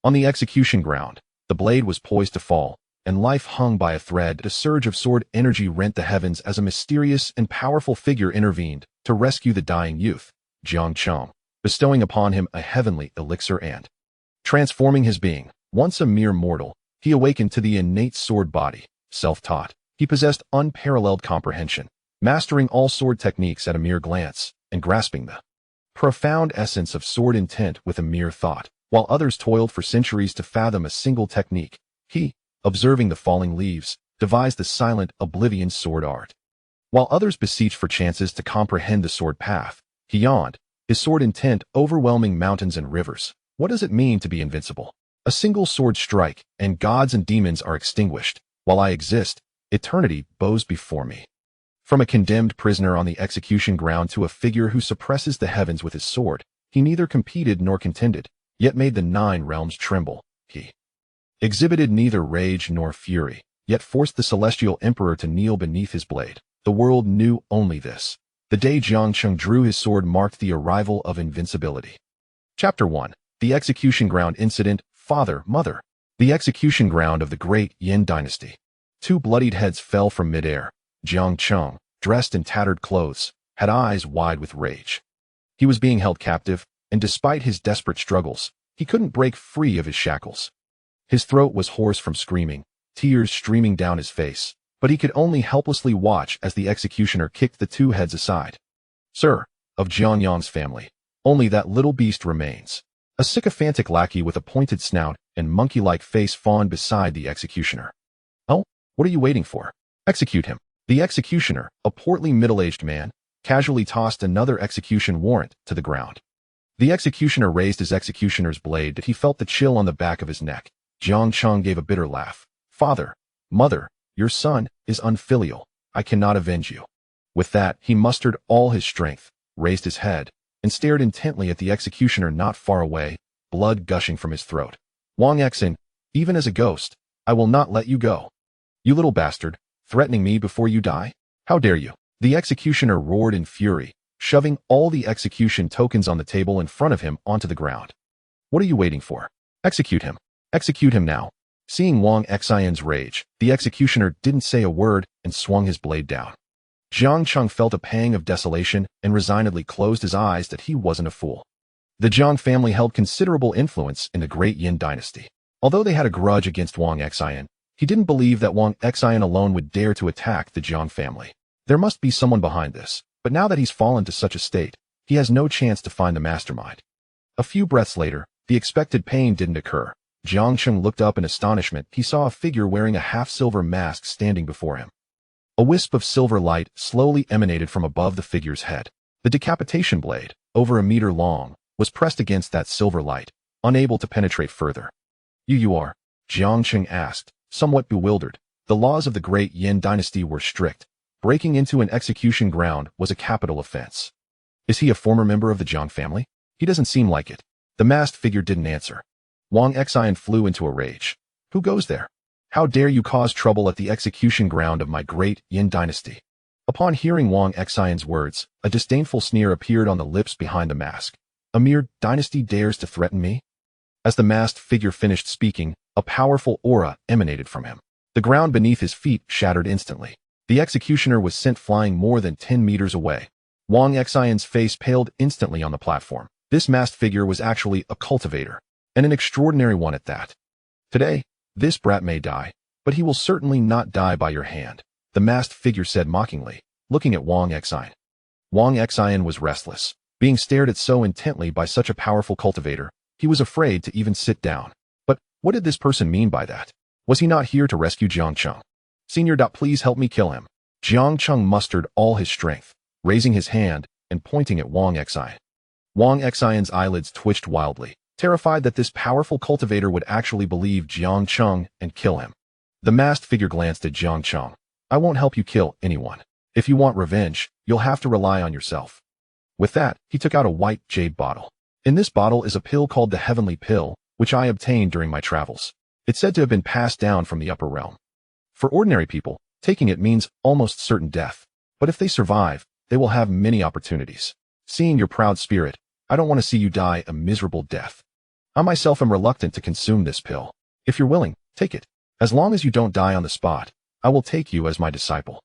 On the execution ground, the blade was poised to fall, and life hung by a thread. A surge of sword energy rent the heavens as a mysterious and powerful figure intervened to rescue the dying youth, Jiang Cheng, bestowing upon him a heavenly elixir and transforming his being. Once a mere mortal, he awakened to the innate sword body, self-taught. He possessed unparalleled comprehension, mastering all sword techniques at a mere glance and grasping the profound essence of sword intent with a mere thought. While others toiled for centuries to fathom a single technique, he, observing the falling leaves, devised the silent oblivion sword art. While others beseeched for chances to comprehend the sword path, he yawned, his sword intent overwhelming mountains and rivers. What does it mean to be invincible? A single sword strike, and gods and demons are extinguished. While I exist, eternity bows before me. From a condemned prisoner on the execution ground to a figure who suppresses the heavens with his sword, he neither competed nor contended, yet made the 9 realms tremble. He exhibited neither rage nor fury, yet forced the celestial emperor to kneel beneath his blade. The world knew only this. The day Jiang Cheng drew his sword marked the arrival of invincibility. Chapter 1. The Execution Ground Incident. Father, Mother. The execution ground of the great Yin dynasty. 2 bloodied heads fell from midair. Jiang Cheng, dressed in tattered clothes, had eyes wide with rage. He was being held captive, and despite his desperate struggles, he couldn't break free of his shackles. His throat was hoarse from screaming, tears streaming down his face, but he could only helplessly watch as the executioner kicked the 2 heads aside. Sir, of Jiang Yang's family, only that little beast remains. A sycophantic lackey with a pointed snout and monkey-like face fawned beside the executioner. Oh, what are you waiting for? Execute him. The executioner, a portly middle-aged man, casually tossed another execution warrant to the ground. The executioner raised his executioner's blade, but he felt the chill on the back of his neck. Jiang Cheng gave a bitter laugh. Father, Mother, your son is unfilial. I cannot avenge you. With that, he mustered all his strength, raised his head, and stared intently at the executioner not far away, blood gushing from his throat. Wang Exin, even as a ghost, I will not let you go. You little bastard, threatening me before you die? How dare you? The executioner roared in fury, shoving all the execution tokens on the table in front of him onto the ground. What are you waiting for? Execute him. Execute him now. Seeing Wang Xin's rage, the executioner didn't say a word and swung his blade down. Jiang Cheng felt a pang of desolation and resignedly closed his eyes that he wasn't a fool. The Jiang family held considerable influence in the great Yin dynasty. Although they had a grudge against Wang Xin, he didn't believe that Wang Xin alone would dare to attack the Jiang family. There must be someone behind this, but now that he's fallen to such a state, he has no chance to find the mastermind. A few breaths later, the expected pain didn't occur. Jiang Cheng looked up in astonishment. He saw a figure wearing a half-silver mask standing before him. A wisp of silver light slowly emanated from above the figure's head. The decapitation blade, over a meter long, was pressed against that silver light, unable to penetrate further. You are? Jiang Cheng asked, somewhat bewildered. The laws of the great Yin dynasty were strict. Breaking into an execution ground was a capital offense. Is he a former member of the Jiang family? He doesn't seem like it. The masked figure didn't answer. Wang Xin flew into a rage. Who goes there? How dare you cause trouble at the execution ground of my great Yin dynasty? Upon hearing Wang Xin's words, a disdainful sneer appeared on the lips behind the mask. A mere dynasty dares to threaten me? As the masked figure finished speaking, a powerful aura emanated from him. The ground beneath his feet shattered instantly. The executioner was sent flying more than 10 meters away. Wang Xin's face paled instantly on the platform. This masked figure was actually a cultivator, and an extraordinary one at that. Today, this brat may die, but he will certainly not die by your hand, the masked figure said mockingly, looking at Wang Xin. Wang Xin was restless. Being stared at so intently by such a powerful cultivator, he was afraid to even sit down. But what did this person mean by that? Was he not here to rescue Jiang Cheng? Senior, please help me kill him. Jiang Cheng mustered all his strength, raising his hand and pointing at Wang Xin. Wang Xin's eyelids twitched wildly, terrified that this powerful cultivator would actually believe Jiang Cheng and kill him. The masked figure glanced at Jiang Cheng. I won't help you kill anyone. If you want revenge, you'll have to rely on yourself. With that, he took out a white jade bottle. In this bottle is a pill called the Heavenly Pill, which I obtained during my travels. It's said to have been passed down from the upper realm. For ordinary people, taking it means almost certain death. But if they survive, they will have many opportunities. Seeing your proud spirit, I don't want to see you die a miserable death. I myself am reluctant to consume this pill. If you're willing, take it. As long as you don't die on the spot, I will take you as my disciple."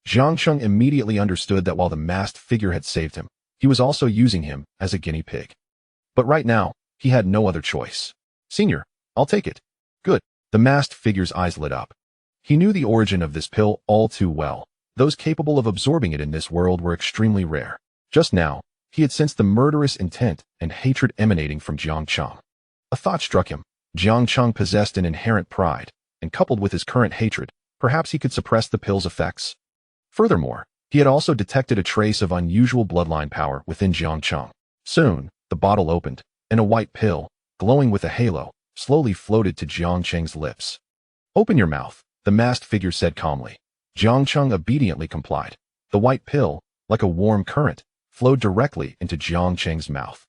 Jiang Cheng immediately understood that while the masked figure had saved him, he was also using him as a guinea pig. But right now, he had no other choice. "Senior, I'll take it." "Good." The masked figure's eyes lit up. He knew the origin of this pill all too well. Those capable of absorbing it in this world were extremely rare. Just now, he had sensed the murderous intent and hatred emanating from Jiang Cheng. A thought struck him. Jiang Cheng possessed an inherent pride, and coupled with his current hatred, perhaps he could suppress the pill's effects. Furthermore, he had also detected a trace of unusual bloodline power within Jiang Cheng. Soon, the bottle opened, and a white pill, glowing with a halo, slowly floated to Jiang Cheng's lips. "Open your mouth," the masked figure said calmly. Jiang Cheng obediently complied. The white pill, like a warm current, flowed directly into Jiang Cheng's mouth.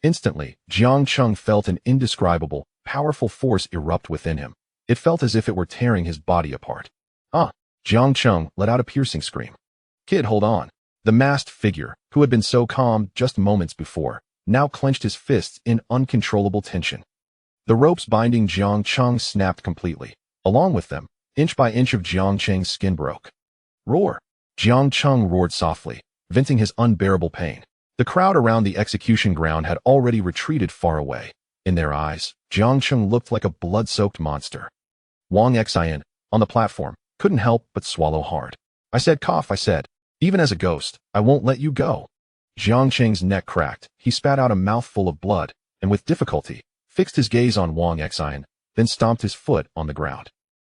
Instantly, Jiang Cheng felt an indescribable, powerful force erupt within him. It felt as if it were tearing his body apart. "Ah!" Jiang Cheng let out a piercing scream. "Kid, hold on." The masked figure, who had been so calm just moments before, now clenched his fists in uncontrollable tension. The ropes binding Jiang Cheng snapped completely. Along with them, inch by inch of Jiang Cheng's skin broke. "Roar!" Jiang Cheng roared softly, venting his unbearable pain. The crowd around the execution ground had already retreated far away. In their eyes, Jiang Cheng looked like a blood-soaked monster. Wang Xian, on the platform, couldn't help but swallow hard. "I said cough, I said. Even as a ghost, I won't let you go." Jiang Cheng's neck cracked. He spat out a mouthful of blood, and with difficulty, fixed his gaze on Wang Xian, then stomped his foot on the ground.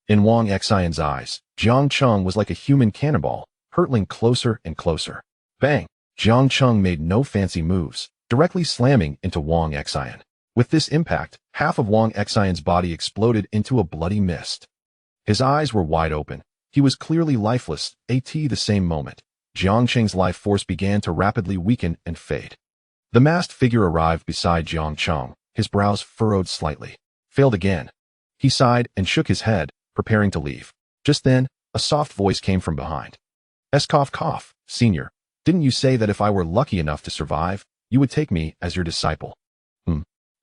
In Wang Xian's eyes, Jiang Cheng was like a human cannonball, hurtling closer and closer. Bang! Jiang Cheng made no fancy moves, directly slamming into Wang Xian. With this impact, half of Wang Xian's body exploded into a bloody mist. His eyes were wide open. He was clearly lifeless. At the same moment, Jiang Cheng's life force began to rapidly weaken and fade. The masked figure arrived beside Jiang Cheng, his brows furrowed slightly. "Failed again." He sighed and shook his head, preparing to leave. Just then, a soft voice came from behind. "Cough, cough, senior. Didn't you say that if I were lucky enough to survive, you would take me as your disciple?"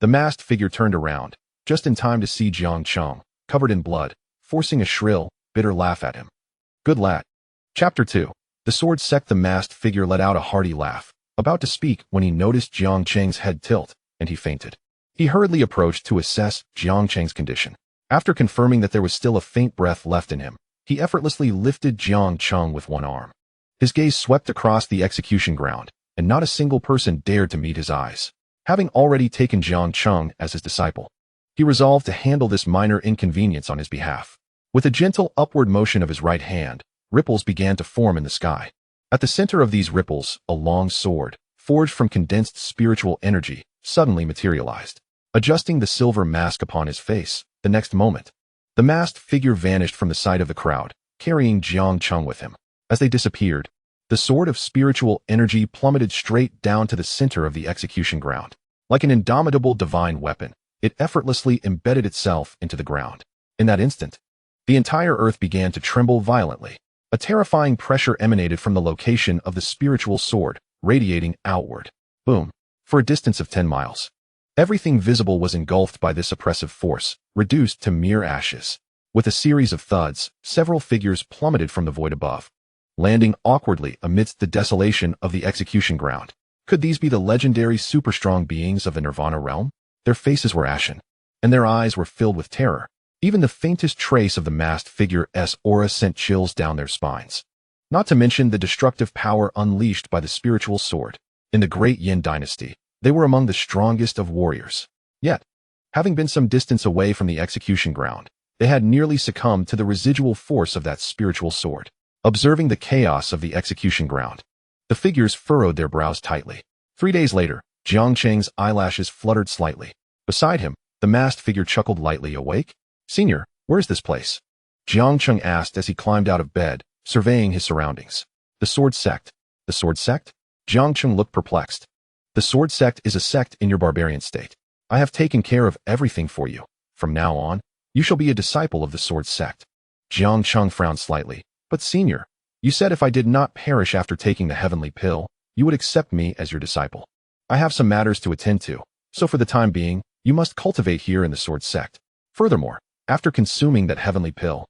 The masked figure turned around, just in time to see Jiang Cheng, covered in blood, forcing a shrill, bitter laugh at him. "Good lad." Chapter 2. The sword sect. The masked figure let out a hearty laugh, about to speak when he noticed Jiang Cheng's head tilt, and he fainted. He hurriedly approached to assess Jiang Cheng's condition. After confirming that there was still a faint breath left in him, he effortlessly lifted Jiang Cheng with one arm. His gaze swept across the execution ground, and not a single person dared to meet his eyes. Having already taken Jiang Cheng as his disciple, he resolved to handle this minor inconvenience on his behalf. With a gentle upward motion of his right hand, ripples began to form in the sky. At the center of these ripples, a long sword, forged from condensed spiritual energy, suddenly materialized. Adjusting the silver mask upon his face, the next moment, the masked figure vanished from the sight of the crowd, carrying Jiang Cheng with him. As they disappeared, the sword of spiritual energy plummeted straight down to the center of the execution ground. Like an indomitable divine weapon, it effortlessly embedded itself into the ground. In that instant, the entire earth began to tremble violently. A terrifying pressure emanated from the location of the spiritual sword, radiating outward. Boom! For a distance of 10 miles. Everything visible was engulfed by this oppressive force, reduced to mere ashes. With a series of thuds, several figures plummeted from the void above, landing awkwardly amidst the desolation of the execution ground. Could these be the legendary super-strong beings of the Nirvana realm? Their faces were ashen, and their eyes were filled with terror. Even the faintest trace of the masked figure's aura sent chills down their spines. Not to mention the destructive power unleashed by the spiritual sword. In the Great Yin Dynasty, they were among the strongest of warriors. Yet, having been some distance away from the execution ground, they had nearly succumbed to the residual force of that spiritual sword. Observing the chaos of the execution ground, the figures furrowed their brows tightly. 3 days later, Jiang Cheng's eyelashes fluttered slightly. Beside him, the masked figure chuckled lightly. "Awake? Senior, where's this place?" Jiang Cheng asked as he climbed out of bed, surveying his surroundings. "The sword sect." "The sword sect?" Jiang Cheng looked perplexed. "The sword sect is a sect in your barbarian state. I have taken care of everything for you. From now on, you shall be a disciple of the sword sect." Jiang Cheng frowned slightly. "But senior, you said if I did not perish after taking the heavenly pill, you would accept me as your disciple. I have some matters to attend to, so for the time being, you must cultivate here in the sword sect. Furthermore, after consuming that heavenly pill,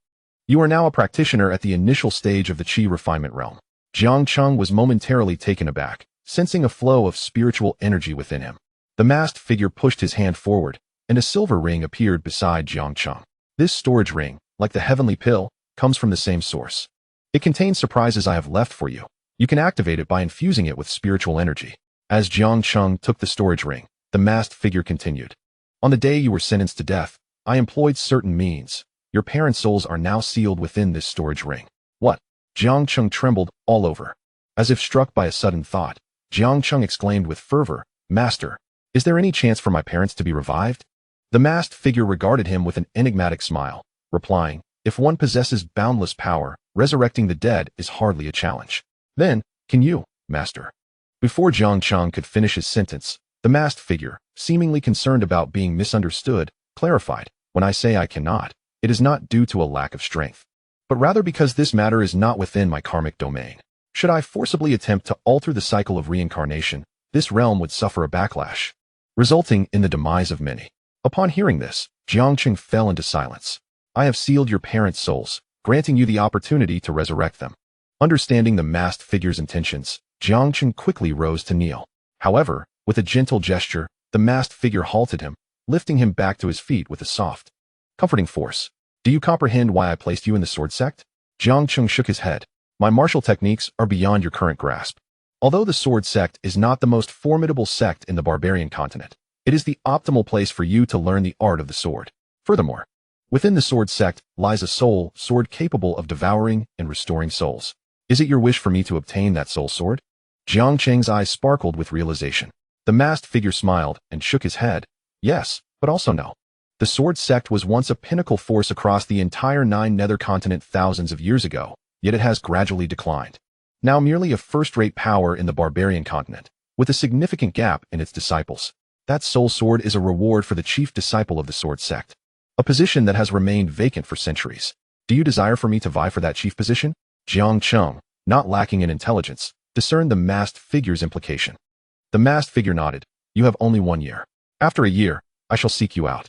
you are now a practitioner at the initial stage of the Qi refinement realm. Jiang Cheng was momentarily taken aback, sensing a flow of spiritual energy within him. The masked figure pushed his hand forward, and a silver ring appeared beside Jiang Cheng. This storage ring, like the heavenly pill, comes from the same source. It contains surprises I have left for you. You can activate it by infusing it with spiritual energy. As Jiang Cheng took the storage ring, the masked figure continued. On the day you were sentenced to death, I employed certain means. Your parents' souls are now sealed within this storage ring. What? Jiang Cheng trembled all over. As if struck by a sudden thought, Jiang Cheng exclaimed with fervor, Master, is there any chance for my parents to be revived? The masked figure regarded him with an enigmatic smile, replying, if one possesses boundless power, resurrecting the dead is hardly a challenge. Then, can you, Master? Before Jiang Cheng could finish his sentence, the masked figure, seemingly concerned about being misunderstood, clarified, when I say I cannot, it is not due to a lack of strength, but rather because this matter is not within my karmic domain. Should I forcibly attempt to alter the cycle of reincarnation, this realm would suffer a backlash, resulting in the demise of many. Upon hearing this, Jiang Cheng fell into silence. I have sealed your parents' souls, granting you the opportunity to resurrect them. Understanding the masked figure's intentions, Jiang Cheng quickly rose to kneel. However, with a gentle gesture, the masked figure halted him, lifting him back to his feet with a soft, comforting force. Do you comprehend why I placed you in the sword sect? Jiang Cheng shook his head. My martial techniques are beyond your current grasp. Although the sword sect is not the most formidable sect in the barbarian continent, it is the optimal place for you to learn the art of the sword. Furthermore, within the sword sect lies a soul sword capable of devouring and restoring souls. Is it your wish for me to obtain that soul sword? Jiang Cheng's eyes sparkled with realization. The masked figure smiled and shook his head. Yes, but also no. The sword sect was once a pinnacle force across the entire nether continent thousands of years ago, yet it has gradually declined. Now merely a first-rate power in the barbarian continent, with a significant gap in its disciples. That soul sword is a reward for the chief disciple of the sword sect, a position that has remained vacant for centuries. Do you desire for me to vie for that chief position? Jiang Cheng, not lacking in intelligence, discerned the masked figure's implication. The masked figure nodded. You have only 1 year. After a year, I shall seek you out.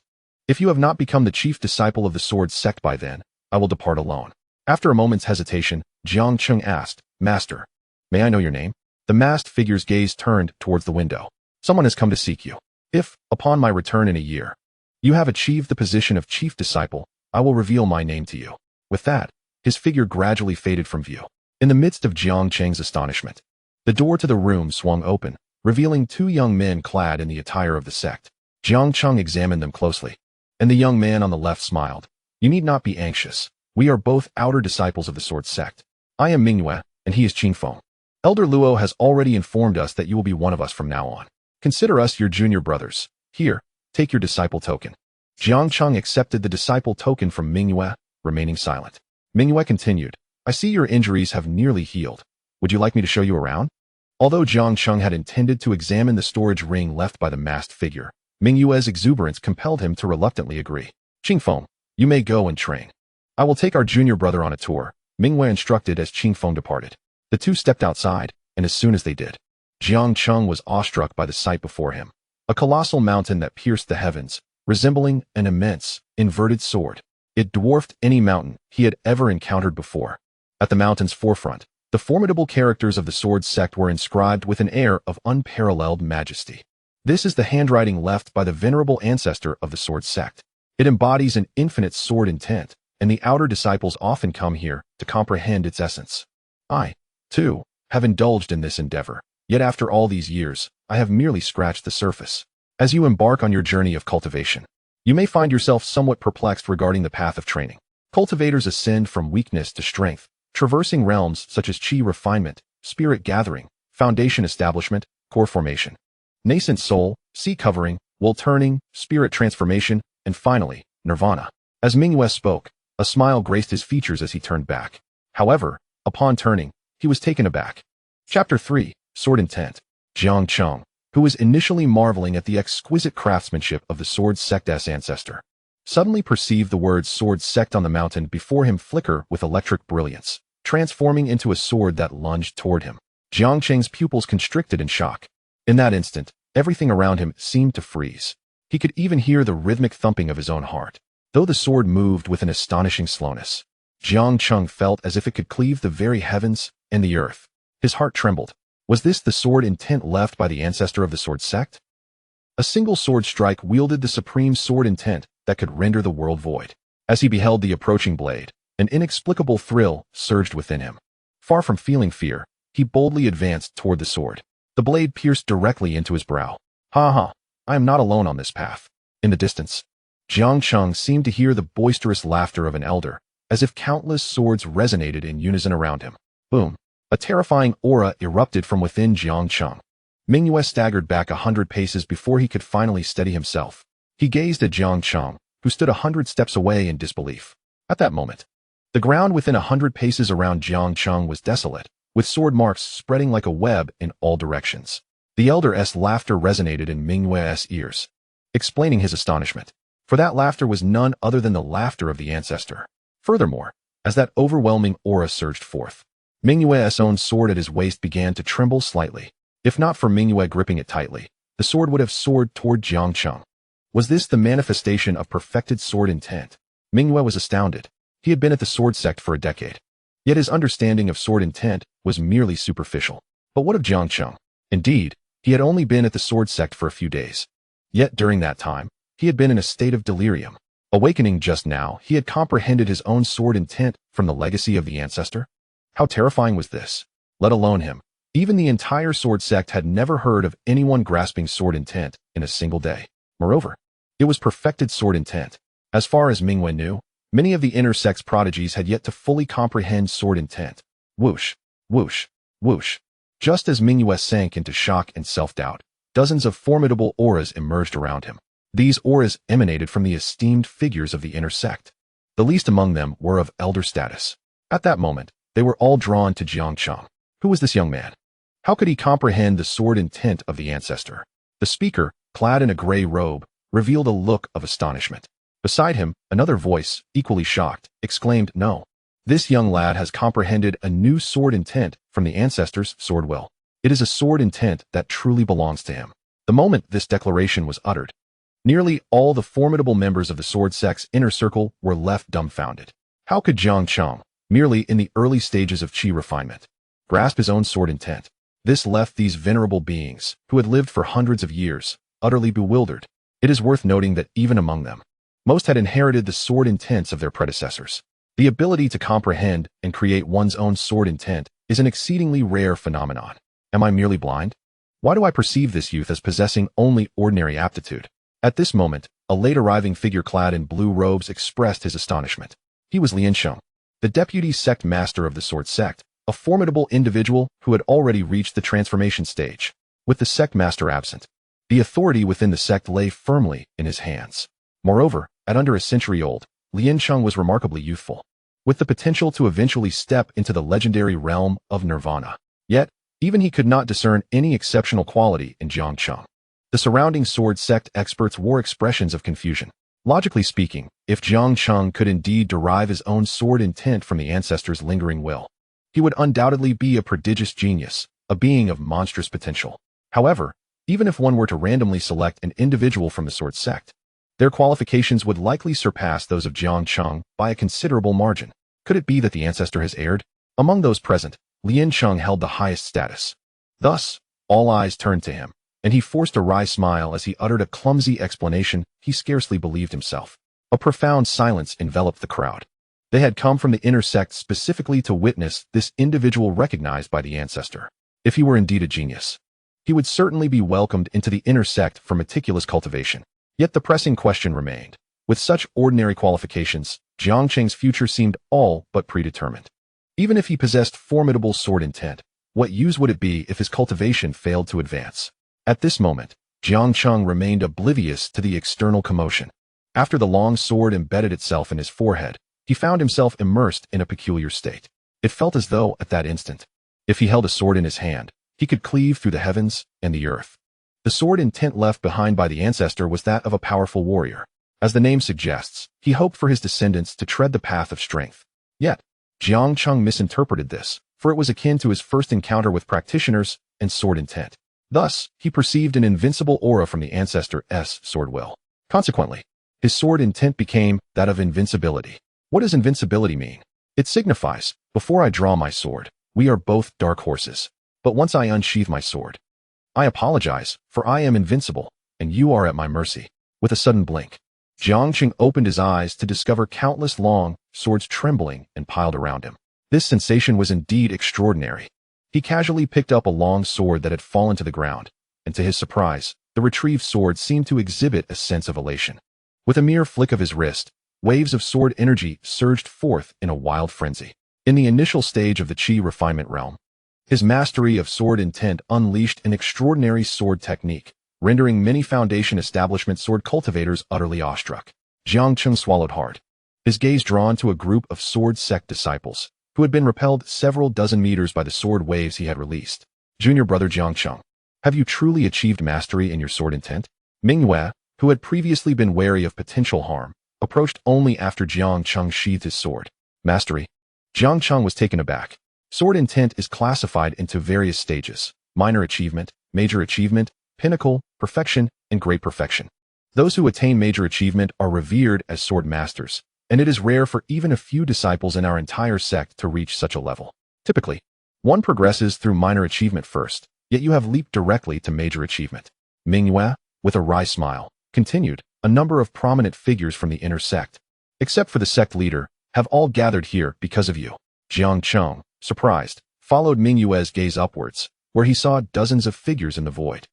If you have not become the chief disciple of the sword sect by then, I will depart alone. After a moment's hesitation, Jiang Cheng asked, Master, may I know your name? The masked figure's gaze turned towards the window. Someone has come to seek you. If, upon my return in a year, you have achieved the position of chief disciple, I will reveal my name to you. With that, his figure gradually faded from view. In the midst of Jiang Cheng's astonishment, the door to the room swung open, revealing 2 young men clad in the attire of the sect. Jiang Cheng examined them closely, and the young man on the left smiled. You need not be anxious. We are both outer disciples of the sword sect. I am Mingyue, and he is Qingfeng. Elder Luo has already informed us that you will be one of us from now on. Consider us your junior brothers. Here, take your disciple token. Jiang Cheng accepted the disciple token from Mingyue, remaining silent. Mingyue continued, I see your injuries have nearly healed. Would you like me to show you around? Although Jiang Cheng had intended to examine the storage ring left by the masked figure, Mingyue's exuberance compelled him to reluctantly agree. Qingfeng, you may go and train. I will take our junior brother on a tour, Mingyue instructed as Qingfeng departed. The two stepped outside, and as soon as they did, Jiang Cheng was awestruck by the sight before him. A colossal mountain that pierced the heavens, resembling an immense, inverted sword. It dwarfed any mountain he had ever encountered before. At the mountain's forefront, the formidable characters of the sword sect were inscribed with an air of unparalleled majesty. This is the handwriting left by the venerable ancestor of the sword sect. It embodies an infinite sword intent, and the outer disciples often come here to comprehend its essence. I, too, have indulged in this endeavor, yet after all these years, I have merely scratched the surface. As you embark on your journey of cultivation, you may find yourself somewhat perplexed regarding the path of training. Cultivators ascend from weakness to strength, traversing realms such as Qi refinement, spirit gathering, foundation establishment, core formation, nascent soul, sea covering, wool turning, spirit transformation, and finally, nirvana. As Mingyue spoke, a smile graced his features as he turned back. However, upon turning, he was taken aback. Chapter 3, Sword Intent. Jiang Cheng, who was initially marveling at the exquisite craftsmanship of the sword sect's ancestor, suddenly perceived the words sword sect on the mountain before him flicker with electric brilliance, transforming into a sword that lunged toward him. Jiang Cheng's pupils constricted in shock. In that instant, everything around him seemed to freeze. He could even hear the rhythmic thumping of his own heart. Though the sword moved with an astonishing slowness, Jiang Cheng felt as if it could cleave the very heavens and the earth. His heart trembled. Was this the sword intent left by the ancestor of the sword sect? A single sword strike wielded the supreme sword intent that could render the world void. As he beheld the approaching blade, an inexplicable thrill surged within him. Far from feeling fear, he boldly advanced toward the sword. The blade pierced directly into his brow. Ha ha, I am not alone on this path. In the distance, Jiang Cheng seemed to hear the boisterous laughter of an elder, as if countless swords resonated in unison around him. Boom! A terrifying aura erupted from within Jiang Cheng. Mingyue staggered back 100 paces before he could finally steady himself. He gazed at Jiang Cheng, who stood 100 steps away in disbelief. At that moment, the ground within 100 paces around Jiang Cheng was desolate, with sword marks spreading like a web in all directions. The elder's laughter resonated in Mingyue's ears, explaining his astonishment. For that laughter was none other than the laughter of the ancestor. Furthermore, as that overwhelming aura surged forth, Mingyue's own sword at his waist began to tremble slightly. If not for Mingyue gripping it tightly, the sword would have soared toward Jiang Cheng. Was this the manifestation of perfected sword intent? Mingyue was astounded. He had been at the sword sect for a decade. Yet his understanding of sword intent was merely superficial. But what of Jiang Cheng? Indeed, he had only been at the sword sect for a few days. Yet during that time, he had been in a state of delirium. Awakening just now, he had comprehended his own sword intent from the legacy of the ancestor. How terrifying was this? Let alone him. Even the entire sword sect had never heard of anyone grasping sword intent in a single day. Moreover, it was perfected sword intent. As far as Mingyue knew, many of the inner sect's prodigies had yet to fully comprehend sword intent. Whoosh, whoosh, whoosh. Just as Mingyue sank into shock and self-doubt, dozens of formidable auras emerged around him. These auras emanated from the esteemed figures of the inner sect. The least among them were of elder status. At that moment, they were all drawn to Jiang Cheng. Who was this young man? How could he comprehend the sword intent of the ancestor? The speaker, clad in a gray robe, revealed a look of astonishment. Beside him, another voice, equally shocked, exclaimed, "No. This young lad has comprehended a new sword intent from the ancestor's sword will. It is a sword intent that truly belongs to him." The moment this declaration was uttered, nearly all the formidable members of the sword sect's inner circle were left dumbfounded. How could Jiang Cheng, merely in the early stages of qi refinement, grasp his own sword intent? This left these venerable beings, who had lived for hundreds of years, utterly bewildered. It is worth noting that even among them, most had inherited the sword intents of their predecessors. The ability to comprehend and create one's own sword intent is an exceedingly rare phenomenon. Am I merely blind? Why do I perceive this youth as possessing only ordinary aptitude? At this moment, a late-arriving figure clad in blue robes expressed his astonishment. He was Lian Sheng, the deputy sect master of the sword sect, a formidable individual who had already reached the transformation stage. With the sect master absent, the authority within the sect lay firmly in his hands. Moreover, at under a century old, Lian Sheng was remarkably youthful, with the potential to eventually step into the legendary realm of nirvana. Yet, even he could not discern any exceptional quality in Jiang Cheng. The surrounding sword sect experts wore expressions of confusion. Logically speaking, if Jiang Cheng could indeed derive his own sword intent from the ancestor's lingering will, he would undoubtedly be a prodigious genius, a being of monstrous potential. However, even if one were to randomly select an individual from the sword sect, their qualifications would likely surpass those of Jiang Cheng by a considerable margin. Could it be that the ancestor has erred? Among those present, Lian Sheng held the highest status. Thus, all eyes turned to him, and he forced a wry smile as he uttered a clumsy explanation he scarcely believed himself. A profound silence enveloped the crowd. They had come from the inner sect specifically to witness this individual recognized by the ancestor. If he were indeed a genius, he would certainly be welcomed into the inner sect for meticulous cultivation. Yet the pressing question remained. With such ordinary qualifications, Jiang Cheng's future seemed all but predetermined. Even if he possessed formidable sword intent, what use would it be if his cultivation failed to advance? At this moment, Jiang Cheng remained oblivious to the external commotion. After the long sword embedded itself in his forehead, he found himself immersed in a peculiar state. It felt as though, at that instant, if he held a sword in his hand, he could cleave through the heavens and the earth. The sword intent left behind by the ancestor was that of a powerful warrior. As the name suggests, he hoped for his descendants to tread the path of strength. Yet, Jiang Cheng misinterpreted this, for it was akin to his first encounter with practitioners and sword intent. Thus, he perceived an invincible aura from the ancestor's sword will. Consequently, his sword intent became that of invincibility. What does invincibility mean? It signifies, before I draw my sword, we are both dark horses. But once I unsheath my sword, I apologize, for I am invincible, and you are at my mercy. With a sudden blink, Jiang Cheng opened his eyes to discover countless long swords trembling and piled around him. This sensation was indeed extraordinary. He casually picked up a long sword that had fallen to the ground, and to his surprise, the retrieved sword seemed to exhibit a sense of elation. With a mere flick of his wrist, waves of sword energy surged forth in a wild frenzy. In the initial stage of the Qi refinement realm, his mastery of sword intent unleashed an extraordinary sword technique, rendering many foundation establishment sword cultivators utterly awestruck. Jiang Cheng swallowed hard, his gaze drawn to a group of sword sect disciples, who had been repelled several dozen meters by the sword waves he had released. Junior brother Jiang Cheng, have you truly achieved mastery in your sword intent? Mingyue, who had previously been wary of potential harm, approached only after Jiang Cheng sheathed his sword. Mastery? Jiang Cheng was taken aback. Sword intent is classified into various stages: minor achievement, major achievement, pinnacle, perfection, and great perfection. Those who attain major achievement are revered as sword masters, and it is rare for even a few disciples in our entire sect to reach such a level. Typically, one progresses through minor achievement first, yet you have leaped directly to major achievement. Mingyue, with a wry smile, continued, a number of prominent figures from the inner sect, except for the sect leader, have all gathered here because of you. Jiang Cheng, surprised, followed Mingyue's gaze upwards, where he saw dozens of figures in the void,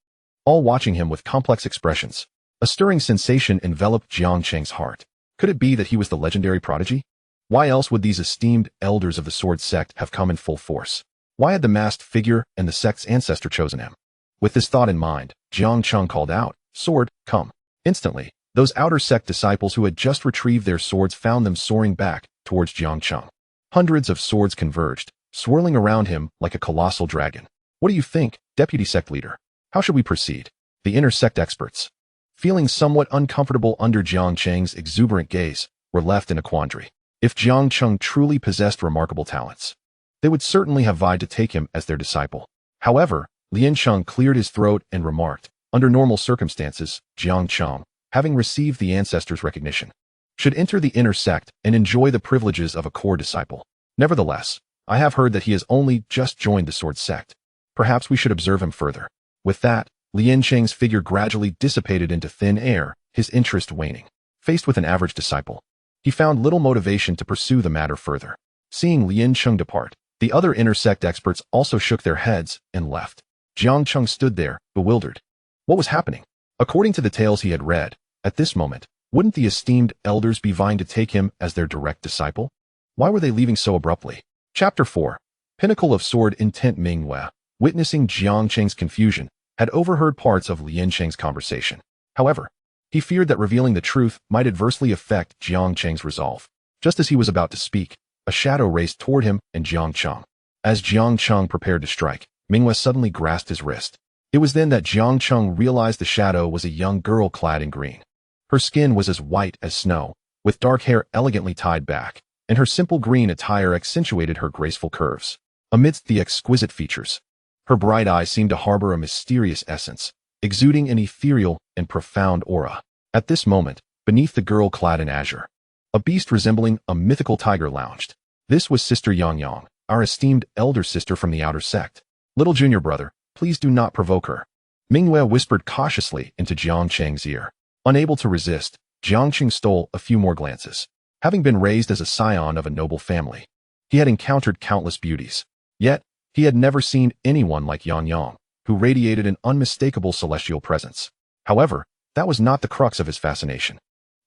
all watching him with complex expressions. A stirring sensation enveloped Jiang Cheng's heart. Could it be that he was the legendary prodigy? Why else would these esteemed elders of the sword sect have come in full force? Why had the masked figure and the sect's ancestor chosen him? With this thought in mind, Jiang Cheng called out, "Sword, come." Instantly, those outer sect disciples who had just retrieved their swords found them soaring back towards Jiang Cheng. Hundreds of swords converged, swirling around him like a colossal dragon. What do you think, deputy sect leader? How should we proceed? The inner sect experts, feeling somewhat uncomfortable under Jiang Cheng's exuberant gaze, were left in a quandary. If Jiang Cheng truly possessed remarkable talents, they would certainly have vied to take him as their disciple. However, Lien Cheng cleared his throat and remarked, under normal circumstances, Jiang Cheng, having received the ancestors' recognition, should enter the inner sect and enjoy the privileges of a core disciple. Nevertheless, I have heard that he has only just joined the sword sect. Perhaps we should observe him further. With that, Lien Cheng's figure gradually dissipated into thin air, his interest waning. Faced with an average disciple, he found little motivation to pursue the matter further. Seeing Lien Cheng depart, the other inner sect experts also shook their heads and left. Jiang Cheng stood there, bewildered. What was happening? According to the tales he had read, at this moment, wouldn't the esteemed elders be vying to take him as their direct disciple? Why were they leaving so abruptly? Chapter 4. Pinnacle of Sword Intent. Mingyue, witnessing Jiang Cheng's confusion, had overheard parts of Lien Cheng's conversation. However, he feared that revealing the truth might adversely affect Jiang Cheng's resolve. Just as he was about to speak, a shadow raced toward him and Jiang Cheng. As Jiang Cheng prepared to strike, Mingyue suddenly grasped his wrist. It was then that Jiang Cheng realized the shadow was a young girl clad in green. Her skin was as white as snow, with dark hair elegantly tied back, and her simple green attire accentuated her graceful curves. Amidst the exquisite features, her bright eyes seemed to harbor a mysterious essence, exuding an ethereal and profound aura. At this moment, beneath the girl clad in azure, a beast resembling a mythical tiger lounged. This was Sister Yang, our esteemed elder sister from the outer sect. Little junior brother, please do not provoke her. Mingyue whispered cautiously into Jiang Cheng's ear. Unable to resist, Jiang Cheng stole a few more glances. Having been raised as a scion of a noble family, he had encountered countless beauties. Yet, he had never seen anyone like Yang, who radiated an unmistakable celestial presence. However, that was not the crux of his fascination.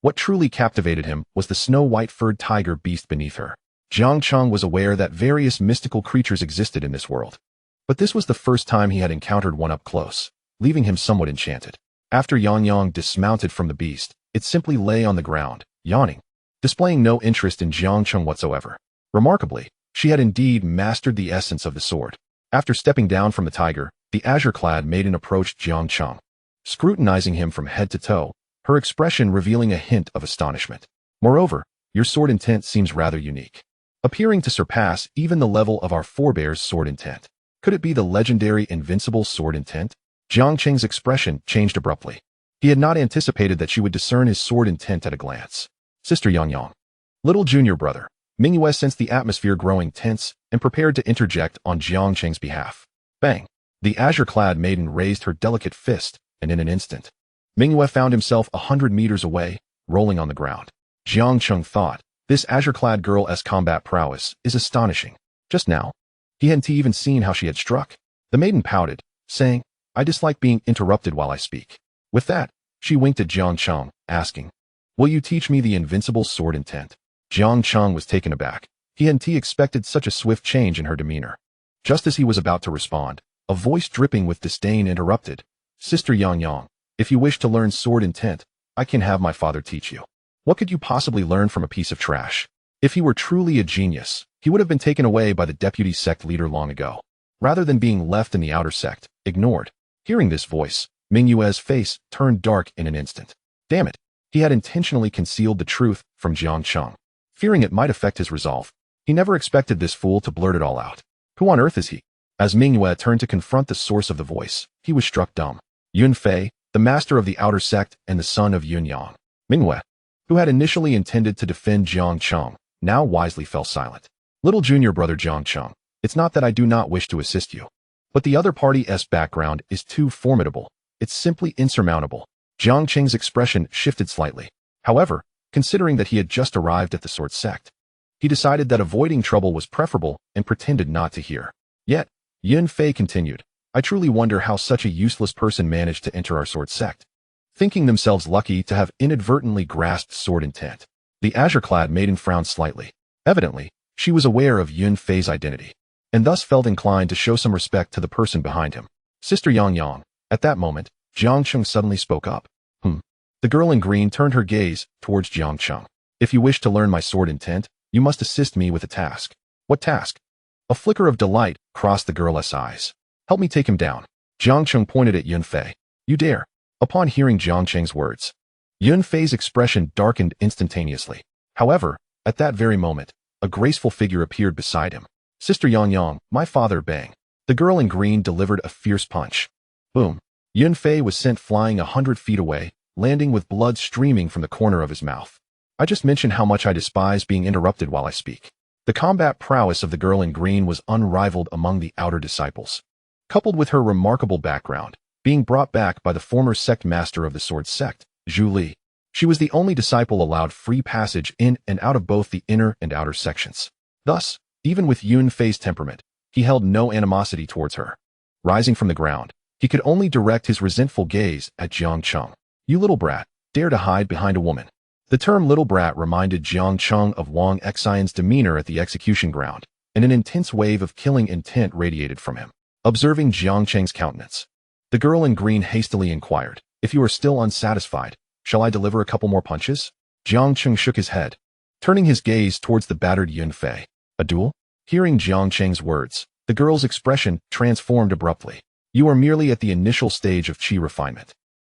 What truly captivated him was the snow-white furred tiger beast beneath her. Jiang Cheng was aware that various mystical creatures existed in this world, but this was the first time he had encountered one up close, leaving him somewhat enchanted. After Yang dismounted from the beast, it simply lay on the ground, yawning, displaying no interest in Jiang Cheng whatsoever. Remarkably, she had indeed mastered the essence of the sword. After stepping down from the tiger, the azure-clad maiden approached Jiang Cheng, scrutinizing him from head to toe, her expression revealing a hint of astonishment. Moreover, your sword intent seems rather unique, appearing to surpass even the level of our forebears' sword intent. Could it be the legendary invincible sword intent? Jiang Cheng's expression changed abruptly. He had not anticipated that she would discern his sword intent at a glance. Sister Yang. Little junior brother. Mingyue sensed the atmosphere growing tense and prepared to interject on Jiang Cheng's behalf. Bang! The azure-clad maiden raised her delicate fist, and in an instant, Mingyue found himself 100 meters away, rolling on the ground. Jiang Cheng thought, this azure-clad girl's combat prowess is astonishing. Just now, he hadn't even seen how she had struck. The maiden pouted, saying, I dislike being interrupted while I speak. With that, she winked at Jiang Cheng, asking, will you teach me the invincible sword intent? Jiang Cheng was taken aback. He hadn't expected such a swift change in her demeanor. Just as he was about to respond, a voice dripping with disdain interrupted. Sister Yang, if you wish to learn sword intent, I can have my father teach you. What could you possibly learn from a piece of trash? If he were truly a genius, he would have been taken away by the deputy sect leader long ago, rather than being left in the outer sect, ignored. Hearing this voice, Mingyue's face turned dark in an instant. Damn it, he had intentionally concealed the truth from Jiang Cheng, fearing it might affect his resolve. He never expected this fool to blurt it all out. Who on earth is he? As Mingyue turned to confront the source of the voice, he was struck dumb. Yun Fei, the master of the outer sect and the son of Yun Yang. Mingyue, who had initially intended to defend Jiang Cheng, now wisely fell silent. Little junior brother Jiang Cheng, it's not that I do not wish to assist you, but the other party's background is too formidable. It's simply insurmountable. Jiang Cheng's expression shifted slightly. However, considering that he had just arrived at the sword sect, he decided that avoiding trouble was preferable and pretended not to hear. Yet, Yun Fei continued, I truly wonder how such a useless person managed to enter our sword sect, thinking themselves lucky to have inadvertently grasped sword intent. The azure-clad maiden frowned slightly. Evidently, she was aware of Yun Fei's identity, and thus felt inclined to show some respect to the person behind him. Sister Yang. At that moment, Jiang Cheng suddenly spoke up. The girl in green turned her gaze towards Jiang Cheng. If you wish to learn my sword intent, you must assist me with a task. What task? A flicker of delight crossed the girl's eyes. Help me take him down. Jiang Cheng pointed at Yun Fei. You dare. Upon hearing Jiang Cheng's words, Yun Fei's expression darkened instantaneously. However, at that very moment, a graceful figure appeared beside him. Sister Yang, my father. Bang. The girl in green delivered a fierce punch. Boom. Yun Fei was sent flying 100 feet away, landing with blood streaming from the corner of his mouth. I just mentioned how much I despise being interrupted while I speak. The combat prowess of the girl in green was unrivaled among the outer disciples. Coupled with her remarkable background, being brought back by the former sect master of the sword sect, Zhu Li, she was the only disciple allowed free passage in and out of both the inner and outer sections. Thus, even with Yun Fei's temperament, he held no animosity towards her. Rising from the ground, he could only direct his resentful gaze at Jiang Cheng. You little brat, dare to hide behind a woman. The term little brat reminded Jiang Cheng of Wang Xian's demeanor at the execution ground, and an intense wave of killing intent radiated from him. Observing Jiang Cheng's countenance, the girl in green hastily inquired, if you are still unsatisfied, shall I deliver a couple more punches? Jiang Cheng shook his head, turning his gaze towards the battered Yun Fei. A duel? Hearing Jiang Cheng's words, the girl's expression transformed abruptly. You are merely at the initial stage of qi refinement.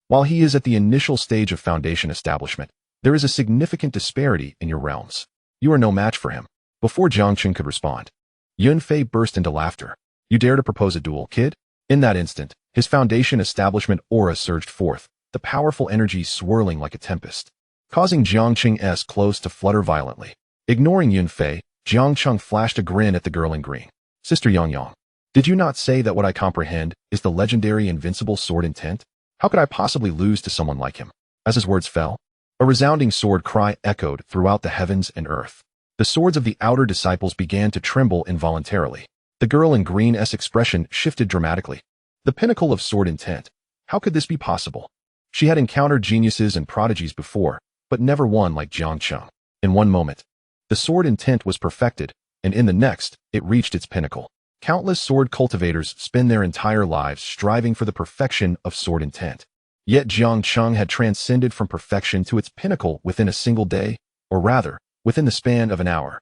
While he is at the initial stage of foundation establishment, there is a significant disparity in your realms. You are no match for him. Before Jiang Cheng could respond, Yun Fei burst into laughter. You dare to propose a duel, kid? In that instant, his foundation establishment aura surged forth, the powerful energy swirling like a tempest, causing Jiang Cheng's clothes to flutter violently. Ignoring Yun Fei, Jiang Cheng flashed a grin at the girl in green. Sister Yang, did you not say that what I comprehend is the legendary invincible sword intent? How could I possibly lose to someone like him? As his words fell, a resounding sword cry echoed throughout the heavens and earth. The swords of the outer disciples began to tremble involuntarily. The girl in green's expression shifted dramatically. The pinnacle of sword intent. How could this be possible? She had encountered geniuses and prodigies before, but never one like Jiang Cheng. In one moment, the sword intent was perfected, and in the next, it reached its pinnacle. Countless sword cultivators spend their entire lives striving for the perfection of sword intent. Yet Jiang Cheng had transcended from perfection to its pinnacle within a single day, or rather, within the span of an hour.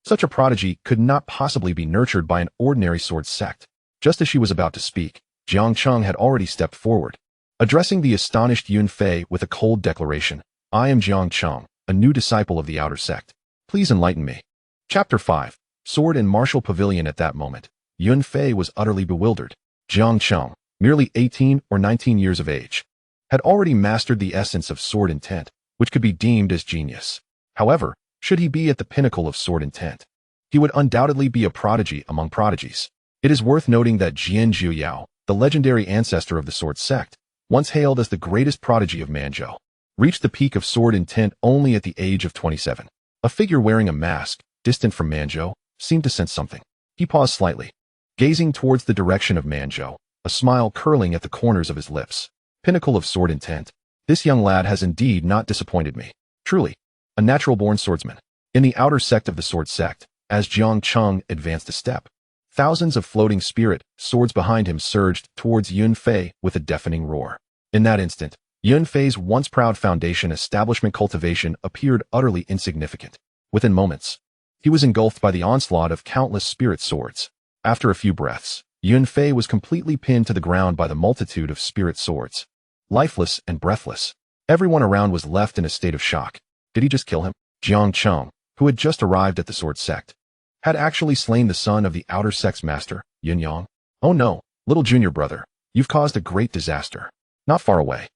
Such a prodigy could not possibly be nurtured by an ordinary sword sect. Just as she was about to speak, Jiang Cheng had already stepped forward, addressing the astonished Yun Fei with a cold declaration. I am Jiang Cheng, a new disciple of the outer sect. Please enlighten me. Chapter 5. Sword and Martial Pavilion. At that moment, Yun Fei was utterly bewildered. Jiang Cheng, merely 18 or 19 years of age, had already mastered the essence of sword intent, which could be deemed as genius. However, should he be at the pinnacle of sword intent, he would undoubtedly be a prodigy among prodigies. It is worth noting that Jian Zhuyao, the legendary ancestor of the sword sect, once hailed as the greatest prodigy of Manzhou, reached the peak of sword intent only at the age of 27. A figure wearing a mask, distant from Manzhou, seemed to sense something. He paused slightly, gazing towards the direction of Manzhou, a smile curling at the corners of his lips. Pinnacle of sword intent. This young lad has indeed not disappointed me. Truly, a natural-born swordsman. In the outer sect of the sword sect, as Jiang Cheng advanced a step, thousands of floating spirit swords behind him surged towards Yun Fei with a deafening roar. In that instant, Yun Fei's once proud foundation establishment cultivation appeared utterly insignificant. Within moments, he was engulfed by the onslaught of countless spirit swords. After a few breaths, Yun Fei was completely pinned to the ground by the multitude of spirit swords. Lifeless and breathless, everyone around was left in a state of shock. Did he just kill him? Jiang Cheng, who had just arrived at the sword sect, had actually slain the son of the outer sect's master, Yin Yang. Oh no, little junior brother, you've caused a great disaster. Not far away,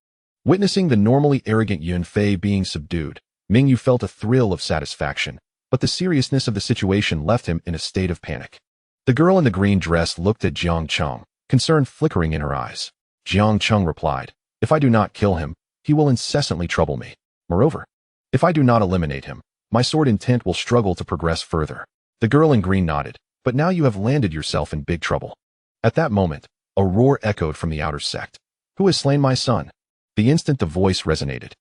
witnessing the normally arrogant Yun Fei being subdued, Mingyu felt a thrill of satisfaction, but the seriousness of the situation left him in a state of panic. The girl in the green dress looked at Jiang Cheng, concern flickering in her eyes. Jiang Cheng replied, "If I do not kill him, he will incessantly trouble me. Moreover, if I do not eliminate him, my sword intent will struggle to progress further." The girl in green nodded, "But now you have landed yourself in big trouble." At that moment, a roar echoed from the outer sect. "Who has slain my son?" The instant the voice resonated,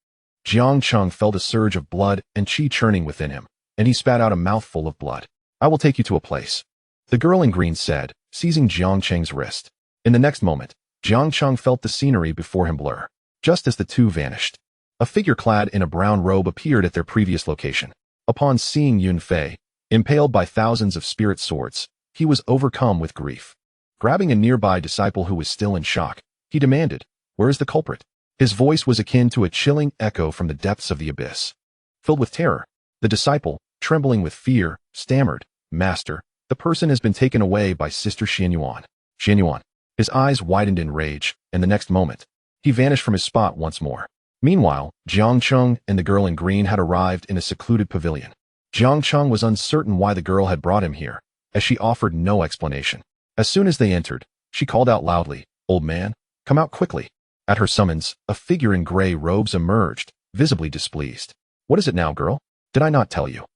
Jiang Cheng felt a surge of blood and chi churning within him, and he spat out a mouthful of blood. "I will take you to a place," the girl in green said, seizing Jiang Cheng's wrist. In the next moment, Jiang Cheng felt the scenery before him blur. Just as the two vanished, a figure clad in a brown robe appeared at their previous location. Upon seeing Yun Fei, impaled by thousands of spirit swords, he was overcome with grief. Grabbing a nearby disciple who was still in shock, he demanded, "Where is the culprit?" His voice was akin to a chilling echo from the depths of the abyss. Filled with terror, the disciple, trembling with fear, stammered, "Master, the person has been taken away by Sister Xianyuan." Xianyuan. His eyes widened in rage, and the next moment, he vanished from his spot once more. Meanwhile, Jiang Cheng and the girl in green had arrived in a secluded pavilion. Jiang Cheng was uncertain why the girl had brought him here, as she offered no explanation. As soon as they entered, she called out loudly, "Old man, come out quickly." At her summons, a figure in gray robes emerged, visibly displeased. "What is it now, girl? Did I not tell you?"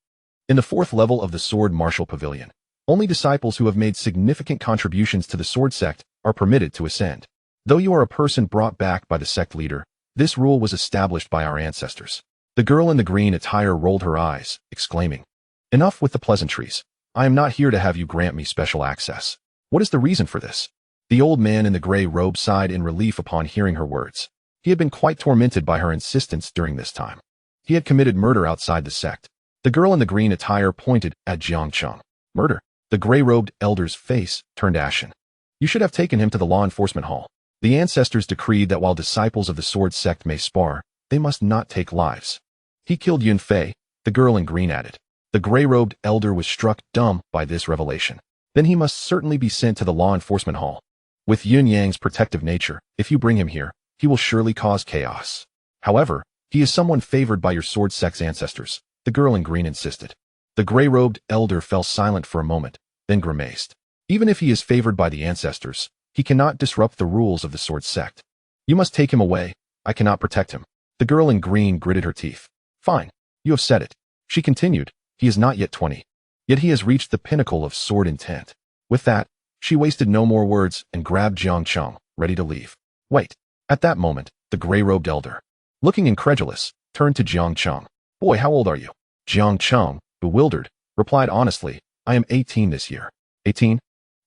In the fourth level of the Sword Martial Pavilion, only disciples who have made significant contributions to the sword sect are permitted to ascend. Though you are a person brought back by the sect leader, this rule was established by our ancestors. The girl in the green attire rolled her eyes, exclaiming, "Enough with the pleasantries. I am not here to have you grant me special access. What is the reason for this?" The old man in the gray robe sighed in relief upon hearing her words. He had been quite tormented by her insistence during this time. He had committed murder outside the sect. The girl in the green attire pointed at Jiang Cheng. "Murder?" The gray-robed elder's face turned ashen. "You should have taken him to the law enforcement hall. The ancestors decreed that while disciples of the sword sect may spar, they must not take lives." "He killed Yun Fei," the girl in green added. The gray-robed elder was struck dumb by this revelation. "Then he must certainly be sent to the law enforcement hall. With Yun Yang's protective nature, if you bring him here, he will surely cause chaos. However, he is someone favored by your sword sect's ancestors," the girl in green insisted. The gray-robed elder fell silent for a moment, then grimaced. "Even if he is favored by the ancestors, he cannot disrupt the rules of the sword sect. You must take him away. I cannot protect him." The girl in green gritted her teeth. "Fine, you have said it." She continued, "He is not yet 20. Yet he has reached the pinnacle of sword intent." With that, she wasted no more words and grabbed Jiang Cheng, ready to leave. "Wait." At that moment, the gray-robed elder, looking incredulous, turned to Jiang Cheng. "Boy, how old are you?" Jiang Cheng, bewildered, replied honestly, "I am 18 this year." 18?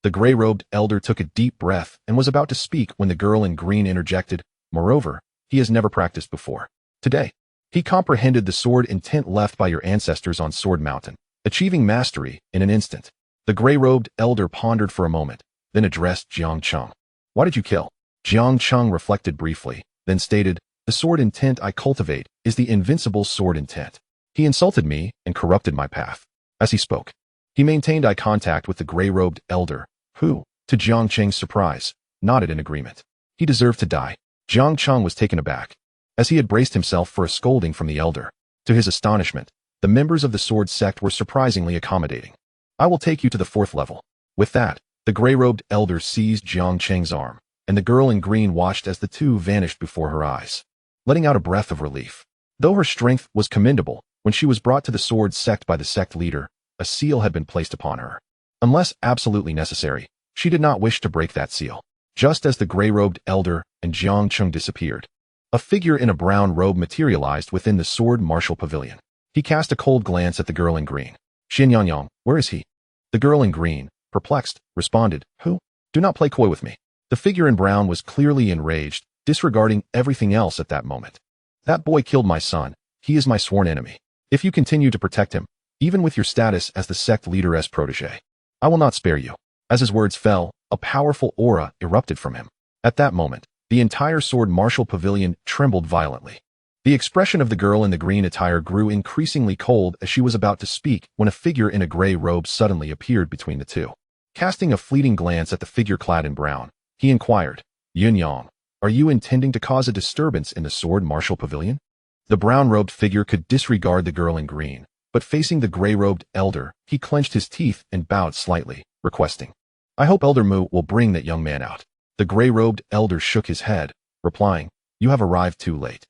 The gray-robed elder took a deep breath and was about to speak when the girl in green interjected, "Moreover, he has never practiced before. Today, he comprehended the sword intent left by your ancestors on Sword Mountain, achieving mastery in an instant." The gray-robed elder pondered for a moment, then addressed Jiang Cheng. "Why did you kill?" Jiang Cheng reflected briefly, then stated, "The sword intent I cultivate is the invincible sword intent. He insulted me and corrupted my path." As he spoke, he maintained eye contact with the gray-robed elder, who, to Jiang Cheng's surprise, nodded in agreement. "He deserved to die." Jiang Cheng was taken aback, as he had braced himself for a scolding from the elder. To his astonishment, the members of the sword sect were surprisingly accommodating. I will take you to the 4th level. With that, the gray-robed elder seized Jiang Cheng's arm, and the girl in green watched as the two vanished before her eyes, letting out a breath of relief. Though her strength was commendable, when she was brought to the sword sect by the sect leader, a seal had been placed upon her. Unless absolutely necessary, she did not wish to break that seal. Just as the gray-robed elder and Jiang Cheng disappeared, a figure in a brown robe materialized within the sword martial pavilion. He cast a cold glance at the girl in green. Xianyang, where is he? The girl in green, perplexed, responded, Who? Do not play coy with me. The figure in brown was clearly enraged, disregarding everything else at that moment. That boy killed my son. He is my sworn enemy. If you continue to protect him, even with your status as the sect leader's protege, I will not spare you. As his words fell, a powerful aura erupted from him. At that moment, the entire sword martial pavilion trembled violently. The expression of the girl in the green attire grew increasingly cold as she was about to speak when a figure in a gray robe suddenly appeared between the two. Casting a fleeting glance at the figure clad in brown, he inquired, Yunyang, are you intending to cause a disturbance in the sword martial pavilion? The brown-robed figure could disregard the girl in green, but facing the gray-robed elder, he clenched his teeth and bowed slightly, requesting, I hope Elder Mu will bring that young man out. The gray-robed elder shook his head, replying, You have arrived too late.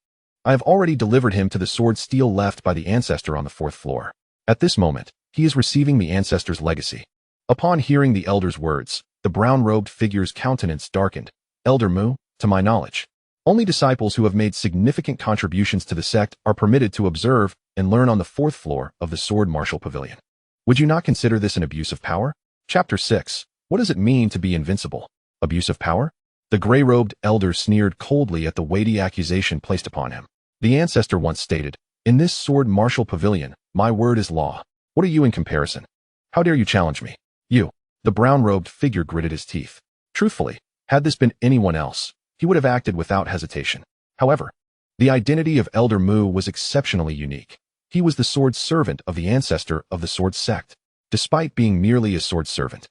I have already delivered him to the sword steel left by the ancestor on the 4th floor. At this moment, he is receiving the ancestor's legacy. Upon hearing the elder's words, the brown-robed figure's countenance darkened. Elder Mu, to my knowledge, only disciples who have made significant contributions to the sect are permitted to observe and learn on the 4th floor of the sword martial pavilion. Would you not consider this an abuse of power? Chapter 6. What does it mean to be invincible? Abuse of power? The gray-robed elder sneered coldly at the weighty accusation placed upon him. The ancestor once stated, In this sword martial pavilion, my word is law. What are you in comparison? How dare you challenge me? You. The brown-robed figure gritted his teeth. Truthfully, had this been anyone else, he would have acted without hesitation. However, the identity of Elder Mu was exceptionally unique. He was the sword servant of the ancestor of the sword sect. Despite being merely a sword servant,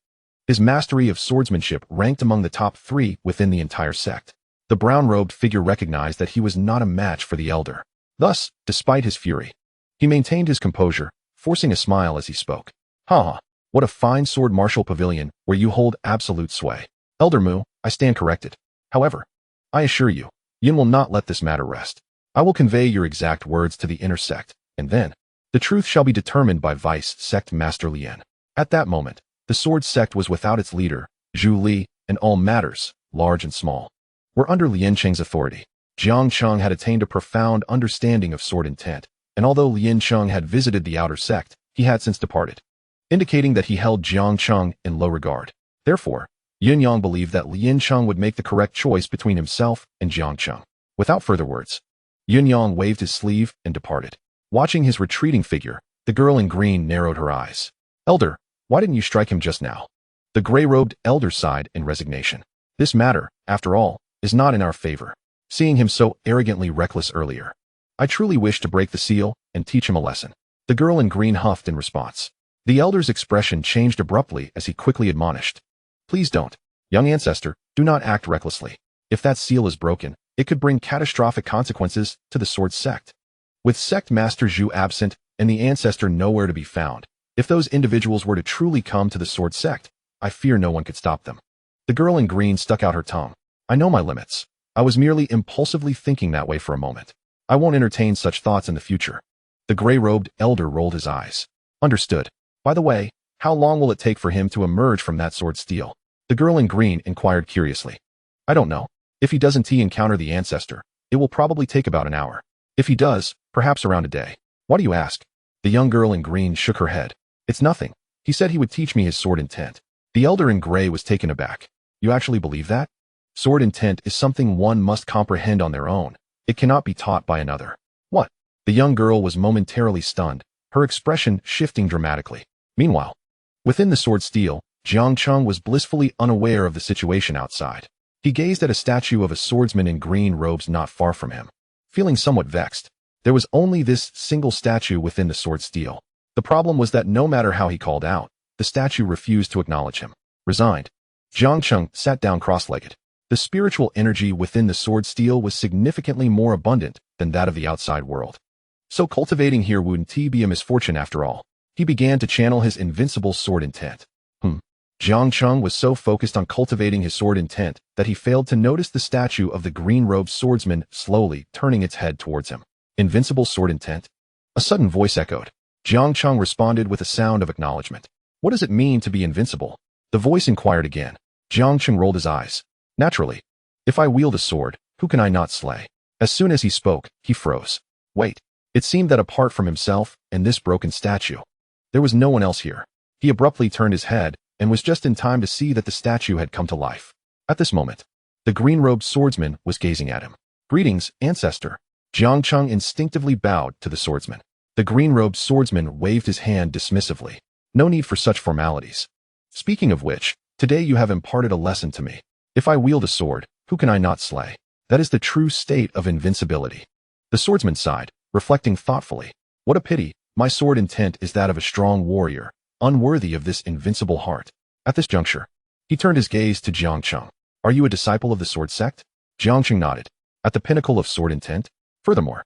his mastery of swordsmanship ranked among the top 3 within the entire sect. The brown-robed figure recognized that he was not a match for the elder. Thus, despite his fury, he maintained his composure, forcing a smile as he spoke. Ha! What a fine sword martial pavilion where you hold absolute sway. Elder Mu, I stand corrected. However, I assure you, Yin will not let this matter rest. I will convey your exact words to the inner sect, and then, the truth shall be determined by Vice Sect Master Lian. At that moment, the sword sect was without its leader, Zhu Li, and all matters, large and small, were under Lian Cheng's authority. Jiang Cheng had attained a profound understanding of sword intent, and although Lian Cheng had visited the outer sect, he had since departed, indicating that he held Jiang Cheng in low regard. Therefore, Yunyang believed that Lian Cheng would make the correct choice between himself and Jiang Cheng. Without further words, Yunyang waved his sleeve and departed. Watching his retreating figure, the girl in green narrowed her eyes. Elder, why didn't you strike him just now? The gray-robed elder sighed in resignation. This matter, after all, is not in our favor. Seeing him so arrogantly reckless earlier, I truly wish to break the seal and teach him a lesson. The girl in green huffed in response. The elder's expression changed abruptly as he quickly admonished. Please don't. Young ancestor, do not act recklessly. If that seal is broken, it could bring catastrophic consequences to the sword sect. With sect master Zhu absent and the ancestor nowhere to be found, if those individuals were to truly come to the sword sect, I fear no one could stop them. The girl in green stuck out her tongue. I know my limits. I was merely impulsively thinking that way for a moment. I won't entertain such thoughts in the future. The gray-robed elder rolled his eyes. Understood. By the way, how long will it take for him to emerge from that sword steel? The girl in green inquired curiously. I don't know. If he doesn't encounter the ancestor, it will probably take about an hour. If he does, perhaps around a day. Why do you ask? The young girl in green shook her head. It's nothing. He said he would teach me his sword intent. The elder in gray was taken aback. You actually believe that? Sword intent is something one must comprehend on their own. It cannot be taught by another. What? The young girl was momentarily stunned, her expression shifting dramatically. Meanwhile, within the sword steel, Jiang Cheng was blissfully unaware of the situation outside. He gazed at a statue of a swordsman in green robes not far from him. Feeling somewhat vexed, there was only this single statue within the sword steel. The problem was that no matter how he called out, the statue refused to acknowledge him. Resigned, Jiang Cheng sat down cross-legged. The spiritual energy within the sword steel was significantly more abundant than that of the outside world. So cultivating here wouldn't be a misfortune after all. He began to channel his invincible sword intent. Jiang Cheng was so focused on cultivating his sword intent that he failed to notice the statue of the green-robed swordsman slowly turning its head towards him. Invincible sword intent? A sudden voice echoed. Jiang Cheng responded with a sound of acknowledgement. What does it mean to be invincible? The voice inquired again. Jiang Cheng rolled his eyes. Naturally. If I wield a sword, who can I not slay? As soon as he spoke, he froze. Wait. It seemed that apart from himself and this broken statue, there was no one else here. He abruptly turned his head and was just in time to see that the statue had come to life. At this moment, the green-robed swordsman was gazing at him. Greetings, ancestor. Jiang Cheng instinctively bowed to the swordsman. The green-robed swordsman waved his hand dismissively. No need for such formalities. Speaking of which, today you have imparted a lesson to me. If I wield a sword, who can I not slay? That is the true state of invincibility. The swordsman sighed, reflecting thoughtfully. What a pity, my sword intent is that of a strong warrior, unworthy of this invincible heart. At this juncture, he turned his gaze to Jiang Cheng. Are you a disciple of the sword sect? Jiang Cheng nodded. At the pinnacle of sword intent? Furthermore,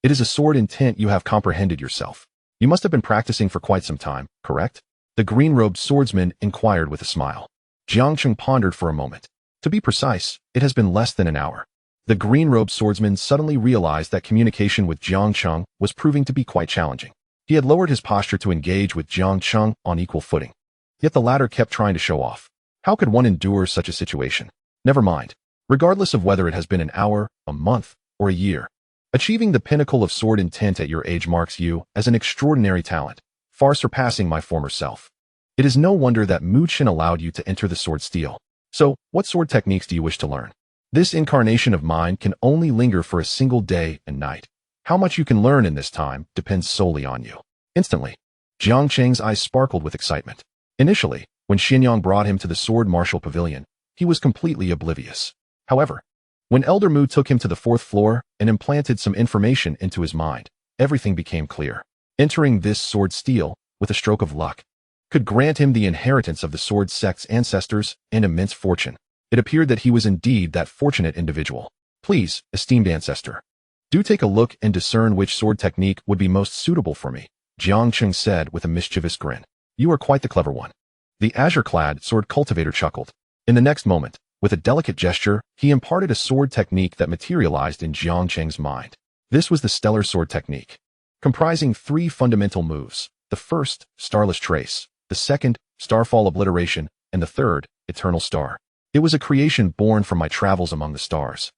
it is a sword intent you have comprehended yourself. You must have been practicing for quite some time, correct? The green-robed swordsman inquired with a smile. Jiang Cheng pondered for a moment. To be precise, it has been less than an hour. The green-robed swordsman suddenly realized that communication with Jiang Cheng was proving to be quite challenging. He had lowered his posture to engage with Jiang Cheng on equal footing. Yet the latter kept trying to show off. How could one endure such a situation? Never mind. Regardless of whether it has been an hour, a month, or a year, achieving the pinnacle of sword intent at your age marks you as an extraordinary talent, far surpassing my former self. It is no wonder that Mu Qin allowed you to enter the sword steel. So, what sword techniques do you wish to learn? This incarnation of mine can only linger for a single day and night. How much you can learn in this time depends solely on you. Instantly, Jiang Cheng's eyes sparkled with excitement. Initially, when Xinyang brought him to the sword martial pavilion, he was completely oblivious. However, when Elder Mu took him to the 4th floor and implanted some information into his mind, everything became clear. Entering this sword steel, with a stroke of luck, could grant him the inheritance of the sword sect's ancestors and immense fortune. It appeared that he was indeed that fortunate individual. Please, esteemed ancestor, do take a look and discern which sword technique would be most suitable for me, Jiang Cheng said with a mischievous grin. You are quite the clever one. The azure-clad sword cultivator chuckled. In the next moment, with a delicate gesture, he imparted a sword technique that materialized in Jiang Cheng's mind. This was the stellar sword technique, comprising 3 fundamental moves. The first, starless trace. The second, starfall obliteration. And the third, eternal star. It was a creation born from my travels among the stars,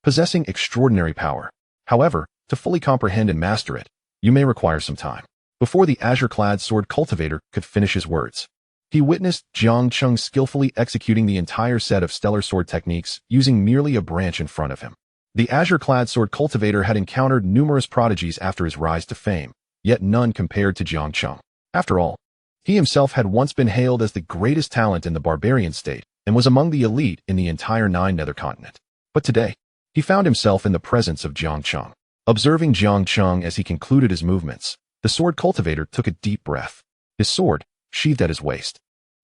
possessing extraordinary power. However, to fully comprehend and master it, you may require some time. Before the azure-clad sword cultivator could finish his words, he witnessed Jiang Cheng skillfully executing the entire set of stellar sword techniques using merely a branch in front of him. The azure-clad sword cultivator had encountered numerous prodigies after his rise to fame, yet none compared to Jiang Cheng. After all, he himself had once been hailed as the greatest talent in the barbarian state and was among the elite in the entire 9 nether continent. But today, he found himself in the presence of Jiang Cheng. Observing Jiang Cheng as he concluded his movements, the sword cultivator took a deep breath. His sword, sheathed at his waist,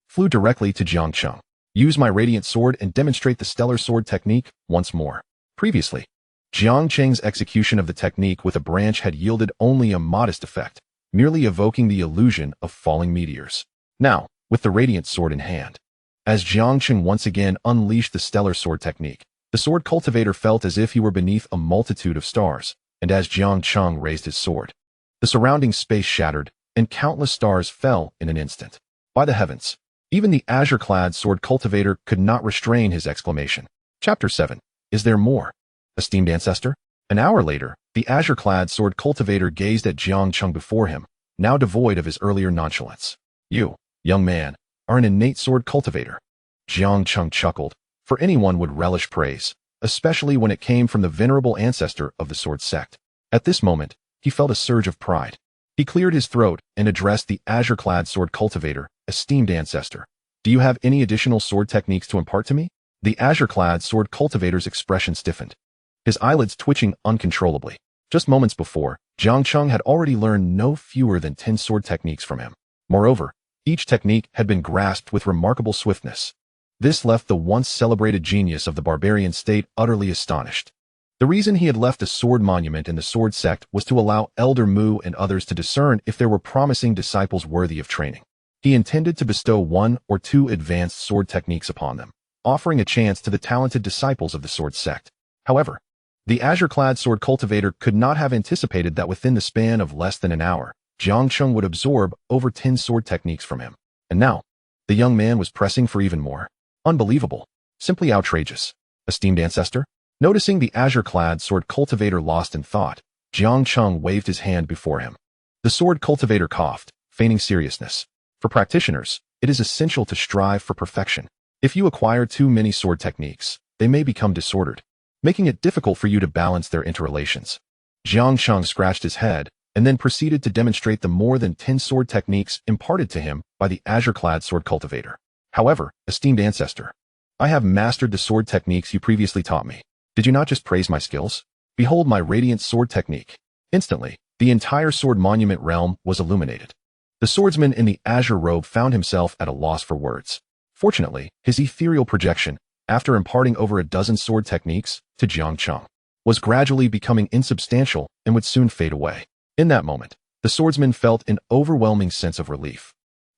flew directly to Jiang Cheng. Use my radiant sword and demonstrate the stellar sword technique once more. Previously, Jiang Cheng's execution of the technique with a branch had yielded only a modest effect, merely evoking the illusion of falling meteors. Now, with the radiant sword in hand, as Jiang Cheng once again unleashed the stellar sword technique, the sword cultivator felt as if he were beneath a multitude of stars, and as Jiang Cheng raised his sword, the surrounding space shattered, and countless stars fell in an instant. By the heavens, even the azure-clad sword cultivator could not restrain his exclamation. Chapter 7. Is there more? Esteemed ancestor? An hour later, the azure-clad sword cultivator gazed at Jiang Cheng before him, now devoid of his earlier nonchalance. You, young man, are an innate sword cultivator. Jiang Cheng chuckled, for anyone would relish praise, especially when it came from the venerable ancestor of the sword sect. At this moment, he felt a surge of pride. He cleared his throat and addressed the azure-clad sword cultivator, esteemed ancestor. Do you have any additional sword techniques to impart to me? The azure-clad sword cultivator's expression stiffened, his eyelids twitching uncontrollably. Just moments before, Jiang Cheng had already learned no fewer than 10 sword techniques from him. Moreover, each technique had been grasped with remarkable swiftness. This left the once celebrated genius of the barbarian state utterly astonished. The reason he had left a sword monument in the sword sect was to allow Elder Mu and others to discern if there were promising disciples worthy of training. He intended to bestow 1 or 2 advanced sword techniques upon them, offering a chance to the talented disciples of the sword sect. However, the azure-clad sword cultivator could not have anticipated that within the span of less than an hour, Jiang Cheng would absorb over 10 sword techniques from him. And now, the young man was pressing for even more. Unbelievable. Simply outrageous. Esteemed ancestor? Noticing the azure-clad sword cultivator lost in thought, Jiang Cheng waved his hand before him. The sword cultivator coughed, feigning seriousness. For practitioners, it is essential to strive for perfection. If you acquire too many sword techniques, they may become disordered, making it difficult for you to balance their interrelations. Jiang Cheng scratched his head, and then proceeded to demonstrate the more than 10 sword techniques imparted to him by the azure-clad sword cultivator. However, esteemed ancestor, I have mastered the sword techniques you previously taught me. Did you not just praise my skills? Behold my radiant sword technique. Instantly, the entire sword monument realm was illuminated. The swordsman in the azure robe found himself at a loss for words. Fortunately, his ethereal projection, after imparting over a dozen sword techniques to Jiang Cheng, was gradually becoming insubstantial and would soon fade away. In that moment, the swordsman felt an overwhelming sense of relief.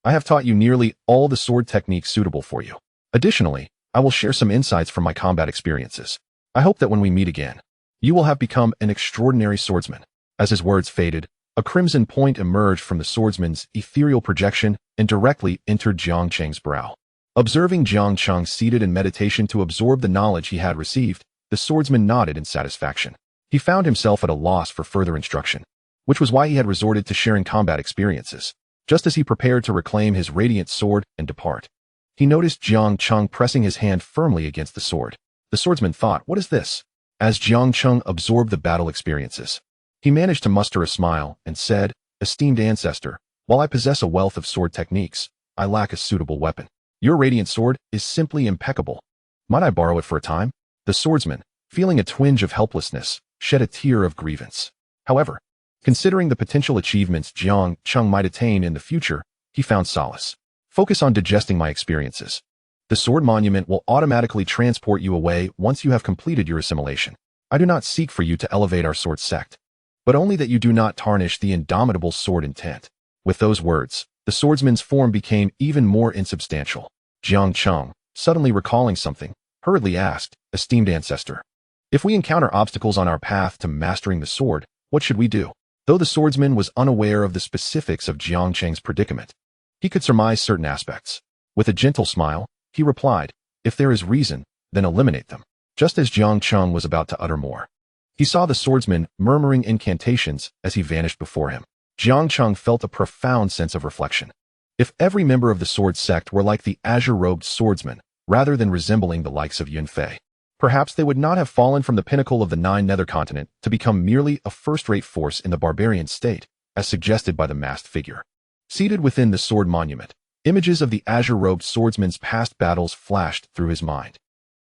I have taught you nearly all the sword techniques suitable for you. Additionally, I will share some insights from my combat experiences. I hope that when we meet again, you will have become an extraordinary swordsman. As his words faded, a crimson point emerged from the swordsman's ethereal projection and directly entered Jiang Cheng's brow. Observing Jiang Cheng seated in meditation to absorb the knowledge he had received, the swordsman nodded in satisfaction. He found himself at a loss for further instruction, which was why he had resorted to sharing combat experiences. Just as he prepared to reclaim his radiant sword and depart, he noticed Jiang Cheng pressing his hand firmly against the sword. The swordsman thought, what is this? As Jiang Cheng absorbed the battle experiences, he managed to muster a smile and said, esteemed ancestor, while I possess a wealth of sword techniques, I lack a suitable weapon. Your radiant sword is simply impeccable. Might I borrow it for a time? The swordsman, feeling a twinge of helplessness, shed a tear of grievance. However, considering the potential achievements Jiang Cheng might attain in the future, he found solace. Focus on digesting my experiences. The sword monument will automatically transport you away once you have completed your assimilation. I do not seek for you to elevate our sword sect, but only that you do not tarnish the indomitable sword intent. With those words, the swordsman's form became even more insubstantial. Jiang Cheng, suddenly recalling something, hurriedly asked, esteemed ancestor, if we encounter obstacles on our path to mastering the sword, what should we do? Though the swordsman was unaware of the specifics of Jiang Cheng's predicament, he could surmise certain aspects. With a gentle smile, he replied, if there is reason, then eliminate them. Just as Jiang Cheng was about to utter more, he saw the swordsman murmuring incantations as he vanished before him. Jiang Cheng felt a profound sense of reflection. If every member of the sword sect were like the azure-robed swordsman, rather than resembling the likes of Yun Fei, perhaps they would not have fallen from the pinnacle of the 9 nether continent to become merely a first-rate force in the barbarian state, as suggested by the masked figure. Seated within the sword monument, images of the azure-robed swordsman's past battles flashed through his mind.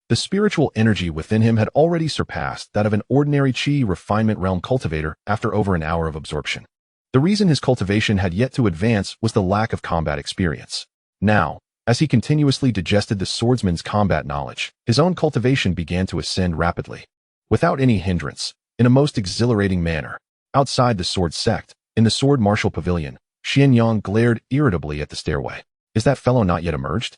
The spiritual energy within him had already surpassed that of an ordinary chi refinement realm cultivator after over an hour of absorption. The reason his cultivation had yet to advance was the lack of combat experience. Now, as he continuously digested the swordsman's combat knowledge, his own cultivation began to ascend rapidly. Without any hindrance, in a most exhilarating manner, outside the sword sect, in the sword martial pavilion, Xianyang glared irritably at the stairway. Is that fellow not yet emerged?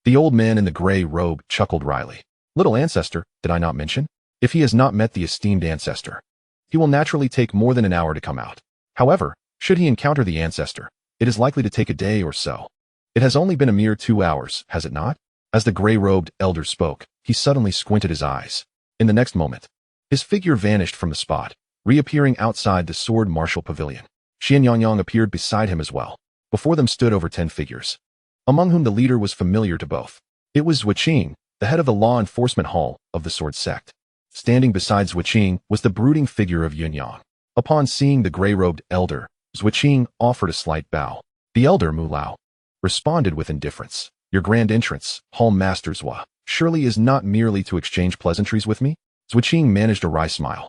The old man in the gray robe chuckled wryly. Little ancestor, did I not mention? If he has not met the esteemed ancestor, he will naturally take more than an hour to come out. However, should he encounter the ancestor, it is likely to take a day or so. It has only been a mere 2 hours, has it not? As the gray-robed elder spoke, he suddenly squinted his eyes. In the next moment, his figure vanished from the spot, reappearing outside the sword martial pavilion. Xianyang appeared beside him as well. Before them stood over 10 figures, among whom the leader was familiar to both. It was Zhuqing, the head of the law enforcement hall of the sword sect. Standing beside Zhuqing was the brooding figure of Yunyang. Upon seeing the gray-robed elder, Zhuqing offered a slight bow. The elder Mulao responded with indifference. Your grand entrance, Hall Master Zhua, surely is not merely to exchange pleasantries with me? Zhuqing managed a wry smile.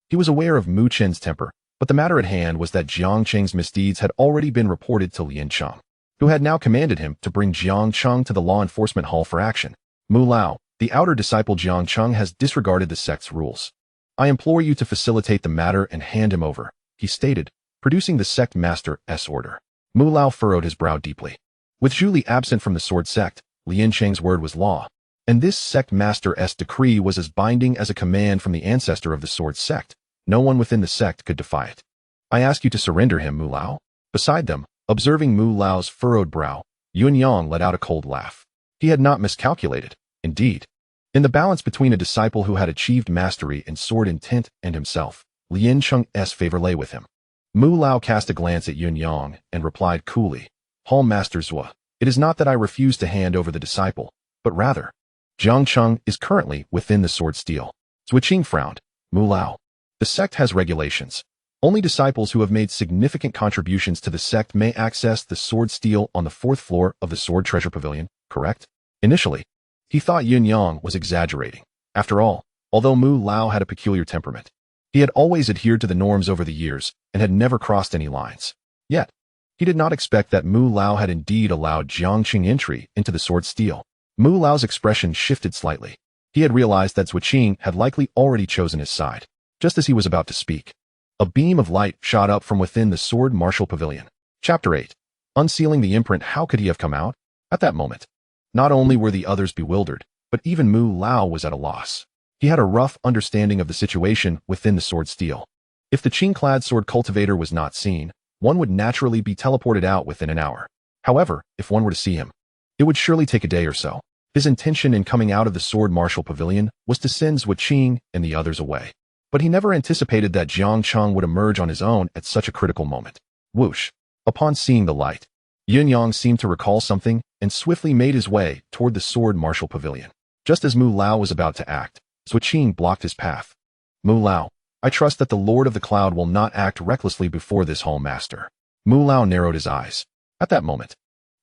He was aware of Mu Chen's temper, but the matter at hand was that Jiang Cheng's misdeeds had already been reported to Lian Cheng. who had now commanded him to bring Jiang Cheng to the law enforcement hall for action. Mu Lao, the outer disciple Jiang Cheng, has disregarded the sect's rules. I implore you to facilitate the matter and hand him over, he stated, producing the sect master's order. Mu Lao furrowed his brow deeply. With Zhu Li absent from the sword sect, Lian Cheng's word was law, and this sect master's decree was as binding as a command from the ancestor of the sword sect. No one within the sect could defy it. I ask you to surrender him, Mu Lao. Beside them, observing Mu Lao's furrowed brow, Yuanyang let out a cold laugh. He had not miscalculated, indeed. In the balance between a disciple who had achieved mastery in sword intent and himself, Lian Cheng's favor lay with him. Mu Lao cast a glance at Yuanyang and replied coolly, Hall Master Zhua, it is not that I refuse to hand over the disciple, but rather, Jiang Cheng is currently within the sword steel. Zhua Qing frowned. Mu Lao, the sect has regulations. Only disciples who have made significant contributions to the sect may access the sword steel on the 4th floor of the Sword Treasure Pavilion, correct? Initially, he thought Yuanyang was exaggerating. After all, although Mu Lao had a peculiar temperament, he had always adhered to the norms over the years and had never crossed any lines. Yet, he did not expect that Mu Lao had indeed allowed Jiang Cheng entry into the sword steel. Mu Lao's expression shifted slightly. He had realized that Zhua Qing had likely already chosen his side. Just as he was about to speak, a beam of light shot up from within the Sword Martial Pavilion. Chapter 8. Unsealing the imprint. How could he have come out? At that moment, not only were the others bewildered, but even Mu Lao was at a loss. He had a rough understanding of the situation within the sword steel. If the Qing-clad sword cultivator was not seen, one would naturally be teleported out within an hour. However, if one were to see him, it would surely take a day or so. His intention in coming out of the Sword Martial Pavilion was to send Zhua Qing and the others away. But he never anticipated that Jiang Cheng would emerge on his own at such a critical moment. Whoosh! Upon seeing the light, Yuanyang seemed to recall something and swiftly made his way toward the Sword Martial Pavilion. Just as Mu Lao was about to act, Zhua Qing blocked his path. Mu Lao, I trust that the Lord of the Cloud will not act recklessly before this Hall Master. Mu Lao narrowed his eyes. At that moment,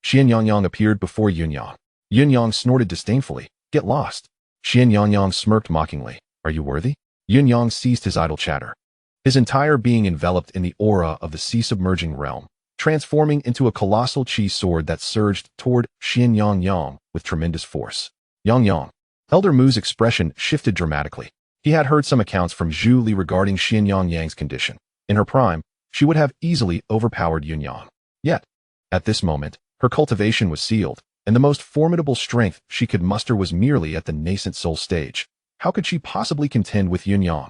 Xianyang appeared before Yuanyang. Yuanyang snorted disdainfully. Get lost. Xianyang smirked mockingly. Are you worthy? Yuanyang ceased his idle chatter. His entire being enveloped in the aura of the sea-submerging realm, transforming into a colossal chi sword that surged toward Xianyang with tremendous force. Yang. Elder Mu's expression shifted dramatically. He had heard some accounts from Zhu Li regarding Xianyang's condition. In her prime, she would have easily overpowered Yuanyang. Yet, at this moment, her cultivation was sealed, and the most formidable strength she could muster was merely at the nascent soul stage. How could she possibly contend with Yuanyang?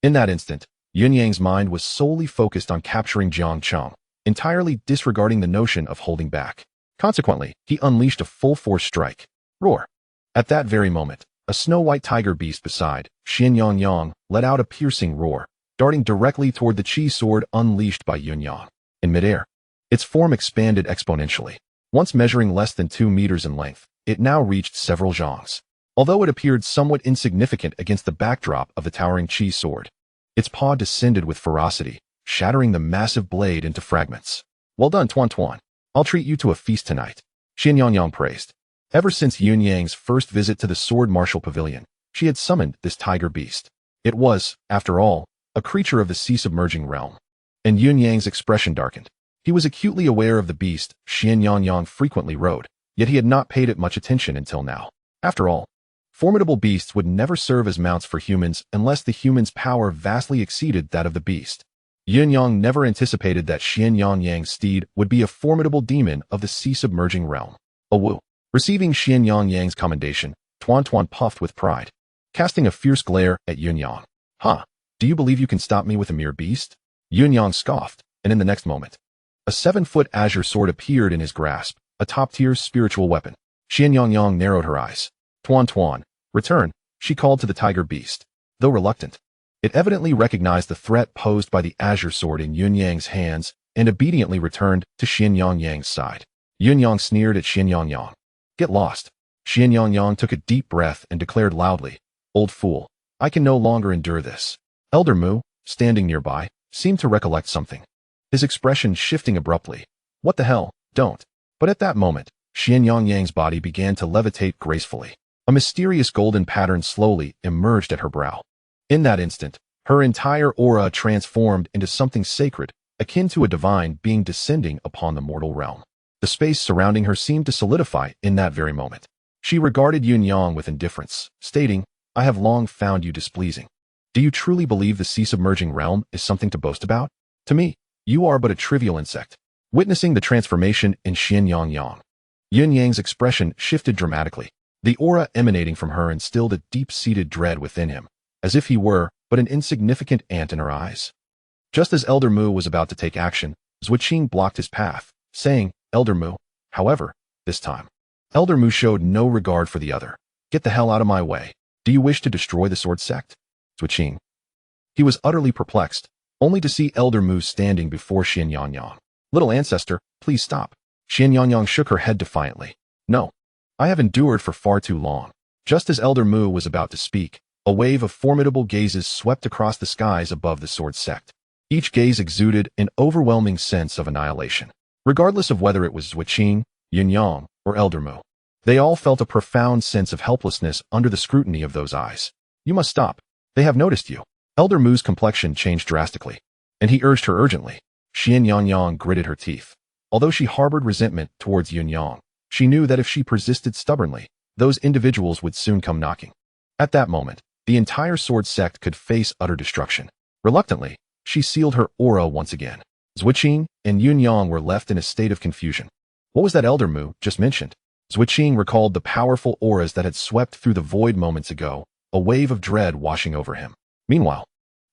In that instant, Yuanyang's mind was solely focused on capturing Jiang Cheng, entirely disregarding the notion of holding back. Consequently, he unleashed a full-force strike. Roar! At that very moment, a snow-white tiger beast beside Xianyang let out a piercing roar, darting directly toward the chi sword unleashed by Yuanyang. In midair, its form expanded exponentially. Once measuring less than 2 meters in length, it now reached several zhongs. Although it appeared somewhat insignificant against the backdrop of the towering chi sword, its paw descended with ferocity, shattering the massive blade into fragments. Well done, Tuan. I'll treat you to a feast tonight, Xianyang praised. Ever since Yuanyang's first visit to the Sword Martial Pavilion, she had summoned this tiger beast. It was, after all, a creature of the sea-submerging realm. And Yuanyang's expression darkened. He was acutely aware of the beast Xianyang frequently rode, yet he had not paid it much attention until now. After all, formidable beasts would never serve as mounts for humans unless the human's power vastly exceeded that of the beast. Yuanyang never anticipated that Xianyang's steed would be a formidable demon of the sea-submerging realm. Awoo! Receiving Xianyang's commendation, Tuan puffed with pride, casting a fierce glare at Yuanyang. Huh? Do you believe you can stop me with a mere beast? Yuanyang scoffed, and in the next moment, a 7-foot azure sword appeared in his grasp, a top-tier spiritual weapon. Xianyang narrowed her eyes. Tuan, return, she called to the tiger beast. Though reluctant, it evidently recognized the threat posed by the azure sword in Yuanyang's hands and obediently returned to Xianyang's side. Yuanyang sneered at Xianyang. Get lost. Xianyang took a deep breath and declared loudly, Old fool, I can no longer endure this. Elder Mu, standing nearby, seemed to recollect something, his expression shifting abruptly. What the hell, don't. But at that moment, Xianyang's body began to levitate gracefully. A mysterious golden pattern slowly emerged at her brow. In that instant, her entire aura transformed into something sacred, akin to a divine being descending upon the mortal realm. The space surrounding her seemed to solidify in that very moment. She regarded Yun-yang with indifference, stating, "I have long found you displeasing. Do you truly believe the sea-submerging realm is something to boast about? To me, you are but a trivial insect." Witnessing the transformation in Xianyang, Yun-yang's expression shifted dramatically. The aura emanating from her instilled a deep-seated dread within him, as if he were but an insignificant ant in her eyes. Just as Elder Mu was about to take action, Zhuqing blocked his path, saying, "Elder Mu." However, this time, Elder Mu showed no regard for the other. "Get the hell out of my way. Do you wish to destroy the sword sect?" Zhuqing. He was utterly perplexed, only to see Elder Mu standing before Xianyang. "Little ancestor, please stop." Xianyang shook her head defiantly. "No. I have endured for far too long." Just as Elder Mu was about to speak, a wave of formidable gazes swept across the skies above the sword sect. Each gaze exuded an overwhelming sense of annihilation. Regardless of whether it was Zhuqing, Yun-yang, or Elder Mu, they all felt a profound sense of helplessness under the scrutiny of those eyes. "You must stop. They have noticed you." Elder Mu's complexion changed drastically, and he urged her urgently. Xianyang gritted her teeth. Although she harbored resentment towards Yun-yang, she knew that if she persisted stubbornly, those individuals would soon come knocking. At that moment, the entire sword sect could face utter destruction. Reluctantly, she sealed her aura once again. Zhuqing and Yun-yang were left in a state of confusion. What was that Elder Mu just mentioned? Zhuqing recalled the powerful auras that had swept through the void moments ago, a wave of dread washing over him. Meanwhile,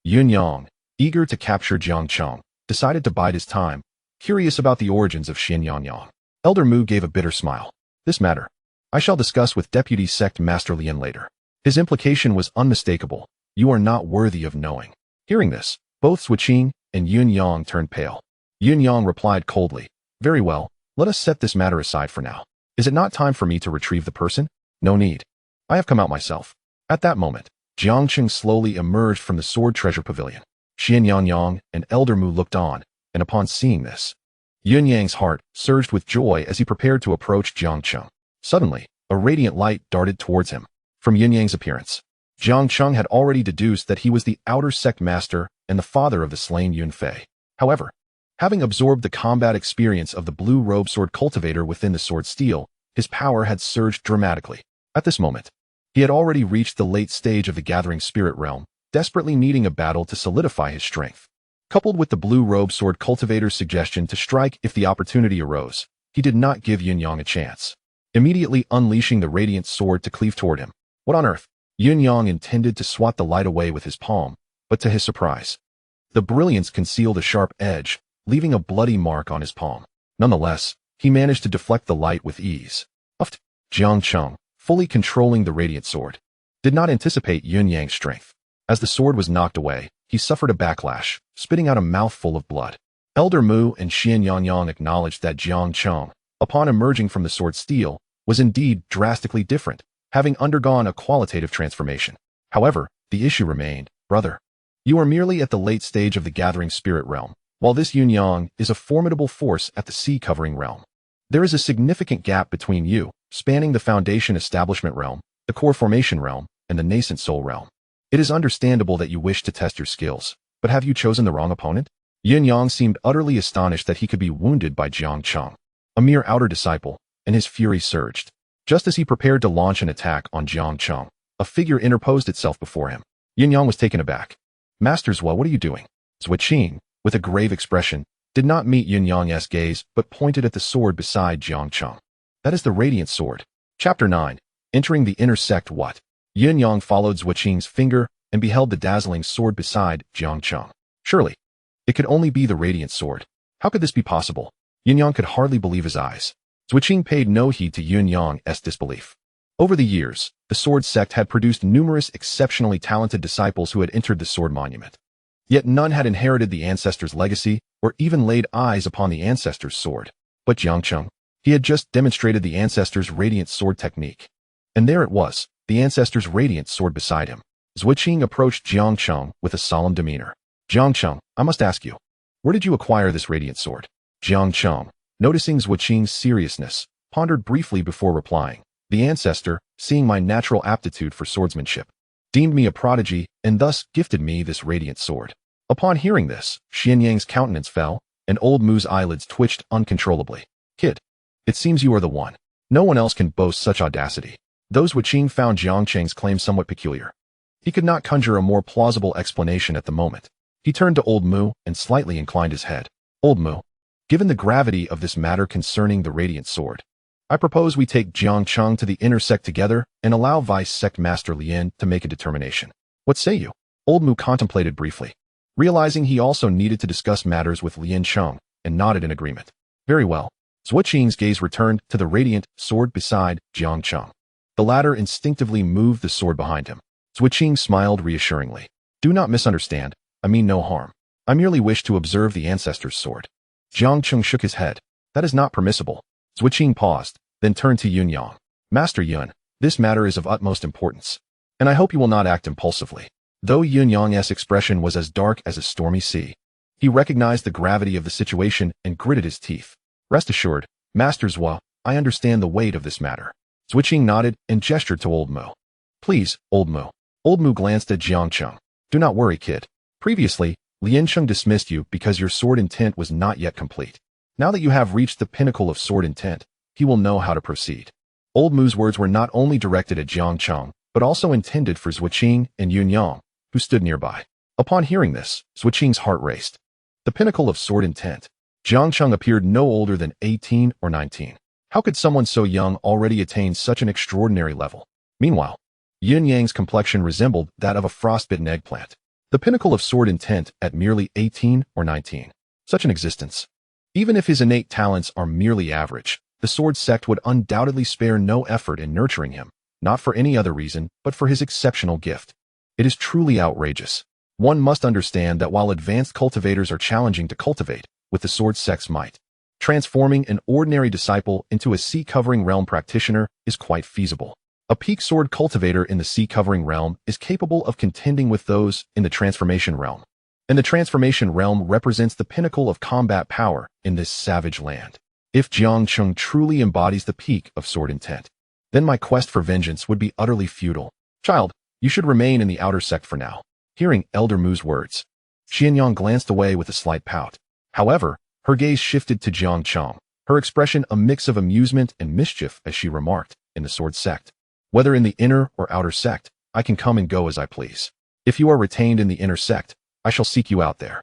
Yun-yang, eager to capture Jiang Cheng, decided to bide his time, curious about the origins of Xianyang. Elder Mu gave a bitter smile. "This matter I shall discuss with Deputy Sect Master Lian later." His implication was unmistakable. "You are not worthy of knowing." Hearing this, both Zhuqing and Yun-yang turned pale. Yun-yang replied coldly, "Very well, let us set this matter aside for now. Is it not time for me to retrieve the person?" "No need. I have come out myself." At that moment, Jiang Cheng slowly emerged from the sword treasure pavilion. Xianyang and Elder Mu looked on, and upon seeing this, Yun-yang's heart surged with joy as he prepared to approach Jiang Cheng. Suddenly, a radiant light darted towards him. From Yun-yang's appearance, Jiang Cheng had already deduced that he was the outer sect master and the father of the slain Yun Fei. However, having absorbed the combat experience of the blue robe sword cultivator within the sword steel, his power had surged dramatically. At this moment, he had already reached the late stage of the gathering spirit realm, desperately needing a battle to solidify his strength. Coupled with the blue robe sword cultivator's suggestion to strike if the opportunity arose, he did not give Yun-yang a chance, immediately unleashing the radiant sword to cleave toward him. What on earth? Yun-yang intended to swat the light away with his palm, but to his surprise, the brilliance concealed a sharp edge, leaving a bloody mark on his palm. Nonetheless, he managed to deflect the light with ease. Uft! Jiang Cheng, fully controlling the radiant sword, did not anticipate Yun-yang's strength. As the sword was knocked away, he suffered a backlash, spitting out a mouthful of blood. Elder Mu and Xianyang acknowledged that Jiang Cheng, upon emerging from the sword steel, was indeed drastically different, having undergone a qualitative transformation. However, the issue remained, "Brother, you are merely at the late stage of the gathering spirit realm, while this Yun-yang is a formidable force at the sea-covering realm. There is a significant gap between you, spanning the foundation establishment realm, the core formation realm, and the nascent soul realm. It is understandable that you wish to test your skills, but have you chosen the wrong opponent?" Yun-yang seemed utterly astonished that he could be wounded by Jiang Cheng, a mere outer disciple, and his fury surged. Just as he prepared to launch an attack on Jiang Cheng, a figure interposed itself before him. Yun-yang was taken aback. "Master Zhua, what are you doing?" Zhuqing, with a grave expression, did not meet Yun-yang's gaze but pointed at the sword beside Jiang Cheng. "That is the radiant sword." Chapter 9. Entering the inner sect. What? Yun-yang followed Zhuqing's finger and beheld the dazzling sword beside Jiang Cheng. Surely, it could only be the radiant sword. How could this be possible? Yun-yang could hardly believe his eyes. Zhuqing paid no heed to Yun-yang's disbelief. Over the years, the sword sect had produced numerous exceptionally talented disciples who had entered the sword monument. Yet none had inherited the ancestor's legacy or even laid eyes upon the ancestor's sword. But Jiang Cheng, he had just demonstrated the ancestor's radiant sword technique. And there it was, the ancestor's radiant sword beside him. Zhuqing approached Jiang Cheng with a solemn demeanor. "Jiang Cheng, I must ask you, where did you acquire this radiant sword?" Jiang Cheng, noticing Zhuqing's seriousness, pondered briefly before replying. "The ancestor, seeing my natural aptitude for swordsmanship, deemed me a prodigy and thus gifted me this radiant sword." Upon hearing this, Xianyang's countenance fell, and old Mu's eyelids twitched uncontrollably. "Kid, It seems you are the one. No one else can boast such audacity. Those Qing found Jiang Cheng's claim somewhat peculiar. He could not conjure a more plausible explanation at the moment. He turned to Old Mu and slightly inclined his head. Old Mu, given the gravity of this matter concerning the Radiant Sword, I propose we take Jiang Cheng to the inner sect together and allow Vice Sect Master Lien to make a determination. What say you? Old Mu contemplated briefly, realizing he also needed to discuss matters with Lien Cheng, and nodded in agreement. Very well. Zhuo Qing's gaze returned to the Radiant Sword beside Jiang Cheng. The latter instinctively moved the sword behind him. Zhuo Qing smiled reassuringly. Do not misunderstand. I mean no harm. I merely wish to observe the ancestor's sword. Jiang Cheng shook his head. That is not permissible. Zhuo Qing paused, then turned to Yun Yang. Master Yun, this matter is of utmost importance, and I hope you will not act impulsively. Though Yun Yang's expression was as dark as a stormy sea, he recognized the gravity of the situation and gritted his teeth. Rest assured, Master Zhuo, I understand the weight of this matter. Zhuo Qing nodded and gestured to Old Mu. Please, Old Mu. Old Mu glanced at Jiang Cheng. Do not worry, kid. Previously, Lien Cheng dismissed you because your sword intent was not yet complete. Now that you have reached the pinnacle of sword intent, he will know how to proceed. Old Mu's words were not only directed at Jiang Cheng, but also intended for Zhuo Qing and Yun Yang, who stood nearby. Upon hearing this, Zhuo Qing's heart raced. The pinnacle of sword intent. Jiang Cheng appeared no older than 18 or 19. How could someone so young already attain such an extraordinary level? Meanwhile, Yun Yang's complexion resembled that of a frostbitten eggplant. The pinnacle of sword intent at merely 18 or 19. Such an existence. Even if his innate talents are merely average, the sword sect would undoubtedly spare no effort in nurturing him, not for any other reason, but for his exceptional gift. It is truly outrageous. One must understand that while advanced cultivators are challenging to cultivate with the sword sect's might, transforming an ordinary disciple into a sea-covering realm practitioner is quite feasible. A peak sword cultivator in the sea-covering realm is capable of contending with those in the transformation realm, and the transformation realm represents the pinnacle of combat power in this savage land. If Jiang Cheng truly embodies the peak of sword intent, then my quest for vengeance would be utterly futile. Child, you should remain in the outer sect for now. Hearing Elder Mu's words, Xianyang glanced away with a slight pout. However, her gaze shifted to Jiang Cheng, her expression a mix of amusement and mischief as she remarked, in the sword sect. Whether in the inner or outer sect, I can come and go as I please. If you are retained in the inner sect, I shall seek you out there.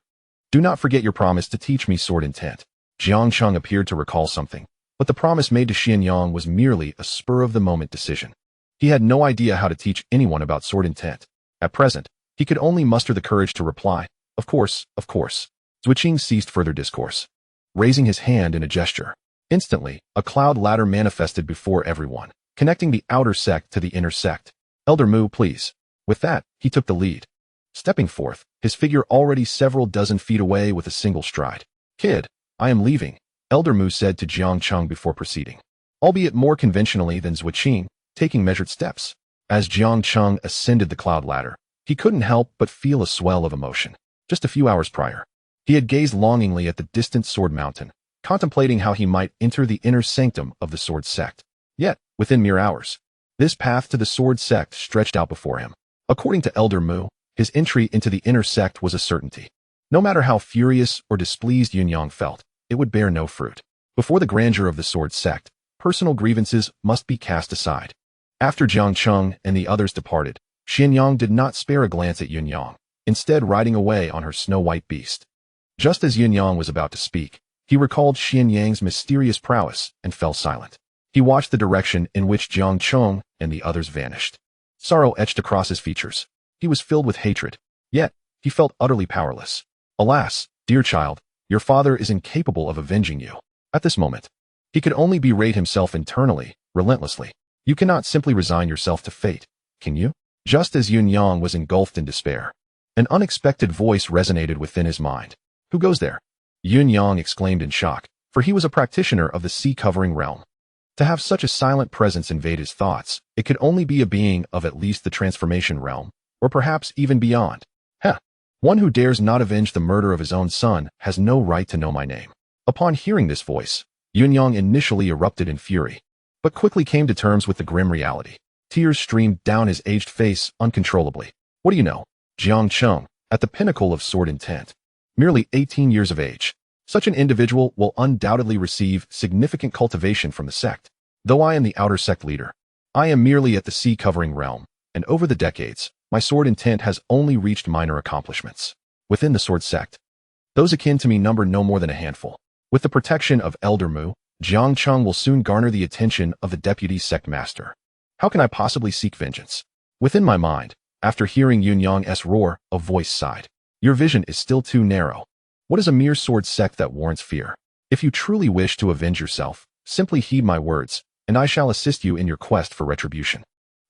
Do not forget your promise to teach me sword intent. Jiang Cheng appeared to recall something, but the promise made to Xianyang was merely a spur-of-the-moment decision. He had no idea how to teach anyone about sword intent. At present, he could only muster the courage to reply, Of course, of course. Zhuo Qing ceased further discourse, raising his hand in a gesture. Instantly, a cloud ladder manifested before everyone, connecting the outer sect to the inner sect. Elder Mu, please. With that, he took the lead. Stepping forth, his figure already several dozen feet away with a single stride. Kid, I am leaving, Elder Mu said to Jiang Cheng before proceeding, albeit more conventionally than Zhuo Qing, taking measured steps. As Jiang Cheng ascended the cloud ladder, he couldn't help but feel a swell of emotion. Just a few hours prior, he had gazed longingly at the distant sword mountain, contemplating how he might enter the inner sanctum of the sword sect. Yet, within mere hours, this path to the sword sect stretched out before him. According to Elder Mu, his entry into the inner sect was a certainty. No matter how furious or displeased Yun Yang felt, it would bear no fruit. Before the grandeur of the sword sect, personal grievances must be cast aside. After Jiang Cheng and the others departed, Xianyang did not spare a glance at Yun Yang, instead riding away on her snow-white beast. Just as Yun Yang was about to speak, he recalled Xianyang's mysterious prowess and fell silent. He watched the direction in which Jiang Cheng and the others vanished. Sorrow etched across his features. He was filled with hatred, yet he felt utterly powerless. Alas, dear child, your father is incapable of avenging you. At this moment, he could only berate himself internally, relentlessly. You cannot simply resign yourself to fate, can you? Just as Yun Yang was engulfed in despair, an unexpected voice resonated within his mind. Who goes there? Yun Yang exclaimed in shock, for he was a practitioner of the sea-covering realm. To have such a silent presence invade his thoughts, it could only be a being of at least the transformation realm, or perhaps even beyond. One who dares not avenge the murder of his own son has no right to know my name. Upon hearing this voice, Yun Yang initially erupted in fury, but quickly came to terms with the grim reality. Tears streamed down his aged face uncontrollably. What do you know? Jiang Cheng, at the pinnacle of sword intent, merely 18 years of age, Such an individual will undoubtedly receive significant cultivation from the sect. Though I am the outer sect leader, I am merely at the sea-covering realm, and over the decades, my sword intent has only reached minor accomplishments. Within the sword sect, those akin to me number no more than a handful. With the protection of Elder Mu, Jiang Cheng will soon garner the attention of the deputy sect master. How can I possibly seek vengeance? Within my mind, after hearing Yun Yang's roar, a voice sighed. Your vision is still too narrow. What is a mere sword sect that warrants fear? If you truly wish to avenge yourself, simply heed my words, and I shall assist you in your quest for retribution.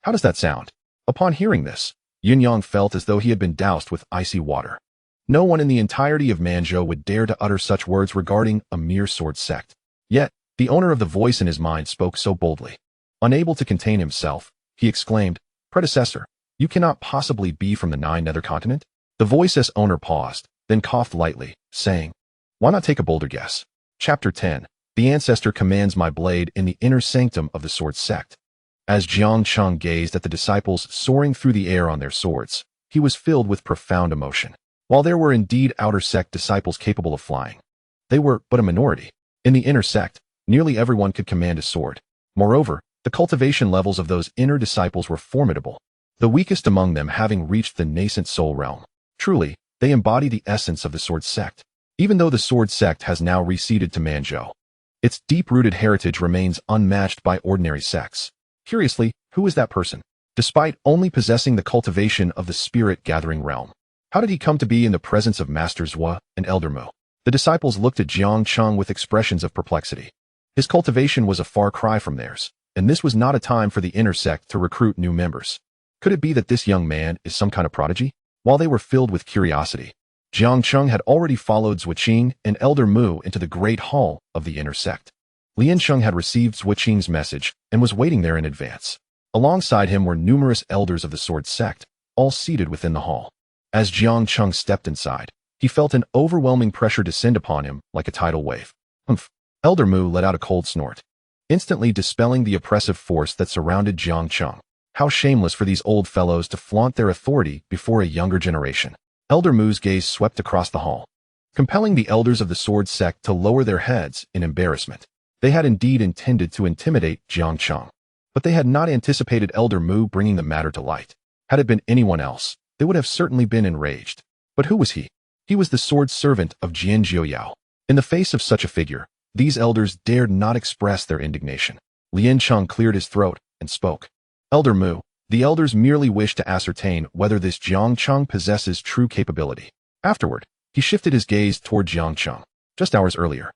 How does that sound? Upon hearing this, Yun Yang felt as though he had been doused with icy water. No one in the entirety of Manzhou would dare to utter such words regarding a mere sword sect. Yet, the owner of the voice in his mind spoke so boldly. Unable to contain himself, he exclaimed, Predecessor, you cannot possibly be from the Nine Nether Continent? The voice's owner paused, then coughed lightly, saying, Why not take a bolder guess? Chapter 10. The Ancestor commands my blade in the inner sanctum of the sword sect. As Jiang Cheng gazed at the disciples soaring through the air on their swords, he was filled with profound emotion. While there were indeed outer sect disciples capable of flying, they were but a minority. In the inner sect, nearly everyone could command a sword. Moreover, the cultivation levels of those inner disciples were formidable, the weakest among them having reached the nascent soul realm. Truly, they embody the essence of the sword sect. Even though the sword sect has now receded to Manzhou, its deep-rooted heritage remains unmatched by ordinary sects. Curiously, who is that person? Despite only possessing the cultivation of the spirit-gathering realm, how did he come to be in the presence of Master Zhua and Elder Mu? The disciples looked at Jiang Cheng with expressions of perplexity. His cultivation was a far cry from theirs, and this was not a time for the inner sect to recruit new members. Could it be that this young man is some kind of prodigy? While they were filled with curiosity, Jiang Cheng had already followed Zuoqing and Elder Mu into the great hall of the inner sect. Lian Sheng had received Zuoqing's message and was waiting there in advance. Alongside him were numerous elders of the sword sect, all seated within the hall. As Jiang Cheng stepped inside, he felt an overwhelming pressure descend upon him like a tidal wave. Humph! Elder Mu let out a cold snort, instantly dispelling the oppressive force that surrounded Jiang Cheng. How shameless for these old fellows to flaunt their authority before a younger generation. Elder Mu's gaze swept across the hall, compelling the elders of the sword sect to lower their heads in embarrassment. They had indeed intended to intimidate Jiang Cheng, but they had not anticipated Elder Mu bringing the matter to light. Had it been anyone else, they would have certainly been enraged. But who was he? He was the sword servant of Jian Jiuyao. In the face of such a figure, these elders dared not express their indignation. Lian Cheng cleared his throat and spoke. Elder Mu, the elders merely wish to ascertain whether this Jiang Cheng possesses true capability. Afterward, he shifted his gaze toward Jiang Cheng. Just hours earlier,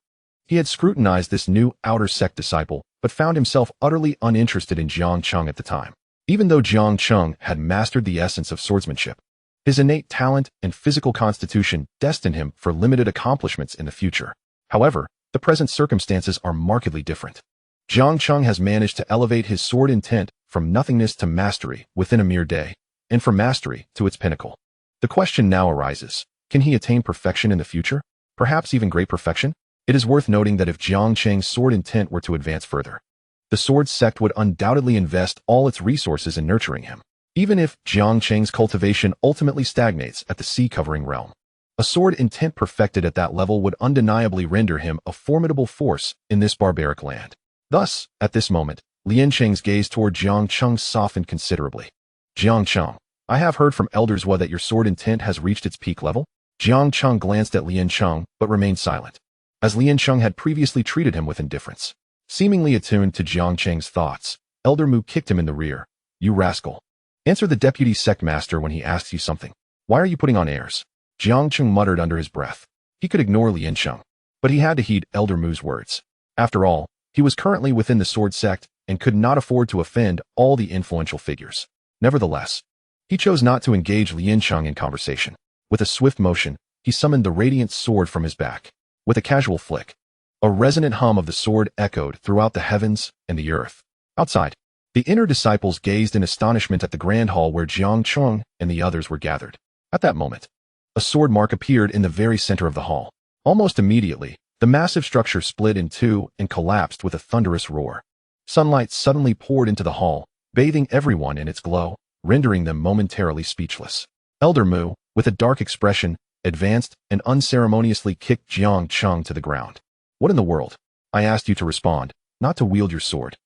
he had scrutinized this new outer sect disciple, but found himself utterly uninterested in Jiang Cheng at the time. Even though Jiang Cheng had mastered the essence of swordsmanship, his innate talent and physical constitution destined him for limited accomplishments in the future. However, the present circumstances are markedly different. Jiang Cheng has managed to elevate his sword intent from nothingness to mastery within a mere day, and from mastery to its pinnacle. The question now arises, can he attain perfection in the future? Perhaps even great perfection? It is worth noting that if Jiang Cheng's sword intent were to advance further, the sword sect would undoubtedly invest all its resources in nurturing him. Even if Jiang Cheng's cultivation ultimately stagnates at the sea-covering realm, a sword intent perfected at that level would undeniably render him a formidable force in this barbaric land. Thus, at this moment, Lian Cheng's gaze toward Jiang Cheng softened considerably. Jiang Cheng, I have heard from Elder Zhua that your sword intent has reached its peak level. Jiang Cheng glanced at Lian Cheng, but remained silent, as Lian Cheng had previously treated him with indifference. Seemingly attuned to Jiang Cheng's thoughts, Elder Mu kicked him in the rear. You rascal. Answer the deputy sect master when he asks you something. Why are you putting on airs? Jiang Cheng muttered under his breath. He could ignore Lian Cheng, but he had to heed Elder Mu's words. After all, he was currently within the sword sect and could not afford to offend all the influential figures. Nevertheless, he chose not to engage Lian Cheng in conversation. With a swift motion, he summoned the radiant sword from his back. With a casual flick, a resonant hum of the sword echoed throughout the heavens and the earth. Outside, the inner disciples gazed in astonishment at the grand hall where Jiang Cheng and the others were gathered. At that moment, a sword mark appeared in the very center of the hall. Almost immediately, the massive structure split in two and collapsed with a thunderous roar. Sunlight suddenly poured into the hall, bathing everyone in its glow, rendering them momentarily speechless. Elder Mu, with a dark expression, advanced, and unceremoniously kicked Jiang Cheng to the ground. What in the world? I asked you to respond, not to wield your sword.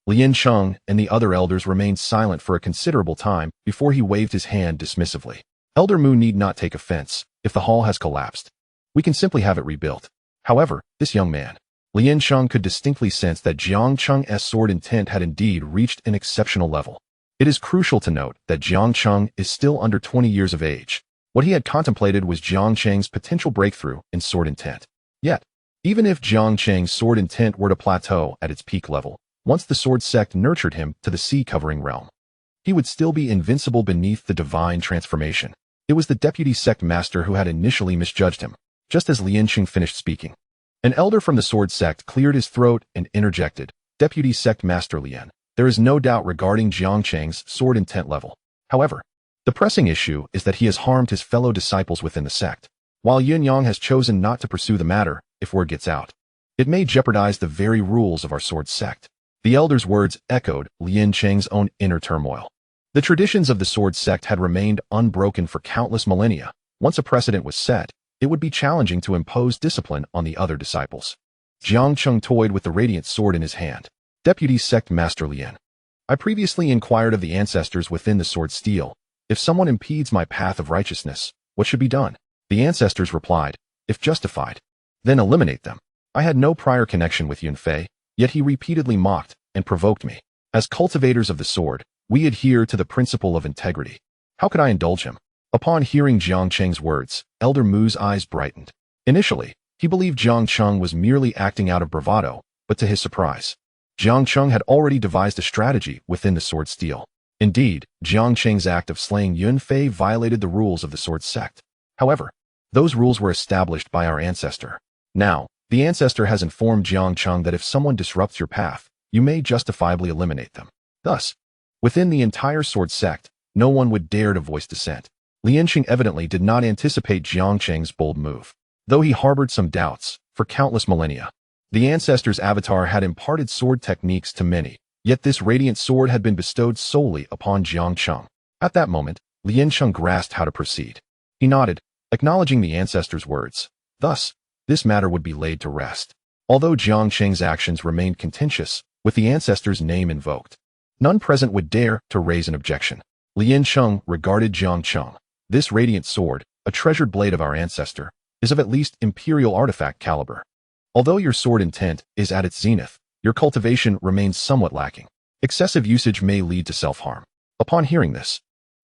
Lian Cheng and the other elders remained silent for a considerable time before he waved his hand dismissively. Elder Mu need not take offense if the hall has collapsed. We can simply have it rebuilt. However, this young man, Lian Cheng, could distinctly sense that Jiang Cheng's sword intent had indeed reached an exceptional level. It is crucial to note that Jiang Cheng is still under 20 years of age. What he had contemplated was Jiang Cheng's potential breakthrough in sword intent. Yet, even if Jiang Cheng's sword intent were to plateau at its peak level, once the sword sect nurtured him to the sea-covering realm, he would still be invincible beneath the divine transformation. It was the deputy sect master who had initially misjudged him. Just as Lian Cheng finished speaking, an elder from the sword sect cleared his throat and interjected, "Deputy sect master Lian, there is no doubt regarding Jiang Cheng's sword intent level. However, the pressing issue is that he has harmed his fellow disciples within the sect. While Yin Yang has chosen not to pursue the matter, if word gets out, it may jeopardize the very rules of our sword sect." The elder's words echoed Lian Cheng's own inner turmoil. The traditions of the sword sect had remained unbroken for countless millennia. Once a precedent was set, it would be challenging to impose discipline on the other disciples. Jiang Cheng toyed with the radiant sword in his hand. "Deputy sect master Lian, I previously inquired of the ancestors within the sword steel. If someone impedes my path of righteousness, what should be done?" The ancestors replied, "If justified, then eliminate them. I had no prior connection with Yunfei, yet he repeatedly mocked and provoked me. As cultivators of the sword, we adhere to the principle of integrity. How could I indulge him?" Upon hearing Jiang Cheng's words, Elder Mu's eyes brightened. Initially, he believed Jiang Cheng was merely acting out of bravado, but to his surprise, Jiang Cheng had already devised a strategy within the sword steel. Indeed, Jiang Cheng's act of slaying Yunfei violated the rules of the sword sect. However, those rules were established by our ancestor. Now, the ancestor has informed Jiang Cheng that if someone disrupts your path, you may justifiably eliminate them. Thus, within the entire sword sect, no one would dare to voice dissent. Lian Cheng evidently did not anticipate Jiang Cheng's bold move. Though he harbored some doubts, for countless millennia, the ancestor's avatar had imparted sword techniques to many, yet this radiant sword had been bestowed solely upon Jiang Cheng. At that moment, Lian Cheng grasped how to proceed. He nodded, acknowledging the ancestor's words. Thus, this matter would be laid to rest. Although Jiang Cheng's actions remained contentious, with the ancestor's name invoked, none present would dare to raise an objection. Lian Cheng regarded Jiang Cheng. "This radiant sword, a treasured blade of our ancestor, is of at least imperial artifact caliber. Although your sword intent is at its zenith, your cultivation remains somewhat lacking. Excessive usage may lead to self-harm." Upon hearing this,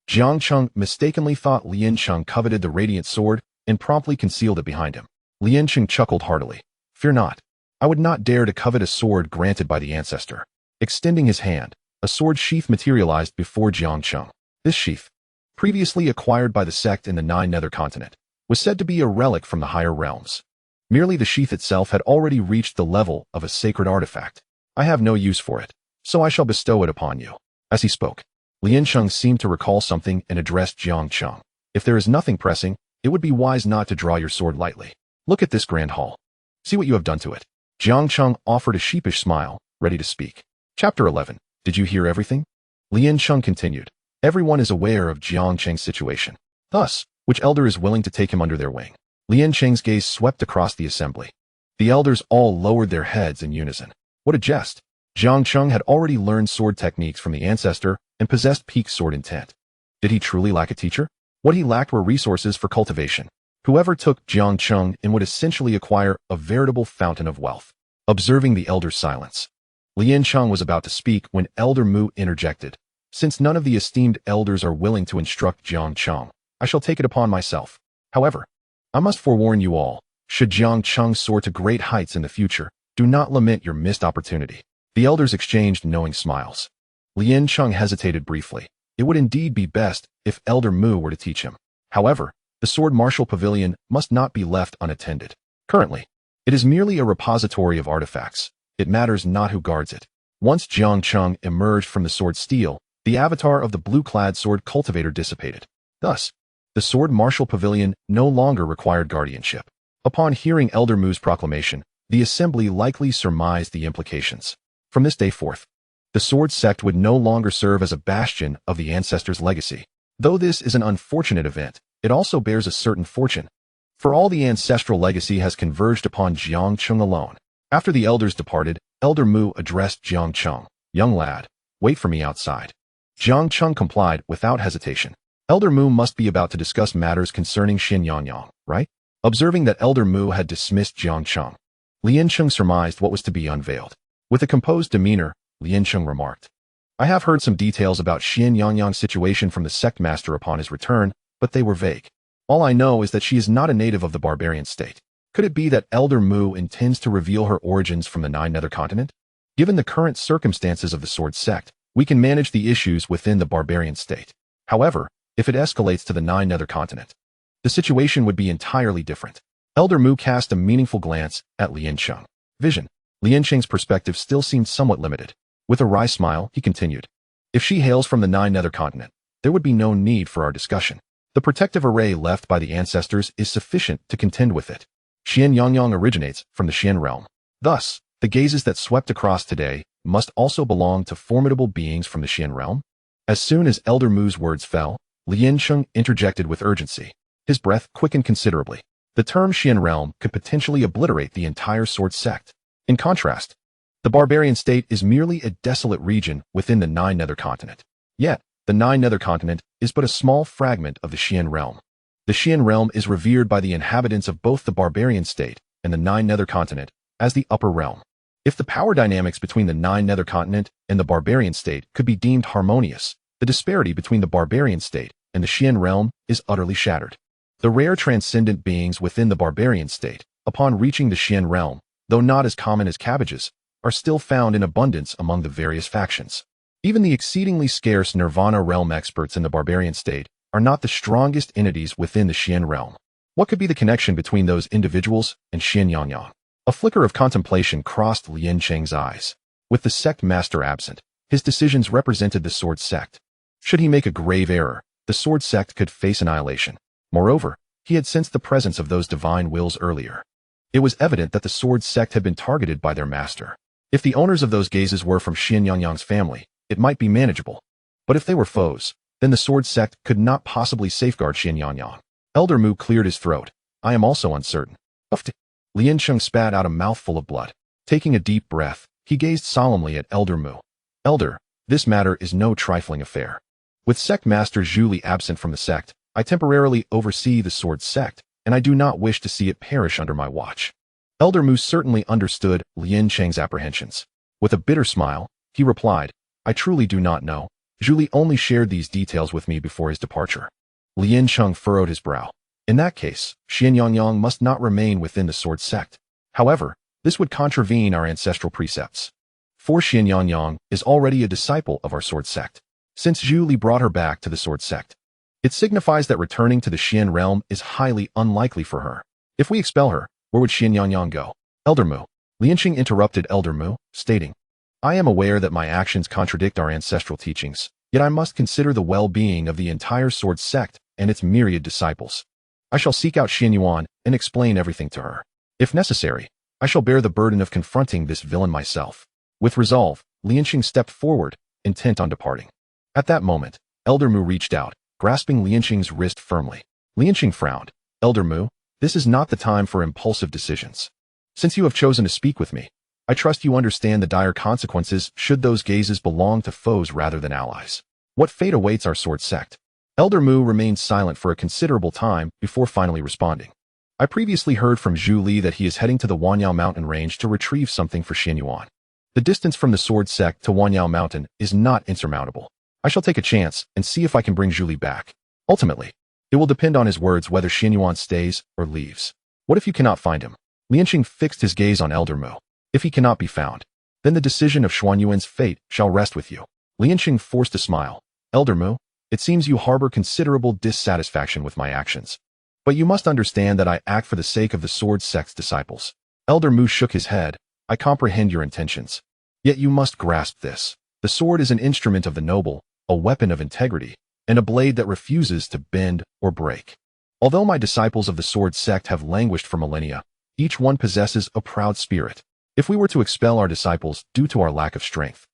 Jiang Cheng mistakenly thought Lian Cheng coveted the radiant sword and promptly concealed it behind him. Lian Cheng chuckled heartily. "Fear not. I would not dare to covet a sword granted by the ancestor." Extending his hand, a sword sheath materialized before Jiang Cheng. This sheath, previously acquired by the sect in the Nine Nether Continent, was said to be a relic from the higher realms. Merely the sheath itself had already reached the level of a sacred artifact. "I have no use for it, so I shall bestow it upon you." As he spoke, Lian Cheng seemed to recall something and addressed Jiang Cheng. "If there is nothing pressing, it would be wise not to draw your sword lightly. Look at this grand hall. See what you have done to it." Jiang Cheng offered a sheepish smile, ready to speak. Chapter 11. Did you hear everything? Lian Cheng continued. Everyone is aware of Jiang Cheng's situation. Thus, which elder is willing to take him under their wing? Lian Cheng's gaze swept across the assembly. The elders all lowered their heads in unison. What a jest! Jiang Cheng had already learned sword techniques from the ancestor and possessed peak sword intent. Did he truly lack a teacher? What he lacked were resources for cultivation. Whoever took Jiang Cheng in would essentially acquire a veritable fountain of wealth. Observing the elder's silence, Lian Cheng was about to speak when Elder Mu interjected. "Since none of the esteemed elders are willing to instruct Jiang Cheng, I shall take it upon myself. However, I must forewarn you all, should Jiang Cheng soar to great heights in the future, do not lament your missed opportunity." The elders exchanged knowing smiles. Lian Cheng hesitated briefly. It would indeed be best if Elder Mu were to teach him. However, the Sword Martial Pavilion must not be left unattended. Currently, it is merely a repository of artifacts. It matters not who guards it. Once Jiang Cheng emerged from the sword steel, the avatar of the blue-clad sword cultivator dissipated. Thus, the Sword Martial Pavilion no longer required guardianship. Upon hearing Elder Mu's proclamation, the assembly likely surmised the implications. From this day forth, the sword sect would no longer serve as a bastion of the ancestors' legacy. Though this is an unfortunate event, it also bears a certain fortune. For all the ancestral legacy has converged upon Jiang Cheng alone. After the elders departed, Elder Mu addressed Jiang Cheng. Young lad, wait for me outside. Jiang Cheng complied without hesitation. Elder Mu must be about to discuss matters concerning Xin Yangyang, right? Observing that Elder Mu had dismissed Jiang Cheng, Lian Cheng surmised what was to be unveiled. With a composed demeanor, Lian Cheng remarked, I have heard some details about Xin Yangyang's situation from the sect master upon his return, but they were vague. All I know is that she is not a native of the barbarian state. Could it be that Elder Mu intends to reveal her origins from the Nine Nether Continent? Given the current circumstances of the Sword Sect, we can manage the issues within the barbarian state. However, if it escalates to the Nine Nether Continent, the situation would be entirely different. Elder Mu cast a meaningful glance at Lian Cheng. Vision. Lian Cheng's perspective still seemed somewhat limited. With a wry smile, he continued, if she hails from the Nine Nether Continent, there would be no need for our discussion. The protective array left by the ancestors is sufficient to contend with it. Xin Yangyang originates from the Xian realm. Thus, the gazes that swept across today must also belong to formidable beings from the Xian realm. As soon as Elder Mu's words fell, Lian Cheng interjected with urgency. His breath quickened considerably. The term Xian realm could potentially obliterate the entire Sword Sect. In contrast, the barbarian state is merely a desolate region within the Nine Nether Continent. Yet, the Nine Nether Continent is but a small fragment of the Xian realm. The Xian realm is revered by the inhabitants of both the barbarian state and the Nine Nether Continent as the upper realm. If the power dynamics between the Nine Nether Continent and the barbarian state could be deemed harmonious, the disparity between the barbarian state and the Xian realm is utterly shattered. The rare transcendent beings within the barbarian state, upon reaching the Xian realm, though not as common as cabbages, are still found in abundance among the various factions. Even the exceedingly scarce Nirvana realm experts in the barbarian state are not the strongest entities within the Xian realm. What could be the connection between those individuals and Xin Yangyang? A flicker of contemplation crossed Lian Cheng's eyes. With the sect master absent, his decisions represented the Sword Sect. Should he make a grave error, the Sword Sect could face annihilation. Moreover, he had sensed the presence of those divine wills earlier. It was evident that the Sword Sect had been targeted by their master. If the owners of those gazes were from Xin Yangyang's family, it might be manageable. But if they were foes, then the Sword Sect could not possibly safeguard Xin Yangyang. Elder Mu cleared his throat. I am also uncertain. Lian Cheng spat out a mouthful of blood. Taking a deep breath, he gazed solemnly at Elder Mu. Elder, this matter is no trifling affair. With Sect Master Zhu Li absent from the sect, I temporarily oversee the Sword Sect, and I do not wish to see it perish under my watch. Elder Mu certainly understood Lian Cheng's apprehensions. With a bitter smile, he replied, I truly do not know. Zhu Li only shared these details with me before his departure. Lian Cheng furrowed his brow. In that case, Xin Yangyang must not remain within the Sword Sect. However, this would contravene our ancestral precepts. For Xin Yangyang is already a disciple of our Sword Sect. Since Zhu Li brought her back to the Sword Sect, it signifies that returning to the Xian realm is highly unlikely for her. If we expel her, where would Xin Yangyang go? Elder Mu. Lian Cheng interrupted Elder Mu, stating, I am aware that my actions contradict our ancestral teachings, yet I must consider the well-being of the entire Sword Sect and its myriad disciples. I shall seek out Xin Yuan and explain everything to her. If necessary, I shall bear the burden of confronting this villain myself. With resolve, Lian Cheng stepped forward, intent on departing. At that moment, Elder Mu reached out, grasping Lian Cheng's wrist firmly. Lian Cheng frowned. Elder Mu, this is not the time for impulsive decisions. Since you have chosen to speak with me, I trust you understand the dire consequences should those gazes belong to foes rather than allies. What fate awaits our Sword Sect? Elder Mu remained silent for a considerable time before finally responding. I previously heard from Zhu Li that he is heading to the Wanyao mountain range to retrieve something for Xin Yuan. The distance from the Sword Sect to Wanyao mountain is not insurmountable. I shall take a chance and see if I can bring Zhu Li back. Ultimately, it will depend on his words whether Xin Yuan stays or leaves. What if you cannot find him? Lian Cheng fixed his gaze on Elder Mu. If he cannot be found, then the decision of Xuan Yuan's fate shall rest with you. Lian Cheng forced a smile. Elder Mu, it seems you harbor considerable dissatisfaction with my actions. But you must understand that I act for the sake of the Sword Sect's disciples. Elder Mu shook his head. I comprehend your intentions. Yet you must grasp this. The sword is an instrument of the noble, a weapon of integrity, and a blade that refuses to bend or break. Although my disciples of the Sword Sect have languished for millennia, each one possesses a proud spirit. If we were to expel our disciples due to our lack of strength,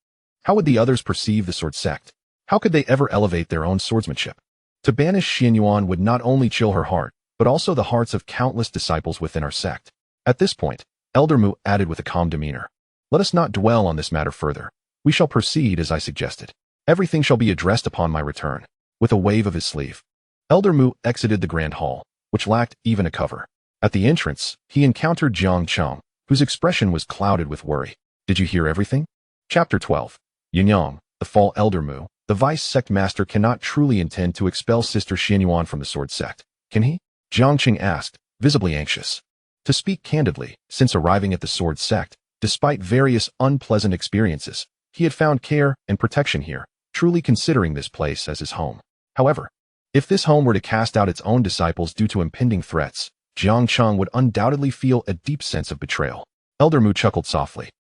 how would the others perceive the Sword Sect? How could they ever elevate their own swordsmanship? To banish Xin Yuan would not only chill her heart, but also the hearts of countless disciples within our sect. At this point, Elder Mu added with a calm demeanor, "Let us not dwell on this matter further. We shall proceed as I suggested. Everything shall be addressed upon my return." With a wave of his sleeve, Elder Mu exited the grand hall, which lacked even a cover. At the entrance, he encountered Jiang Cheng, whose expression was clouded with worry. "Did you hear everything?" Chapter 12. Yunyang, the Fall Elder Mu, the Vice Sect Master cannot truly intend to expel Sister Xianyuan from the Sword Sect, can he? Jiang Cheng asked, visibly anxious. To speak candidly, since arriving at the Sword Sect, despite various unpleasant experiences, he had found care and protection here, truly considering this place as his home. However, if this home were to cast out its own disciples due to impending threats, Jiang Cheng would undoubtedly feel a deep sense of betrayal. Elder Mu chuckled softly.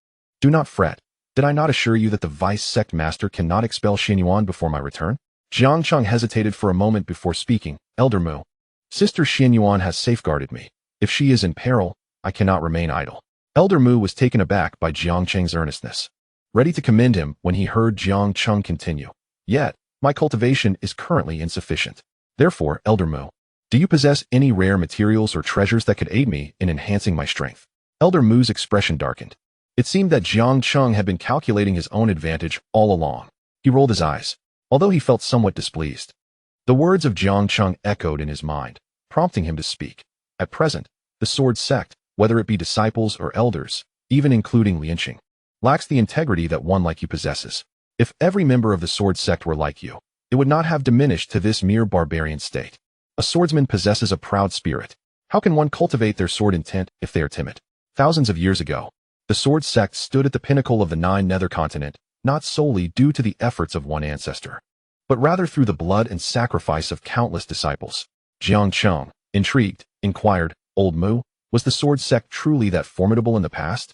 "Do not fret. Did I not assure you that the Vice Sect Master cannot expel Xianyuan before my return?" Jiang Cheng hesitated for a moment before speaking. "Elder Mu, Sister Xianyuan has safeguarded me. If she is in peril, I cannot remain idle." Elder Mu was taken aback by Jiang Cheng's earnestness, ready to commend him when he heard Jiang Cheng continue. "Yet, my cultivation is currently insufficient. Therefore, Elder Mu, do you possess any rare materials or treasures that could aid me in enhancing my strength?" Elder Mu's expression darkened. It seemed that Jiang Cheng had been calculating his own advantage all along. He rolled his eyes, although he felt somewhat displeased. The words of Jiang Cheng echoed in his mind, prompting him to speak. At present, the Sword Sect, whether it be disciples or elders, even including Lianqing, lacks the integrity that one like you possesses. If every member of the Sword Sect were like you, it would not have diminished to this mere barbarian state. A swordsman possesses a proud spirit. How can one cultivate their sword intent if they are timid? Thousands of years ago, the Sword Sect stood at the pinnacle of the 9 nether continent, not solely due to the efforts of one ancestor, but rather through the blood and sacrifice of countless disciples. Jiang Cheng, intrigued, inquired, "Old Mu, was the Sword Sect truly that formidable in the past?"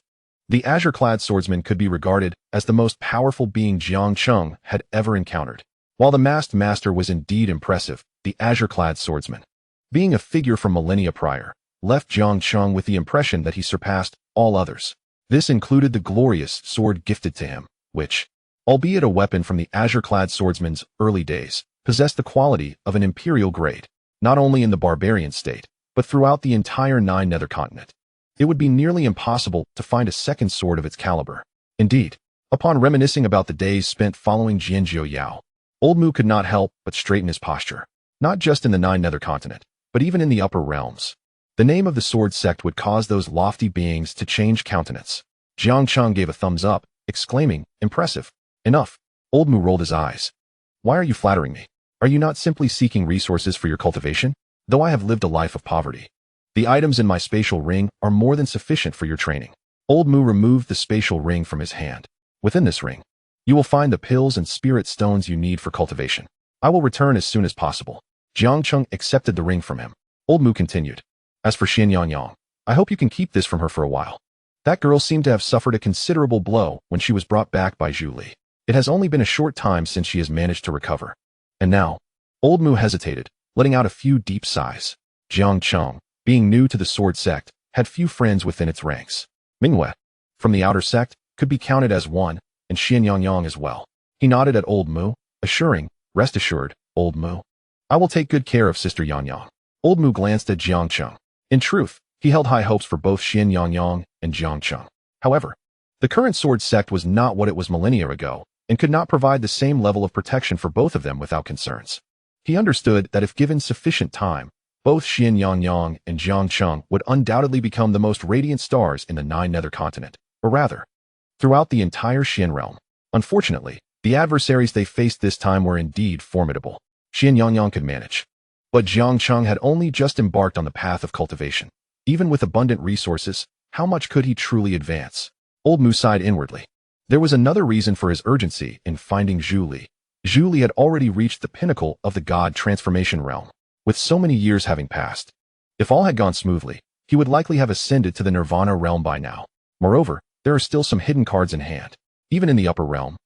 The azure-clad swordsman could be regarded as the most powerful being Jiang Cheng had ever encountered. While the masked master was indeed impressive, the azure-clad swordsman, being a figure from millennia prior, left Jiang Cheng with the impression that he surpassed all others. This included the glorious sword gifted to him, which, albeit a weapon from the azure-clad swordsman's early days, possessed the quality of an imperial grade, not only in the barbarian state, but throughout the entire 9 nether continent. It would be nearly impossible to find a second sword of its caliber. Indeed, upon reminiscing about the days spent following Jianjiu Yao, Old Mu could not help but straighten his posture, not just in the 9 nether continent, but even in the upper realms. The name of the Sword Sect would cause those lofty beings to change countenance. Jiang Cheng gave a thumbs up, exclaiming, "Impressive." "Enough." Old Mu rolled his eyes. "Why are you flattering me? Are you not simply seeking resources for your cultivation? Though I have lived a life of poverty, the items in my spatial ring are more than sufficient for your training." Old Mu removed the spatial ring from his hand. "Within this ring, you will find the pills and spirit stones you need for cultivation. I will return as soon as possible." Jiang Cheng accepted the ring from him. Old Mu continued, "As for Xianyang, I hope you can keep this from her for a while. That girl seemed to have suffered a considerable blow when she was brought back by Zhu Li. It has only been a short time since she has managed to recover. And now," Old Mu hesitated, letting out a few deep sighs. Jiang Cheng, being new to the Sword Sect, had few friends within its ranks. Mingwei, from the outer sect, could be counted as one, and Xianyang as well. He nodded at Old Mu, assuring, "Rest assured, Old Mu, I will take good care of Sister Yanyang." Old Mu glanced at Jiang Cheng. In truth, he held high hopes for both Xianyang and Jiang Cheng. However, the current Sword Sect was not what it was millennia ago, and could not provide the same level of protection for both of them without concerns. He understood that if given sufficient time, both Xianyang and Jiang Cheng would undoubtedly become the most radiant stars in the 9 nether continent, or rather, throughout the entire Xian realm. Unfortunately, the adversaries they faced this time were indeed formidable. Xianyang could manage, but Jiang Cheng had only just embarked on the path of cultivation. Even with abundant resources, how much could he truly advance? Old Mu sighed inwardly. There was another reason for his urgency in finding Zhu Li. Zhu Li had already reached the pinnacle of the god transformation realm, with so many years having passed. If all had gone smoothly, he would likely have ascended to the Nirvana realm by now. Moreover, there are still some hidden cards in hand. Even in the upper realm,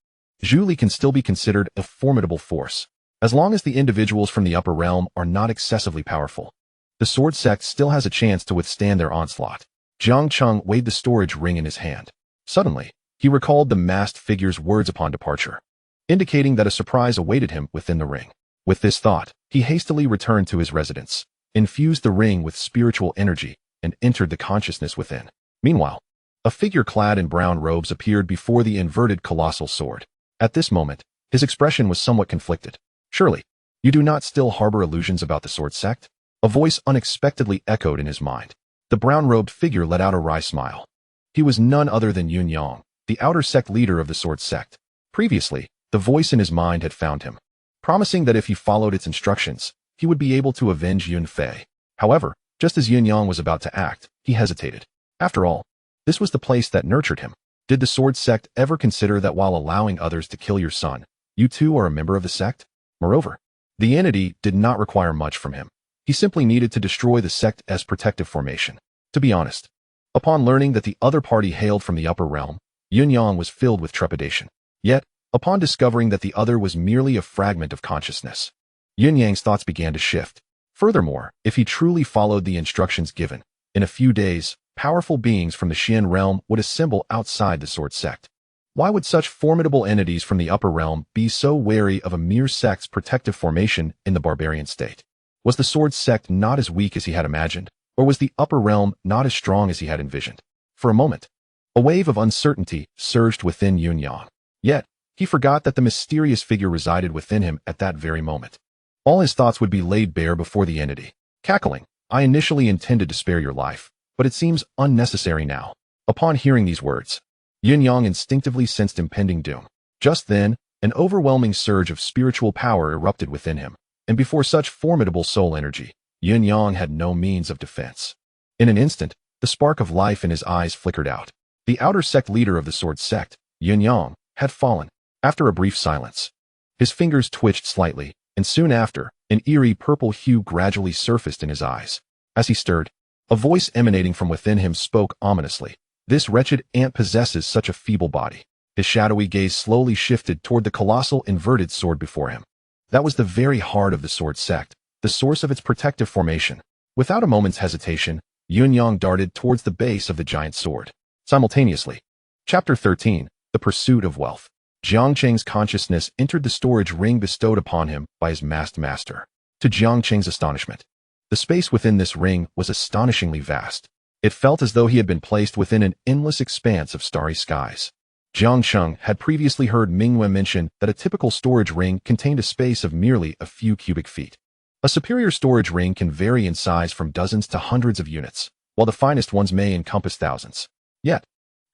Zhu Li can still be considered a formidable force, as long as the individuals from the upper realm are not excessively powerful. The Sword Sect still has a chance to withstand their onslaught. Jiang Cheng weighed the storage ring in his hand. Suddenly, he recalled the masked figure's words upon departure, indicating that a surprise awaited him within the ring. With this thought, he hastily returned to his residence. infused the ring with spiritual energy, and entered the consciousness within. Meanwhile, a figure clad in brown robes appeared before the inverted colossal sword. At this moment, his expression was somewhat conflicted. "Surely, you do not still harbor illusions about the sword sect?" A voice unexpectedly echoed in his mind. The brown-robed figure let out a wry smile. He was none other than Yun Yang, the outer sect leader of the sword sect. Previously, the voice in his mind had found him, promising that if he followed its instructions, he would be able to avenge Yun Fei. However, just as Yun Yang was about to act, he hesitated. After all, this was the place that nurtured him. Did the sword sect ever consider that while allowing others to kill your son, you too are a member of the sect? Moreover, the entity did not require much from him. He simply needed to destroy the sect as protective formation. To be honest, upon learning that the other party hailed from the upper realm, Yun Yang was filled with trepidation. Yet, upon discovering that the other was merely a fragment of consciousness, Yun Yang's thoughts began to shift. Furthermore, if he truly followed the instructions given, in a few days, powerful beings from the Xian realm would assemble outside the sword sect. Why would such formidable entities from the upper realm be so wary of a mere sect's protective formation in the barbarian state? Was the sword sect not as weak as he had imagined, or was the upper realm not as strong as he had envisioned? For a moment, a wave of uncertainty surged within Yun Yang. Yet, he forgot that the mysterious figure resided within him at that very moment. All his thoughts would be laid bare before the entity. Cackling, "I initially intended to spare your life, but it seems unnecessary now." Upon hearing these words, Yun Yang instinctively sensed impending doom. Just then, an overwhelming surge of spiritual power erupted within him, and before such formidable soul energy, Yun Yang had no means of defense. In an instant, the spark of life in his eyes flickered out. The outer sect leader of the sword sect, Yun Yang, had fallen. After a brief silence, his fingers twitched slightly, and soon after, an eerie purple hue gradually surfaced in his eyes. As he stirred, a voice emanating from within him spoke ominously. "This wretched ant possesses such a feeble body." His shadowy gaze slowly shifted toward the colossal inverted sword before him. That was the very heart of the sword sect, the source of its protective formation. Without a moment's hesitation, Yun Yang darted towards the base of the giant sword. Simultaneously, Chapter 13, The Pursuit of Wealth. Jiang Cheng's consciousness entered the storage ring bestowed upon him by his masked master. To Jiang Cheng's astonishment, the space within this ring was astonishingly vast. It felt as though he had been placed within an endless expanse of starry skies. Jiang Cheng had previously heard Mingwen mention that a typical storage ring contained a space of merely a few cubic feet. A superior storage ring can vary in size from dozens to hundreds of units, while the finest ones may encompass thousands. Yet,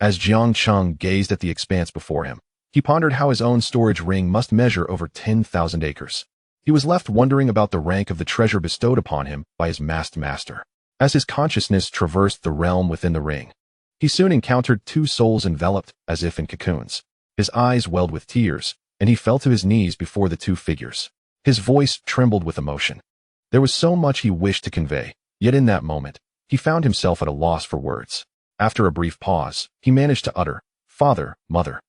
as Jiang Cheng gazed at the expanse before him, he pondered how his own storage ring must measure over 10,000 acres. He was left wondering about the rank of the treasure bestowed upon him by his masked master. As his consciousness traversed the realm within the ring, he soon encountered two souls enveloped as if in cocoons. His eyes welled with tears, and he fell to his knees before the two figures. His voice trembled with emotion. There was so much he wished to convey, yet in that moment, he found himself at a loss for words. After a brief pause, he managed to utter, "Father, Mother,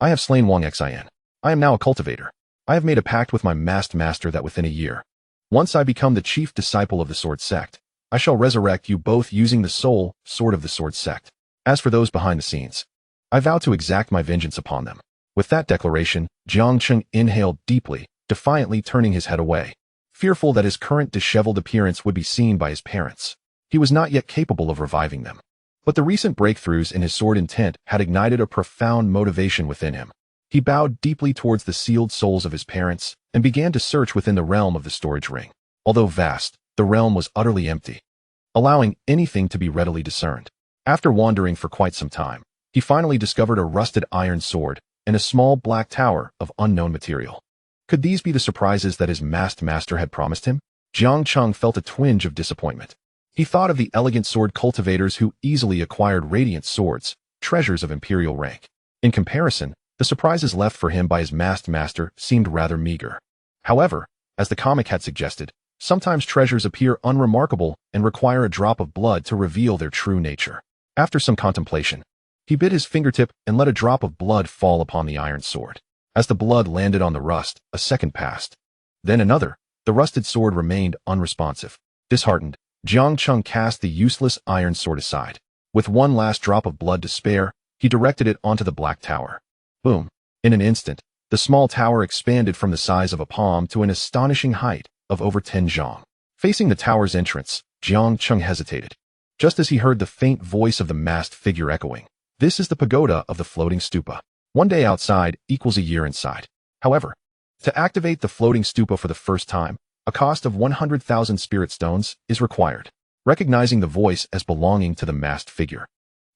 I have slain Wang Xin. I am now a cultivator. I have made a pact with my masked master that within a year, once I become the chief disciple of the sword sect, I shall resurrect you both using the soul sword of the sword sect. As for those behind the scenes, I vow to exact my vengeance upon them." With that declaration, Jiang Cheng inhaled deeply, defiantly turning his head away, fearful that his current disheveled appearance would be seen by his parents. He was not yet capable of reviving them. But the recent breakthroughs in his sword intent had ignited a profound motivation within him. He bowed deeply towards the sealed souls of his parents and began to search within the realm of the storage ring. Although vast, the realm was utterly empty, allowing anything to be readily discerned. After wandering for quite some time, he finally discovered a rusted iron sword and a small black tower of unknown material. Could these be the surprises that his masked master had promised him? Jiang Cheng felt a twinge of disappointment. He thought of the elegant sword cultivators who easily acquired radiant swords, treasures of imperial rank. In comparison, the surprises left for him by his masked master seemed rather meager. However, as the comic had suggested, sometimes treasures appear unremarkable and require a drop of blood to reveal their true nature. After some contemplation, he bit his fingertip and let a drop of blood fall upon the iron sword. As the blood landed on the rust, a second passed. Then another. The rusted sword remained unresponsive. Disheartened, Jiang Cheng cast the useless iron sword aside. With one last drop of blood to spare, he directed it onto the black tower. Boom! In an instant, the small tower expanded from the size of a palm to an astonishing height of over 10 zhang. Facing the tower's entrance, Jiang Cheng hesitated. Just as he heard the faint voice of the masked figure echoing, "This is the pagoda of the floating stupa. One day outside equals a year inside." However, to activate the floating stupa for the first time, a cost of 100,000 spirit stones is required. Recognizing the voice as belonging to the masked figure,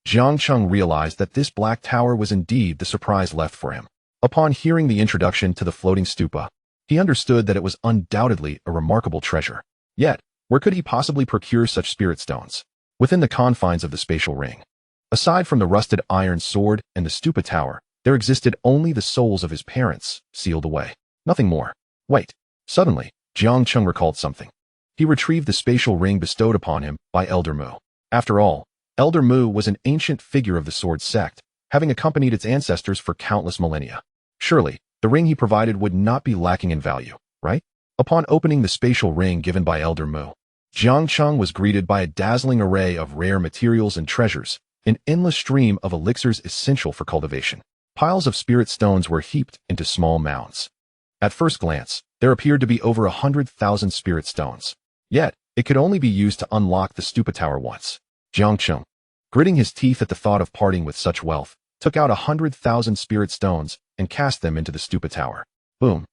Jiang Cheng realized that this black tower was indeed the surprise left for him. Upon hearing the introduction to the floating stupa, he understood that it was undoubtedly a remarkable treasure. Yet, where could he possibly procure such spirit stones? Within the confines of the spatial ring. Aside from the rusted iron sword and the stupa tower, there existed only the souls of his parents, sealed away. Nothing more. Wait. Suddenly, Jiang Cheng recalled something. He retrieved the spatial ring bestowed upon him by Elder Mu. After all, Elder Mu was an ancient figure of the sword sect, having accompanied its ancestors for countless millennia. Surely, the ring he provided would not be lacking in value, right? Upon opening the spatial ring given by Elder Mu, Jiang Cheng was greeted by a dazzling array of rare materials and treasures, an endless stream of elixirs essential for cultivation. Piles of spirit stones were heaped into small mounds. At first glance, there appeared to be over 100,000 spirit stones. Yet, it could only be used to unlock the stupa tower once. Jiang Cheng, gritting his teeth at the thought of parting with such wealth, took out 100,000 spirit stones and cast them into the stupa tower. Boom.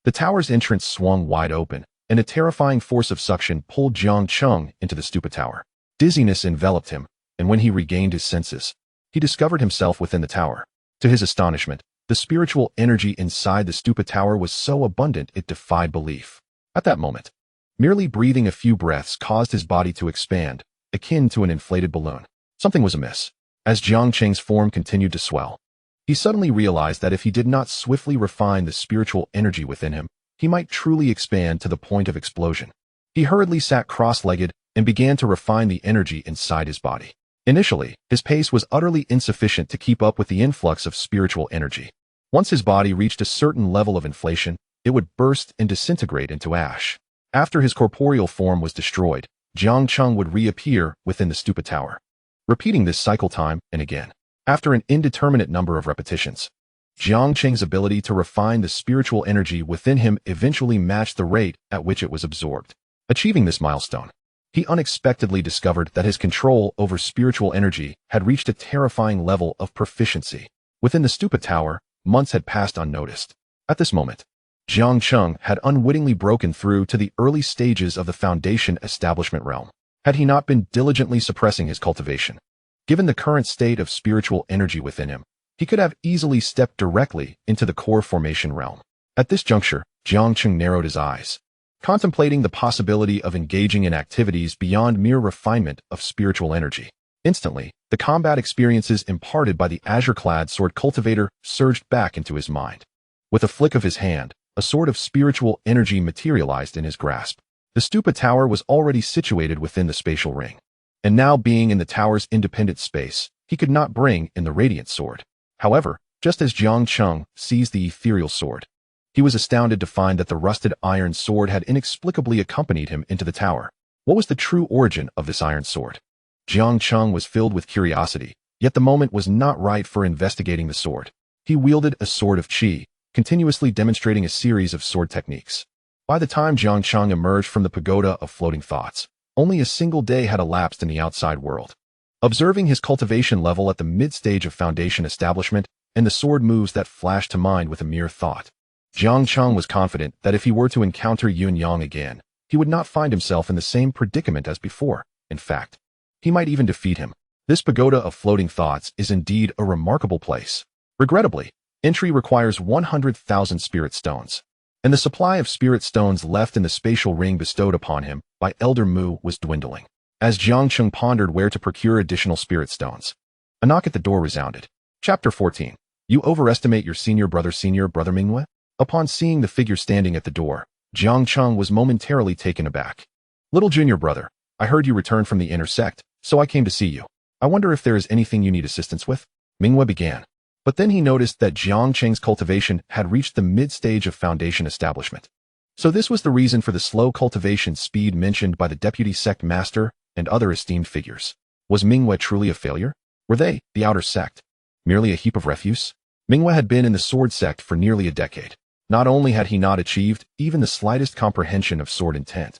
The tower's entrance swung wide open, and a terrifying force of suction pulled Jiang Cheng into the stupa tower. Dizziness enveloped him, and when he regained his senses, he discovered himself within the tower. To his astonishment, the spiritual energy inside the stupa tower was so abundant it defied belief. At that moment, merely breathing a few breaths caused his body to expand, akin to an inflated balloon. Something was amiss. As Jiang Cheng's form continued to swell, he suddenly realized that if he did not swiftly refine the spiritual energy within him, he might truly expand to the point of explosion. He hurriedly sat cross-legged and began to refine the energy inside his body. Initially, his pace was utterly insufficient to keep up with the influx of spiritual energy. Once his body reached a certain level of inflation, it would burst and disintegrate into ash. After his corporeal form was destroyed, Jiang Cheng would reappear within the stupa tower. Repeating this cycle time and again. After an indeterminate number of repetitions, Jiang Cheng's ability to refine the spiritual energy within him eventually matched the rate at which it was absorbed. Achieving this milestone, he unexpectedly discovered that his control over spiritual energy had reached a terrifying level of proficiency. Within the stupa tower, months had passed unnoticed. At this moment, Jiang Cheng had unwittingly broken through to the early stages of the foundation establishment realm. Had he not been diligently suppressing his cultivation, given the current state of spiritual energy within him, he could have easily stepped directly into the core formation realm. At this juncture, Jiang Cheng narrowed his eyes, contemplating the possibility of engaging in activities beyond mere refinement of spiritual energy. Instantly, the combat experiences imparted by the azure-clad sword cultivator surged back into his mind. With a flick of his hand, a sword of spiritual energy materialized in his grasp. The stupa tower was already situated within the spatial ring, and now being in the tower's independent space, he could not bring in the radiant sword. However, just as Jiang Cheng seized the ethereal sword, he was astounded to find that the rusted iron sword had inexplicably accompanied him into the tower. What was the true origin of this iron sword? Jiang Cheng was filled with curiosity, yet the moment was not right for investigating the sword. He wielded a sword of qi, continuously demonstrating a series of sword techniques. By the time Jiang Cheng emerged from the pagoda of floating thoughts, only a single day had elapsed in the outside world. Observing his cultivation level at the mid-stage of foundation establishment and the sword moves that flashed to mind with a mere thought, Jiang Cheng was confident that if he were to encounter Yun Yang again, he would not find himself in the same predicament as before. In fact, he might even defeat him. This pagoda of floating thoughts is indeed a remarkable place. Regrettably, entry requires 100,000 spirit stones, and the supply of spirit stones left in the spatial ring bestowed upon him by Elder Mu was dwindling. As Jiang Cheng pondered where to procure additional spirit stones, a knock at the door resounded. Chapter 14. You overestimate your senior brother Mingwe? Upon seeing the figure standing at the door, Jiang Cheng was momentarily taken aback. Little junior brother, I heard you returned from the inner sect, so I came to see you. I wonder if there is anything you need assistance with? Mingwe began. But then he noticed that Jiang Cheng's cultivation had reached the mid-stage of foundation establishment. So this was the reason for the slow cultivation speed mentioned by the deputy sect master and other esteemed figures. Was Mingwe truly a failure? Were they, the outer sect, merely a heap of refuse? Mingwe had been in the sword sect for nearly a decade. Not only had he not achieved even the slightest comprehension of sword intent,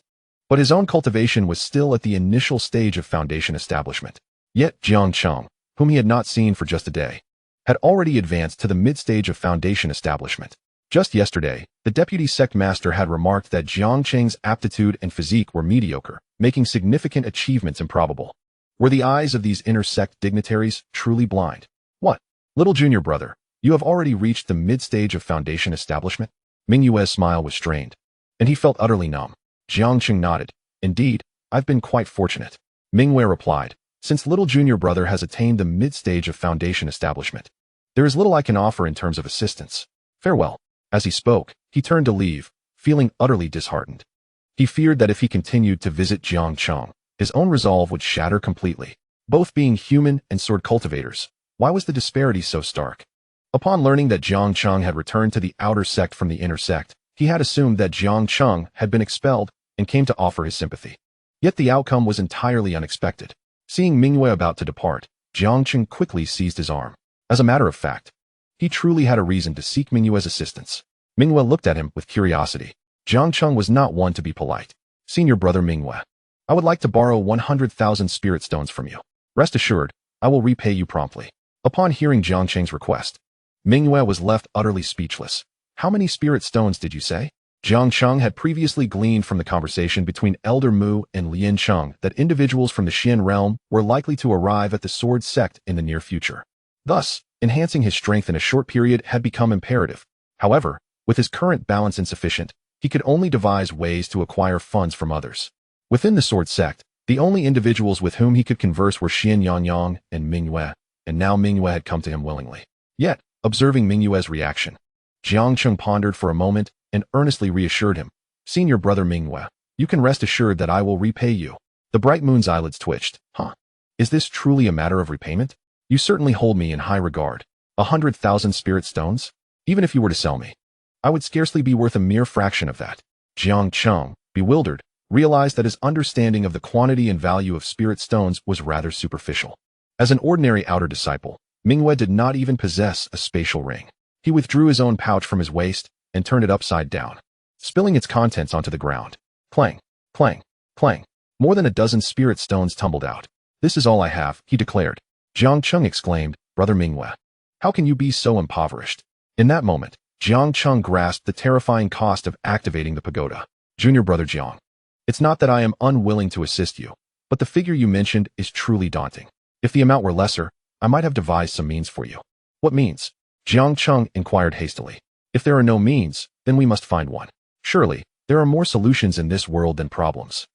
but his own cultivation was still at the initial stage of foundation establishment. Yet Jiang Cheng, whom he had not seen for just a day, had already advanced to the mid-stage of foundation establishment. Just yesterday, the deputy sect master had remarked that Jiang Cheng's aptitude and physique were mediocre, making significant achievements improbable. Were the eyes of these inner sect dignitaries truly blind? What? Little junior brother, you have already reached the mid-stage of foundation establishment? Mingyue's smile was strained, and he felt utterly numb. Jiang Cheng nodded. Indeed, I've been quite fortunate. Mingyue replied, since little junior brother has attained the mid-stage of foundation establishment, there is little I can offer in terms of assistance. Farewell. As he spoke, he turned to leave, feeling utterly disheartened. He feared that if he continued to visit Jiang Cheng, his own resolve would shatter completely. Both being human and sword cultivators, why was the disparity so stark? Upon learning that Jiang Cheng had returned to the outer sect from the inner sect, he had assumed that Jiang Cheng had been expelled and came to offer his sympathy. Yet the outcome was entirely unexpected. Seeing Mingyue about to depart, Jiang Cheng quickly seized his arm. As a matter of fact, he truly had a reason to seek Mingyue's assistance. Mingyue looked at him with curiosity. Jiang Cheng was not one to be polite. Senior brother Mingyue, I would like to borrow 100,000 spirit stones from you. Rest assured, I will repay you promptly. Upon hearing Jiang Cheng's request, Mingyue was left utterly speechless. How many spirit stones did you say? Jiang Cheng had previously gleaned from the conversation between Elder Mu and Lian Cheng that individuals from the Xian realm were likely to arrive at the sword sect in the near future. Thus, enhancing his strength in a short period had become imperative. However, with his current balance insufficient, he could only devise ways to acquire funds from others. Within the sword sect, the only individuals with whom he could converse were Xian Yangyang and Mingyue, and now Mingyue had come to him willingly. Yet, observing Mingyue's reaction, Jiang Cheng pondered for a moment and earnestly reassured him. Senior brother Mingyue, you can rest assured that I will repay you. The bright moon's eyelids twitched. Huh? Is this truly a matter of repayment? You certainly hold me in high regard. 100,000 spirit stones? Even if you were to sell me, I would scarcely be worth a mere fraction of that. Jiang Cheng, bewildered, realized that his understanding of the quantity and value of spirit stones was rather superficial. As an ordinary outer disciple, Mingyue did not even possess a spatial ring. He withdrew his own pouch from his waist and turned it upside down, spilling its contents onto the ground. Clang, clang, clang. More than a dozen spirit stones tumbled out. This is all I have, he declared. Jiang Cheng exclaimed, Brother Mingyue, how can you be so impoverished? In that moment, Jiang Cheng grasped the terrifying cost of activating the pagoda. Junior brother Jiang, it's not that I am unwilling to assist you, but the figure you mentioned is truly daunting. If the amount were lesser, I might have devised some means for you. What means? Jiang Cheng inquired hastily. If there are no means, then we must find one. Surely, there are more solutions in this world than problems.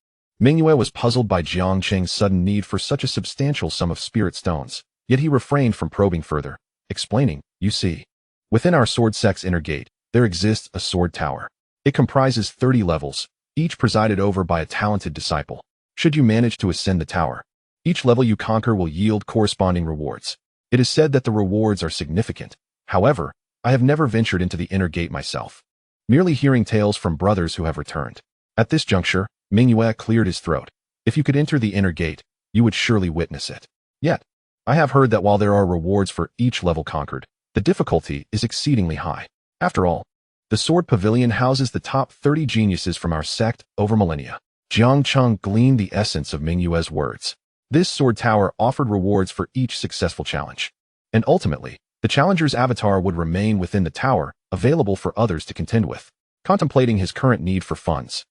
Mingyue was puzzled by Jiang Cheng's sudden need for such a substantial sum of spirit stones, yet he refrained from probing further, explaining, you see, within our sword sect's inner gate, there exists a sword tower. It comprises 30 levels, each presided over by a talented disciple. Should you manage to ascend the tower, each level you conquer will yield corresponding rewards. It is said that the rewards are significant. However, I have never ventured into the inner gate myself, merely hearing tales from brothers who have returned. At this juncture, Mingyue cleared his throat. If you could enter the inner gate, you would surely witness it. Yet, I have heard that while there are rewards for each level conquered, the difficulty is exceedingly high. After all, the Sword Pavilion houses the top 30 geniuses from our sect over millennia. Jiang Cheng gleaned the essence of Mingyue's words. This sword tower offered rewards for each successful challenge. And ultimately, the challenger's avatar would remain within the tower, available for others to contend with. Contemplating his current need for funds,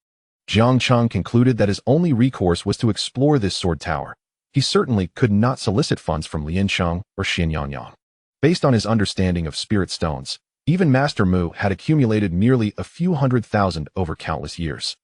Jiang Cheng concluded that his only recourse was to explore this sword tower. He certainly could not solicit funds from Lian Cheng or Xian Yangyang. Based on his understanding of spirit stones, even Master Mu had accumulated merely a few 100,000 over countless years.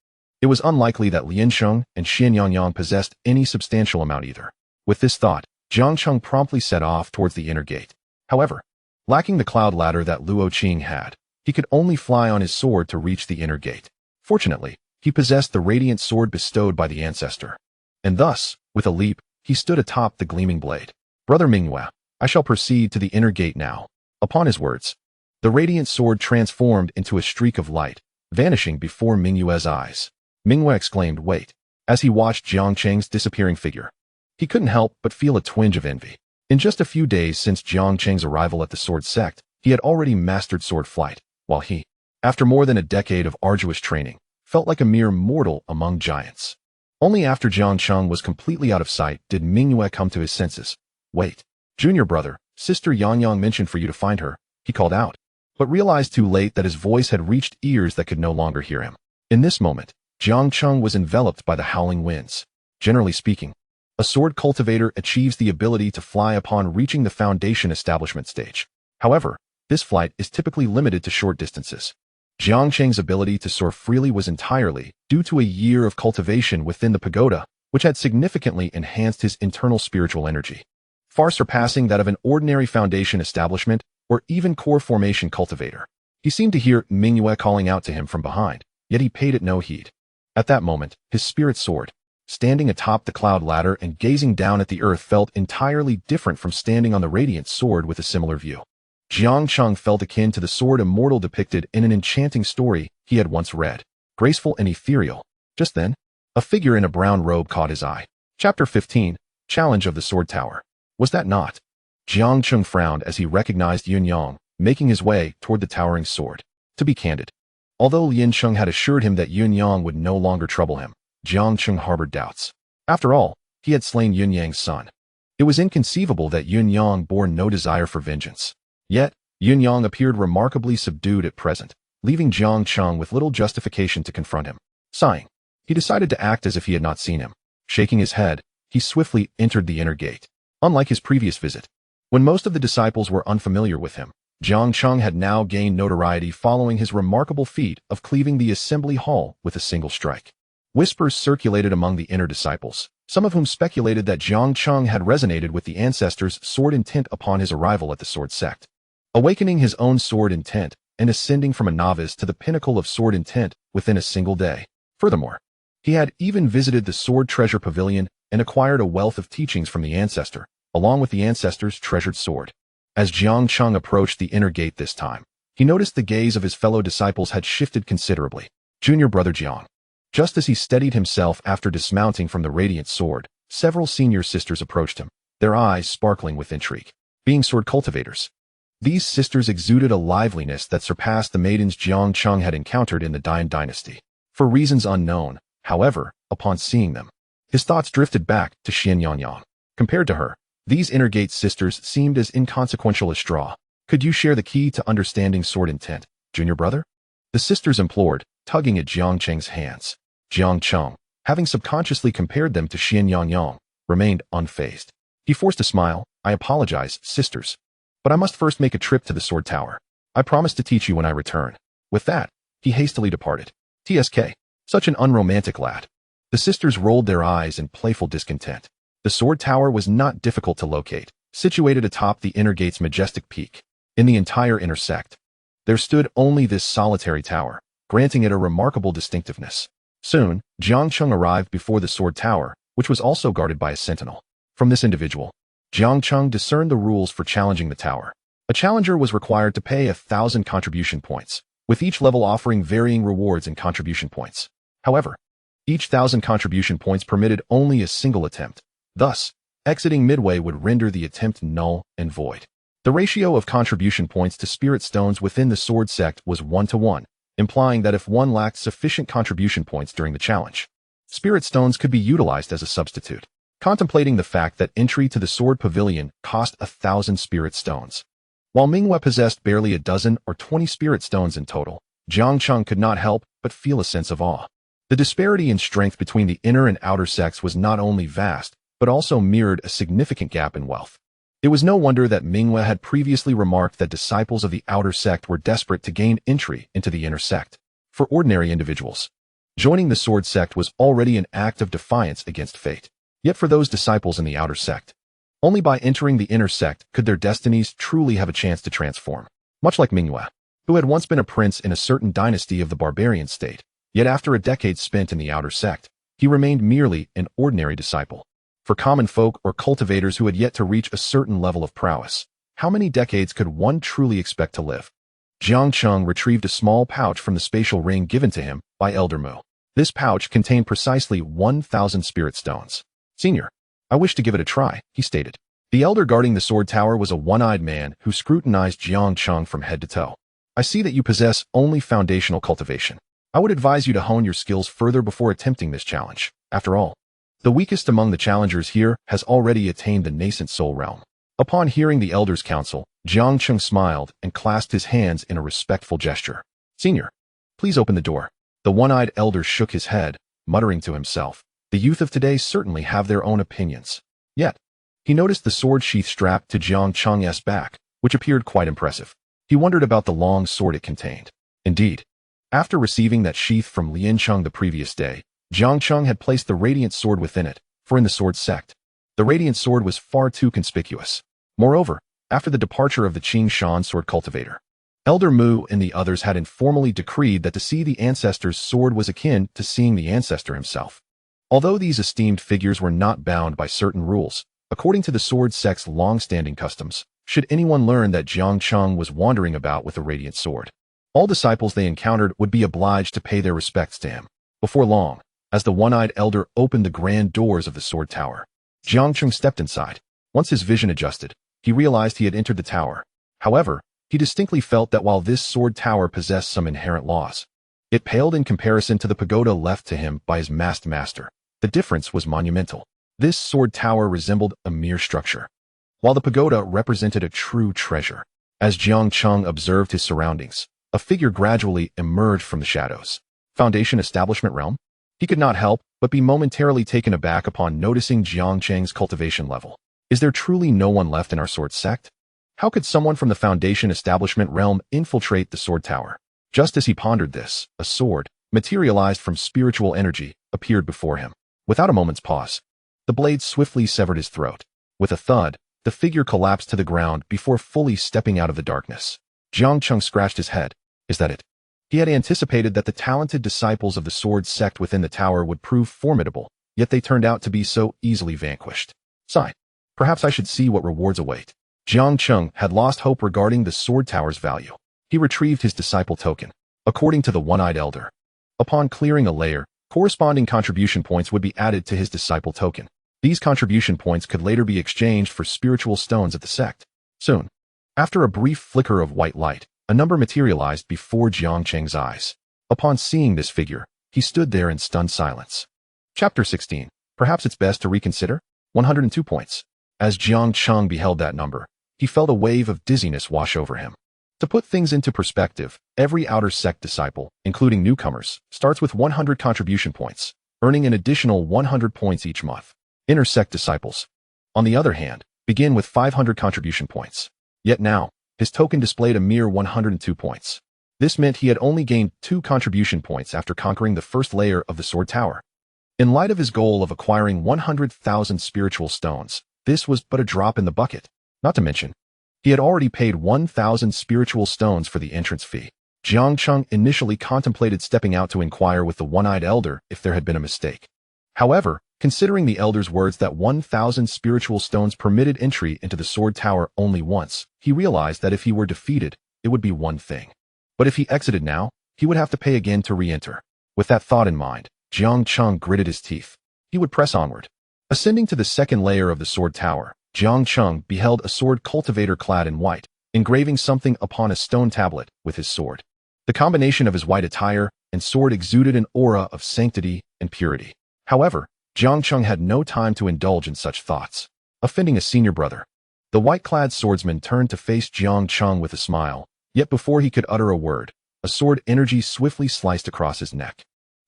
It was unlikely that Lian Cheng and Xian Yangyang possessed any substantial amount either. With this thought, Jiang Cheng promptly set off towards the inner gate. However, lacking the cloud ladder that Luo Qing had, he could only fly on his sword to reach the inner gate. Fortunately, he possessed the radiant sword bestowed by the ancestor. And thus, with a leap, he stood atop the gleaming blade. Brother Mingyue, I shall proceed to the inner gate now. Upon his words, the radiant sword transformed into a streak of light, vanishing before Mingyue's eyes. Mingyue exclaimed, wait, as he watched Jiang Cheng's disappearing figure. He couldn't help but feel a twinge of envy. In just a few days since Jiang Cheng's arrival at the sword sect, he had already mastered sword flight, while he, after more than a decade of arduous training, felt like a mere mortal among giants. Only after Jiang Cheng was completely out of sight did Mingyue come to his senses. Wait, junior brother, Sister Yang mentioned for you to find her, he called out, but realized too late that his voice had reached ears that could no longer hear him. In this moment, Jiang Cheng was enveloped by the howling winds. Generally speaking, a sword cultivator achieves the ability to fly upon reaching the foundation establishment stage. However, this flight is typically limited to short distances. Jiang Cheng's ability to soar freely was entirely due to a year of cultivation within the pagoda, which had significantly enhanced his internal spiritual energy, far surpassing that of an ordinary foundation establishment or even core formation cultivator. He seemed to hear Mingyue calling out to him from behind, yet he paid it no heed. At that moment, his spirit soared. Standing atop the cloud ladder and gazing down at the earth felt entirely different from standing on the radiant sword with a similar view. Jiang Cheng felt akin to the sword immortal depicted in an enchanting story he had once read, graceful and ethereal. Just then, a figure in a brown robe caught his eye. Chapter 15, Challenge of the Sword Tower. Was that not? Jiang Cheng frowned as he recognized Yun Yang, making his way toward the towering sword. To be candid, although Yin Cheng had assured him that Yun Yang would no longer trouble him, Jiang Cheng harbored doubts. After all, he had slain Yun Yang's son. It was inconceivable that Yun Yang bore no desire for vengeance. Yet, Yun Yang appeared remarkably subdued at present, leaving Jiang Cheng with little justification to confront him. Sighing, he decided to act as if he had not seen him. Shaking his head, he swiftly entered the inner gate. Unlike his previous visit, when most of the disciples were unfamiliar with him, Jiang Cheng had now gained notoriety following his remarkable feat of cleaving the assembly hall with a single strike. Whispers circulated among the inner disciples, some of whom speculated that Jiang Cheng had resonated with the ancestors' sword intent upon his arrival at the sword sect, awakening his own sword intent and ascending from a novice to the pinnacle of sword intent within a single day. Furthermore, he had even visited the sword treasure pavilion and acquired a wealth of teachings from the ancestor, along with the ancestor's treasured sword. As Jiang Cheng approached the inner gate this time, he noticed the gaze of his fellow disciples had shifted considerably. Junior brother Jiang. Just as he steadied himself after dismounting from the radiant sword, several senior sisters approached him, their eyes sparkling with intrigue. Being sword cultivators, these sisters exuded a liveliness that surpassed the maidens Jiang Cheng had encountered in the Dian dynasty. For reasons unknown, however, upon seeing them, his thoughts drifted back to Xian Yangyang. Compared to her, these inner gate sisters seemed as inconsequential as straw. Could you share the key to understanding sword intent, junior brother? The sisters implored, tugging at Jiang Cheng's hands. Jiang Cheng, having subconsciously compared them to Xian Yangyang, remained unfazed. He forced a smile. I apologize, sisters, but I must first make a trip to the sword tower. I promise to teach you when I return. With that, he hastily departed. TSK. Such an unromantic lad. The sisters rolled their eyes in playful discontent. The sword tower was not difficult to locate, situated atop the inner gate's majestic peak. In the entire inner sect, there stood only this solitary tower, granting it a remarkable distinctiveness. Soon, Jiang Cheng arrived before the sword tower, which was also guarded by a sentinel. From this individual, Jiang Cheng discerned the rules for challenging the tower. A challenger was required to pay 1,000 contribution points, with each level offering varying rewards in contribution points. However, each 1,000 contribution points permitted only a single attempt. Thus, exiting midway would render the attempt null and void. The ratio of contribution points to spirit stones within the sword sect was 1-to-1, implying that if one lacked sufficient contribution points during the challenge, spirit stones could be utilized as a substitute. Contemplating the fact that entry to the sword pavilion cost 1,000 spirit stones, while Mingyue possessed barely a dozen or 20 spirit stones in total, Jiang Cheng could not help but feel a sense of awe. The disparity in strength between the inner and outer sects was not only vast, but also mirrored a significant gap in wealth. It was no wonder that Mingyue had previously remarked that disciples of the outer sect were desperate to gain entry into the inner sect. For ordinary individuals, joining the sword sect was already an act of defiance against fate. Yet for those disciples in the outer sect, only by entering the inner sect could their destinies truly have a chance to transform. Much like Mingyue, who had once been a prince in a certain dynasty of the barbarian state, yet after a decade spent in the outer sect, he remained merely an ordinary disciple. For common folk or cultivators who had yet to reach a certain level of prowess, how many decades could one truly expect to live? Jiang Cheng retrieved a small pouch from the spatial ring given to him by Elder Mu. This pouch contained precisely 1,000 spirit stones. Senior, I wish to give it a try, he stated. The elder guarding the sword tower was a one-eyed man who scrutinized Jiang Cheng from head to toe. I see that you possess only foundational cultivation. I would advise you to hone your skills further before attempting this challenge. After all, the weakest among the challengers here has already attained the nascent soul realm. Upon hearing the Elder's counsel, Jiang Cheng smiled and clasped his hands in a respectful gesture. Senior, please open the door. The one-eyed Elder shook his head, muttering to himself. The youth of today certainly have their own opinions. Yet, he noticed the sword sheath strapped to Jiang Cheng's back, which appeared quite impressive. He wondered about the long sword it contained. Indeed, after receiving that sheath from Lian Cheng the previous day, Jiang Cheng had placed the radiant sword within it, for in the sword sect, the radiant sword was far too conspicuous. Moreover, after the departure of the Qing Shan sword cultivator, Elder Mu and the others had informally decreed that to see the ancestor's sword was akin to seeing the ancestor himself. Although these esteemed figures were not bound by certain rules, according to the sword sect's long-standing customs, should anyone learn that Jiang Cheng was wandering about with a radiant sword, all disciples they encountered would be obliged to pay their respects to him. Before long, as the one-eyed Elder opened the grand doors of the sword tower, Jiang Cheng stepped inside. Once his vision adjusted, he realized he had entered the tower. However, he distinctly felt that while this sword tower possessed some inherent laws, it paled in comparison to the pagoda left to him by his masked master. The difference was monumental. This sword tower resembled a mere structure, while the pagoda represented a true treasure. As Jiang Cheng observed his surroundings, a figure gradually emerged from the shadows. Foundation Establishment Realm? He could not help but be momentarily taken aback upon noticing Jiang Cheng's cultivation level. Is there truly no one left in our sword sect? How could someone from the Foundation Establishment Realm infiltrate the sword tower? Just as he pondered this, a sword, materialized from spiritual energy, appeared before him. Without a moment's pause, the blade swiftly severed his throat. With a thud, the figure collapsed to the ground before fully stepping out of the darkness. Jiang Cheng scratched his head. Is that it? He had anticipated that the talented disciples of the sword sect within the tower would prove formidable, yet they turned out to be so easily vanquished. Sigh. Perhaps I should see what rewards await. Jiang Cheng had lost hope regarding the sword tower's value. He retrieved his disciple token. According to the one-eyed Elder, upon clearing a layer, corresponding contribution points would be added to his disciple token. These contribution points could later be exchanged for spiritual stones at the sect. Soon, after a brief flicker of white light, a number materialized before Jiang Cheng's eyes. Upon seeing this figure, he stood there in stunned silence. Chapter 16. Perhaps it's best to reconsider? 102 points. As Jiang Cheng beheld that number, he felt a wave of dizziness wash over him. To put things into perspective, every outer sect disciple, including newcomers, starts with 100 contribution points, earning an additional 100 points each month. Inner sect disciples, on the other hand, begin with 500 contribution points. Yet now, his token displayed a mere 102 points. This meant he had only gained 2 contribution points after conquering the first layer of the sword tower. In light of his goal of acquiring 100,000 spiritual stones, this was but a drop in the bucket. Not to mention, he had already paid 1,000 spiritual stones for the entrance fee. Jiang Cheng initially contemplated stepping out to inquire with the one-eyed Elder if there had been a mistake. However, considering the Elder's words that 1,000 spiritual stones permitted entry into the sword tower only once, he realized that if he were defeated, it would be one thing. But if he exited now, he would have to pay again to re-enter. With that thought in mind, Jiang Cheng gritted his teeth. He would press onward. Ascending to the second layer of the sword tower, Jiang Cheng beheld a sword cultivator clad in white, engraving something upon a stone tablet with his sword. The combination of his white attire and sword exuded an aura of sanctity and purity. However, Jiang Cheng had no time to indulge in such thoughts. Offending a senior brother, the white-clad swordsman turned to face Jiang Cheng with a smile, yet before he could utter a word, a sword energy swiftly sliced across his neck.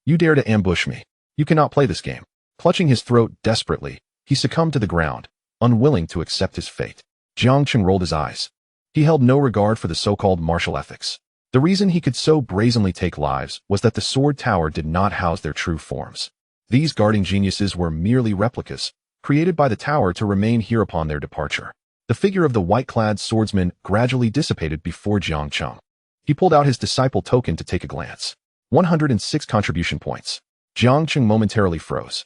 You dare to ambush me. You cannot play this game. Clutching his throat desperately, he succumbed to the ground, unwilling to accept his fate. Jiang Cheng rolled his eyes. He held no regard for the so-called martial ethics. The reason he could so brazenly take lives was that the sword tower did not house their true forms. These guarding geniuses were merely replicas, created by the tower to remain here upon their departure. The figure of the white-clad swordsman gradually dissipated before Jiang Cheng. He pulled out his disciple token to take a glance. 106 contribution points. Jiang Cheng momentarily froze.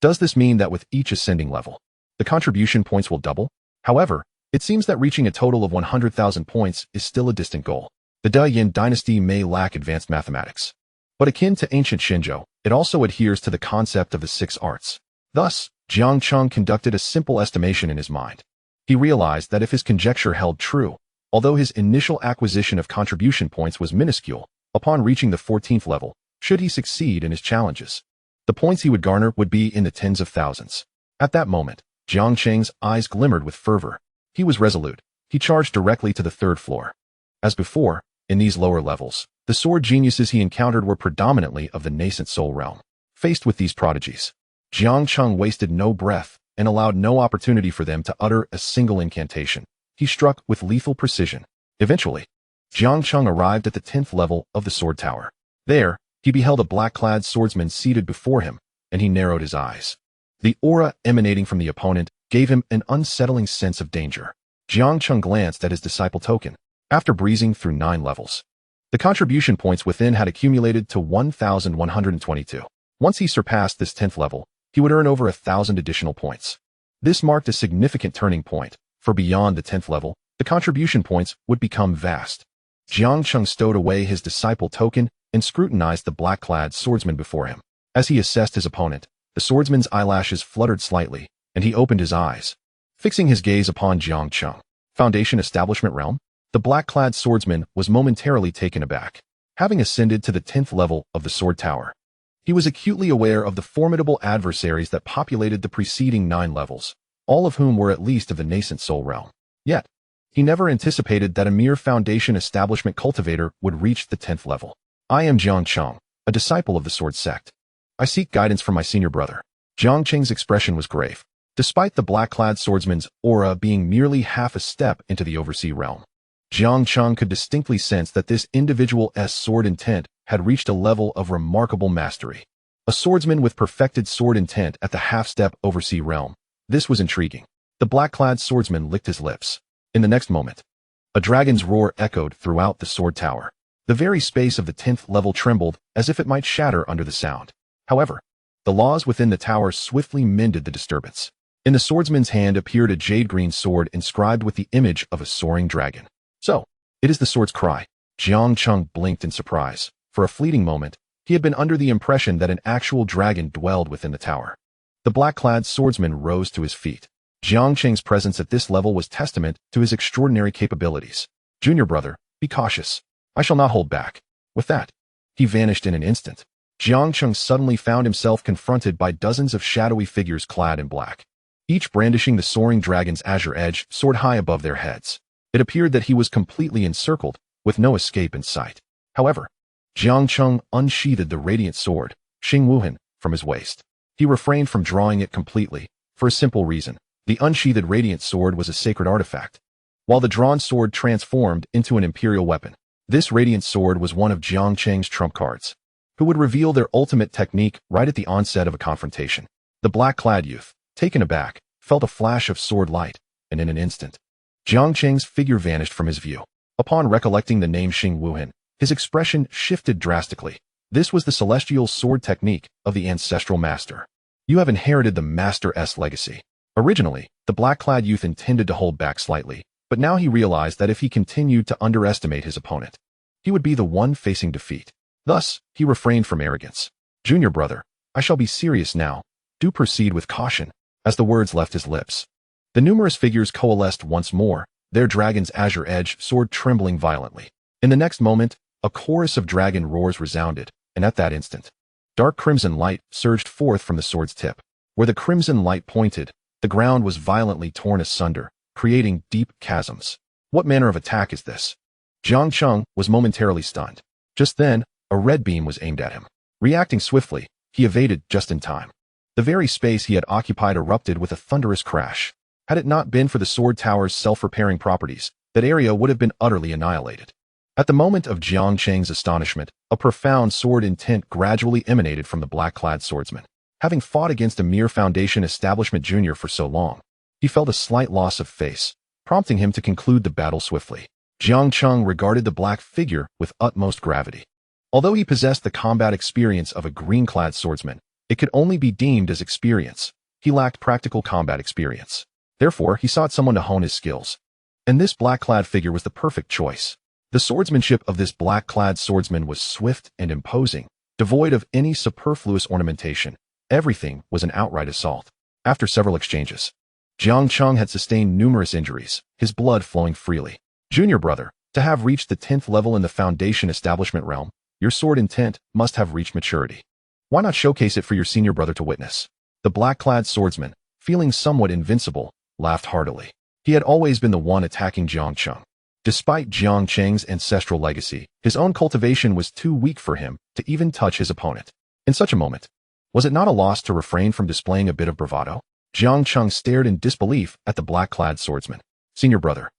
Does this mean that with each ascending level, the contribution points will double? However, it seems that reaching a total of 100,000 points is still a distant goal. The Da-Yin dynasty may lack advanced mathematics, but akin to ancient Shenzhou, it also adheres to the concept of the 6 arts. Thus, Jiang Cheng conducted a simple estimation in his mind. He realized that if his conjecture held true, although his initial acquisition of contribution points was minuscule, Upon reaching the 14th level, should he succeed in his challenges, the points he would garner would be in the tens of thousands. At that moment, Jiang Cheng's eyes glimmered with fervor. He was resolute. He charged directly to the 3rd floor. As before, in these lower levels, the sword geniuses he encountered were predominantly of the nascent soul realm. Faced with these prodigies, Jiang Cheng wasted no breath and allowed no opportunity for them to utter a single incantation. He struck with lethal precision. Eventually, Jiang Cheng arrived at the 10th level of the sword tower. There, he beheld a black-clad swordsman seated before him, and he narrowed his eyes. The aura emanating from the opponent gave him an unsettling sense of danger. Jiang Cheng glanced at his disciple token. After breezing through 9 levels, the contribution points within had accumulated to 1,122. Once he surpassed this 10th level, he would earn over 1,000 additional points. This marked a significant turning point, for beyond the 10th level, the contribution points would become vast. Jiang Cheng stowed away his disciple token and scrutinized the black-clad swordsman before him. As he assessed his opponent, the swordsman's eyelashes fluttered slightly, and he opened his eyes, fixing his gaze upon Jiang Cheng. Foundation Establishment Realm? The black-clad swordsman was momentarily taken aback. Having ascended to the 10th level of the sword tower, he was acutely aware of the formidable adversaries that populated the preceding 9 levels, all of whom were at least of the nascent soul realm. Yet, he never anticipated that a mere Foundation Establishment cultivator would reach the 10th level. I am Jiang Cheng, a disciple of the sword sect. I seek guidance from my senior brother. Jiang Cheng's expression was grave, despite the black-clad swordsman's aura being merely half a step into the overseas realm. Jiang Cheng could distinctly sense that this individual's sword intent had reached a level of remarkable mastery. A swordsman with perfected sword intent at the half-step overseas realm. This was intriguing. The black-clad swordsman licked his lips. In the next moment, a dragon's roar echoed throughout the sword tower. The very space of the 10th level trembled as if it might shatter under the sound. However, the laws within the tower swiftly mended the disturbance. In the swordsman's hand appeared a jade-green sword inscribed with the image of a soaring dragon. So, it is the sword's cry. Jiang Cheng blinked in surprise. For a fleeting moment, he had been under the impression that an actual dragon dwelled within the tower. The black-clad swordsman rose to his feet. Jiang Cheng's presence at this level was testament to his extraordinary capabilities. Junior brother, be cautious. I shall not hold back. With that, he vanished in an instant. Jiang Cheng suddenly found himself confronted by dozens of shadowy figures clad in black, each brandishing the soaring dragon's azure edge sword high above their heads. It appeared that he was completely encircled, with no escape in sight. However, Jiang Cheng unsheathed the radiant sword, Xing Wuhan, from his waist. He refrained from drawing it completely, for a simple reason. The unsheathed radiant sword was a sacred artifact, while the drawn sword transformed into an imperial weapon. This radiant sword was one of Jiang Cheng's trump cards, who would reveal their ultimate technique right at the onset of a confrontation. The black-clad youth, taken aback, felt a flash of sword light, and in an instant, Jiang Cheng's figure vanished from his view. Upon recollecting the name Xing Wuhan, his expression shifted drastically. This was the celestial sword technique of the ancestral master. You have inherited the master's legacy. Originally, the black-clad youth intended to hold back slightly, but now he realized that if he continued to underestimate his opponent, he would be the one facing defeat. Thus, he refrained from arrogance. Junior brother, I shall be serious now. Do proceed with caution. As the words left his lips, the numerous figures coalesced once more, their dragon's azure edge sword trembling violently. In the next moment, a chorus of dragon roars resounded, and at that instant, dark crimson light surged forth from the sword's tip. Where the crimson light pointed, the ground was violently torn asunder, creating deep chasms. What manner of attack is this? Jiang Cheng was momentarily stunned. Just then, a red beam was aimed at him. Reacting swiftly, he evaded just in time. The very space he had occupied erupted with a thunderous crash. Had it not been for the sword tower's self-repairing properties, that area would have been utterly annihilated. At the moment of Jiang Cheng's astonishment, a profound sword intent gradually emanated from the black-clad swordsman. Having fought against a mere Foundation Establishment junior for so long, he felt a slight loss of face, prompting him to conclude the battle swiftly. Jiang Cheng regarded the black figure with utmost gravity. Although he possessed the combat experience of a green-clad swordsman, it could only be deemed as experience. He lacked practical combat experience. Therefore, he sought someone to hone his skills. And this black-clad figure was the perfect choice. The swordsmanship of this black-clad swordsman was swift and imposing, devoid of any superfluous ornamentation. Everything was an outright assault. After several exchanges, Jiang Cheng had sustained numerous injuries, his blood flowing freely. Junior brother, to have reached the 10th level in the Foundation Establishment realm, your sword intent must have reached maturity. Why not showcase it for your senior brother to witness? The black-clad swordsman, feeling somewhat invincible, laughed heartily. He had always been the one attacking Jiang Cheng. Despite Jiang Cheng's ancestral legacy, his own cultivation was too weak for him to even touch his opponent. In such a moment, was it not a loss to refrain from displaying a bit of bravado? Jiang Cheng stared in disbelief at the black-clad swordsman. Senior brother,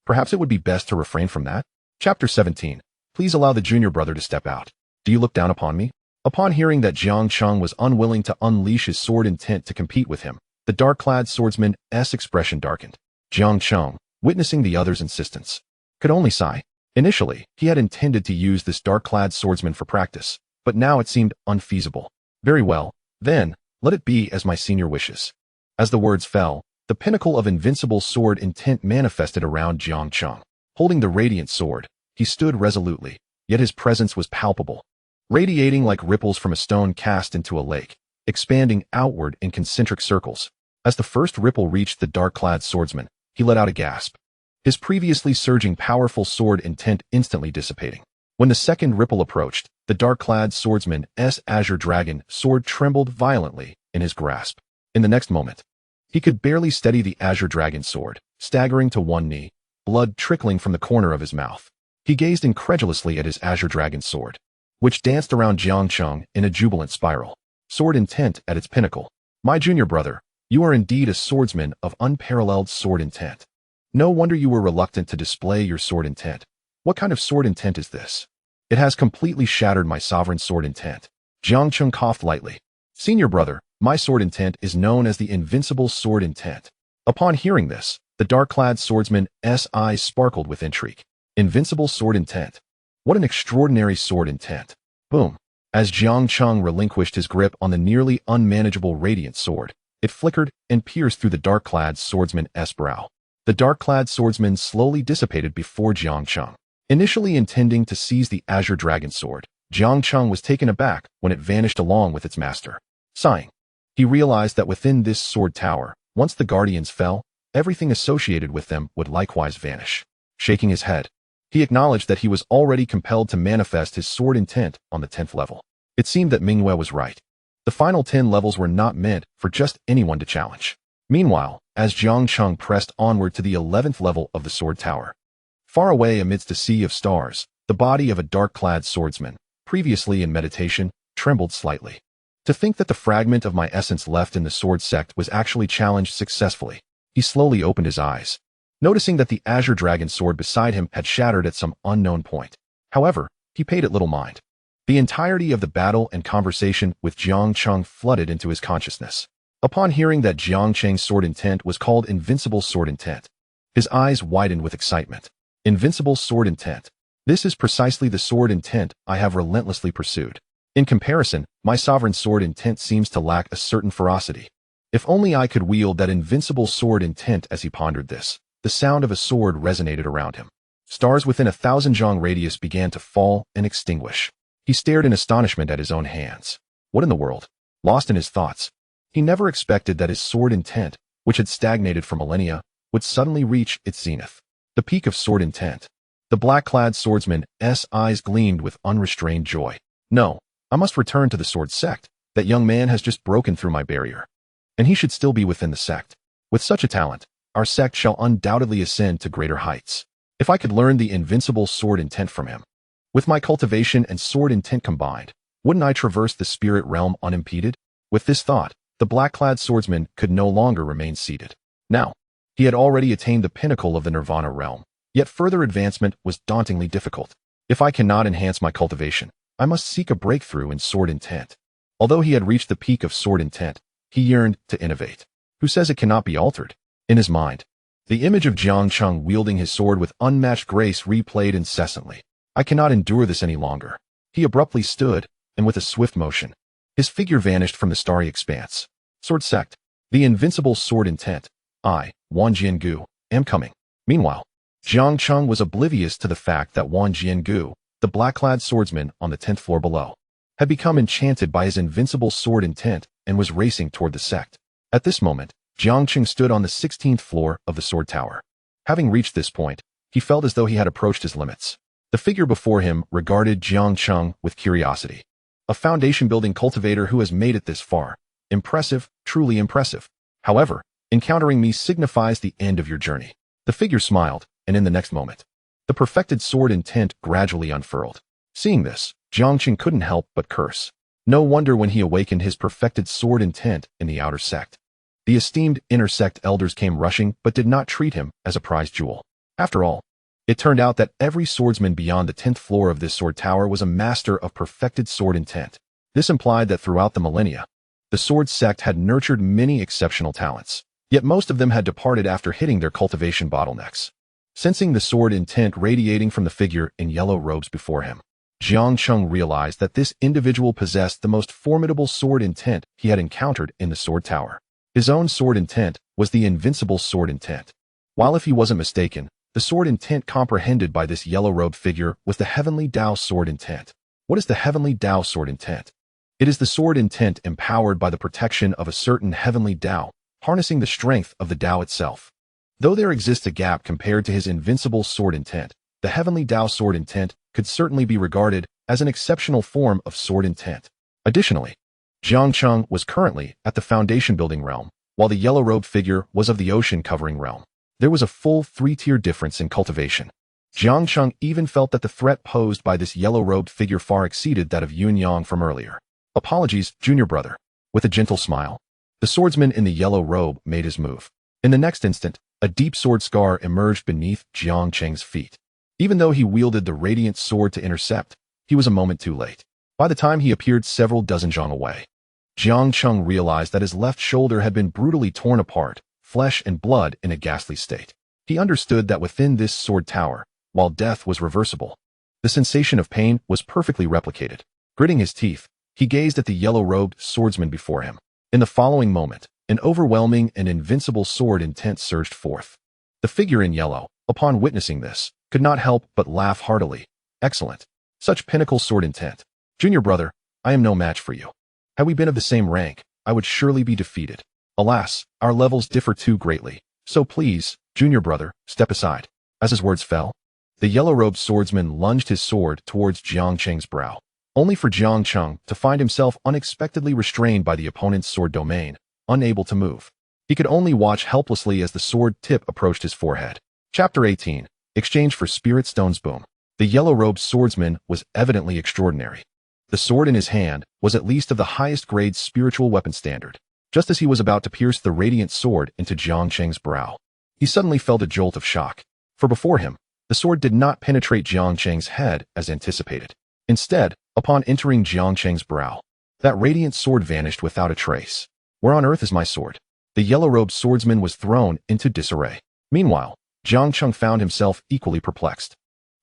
perhaps it would be best to refrain from that? Chapter 17. Please allow the junior brother to step out. Do you look down upon me? Upon hearing that Jiang Cheng was unwilling to unleash his sword intent to compete with him, the dark-clad swordsman's expression darkened. Jiang Cheng, witnessing the other's insistence, could only sigh. Initially, he had intended to use this dark-clad swordsman for practice, but now it seemed unfeasible. Very well, then, let it be as my senior wishes. As the words fell, the pinnacle of invincible sword intent manifested around Jiang Cheng. Holding the radiant sword, he stood resolutely, yet his presence was palpable, radiating like ripples from a stone cast into a lake, expanding outward in concentric circles. As the first ripple reached the dark-clad swordsman, he let out a gasp, his previously surging powerful sword intent instantly dissipating. When the second ripple approached, the dark-clad swordsman's azure dragon sword trembled violently in his grasp. In the next moment, he could barely steady the azure dragon sword, staggering to one knee, blood trickling from the corner of his mouth. He gazed incredulously at his azure dragon sword, which danced around Jiang Cheng in a jubilant spiral. Sword intent at its pinnacle. My junior brother, you are indeed a swordsman of unparalleled sword intent. No wonder you were reluctant to display your sword intent. What kind of sword intent is this? It has completely shattered my sovereign sword intent. Jiang Cheng coughed lightly. Senior brother, my sword intent is known as the invincible sword intent. Upon hearing this, the dark-clad swordsman's eyes sparkled with intrigue. Invincible sword intent. What an extraordinary sword intent. Boom. As Jiang Cheng relinquished his grip on the nearly unmanageable radiant sword, it flickered and pierced through the dark-clad swordsman's brow. The dark-clad swordsman slowly dissipated before Jiang Cheng. Initially intending to seize the azure dragon sword, Jiang Cheng was taken aback when it vanished along with its master. Sighing, he realized that within this sword tower, once the guardians fell, everything associated with them would likewise vanish. Shaking his head, he acknowledged that he was already compelled to manifest his sword intent on the 10th level. It seemed that Mingyue was right. The final 10 levels were not meant for just anyone to challenge. Meanwhile, as Jiang Cheng pressed onward to the 11th level of the sword tower, far away amidst a sea of stars, the body of a dark-clad swordsman, previously in meditation, trembled slightly. To think that the fragment of my essence left in the sword sect was actually challenged successfully. He slowly opened his eyes, noticing that the azure dragon sword beside him had shattered at some unknown point. However, he paid it little mind. The entirety of the battle and conversation with Jiang Cheng flooded into his consciousness. Upon hearing that Jiang Cheng's sword intent was called invincible sword intent, his eyes widened with excitement. Invincible sword intent. This is precisely the sword intent I have relentlessly pursued. In comparison, my sovereign sword intent seems to lack a certain ferocity. If only I could wield that invincible sword intent. As he pondered this, the sound of a sword resonated around him. Stars within 1,000 zhang radius began to fall and extinguish. He stared in astonishment at his own hands. What in the world? Lost in his thoughts, he never expected that his sword intent, which had stagnated for millennia, would suddenly reach its zenith. The peak of sword intent. The black-clad swordsman's eyes gleamed with unrestrained joy. No, I must return to the sword sect. That young man has just broken through my barrier, and he should still be within the sect. With such a talent, our sect shall undoubtedly ascend to greater heights. If I could learn the invincible sword intent from him, with my cultivation and sword intent combined, wouldn't I traverse the spirit realm unimpeded? With this thought, the black-clad swordsman could no longer remain seated. Now, he had already attained the pinnacle of the nirvana realm, yet further advancement was dauntingly difficult. If I cannot enhance my cultivation, I must seek a breakthrough in sword intent. Although he had reached the peak of sword intent, he yearned to innovate. Who says it cannot be altered? In his mind, the image of Jiang Cheng wielding his sword with unmatched grace replayed incessantly. I cannot endure this any longer. He abruptly stood, and with a swift motion, his figure vanished from the starry expanse. Sword sect. The invincible sword intent. I, Wan Jiangu, am coming. Meanwhile, Jiang Cheng was oblivious to the fact that Wan Jiangu, the black-clad swordsman on the 10th floor below, had become enchanted by his invincible sword intent and was racing toward the sect. At this moment, Jiang Cheng stood on the 16th floor of the sword tower. Having reached this point, he felt as though he had approached his limits. The figure before him regarded Jiang Cheng with curiosity. A foundation-building cultivator who has made it this far. Impressive, truly impressive. However, encountering me signifies the end of your journey. The figure smiled, and in the next moment, the perfected sword intent gradually unfurled. Seeing this, Jiang Cheng couldn't help but curse. No wonder when he awakened his perfected sword intent in the outer sect. The esteemed inner sect elders came rushing but did not treat him as a prized jewel. After all, it turned out that every swordsman beyond the 10th floor of this sword tower was a master of perfected sword intent. This implied that throughout the millennia, the sword sect had nurtured many exceptional talents, yet most of them had departed after hitting their cultivation bottlenecks. Sensing the sword intent radiating from the figure in yellow robes before him, Jiang Cheng realized that this individual possessed the most formidable sword intent he had encountered in the sword tower. His own sword intent was the invincible sword intent. While if he wasn't mistaken, the sword intent comprehended by this yellow-robed figure was the heavenly Tao sword intent. What is the heavenly Tao sword intent? It is the sword intent empowered by the protection of a certain heavenly Tao, harnessing the strength of the Tao itself. Though there exists a gap compared to his invincible sword intent, the heavenly Tao sword intent could certainly be regarded as an exceptional form of sword intent. Additionally, Jiang Cheng was currently at the foundation-building realm, while the yellow-robed figure was of the ocean-covering realm. There was a full 3-tier difference in cultivation. Jiang Cheng even felt that the threat posed by this yellow-robed figure far exceeded that of Yun Yang from earlier. Apologies, junior brother. With a gentle smile, the swordsman in the yellow robe made his move. In the next instant, a deep sword scar emerged beneath Jiang Cheng's feet. Even though he wielded the radiant sword to intercept, he was a moment too late. By the time he appeared several dozen zhang away, Jiang Cheng realized that his left shoulder had been brutally torn apart, flesh and blood in a ghastly state. He understood that within this sword tower, while death was reversible, the sensation of pain was perfectly replicated. Gritting his teeth, he gazed at the yellow-robed swordsman before him. In the following moment, an overwhelming and invincible sword intent surged forth. The figure in yellow, upon witnessing this, could not help but laugh heartily. Excellent. Such pinnacle sword intent. Junior brother, I am no match for you. Had we been of the same rank, I would surely be defeated. Alas, our levels differ too greatly. So please, junior brother, step aside. As his words fell, the yellow-robed swordsman lunged his sword towards Jiang Cheng's brow, only for Jiang Cheng to find himself unexpectedly restrained by the opponent's sword domain, unable to move. He could only watch helplessly as the sword tip approached his forehead. Chapter 18. Exchange for Spirit Stones. Boom. The yellow-robed swordsman was evidently extraordinary. The sword in his hand was at least of the highest grade spiritual weapon standard. Just as he was about to pierce the radiant sword into Jiang Cheng's brow, he suddenly felt a jolt of shock. For before him, the sword did not penetrate Jiang Cheng's head as anticipated. Instead, upon entering Jiang Cheng's brow, that radiant sword vanished without a trace. Where on earth is my sword? The yellow-robed swordsman was thrown into disarray. Meanwhile, Jiang Cheng found himself equally perplexed.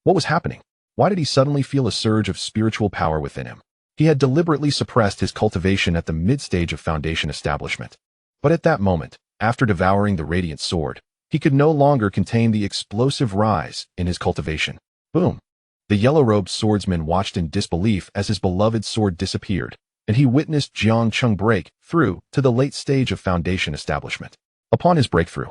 What was happening? Why did he suddenly feel a surge of spiritual power within him? He had deliberately suppressed his cultivation at the mid-stage of foundation establishment. But at that moment, after devouring the radiant sword, he could no longer contain the explosive rise in his cultivation. Boom! The yellow-robed swordsman watched in disbelief as his beloved sword disappeared, and he witnessed Jiang Cheng break through to the late stage of foundation establishment. Upon his breakthrough,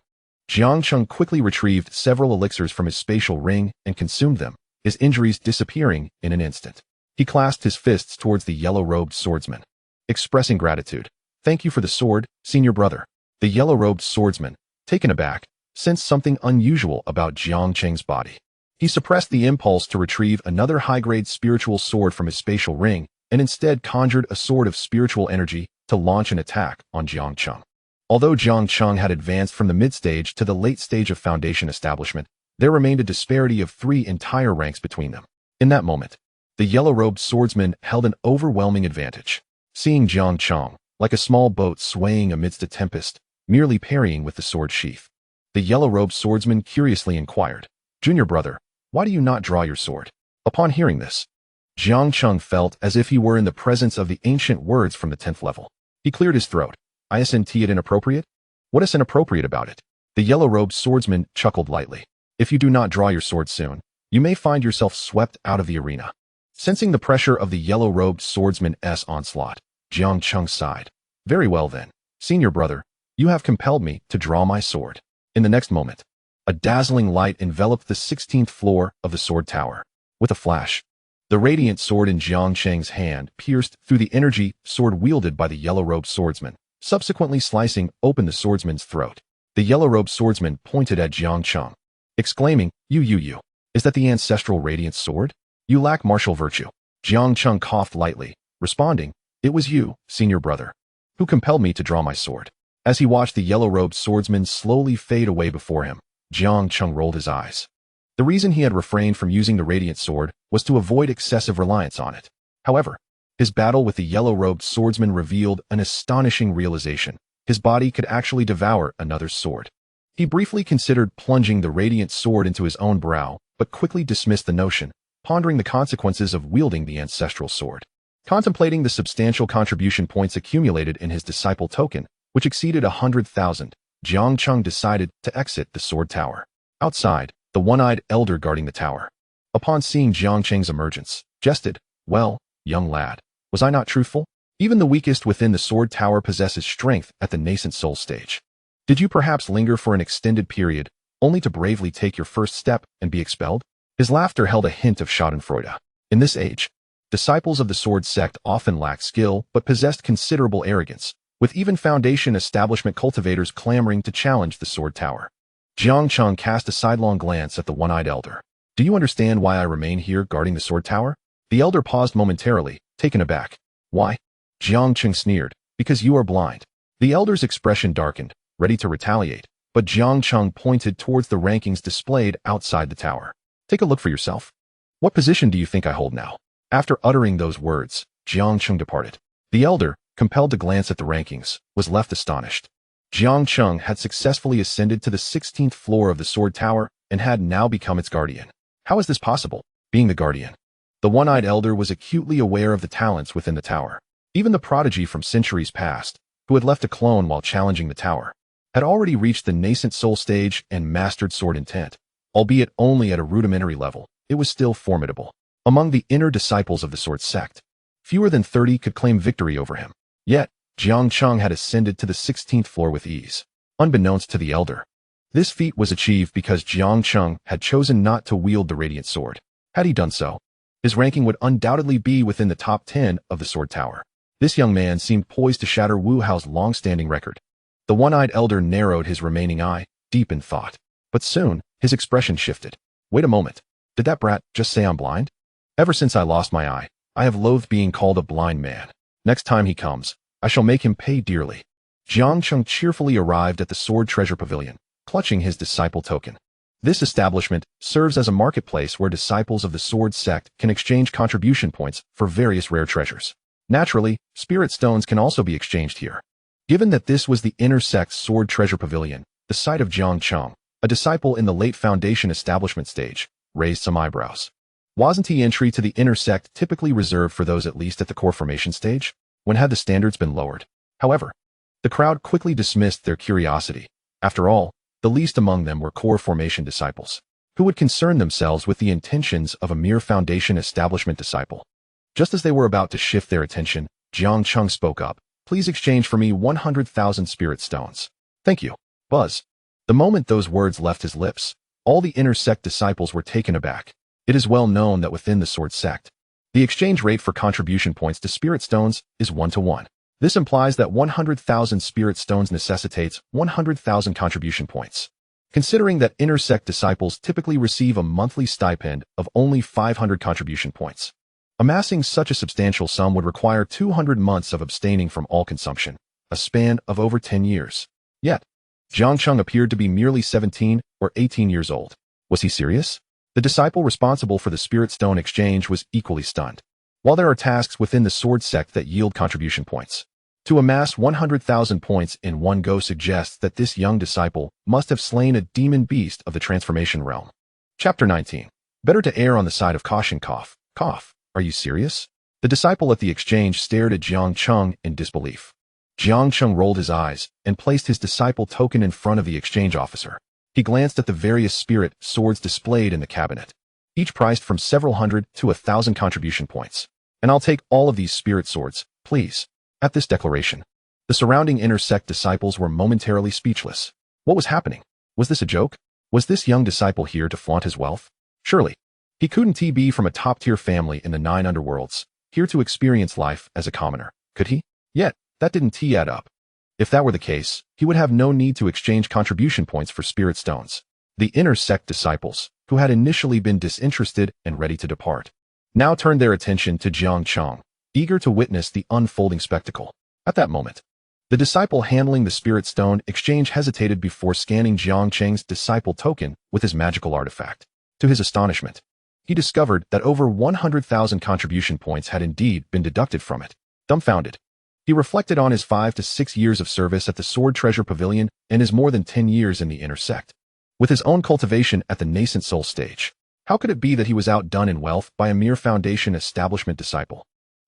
Jiang Cheng quickly retrieved several elixirs from his spatial ring and consumed them, his injuries disappearing in an instant. He clasped his fists towards the yellow-robed swordsman, expressing gratitude. Thank you for the sword, senior brother. The yellow-robed swordsman, taken aback, sensed something unusual about Jiang Cheng's body. He suppressed the impulse to retrieve another high-grade spiritual sword from his spatial ring and instead conjured a sword of spiritual energy to launch an attack on Jiang Cheng. Although Jiang Cheng had advanced from the mid-stage to the late stage of foundation establishment, there remained a disparity of 3 entire ranks between them. In that moment, the yellow-robed swordsman held an overwhelming advantage. Seeing Jiang Cheng, like a small boat swaying amidst a tempest, merely parrying with the sword sheath, the yellow-robed swordsman curiously inquired, Junior brother, why do you not draw your sword? Upon hearing this, Jiang Cheng felt as if he were in the presence of the ancient words from the 10th level. He cleared his throat. Isn't it inappropriate? What is inappropriate about it? The yellow-robed swordsman chuckled lightly. If you do not draw your sword soon, you may find yourself swept out of the arena. Sensing the pressure of the yellow-robed swordsman's onslaught, Jiang Cheng sighed. Very well then, senior brother, you have compelled me to draw my sword. In the next moment, a dazzling light enveloped the 16th floor of the sword tower. With a flash, the radiant sword in Jiang Cheng's hand pierced through the energy sword wielded by the yellow-robed swordsman, subsequently slicing open the swordsman's throat. The yellow-robed swordsman pointed at Jiang Cheng, exclaiming, You. Is that the ancestral radiant sword? You lack martial virtue. Jiang Cheng coughed lightly, responding, It was you, senior brother, who compelled me to draw my sword. As he watched the yellow-robed swordsman slowly fade away before him, Jiang Cheng rolled his eyes. The reason he had refrained from using the radiant sword was to avoid excessive reliance on it. However, his battle with the yellow-robed swordsman revealed an astonishing realization. His body could actually devour another's sword. He briefly considered plunging the radiant sword into his own brow, but quickly dismissed the notion, pondering the consequences of wielding the ancestral sword. Contemplating the substantial contribution points accumulated in his disciple token, which exceeded 100,000, Jiang Cheng decided to exit the sword tower. Outside, the one-eyed elder guarding the tower, upon seeing Jiang Cheng's emergence, jested, Well, young lad, was I not truthful? Even the weakest within the sword tower possesses strength at the nascent soul stage. Did you perhaps linger for an extended period, only to bravely take your first step and be expelled? His laughter held a hint of schadenfreude. In this age, disciples of the sword sect often lacked skill but possessed considerable arrogance, with even foundation establishment cultivators clamoring to challenge the sword tower. Jiang Cheng cast a sidelong glance at the one-eyed elder. Do you understand why I remain here guarding the sword tower? The elder paused momentarily, taken aback. Why? Jiang Cheng sneered. Because you are blind. The elder's expression darkened, ready to retaliate, but Jiang Cheng pointed towards the rankings displayed outside the tower. Take a look for yourself. What position do you think I hold now? After uttering those words, Jiang Cheng departed. The elder, compelled to glance at the rankings, was left astonished. Jiang Cheng had successfully ascended to the 16th floor of the sword tower and had now become its guardian. How is this possible, being the guardian? The one-eyed elder was acutely aware of the talents within the tower. Even the prodigy from centuries past, who had left a clone while challenging the tower, had already reached the nascent soul stage and mastered sword intent. Albeit only at a rudimentary level, it was still formidable. Among the inner disciples of the sword sect, fewer than 30 could claim victory over him. Yet, Jiang Cheng had ascended to the 16th floor with ease, unbeknownst to the elder. This feat was achieved because Jiang Cheng had chosen not to wield the radiant sword. Had he done so, his ranking would undoubtedly be within the top 10 of the sword tower. This young man seemed poised to shatter Wu Hao's long-standing record. The one-eyed elder narrowed his remaining eye, deep in thought. But soon, his expression shifted. Wait a moment. Did that brat just say I'm blind? Ever since I lost my eye, I have loathed being called a blind man. Next time he comes, I shall make him pay dearly. Jiang Cheng cheerfully arrived at the sword treasure pavilion, clutching his disciple token. This establishment serves as a marketplace where disciples of the sword sect can exchange contribution points for various rare treasures. Naturally, spirit stones can also be exchanged here. Given that this was the inner sect's sword treasure pavilion, the sight of Jiang Cheng, a disciple in the late foundation establishment stage, raised some eyebrows. Wasn't the entry to the inner sect typically reserved for those at least at the core formation stage? When had the standards been lowered? However, the crowd quickly dismissed their curiosity. After all, the least among them were core formation disciples, who would concern themselves with the intentions of a mere foundation establishment disciple. Just as they were about to shift their attention, Jiang Cheng spoke up. Please exchange for me 100,000 spirit stones. Thank you. Buzz. The moment those words left his lips, all the inner sect disciples were taken aback. It is well known that within the sword sect, the exchange rate for contribution points to spirit stones is 1-to-1. This implies that 100,000 spirit stones necessitates 100,000 contribution points. Considering that inner sect disciples typically receive a monthly stipend of only 500 contribution points, amassing such a substantial sum would require 200 months of abstaining from all consumption, a span of over 10 years. Yet, Jiang Cheng appeared to be merely 17 or 18 years old. Was he serious? The disciple responsible for the spirit stone exchange was equally stunned. While there are tasks within the sword sect that yield contribution points, to amass 100,000 points in one go suggests that this young disciple must have slain a demon beast of the transformation realm. Chapter 19. Better to err on the side of caution. Cough. Are you serious? The disciple at the exchange stared at Jiang Cheng in disbelief. Jiang Cheng rolled his eyes and placed his disciple token in front of the exchange officer. He glanced at the various spirit swords displayed in the cabinet, each priced from several hundred to 1,000 contribution points. And I'll take all of these spirit swords, please. At this declaration, the surrounding inner sect disciples were momentarily speechless. What was happening? Was this a joke? Was this young disciple here to flaunt his wealth? Surely, He couldn't be from a top-tier family in the 9 underworlds, here to experience life as a commoner, could he? Yet, that didn't add up. If that were the case, he would have no need to exchange contribution points for spirit stones. The inner sect disciples, who had initially been disinterested and ready to depart, now turned their attention to Jiang Cheng, eager to witness the unfolding spectacle. At that moment, the disciple handling the spirit stone exchange hesitated before scanning Jiang Cheng's disciple token with his magical artifact. To his astonishment, he discovered that over 100,000 contribution points had indeed been deducted from it. Dumbfounded, he reflected on his 5 to 6 years of service at the Sword Treasure Pavilion and his more than 10 years in the inner sect. With his own cultivation at the nascent soul stage, how could it be that he was outdone in wealth by a mere foundation establishment disciple?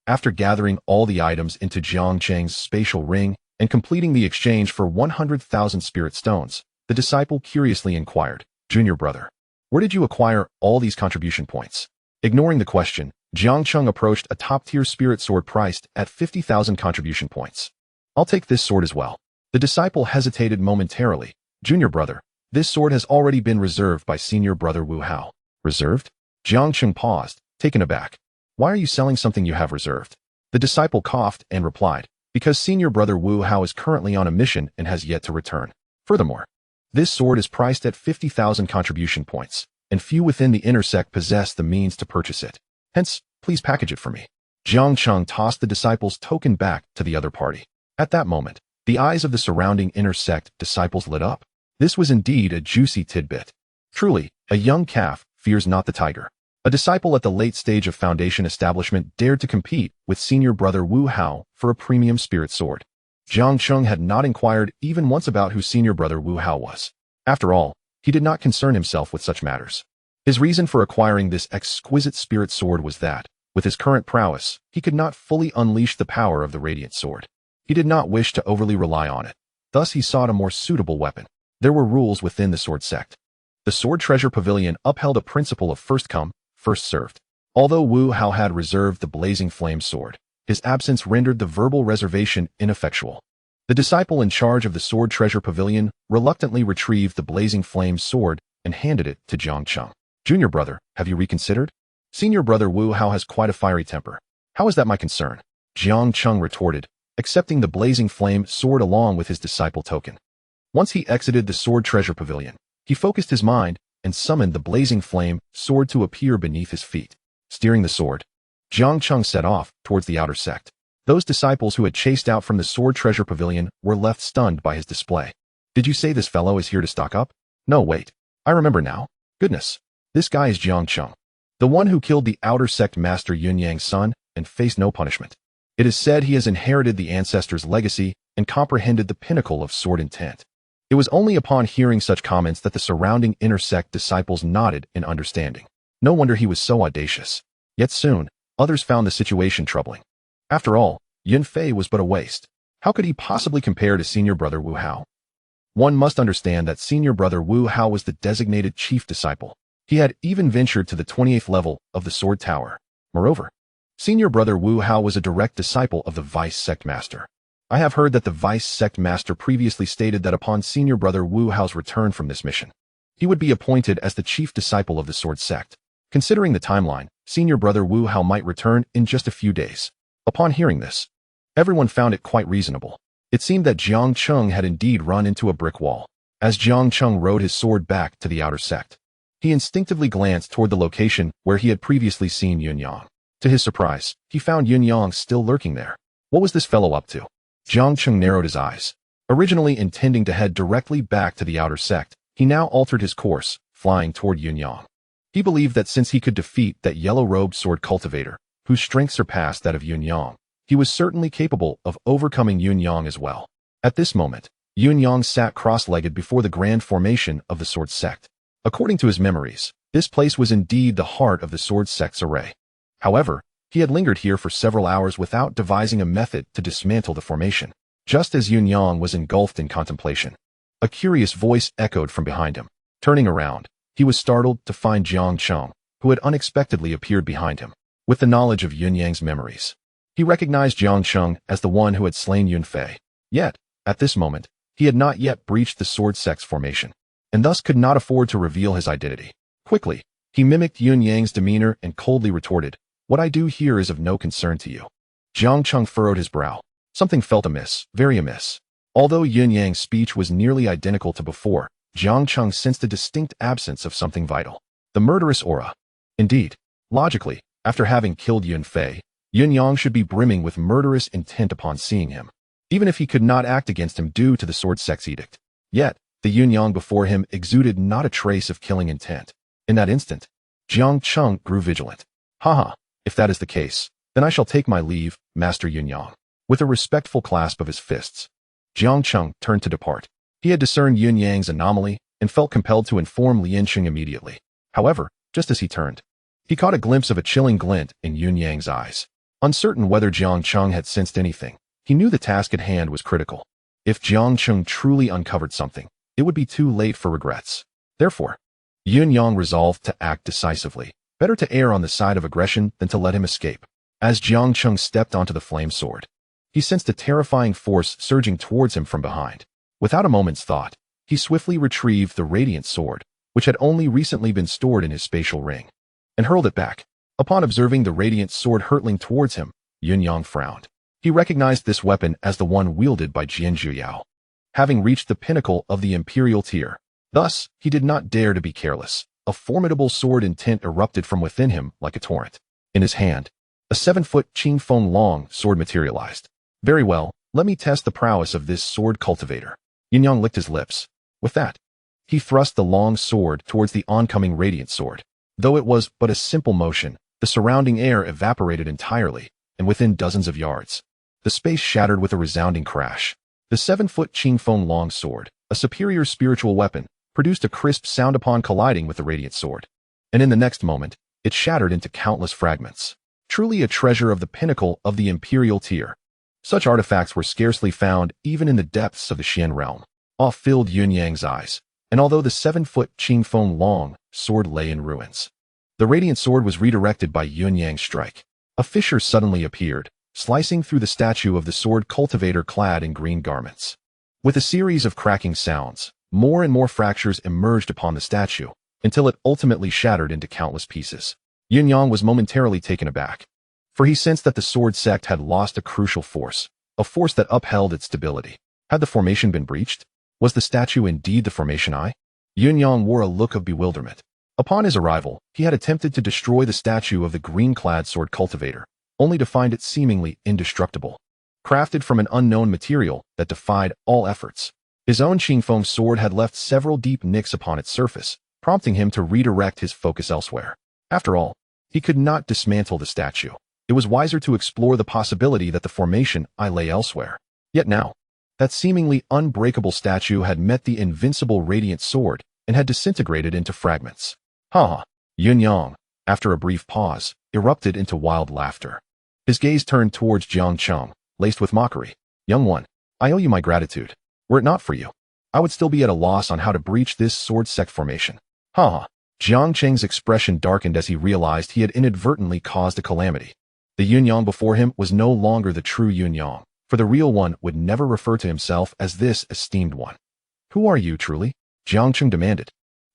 After gathering all the items into Jiang Cheng's spatial ring and completing the exchange for 100,000 spirit stones, the disciple curiously inquired, "Junior brother, where did you acquire all these contribution points?" Ignoring the question, Jiang Cheng approached a top-tier spirit sword priced at 50,000 contribution points. "I'll take this sword as well." The disciple hesitated momentarily. "Junior brother, this sword has already been reserved by senior brother Wu Hao." "Reserved?" Jiang Cheng paused, taken aback. "Why are you selling something you have reserved?" The disciple coughed and replied, "Because senior brother Wu Hao is currently on a mission and has yet to return. Furthermore, this sword is priced at 50,000 contribution points, and few within the inner sect possess the means to purchase it. Hence, please package it for me." Jiang Cheng tossed the disciple's token back to the other party. At that moment, the eyes of the surrounding inner sect disciples lit up. This was indeed a juicy tidbit. Truly, a young calf fears not the tiger. A disciple at the late stage of foundation establishment dared to compete with senior brother Wu Hao for a premium spirit sword. Jiang Cheng had not inquired even once about who senior brother Wu Hao was. After all, he did not concern himself with such matters. His reason for acquiring this exquisite spirit sword was that, with his current prowess, he could not fully unleash the power of the radiant sword. He did not wish to overly rely on it. Thus he sought a more suitable weapon. There were rules within the sword sect. The Sword Treasure Pavilion upheld a principle of first come, first served. Although Wu Hao had reserved the blazing flame sword, his absence rendered the verbal reservation ineffectual. The disciple in charge of the Sword Treasure Pavilion reluctantly retrieved the blazing flame sword and handed it to Jiang Cheng. "Junior brother, have you reconsidered? Senior brother Wu Hao has quite a fiery temper. How is that my concern?" Jiang Cheng retorted, accepting the blazing flame sword along with his disciple token. Once he exited the Sword Treasure Pavilion, he focused his mind and summoned the blazing flame sword to appear beneath his feet. Steering the sword, Jiang Cheng set off towards the outer sect. Those disciples who had chased out from the Sword Treasure Pavilion were left stunned by his display. "Did you say this fellow is here to stock up?" "No, wait. I remember now. Goodness. This guy is Jiang Cheng, the one who killed the outer sect master Yun Yang's son and faced no punishment. It is said he has inherited the ancestors' legacy and comprehended the pinnacle of sword intent." It was only upon hearing such comments that the surrounding inner sect disciples nodded in understanding. No wonder he was so audacious. Yet soon, others found the situation troubling. After all, Yun Fei was but a waste. How could he possibly compare to senior brother Wu Hao? One must understand that senior brother Wu Hao was the designated chief disciple. He had even ventured to the 28th level of the Sword Tower. Moreover, senior brother Wu Hao was a direct disciple of the Vice Sect Master. I have heard that the Vice Sect Master previously stated that upon senior brother Wu Hao's return from this mission, he would be appointed as the chief disciple of the Sword Sect. Considering the timeline, senior brother Wu Hao might return in just a few days. Upon hearing this, everyone found it quite reasonable. It seemed that Jiang Cheng had indeed run into a brick wall. As Jiang Cheng rode his sword back to the outer sect, he instinctively glanced toward the location where he had previously seen Yun Yang. To his surprise, he found Yun Yang still lurking there. What was this fellow up to? Jiang Cheng narrowed his eyes. Originally intending to head directly back to the outer sect, he now altered his course, flying toward Yun Yang. He believed that since he could defeat that yellow-robed sword cultivator, whose strength surpassed that of Yun Yang, he was certainly capable of overcoming Yun Yang as well. At this moment, Yun Yang sat cross-legged before the grand formation of the sword sect. According to his memories, this place was indeed the heart of the sword sect's array. However, he had lingered here for several hours without devising a method to dismantle the formation. Just as Yun Yang was engulfed in contemplation, a curious voice echoed from behind him. Turning around, he was startled to find Jiang Cheng, who had unexpectedly appeared behind him. With the knowledge of Yun Yang's memories, he recognized Jiang Cheng as the one who had slain Yun Fei. Yet, at this moment, he had not yet breached the sword sect's formation, and thus could not afford to reveal his identity. Quickly, He mimicked Yun Yang's demeanor and coldly retorted, "What I do here is of no concern to you." Jiang Cheng furrowed his brow. Something felt amiss, very amiss. Although Yun Yang's speech was nearly identical to before, Jiang Cheng sensed a distinct absence of something vital. The murderous aura. Indeed, logically, after having killed Yun Fei, Yun Yang should be brimming with murderous intent upon seeing him, even if he could not act against him due to the sword sect's edict. Yet, the Yun Yang before him exuded not a trace of killing intent. In that instant, Jiang Cheng grew vigilant. Haha, if that is the case, then I shall take my leave, Master Yun Yang. With a respectful clasp of his fists, Jiang Cheng turned to depart. He had discerned Yun Yang's anomaly and felt compelled to inform Lian Xing immediately. However, just as he turned, he caught a glimpse of a chilling glint in Yun Yang's eyes. Uncertain whether Jiang Cheng had sensed anything, he knew the task at hand was critical. If Jiang Cheng truly uncovered something, it would be too late for regrets. Therefore, Yun Yang resolved to act decisively. Better to err on the side of aggression than to let him escape. As Jiang Cheng stepped onto the flame sword, he sensed a terrifying force surging towards him from behind. Without a moment's thought, he swiftly retrieved the radiant sword, which had only recently been stored in his spatial ring, and hurled it back. Upon observing the radiant sword hurtling towards him, Yun Yang frowned. He recognized this weapon as the one wielded by Jian Zhuyao, having reached the pinnacle of the imperial tier. Thus, he did not dare to be careless. A formidable sword intent erupted from within him like a torrent. In his hand, a 7-foot Qingfeng long sword materialized. Very well, let me test the prowess of this sword cultivator. Yun Yang licked his lips. With that, he thrust the long sword towards the oncoming radiant sword. Though it was but a simple motion, the surrounding air evaporated entirely, and within dozens of yards, the space shattered with a resounding crash. The 7-foot Qingfeng long sword, a superior spiritual weapon, produced a crisp sound upon colliding with the radiant sword. And in the next moment, it shattered into countless fragments. Truly a treasure of the pinnacle of the imperial tier. Such artifacts were scarcely found even in the depths of the Xian realm. Awe filled Yun Yang's eyes, and although the 7-foot Qingfeng long sword lay in ruins, the radiant sword was redirected by Yun Yang's strike. A fissure suddenly appeared, slicing through the statue of the sword cultivator clad in green garments. With a series of cracking sounds, more and more fractures emerged upon the statue, until it ultimately shattered into countless pieces. Yun Yang was momentarily taken aback, for he sensed that the sword sect had lost a crucial force, a force that upheld its stability. Had the formation been breached? Was the statue indeed the formation eye? Yun Yang wore a look of bewilderment. Upon his arrival, he had attempted to destroy the statue of the green-clad sword cultivator, only to find it seemingly indestructible, crafted from an unknown material that defied all efforts. His own Qingfeng sword had left several deep nicks upon its surface, prompting him to redirect his focus elsewhere. After all, he could not dismantle the statue. It was wiser to explore the possibility that the formation eye lay elsewhere. Yet now, that seemingly unbreakable statue had met the invincible radiant sword and had disintegrated into fragments. Ha! Yun Yang, after a brief pause, erupted into wild laughter. His gaze turned towards Jiang Cheng, laced with mockery. Young one, I owe you my gratitude. Were it not for you, I would still be at a loss on how to breach this sword sect formation. Ha! Jiang Cheng's expression darkened as he realized he had inadvertently caused a calamity. The Yun Yang before him was no longer the true Yun Yang, for the real one would never refer to himself as this esteemed one. Who are you truly? Jiang Cheng demanded,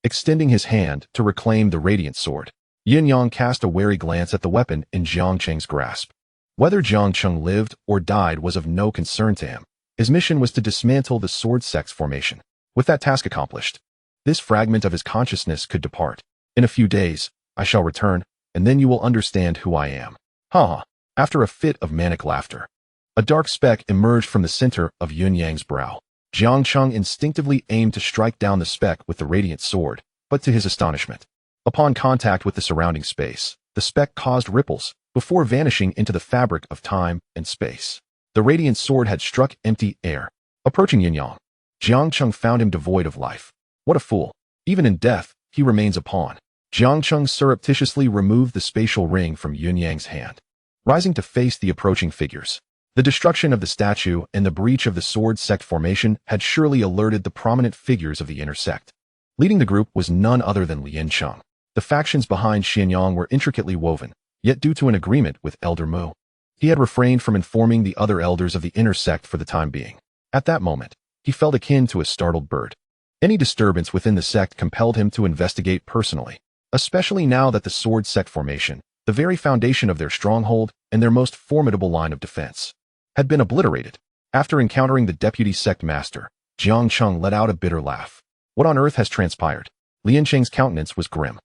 extending his hand to reclaim the radiant sword. Yun Yang cast a wary glance at the weapon in Jiang Cheng's grasp. Whether Jiang Cheng lived or died was of no concern to him. His mission was to dismantle the sword sect's formation. With that task accomplished, this fragment of his consciousness could depart. In a few days, I shall return, and then you will understand who I am. Ha! After a fit of manic laughter, a dark speck emerged from the center of Yun Yang's brow. Jiang Cheng instinctively aimed to strike down the speck with the radiant sword, but to his astonishment, upon contact with the surrounding space, the speck caused ripples, before vanishing into the fabric of time and space. The radiant sword had struck empty air. Approaching Yun Yang, Jiang Cheng found him devoid of life. What a fool. Even in death, he remains a pawn. Jiang Cheng surreptitiously removed the spatial ring from Yun Yang's hand, rising to face the approaching figures. The destruction of the statue and the breach of the sword sect formation had surely alerted the prominent figures of the inner sect. Leading the group was none other than Lian Cheng. The factions behind Xianyang were intricately woven, yet due to an agreement with Elder Mu, he had refrained from informing the other elders of the inner sect for the time being. At that moment, he felt akin to a startled bird. Any disturbance within the sect compelled him to investigate personally. especially now that the sword sect formation, the very foundation of their stronghold and their most formidable line of defense, had been obliterated. After encountering the deputy sect master, Jiang Cheng let out a bitter laugh. What on earth has transpired? Lian Cheng's countenance was grim.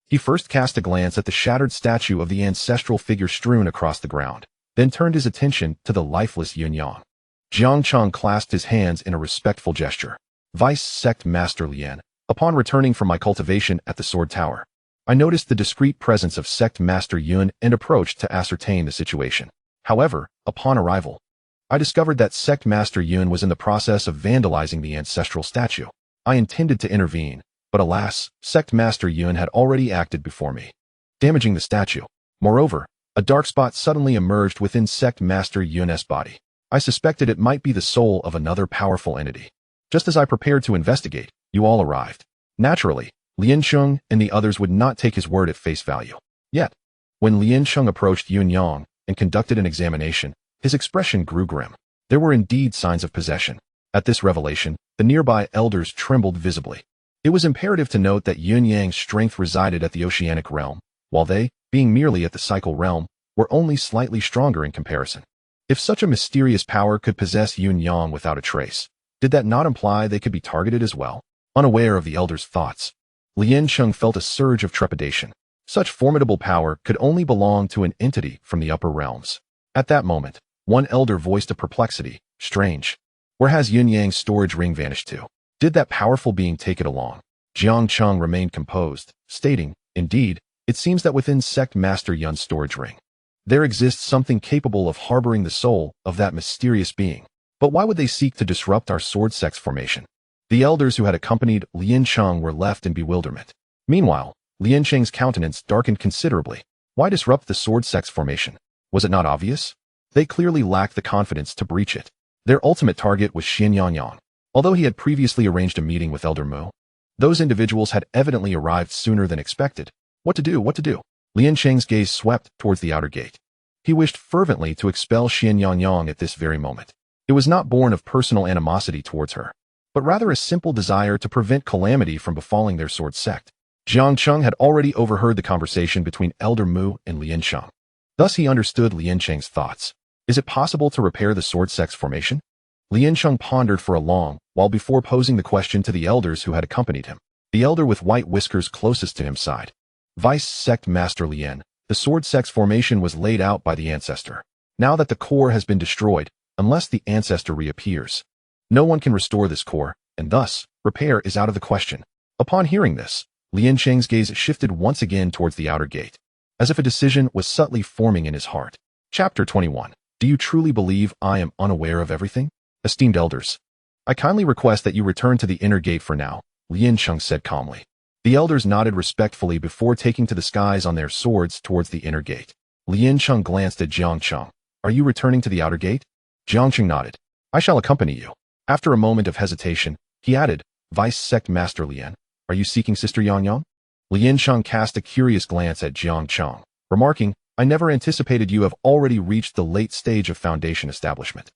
He first cast a glance at the shattered statue of the ancestral figure strewn across the ground, then turned his attention to the lifeless Yun Yang. Jiang Cheng clasped his hands in a respectful gesture. Vice Sect Master Lian, upon returning from my cultivation at the Sword Tower, I noticed the discreet presence of Sect Master Yun and approached to ascertain the situation. However, upon arrival, I discovered that Sect Master Yun was in the process of vandalizing the ancestral statue. I intended to intervene, but alas, Sect Master Yun had already acted before me, damaging the statue. Moreover, a dark spot suddenly emerged within Sect Master Yun's body. I suspected it might be the soul of another powerful entity. Just as I prepared to investigate, you all arrived. Naturally, Lian Cheng and the others would not take his word at face value. Yet, when Lian Cheng approached Yun Yang and conducted an examination, his expression grew grim. There were indeed signs of possession. At this revelation, the nearby elders trembled visibly. It was imperative to note that Yun Yang's strength resided at the oceanic realm, while they, being merely at the cycle realm, were only slightly stronger in comparison. If such a mysterious power could possess Yun Yang without a trace, did that not imply they could be targeted as well? Unaware of the elders' thoughts, Lian Cheng felt a surge of trepidation. Such formidable power could only belong to an entity from the upper realms. At that moment, one elder voiced a perplexity. Strange. Where has Yun Yang's storage ring vanished to? Did that powerful being take it along? Jiang Cheng remained composed, stating, indeed, it seems that within Sect Master Yun's storage ring, there exists something capable of harboring the soul of that mysterious being. But why would they seek to disrupt our sword sect's formation? The elders who had accompanied Lian Cheng were left in bewilderment. Meanwhile, Lian Cheng's countenance darkened considerably. Why disrupt the sword sect's formation? Was it not obvious? They clearly lacked the confidence to breach it. Their ultimate target was Xin Yangyang. Although he had previously arranged a meeting with Elder Mu, those individuals had evidently arrived sooner than expected. What to do? What to do? Lian Cheng's gaze swept towards the outer gate. He wished fervently to expel Xin Yangyang at this very moment. It was not born of personal animosity towards her, but rather a simple desire to prevent calamity from befalling their sword sect. Jiang Cheng had already overheard the conversation between Elder Mu and Lian Cheng. Thus he understood Lian Cheng's thoughts. Is it possible to repair the sword sect's formation? Lian Cheng pondered for a long while before posing the question to the elders who had accompanied him. The elder with white whiskers closest to him sighed. Vice Sect Master Lian, the sword sect's formation was laid out by the ancestor. Now that the core has been destroyed, unless the ancestor reappears, no one can restore this core, and thus, repair is out of the question. Upon hearing this, Lian Cheng's gaze shifted once again towards the outer gate, as if a decision was subtly forming in his heart. Chapter 21. Do you truly believe I am unaware of everything? Esteemed elders, I kindly request that you return to the inner gate for now, Lian Cheng said calmly. The elders nodded respectfully before taking to the skies on their swords towards the inner gate. Lian Cheng glanced at Jiang Cheng. Are you returning to the outer gate? Jiang Cheng nodded. I shall accompany you. After a moment of hesitation, he added, Vice Sect Master Lian, are you seeking Sister Yang? Lian Cheng cast a curious glance at Jiang Cheng, remarking, I never anticipated you have already reached the late stage of foundation establishment.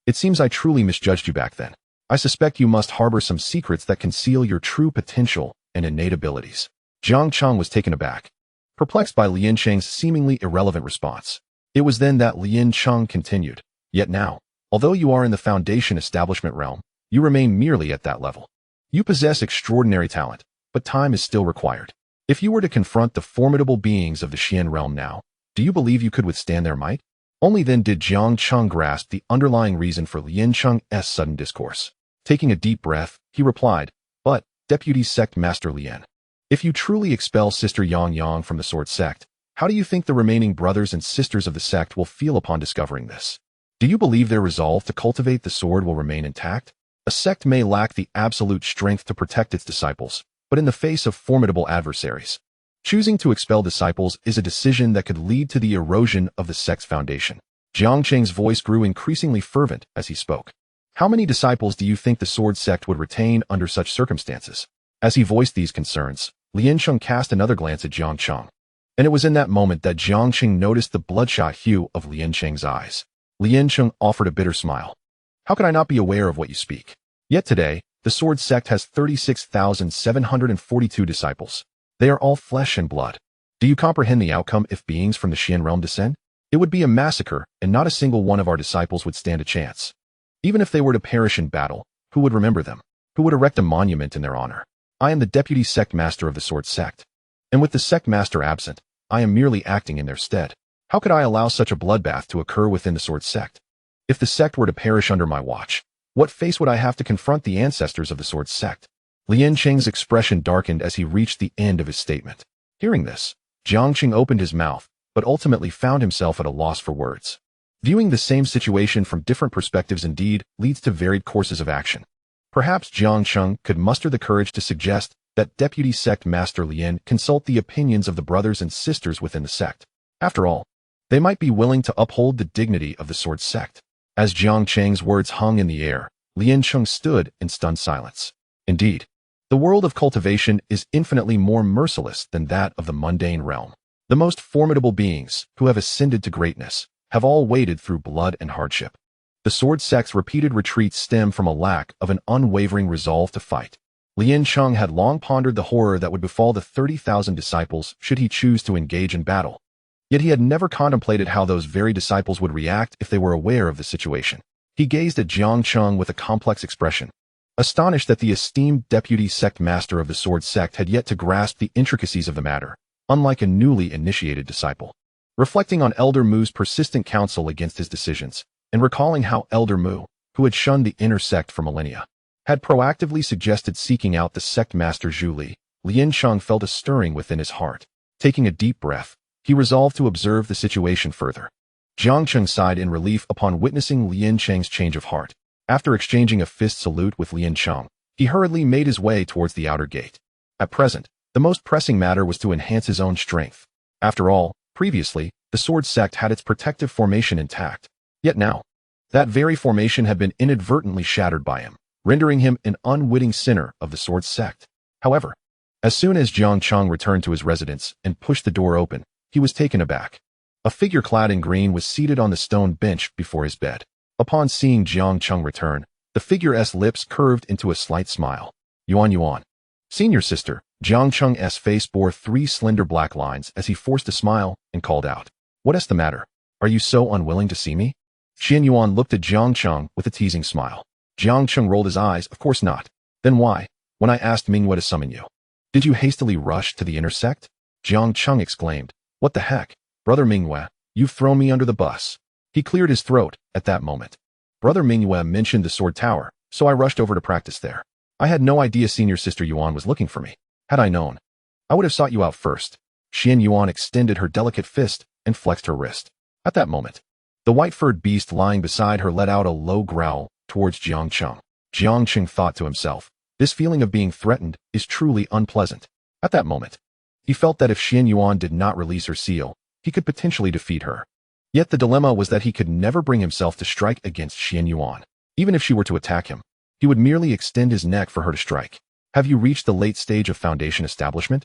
It seems I truly misjudged you back then. I suspect you must harbor some secrets that conceal your true potential and innate abilities. Jiang Cheng was taken aback, perplexed by Lian Cheng's seemingly irrelevant response. It was then that Lian Cheng continued, Yet now, although you are in the foundation establishment realm, you remain merely at that level. You possess extraordinary talent, but time is still required. If you were to confront the formidable beings of the Xian realm now, do you believe you could withstand their might? Only then did Jiang Cheng grasp the underlying reason for Lian Cheng's sudden discourse. Taking a deep breath, he replied, But, Deputy Sect Master Lian, if you truly expel Sister Yang from the sword sect, how do you think the remaining brothers and sisters of the sect will feel upon discovering this? Do you believe their resolve to cultivate the sword will remain intact? A sect may lack the absolute strength to protect its disciples, but in the face of formidable adversaries, choosing to expel disciples is a decision that could lead to the erosion of the sect's foundation. Jiang Cheng's voice grew increasingly fervent as he spoke. How many disciples do you think the sword sect would retain under such circumstances? As he voiced these concerns, Lian Cheng cast another glance at Jiang Cheng. And it was in that moment that Jiang Cheng noticed the bloodshot hue of Lian Cheng's eyes. Lian Cheng offered a bitter smile. How could I not be aware of what you speak? Yet today, the sword sect has 36,742 disciples. They are all flesh and blood. Do you comprehend the outcome if beings from the Xian realm descend? It would be a massacre, and not a single one of our disciples would stand a chance. Even if they were to perish in battle, who would remember them? Who would erect a monument in their honor? I am the deputy sect master of the Sword Sect. And with the sect master absent, I am merely acting in their stead. How could I allow such a bloodbath to occur within the Sword Sect? If the sect were to perish under my watch, what face would I have to confront the ancestors of the Sword Sect? Jiang Cheng's expression darkened as he reached the end of his statement. Hearing this, Jiang Cheng opened his mouth, but ultimately found himself at a loss for words. Viewing the same situation from different perspectives indeed leads to varied courses of action. Perhaps Jiang Cheng could muster the courage to suggest that Deputy Sect Master Lien consult the opinions of the brothers and sisters within the sect. After all, they might be willing to uphold the dignity of the Sword Sect. As Jiang Cheng's words hung in the air, Lien Cheng stood in stunned silence. Indeed, the world of cultivation is infinitely more merciless than that of the mundane realm. The most formidable beings who have ascended to greatness have all waded through blood and hardship. The Sword Sect's repeated retreats stem from a lack of an unwavering resolve to fight. Lien Cheng had long pondered the horror that would befall the 30,000 disciples should he choose to engage in battle. Yet he had never contemplated how those very disciples would react if they were aware of the situation. He gazed at Jiang Cheng with a complex expression, astonished that the esteemed deputy sect master of the Sword Sect had yet to grasp the intricacies of the matter, unlike a newly initiated disciple. Reflecting on Elder Mu's persistent counsel against his decisions, and recalling how Elder Mu, who had shunned the inner sect for millennia, had proactively suggested seeking out the sect master Zhu Li, Lien Cheng felt a stirring within his heart. Taking a deep breath, he resolved to observe the situation further. Jiang Cheng sighed in relief upon witnessing Lien Cheng's change of heart. After exchanging a fist salute with Lien Cheng, he hurriedly made his way towards the outer gate. At present, the most pressing matter was to enhance his own strength. After all, previously, the Sword Sect had its protective formation intact. Yet now, that very formation had been inadvertently shattered by him, rendering him an unwitting sinner of the Sword Sect. However, as soon as Jiang Cheng returned to his residence and pushed the door open, he was taken aback. A figure clad in green was seated on the stone bench before his bed. Upon seeing Jiang Cheng return, the figure's lips curved into a slight smile. Yuan. Senior sister, Jiang Cheng's face bore 3 slender black lines as he forced a smile and called out, "What's the matter? Are you so unwilling to see me?" Xian Yuan looked at Jiang Cheng with a teasing smile. Jiang Cheng rolled his eyes. Of course not. Then why, when I asked Mingyue to summon you? Did you hastily rush to the inner sect? Jiang Cheng exclaimed. What the heck? Brother Mingyue, you've thrown me under the bus. He cleared his throat at that moment. Brother Mingyue mentioned the Sword Tower, so I rushed over to practice there. I had no idea Senior Sister Yuan was looking for me. Had I known, I would have sought you out first. Xian Yuan extended her delicate fist and flexed her wrist. At that moment, the white-furred beast lying beside her let out a low growl towards Jiang Cheng. Jiang Cheng thought to himself, this feeling of being threatened is truly unpleasant. At that moment, he felt that if Xian Yuan did not release her seal, he could potentially defeat her. Yet the dilemma was that he could never bring himself to strike against Xian Yuan. Even if she were to attack him, he would merely extend his neck for her to strike. Have you reached the late stage of foundation establishment?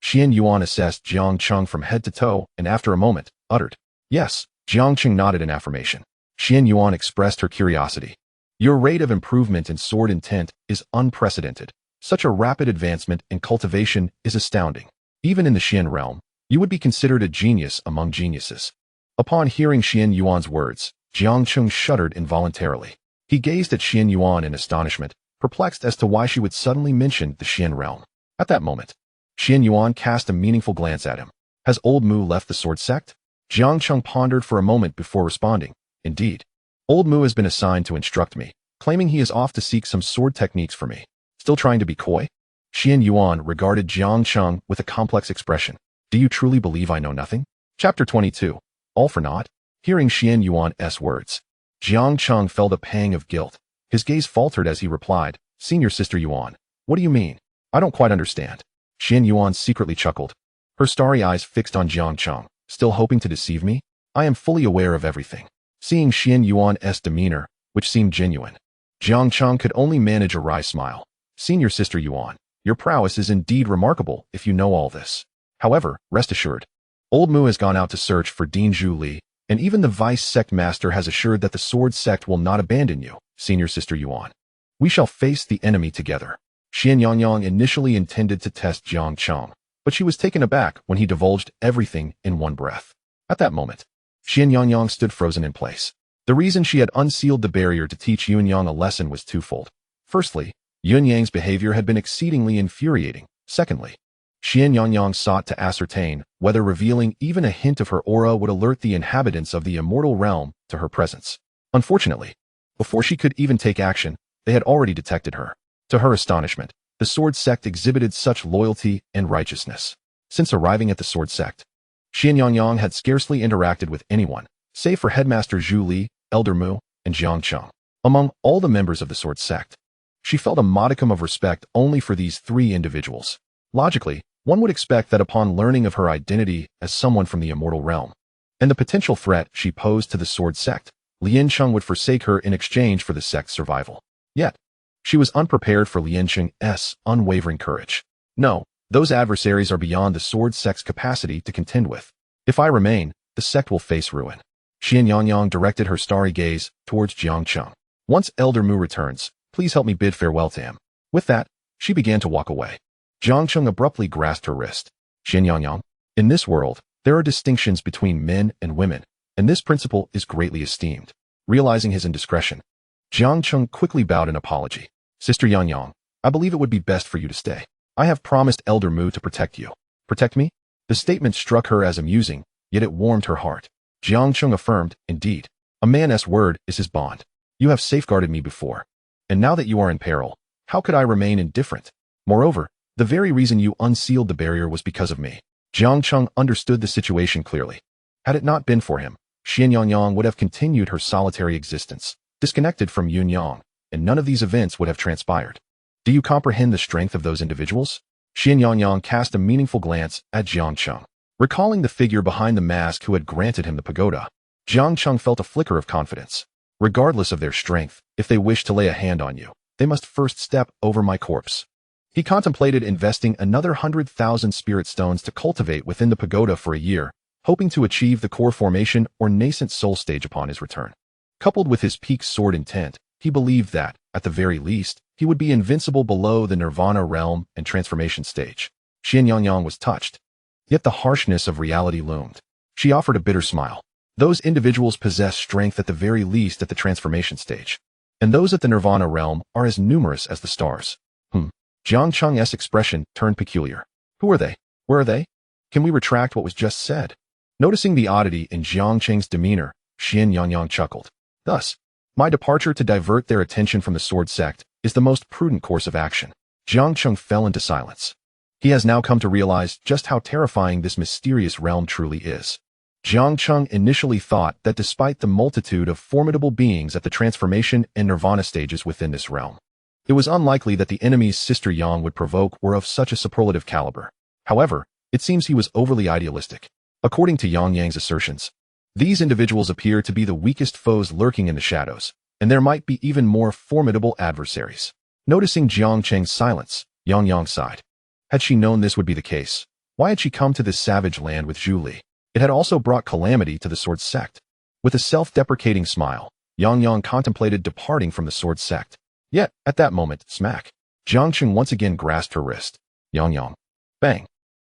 Xian Yuan assessed Jiang Cheng from head to toe and after a moment, uttered, yes. Jiang Cheng nodded in affirmation. Xian Yuan expressed her curiosity. Your rate of improvement in sword intent is unprecedented. Such a rapid advancement in cultivation is astounding. Even in the Xian realm, you would be considered a genius among geniuses. Upon hearing Xian Yuan's words, Jiang Cheng shuddered involuntarily. He gazed at Xian Yuan in astonishment, perplexed as to why she would suddenly mention the Xian realm. At that moment, Xian Yuan cast a meaningful glance at him. Has old Mu left the sword sect? Jiang Cheng pondered for a moment before responding. Indeed. Old Mu has been assigned to instruct me, claiming he is off to seek some sword techniques for me. Still trying to be coy? Xian Yuan regarded Jiang Cheng with a complex expression. Do you truly believe I know nothing? Chapter 22. All for naught? Hearing Xian Yuan's words, Jiang Cheng felt a pang of guilt. His gaze faltered as he replied, Senior Sister Yuan, what do you mean? I don't quite understand. Xian Yuan secretly chuckled, her starry eyes fixed on Jiang Cheng. Still hoping to deceive me? I am fully aware of everything. Seeing Xian Yuan's demeanor, which seemed genuine, Jiang Cheng could only manage a wry smile. Senior Sister Yuan, your prowess is indeed remarkable if you know all this. However, rest assured, old Mu has gone out to search for Dean Zhu Li, and even the Vice Sect Master has assured that the Sword Sect will not abandon you, Senior Sister Yuan. We shall face the enemy together. Xian Yangyang initially intended to test Jiang Cheng, but but she was taken aback when he divulged everything in one breath. At that moment, Xian Yangyang stood frozen in place. The reason she had unsealed the barrier to teach Yuanyang a lesson was twofold. Firstly, Yuanyang's behavior had been exceedingly infuriating. Secondly, Xian Yangyang sought to ascertain whether revealing even a hint of her aura would alert the inhabitants of the immortal realm to her presence. Unfortunately, before she could even take action, they had already detected her. To her astonishment, the Sword Sect exhibited such loyalty and righteousness. Since arriving at the Sword Sect, Xian Yangyang had scarcely interacted with anyone, save for Headmaster Zhu Li, Elder Mu, and Jiang Cheng. Among all the members of the Sword Sect, she felt a modicum of respect only for these three individuals. Logically, one would expect that upon learning of her identity as someone from the immortal realm, and the potential threat she posed to the Sword Sect, Lian Cheng would forsake her in exchange for the sect's survival. Yet, she was unprepared for Lian Cheng's unwavering courage. No, those adversaries are beyond the Sword Sect's capacity to contend with. If I remain, the sect will face ruin. Xian Yangyang directed her starry gaze towards Jiang Cheng. Once Elder Mu returns, please help me bid farewell to him. With that, she began to walk away. Jiang Cheng abruptly grasped her wrist. Xian Yangyang, in this world, there are distinctions between men and women, and this principle is greatly esteemed. Realizing his indiscretion, Jiang Cheng quickly bowed in apology. Sister Yangyang, I believe it would be best for you to stay. I have promised Elder Mu to protect you. Protect me? The statement struck her as amusing, yet it warmed her heart. Jiang Cheng affirmed, indeed, a man's word is his bond. You have safeguarded me before, and now that you are in peril, how could I remain indifferent? Moreover, the very reason you unsealed the barrier was because of me. Jiang Cheng understood the situation clearly. Had it not been for him, Xian Yangyang would have continued her solitary existence, disconnected from Yuanyang, and none of these events would have transpired. Do you comprehend the strength of those individuals? Xian Yangyang cast a meaningful glance at Jiang Cheng. Recalling the figure behind the mask who had granted him the pagoda, Jiang Cheng felt a flicker of confidence. Regardless of their strength, if they wish to lay a hand on you, they must first step over my corpse. He contemplated investing another 100,000 spirit stones to cultivate within the pagoda for a year, hoping to achieve the core formation or nascent soul stage upon his return. Coupled with his peak sword intent, he believed that, at the very least, he would be invincible below the nirvana realm and transformation stage. Xian Yangyang was touched. Yet the harshness of reality loomed. She offered a bitter smile. Those individuals possess strength at the very least at the transformation stage, and those at the nirvana realm are as numerous as the stars. Jiang Cheng's expression turned peculiar. Who are they? Where are they? Can we retract what was just said? Noticing the oddity in Jiang Cheng's demeanor, Xian Yangyang chuckled. Thus, my departure to divert their attention from the Sword Sect is the most prudent course of action. Jiang Cheng fell into silence. He has now come to realize just how terrifying this mysterious realm truly is. Jiang Cheng initially thought that despite the multitude of formidable beings at the transformation and nirvana stages within this realm, it was unlikely that the enemies Sister Yang would provoke were of such a superlative caliber. However, it seems he was overly idealistic. According to Yang Yang's assertions, these individuals appear to be the weakest foes lurking in the shadows, and there might be even more formidable adversaries. Noticing Jiang Cheng's silence, Yang Yang sighed. Had she known this would be the case, why had she come to this savage land with Zhu Li? It had also brought calamity to the Sword Sect. With a self-deprecating smile, Yang Yang contemplated departing from the Sword Sect. Yet, at that moment, smack, Jiang Cheng once again grasped her wrist. Yang Yang. Bang.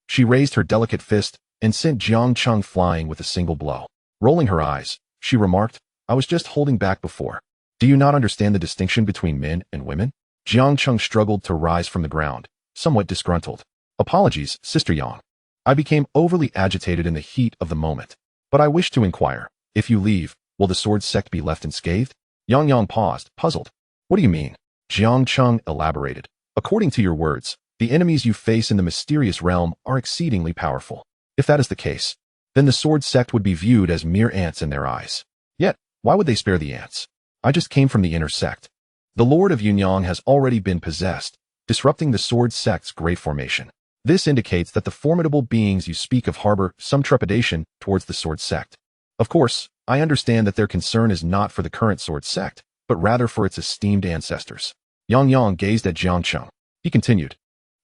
She raised her delicate fist and sent Jiang Cheng flying with a single blow. Rolling her eyes, she remarked, I was just holding back before. Do you not understand the distinction between men and women? Jiang Cheng struggled to rise from the ground, somewhat disgruntled. Apologies, Sister Yang. I became overly agitated in the heat of the moment. But I wish to inquire, if you leave, will the Sword Sect be left unscathed? Yang Yang paused, puzzled. What do you mean? Jiang Cheng elaborated. According to your words, the enemies you face in the mysterious realm are exceedingly powerful. If that is the case, then the Sword Sect would be viewed as mere ants in their eyes. Yet, why would they spare the ants? I just came from the inner sect. The Lord of Yuanyang has already been possessed, disrupting the Sword Sect's great formation. This indicates that the formidable beings you speak of harbor some trepidation towards the Sword Sect. Of course, I understand that their concern is not for the current Sword Sect, but rather for its esteemed ancestors. Yang Yang gazed at Jiang Cheng. He continued,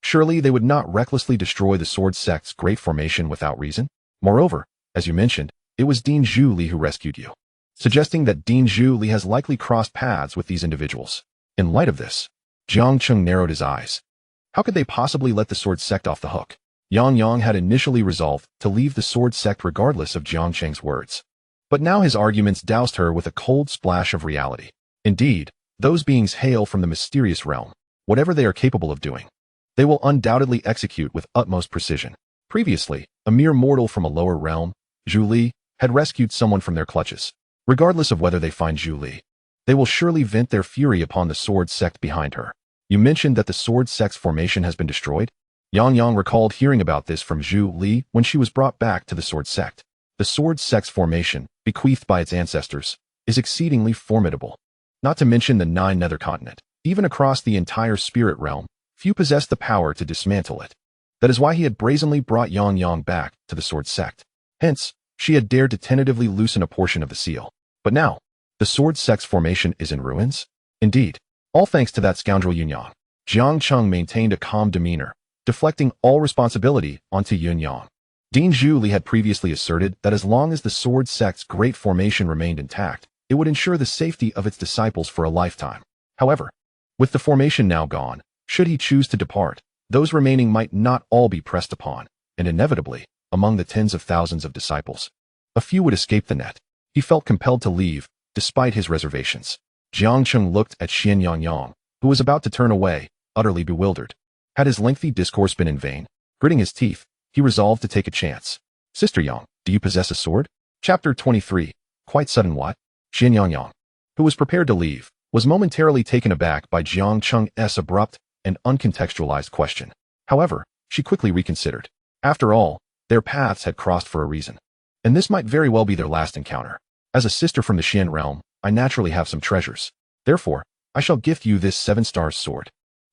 surely they would not recklessly destroy the Sword Sect's great formation without reason? Moreover, as you mentioned, it was Dean Zhu Li who rescued you, suggesting that Dean Zhu Li has likely crossed paths with these individuals. In light of this, Jiang Cheng narrowed his eyes. How could they possibly let the Sword Sect off the hook? Yang had initially resolved to leave the sword sect regardless of Jiang Cheng's words. But now his arguments doused her with a cold splash of reality. Indeed, those beings hail from the mysterious realm. Whatever they are capable of doing, they will undoubtedly execute with utmost precision. Previously, a mere mortal from a lower realm, Zhu Li, had rescued someone from their clutches. Regardless of whether they find Zhu Li, they will surely vent their fury upon the sword sect behind her. You mentioned that the sword sect's formation has been destroyed? Yang recalled hearing about this from Zhu Li when she was brought back to the sword sect. The sword sect's formation, bequeathed by its ancestors, is exceedingly formidable. Not to mention the 9 nether continent. Even across the entire spirit realm, few possess the power to dismantle it. That is why he had brazenly brought Yang back to the sword sect. Hence, she had dared to tentatively loosen a portion of the seal. But now, the sword sect's formation is in ruins? Indeed, all thanks to that scoundrel Yunyang. Jiang Cheng maintained a calm demeanor, deflecting all responsibility onto Yunyang. Dean Zhu Li had previously asserted that as long as the sword sect's great formation remained intact, it would ensure the safety of its disciples for a lifetime. However, with the formation now gone, should he choose to depart, those remaining might not all be pressed upon, and inevitably, among the tens of thousands of disciples, a few would escape the net. He felt compelled to leave, despite his reservations. Jiang Cheng looked at Xian Yang, who was about to turn away, utterly bewildered. Had his lengthy discourse been in vain? Gritting his teeth, he resolved to take a chance. Sister Yang, do you possess a sword? Chapter 23. Quite sudden what? Xian Yang, who was prepared to leave, was momentarily taken aback by Jiang Cheng's abrupt and uncontextualized question. However, she quickly reconsidered. After all, their paths had crossed for a reason. And this might very well be their last encounter. As a sister from the Xian realm, I naturally have some treasures. Therefore, I shall gift you this 7-star sword.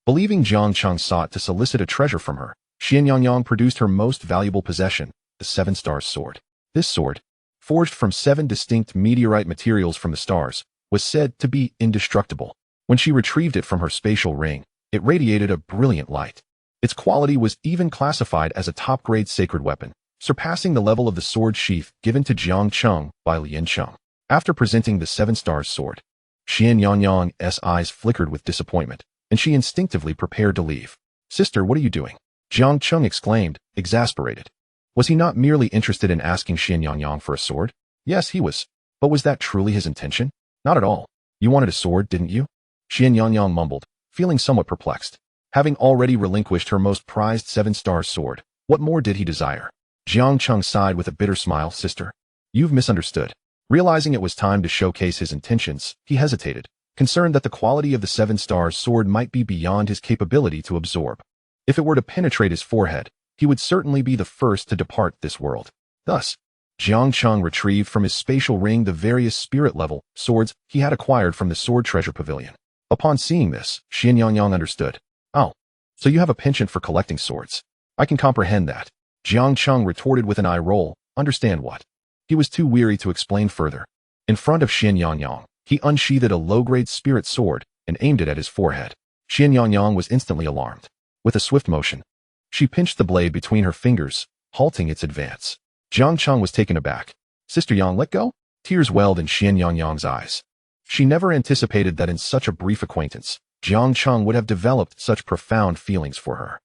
Believing Jiang Cheng sought to solicit a treasure from her, Xian Yang produced her most valuable possession, the 7-star sword. This sword, forged from 7 distinct meteorite materials from the stars, was said to be indestructible. When she retrieved it from her spatial ring, it radiated a brilliant light. Its quality was even classified as a top-grade sacred weapon, surpassing the level of the sword sheath given to Jiang Cheng by Lian Cheng. After presenting the 7-star sword, Xian Yang's eyes flickered with disappointment, and she instinctively prepared to leave. Sister, what are you doing? Jiang Cheng exclaimed, exasperated. Was he not merely interested in asking Xian Yang for a sword? Yes, he was. But was that truly his intention? Not at all. You wanted a sword, didn't you? Xian Yang mumbled, feeling somewhat perplexed. Having already relinquished her most prized 7-star sword, what more did he desire? Jiang Cheng sighed with a bitter smile. Sister, you've misunderstood. Realizing it was time to showcase his intentions, he hesitated, concerned that the quality of the 7-star sword might be beyond his capability to absorb. If it were to penetrate his forehead, he would certainly be the first to depart this world. Thus, Jiang Cheng retrieved from his spatial ring the various spirit-level swords he had acquired from the Sword Treasure Pavilion. Upon seeing this, Xian Yang understood. Oh, so you have a penchant for collecting swords. I can comprehend that. Jiang Cheng retorted with an eye roll. Understand what? He was too weary to explain further. In front of Xian Yang, he unsheathed a low-grade spirit sword and aimed it at his forehead. Xian Yang was instantly alarmed. With a swift motion, she pinched the blade between her fingers, halting its advance. Jiang Cheng was taken aback. Sister Yang, let go? Tears welled in Xian Yang's eyes. She never anticipated that in such a brief acquaintance, Jiang Cheng would have developed such profound feelings for her.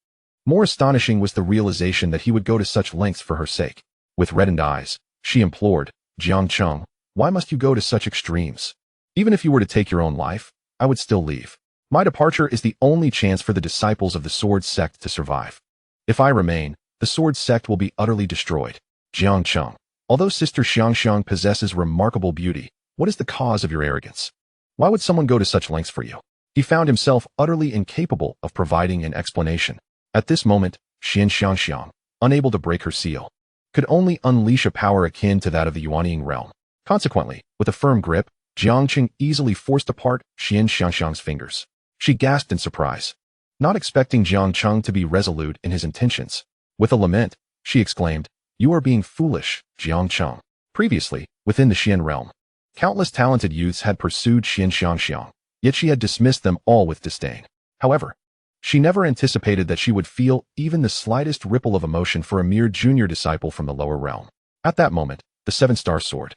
More astonishing was the realization that he would go to such lengths for her sake. With reddened eyes, she implored, Jiang Cheng, why must you go to such extremes? Even if you were to take your own life, I would still leave. My departure is the only chance for the disciples of the sword sect to survive. If I remain, the sword sect will be utterly destroyed. Jiang Cheng, although Sister Xiang possesses remarkable beauty, what is the cause of your arrogance? Why would someone go to such lengths for you? He found himself utterly incapable of providing an explanation. At this moment, Xiang, unable to break her seal, could only unleash a power akin to that of the Yuanying realm. Consequently, with a firm grip, Jiang Cheng easily forced apart Xiang's fingers. She gasped in surprise, not expecting Jiang Cheng to be resolute in his intentions. With a lament, she exclaimed, You are being foolish, Jiang Cheng. Previously, within the Xian realm, countless talented youths had pursued Xiang, yet she had dismissed them all with disdain. However, she never anticipated that she would feel even the slightest ripple of emotion for a mere junior disciple from the lower realm. At that moment, the 7-star sword,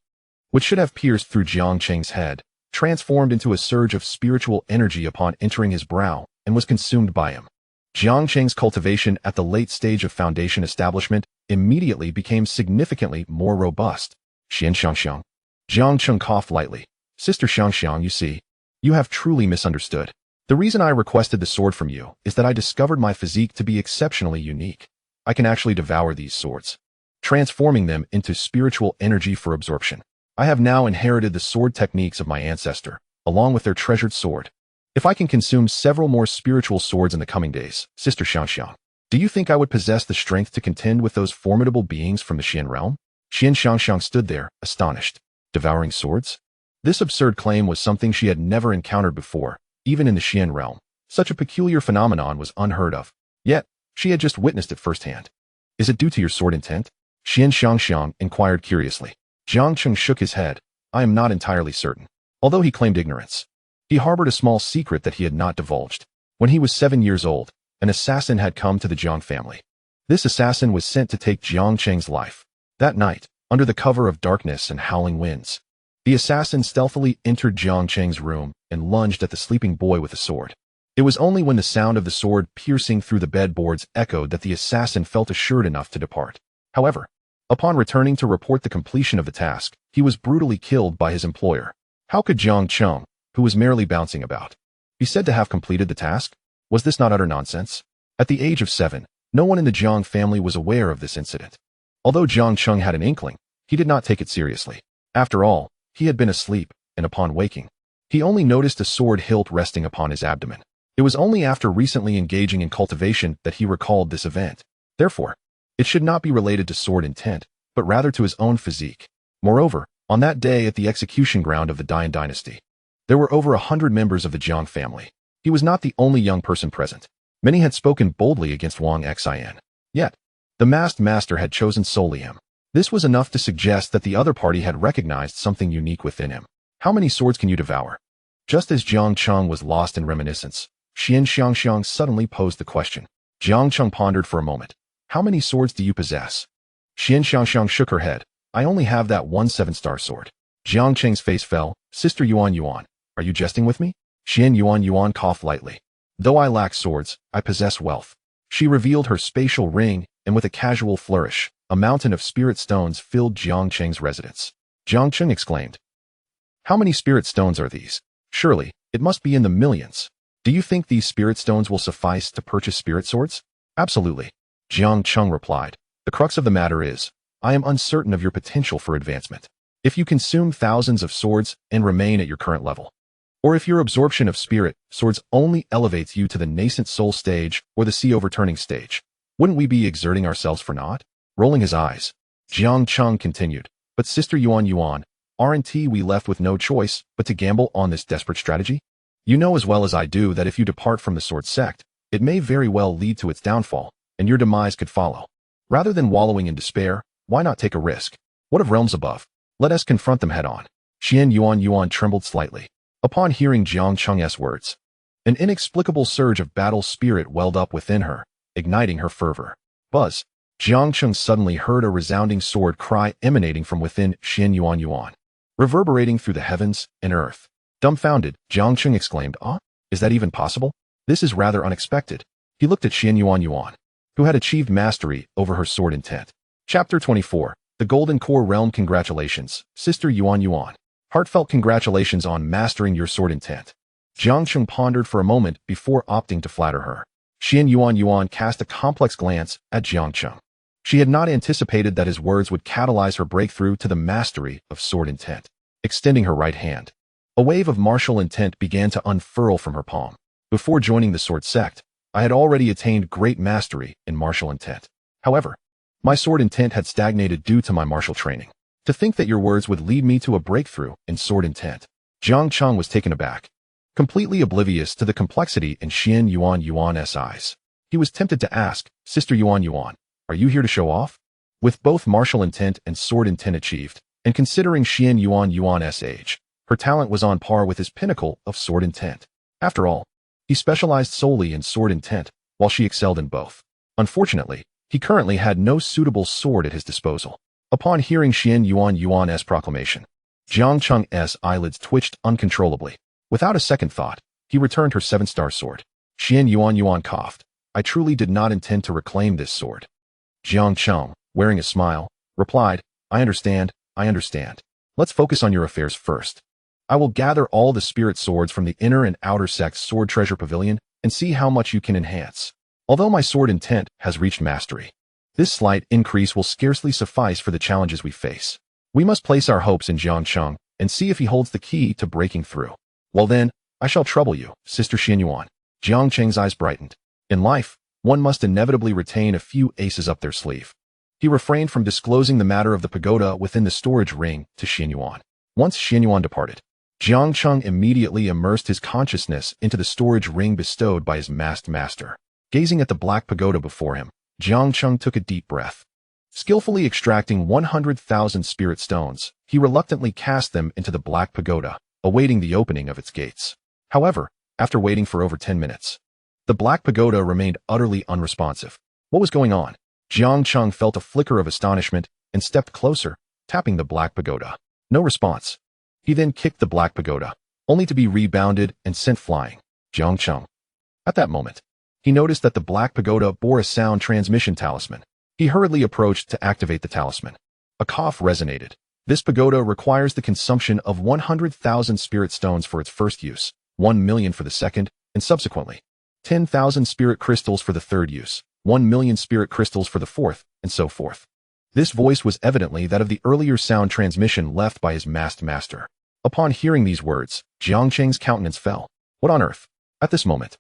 which should have pierced through Jiang Cheng's head, transformed into a surge of spiritual energy upon entering his brow and was consumed by him. Jiang Cheng's cultivation at the late stage of foundation establishment immediately became significantly more robust. Xian Xiangxiang. Jiang Cheng coughed lightly. Sister Xiangxiang, you see, you have truly misunderstood. The reason I requested the sword from you is that I discovered my physique to be exceptionally unique. I can actually devour these swords, transforming them into spiritual energy for absorption. I have now inherited the sword techniques of my ancestor, along with their treasured sword. If I can consume several more spiritual swords in the coming days, Sister Xiangxiang, do you think I would possess the strength to contend with those formidable beings from the Xian realm? Xian Xiangxiang stood there, astonished. Devouring swords? This absurd claim was something she had never encountered before, even in the Xian realm. Such a peculiar phenomenon was unheard of. Yet, she had just witnessed it firsthand. Is it due to your sword intent? Xian Xiangxiang inquired curiously. Jiang Cheng shook his head. I am not entirely certain. Although he claimed ignorance, he harbored a small secret that he had not divulged. When he was 7 years old, an assassin had come to the Jiang family. This assassin was sent to take Jiang Cheng's life. That night, under the cover of darkness and howling winds, the assassin stealthily entered Jiang Cheng's room and lunged at the sleeping boy with a sword. It was only when the sound of the sword piercing through the bedboards echoed that the assassin felt assured enough to depart. However, upon returning to report the completion of the task, he was brutally killed by his employer. How could Jiang Cheng, who was merely bouncing about, be said to have completed the task? Was this not utter nonsense? At the age of 7, no one in the Jiang family was aware of this incident. Although Jiang Cheng had an inkling, he did not take it seriously. After all, he had been asleep, and upon waking, he only noticed a sword hilt resting upon his abdomen. It was only after recently engaging in cultivation that he recalled this event. Therefore, it should not be related to sword intent, but rather to his own physique. Moreover, on that day at the execution ground of the Dian dynasty, there were over 100 members of the Jiang family. He was not the only young person present. Many had spoken boldly against Wang Xian. Yet, the masked master had chosen solely him. This was enough to suggest that the other party had recognized something unique within him. How many swords can you devour? Just as Jiang Cheng was lost in reminiscence, Xian Xiangxiang suddenly posed the question. Jiang Cheng pondered for a moment. How many swords do you possess? Xian Xiangxiang shook her head. I only have that one 7-star sword. Jiang Cheng's face fell. Sister Yuan, are you jesting with me? Xian Yuan coughed lightly. Though I lack swords, I possess wealth. She revealed her spatial ring, and with a casual flourish, a mountain of spirit stones filled Jiang Cheng's residence. Jiang Cheng exclaimed. How many spirit stones are these? Surely, it must be in the millions. Do you think these spirit stones will suffice to purchase spirit swords? Absolutely. Jiang Cheng replied. The crux of the matter is, I am uncertain of your potential for advancement. If you consume thousands of swords and remain at your current level, or if your absorption of spirit swords only elevates you to the nascent soul stage or the sea overturning stage, wouldn't we be exerting ourselves for naught? Rolling his eyes, Jiang Cheng continued, but Sister Yuan, aren't we left with no choice but to gamble on this desperate strategy? You know as well as I do that if you depart from the sword sect, it may very well lead to its downfall, and your demise could follow. Rather than wallowing in despair, why not take a risk? What of realms above? Let us confront them head on. Xian Yuan trembled slightly. Upon hearing Jiang Cheng's words, an inexplicable surge of battle spirit welled up within her, igniting her fervor. Buzz! Jiang Cheng suddenly heard a resounding sword cry emanating from within Xian Yuan, reverberating through the heavens and earth. Dumbfounded, Jiang Cheng exclaimed, "Ah, is that even possible? This is rather unexpected." He looked at Xian Yuan, who had achieved mastery over her sword intent. Chapter 24. The Golden Core Realm. Congratulations, Sister Yuan. Heartfelt congratulations on mastering your sword intent. Jiang Cheng pondered for a moment before opting to flatter her. Xian Yuan cast a complex glance at Jiang Cheng. She had not anticipated that his words would catalyze her breakthrough to the mastery of sword intent. Extending her right hand, a wave of martial intent began to unfurl from her palm. Before joining the sword sect, I had already attained great mastery in martial intent. However, my sword intent had stagnated due to my martial training. To think that your words would lead me to a breakthrough in sword intent. Jiang Cheng was taken aback, completely oblivious to the complexity in Xian Yuan's eyes. He was tempted to ask, Sister Yuan, are you here to show off? With both martial intent and sword intent achieved, and considering Xian Yuan's age, her talent was on par with his pinnacle of sword intent. After all, he specialized solely in sword intent, while she excelled in both. Unfortunately, he currently had no suitable sword at his disposal. Upon hearing Xian Yuan's proclamation, Jiang Cheng's eyelids twitched uncontrollably. Without a second thought, he returned her 7-star sword. Xian Yuan coughed. I truly did not intend to reclaim this sword. Jiang Cheng, wearing a smile, replied, I understand. Let's focus on your affairs first. I will gather all the spirit swords from the inner and outer sect's sword treasure pavilion and see how much you can enhance. Although my sword intent has reached mastery, this slight increase will scarcely suffice for the challenges we face. We must place our hopes in Jiang Cheng and see if he holds the key to breaking through. Well then, I shall trouble you, Sister Xianyuan. Jiang Cheng's eyes brightened. In life, one must inevitably retain a few aces up their sleeve. He refrained from disclosing the matter of the pagoda within the storage ring to Xianyuan. Once Xianyuan departed, Jiang Cheng immediately immersed his consciousness into the storage ring bestowed by his masked master. Gazing at the black pagoda before him, Jiang Cheng took a deep breath. Skillfully extracting 100,000 spirit stones, he reluctantly cast them into the black pagoda, awaiting the opening of its gates. However, after waiting for over 10 minutes, the black pagoda remained utterly unresponsive. What was going on? Jiang Cheng felt a flicker of astonishment and stepped closer, tapping the black pagoda. No response. He then kicked the black pagoda, only to be rebounded and sent flying. Jiang Cheng. At that moment, he noticed that the black pagoda bore a sound transmission talisman. He hurriedly approached to activate the talisman. A cough resonated. This pagoda requires the consumption of 100,000 spirit stones for its first use, 1 million for the second, and subsequently, 10,000 spirit crystals for the third use, 1 million spirit crystals for the fourth, and so forth. This voice was evidently that of the earlier sound transmission left by his masked master. Upon hearing these words, Jiang Cheng's countenance fell. What on earth? At this moment,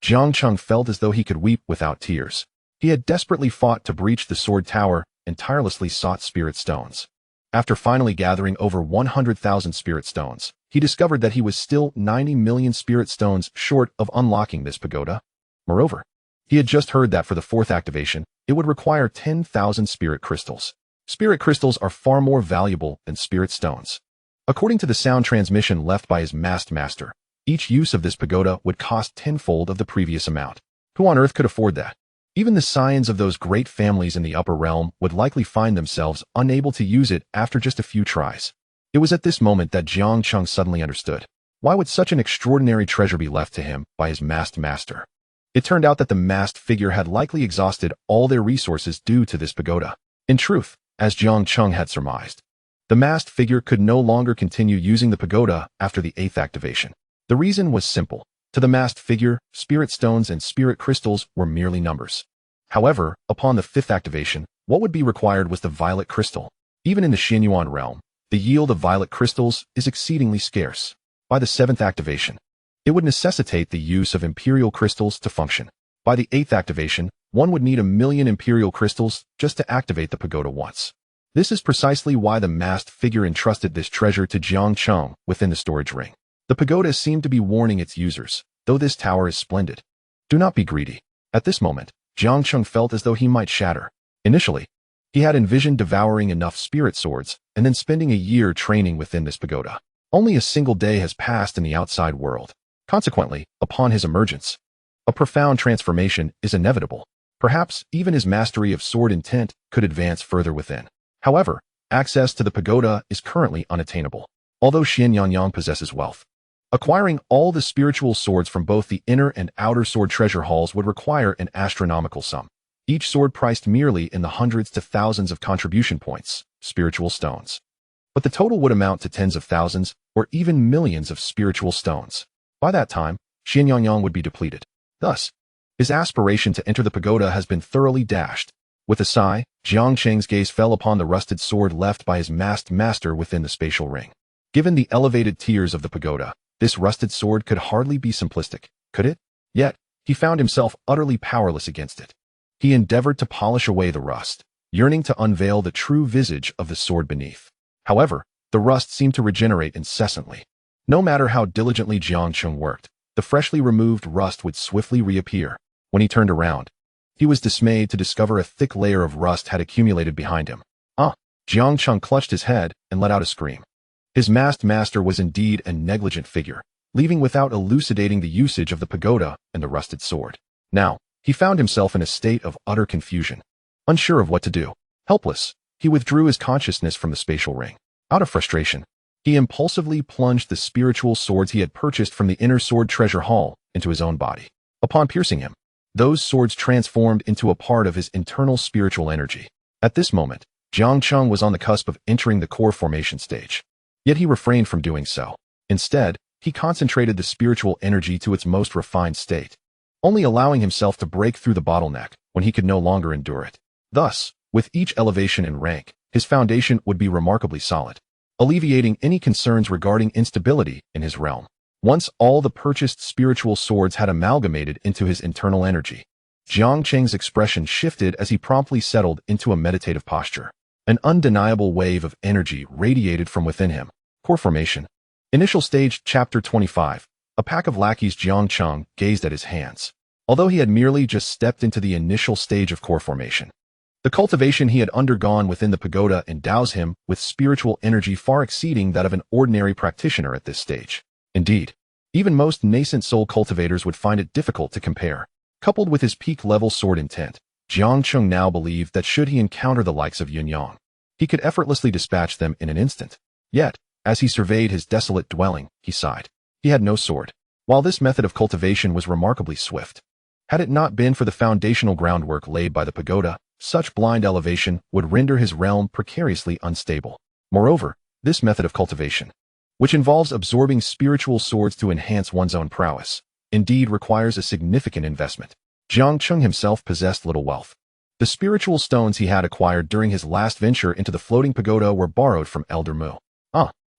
Jiang Cheng felt as though he could weep without tears. He had desperately fought to breach the sword tower and tirelessly sought spirit stones. After finally gathering over 100,000 spirit stones, he discovered that he was still 90 million spirit stones short of unlocking this pagoda. Moreover, he had just heard that for the fourth activation, it would require 10,000 spirit crystals. Spirit crystals are far more valuable than spirit stones. According to the sound transmission left by his masked master, each use of this pagoda would cost tenfold of the previous amount. Who on earth could afford that? Even the scions of those great families in the upper realm would likely find themselves unable to use it after just a few tries. It was at this moment that Jiang Cheng suddenly understood. Why would such an extraordinary treasure be left to him by his masked master? It turned out that the masked figure had likely exhausted all their resources due to this pagoda. In truth, as Jiang Cheng had surmised, the masked figure could no longer continue using the pagoda after the 8th activation. The reason was simple. To the masked figure, spirit stones and spirit crystals were merely numbers. However, upon the 5th activation, what would be required was the violet crystal. Even in the Xianyuan realm, the yield of violet crystals is exceedingly scarce. By the 7th activation, it would necessitate the use of imperial crystals to function. By the 8th activation, one would need 1 million imperial crystals just to activate the pagoda once. This is precisely why the masked figure entrusted this treasure to Jiang Cheng within the storage ring. The pagoda seemed to be warning its users, though this tower is splendid, do not be greedy. At this moment, Jiang Cheng felt as though he might shatter. Initially, he had envisioned devouring enough spirit swords and then spending a year training within this pagoda. Only a single day has passed in the outside world. Consequently, upon his emergence, a profound transformation is inevitable. Perhaps even his mastery of sword intent could advance further within. However, access to the pagoda is currently unattainable. Although Xianyuan possesses wealth, acquiring all the spiritual swords from both the inner and outer sword treasure halls would require an astronomical sum. Each sword priced merely in the hundreds to thousands of contribution points, spiritual stones. But the total would amount to tens of thousands or even millions of spiritual stones. By that time, Xianyuan would be depleted. Thus, his aspiration to enter the pagoda has been thoroughly dashed. With a sigh, Jiang Cheng's gaze fell upon the rusted sword left by his masked master within the spatial ring. Given the elevated tiers of the pagoda, this rusted sword could hardly be simplistic, could it? Yet, he found himself utterly powerless against it. He endeavored to polish away the rust, yearning to unveil the true visage of the sword beneath. However, the rust seemed to regenerate incessantly. No matter how diligently Jiang Cheng worked, the freshly removed rust would swiftly reappear. When he turned around, he was dismayed to discover a thick layer of rust had accumulated behind him. Jiang Cheng clutched his head and let out a scream. His masked master was indeed a negligent figure, leaving without elucidating the usage of the pagoda and the rusted sword. Now, he found himself in a state of utter confusion. Unsure of what to do, helpless, he withdrew his consciousness from the spatial ring. Out of frustration, he impulsively plunged the spiritual swords he had purchased from the inner sword treasure hall into his own body. Upon piercing him, Those swords transformed into a part of his internal spiritual energy. At this moment, Jiang Cheng was on the cusp of entering the core formation stage. Yet he refrained from doing so. Instead, he concentrated the spiritual energy to its most refined state, only allowing himself to break through the bottleneck when he could no longer endure it. Thus, with each elevation in rank, his foundation would be remarkably solid, alleviating any concerns regarding instability in his realm. Once all the purchased spiritual swords had amalgamated into his internal energy, Jiang Cheng's expression shifted as he promptly settled into a meditative posture. An undeniable wave of energy radiated from within him. Core formation. Initial stage, Chapter 25. A pack of lackeys. Jiang Cheng gazed at his hands. Although he had merely just stepped into the initial stage of core formation, the cultivation he had undergone within the pagoda endows him with spiritual energy far exceeding that of an ordinary practitioner at this stage. Indeed, even most nascent soul cultivators would find it difficult to compare. Coupled with his peak-level sword intent, Jiang Cheng now believed that should he encounter the likes of Yun, he could effortlessly dispatch them in an instant. Yet, as he surveyed his desolate dwelling, he sighed. He had no sword. While this method of cultivation was remarkably swift, had it not been for the foundational groundwork laid by the pagoda, such blind elevation would render his realm precariously unstable. Moreover, this method of cultivation, which involves absorbing spiritual swords to enhance one's own prowess, indeed requires a significant investment. Jiang Cheng himself possessed little wealth. The spiritual stones he had acquired during his last venture into the floating pagoda were borrowed from Elder Mu.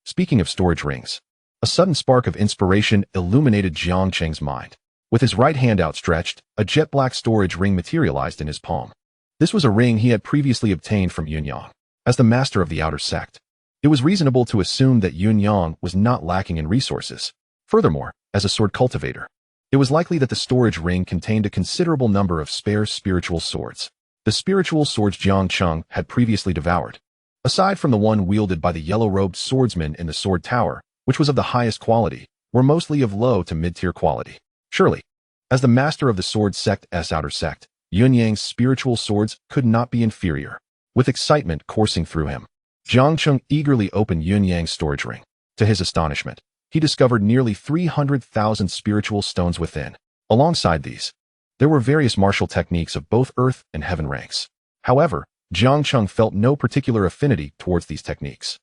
Speaking of storage rings, a sudden spark of inspiration illuminated Jiang Cheng's mind. With his right hand outstretched, a jet-black storage ring materialized in his palm. This was a ring he had previously obtained from Yun as the master of the outer sect. It was reasonable to assume that Yun was not lacking in resources. Furthermore, as a sword cultivator, it was likely that the storage ring contained a considerable number of spare spiritual swords. The spiritual swords Jiang Cheng had previously devoured, aside from the one wielded by the yellow-robed swordsman in the sword tower, which was of the highest quality, were mostly of low to mid-tier quality. Surely, as the master of the sword sect's outer sect, Yun Yang's spiritual swords could not be inferior. With excitement coursing through him, Jiang Cheng eagerly opened Yun Yang's storage ring. To his astonishment, he discovered nearly 300,000 spiritual stones within. Alongside these, there were various martial techniques of both earth and heaven ranks. However, Jiang Cheng felt no particular affinity towards these techniques,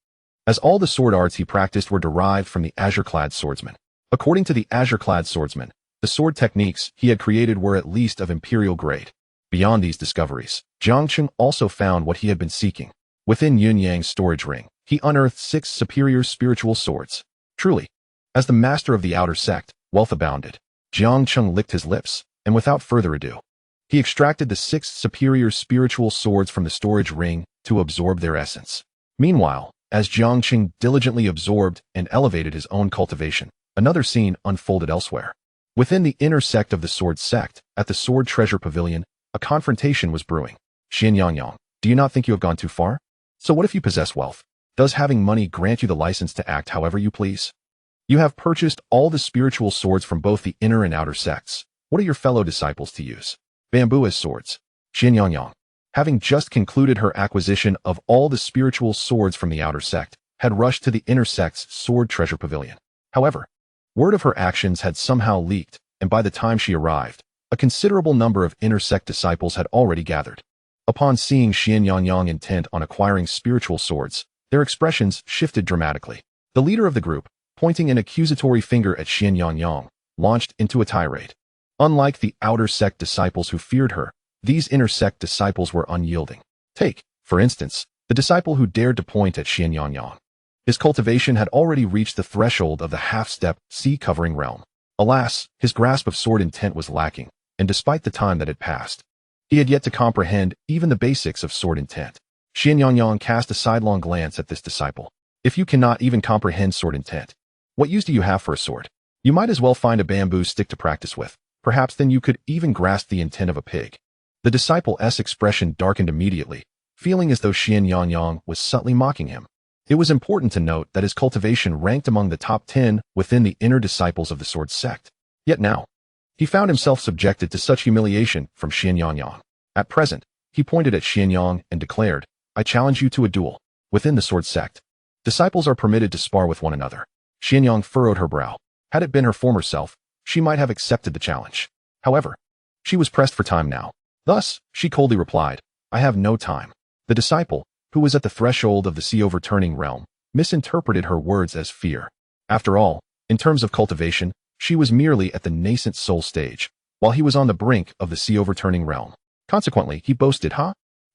as all the sword arts he practiced were derived from the azure-clad swordsman. According to the azure-clad swordsman, the sword techniques he had created were at least of imperial grade. Beyond these discoveries, Jiang Cheng also found what he had been seeking. Within Yun Yang's storage ring, he unearthed 6 superior spiritual swords. Truly, as the master of the outer sect, wealth abounded. Jiang Cheng licked his lips, and without further ado, he extracted the 6 superior spiritual swords from the storage ring to absorb their essence. Meanwhile, as Jiang Cheng diligently absorbed and elevated his own cultivation, another scene unfolded elsewhere. Within the inner sect of the sword sect, at the sword treasure pavilion, a confrontation was brewing. Xianyang, do you not think you have gone too far? So what if you possess wealth? Does having money grant you the license to act however you please? You have purchased all the spiritual swords from both the inner and outer sects. What are your fellow disciples to use? Bamboo as swords. Xianyang, having just concluded her acquisition of all the spiritual swords from the outer sect, had rushed to the inner sect's sword treasure pavilion. However, word of her actions had somehow leaked, and by the time she arrived, a considerable number of inner sect disciples had already gathered. Upon seeing Xianyang intent on acquiring spiritual swords, their expressions shifted dramatically. The leader of the group, pointing an accusatory finger at Xianyang, launched into a tirade. Unlike the outer sect disciples who feared her, these inner sect disciples were unyielding. Take, for instance, the disciple who dared to point at Xianyang. His cultivation had already reached the threshold of the half-step, sea-covering realm. Alas, his grasp of sword intent was lacking, and despite the time that had passed, he had yet to comprehend even the basics of sword intent. Xianyang cast a sidelong glance at this disciple. If you cannot even comprehend sword intent, what use do you have for a sword? You might as well find a bamboo stick to practice with. Perhaps then you could even grasp the intent of a pig. The disciple's expression darkened immediately, feeling as though Xianyang was subtly mocking him. It was important to note that his cultivation ranked among the top 10 within the inner disciples of the sword sect. Yet now, he found himself subjected to such humiliation from Xianyang. At present, he pointed at Xianyang and declared, I challenge you to a duel. Within the sword sect, disciples are permitted to spar with one another. Xianyang furrowed her brow. Had it been her former self, she might have accepted the challenge. However, She was pressed for time now. Thus, she coldly replied, I have no time. The disciple, who was at the threshold of the sea-overturning realm, misinterpreted her words as fear. After all, in terms of cultivation, she was merely at the nascent soul stage, while he was on the brink of the sea-overturning realm. Consequently, he boasted,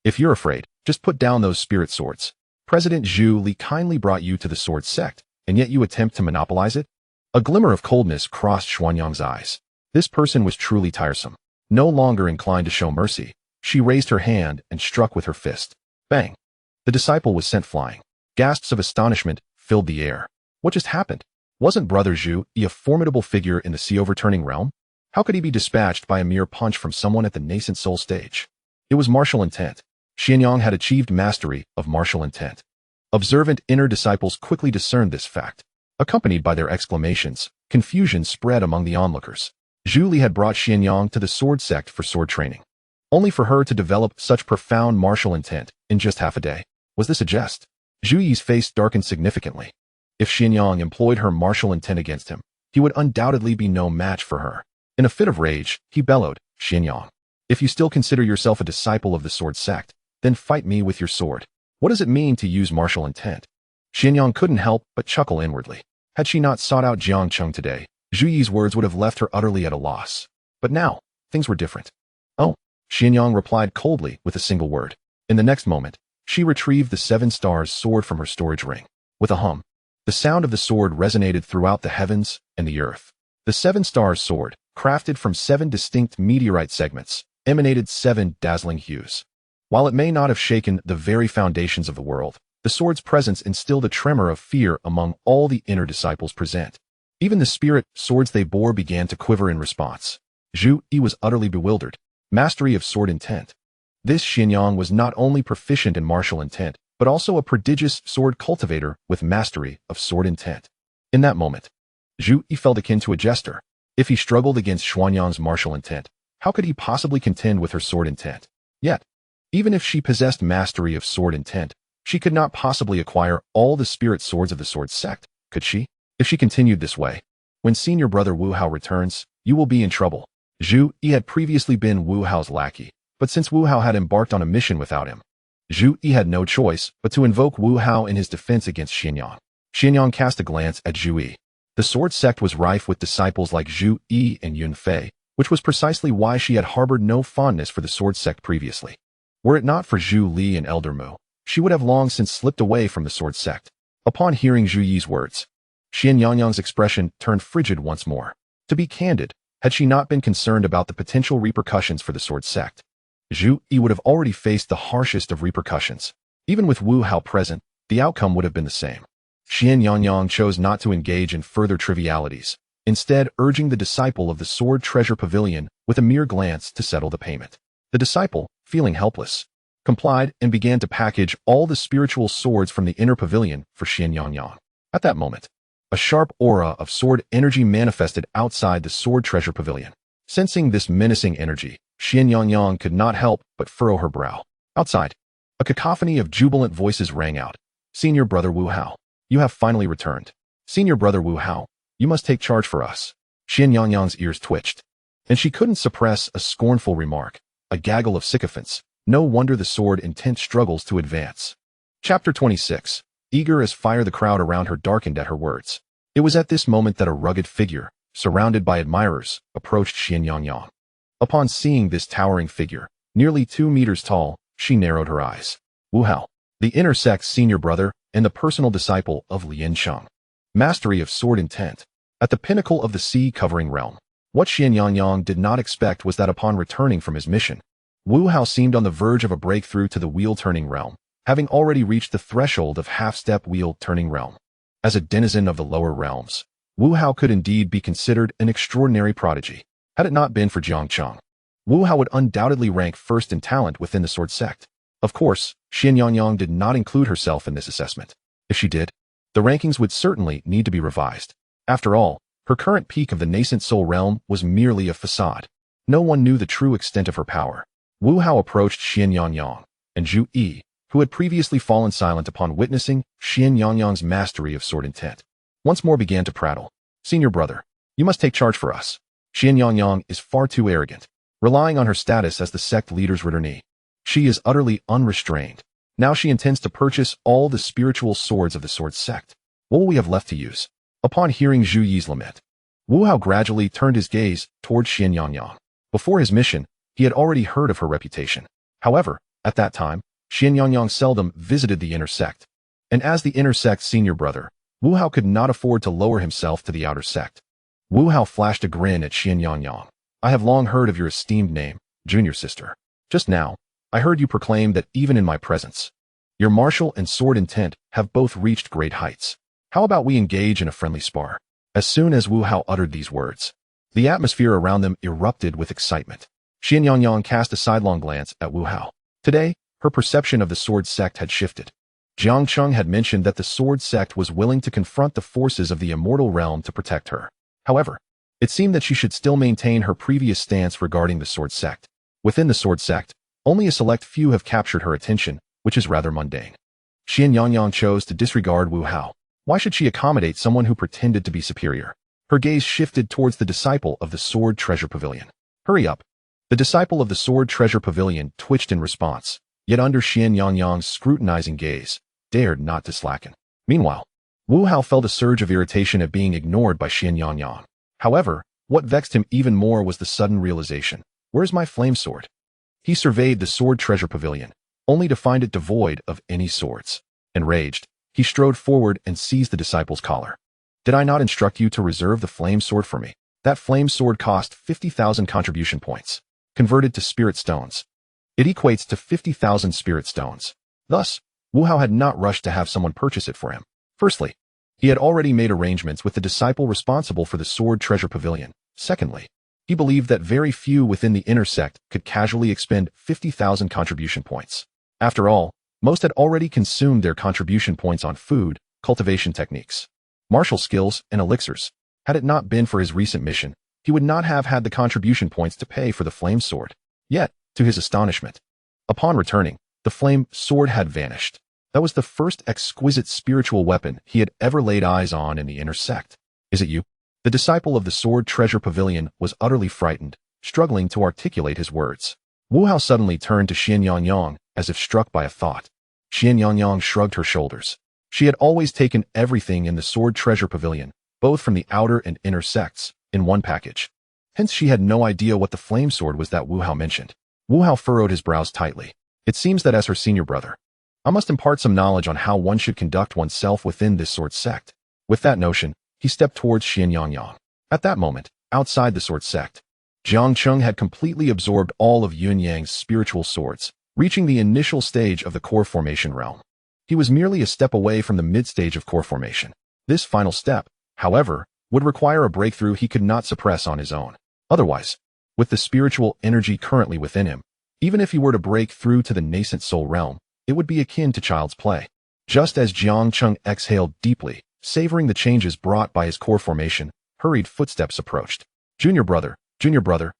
If you're afraid, just put down those spirit swords. President Zhu Li kindly brought you to the sword sect, and yet you attempt to monopolize it? A glimmer of coldness crossed Xuanyang's eyes. This person was truly tiresome. No longer inclined to show mercy, she raised her hand and struck with her fist. Bang! The disciple was sent flying. Gasps of astonishment filled the air. What just happened? Wasn't Brother Zhu Yi a formidable figure in the sea-overturning realm? How could he be dispatched by a mere punch from someone at the nascent soul stage? It was martial intent. Xuanyang had achieved mastery of martial intent. Observant inner disciples quickly discerned this fact. Accompanied by their exclamations, confusion spread among the onlookers. Zhu Li had brought Xuanyang to the sword sect for sword training, only for her to develop such profound martial intent in just half a day. Was this a jest? Zhu Yi's face darkened significantly. If Xuanyang employed her martial intent against him, he would undoubtedly be no match for her. In a fit of rage, he bellowed, Xuanyang, if you still consider yourself a disciple of the sword sect, then fight me with your sword. What does it mean to use martial intent? Xuanyang couldn't help but chuckle inwardly. Had she not sought out Jiang Cheng today, Zhu Yi's words would have left her utterly at a loss. But now, things were different. Oh, Xuanyang replied coldly with a single word. In the next moment, she retrieved the 7 stars sword from her storage ring. With a hum, the sound of the sword resonated throughout the heavens and the earth. The 7 stars sword, crafted from 7 distinct meteorite segments, emanated 7 dazzling hues. While it may not have shaken the very foundations of the world, the sword's presence instilled a tremor of fear among all the inner disciples present. Even the spirit swords they bore began to quiver in response. Zhu Yi was utterly bewildered. Mastery of sword intent. This Xuanyang was not only proficient in martial intent, but also a prodigious sword cultivator with mastery of sword intent. In that moment, Zhu Yi felt akin to a jester. If he struggled against Xuanyang's martial intent, how could he possibly contend with her sword intent? Yet, even if she possessed mastery of sword intent, she could not possibly acquire all the spirit swords of the sword sect, could she? If she continued this way, when senior brother Wu Hao returns, you will be in trouble. Zhu Yi had previously been Wu Hao's lackey, but since Wu Hao had embarked on a mission without him, Zhu Yi had no choice but to invoke Wu Hao in his defense against Xuanyang. Xuanyang cast a glance at Zhu Yi. The sword sect was rife with disciples like Zhu Yi and Yun Fei, which was precisely why she had harbored no fondness for the sword sect previously. Were it not for Zhu Li and Elder Mu, she would have long since slipped away from the sword sect. Upon hearing Zhu Yi's words, Xuanyang's expression turned frigid once more. To be candid, had she not been concerned about the potential repercussions for the sword sect, Zhu Yi would have already faced the harshest of repercussions. Even with Wu Hao present, the outcome would have been the same. Xuanyang chose not to engage in further trivialities, instead urging the disciple of the Sword Treasure Pavilion with a mere glance to settle the payment. The disciple, feeling helpless, complied and began to package all the spiritual swords from the inner pavilion for Xuanyang. At that moment, a sharp aura of sword energy manifested outside the Sword Treasure Pavilion. Sensing this menacing energy, Xuanyang could not help but furrow her brow. Outside, a cacophony of jubilant voices rang out. Senior Brother Wu Hao, you have finally returned. Senior Brother Wu Hao, you must take charge for us. Xuanyang's ears twitched, and she couldn't suppress a scornful remark. A gaggle of sycophants. No wonder the sword intent struggles to advance. Chapter 26. Eager as fire, the crowd around her darkened at her words. It was at this moment that a rugged figure, surrounded by admirers, approached Xuanyang. Upon seeing this towering figure, nearly 2 meters tall, she narrowed her eyes. Wu Hao, the inner sect's senior brother and the personal disciple of Lien Sheng. Mastery of sword intent. At the pinnacle of the sea-covering realm. What Xuanyang did not expect was that upon returning from his mission, Wu Hao seemed on the verge of a breakthrough to the wheel-turning realm, having already reached the threshold of half-step wheel-turning realm. As a denizen of the lower realms, Wu Hao could indeed be considered an extraordinary prodigy. Had it not been for Jiang Cheng, Wu Hao would undoubtedly rank first in talent within the sword sect. Of course, Xuanyang did not include herself in this assessment. If she did, the rankings would certainly need to be revised. After all, her current peak of the nascent soul realm was merely a facade. No one knew the true extent of her power. Wu Hao approached Xuanyang, and Zhu Yi, who had previously fallen silent upon witnessing Xuanyang's mastery of sword intent, once more began to prattle. Senior brother, you must take charge for us. Xuanyang is far too arrogant. relying on her status as the sect leader's returee. She is utterly unrestrained. Now she intends to purchase all the spiritual swords of the sword sect. What will we have left to use? Upon hearing Zhu Yi's lament, Wu Hao gradually turned his gaze towards Xian Yangyang. Before his mission, he had already heard of her reputation. However, at that time, Xian Yangyang seldom visited the inner sect. And as the inner sect's senior brother, Wu Hao could not afford to lower himself to the outer sect. Wu Hao flashed a grin at Xian Yangyang. I have long heard of your esteemed name, junior sister. Just now, I heard you proclaim that even in my presence, your martial and sword intent have both reached great heights. How about we engage in a friendly spar? As soon as Wu Hao uttered these words, the atmosphere around them erupted with excitement. Xian Yangyang cast a sidelong glance at Wu Hao. Today, her perception of the sword sect had shifted. Jiang Cheng had mentioned that the sword sect was willing to confront the forces of the immortal realm to protect her. However, it seemed that she should still maintain her previous stance regarding the sword sect. Within the sword sect, only a select few have captured her attention, which is rather mundane. Xian Yangyang chose to disregard Wu Hao. Why should she accommodate someone who pretended to be superior? Her gaze shifted towards the disciple of the Sword Treasure Pavilion. Hurry up. The disciple of the Sword Treasure Pavilion twitched in response, yet under Xian Yangyang's scrutinizing gaze, dared not to slacken. Meanwhile, Wu Hao felt a surge of irritation at being ignored by Xian Yangyang. However, what vexed him even more was the sudden realization. Where's my flame sword? He surveyed the Sword Treasure Pavilion, only to find it devoid of any swords. Enraged, he strode forward and seized the disciple's collar. Did I not instruct you to reserve the flame sword for me? That flame sword cost 50,000 contribution points, converted to spirit stones. It equates to 50,000 spirit stones. Thus, Wu Hao had not rushed to have someone purchase it for him. Firstly, he had already made arrangements with the disciple responsible for the Sword Treasure Pavilion. Secondly, he believed that very few within the inner sect could casually expend 50,000 contribution points. After all, most had already consumed their contribution points on food, cultivation techniques, martial skills, and elixirs. Had it not been for his recent mission, he would not have had the contribution points to pay for the flame sword. Yet, to his astonishment, upon returning, the flame sword had vanished. That was the first exquisite spiritual weapon he had ever laid eyes on in the inner sect. Is it you? The disciple of the Sword Treasure Pavilion was utterly frightened, struggling to articulate his words. Wu Hao suddenly turned to Xian Yangyang, as if struck by a thought. Xian Yangyang shrugged her shoulders. She had always taken everything in the Sword Treasure Pavilion, both from the outer and inner sects, in one package. Hence she had no idea what the flame sword was that Wu Hao mentioned. Wu Hao furrowed his brows tightly. It seems that as her senior brother, I must impart some knowledge on how one should conduct oneself within this sword sect. With that notion, he stepped towards Xian Yangyang. At that moment, outside the sword sect, Jiang Cheng had completely absorbed all of Yun Yang's spiritual swords, reaching the initial stage of the core formation realm. He was merely a step away from the mid-stage of core formation. This final step, however, would require a breakthrough he could not suppress on his own. Otherwise, with the spiritual energy currently within him, even if he were to break through to the nascent soul realm, it would be akin to child's play. Just as Jiang Cheng exhaled deeply, savoring the changes brought by his core formation, hurried footsteps approached. Junior brother,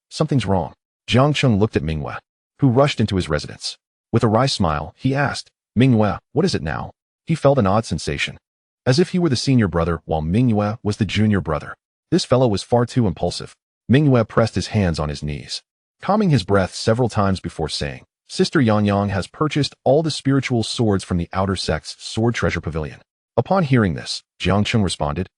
something's wrong. Jiang Cheng looked at Mingyue, who rushed into his residence. With a wry smile, he asked, Mingyue, what is it now? He felt an odd sensation, as if he were the senior brother while Mingyue was the junior brother. This fellow was far too impulsive. Mingyue pressed his hands on his knees, calming his breath several times before saying, Sister Yangyang has purchased all the spiritual swords from the outer sect's Sword Treasure Pavilion. Upon hearing this, Jiang Cheng responded,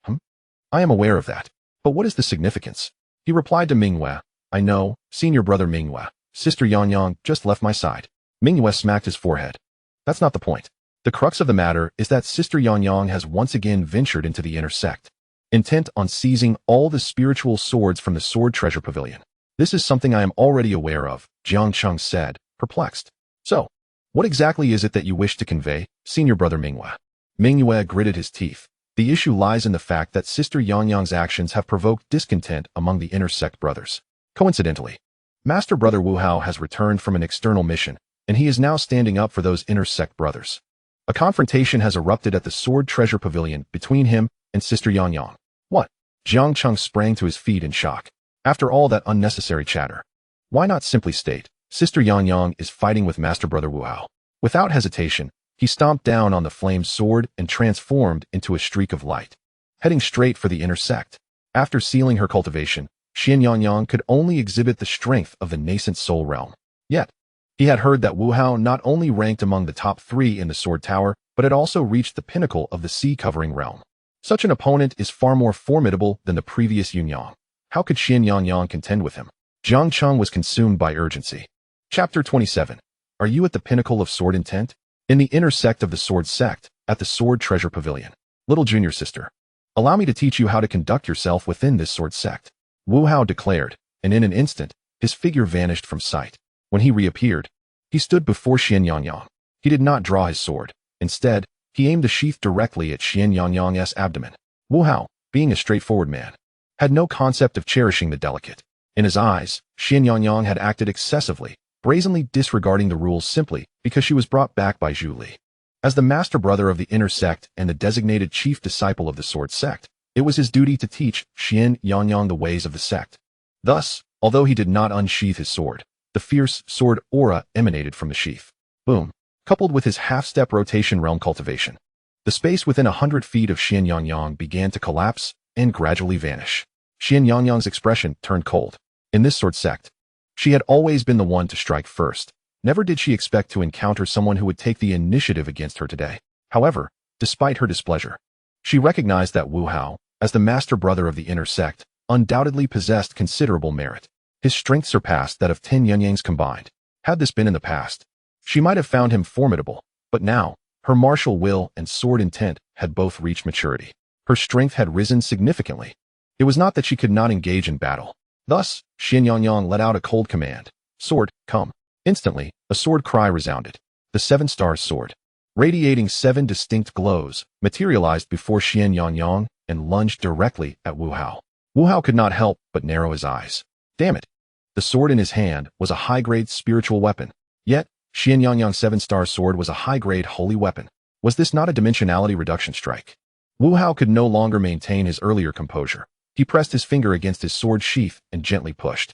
I am aware of that. But what is the significance? He replied to Mingyue, I know, senior brother Mingyue. Sister Yangyang just left my side. Mingyue smacked his forehead. That's not the point. The crux of the matter is that Sister Yangyang has once again ventured into the inner sect, intent on seizing all the spiritual swords from the Sword Treasure Pavilion. This is something I am already aware of, Jiang Cheng said, perplexed. So, what exactly is it that you wish to convey, senior brother Mingyue? Mingyue gritted his teeth. The issue lies in the fact that Sister Yangyang's actions have provoked discontent among the inner sect brothers. Coincidentally, Master Brother Wu Hao has returned from an external mission, and he is now standing up for those inner sect brothers. A confrontation has erupted at the Sword Treasure Pavilion between him and Sister Yangyang. What? Jiang Cheng sprang to his feet in shock. After all that unnecessary chatter, why not simply state, Sister Yangyang is fighting with Master Brother Wu Hao? Without hesitation, he stomped down on the flame sword and transformed into a streak of light, heading straight for the inner sect. After sealing her cultivation, Xian Yangyang could only exhibit the strength of the nascent soul realm. Yet, he had heard that Wu Hao not only ranked among the top 3 in the Sword Tower, but had also reached the pinnacle of the sea-covering realm. Such an opponent is far more formidable than the previous Yunyang. How could Xian Yangyang contend with him? Jiang Cheng was consumed by urgency. Chapter 27. Are you at the pinnacle of sword intent? In the inner sect of the sword sect, at the Sword Treasure Pavilion. Little junior sister, allow me to teach you how to conduct yourself within this sword sect. Wu Hao declared, and in an instant, his figure vanished from sight. When he reappeared, he stood before Xian Yangyang. He did not draw his sword. Instead, he aimed the sheath directly at Xian Yangyang's abdomen. Wu Hao, being a straightforward man, had no concept of cherishing the delicate. In his eyes, Xian Yangyang had acted excessively, brazenly disregarding the rules simply because she was brought back by Zhu Li. As the master brother of the inner sect and the designated chief disciple of the sword sect, it was his duty to teach Xian Yangyang the ways of the sect. Thus, although he did not unsheath his sword, the fierce sword aura emanated from the sheath. Boom. Coupled with his half-step rotation realm cultivation, the space within 100 feet of Xian Yangyang began to collapse and gradually vanish. Xian Yangyang's expression turned cold. In this sword sect, she had always been the one to strike first. Never did she expect to encounter someone who would take the initiative against her today. However, despite her displeasure, she recognized that Wu Hao, as the master brother of the inner sect, undoubtedly possessed considerable merit. His strength surpassed that of 10 Yunyang's combined. Had this been in the past, she might have found him formidable, but now, her martial will and sword intent had both reached maturity. Her strength had risen significantly. It was not that she could not engage in battle. Thus, Xian Yangyang let out a cold command. Sword, come. Instantly, a sword cry resounded. The 7-star sword, radiating 7 distinct glows, materialized before Xian Yangyang and lunged directly at Wu Hao. Wu Hao could not help but narrow his eyes. Damn it. The sword in his hand was a high-grade spiritual weapon. Yet, Xian Yangyang's 7-star sword was a high-grade holy weapon. Was this not a dimensionality reduction strike? Wu Hao could no longer maintain his earlier composure. He pressed his finger against his sword sheath and gently pushed.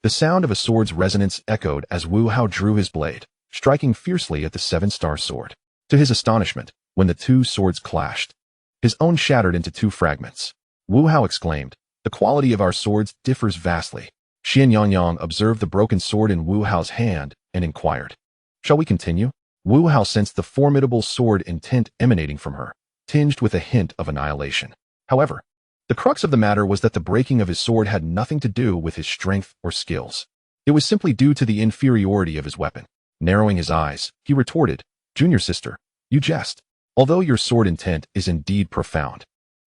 The sound of a sword's resonance echoed as Wu Hao drew his blade, striking fiercely at the 7-star sword. To his astonishment, when the 2 swords clashed, his own shattered into 2 fragments. Wu Hao exclaimed, "The quality of our swords differs vastly." Xian Yangyang observed the broken sword in Wu Hao's hand and inquired, "Shall we continue?" Wu Hao sensed the formidable sword intent emanating from her, tinged with a hint of annihilation. However, the crux of the matter was that the breaking of his sword had nothing to do with his strength or skills. It was simply due to the inferiority of his weapon. Narrowing his eyes, he retorted, "Junior sister, you jest. Although your sword intent is indeed profound,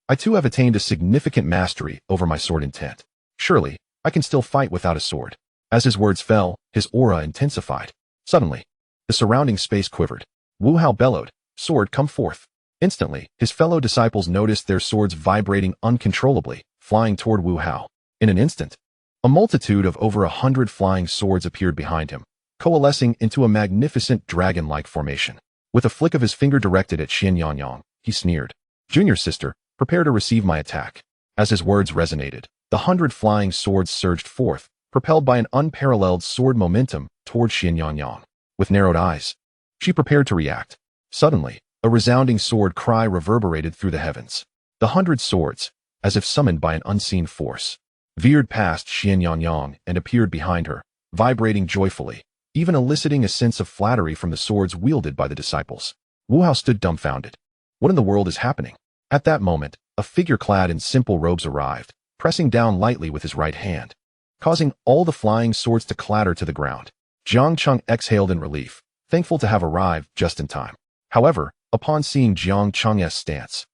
I too have attained a significant mastery over my sword intent. Surely, I can still fight without a sword." As his words fell, his aura intensified. Suddenly, the surrounding space quivered. Wu Hao bellowed, "Sword, come forth." Instantly, his fellow disciples noticed their swords vibrating uncontrollably, flying toward Wu Hao. In an instant, a multitude of over 100 flying swords appeared behind him, coalescing into a magnificent dragon-like formation. With a flick of his finger directed at Xian Yangyang, he sneered, "Junior sister, prepare to receive my attack." As his words resonated, the 100 flying swords surged forth, propelled by an unparalleled sword momentum toward Xian Yangyang. With narrowed eyes, she prepared to react. Suddenly, a resounding sword cry reverberated through the heavens. The 100 swords, as if summoned by an unseen force, veered past Xian Yangyang and appeared behind her, vibrating joyfully, even eliciting a sense of flattery from the swords wielded by the disciples. Wu Hao stood dumbfounded. What in the world is happening? At that moment, a figure clad in simple robes arrived, pressing down lightly with his right hand, causing all the flying swords to clatter to the ground. Jiang Cheng exhaled in relief, thankful to have arrived just in time. However, upon seeing Jiang Cheng's stance,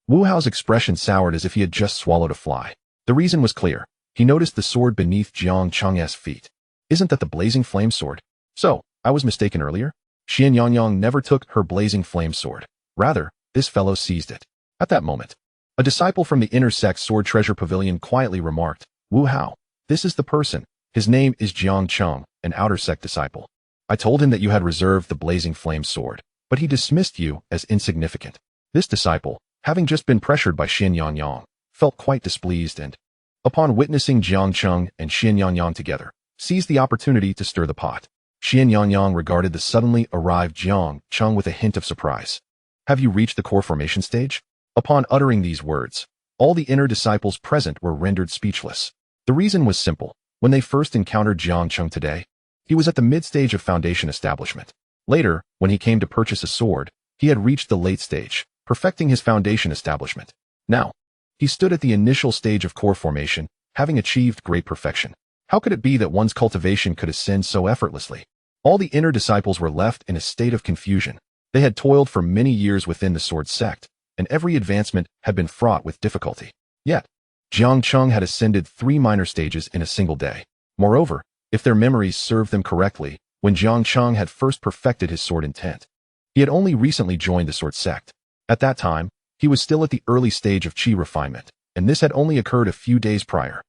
Wu Hao's expression soured as if he had just swallowed a fly. The reason was clear. He noticed the sword beneath Jiang Cheng's feet. Isn't that the blazing flame sword? So, I was mistaken earlier? Xian Yangyang never took her blazing flame sword. Rather, this fellow seized it. At that moment, a disciple from the inner sect Sword Treasure Pavilion quietly remarked, "Wu Hao, this is the person. His name is Jiang Cheng, an outer sect disciple. I told him that you had reserved the blazing flame sword, but he dismissed you as insignificant." This disciple, having just been pressured by Xian Yangyang, felt quite displeased and, upon witnessing Jiang Cheng and Xian Yangyang together, seized the opportunity to stir the pot. Xian Yangyang regarded the suddenly arrived Jiang Cheng with a hint of surprise. "Have you reached the core formation stage?" Upon uttering these words, all the inner disciples present were rendered speechless. The reason was simple. When they first encountered Jiang Cheng today, he was at the mid-stage of foundation establishment. Later, when he came to purchase a sword, he had reached the late stage, perfecting his foundation establishment. Now, he stood at the initial stage of core formation, having achieved great perfection. How could it be that one's cultivation could ascend so effortlessly? All the inner disciples were left in a state of confusion. They had toiled for many years within the sword sect, and every advancement had been fraught with difficulty. Yet, Jiang Cheng had ascended 3 minor stages in a single day. Moreover, if their memories served them correctly, when Jiang Cheng had first perfected his sword intent, he had only recently joined the sword sect. At that time, he was still at the early stage of qi refinement, and this had only occurred a few days prior.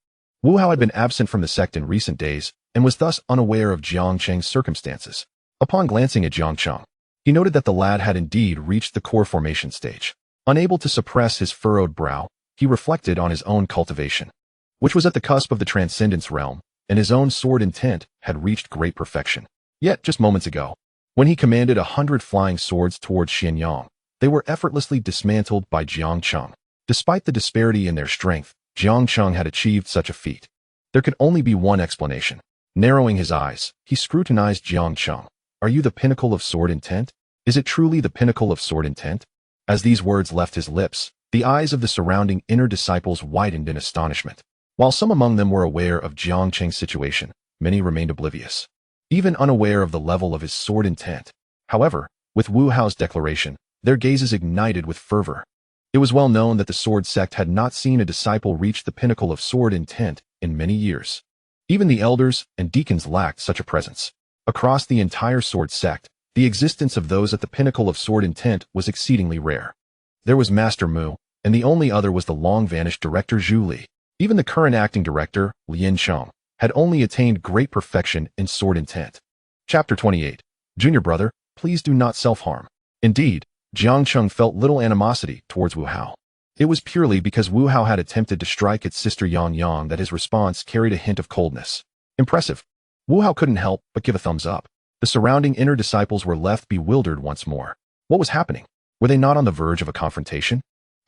Wu Hao had been absent from the sect in recent days and was thus unaware of Jiang Cheng's circumstances. Upon glancing at Jiang Cheng, he noted that the lad had indeed reached the core formation stage. Unable to suppress his furrowed brow, he reflected on his own cultivation, which was at the cusp of the transcendence realm, and his own sword intent had reached great perfection. Yet, just moments ago, when he commanded 100 flying swords towards Xianyang, they were effortlessly dismantled by Jiang Cheng. Despite the disparity in their strength, Jiang Cheng had achieved such a feat. There could only be one explanation. Narrowing his eyes, he scrutinized Jiang Cheng. Are you the pinnacle of sword intent? Is it truly the pinnacle of sword intent? As these words left his lips, the eyes of the surrounding inner disciples widened in astonishment. While some among them were aware of Jiang Cheng's situation, many remained oblivious, even unaware of the level of his sword intent. However, with Wu Hao's declaration, their gazes ignited with fervor. It was well known that the sword sect had not seen a disciple reach the pinnacle of sword intent in many years. Even the elders and deacons lacked such a presence. Across the entire sword sect, the existence of those at the pinnacle of sword intent was exceedingly rare. There was Master Mu, and the only other was the long-vanished director Zhu Li. Even the current acting director, Lian Cheng, had only attained great perfection in sword intent. Chapter 28. Junior brother, please do not self-harm. Indeed, Jiang Cheng felt little animosity towards Wu Hao. It was purely because Wu Hao had attempted to strike its sister Yang that his response carried a hint of coldness. Impressive. Wu Hao couldn't help but give a thumbs up. The surrounding inner disciples were left bewildered once more. What was happening? Were they not on the verge of a confrontation?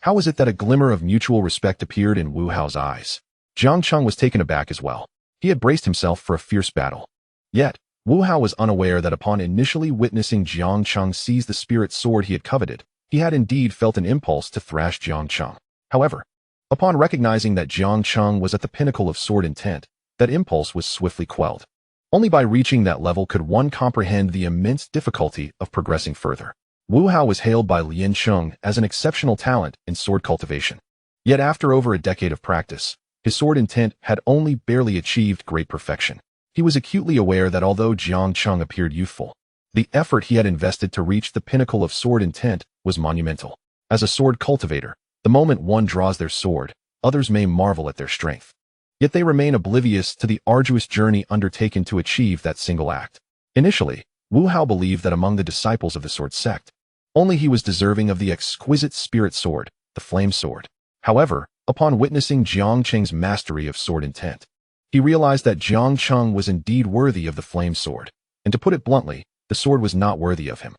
How was it that a glimmer of mutual respect appeared in Wu Hao's eyes? Jiang Cheng was taken aback as well. He had braced himself for a fierce battle. Yet, Wu Hao was unaware that upon initially witnessing Jiang Cheng seize the spirit sword he had coveted, he had indeed felt an impulse to thrash Jiang Cheng. However, upon recognizing that Jiang Cheng was at the pinnacle of sword intent, that impulse was swiftly quelled. Only by reaching that level could one comprehend the immense difficulty of progressing further. Wu Hao was hailed by Lian Cheng as an exceptional talent in sword cultivation. Yet after over a decade of practice, his sword intent had only barely achieved great perfection. He was acutely aware that although Jiang Cheng appeared youthful, the effort he had invested to reach the pinnacle of sword intent was monumental. As a sword cultivator, the moment one draws their sword, others may marvel at their strength. Yet they remain oblivious to the arduous journey undertaken to achieve that single act. Initially, Wu Hao believed that among the disciples of the sword sect, only he was deserving of the exquisite spirit sword, the flame sword. However, upon witnessing Jiang Cheng's mastery of sword intent, he realized that Jiang Cheng was indeed worthy of the flame sword, and to put it bluntly, the sword was not worthy of him.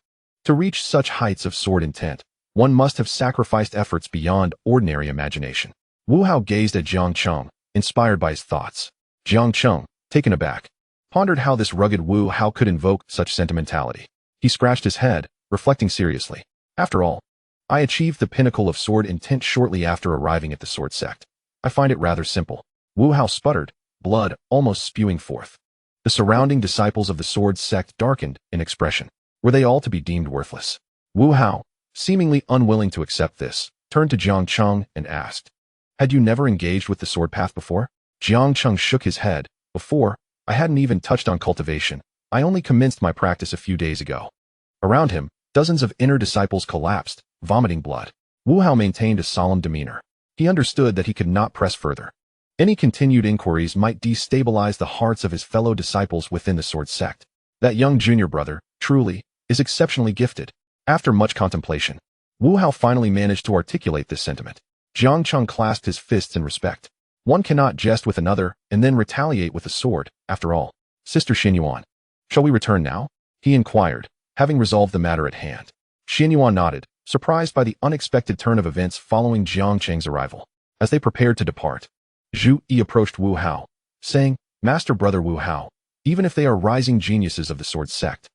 To reach such heights of sword intent, one must have sacrificed efforts beyond ordinary imagination. Wu Hao gazed at Jiang Cheng, inspired by his thoughts. Jiang Cheng, taken aback, pondered how this rugged Wu Hao could invoke such sentimentality. He scratched his head, reflecting seriously. After all, I achieved the pinnacle of sword intent shortly after arriving at the sword sect. I find it rather simple. Wu Hao sputtered, blood almost spewing forth. The surrounding disciples of the sword sect darkened in expression. Were they all to be deemed worthless? Wu Hao, seemingly unwilling to accept this, turned to Jiang Cheng and asked, "Had you never engaged with the sword path before?" Jiang Cheng shook his head. "Before, I hadn't even touched on cultivation. I only commenced my practice a few days ago." Around him, dozens of inner disciples collapsed, vomiting blood. Wu Hao maintained a solemn demeanor. He understood that he could not press further. Any continued inquiries might destabilize the hearts of his fellow disciples within the sword sect. That young junior brother, truly, is exceptionally gifted. After much contemplation, Wu Hao finally managed to articulate this sentiment. Jiang Cheng clasped his fists in respect. One cannot jest with another and then retaliate with a sword, after all. Sister Xianyuan, shall we return now? He inquired, having resolved the matter at hand. Xianyuan nodded, surprised by the unexpected turn of events following Jiang Cheng's arrival. As they prepared to depart, Zhu Yi approached Wu Hao, saying, Master Brother Wu Hao, even if they are rising geniuses of the sword sect,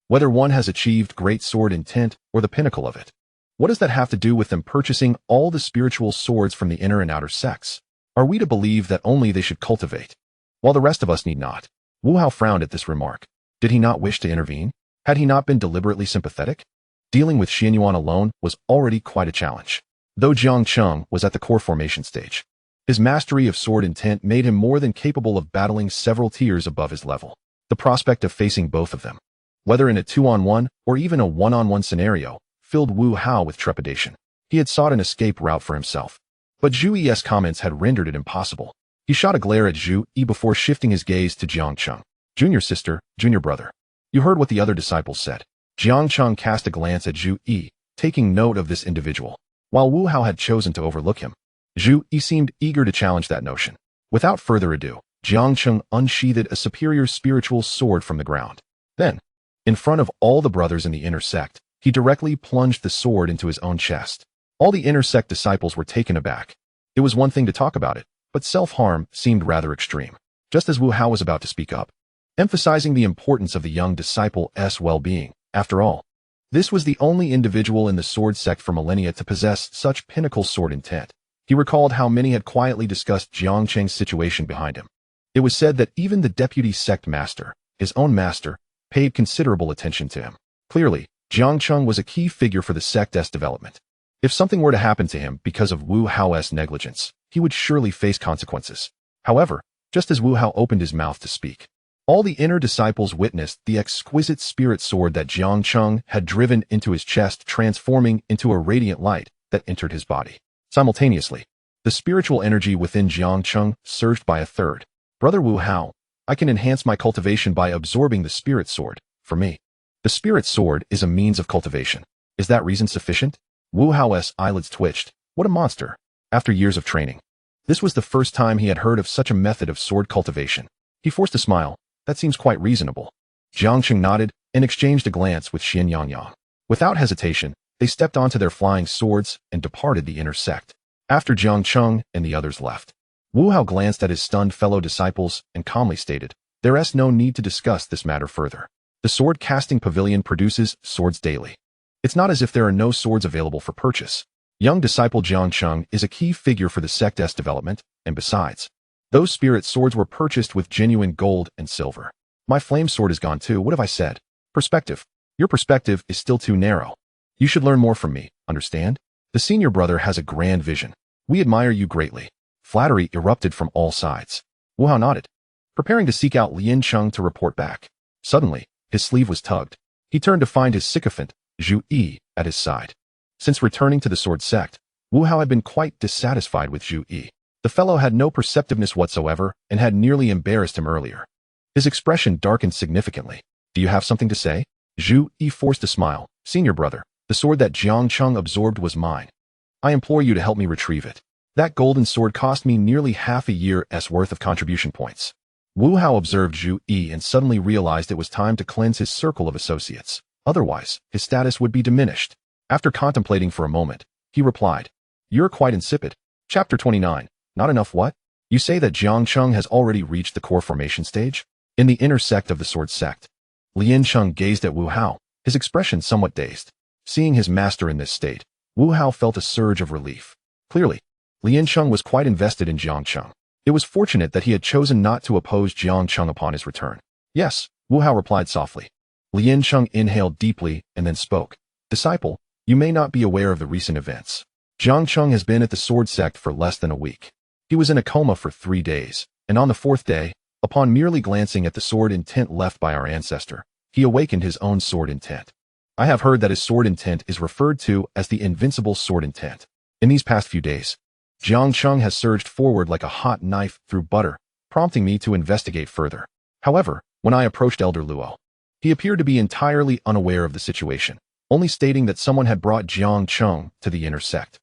whether one has achieved great sword intent or the pinnacle of it, what does that have to do with them purchasing all the spiritual swords from the inner and outer sects? Are we to believe that only they should cultivate, while the rest of us need not? Wu Hao frowned at this remark. Did he not wish to intervene? Had he not been deliberately sympathetic? Dealing with Xianyuan alone was already quite a challenge. Though Jiang Cheng was at the core formation stage, his mastery of sword intent made him more than capable of battling several tiers above his level. The prospect of facing both of them, whether in a 2-on-1 or even a 1-on-1 scenario, filled Wu Hao with trepidation. He had sought an escape route for himself, but Zhu Yi's comments had rendered it impossible. He shot a glare at Zhu Yi before shifting his gaze to Jiang Cheng. Junior sister, junior brother. You heard what the other disciples said. Jiang Cheng cast a glance at Zhu Yi, taking note of this individual. While Wu Hao had chosen to overlook him, Zhu Yi seemed eager to challenge that notion. Without further ado, Jiang Cheng unsheathed a superior spiritual sword from the ground. Then, in front of all the brothers in the inner sect, he directly plunged the sword into his own chest. All the inner sect disciples were taken aback. It was one thing to talk about it, but self-harm seemed rather extreme. Just as Wu Hao was about to speak up, emphasizing the importance of the young disciple's well-being, after all, this was the only individual in the sword sect for millennia to possess such pinnacle sword intent. He recalled how many had quietly discussed Jiang Cheng's situation behind him. It was said that even the deputy sect master, his own master, paid considerable attention to him. Clearly, Jiang Cheng was a key figure for the sect's development. If something were to happen to him because of Wu Hao's negligence, he would surely face consequences. However, just as Wu Hao opened his mouth to speak, all the inner disciples witnessed the exquisite spirit sword that Jiang Cheng had driven into his chest, transforming into a radiant light that entered his body. Simultaneously, the spiritual energy within Jiang Cheng surged by a third. Brother Wu Hao, I can enhance my cultivation by absorbing the spirit sword. For me, the spirit sword is a means of cultivation. Is that reason sufficient? Wu Hao's eyelids twitched. What a monster. After years of training, this was the first time he had heard of such a method of sword cultivation. He forced a smile. That seems quite reasonable. Jiang Cheng nodded and exchanged a glance with Xianyuan. Without hesitation, they stepped onto their flying swords and departed the inner sect. After Jiang Cheng and the others left, Wu Hao glanced at his stunned fellow disciples and calmly stated, There's no need to discuss this matter further. The sword casting pavilion produces swords daily. It's not as if there are no swords available for purchase. Young disciple Jiang Cheng is a key figure for the sect's development, and besides, those spirit swords were purchased with genuine gold and silver. My flame sword is gone too. What have I said? Perspective. Your perspective is still too narrow. You should learn more from me, understand? The senior brother has a grand vision. We admire you greatly. Flattery erupted from all sides. Wu Hao nodded, preparing to seek out Lian Cheng to report back. Suddenly, his sleeve was tugged. He turned to find his sycophant, Zhu Yi, at his side. Since returning to the sword sect, Wu Hao had been quite dissatisfied with Zhu Yi. The fellow had no perceptiveness whatsoever and had nearly embarrassed him earlier. His expression darkened significantly. Do you have something to say? Zhu Yi forced a smile. Senior brother, the sword that Jiang Cheng absorbed was mine. I implore you to help me retrieve it. That golden sword cost me nearly half a year's worth of contribution points. Wu Hao observed Zhu Yi and suddenly realized it was time to cleanse his circle of associates. Otherwise, his status would be diminished. After contemplating for a moment, he replied, You're quite insipid. Chapter 29. Not enough what? You say that Jiang Cheng has already reached the core formation stage? In the inner sect of the sword sect. Lian Cheng gazed at Wu Hao, his expression somewhat dazed. Seeing his master in this state, Wu Hao felt a surge of relief. Clearly, Lian Cheng was quite invested in Jiang Cheng. It was fortunate that he had chosen not to oppose Jiang Cheng upon his return. Yes, Wu Hao replied softly. Lian Cheng inhaled deeply and then spoke. Disciple, you may not be aware of the recent events. Jiang Cheng has been at the sword sect for less than a week. He was in a coma for 3 days, and on the 4th day, upon merely glancing at the sword intent left by our ancestor, he awakened his own sword intent. I have heard that his sword intent is referred to as the invincible sword intent. In these past few days, Jiang Cheng has surged forward like a hot knife through butter, prompting me to investigate further. However, when I approached Elder Luo, he appeared to be entirely unaware of the situation, only stating that someone had brought Jiang Cheng to the inner sect.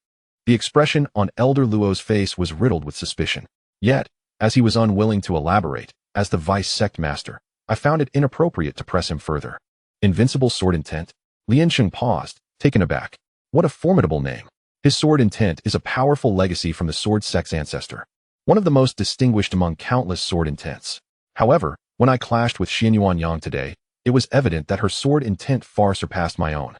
The expression on Elder Luo's face was riddled with suspicion. Yet, as he was unwilling to elaborate, as the vice sect master, I found it inappropriate to press him further. Invincible sword intent? Lian Cheng paused, taken aback. What a formidable name. His sword intent is a powerful legacy from the sword sect's ancestor. one of the most distinguished among countless sword intents. However, when I clashed with Xianyuanyang today, it was evident that her sword intent far surpassed my own.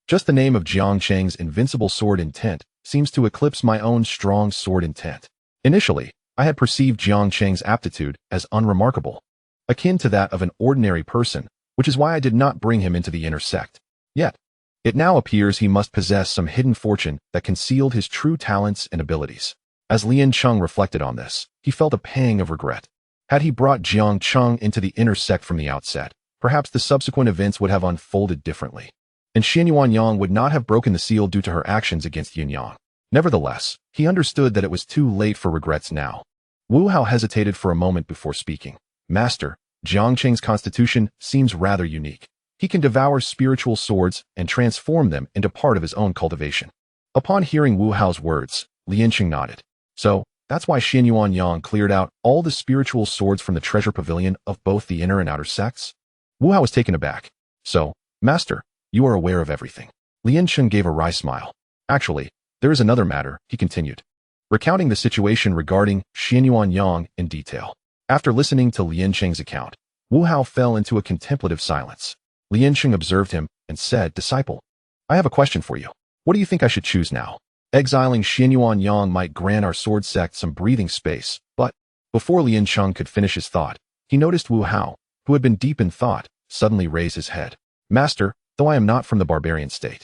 Just the name of Jiang Cheng's invincible sword intent seems to eclipse my own strong sword intent. Initially, I had perceived Jiang Cheng's aptitude as unremarkable, akin to that of an ordinary person, which is why I did not bring him into the inner sect. Yet, it now appears he must possess some hidden fortune that concealed his true talents and abilities. As Lian Cheng reflected on this, he felt a pang of regret. Had he brought Jiang Cheng into the inner sect from the outset, perhaps the subsequent events would have unfolded differently, and Xianyuanyang would not have broken the seal due to her actions against Yin-Yang. Nevertheless, he understood that it was too late for regrets now. Wu Hao hesitated for a moment before speaking. Master, Jiang Cheng's constitution seems rather unique. He can devour spiritual swords and transform them into part of his own cultivation. Upon hearing Wu Hao's words, Liancheng nodded. So, that's why Xianyuanyang cleared out all the spiritual swords from the treasure pavilion of both the inner and outer sects? Wu Hao was taken aback. So, Master, you are aware of everything. Liancheng gave a wry smile. Actually, there is another matter, he continued, recounting the situation regarding Xianyuanyang in detail. After listening to Liancheng's account, Wu Hao fell into a contemplative silence. Liancheng observed him and said, Disciple, I have a question for you. What do you think I should choose now? Exiling Xianyuanyang might grant our sword sect some breathing space, but before Liancheng could finish his thought, he noticed Wu Hao, who had been deep in thought, suddenly raise his head. Master, though I am not from the barbarian state,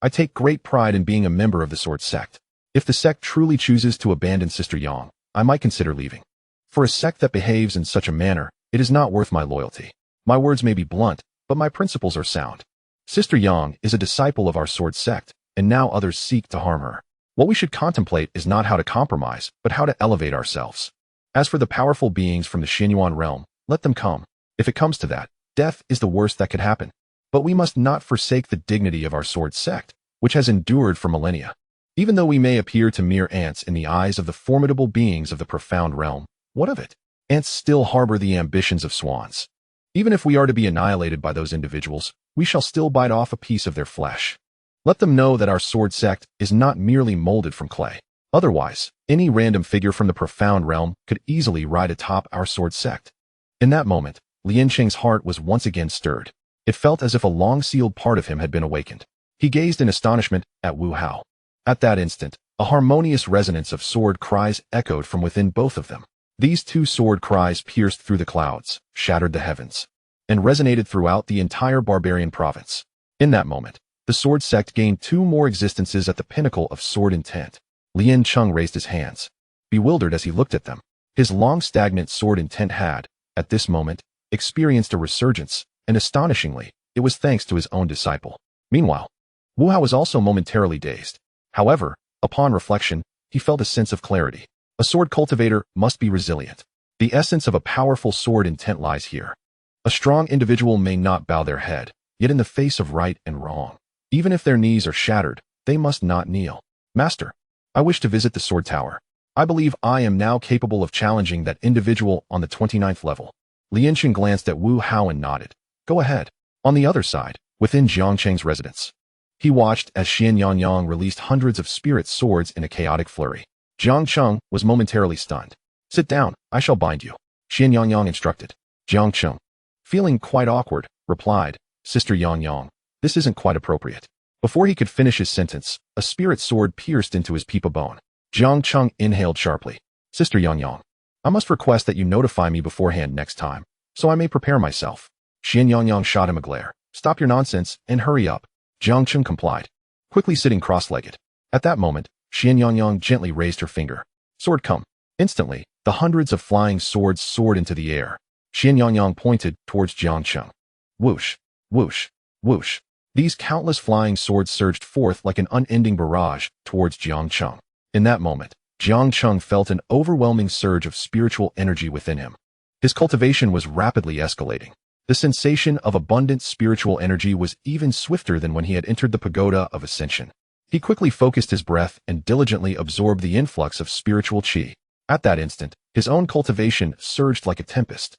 I take great pride in being a member of the sword sect. If the sect truly chooses to abandon Sister Yang, I might consider leaving. For a sect that behaves in such a manner, it is not worth my loyalty. My words may be blunt, but my principles are sound. Sister Yang is a disciple of our sword sect, and now others seek to harm her. What we should contemplate is not how to compromise, but how to elevate ourselves. As for the powerful beings from the Xianyuan realm, let them come. If it comes to that, death is the worst that could happen. But we must not forsake the dignity of our sword sect, which has endured for millennia. Even though we may appear to mere ants in the eyes of the formidable beings of the profound realm, what of it? Ants still harbor the ambitions of swans. Even if we are to be annihilated by those individuals, we shall still bite off a piece of their flesh. Let them know that our sword sect is not merely molded from clay. Otherwise, any random figure from the profound realm could easily ride atop our sword sect. In that moment, Liancheng's heart was once again stirred. It felt as if a long-sealed part of him had been awakened. He gazed in astonishment at Wu Hao. At that instant, a harmonious resonance of sword cries echoed from within both of them. These two sword cries pierced through the clouds, shattered the heavens, and resonated throughout the entire barbarian province. In that moment, the sword sect gained two more existences at the pinnacle of sword intent. Liancheng raised his hands, bewildered as he looked at them. His long-stagnant sword intent had, at this moment, experienced a resurgence, and astonishingly, it was thanks to his own disciple. Meanwhile, Wu Hao was also momentarily dazed. However, upon reflection, he felt a sense of clarity. A sword cultivator must be resilient. The essence of a powerful sword intent lies here. A strong individual may not bow their head, yet in the face of right and wrong, even if their knees are shattered, they must not kneel. Master, I wish to visit the sword tower. I believe I am now capable of challenging that individual on the 29th level. Liancheng glanced at Wu Hao and nodded. Go ahead. On the other side, within Jiang Cheng's residence, he watched as Xianyuanyang released hundreds of spirit swords in a chaotic flurry. Jiang Cheng was momentarily stunned. Sit down, I shall bind you, Xianyuanyang instructed. Jiang Cheng, feeling quite awkward, replied, Sister Yang, this isn't quite appropriate. Before he could finish his sentence, a spirit sword pierced into his peepa bone. Jiang Cheng inhaled sharply. Sister Yang, I must request that you notify me beforehand next time, so I may prepare myself. Xianyuanyang shot him a glare. Stop your nonsense and hurry up. Jiang Cheng complied, quickly sitting cross-legged. At that moment, Xianyuanyang gently raised her finger. Sword come. Instantly, the hundreds of flying swords soared into the air. Xianyuanyang pointed towards Jiang Cheng. Whoosh, whoosh, whoosh. These countless flying swords surged forth like an unending barrage towards Jiang Cheng. In that moment, Jiang Cheng felt an overwhelming surge of spiritual energy within him. His cultivation was rapidly escalating. The sensation of abundant spiritual energy was even swifter than when he had entered the pagoda of ascension. He quickly focused his breath and diligently absorbed the influx of spiritual qi. At that instant, his own cultivation surged like a tempest.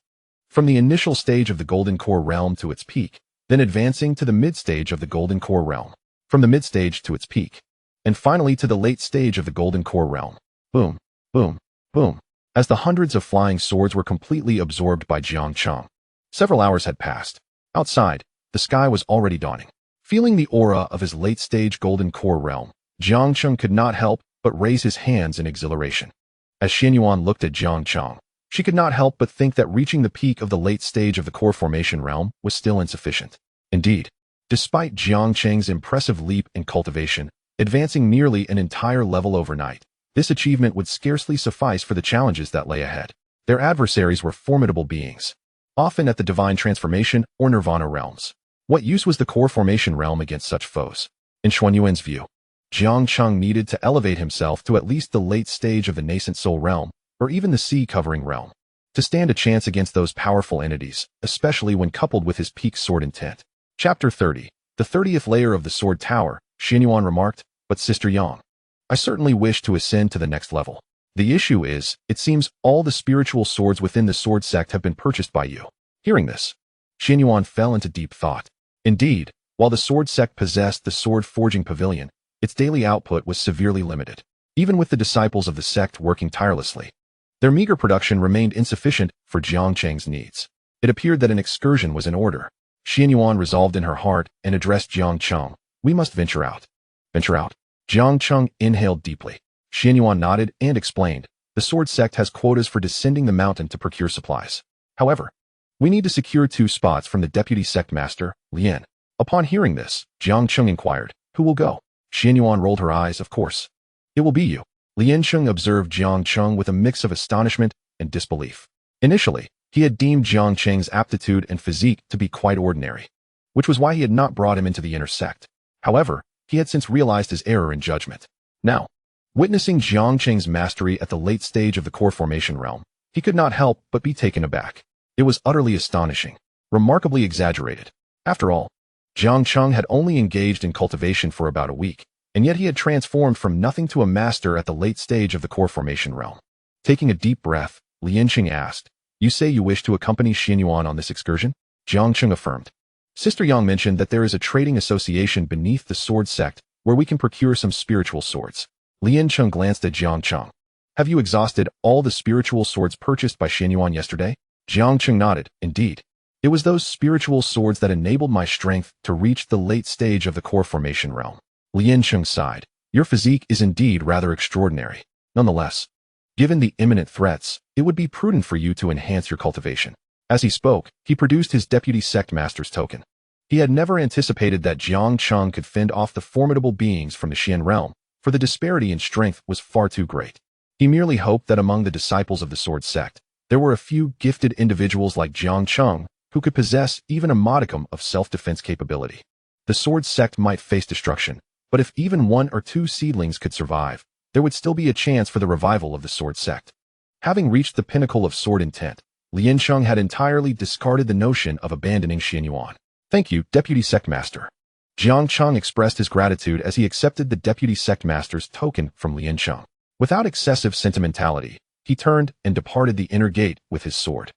From the initial stage of the Golden Core realm to its peak, then advancing to the mid-stage of the Golden Core realm, from the mid-stage to its peak, and finally to the late stage of the Golden Core realm. Boom, boom, boom. as the hundreds of flying swords were completely absorbed by Jiang Cheng. Several hours had passed. Outside, the sky was already dawning. Feeling the aura of his late-stage golden core realm, Jiang Cheng could not help but raise his hands in exhilaration. As Xianyuan looked at Jiang Cheng, she could not help but think that reaching the peak of the late stage of the core formation realm was still insufficient. Indeed, despite Jiang Cheng's impressive leap in cultivation, advancing nearly an entire level overnight, this achievement would scarcely suffice for the challenges that lay ahead. Their adversaries were formidable beings, often at the divine transformation or nirvana realms. What use was the core formation realm against such foes? In Xuanyuan's view, Jiang Cheng needed to elevate himself to at least the late stage of the nascent soul realm, or even the sea-covering realm, to stand a chance against those powerful entities, especially when coupled with his peak sword intent. Chapter 30. The 30th layer of the sword tower, Xianyuan remarked, but Sister Yang, I certainly wish to ascend to the next level. The issue is, it seems all the spiritual swords within the sword sect have been purchased by you. Hearing this, Xianyuan fell into deep thought. Indeed, while the sword sect possessed the sword forging pavilion, its daily output was severely limited, even with the disciples of the sect working tirelessly. Their meager production remained insufficient for Jiang Cheng's needs. It appeared that an excursion was in order. Xianyuan resolved in her heart and addressed Jiang Cheng. We must venture out. Venture out? Jiang Cheng inhaled deeply. Xianyuan nodded and explained, the sword sect has quotas for descending the mountain to procure supplies. However, we need to secure 2 spots from the deputy sect master, Lian. Upon hearing this, Jiang Cheng inquired, who will go? Xianyuan rolled her eyes, of course. It will be you. Lian Cheng observed Jiang Cheng with a mix of astonishment and disbelief. Initially, he had deemed Jiang Cheng's aptitude and physique to be quite ordinary, which was why he had not brought him into the inner sect. However, he had since realized his error in judgment. Now, witnessing Jiang Cheng's mastery at the late stage of the core formation realm, he could not help but be taken aback. It was utterly astonishing, remarkably exaggerated. After all, Jiang Cheng had only engaged in cultivation for about a week, and yet he had transformed from nothing to a master at the late stage of the core formation realm. Taking a deep breath, Lian Cheng asked, you say you wish to accompany Xianyuan on this excursion? Jiang Cheng affirmed. Sister Yang mentioned that there is a trading association beneath the sword sect where we can procure some spiritual swords. Lian Cheng glanced at Jiang Cheng. Have you exhausted all the spiritual swords purchased by Xianyuan yesterday? Jiang Cheng nodded. Indeed. It was those spiritual swords that enabled my strength to reach the late stage of the core formation realm. Lian Cheng sighed. Your physique is indeed rather extraordinary. Nonetheless, given the imminent threats, it would be prudent for you to enhance your cultivation. As he spoke, he produced his deputy sect master's token. He had never anticipated that Jiang Cheng could fend off the formidable beings from the Xian realm, for the disparity in strength was far too great. He merely hoped that among the disciples of the sword sect, there were a few gifted individuals like Jiang Cheng who could possess even a modicum of self-defense capability. The sword sect might face destruction, but if even 1 or 2 seedlings could survive, there would still be a chance for the revival of the sword sect. Having reached the pinnacle of sword intent, Lian Cheng had entirely discarded the notion of abandoning Xianyuan. Thank you, Deputy Sect Master. Jiang Cheng expressed his gratitude as he accepted the Deputy Sect Master's token from Lian Cheng. Without excessive sentimentality, he turned and departed the inner gate with his sword.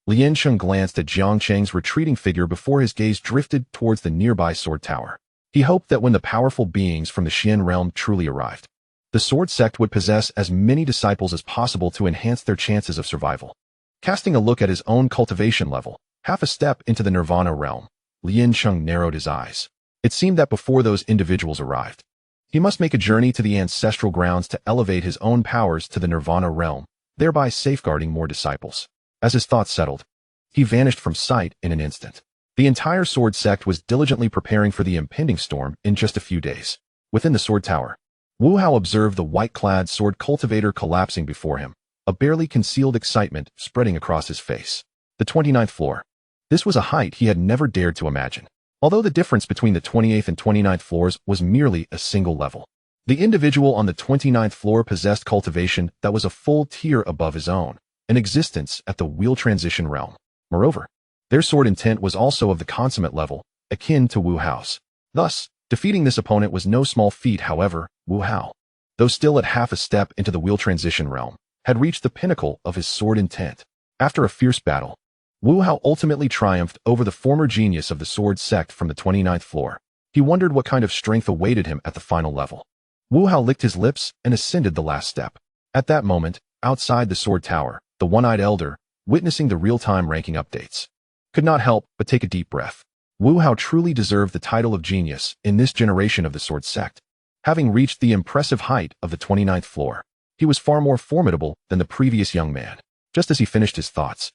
Lian Cheng glanced at Jiang Cheng's retreating figure before his gaze drifted towards the nearby sword tower. He hoped that when the powerful beings from the Xian realm truly arrived, the sword sect would possess as many disciples as possible to enhance their chances of survival. Casting a look at his own cultivation level, half a step into the nirvana realm, Lian Cheng narrowed his eyes. It seemed that before those individuals arrived, he must make a journey to the ancestral grounds to elevate his own powers to the nirvana realm, thereby safeguarding more disciples. As his thoughts settled, he vanished from sight in an instant. The entire sword sect was diligently preparing for the impending storm in just a few days. Within the sword tower, Wu Hao observed the white-clad sword cultivator collapsing before him, a barely concealed excitement spreading across his face. The 29th floor. This was a height he had never dared to imagine. Although the difference between the 28th and 29th floors was merely a single level. The individual on the 29th floor possessed cultivation that was a full tier above his own, an existence at the wheel transition realm. Moreover, their sword intent was also of the consummate level, akin to Wu Hao's. Thus, defeating this opponent was no small feat. However, Wu Hao, though still at half a step into the wheel transition realm, had reached the pinnacle of his sword intent. After a fierce battle, Wu Hao ultimately triumphed over the former genius of the sword sect from the 29th floor. He wondered what kind of strength awaited him at the final level. Wu Hao licked his lips and ascended the last step. At that moment, Outside the Sword Tower, the one-eyed elder, witnessing the real-time ranking updates, could not help but take a deep breath. Wu Hao truly deserved the title of genius in this generation of the Sword Sect. Having reached the impressive height of the 29th floor, he was far more formidable than the previous young man. Just as he finished his thoughts,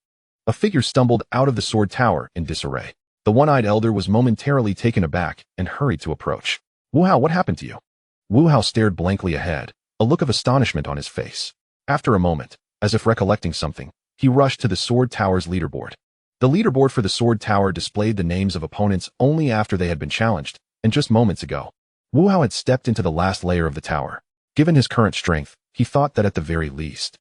a figure stumbled out of the Sword Tower in disarray. The one-eyed elder was momentarily taken aback and hurried to approach. Wu Hao, what happened to you? Wu Hao stared blankly ahead, a look of astonishment on his face. After a moment, as if recollecting something, he rushed to the Sword Tower's leaderboard. The leaderboard for the Sword Tower displayed the names of opponents only after they had been challenged, and just moments ago, Wu Hao had stepped into the last layer of the tower. Given his current strength, he thought that at the very least,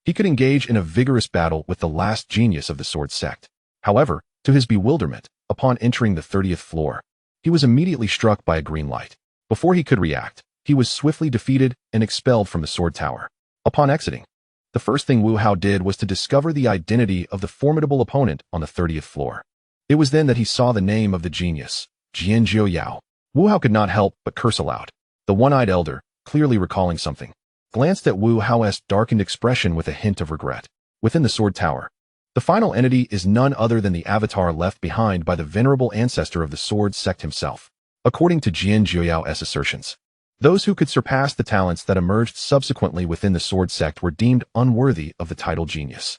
he could engage in a vigorous battle with the last genius of the Sword Sect. However, to his bewilderment, upon entering the 30th floor, he was immediately struck by a green light. Before he could react, he was swiftly defeated and expelled from the Sword Tower. Upon exiting, the first thing Wu Hao did was to discover the identity of the formidable opponent on the 30th floor. It was then that he saw the name of the genius, Jian Zhuoyao. Wu Hao could not help but curse aloud. The one-eyed elder, clearly recalling something, glanced at Wu Hao's darkened expression with a hint of regret. Within the Sword Tower, the final entity is none other than the avatar left behind by the venerable ancestor of the Sword Sect himself. According to Jian Zhuoyao's assertions, those who could surpass the talents that emerged subsequently within the Sword Sect were deemed unworthy of the title genius.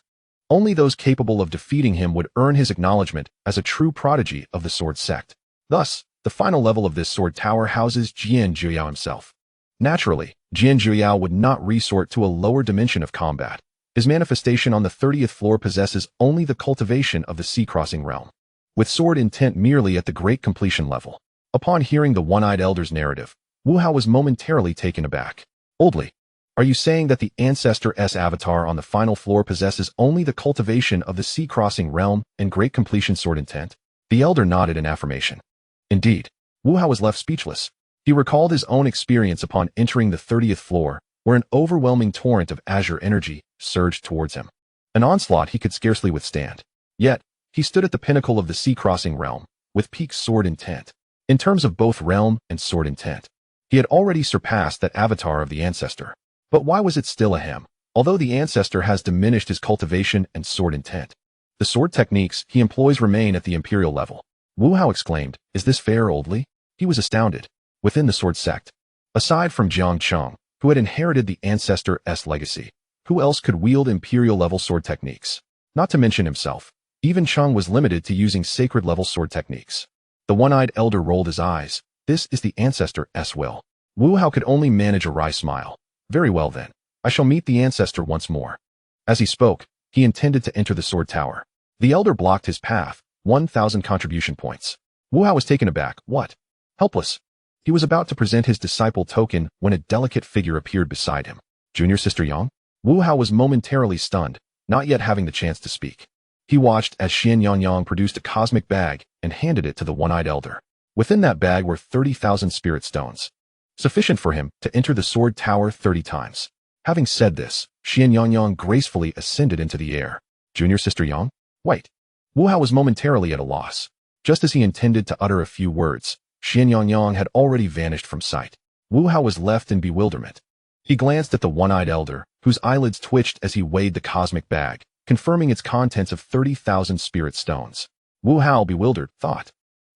Only those capable of defeating him would earn his acknowledgement as a true prodigy of the Sword Sect. Thus, the final level of this Sword Tower houses Jian Zhuoyao himself. Naturally, Jian Zhuoyao would not resort to a lower dimension of combat. His manifestation on the 30th floor possesses only the cultivation of the sea-crossing realm, with sword intent merely at the great completion level. Upon hearing the one-eyed elder's narrative, Wu Hao was momentarily taken aback. Oldly, are you saying that the Ancestor's avatar on the final floor possesses only the cultivation of the sea-crossing realm and great completion sword intent? The elder nodded in affirmation. Indeed, Wu Hao was left speechless. He recalled his own experience upon entering the 30th floor, where an overwhelming torrent of azure energy surged towards him. An onslaught he could scarcely withstand. Yet, he stood at the pinnacle of the sea-crossing realm, with peak sword intent. In terms of both realm and sword intent, he had already surpassed that avatar of the ancestor. But why was it still a him? Although the ancestor has diminished his cultivation and sword intent, the sword techniques he employs remain at the imperial level. Wu Hao exclaimed, "Is this fair, Oldly?" He was astounded. Within the Sword Sect, aside from Jiang Cheng, who had inherited the ancestor's legacy, who else could wield imperial-level sword techniques? Not to mention himself, even Cheng was limited to using sacred-level sword techniques. The one-eyed elder rolled his eyes. This is the ancestor's will. Wu Hao could only manage a wry smile. Very well then, I shall meet the ancestor once more. As he spoke, he intended to enter the Sword Tower. The elder blocked his path, 1,000 contribution points. Wu Hao was taken aback. What? Helpless. He was about to present his disciple token when a delicate figure appeared beside him. Junior Sister Yang? Wu Hao was momentarily stunned, not yet having the chance to speak. He watched as Xian Yangyang produced a cosmic bag and handed it to the one-eyed elder. Within that bag were 30,000 spirit stones, sufficient for him to enter the Sword Tower 30 times. Having said this, Xian Yangyang gracefully ascended into the air. Junior Sister Yang? Wait. Wu Hao was momentarily at a loss. Just as he intended to utter a few words, Xian Yangyang had already vanished from sight. Wu Hao was left in bewilderment. He glanced at the one-eyed elder, whose eyelids twitched as he weighed the cosmic bag, confirming its contents of 30,000 spirit stones. Wu Hao, bewildered, thought,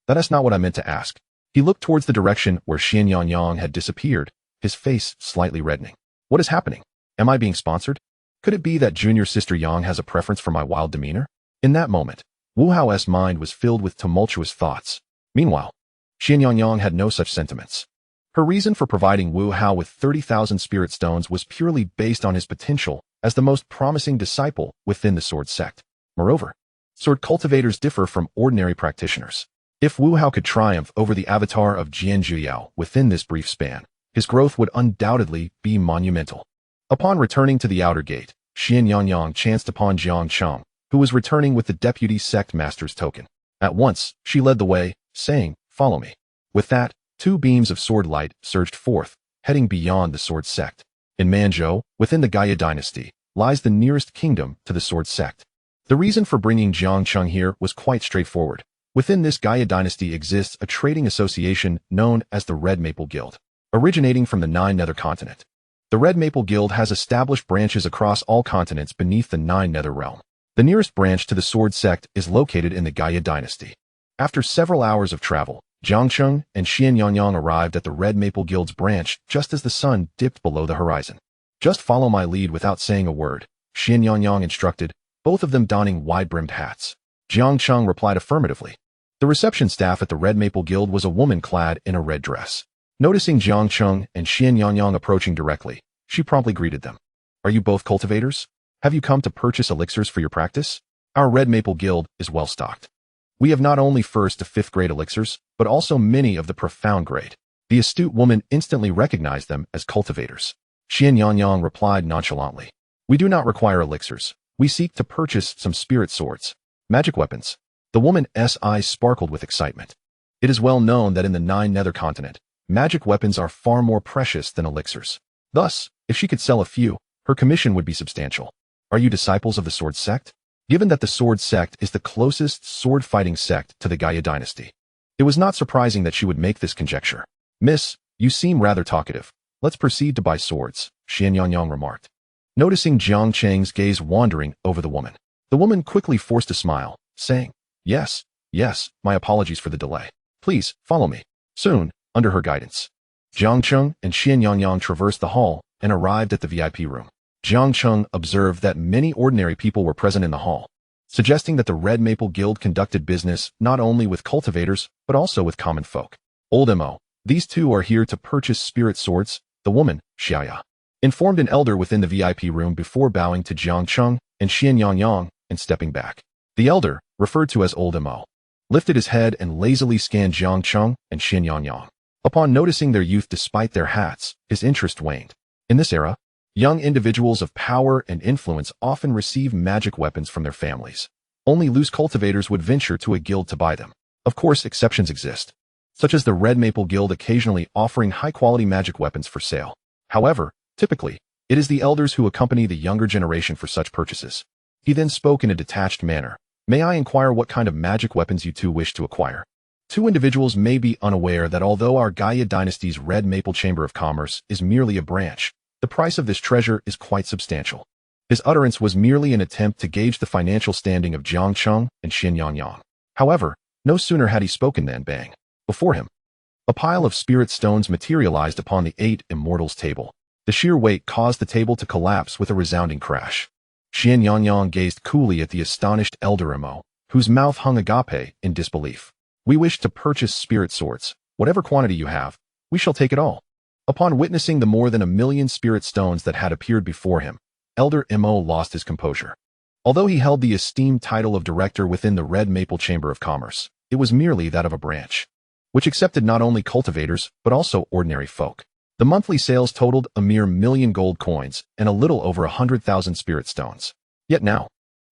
"That's not what I meant to ask." He looked towards the direction where Xian Yangyang had disappeared, his face slightly reddening. What is happening? Am I being sponsored? Could it be that Junior Sister Yang has a preference for my wild demeanor? In that moment, Wu Hao's mind was filled with tumultuous thoughts. Meanwhile, Xian Yangyang had no such sentiments. Her reason for providing Wu Hao with 30,000 spirit stones was purely based on his potential as the most promising disciple within the Sword Sect. Moreover, sword cultivators differ from ordinary practitioners. If Wu Hao could triumph over the avatar of Jian Zhuoyao within this brief span, his growth would undoubtedly be monumental. Upon returning to the outer gate, Xian Yangyang chanced upon Jiang Cheng, who was returning with the deputy sect master's token. At once, she led the way, saying, "Follow me." With that, two beams of sword light surged forth, heading beyond the Sword Sect. In Manzhou, within the Gaia dynasty, lies the nearest kingdom to the Sword Sect. The reason for bringing Jiang Cheng here was quite straightforward. Within this Gaia dynasty exists a trading association known as the Red Maple Guild, originating from the 9 Nether continent. The Red Maple Guild has established branches across all continents beneath the Nine Nether Realm. The nearest branch to the Sword Sect is located in the Gaia Dynasty. After several hours of travel, Jiang Cheng and Xian Yangyang arrived at the Red Maple Guild's branch just as the sun dipped below the horizon. Just follow my lead without saying a word, Xian Yangyang instructed, both of them donning wide-brimmed hats. Jiang Cheng replied affirmatively. The reception staff at the Red Maple Guild was a woman clad in a red dress. Noticing Jiang Cheng and Xian Yangyang approaching directly, she promptly greeted them. Are you both cultivators? Have you come to purchase elixirs for your practice? Our Red Maple Guild is well stocked. We have not only 1st to 5th grade elixirs, but also many of the profound grade. The astute woman instantly recognized them as cultivators. Xian Yangyang replied nonchalantly. We do not require elixirs. We seek to purchase some spirit swords. Magic weapons. The woman's eyes sparkled with excitement. It is well known that in the Nine Nether Continent, magic weapons are far more precious than elixirs. Thus, if she could sell a few, her commission would be substantial. Are you disciples of the Sword Sect? Given that the Sword Sect is the closest sword-fighting sect to the Gaia Dynasty, it was not surprising that she would make this conjecture. Miss, you seem rather talkative. Let's proceed to buy swords, Xian Yangyang remarked. Noticing Jiang Cheng's gaze wandering over the woman quickly forced a smile, saying, Yes, my apologies for the delay. Please, follow me. Soon, under her guidance, Jiang Cheng and Xian Yangyang traversed the hall and arrived at the VIP room. Jiang Cheng observed that many ordinary people were present in the hall, suggesting that the Red Maple Guild conducted business not only with cultivators, but also with common folk. Old Mo, these two are here to purchase spirit swords, the woman, Xiaya, informed an elder within the VIP room before bowing to Jiang Cheng and Xian Yangyang and stepping back. The elder, referred to as Old Mo, lifted his head and lazily scanned Jiang Cheng and Xian Yangyang. Upon noticing their youth despite their hats, his interest waned. In this era, young individuals of power and influence often receive magic weapons from their families. Only loose cultivators would venture to a guild to buy them. Of course, exceptions exist, such as the Red Maple Guild occasionally offering high-quality magic weapons for sale. However, typically, it is the elders who accompany the younger generation for such purchases. He then spoke in a detached manner. May I inquire what kind of magic weapons you two wish to acquire? Two individuals may be unaware that although our Gaia Dynasty's Red Maple Chamber of Commerce is merely a branch, the price of this treasure is quite substantial. His utterance was merely an attempt to gauge the financial standing of Jiang Cheng and Xian Yangyang. However, no sooner had he spoken than bang. Before him, a pile of spirit stones materialized upon the 8 immortals table. The sheer weight caused the table to collapse with a resounding crash. Xian Yangyang gazed coolly at the astonished elder Mo, whose mouth hung agape in disbelief. We wish to purchase spirit swords. Whatever quantity you have, we shall take it all. Upon witnessing the more than 1 million spirit stones that had appeared before him, Elder Mo lost his composure. Although he held the esteemed title of director within the Red Maple Chamber of Commerce, it was merely that of a branch, which accepted not only cultivators, but also ordinary folk. The monthly sales totaled a mere 1,000,000 gold coins and a little over 100,000 spirit stones. Yet now,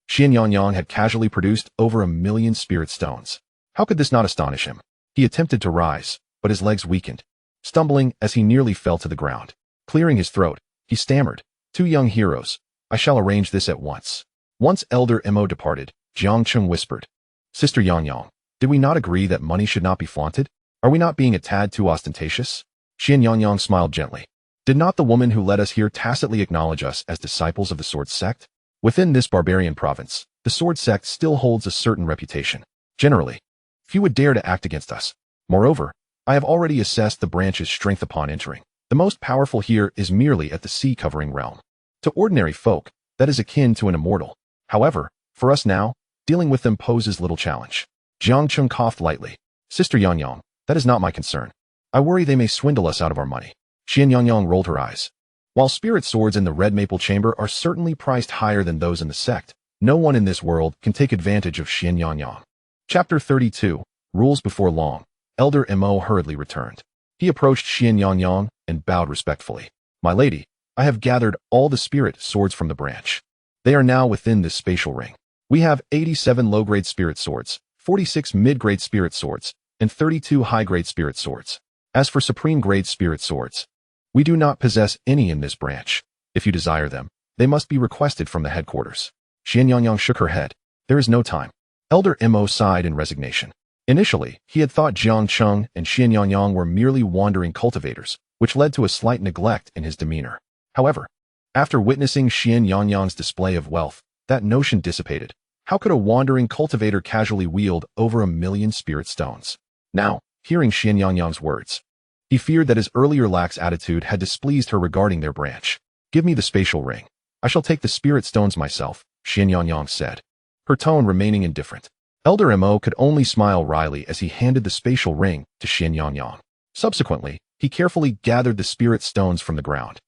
Xian Yangyang had casually produced over 1,000,000 spirit stones. How could this not astonish him? He attempted to rise, but his legs weakened, stumbling as he nearly fell to the ground. Clearing his throat, he stammered, "Two young heroes, I shall arrange this at once." Once Elder Mo departed, Jiang Cheng whispered, "Sister Yangyang, did we not agree that money should not be flaunted? Are we not being a tad too ostentatious?" Xian Yangyang smiled gently. "Did not the woman who led us here tacitly acknowledge us as disciples of the Sword Sect? Within this barbarian province, the Sword Sect still holds a certain reputation. Generally, few would dare to act against us. Moreover, I have already assessed the branch's strength upon entering. The most powerful here is merely at the sea-covering realm. To ordinary folk, that is akin to an immortal. However, for us now, dealing with them poses little challenge." Jiang Cheng coughed lightly. "Sister Yangyang, that is not my concern. I worry they may swindle us out of our money." Xian Yangyang rolled her eyes. While spirit swords in the Red Maple Chamber are certainly priced higher than those in the sect, no one in this world can take advantage of Xian Yangyang. Chapter 32, Rules Before Long. Elder Mo hurriedly returned. He approached Xian Yangyang and bowed respectfully. "My lady, I have gathered all the spirit swords from the branch. They are now within this spatial ring. We have 87 low-grade spirit swords, 46 mid-grade spirit swords, and 32 high-grade spirit swords. As for supreme-grade spirit swords, we do not possess any in this branch. If you desire them, they must be requested from the headquarters." Xian Yangyang shook her head. "There is no time." Elder Mo sighed in resignation. Initially, he had thought Jiang Cheng and Xian Yangyang were merely wandering cultivators, which led to a slight neglect in his demeanor. However, after witnessing Xian Yangyang's display of wealth, that notion dissipated. How could a wandering cultivator casually wield over 1,000,000 spirit stones? Now, hearing Xian Yangyang's words, he feared that his earlier lax attitude had displeased her regarding their branch. Give me the spatial ring. I shall take the spirit stones myself, Xian Yangyang said, her tone remaining indifferent. Elder Mo could only smile wryly as he handed the spatial ring to Xian Yangyang. Subsequently, he carefully gathered the spirit stones from the ground.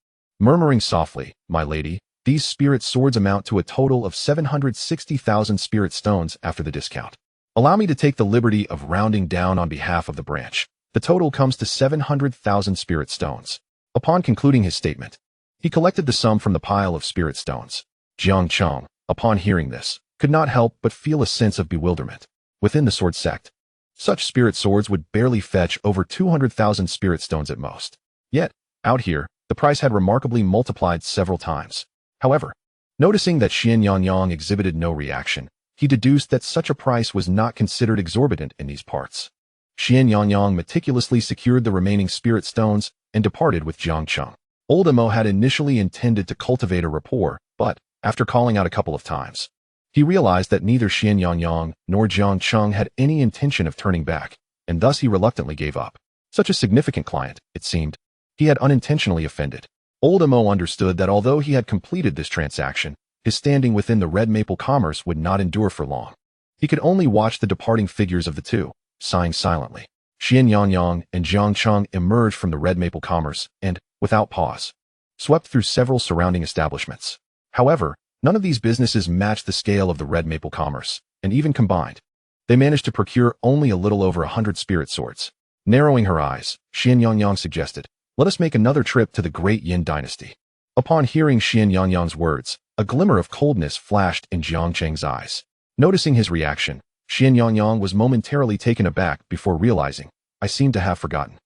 Murmuring softly, "My lady, these spirit swords amount to a total of 760,000 spirit stones after the discount. Allow me to take the liberty of rounding down on behalf of the branch. The total comes to 700,000 spirit stones." Upon concluding his statement, he collected the sum from the pile of spirit stones. Jiang Cheng, upon hearing this, could not help but feel a sense of bewilderment. Within the sword sect, such spirit swords would barely fetch over 200,000 spirit stones at most. Yet, out here, the price had remarkably multiplied several times. However, noticing that Xian Yangyang exhibited no reaction, he deduced that such a price was not considered exorbitant in these parts. Xian Yangyang meticulously secured the remaining spirit stones and departed with Jiang Cheng. Old Mo had initially intended to cultivate a rapport, but, after calling out a couple of times, he realized that neither Xian Yangyang nor Jiang Cheng had any intention of turning back, and thus he reluctantly gave up. Such a significant client, it seemed, he had unintentionally offended. Old Mo understood that although he had completed this transaction, his standing within the red maple commerce would not endure for long. He could only watch the departing figures of the two, sighing silently. Xian Yangyang and Jiang Cheng emerged from the red maple commerce and, without pause, swept through several surrounding establishments. However, none of these businesses matched the scale of the red maple commerce, and even combined, they managed to procure only a little over 100 spirit swords. Narrowing her eyes, Xian Yangyang suggested, "Let us make another trip to the Great Yin Dynasty." Upon hearing Xian Yangyang's words, a glimmer of coldness flashed in Jiang Cheng's eyes. Noticing his reaction, Xian Yangyang was momentarily taken aback before realizing, "I seem to have forgotten.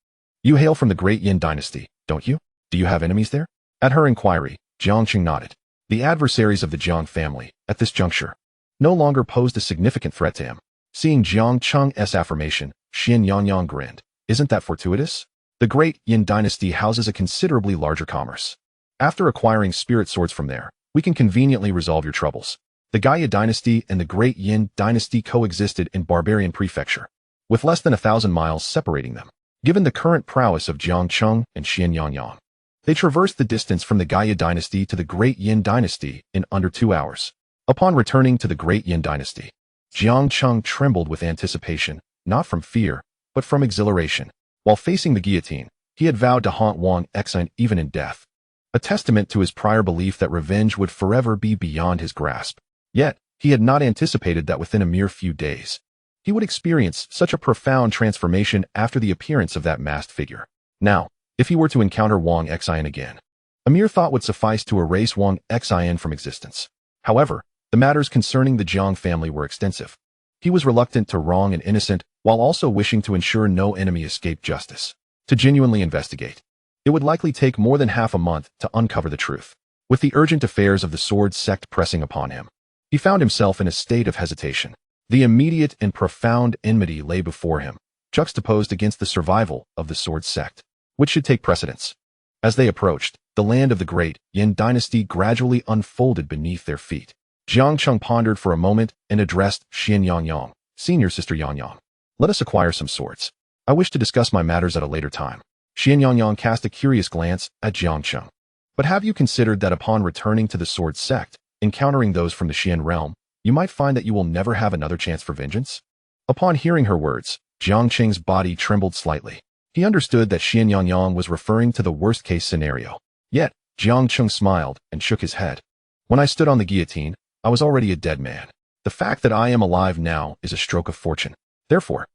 You hail from the Great Yin Dynasty, don't you? Do you have enemies there?" At her inquiry, Jiang Cheng nodded. The adversaries of the Jiang family, at this juncture, no longer posed a significant threat to him. Seeing Jiang Cheng's affirmation, Xian Yangyang grinned. "Isn't that fortuitous? The Great Yin Dynasty houses a considerably larger commerce. After acquiring spirit swords from there, we can conveniently resolve your troubles." The Gaia Dynasty and the Great Yin Dynasty coexisted in Barbarian Prefecture, with less than 1,000 miles separating them. Given the current prowess of Jiang Cheng and Xian Yangyang, they traversed the distance from the Gaia Dynasty to the Great Yin Dynasty in under 2 hours. Upon returning to the Great Yin Dynasty, Jiang Cheng trembled with anticipation, not from fear, but from exhilaration. While facing the guillotine, he had vowed to haunt Wang Exine even in death, a testament to his prior belief that revenge would forever be beyond his grasp. Yet, he had not anticipated that within a mere few days, he would experience such a profound transformation after the appearance of that masked figure. Now, if he were to encounter Wang Exine again, a mere thought would suffice to erase Wang Exine from existence. However, the matters concerning the Jiang family were extensive. He was reluctant to wrong an innocent, while also wishing to ensure no enemy escaped justice. To genuinely investigate, it would likely take more than half a month to uncover the truth. With the urgent affairs of the sword sect pressing upon him, he found himself in a state of hesitation. The immediate and profound enmity lay before him, juxtaposed against the survival of the sword sect. Which should take precedence? As they approached, the land of the Great Yin Dynasty gradually unfolded beneath their feet. Jiang Cheng pondered for a moment and addressed Xian Yangyang, "Senior Sister Yangyang, let us acquire some swords. I wish to discuss my matters at a later time." Xian Yangyang cast a curious glance at Jiang Cheng. "But have you considered that upon returning to the sword sect, encountering those from the Xian realm, you might find that you will never have another chance for vengeance?" Upon hearing her words, Jiang Cheng's body trembled slightly. He understood that Xian Yangyang was referring to the worst-case scenario. Yet, Jiang Cheng smiled and shook his head. "When I stood on the guillotine, I was already a dead man. The fact that I am alive now is a stroke of fortune. Therefore,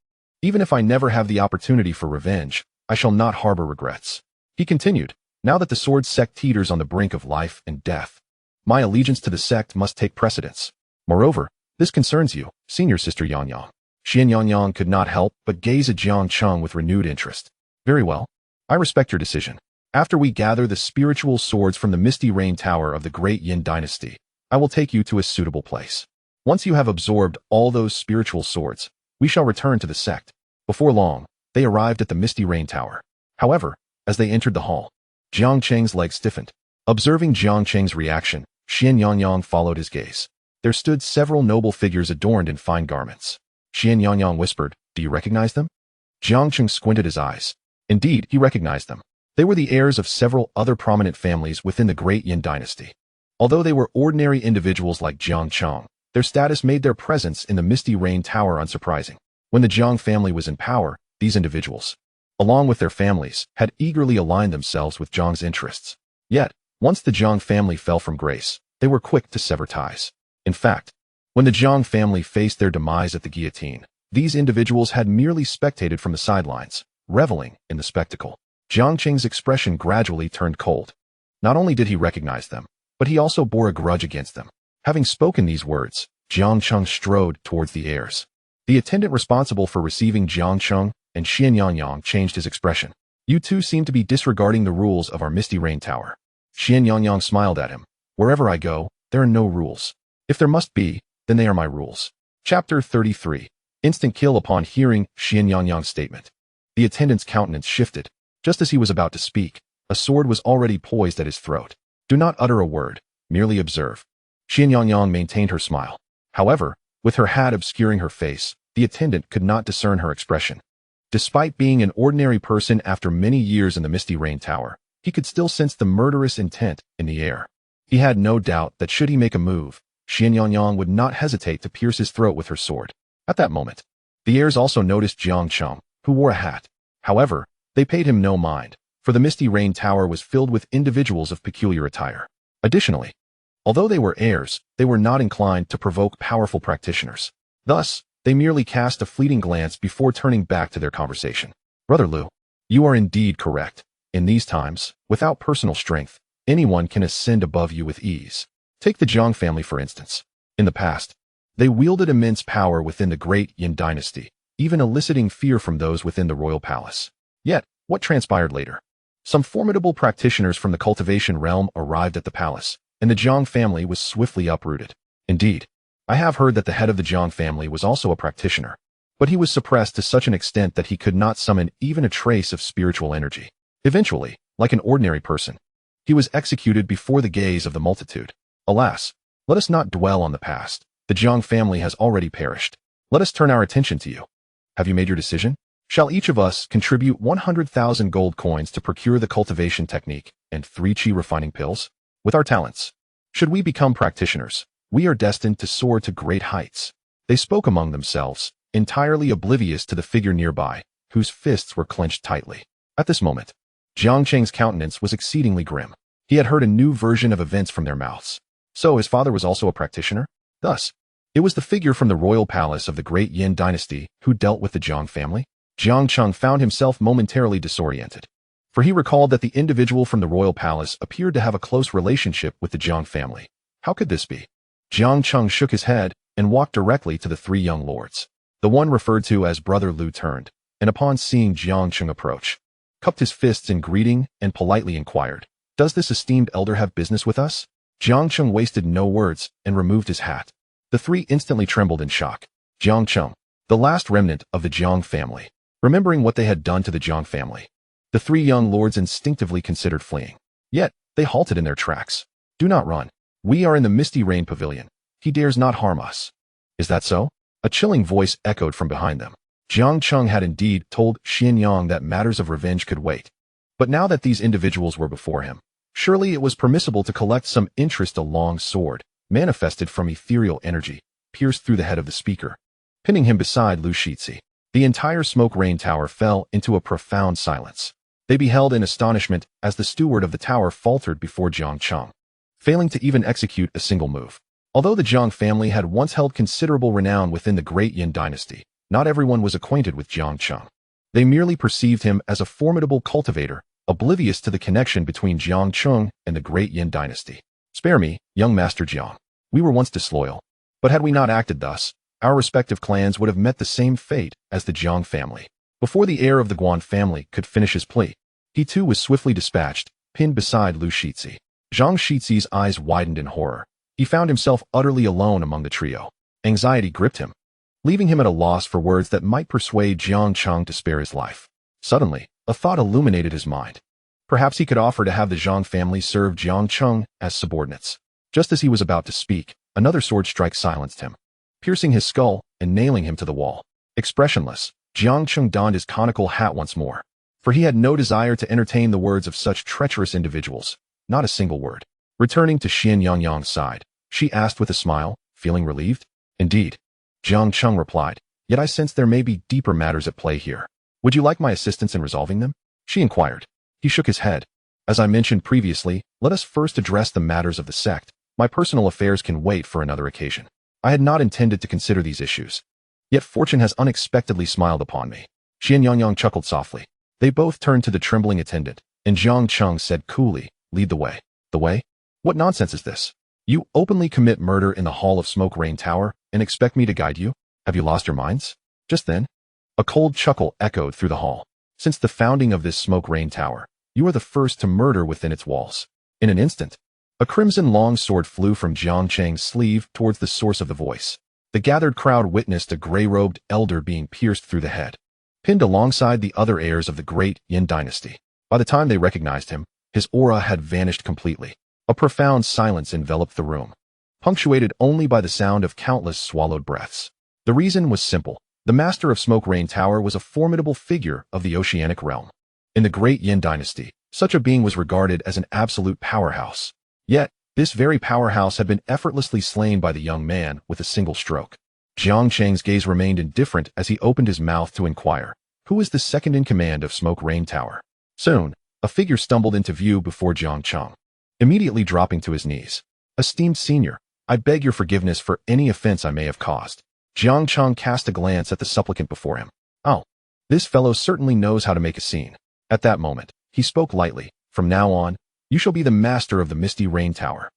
even if I never have the opportunity for revenge, I shall not harbor regrets." He continued, "Now that the sword sect teeters on the brink of life and death, my allegiance to the sect must take precedence. Moreover, this concerns you, Senior Sister Yangyang." Xian Yangyang could not help but gaze at Jiang Cheng with renewed interest. "Very well. I respect your decision. After we gather the spiritual swords from the Misty Rain Tower of the Great Yin Dynasty, I will take you to a suitable place. Once you have absorbed all those spiritual swords, we shall return to the sect." Before long, they arrived at the Misty Rain Tower. However, as they entered the hall, Jiang Cheng's legs stiffened. Observing Jiang Cheng's reaction, Xianyang followed his gaze. There stood several noble figures adorned in fine garments. Xianyang whispered, "Do you recognize them?" Jiang Cheng squinted his eyes. Indeed, he recognized them. They were the heirs of several other prominent families within the Great Yin dynasty. Although they were ordinary individuals like Jiang Cheng, their status made their presence in the Misty Rain Tower unsurprising. When the Jiang family was in power, these individuals, along with their families, had eagerly aligned themselves with Jiang's interests. Yet, once the Jiang family fell from grace, they were quick to sever ties. In fact, when the Jiang family faced their demise at the guillotine, these individuals had merely spectated from the sidelines, reveling in the spectacle. Jiang Cheng's expression gradually turned cold. Not only did he recognize them, but he also bore a grudge against them. Having spoken these words, Jiang Cheng strode towards the heirs. The attendant responsible for receiving Jiang Cheng and Xianyang changed his expression. "You two seem to be disregarding the rules of our Misty Rain Tower." Xianyang smiled at him. "Wherever I go, there are no rules. If there must be, then they are my rules." Chapter 33. Instant kill. Upon hearing Xianyang's statement, the attendant's countenance shifted. Just as he was about to speak, a sword was already poised at his throat. "Do not utter a word, merely observe." Xianyang maintained her smile. However, with her hat obscuring her face, the attendant could not discern her expression. Despite being an ordinary person after many years in the Misty Rain Tower, he could still sense the murderous intent in the air. He had no doubt that should he make a move, Xianyang would not hesitate to pierce his throat with her sword. At that moment, the heirs also noticed Jiang Cheng, who wore a hat. However, they paid him no mind, for the Misty Rain Tower was filled with individuals of peculiar attire. Additionally, although they were heirs, they were not inclined to provoke powerful practitioners. Thus, they merely cast a fleeting glance before turning back to their conversation. "Brother Liu, you are indeed correct. In these times, without personal strength, anyone can ascend above you with ease. Take the Jiang family for instance. In the past, they wielded immense power within the Great Yin dynasty, even eliciting fear from those within the royal palace. Yet, what transpired later? Some formidable practitioners from the cultivation realm arrived at the palace, and the Jiang family was swiftly uprooted. Indeed, I have heard that the head of the Jiang family was also a practitioner, but he was suppressed to such an extent that he could not summon even a trace of spiritual energy. Eventually, like an ordinary person, he was executed before the gaze of the multitude. Alas, let us not dwell on the past. The Jiang family has already perished. Let us turn our attention to you. Have you made your decision? Shall each of us contribute 100,000 gold coins to procure the cultivation technique and 3 qi refining pills? With our talents, should we become practitioners, we are destined to soar to great heights." They spoke among themselves, entirely oblivious to the figure nearby, whose fists were clenched tightly. At this moment, Jiang Cheng's countenance was exceedingly grim. He had heard a new version of events from their mouths. So his father was also a practitioner? Thus, it was the figure from the royal palace of the Great Yin dynasty who dealt with the Jiang family? Jiang Cheng found himself momentarily disoriented, for he recalled that the individual from the royal palace appeared to have a close relationship with the Jiang family. How could this be? Jiang Cheng shook his head and walked directly to the 3 young lords. The one referred to as Brother Liu turned, and upon seeing Jiang Cheng approach, cupped his fists in greeting and politely inquired, "Does this esteemed elder have business with us?" Jiang Cheng wasted no words and removed his hat. The 3 instantly trembled in shock. Jiang Cheng, the last remnant of the Jiang family. Remembering what they had done to the Jiang family, the 3 young lords instinctively considered fleeing. Yet, they halted in their tracks. "Do not run. We are in the Misty Rain Pavilion. He dares not harm us." "Is that so?" A chilling voice echoed from behind them. Jiang Cheng had indeed told Xianyang that matters of revenge could wait. But now that these individuals were before him, surely it was permissible to collect some interest. A long sword, manifested from ethereal energy, pierced through the head of the speaker, pinning him beside Lu Shizhi. The entire smoke rain tower fell into a profound silence. They beheld in astonishment as the steward of the tower faltered before Jiang Cheng, failing to even execute a single move. Although the Jiang family had once held considerable renown within the Great Yin dynasty, not everyone was acquainted with Jiang Cheng. They merely perceived him as a formidable cultivator, oblivious to the connection between Jiang Cheng and the Great Yin dynasty. "Spare me, young Master Jiang. We were once disloyal, but had we not acted thus, our respective clans would have met the same fate as the Jiang family." Before the heir of the Guan family could finish his plea, he too was swiftly dispatched, pinned beside Lu Shizhi. Zhang Shizi's eyes widened in horror. He found himself utterly alone among the trio. Anxiety gripped him, leaving him at a loss for words that might persuade Jiang Cheng to spare his life. Suddenly, a thought illuminated his mind. Perhaps he could offer to have the Jiang family serve Jiang Cheng as subordinates. Just as he was about to speak, another sword strike silenced him, piercing his skull and nailing him to the wall. Expressionless, Jiang Cheng donned his conical hat once more, for he had no desire to entertain the words of such treacherous individuals. Not a single word. Returning to Xian Yangyang's side, she asked with a smile, feeling relieved. Indeed, Jiang Cheng replied, yet I sense there may be deeper matters at play here. Would you like my assistance in resolving them? She inquired. He shook his head. As I mentioned previously, let us first address the matters of the sect. My personal affairs can wait for another occasion. I had not intended to consider these issues. Yet fortune has unexpectedly smiled upon me. Xian Yangyang chuckled softly. They both turned to the trembling attendant, and Jiang Cheng said coolly, lead the way. The way? What nonsense is this? You openly commit murder in the Hall of Smoke Rain Tower and expect me to guide you? Have you lost your minds? Just then, a cold chuckle echoed through the hall. Since the founding of this Smoke Rain Tower, you are the first to murder within its walls. In an instant, a crimson long sword flew from Jiang Cheng's sleeve towards the source of the voice. The gathered crowd witnessed a gray-robed elder being pierced through the head, pinned alongside the other heirs of the great Yin dynasty. By the time they recognized him, his aura had vanished completely. A profound silence enveloped the room, punctuated only by the sound of countless swallowed breaths. The reason was simple. The master of Smoke Rain Tower was a formidable figure of the oceanic realm. In the great Yin dynasty, such a being was regarded as an absolute powerhouse. Yet, this very powerhouse had been effortlessly slain by the young man with a single stroke. Jiang Cheng's gaze remained indifferent as he opened his mouth to inquire, who is the second in command of Smoke Rain Tower? Soon, a figure stumbled into view before Jiang Cheng, immediately dropping to his knees. Esteemed senior, I beg your forgiveness for any offense I may have caused. Jiang Cheng cast a glance at the supplicant before him. Oh, this fellow certainly knows how to make a scene. At that moment, he spoke lightly. From now on, you shall be the master of the Misty Rain Tower.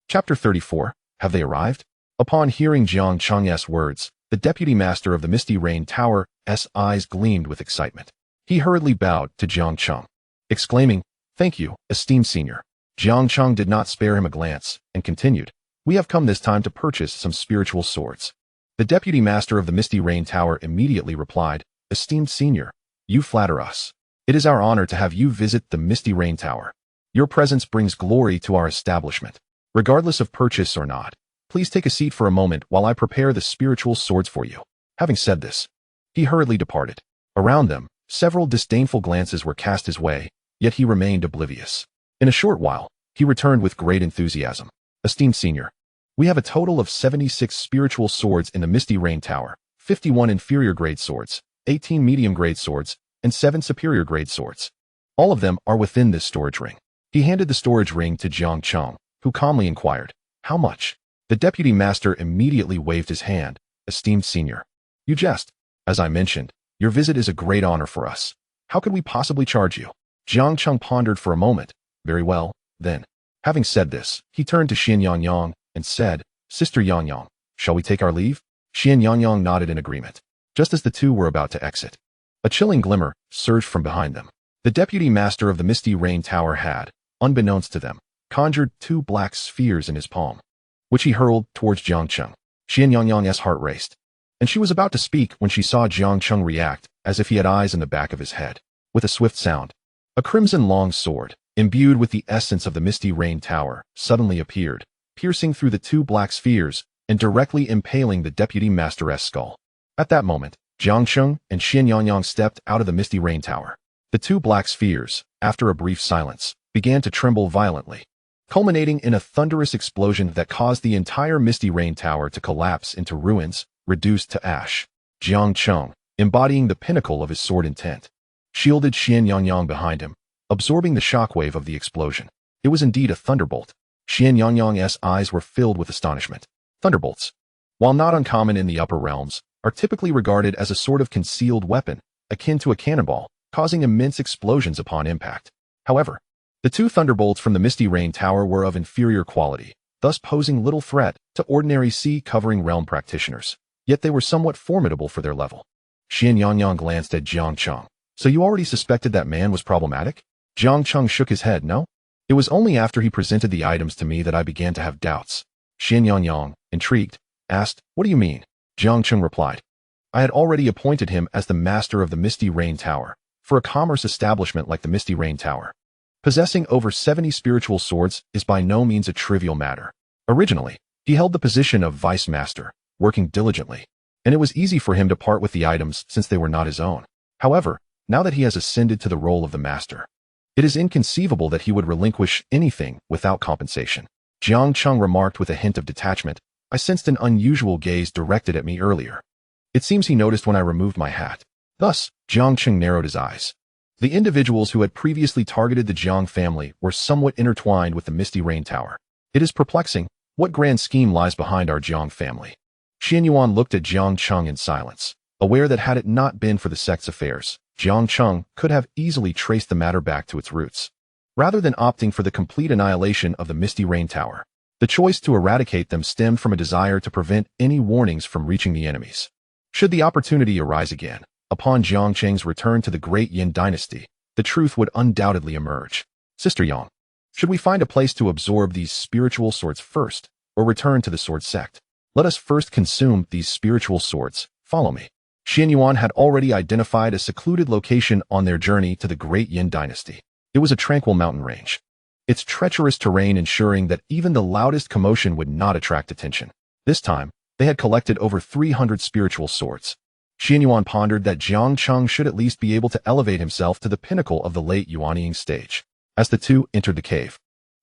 Chapter 34, Have they arrived? Upon hearing Jiang Cheng's words, the deputy master of the Misty Rain Tower's eyes gleamed with excitement. He hurriedly bowed to Jiang Cheng, exclaiming, Thank you, esteemed senior. Jiang Cheng did not spare him a glance, and continued, We have come this time to purchase some spiritual swords. The deputy master of the Misty Rain Tower immediately replied, Esteemed senior, you flatter us. It is our honor to have you visit the Misty Rain Tower. Your presence brings glory to our establishment. Regardless of purchase or not, please take a seat for a moment while I prepare the spiritual swords for you. Having said this, he hurriedly departed. Around them, several disdainful glances were cast his way, yet he remained oblivious. In a short while, he returned with great enthusiasm. Esteemed senior, we have a total of 76 spiritual swords in the Misty Rain Tower, 51 inferior grade swords, 18 medium grade swords, and 7 superior grade swords. All of them are within this storage ring. He handed the storage ring to Jiang Cheng, who calmly inquired, How much? The deputy master immediately waved his hand. Esteemed senior, you jest. As I mentioned, your visit is a great honor for us. How could we possibly charge you? Jiang Cheng pondered for a moment. Very well, then. Having said this, he turned to Xian Yangyang and said, Sister Yangyang, shall we take our leave? Xian Yangyang nodded in agreement. Just as the two were about to exit, a chilling glimmer surged from behind them. The deputy master of the Misty Rain Tower had, unbeknownst to them, conjured 2 black spheres in his palm, which he hurled towards Jiang Cheng. Xian Yangyang's heart raced, and she was about to speak when she saw Jiang Cheng react as if he had eyes in the back of his head. With a swift sound, a crimson long sword, imbued with the essence of the Misty Rain Tower, suddenly appeared, piercing through the 2 black spheres and directly impaling the deputy master's skull. At that moment, Jiang Cheng and Xian Yangyang stepped out of the Misty Rain Tower. The 2 black spheres, after a brief silence, began to tremble violently, culminating in a thunderous explosion that caused the entire Misty Rain Tower to collapse into ruins, reduced to ash. Jiang Cheng, embodying the pinnacle of his sword intent, shielded Xian Yangyang behind him, absorbing the shockwave of the explosion. It was indeed a thunderbolt. Xian Yangyang's eyes were filled with astonishment. Thunderbolts, while not uncommon in the upper realms, are typically regarded as a sort of concealed weapon, akin to a cannonball, causing immense explosions upon impact. However, the 2 thunderbolts from the Misty Rain Tower were of inferior quality, thus posing little threat to ordinary sea-covering realm practitioners. Yet they were somewhat formidable for their level. Xian Yangyang glanced at Jiang Cheng. So you already suspected that man was problematic? Jiang Cheng shook his head. No. It was only after he presented the items to me that I began to have doubts. Xian Yangyang, intrigued, asked, What do you mean? Jiang Cheng replied, I had already appointed him as the master of the Misty Rain Tower, for a commerce establishment like the Misty Rain Tower. Possessing over 70 spiritual swords is by no means a trivial matter. Originally, he held the position of vice master, working diligently, and it was easy for him to part with the items since they were not his own. However, now that he has ascended to the role of the master, it is inconceivable that he would relinquish anything without compensation. Jiang Cheng remarked with a hint of detachment. I sensed an unusual gaze directed at me earlier. It seems he noticed when I removed my hat. Thus, Jiang Cheng narrowed his eyes. The individuals who had previously targeted the Jiang family were somewhat intertwined with the Misty Rain Tower. It is perplexing. What grand scheme lies behind our Jiang family? Xianyuan looked at Jiang Cheng in silence, aware that had it not been for the sect's affairs, Jiang Cheng could have easily traced the matter back to its roots. Rather than opting for the complete annihilation of the Misty Rain Tower, the choice to eradicate them stemmed from a desire to prevent any warnings from reaching the enemies. Should the opportunity arise again, upon Jiang Cheng's return to the Great Yin dynasty, the truth would undoubtedly emerge. Sister Yang, should we find a place to absorb these spiritual swords first, or return to the sword sect? Let us first consume these spiritual swords. Follow me. Xianyuan had already identified a secluded location on their journey to the Great Yin dynasty. It was a tranquil mountain range, its treacherous terrain ensuring that even the loudest commotion would not attract attention. This time, they had collected over 300 spiritual swords. Xianyuan pondered that Jiang Cheng should at least be able to elevate himself to the pinnacle of the late Yuanying stage. As the two entered the cave,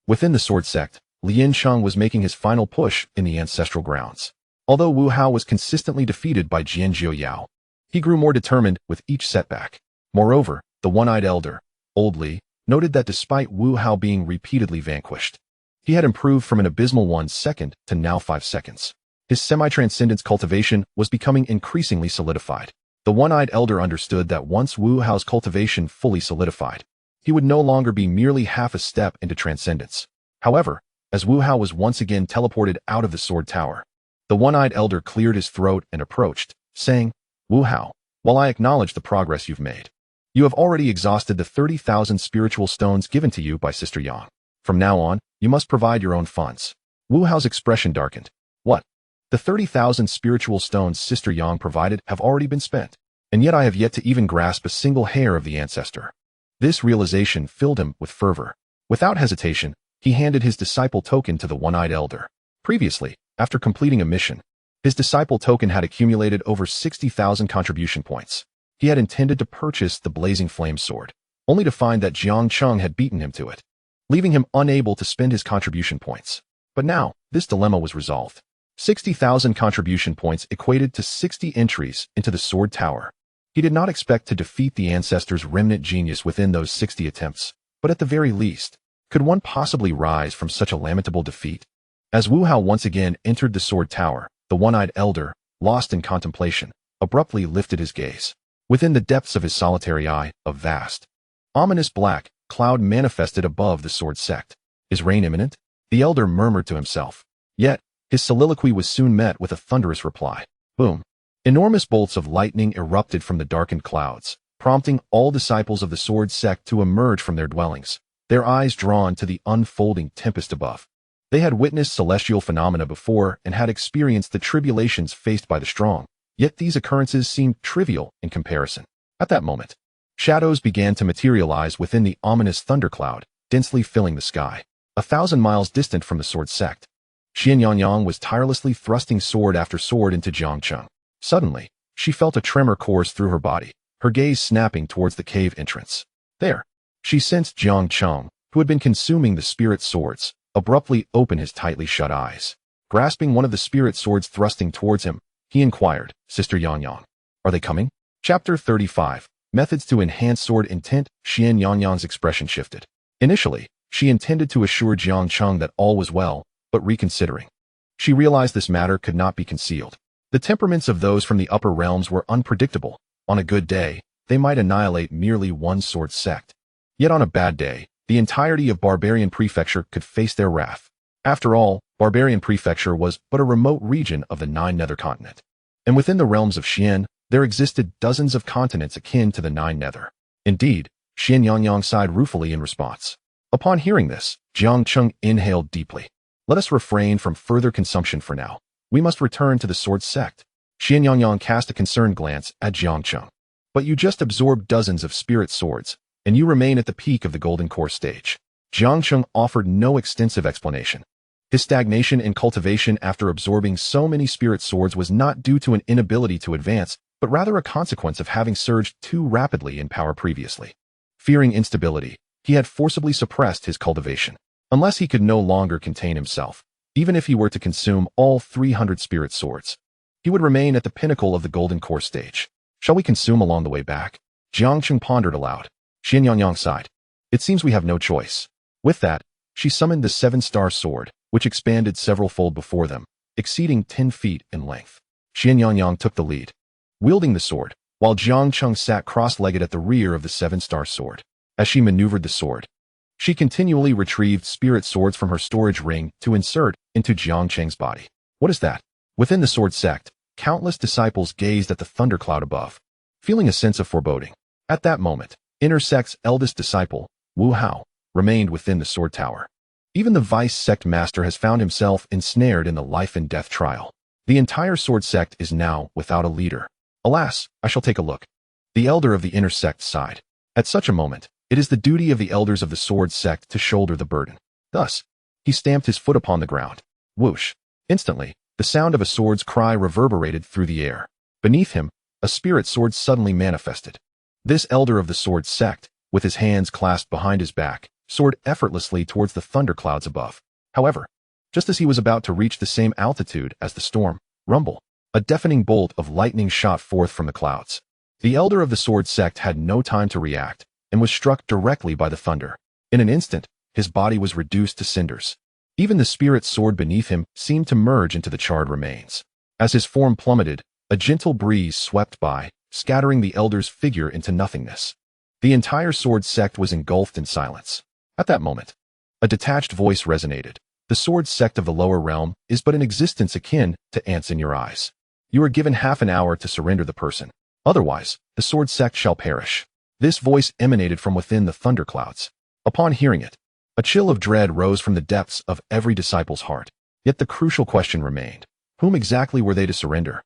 within the sword sect, Lian Sheng was making his final push in the ancestral grounds. Although Wu Hao was consistently defeated by Jian Zhou, he grew more determined with each setback. Moreover, the one-eyed elder, Old Li, noted that despite Wu Hao being repeatedly vanquished, he had improved from an abysmal 1 second to now 5 seconds. His semi-transcendence cultivation was becoming increasingly solidified. The one-eyed elder understood that once Wu Hao's cultivation fully solidified, he would no longer be merely half a step into transcendence. However, as Wu Hao was once again teleported out of the sword tower, the one-eyed elder cleared his throat and approached, saying, Wu Hao, while I acknowledge the progress you've made, you have already exhausted the 30,000 spiritual stones given to you by Sister Yang. From now on, you must provide your own funds. Wu Hao's expression darkened. What? The 30,000 spiritual stones Sister Yang provided have already been spent, and yet I have yet to even grasp a single hair of the ancestor. This realization filled him with fervor. Without hesitation, he handed his disciple token to the one-eyed elder. Previously, after completing a mission, his disciple token had accumulated over 60,000 contribution points. He had intended to purchase the blazing flame sword, only to find that Jiang Cheng had beaten him to it, leaving him unable to spend his contribution points. But now, this dilemma was resolved. 60,000 contribution points equated to 60 entries into the sword tower. He did not expect to defeat the ancestor's remnant genius within those 60 attempts, but at the very least, could one possibly rise from such a lamentable defeat? As Wu Hao once again entered the sword tower, the one-eyed elder, lost in contemplation, abruptly lifted his gaze. Within the depths of his solitary eye, a vast, ominous black cloud manifested above the sword sect. Is rain imminent? The elder murmured to himself. Yet, his soliloquy was soon met with a thunderous reply. Boom! Enormous bolts of lightning erupted from the darkened clouds, prompting all disciples of the sword sect to emerge from their dwellings, their eyes drawn to the unfolding tempest above. They had witnessed celestial phenomena before and had experienced the tribulations faced by the strong, yet these occurrences seemed trivial in comparison. At that moment, shadows began to materialize within the ominous thundercloud, densely filling the sky. 1,000 miles distant from the sword sect, Xianyuan was tirelessly thrusting sword after sword into Jiang Cheng. Suddenly, she felt a tremor course through her body, her gaze snapping towards the cave entrance. There, she sensed Jiang Cheng, who had been consuming the spirit swords, abruptly open his tightly shut eyes. Grasping one of the spirit swords thrusting towards him, he inquired, Sister Yang, are they coming? Chapter 35, Methods to Enhance Sword Intent. Xianyuan's expression shifted. Initially, she intended to assure Jiang Cheng that all was well, but reconsidering, she realized this matter could not be concealed. The temperaments of those from the upper realms were unpredictable. On a good day, they might annihilate merely one sword sect. Yet on a bad day, the entirety of Barbarian Prefecture could face their wrath. After all, Barbarian Prefecture was but a remote region of the 9 Nether continent. And within the realms of Xian, there existed dozens of continents akin to the 9 Nether. Indeed, Xianyuan sighed ruefully in response. Upon hearing this, Jiang Cheng inhaled deeply. Let us refrain from further consumption for now. We must return to the sword sect. Xianyuan cast a concerned glance at Jiang Cheng. But you just absorbed dozens of spirit swords. and you remain at the peak of the golden core stage. Jiang Cheng offered no extensive explanation. His stagnation in cultivation after absorbing so many spirit swords was not due to an inability to advance, but rather a consequence of having surged too rapidly in power previously. Fearing instability, he had forcibly suppressed his cultivation. Unless he could no longer contain himself, even if he were to consume all 300 spirit swords, he would remain at the pinnacle of the golden core stage. Shall we consume along the way back? Jiang Cheng pondered aloud. Xianyang sighed. It seems we have no choice. With that, she summoned the 7-star sword, which expanded several-fold before them, exceeding 10 feet in length. Xianyang took the lead, wielding the sword, while Jiang Cheng sat cross-legged at the rear of the 7-star sword. As she maneuvered the sword, she continually retrieved spirit swords from her storage ring to insert into Jiang Cheng's body. What is that? Within the sword sect, countless disciples gazed at the thundercloud above, feeling a sense of foreboding. At that moment, inner sect's eldest disciple, Wu Hao, remained within the sword tower. Even the vice sect master has found himself ensnared in the life and death trial. The entire sword sect is now without a leader. Alas, I shall take a look. The elder of the inner sect sighed. At such a moment, it is the duty of the elders of the sword sect to shoulder the burden. Thus, he stamped his foot upon the ground. Whoosh! Instantly, the sound of a sword's cry reverberated through the air. Beneath him, a spirit sword suddenly manifested. This elder of the sword sect, with his hands clasped behind his back, soared effortlessly towards the thunderclouds above. However, just as he was about to reach the same altitude as the storm, rumble, a deafening bolt of lightning shot forth from the clouds. The elder of the sword sect had no time to react, and was struck directly by the thunder. In an instant, his body was reduced to cinders. Even the spirit sword beneath him seemed to merge into the charred remains. As his form plummeted, a gentle breeze swept by, scattering the elder's figure into nothingness. The entire sword sect was engulfed in silence. At that moment, a detached voice resonated. The sword sect of the lower realm is but an existence akin to ants in your eyes. You are given half an hour to surrender the person. Otherwise, the sword sect shall perish. This voice emanated from within the thunderclouds. Upon hearing it, a chill of dread rose from the depths of every disciple's heart. Yet the crucial question remained. Whom exactly were they to surrender?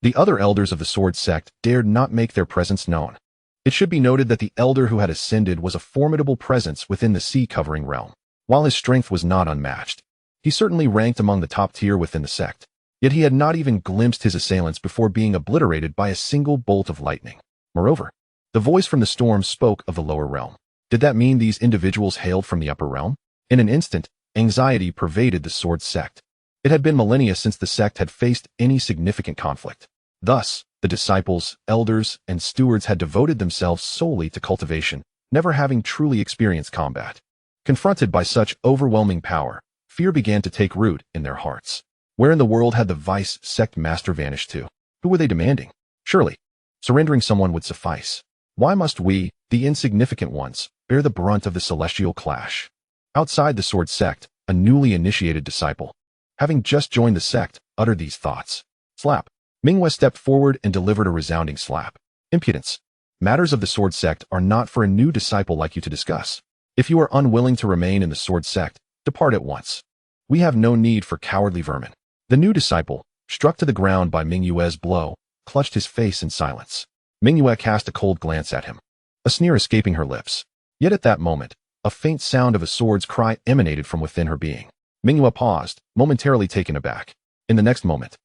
The other elders of the sword sect dared not make their presence known. It should be noted that the elder who had ascended was a formidable presence within the sea-covering realm. While his strength was not unmatched, he certainly ranked among the top tier within the sect. Yet he had not even glimpsed his assailants before being obliterated by a single bolt of lightning. Moreover, the voice from the storm spoke of the lower realm. Did that mean these individuals hailed from the upper realm? In an instant, anxiety pervaded the sword sect. It had been millennia since the sect had faced any significant conflict. Thus, the disciples, elders, and stewards had devoted themselves solely to cultivation, never having truly experienced combat. Confronted by such overwhelming power, fear began to take root in their hearts. Where in the world had the vice sect master vanished to? Who were they demanding? Surely, surrendering someone would suffice. Why must we, the insignificant ones, bear the brunt of the celestial clash? Outside the sword sect, a newly initiated disciple, having just joined the sect, uttered these thoughts. Slap. Mingwei stepped forward and delivered a resounding slap. Impudence. Matters of the sword sect are not for a new disciple like you to discuss. If you are unwilling to remain in the sword sect, depart at once. We have no need for cowardly vermin. The new disciple, struck to the ground by Mingyue's blow, clutched his face in silence. Mingyue cast a cold glance at him, a sneer escaping her lips. Yet at that moment, a faint sound of a sword's cry emanated from within her being. Mingyue paused, momentarily taken aback. In the next moment,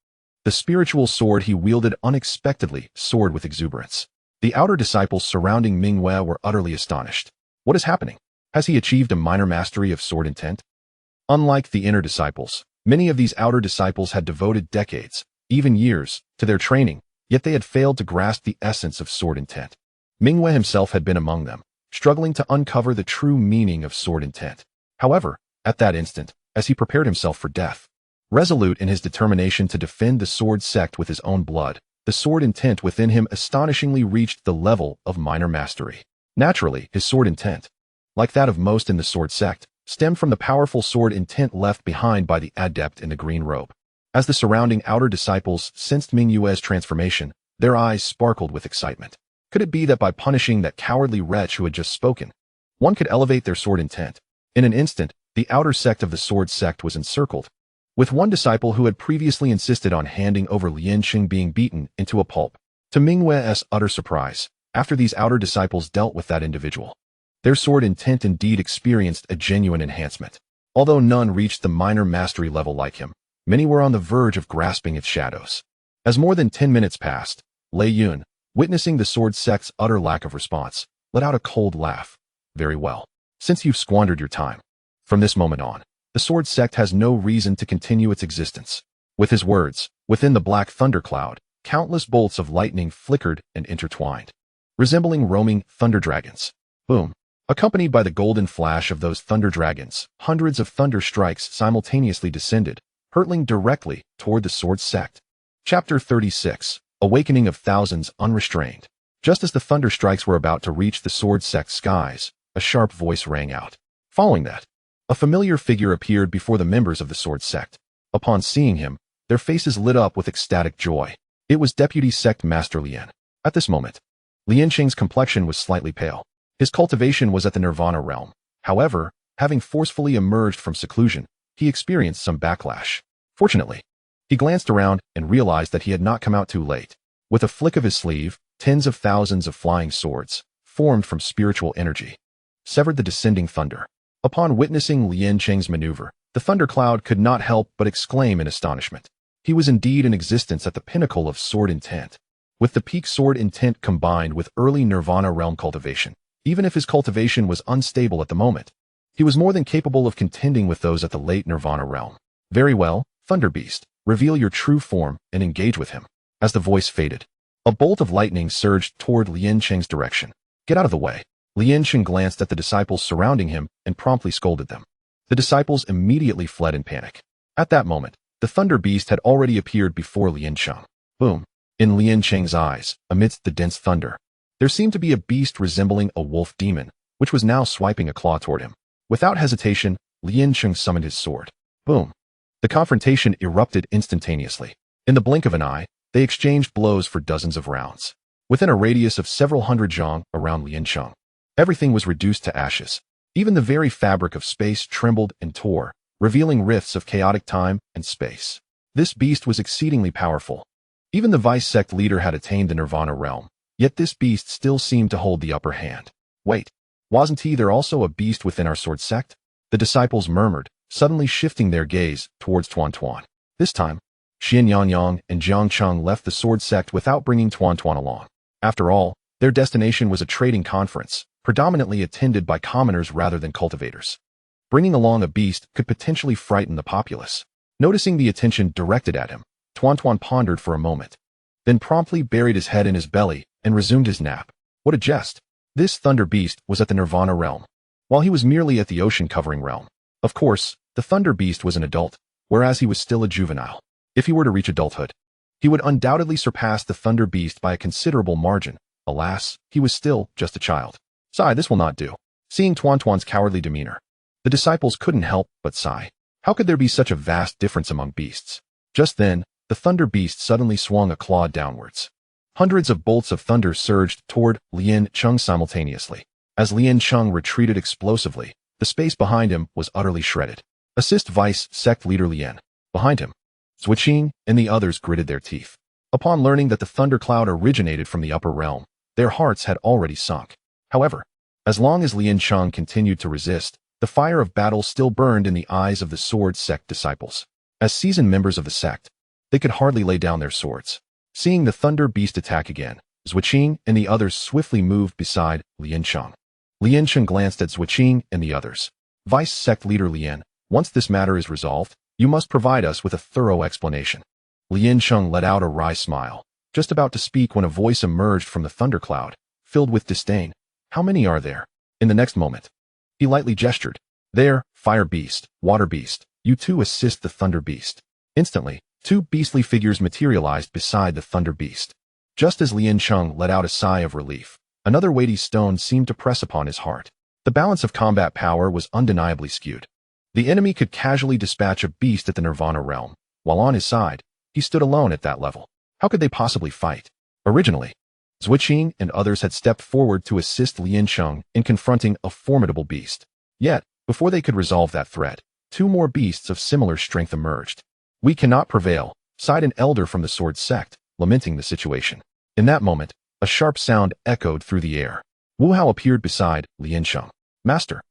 the spiritual sword he wielded unexpectedly soared with exuberance. The outer disciples surrounding Mingyue were utterly astonished. What is happening? Has he achieved a minor mastery of sword intent? Unlike the inner disciples, many of these outer disciples had devoted decades, even years, to their training, yet they had failed to grasp the essence of sword intent. Mingyue himself had been among them, struggling to uncover the true meaning of sword intent. However, at that instant, as he prepared himself for death, resolute in his determination to defend the sword sect with his own blood, the sword intent within him astonishingly reached the level of minor mastery. Naturally, his sword intent, like that of most in the sword sect, stemmed from the powerful sword intent left behind by the adept in the green robe. As the surrounding outer disciples sensed Mingyue's transformation, their eyes sparkled with excitement. Could it be that by punishing that cowardly wretch who had just spoken, one could elevate their sword intent? In an instant, the outer sect of the sword sect was encircled, with one disciple who had previously insisted on handing over Lianqing being beaten into a pulp. To Mingyue's utter surprise, after these outer disciples dealt with that individual, Their sword intent indeed experienced a genuine enhancement. Although none reached the minor mastery level like him, many were on the verge of grasping its shadows. As more than 10 minutes passed, Lei Yun, witnessing the sword sect's utter lack of response, let out a cold laugh. Very well. Since you've squandered your time. From this moment on, the sword sect has no reason to continue its existence. With his words, within the black thundercloud, countless bolts of lightning flickered and intertwined, resembling roaming thunder dragons. Boom. Accompanied by the golden flash of those thunder dragons, hundreds of thunder strikes simultaneously descended, hurtling directly toward the sword sect. Chapter 36. Awakening of Thousands Unrestrained. Just as the thunder strikes were about to reach the sword sect skies, a sharp voice rang out. Following that, a familiar figure appeared before the members of the sword sect. Upon seeing him, their faces lit up with ecstatic joy. It was Deputy Sect Master Lian. At this moment, Lian Cheng's complexion was slightly pale. His cultivation was at the Nirvana realm. However, having forcefully emerged from seclusion, he experienced some backlash. Fortunately, he glanced around and realized that he had not come out too late. With a flick of his sleeve, tens of thousands of flying swords, formed from spiritual energy, severed the descending thunder. Upon witnessing Lian Cheng's maneuver, the thundercloud could not help but exclaim in astonishment. He was indeed in existence at the pinnacle of sword intent. With the peak sword intent combined with early Nirvana realm cultivation, even if his cultivation was unstable at the moment, he was more than capable of contending with those at the late Nirvana realm. Very well, Thunder Beast, reveal your true form and engage with him. As the voice faded, a bolt of lightning surged toward Lian Cheng's direction. Get out of the way. Lian Cheng glanced at the disciples surrounding him and promptly scolded them. The disciples immediately fled in panic. At that moment, the Thunder Beast had already appeared before Lian Cheng. Boom. In Lian Cheng's eyes, amidst the dense thunder, there seemed to be a beast resembling a wolf demon, which was now swiping a claw toward him. Without hesitation, Lian Cheng summoned his sword. Boom. The confrontation erupted instantaneously. In the blink of an eye, they exchanged blows for dozens of rounds. Within a radius of several hundred zhang around Lian Cheng, everything was reduced to ashes. Even the very fabric of space trembled and tore, revealing rifts of chaotic time and space. This beast was exceedingly powerful. Even the vice sect leader had attained the Nirvana realm, yet this beast still seemed to hold the upper hand. Wait, wasn't there also a beast within our sword sect? The disciples murmured, suddenly shifting their gaze towards Tuan Tuan. This time, Xian Yangyang and Jiang Cheng left the sword sect without bringing Tuan Tuan along. After all, their destination was a trading conference, predominantly attended by commoners rather than cultivators. Bringing along a beast could potentially frighten the populace. Noticing the attention directed at him, Tuan Tuan pondered for a moment, then promptly buried his head in his belly and resumed his nap. What a jest! This thunder beast was at the Nirvana realm, while he was merely at the ocean-covering realm. Of course, the thunder beast was an adult, whereas he was still a juvenile. If he were to reach adulthood, he would undoubtedly surpass the thunder beast by a considerable margin. Alas, he was still just a child. Sigh, this will not do. Seeing Tuan Tuan's cowardly demeanor, the disciples couldn't help but sigh. How could there be such a vast difference among beasts? Just then, the thunder beast suddenly swung a claw downwards. Hundreds of bolts of thunder surged toward Lian Cheng simultaneously. As Lian Cheng retreated explosively, the space behind him was utterly shredded. Assist Vice Sect Leader Lian. Behind him, Zhuqing and the others gritted their teeth. Upon learning that the thundercloud originated from the upper realm, their hearts had already sunk. However, as long as Lian Cheng continued to resist, the fire of battle still burned in the eyes of the sword sect disciples. As seasoned members of the sect, they could hardly lay down their swords. Seeing the thunder beast attack again, Zhuqing and the others swiftly moved beside Lian Cheng. Lian Cheng glanced at Zhuqing and the others. Vice Sect Leader Lian, once this matter is resolved, you must provide us with a thorough explanation. Lian Cheng let out a wry smile, just about to speak when a voice emerged from the thundercloud, filled with disdain. How many are there? In the next moment, he lightly gestured. There, Fire Beast, Water Beast, you two assist the Thunder Beast. Instantly, two beastly figures materialized beside the Thunder Beast. Just as Lian Cheng let out a sigh of relief, another weighty stone seemed to press upon his heart. The balance of combat power was undeniably skewed. The enemy could casually dispatch a beast at the Nirvana realm, while on his side, he stood alone at that level. How could they possibly fight? Originally, Zhuqing and others had stepped forward to assist Lian Cheng in confronting a formidable beast. Yet, before they could resolve that threat, two more beasts of similar strength emerged. We cannot prevail, sighed an elder from the sword sect, lamenting the situation. In that moment, a sharp sound echoed through the air. Wu Hao appeared beside Lian Cheng. Master,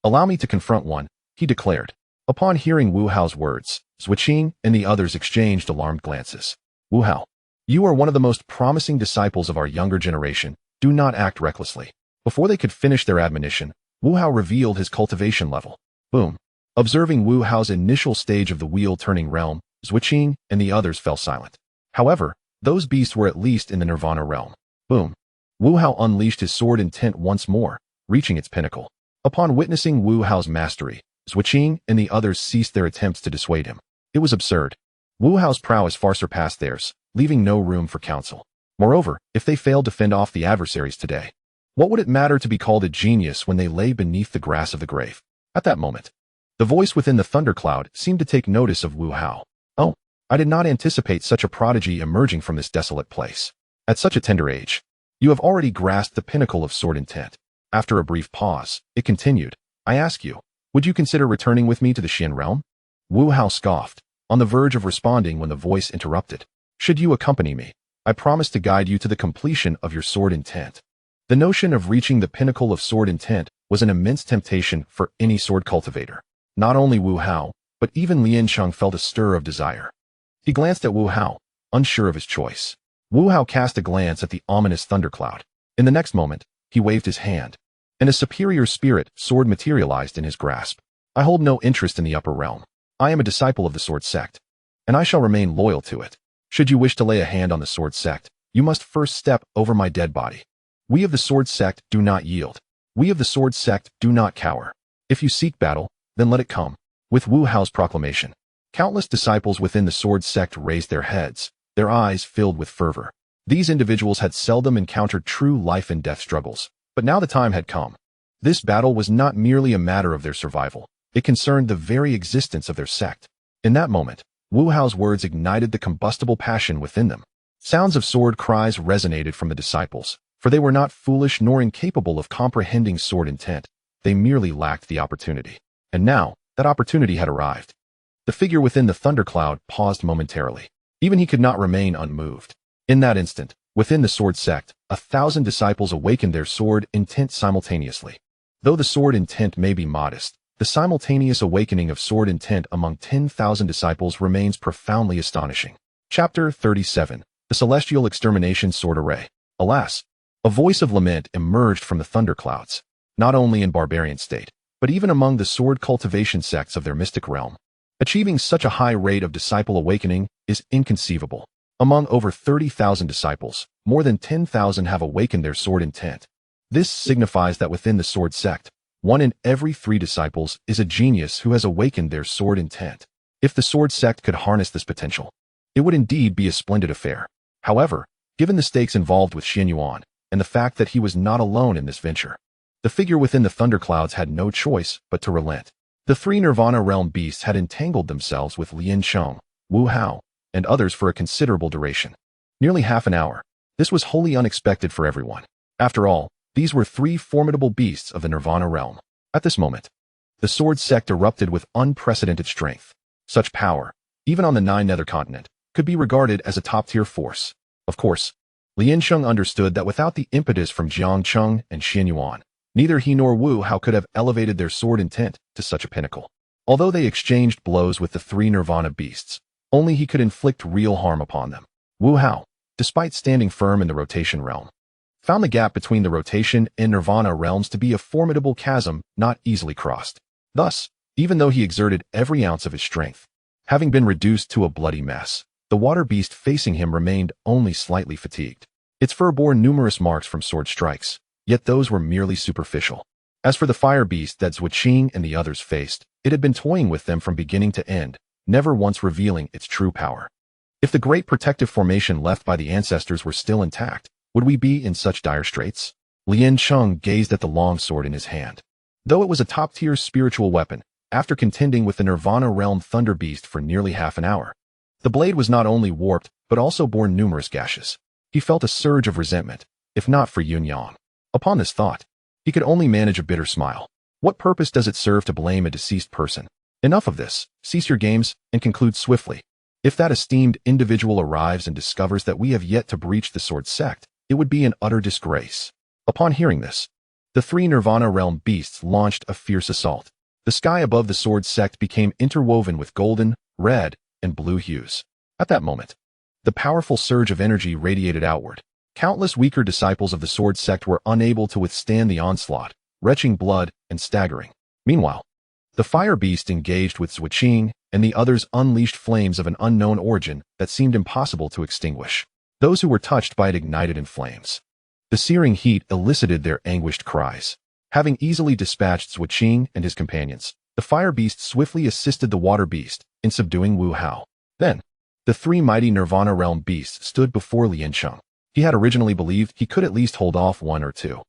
allow me to confront one, he declared. Upon hearing Wu Hao's words, Zhuqing and the others exchanged alarmed glances. Wu Hao, you are one of the most promising disciples of our younger generation. Do not act recklessly. Before they could finish their admonition, Wu Hao revealed his cultivation level. Boom. Observing Wu Hao's initial stage of the wheel-turning realm, Zhuqing and the others fell silent. However, those beasts were at least in the nirvana realm. Boom. Wu Hao unleashed his sword intent once more, reaching its pinnacle. Upon witnessing Wu Hao's mastery, Zhuqing and the others ceased their attempts to dissuade him. It was absurd. Wu Hao's prowess far surpassed theirs, leaving no room for counsel. Moreover, if they failed to fend off the adversaries today, what would it matter to be called a genius when they lay beneath the grass of the grave? At that moment, the voice within the thundercloud seemed to take notice of Wu Hao. Oh, I did not anticipate such a prodigy emerging from this desolate place. At such a tender age, you have already grasped the pinnacle of sword intent. After a brief pause, it continued, I ask you, would you consider returning with me to the Xian realm? Wu Hao scoffed, on the verge of responding when the voice interrupted. Should you accompany me, I promise to guide you to the completion of your sword intent. The notion of reaching the pinnacle of sword intent was an immense temptation for any sword cultivator. Not only Wu Hao, but even Lian Cheng felt a stir of desire. He glanced at Wu Hao, unsure of his choice. Wu Hao cast a glance at the ominous thundercloud. In the next moment, he waved his hand, and a superior spirit sword materialized in his grasp. I hold no interest in the upper realm. I am a disciple of the sword sect, and I shall remain loyal to it. Should you wish to lay a hand on the sword sect, you must first step over my dead body. We of the sword sect do not yield. We of the sword sect do not cower. If you seek battle, then let it come. With Wu Hao's proclamation, countless disciples within the sword sect raised their heads, their eyes filled with fervor. These individuals had seldom encountered true life and death struggles, but now the time had come. This battle was not merely a matter of their survival. It concerned the very existence of their sect. In that moment, Wu Hao's words ignited the combustible passion within them. Sounds of sword cries resonated from the disciples, for they were not foolish nor incapable of comprehending sword intent. They merely lacked the opportunity. And now, that opportunity had arrived. The figure within the thundercloud paused momentarily. Even he could not remain unmoved. In that instant, within the sword sect, 1,000 disciples awakened their sword intent simultaneously. Though the sword intent may be modest, the simultaneous awakening of sword intent among 10,000 disciples remains profoundly astonishing. Chapter 37. The Celestial Extermination Sword Array. Alas, a voice of lament emerged from the thunderclouds, not only in barbarian state, but even among the sword cultivation sects of their mystic realm. Achieving such a high rate of disciple awakening is inconceivable. Among over 30,000 disciples, more than 10,000 have awakened their sword intent. This signifies that within the sword sect, 1 in every 3 disciples is a genius who has awakened their sword intent. If the sword sect could harness this potential, it would indeed be a splendid affair. However, given the stakes involved with Xian Yuan, and the fact that he was not alone in this venture, the figure within the thunderclouds had no choice but to relent. The 3 Nirvana realm beasts had entangled themselves with Lian Cheng, Wu Hao, and others for a considerable duration. Nearly half an hour. This was wholly unexpected for everyone. After all, these were 3 formidable beasts of the Nirvana realm. At this moment, the sword sect erupted with unprecedented strength. Such power, even on the 9 nether continent, could be regarded as a top-tier force. Of course, Lian Cheng understood that without the impetus from Jiang Cheng and Xian Yuan, neither he nor Wu Hao could have elevated their sword intent to such a pinnacle. Although they exchanged blows with the 3 Nirvana beasts, only he could inflict real harm upon them. Wu Hao, despite standing firm in the rotation realm, found the gap between the rotation and Nirvana realms to be a formidable chasm not easily crossed. Thus, even though he exerted every ounce of his strength, having been reduced to a bloody mess, the water beast facing him remained only slightly fatigued. Its fur bore numerous marks from sword strikes, yet those were merely superficial. As for the fire beast that Zhuqing and the others faced, it had been toying with them from beginning to end, never once revealing its true power. If the great protective formation left by the ancestors were still intact, would we be in such dire straits? Lian Cheng gazed at the long sword in his hand. Though it was a top-tier spiritual weapon, after contending with the Nirvana realm thunder beast for nearly half an hour, the blade was not only warped, but also bore numerous gashes. He felt a surge of resentment, if not for Yun Yang. Upon this thought, he could only manage a bitter smile. What purpose does it serve to blame a deceased person? Enough of this. Cease your games and conclude swiftly. If that esteemed individual arrives and discovers that we have yet to breach the sword sect, it would be an utter disgrace. Upon hearing this, The three Nirvana realm beasts launched a fierce assault. The sky above the sword sect became interwoven with golden, red, and blue hues. At that moment, the powerful surge of energy radiated outward. Countless weaker disciples of the sword sect were unable to withstand the onslaught, retching blood and staggering. Meanwhile, the fire beast engaged with Switching, and the others unleashed flames of an unknown origin that seemed impossible to extinguish. Those who were touched by it ignited in flames. The searing heat elicited their anguished cries. Having easily dispatched Switching and his companions, the fire beast swiftly assisted the water beast in subduing Wu Hao. Then, the three mighty Nirvana realm beasts stood before Lian Cheng. He had originally believed he could at least hold off one or two.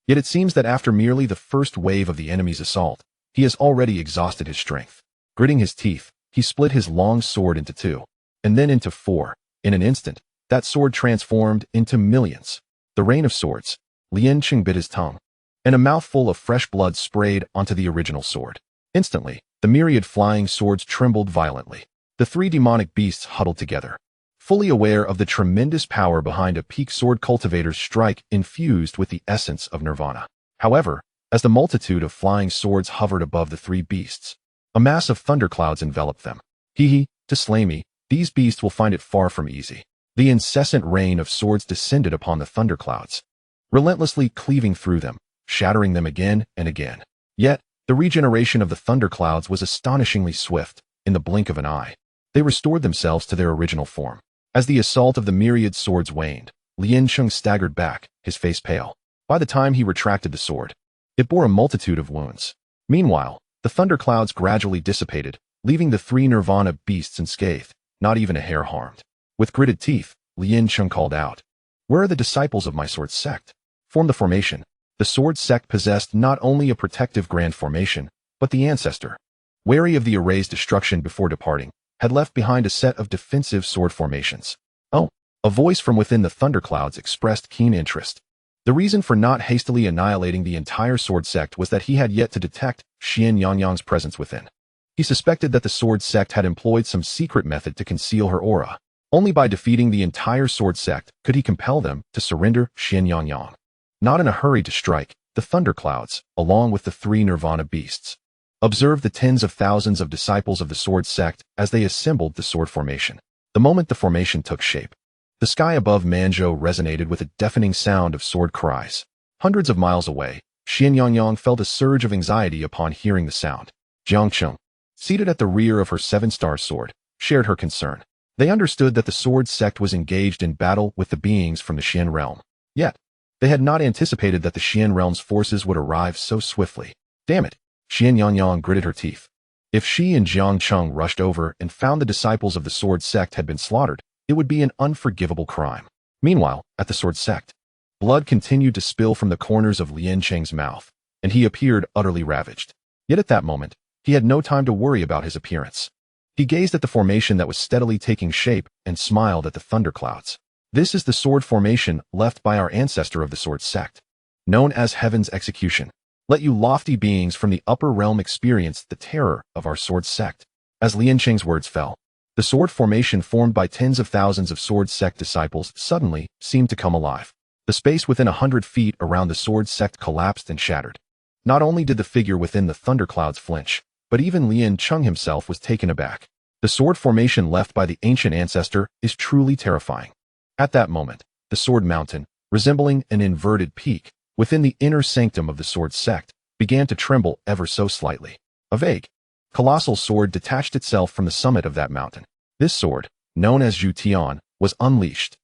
Yet it seems that after merely the first wave of the enemy's assault, he has already exhausted his strength. Gritting his teeth, he split his long sword into two, and then into four. In an instant, that sword transformed into millions. The rain of swords. Lian Cheng bit his tongue, and a mouthful of fresh blood sprayed onto the original sword. Instantly, the myriad flying swords trembled violently. The three demonic beasts huddled together, fully aware of the tremendous power behind a peak sword cultivator's strike infused with the essence of nirvana. However, as the multitude of flying swords hovered above the three beasts, a mass of thunderclouds enveloped them. To slay me, these beasts will find it far from easy. The incessant rain of swords descended upon the thunderclouds, relentlessly cleaving through them, shattering them again and again. Yet, the regeneration of the thunderclouds was astonishingly swift. In the blink of an eye, they restored themselves to their original form. As the assault of the myriad swords waned, Lian Cheng staggered back, his face pale. By the time he retracted the sword, it bore a multitude of wounds. Meanwhile, the thunderclouds gradually dissipated, leaving the three Nirvana beasts unscathed, not even a hair harmed. With gritted teeth, Lian Cheng called out, "Where are the disciples of my sword sect?" Form the formation. The sword sect possessed not only a protective grand formation, but the ancestor, wary of the array's destruction before departing, had left behind a set of defensive sword formations. Oh, a voice from within the thunderclouds expressed keen interest. The reason for not hastily annihilating the entire sword sect was that he had yet to detect Xian Yangyang's presence within. He suspected that the sword sect had employed some secret method to conceal her aura. Only by defeating the entire sword sect could he compel them to surrender Xian Yangyang. Not in a hurry to strike, the thunderclouds, along with the three Nirvana beasts, observed the tens of thousands of disciples of the sword sect as they assembled the sword formation. The moment the formation took shape, the sky above Manzhou resonated with a deafening sound of sword cries. Hundreds of miles away, Xian Yangyang felt a surge of anxiety upon hearing the sound. Jiang Cheng, seated at the rear of her seven-star sword, shared her concern. They understood that the sword sect was engaged in battle with the beings from the Xian realm. Yet, they had not anticipated that the Xian realm's forces would arrive so swiftly. Damn it! Xian Yangyang gritted her teeth. If she and Jiang Cheng rushed over and found the disciples of the sword sect had been slaughtered, it would be an unforgivable crime. Meanwhile, at the sword sect, blood continued to spill from the corners of Lian Cheng's mouth, and he appeared utterly ravaged. Yet at that moment, he had no time to worry about his appearance. He gazed at the formation that was steadily taking shape and smiled at the thunderclouds. This is the sword formation left by our ancestor of the sword sect, known as Heaven's Execution. Let you lofty beings from the upper realm experience the terror of our sword sect. As Lian Cheng's words fell, the sword formation formed by tens of thousands of sword sect disciples suddenly seemed to come alive. The space within 100 feet around the sword sect collapsed and shattered. Not only did the figure within the thunderclouds flinch, but even Lian Cheng himself was taken aback. The sword formation left by the ancient ancestor is truly terrifying. At that moment, the sword mountain, resembling an inverted peak, within the inner sanctum of the sword sect, began to tremble ever so slightly. A vague, colossal sword detached itself from the summit of that mountain. This sword, known as Zhu Tian, was unleashed.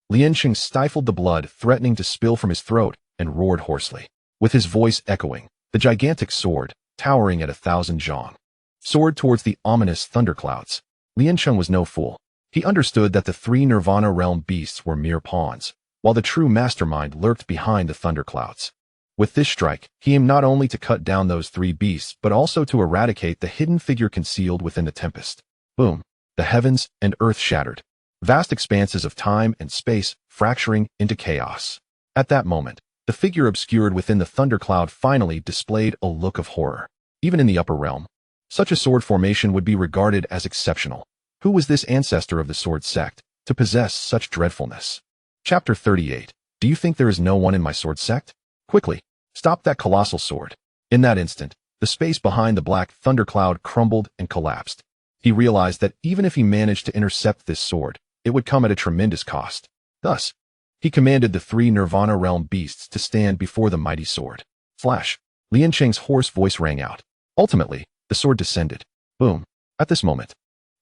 Lian Cheng stifled the blood threatening to spill from his throat and roared hoarsely. With his voice echoing, the gigantic sword, towering at 1,000 zhang, soared towards the ominous thunderclouds. Lian Cheng was no fool. He understood that the three Nirvana realm beasts were mere pawns, while the true mastermind lurked behind the thunderclouds. With this strike, he aimed not only to cut down those three beasts but also to eradicate the hidden figure concealed within the tempest. Boom! The heavens and earth shattered, vast expanses of time and space fracturing into chaos. At that moment, the figure obscured within the thundercloud finally displayed a look of horror. Even in the upper realm, such a sword formation would be regarded as exceptional. Who was this ancestor of the sword sect to possess such dreadfulness? Chapter 38. Do you think there is no one in my sword sect? Quickly, Stop that colossal sword. In that instant, the space behind the black thundercloud crumbled and collapsed. He realized that even if he managed to intercept this sword, it would come at a tremendous cost. Thus, he commanded the three Nirvana realm beasts to stand before the mighty sword. Flash! Lian Cheng's hoarse voice rang out. Ultimately, the sword descended. Boom! At this moment,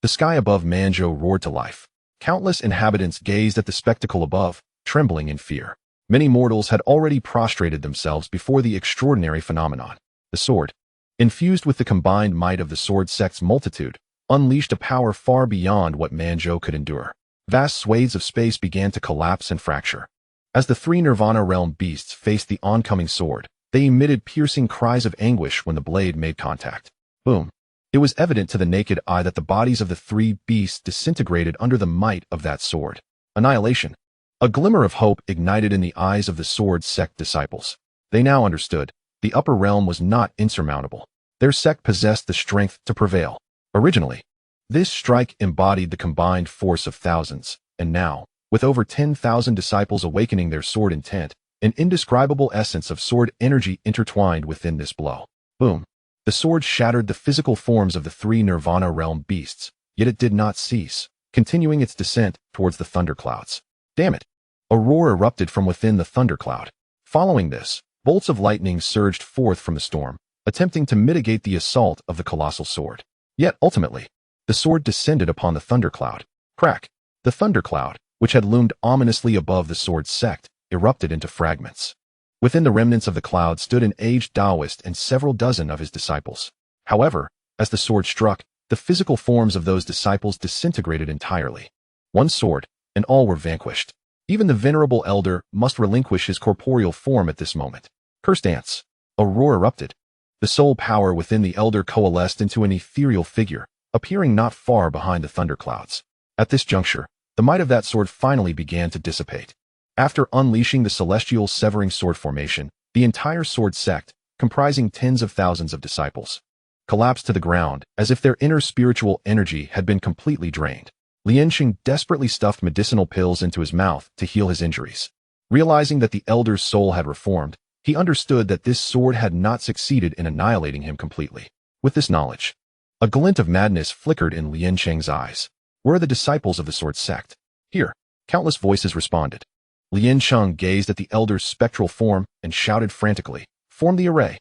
the sky above Manzhou roared to life. Countless inhabitants gazed at the spectacle above, trembling in fear. Many mortals had already prostrated themselves before the extraordinary phenomenon. The sword, infused with the combined might of the sword sect's multitude, unleashed a power far beyond what Manzhou could endure. Vast swathes of space began to collapse and fracture. As the three Nirvana realm beasts faced the oncoming sword, they emitted piercing cries of anguish when the blade made contact. Boom! It was evident to the naked eye that the bodies of the three beasts disintegrated under the might of that sword. Annihilation. A glimmer of hope ignited in the eyes of the sword sect disciples. They now understood. The upper realm was not insurmountable. Their sect possessed the strength to prevail. Originally, this strike embodied the combined force of thousands, and now, with over 10,000 disciples awakening their sword intent, an indescribable essence of sword energy intertwined within this blow. Boom! The sword shattered the physical forms of the three Nirvana realm beasts, yet it did not cease, continuing its descent towards the thunderclouds. Damn it! A roar erupted from within the thundercloud. Following this, bolts of lightning surged forth from the storm, attempting to mitigate the assault of the colossal sword. Yet, ultimately, the sword descended upon the thundercloud. Crack! The thundercloud, which had loomed ominously above the sword sect, erupted into fragments. Within the remnants of the cloud stood an aged Taoist and several dozen of his disciples. However, as the sword struck, the physical forms of those disciples disintegrated entirely. One sword, and all were vanquished. Even the venerable elder must relinquish his corporeal form at this moment. Cursed ants! A roar erupted. The soul power within the elder coalesced into an ethereal figure, appearing not far behind the thunderclouds. At this juncture, the might of that sword finally began to dissipate. After unleashing the celestial severing sword formation, the entire sword sect, comprising tens of thousands of disciples, collapsed to the ground as if their inner spiritual energy had been completely drained. Lian Cheng desperately stuffed medicinal pills into his mouth to heal his injuries. Realizing that the elder's soul had reformed, he understood that this sword had not succeeded in annihilating him completely. With this knowledge, a glint of madness flickered in Lian Cheng's eyes. Where are the disciples of the sword sect? Here, countless voices responded. Lian Cheng gazed at the elder's spectral form and shouted frantically, "Form the array!"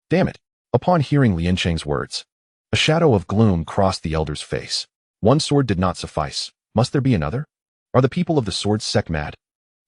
Damn it! Upon hearing Lian Cheng's words, a shadow of gloom crossed the elder's face. One sword did not suffice. Must there be another? Are the people of the sword sect mad?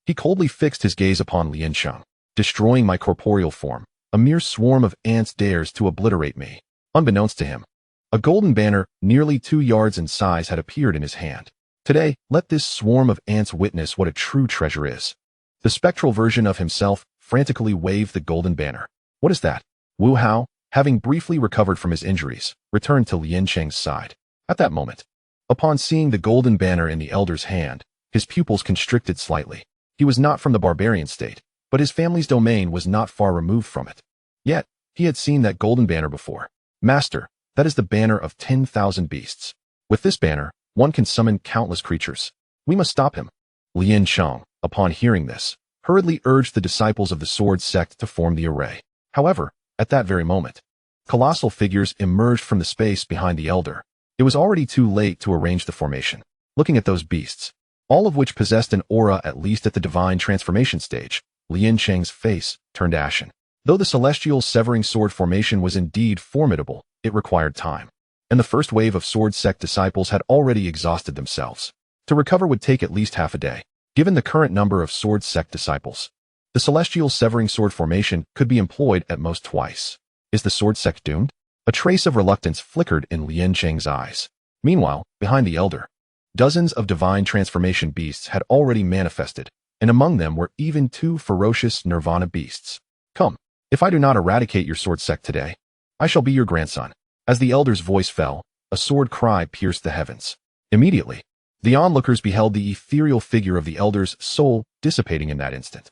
He coldly fixed his gaze upon Lian Cheng. Destroying my corporeal form, a mere swarm of ants dares to obliterate me. Unbeknownst to him, a golden banner nearly 2 yards in size had appeared in his hand. Today, let this swarm of ants witness what a true treasure is. The spectral version of himself frantically waved the golden banner. What is that? Wu Hao, having briefly recovered from his injuries, returned to Lian Cheng's side. At that moment, upon seeing the golden banner in the elder's hand, his pupils constricted slightly. He was not from the barbarian state, but his family's domain was not far removed from it. Yet, he had seen that golden banner before. Master, that is the banner of 10,000 beasts. With this banner, one can summon countless creatures. We must stop him. Lian Cheng, upon hearing this, hurriedly urged the disciples of the sword sect to form the array. However, at that very moment, colossal figures emerged from the space behind the elder. It was already too late to arrange the formation. Looking at those beasts, all of which possessed an aura at least at the divine transformation stage, Lian Cheng's face turned ashen. Though the celestial severing sword formation was indeed formidable, it required time, and the first wave of sword sect disciples had already exhausted themselves. To recover would take at least half a day. Given the current number of sword sect disciples, the celestial severing sword formation could be employed at most twice. Is the sword sect doomed? A trace of reluctance flickered in Lian Cheng's eyes. Meanwhile, behind the elder, dozens of divine transformation beasts had already manifested, and among them were even 2 ferocious nirvana beasts. Come, if I do not eradicate your sword sect today, I shall be your grandson. As the elder's voice fell, a sword cry pierced the heavens. Immediately, the onlookers beheld the ethereal figure of the elder's soul dissipating in that instant.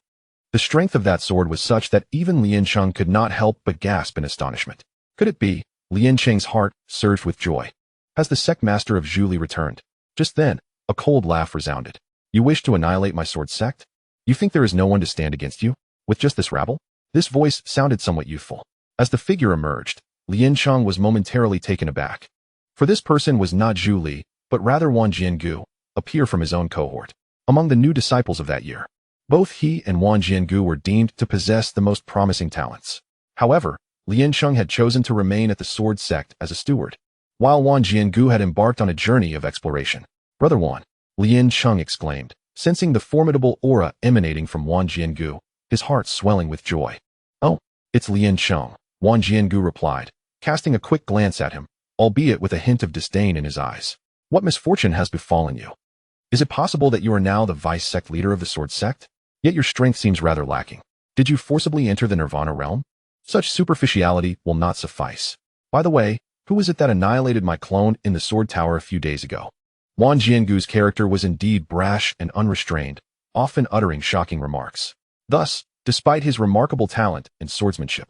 The strength of that sword was such that even Lian Cheng could not help but gasp in astonishment. Could it be? Lian Cheng's heart surged with joy. Has the sect master of Zhuli returned? Just then, a cold laugh resounded. You wish to annihilate my sword sect? You think there is no one to stand against you? With just this rabble? This voice sounded somewhat youthful. As the figure emerged, Lian Cheng was momentarily taken aback. For this person was not Zhu Li, but rather Wang Jiangu, a peer from his own cohort. Among the new disciples of that year, both he and Wang Jiangu were deemed to possess the most promising talents. However, Lian Cheng had chosen to remain at the sword sect as a steward, while Wang Jiangu had embarked on a journey of exploration. "Brother Wang," Lian Cheng exclaimed, sensing the formidable aura emanating from Wang Jiangu, his heart swelling with joy. "Oh, it's Lian Cheng," Wang Jiangu replied, casting a quick glance at him, albeit with a hint of disdain in his eyes. "What misfortune has befallen you? Is it possible that you are now the vice-sect leader of the sword sect? Yet your strength seems rather lacking. Did you forcibly enter the Nirvana realm? Such superficiality will not suffice. By the way, who is it that annihilated my clone in the sword tower a few days ago?" Wang Jiangu's character was indeed brash and unrestrained, often uttering shocking remarks. Thus, despite his remarkable talent in swordsmanship,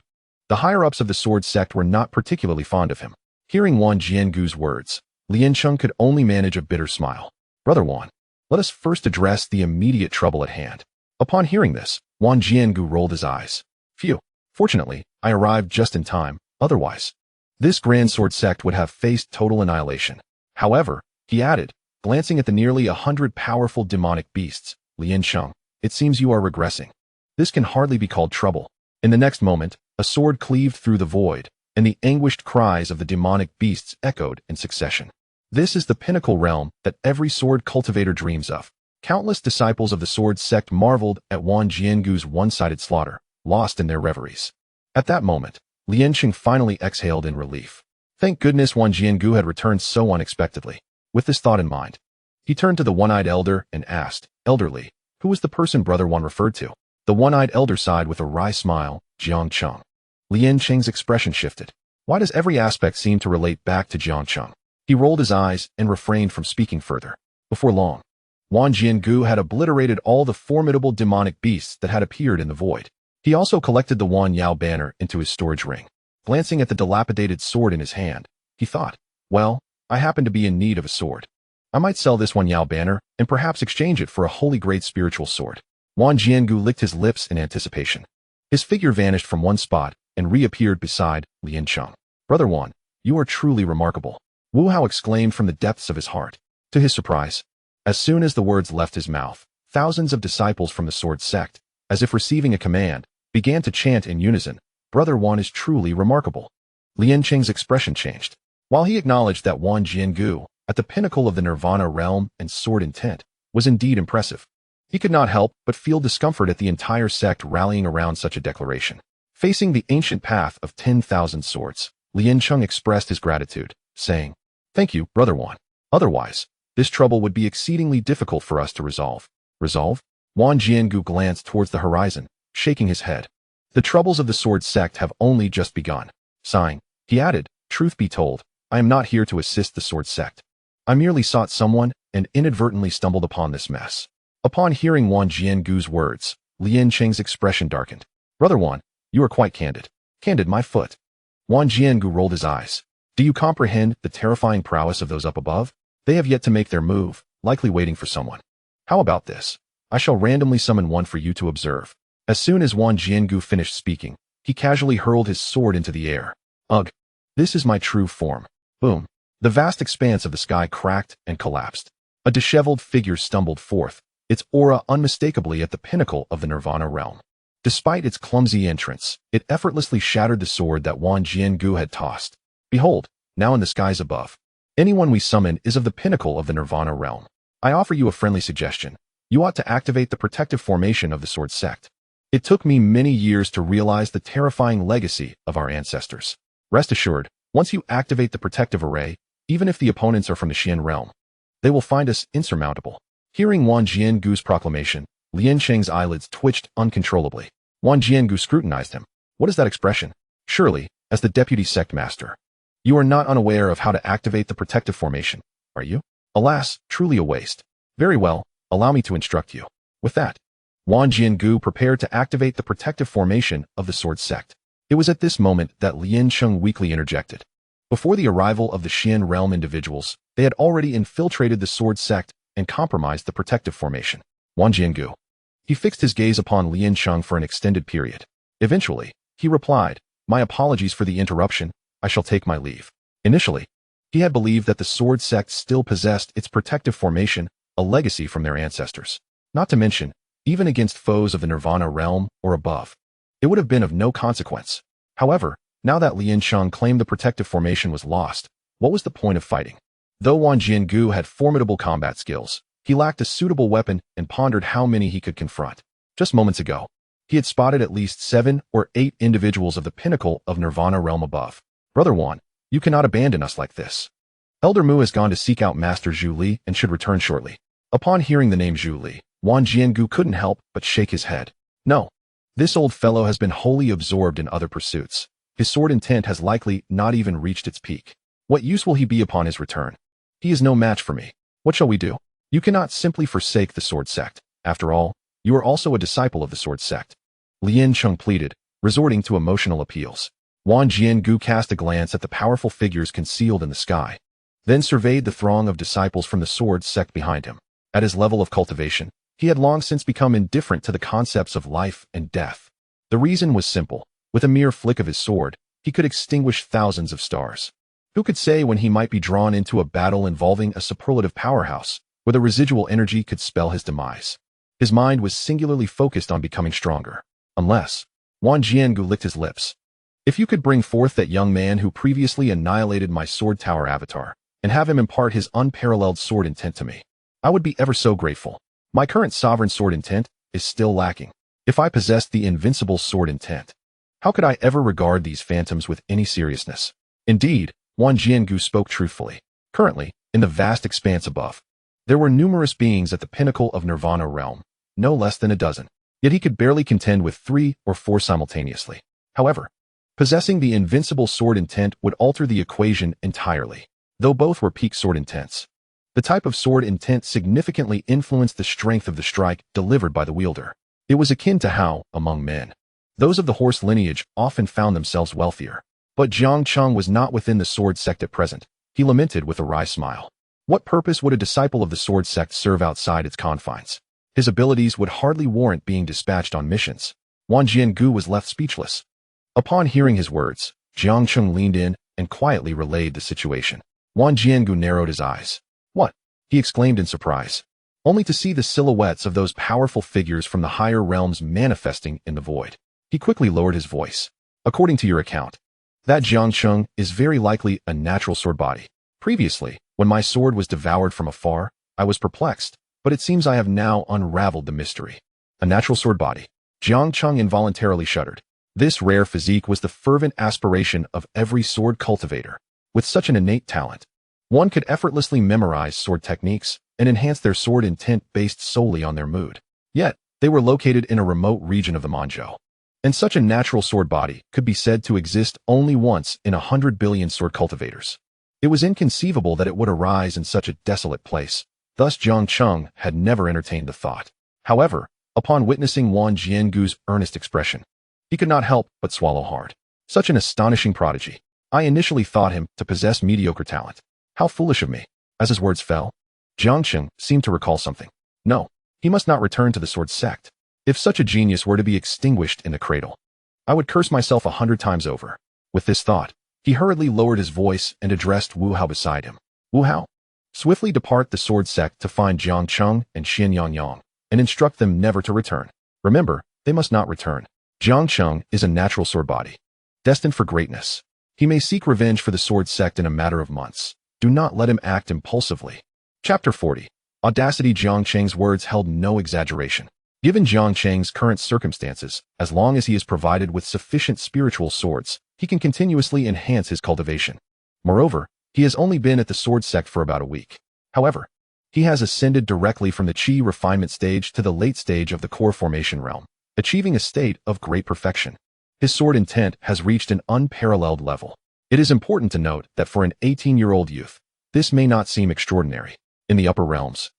the higher-ups of the sword sect were not particularly fond of him. Hearing Wang Jiangu's words, Lian Cheng could only manage a bitter smile. "Brother Wang, let us first address the immediate trouble at hand." Upon hearing this, Wang Jiangu rolled his eyes. "Phew, fortunately, I arrived just in time, otherwise this grand sword sect would have faced total annihilation." However, he added, glancing at the nearly 100 powerful demonic beasts, "Lian Cheng, it seems you are regressing. This can hardly be called trouble." In the next moment, a sword cleaved through the void, and the anguished cries of the demonic beasts echoed in succession. This is the pinnacle realm that every sword cultivator dreams of. Countless disciples of the sword sect marveled at Wang Jiangu's one-sided slaughter, lost in their reveries. At that moment, Lian Cheng finally exhaled in relief. Thank goodness Wang Jiangu had returned so unexpectedly. With this thought in mind, he turned to the one-eyed elder and asked, "Elderly, who was the person Brother Wang referred to?" The one-eyed elder sighed with a wry smile, "Jiang Cheng." Lian Cheng's expression shifted. Why does every aspect seem to relate back to Jiang Cheng? He rolled his eyes and refrained from speaking further. Before long, Wang Jiangu had obliterated all the formidable demonic beasts that had appeared in the void. He also collected the Wan Yao banner into his storage ring. Glancing at the dilapidated sword in his hand, he thought, "Well, I happen to be in need of a sword. I might sell this Wan Yao banner and perhaps exchange it for a holy great spiritual sword." Wang Jiangu licked his lips in anticipation. His figure vanished from one spot and reappeared beside Lian Cheng. "Brother Wang, you are truly remarkable," Wu Hao exclaimed from the depths of his heart. To his surprise, as soon as the words left his mouth, thousands of disciples from the sword sect, as if receiving a command, began to chant in unison, "Brother Wang is truly remarkable." Lian Cheng's expression changed. While he acknowledged that Wang Jiangu, at the pinnacle of the Nirvana realm and sword intent, was indeed impressive, he could not help but feel discomfort at the entire sect rallying around such a declaration. Facing the ancient path of 10,000 swords, Lian Cheng expressed his gratitude, saying, "Thank you, Brother Wang. Otherwise, this trouble would be exceedingly difficult for us to resolve." "Resolve?" Wang Jiangu glanced towards the horizon, shaking his head. "The troubles of the sword sect have only just begun." Sighing, he added, "Truth be told, I am not here to assist the sword sect. I merely sought someone and inadvertently stumbled upon this mess." Upon hearing Wang Jiangu's words, Lian Cheng's expression darkened. "Brother Wang, you are quite candid." "Candid, my foot." Wang Jiangu rolled his eyes. "Do you comprehend the terrifying prowess of those up above? They have yet to make their move, likely waiting for someone. How about this? I shall randomly summon one for you to observe." As soon as Wang Jiangu finished speaking, he casually hurled his sword into the air. "Ugh! This is my true form." Boom! The vast expanse of the sky cracked and collapsed. A disheveled figure stumbled forth, its aura unmistakably at the pinnacle of the Nirvana realm. Despite its clumsy entrance, it effortlessly shattered the sword that Wang Jiangu had tossed. "Behold, now in the skies above. Anyone we summon is of the pinnacle of the Nirvana realm. I offer you a friendly suggestion. You ought to activate the protective formation of the sword sect. It took me many years to realize the terrifying legacy of our ancestors. Rest assured, once you activate the protective array, even if the opponents are from the Xian realm, they will find us insurmountable." Hearing Wang Jiangu's proclamation, Lian Cheng's eyelids twitched uncontrollably. Wang Jiangu scrutinized him. "What is that expression? Surely, as the deputy sect master, you are not unaware of how to activate the protective formation, are you?" "Alas, truly a waste." "Very well, allow me to instruct you." With that, Wang Jiangu prepared to activate the protective formation of the sword sect. It was at this moment that Lian Cheng weakly interjected. Before the arrival of the Xian realm individuals, they had already infiltrated the sword sect and compromised the protective formation. Wang Jiangu. He fixed his gaze upon Lian Cheng for an extended period. Eventually, he replied, "My apologies for the interruption, I shall take my leave." Initially, he had believed that the sword sect still possessed its protective formation, a legacy from their ancestors. Not to mention, even against foes of the Nirvana realm or above, it would have been of no consequence. However, now that Lian Cheng claimed the protective formation was lost, what was the point of fighting? Though Wang Jiangu had formidable combat skills, he lacked a suitable weapon and pondered how many he could confront. Just moments ago, he had spotted at least 7 or 8 individuals of the pinnacle of Nirvana realm above. "Brother Wan, you cannot abandon us like this. Elder Mu has gone to seek out Master Zhu Li and should return shortly." Upon hearing the name Zhu Li, Wang Jiangu couldn't help but shake his head. "No. This old fellow has been wholly absorbed in other pursuits. His sword intent has likely not even reached its peak. What use will he be upon his return? He is no match for me. What shall we do? You cannot simply forsake the sword sect. After all, you are also a disciple of the sword sect." Lian Cheng pleaded, resorting to emotional appeals. Wang Jiangu cast a glance at the powerful figures concealed in the sky, then surveyed the throng of disciples from the sword sect behind him. At his level of cultivation, he had long since become indifferent to the concepts of life and death. The reason was simple. With a mere flick of his sword, he could extinguish thousands of stars. Who could say when he might be drawn into a battle involving a superlative powerhouse, where the residual energy could spell his demise? His mind was singularly focused on becoming stronger. Unless, Wang Jiangu licked his lips. "If you could bring forth that young man who previously annihilated my sword tower avatar, and have him impart his unparalleled sword intent to me, I would be ever so grateful. My current sovereign sword intent is still lacking. If I possessed the invincible sword intent, how could I ever regard these phantoms with any seriousness?" Indeed, Wang Jiangu spoke truthfully. Currently, in the vast expanse above, there were numerous beings at the pinnacle of Nirvana realm, no less than a dozen. Yet he could barely contend with 3 or 4 simultaneously. However, possessing the invincible sword intent would alter the equation entirely. Though both were peak sword intents, the type of sword intent significantly influenced the strength of the strike delivered by the wielder. It was akin to how, among men, those of the horse lineage often found themselves wealthier. But Jiang Cheng was not within the sword sect at present. He lamented with a wry smile. What purpose would a disciple of the sword sect serve outside its confines? His abilities would hardly warrant being dispatched on missions. Wang Jiangu was left speechless. Upon hearing his words, Jiang Cheng leaned in and quietly relayed the situation. Wang Jiangu narrowed his eyes. "What?" he exclaimed in surprise, only to see the silhouettes of those powerful figures from the higher realms manifesting in the void. He quickly lowered his voice. "According to your account, that Jiang Cheng is very likely a natural sword body. Previously, when my sword was devoured from afar, I was perplexed, but it seems I have now unraveled the mystery. A natural sword body." Jiang Cheng involuntarily shuddered. This rare physique was the fervent aspiration of every sword cultivator. With such an innate talent, one could effortlessly memorize sword techniques and enhance their sword intent based solely on their mood. Yet, they were located in a remote region of the Manzhou. And such a natural sword body could be said to exist only once in 100 billion sword cultivators. It was inconceivable that it would arise in such a desolate place. Thus Jiang Cheng had never entertained the thought. However, upon witnessing Wang Jiangu's earnest expression, he could not help but swallow hard. Such an astonishing prodigy. I initially thought him to possess mediocre talent. How foolish of me. As his words fell, Jiang Cheng seemed to recall something. No, he must not return to the sword sect. If such a genius were to be extinguished in the cradle, I would curse myself 100 times over. With this thought, he hurriedly lowered his voice and addressed Wu Hao beside him. "Wu Hao, swiftly depart the sword sect to find Jiang Cheng and Xin Yangyang, and instruct them never to return. Remember, they must not return. Jiang Cheng is a natural sword body, destined for greatness. He may seek revenge for the sword sect in a matter of months. Do not let him act impulsively." Chapter 40. Audacity. Jiang Cheng's words held no exaggeration. Given Jiang Cheng's current circumstances, as long as he is provided with sufficient spiritual swords, he can continuously enhance his cultivation. Moreover, he has only been at the sword sect for about a week. However, he has ascended directly from the Qi refinement stage to the late stage of the core formation realm, achieving a state of great perfection. His sword intent has reached an unparalleled level. It is important to note that for an 18-year-old youth, this may not seem extraordinary. In the upper realms,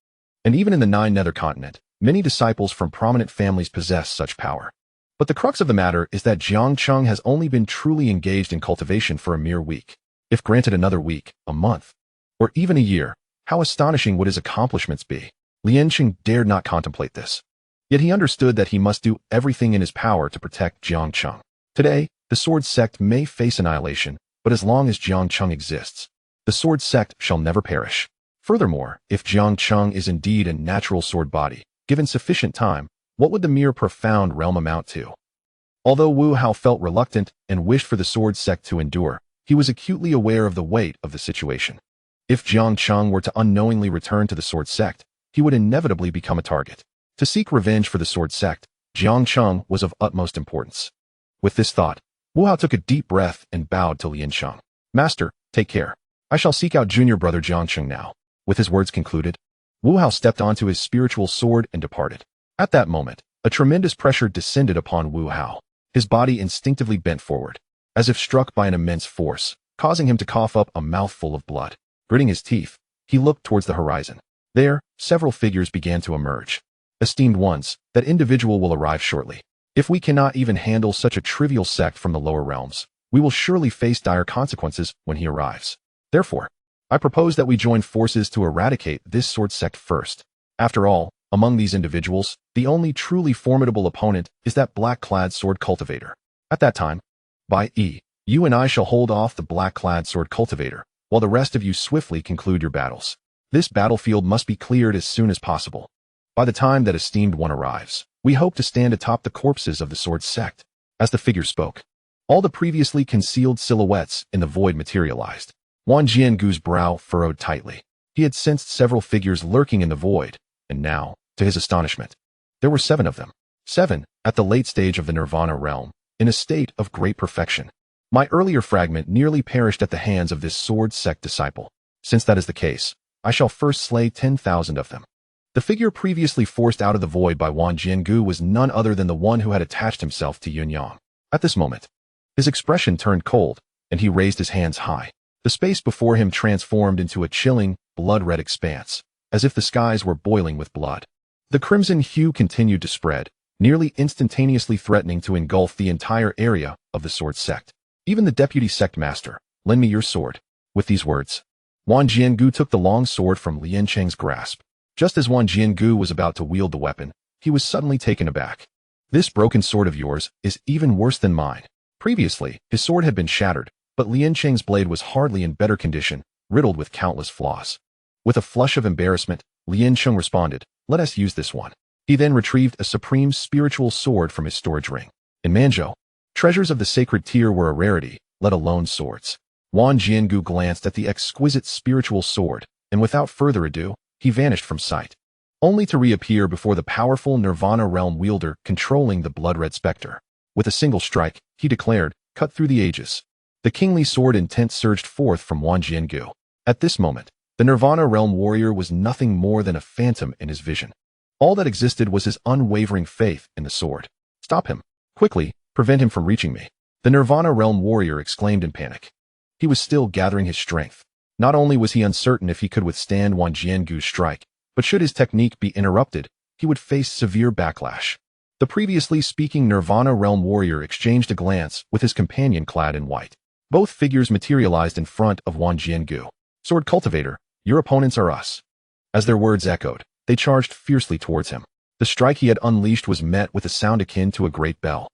and even in the 9 nether continent, many disciples from prominent families possess such power. But the crux of the matter is that Jiang Cheng has only been truly engaged in cultivation for a mere week. If granted another week, a month, or even a year, how astonishing would his accomplishments be? Lian Cheng dared not contemplate this. Yet he understood that he must do everything in his power to protect Jiang Cheng. Today, the Sword Sect may face annihilation, but as long as Jiang Cheng exists, the Sword Sect shall never perish. Furthermore, if Jiang Cheng is indeed a natural sword body, given sufficient time, what would the mere profound realm amount to? Although Wu Hao felt reluctant and wished for the Sword Sect to endure, he was acutely aware of the weight of the situation. If Jiang Cheng were to unknowingly return to the Sword Sect, he would inevitably become a target. To seek revenge for the Sword Sect, Jiang Cheng was of utmost importance. With this thought, Wu Hao took a deep breath and bowed to Lian Cheng. Master, take care. I shall seek out junior brother Jiang Cheng now. With his words concluded, Wu Hao stepped onto his spiritual sword and departed. At that moment, a tremendous pressure descended upon Wu Hao. His body instinctively bent forward, as if struck by an immense force, causing him to cough up a mouthful of blood. Gritting his teeth, he looked towards the horizon. There, several figures began to emerge. Esteemed ones, that individual will arrive shortly. If we cannot even handle such a trivial sect from the lower realms, we will surely face dire consequences when he arrives. Therefore, I propose that we join forces to eradicate this sword sect first. After all, among these individuals, the only truly formidable opponent is that black-clad sword cultivator. At that time, you and I shall hold off the black-clad sword cultivator, while the rest of you swiftly conclude your battles. This battlefield must be cleared as soon as possible. By the time that esteemed one arrives, we hope to stand atop the corpses of the sword sect. As the figure spoke, all the previously concealed silhouettes in the void materialized. Wang Jiangu's brow furrowed tightly. He had sensed several figures lurking in the void, and now, to his astonishment, there were 7 of them. 7, at the late stage of the Nirvana realm, in a state of great perfection. My earlier fragment nearly perished at the hands of this sword sect disciple. Since that is the case, I shall first slay 10,000 of them. The figure previously forced out of the void by Wang Jiangu was none other than the one who had attached himself to Yun Yang. At this moment, his expression turned cold, and he raised his hands high. The space before him transformed into a chilling, blood-red expanse, as if the skies were boiling with blood. The crimson hue continued to spread, nearly instantaneously threatening to engulf the entire area of the sword sect. Even the deputy sect master, lend me your sword. With these words, Wang Jiangu took the long sword from Lian Cheng's grasp. Just as Wang Jiangu was about to wield the weapon, he was suddenly taken aback. This broken sword of yours is even worse than mine. Previously, his sword had been shattered, but Lian Cheng's blade was hardly in better condition, riddled with countless flaws. With a flush of embarrassment, Lian Cheng responded, let us use this one. He then retrieved a supreme spiritual sword from his storage ring. In Manzhou, treasures of the sacred tier were a rarity, let alone swords. Wang Jiangu glanced at the exquisite spiritual sword, and without further ado, he vanished from sight, only to reappear before the powerful Nirvana realm wielder controlling the blood-red specter. With a single strike, he declared, cut through the ages. The kingly sword intent surged forth from Wang Jiangu. At this moment, the Nirvana realm warrior was nothing more than a phantom in his vision. All that existed was his unwavering faith in the sword. Stop him. Quickly, prevent him from reaching me. The Nirvana realm warrior exclaimed in panic. He was still gathering his strength. Not only was he uncertain if he could withstand Wang Jiangu's strike, but should his technique be interrupted, he would face severe backlash. The previously speaking Nirvana realm warrior exchanged a glance with his companion clad in white. Both figures materialized in front of Wang Jiangu. Sword cultivator, your opponents are us. As their words echoed, they charged fiercely towards him. The strike he had unleashed was met with a sound akin to a great bell.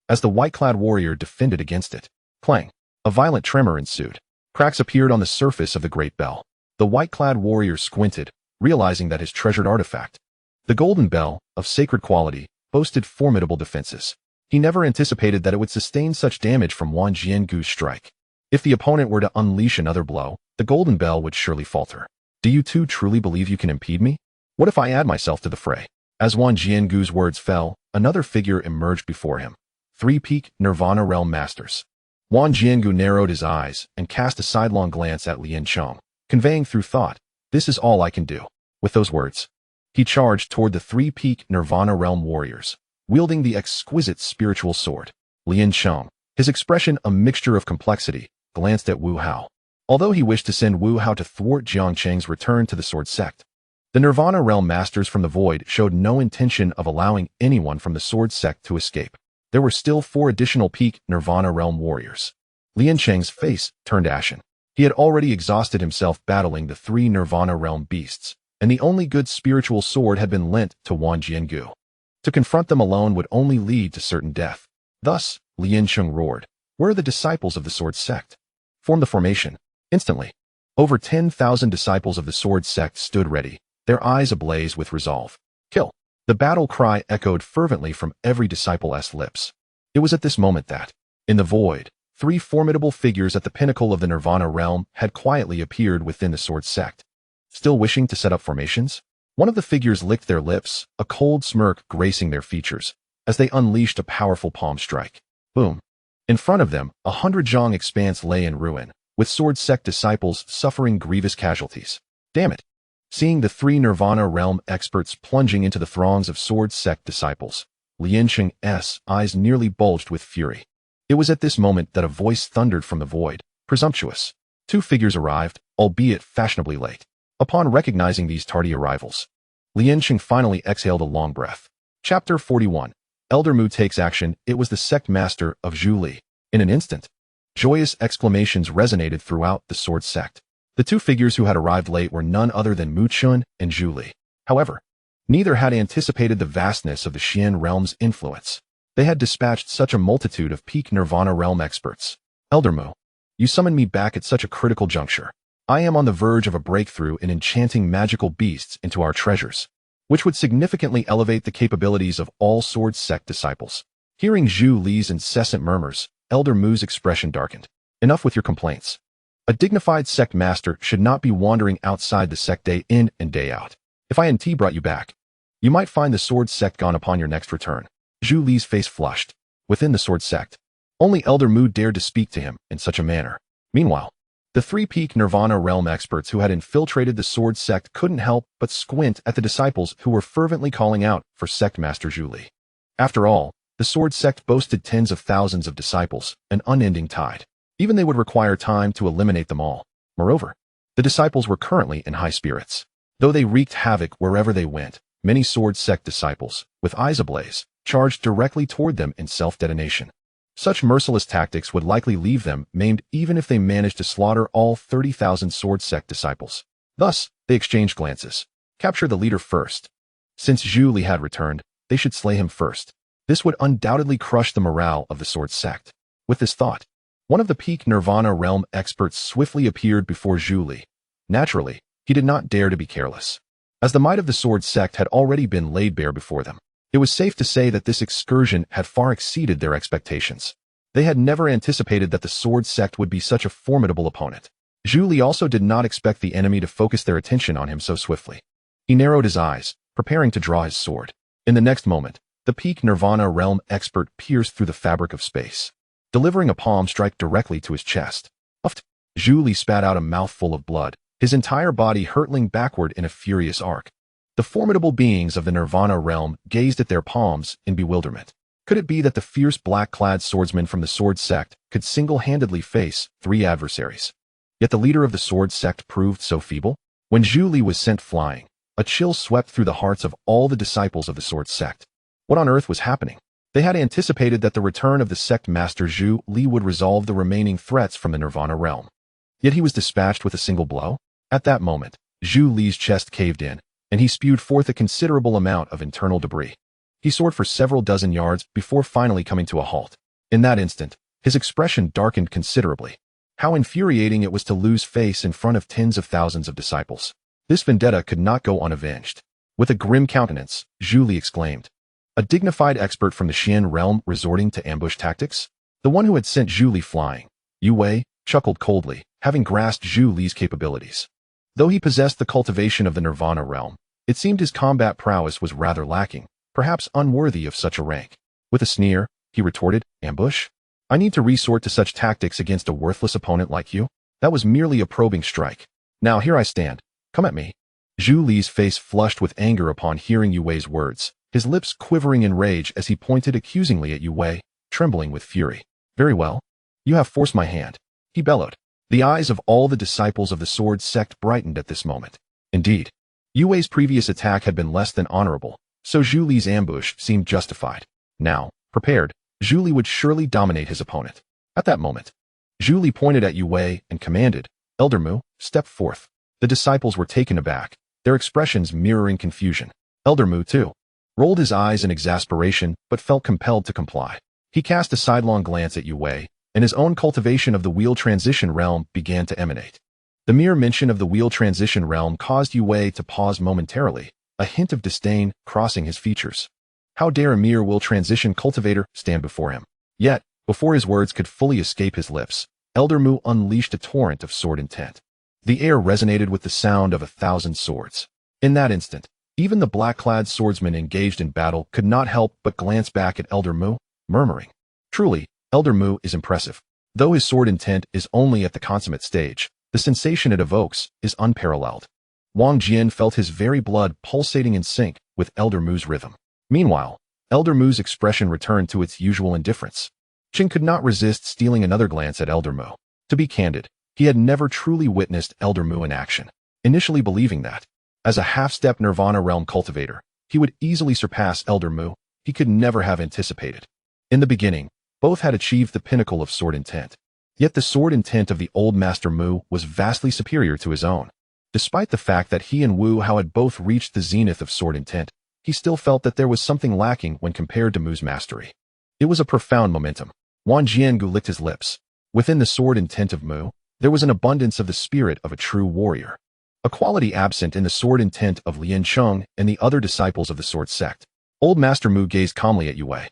As the white-clad warrior defended against it, clang, a violent tremor ensued. Cracks appeared on the surface of the great bell. The white-clad warrior squinted, realizing that his treasured artifact, the golden bell, of sacred quality, boasted formidable defenses. He never anticipated that it would sustain such damage from Wang Jiangu's strike. If the opponent were to unleash another blow, the golden bell would surely falter. Do you two truly believe you can impede me? What if I add myself to the fray? As Wang Jiangu's words fell, another figure emerged before him. 3 peak Nirvana realm masters. Wang Jiangu narrowed his eyes and cast a sidelong glance at Lian Cheng, conveying through thought, this is all I can do. With those words, he charged toward the 3 peak Nirvana realm warriors, wielding the exquisite spiritual sword. Lian Cheng, his expression a mixture of complexity, glanced at Wu Hao. Although he wished to send Wu Hao to thwart Jiang Cheng's return to the sword sect, the Nirvana realm masters from the void showed no intention of allowing anyone from the sword sect to escape. There were still 4 additional peak Nirvana realm warriors. Lian Cheng's face turned ashen. He had already exhausted himself battling the 3 Nirvana realm beasts, and the only good spiritual sword had been lent to Wang Jiangu. To confront them alone would only lead to certain death. Thus, Jiang Cheng roared, "Where are the disciples of the sword sect? Form the formation." Instantly, over 10,000 disciples of the sword sect stood ready, their eyes ablaze with resolve. Kill. The battle cry echoed fervently from every disciple's lips. It was at this moment that, in the void, three formidable figures at the pinnacle of the Nirvana realm had quietly appeared within the sword sect. Still wishing to set up formations? One of the figures licked their lips, a cold smirk gracing their features, as they unleashed a powerful palm strike. Boom. In front of them, 100 Jiang expanse lay in ruin, with sword sect disciples suffering grievous casualties. Damn it. Seeing the three Nirvana realm experts plunging into the throngs of sword sect disciples, Jiang Cheng's eyes nearly bulged with fury. It was at this moment that a voice thundered from the void, presumptuous. Two figures arrived, albeit fashionably late. Upon recognizing these tardy arrivals, Jiang Cheng finally exhaled a long breath. Chapter 41. Elder Mu takes action. It was the sect master of Zhu Li. In an instant, joyous exclamations resonated throughout the sword sect. The two figures who had arrived late were none other than Mu Chun and Zhu Li. However, neither had anticipated the vastness of the Xian realm's influence. They had dispatched such a multitude of peak Nirvana realm experts. Elder Mu, you summoned me back at such a critical juncture. I am on the verge of a breakthrough in enchanting magical beasts into our treasures, which would significantly elevate the capabilities of all sword sect disciples. Hearing Zhu Li's incessant murmurs, Elder Mu's expression darkened. Enough with your complaints. A dignified sect master should not be wandering outside the sect day in and day out. If I and brought you back, you might find the sword sect gone upon your next return. Zhu Li's face flushed. Within the sword sect, only Elder Mu dared to speak to him in such a manner. Meanwhile, the three peak Nirvana realm experts who had infiltrated the sword sect couldn't help but squint at the disciples who were fervently calling out for sect master Zhu Li. After all, the sword sect boasted tens of thousands of disciples, an unending tide. Even they would require time to eliminate them all. Moreover, the disciples were currently in high spirits. Though they wreaked havoc wherever they went, many sword sect disciples, with eyes ablaze, charged directly toward them in self-detonation. Such merciless tactics would likely leave them maimed even if they managed to slaughter all 30,000 sword sect disciples. Thus, they exchanged glances. Capture the leader first. Since Zhu Li had returned, they should slay him first. This would undoubtedly crush the morale of the sword sect. With this thought, one of the peak Nirvana realm experts swiftly appeared before Zhu Li. Naturally, he did not dare to be careless. As the might of the sword sect had already been laid bare before them, it was safe to say that this excursion had far exceeded their expectations. They had never anticipated that the sword sect would be such a formidable opponent. Zhu Li also did not expect the enemy to focus their attention on him so swiftly. He narrowed his eyes, preparing to draw his sword. In the next moment, the peak Nirvana realm expert pierced through the fabric of space, delivering a palm strike directly to his chest. Puffed. Zhu Li spat out a mouthful of blood, his entire body hurtling backward in a furious arc. The formidable beings of the Nirvana realm gazed at their palms in bewilderment. Could it be that the fierce black-clad swordsman from the sword sect could single-handedly face three adversaries? Yet the leader of the sword sect proved so feeble? When Zhu Li was sent flying, a chill swept through the hearts of all the disciples of the sword sect. What on earth was happening? They had anticipated that the return of the sect master Zhu Li would resolve the remaining threats from the Nirvana realm. Yet he was dispatched with a single blow? At that moment, Zhu Li's chest caved in, and he spewed forth a considerable amount of internal debris. He soared for several dozen yards before finally coming to a halt. In that instant, his expression darkened considerably. How infuriating it was to lose face in front of tens of thousands of disciples. This vendetta could not go unavenged. With a grim countenance, Zhu Li exclaimed, "A dignified expert from the Xian realm resorting to ambush tactics?" The one who had sent Zhu Li flying, Yu Wei, chuckled coldly, having grasped Zhu Li's capabilities. Though he possessed the cultivation of the Nirvana realm, it seemed his combat prowess was rather lacking, perhaps unworthy of such a rank. With a sneer, he retorted, "Ambush? I need to resort to such tactics against a worthless opponent like you? That was merely a probing strike. Now here I stand. Come at me." Zhu Li's face flushed with anger upon hearing Yu Wei's words, his lips quivering in rage as he pointed accusingly at Yu Wei, trembling with fury. "Very well. You have forced my hand," he bellowed. The eyes of all the disciples of the sword sect brightened at this moment. Indeed, Yu Wei's previous attack had been less than honorable, so Zhu Li's ambush seemed justified. Now, prepared, Zhu Li would surely dominate his opponent. At that moment, Zhu Li pointed at Yu Wei and commanded, "Elder Mu, step forth." The disciples were taken aback, their expressions mirroring confusion. Elder Mu too. rolled his eyes in exasperation but felt compelled to comply. He cast a sidelong glance at Yue Wei, and his own cultivation of the wheel transition realm began to emanate. The mere mention of the wheel transition realm caused Yue Wei to pause momentarily, a hint of disdain crossing his features. How dare a mere will transition cultivator stand before him? Yet, before his words could fully escape his lips, Elder Mu unleashed a torrent of sword intent. The air resonated with the sound of 1,000 swords. In that instant, even the black-clad swordsmen engaged in battle could not help but glance back at Elder Mu, murmuring, "Truly, Elder Mu is impressive. Though his sword intent is only at the consummate stage, the sensation it evokes is unparalleled." Wang Jian felt his very blood pulsating in sync with Elder Mu's rhythm. Meanwhile, Elder Mu's expression returned to its usual indifference. Cheng could not resist stealing another glance at Elder Mu. To be candid, he had never truly witnessed Elder Mu in action, initially believing that, as a half-step Nirvana realm cultivator, he would easily surpass Elder Mu. He could never have anticipated. In the beginning, both had achieved the pinnacle of sword intent. Yet the sword intent of the old Master Mu was vastly superior to his own. Despite the fact that he and Wu Hao had both reached the zenith of sword intent, he still felt that there was something lacking when compared to Mu's mastery. It was a profound momentum. Wang Jiangu licked his lips. Within the sword intent of Mu, there was an abundance of the spirit of a true warrior, a quality absent in the sword intent of Lian Cheng and the other disciples of the sword sect. Old Master Mu gazed calmly at Yue Wei.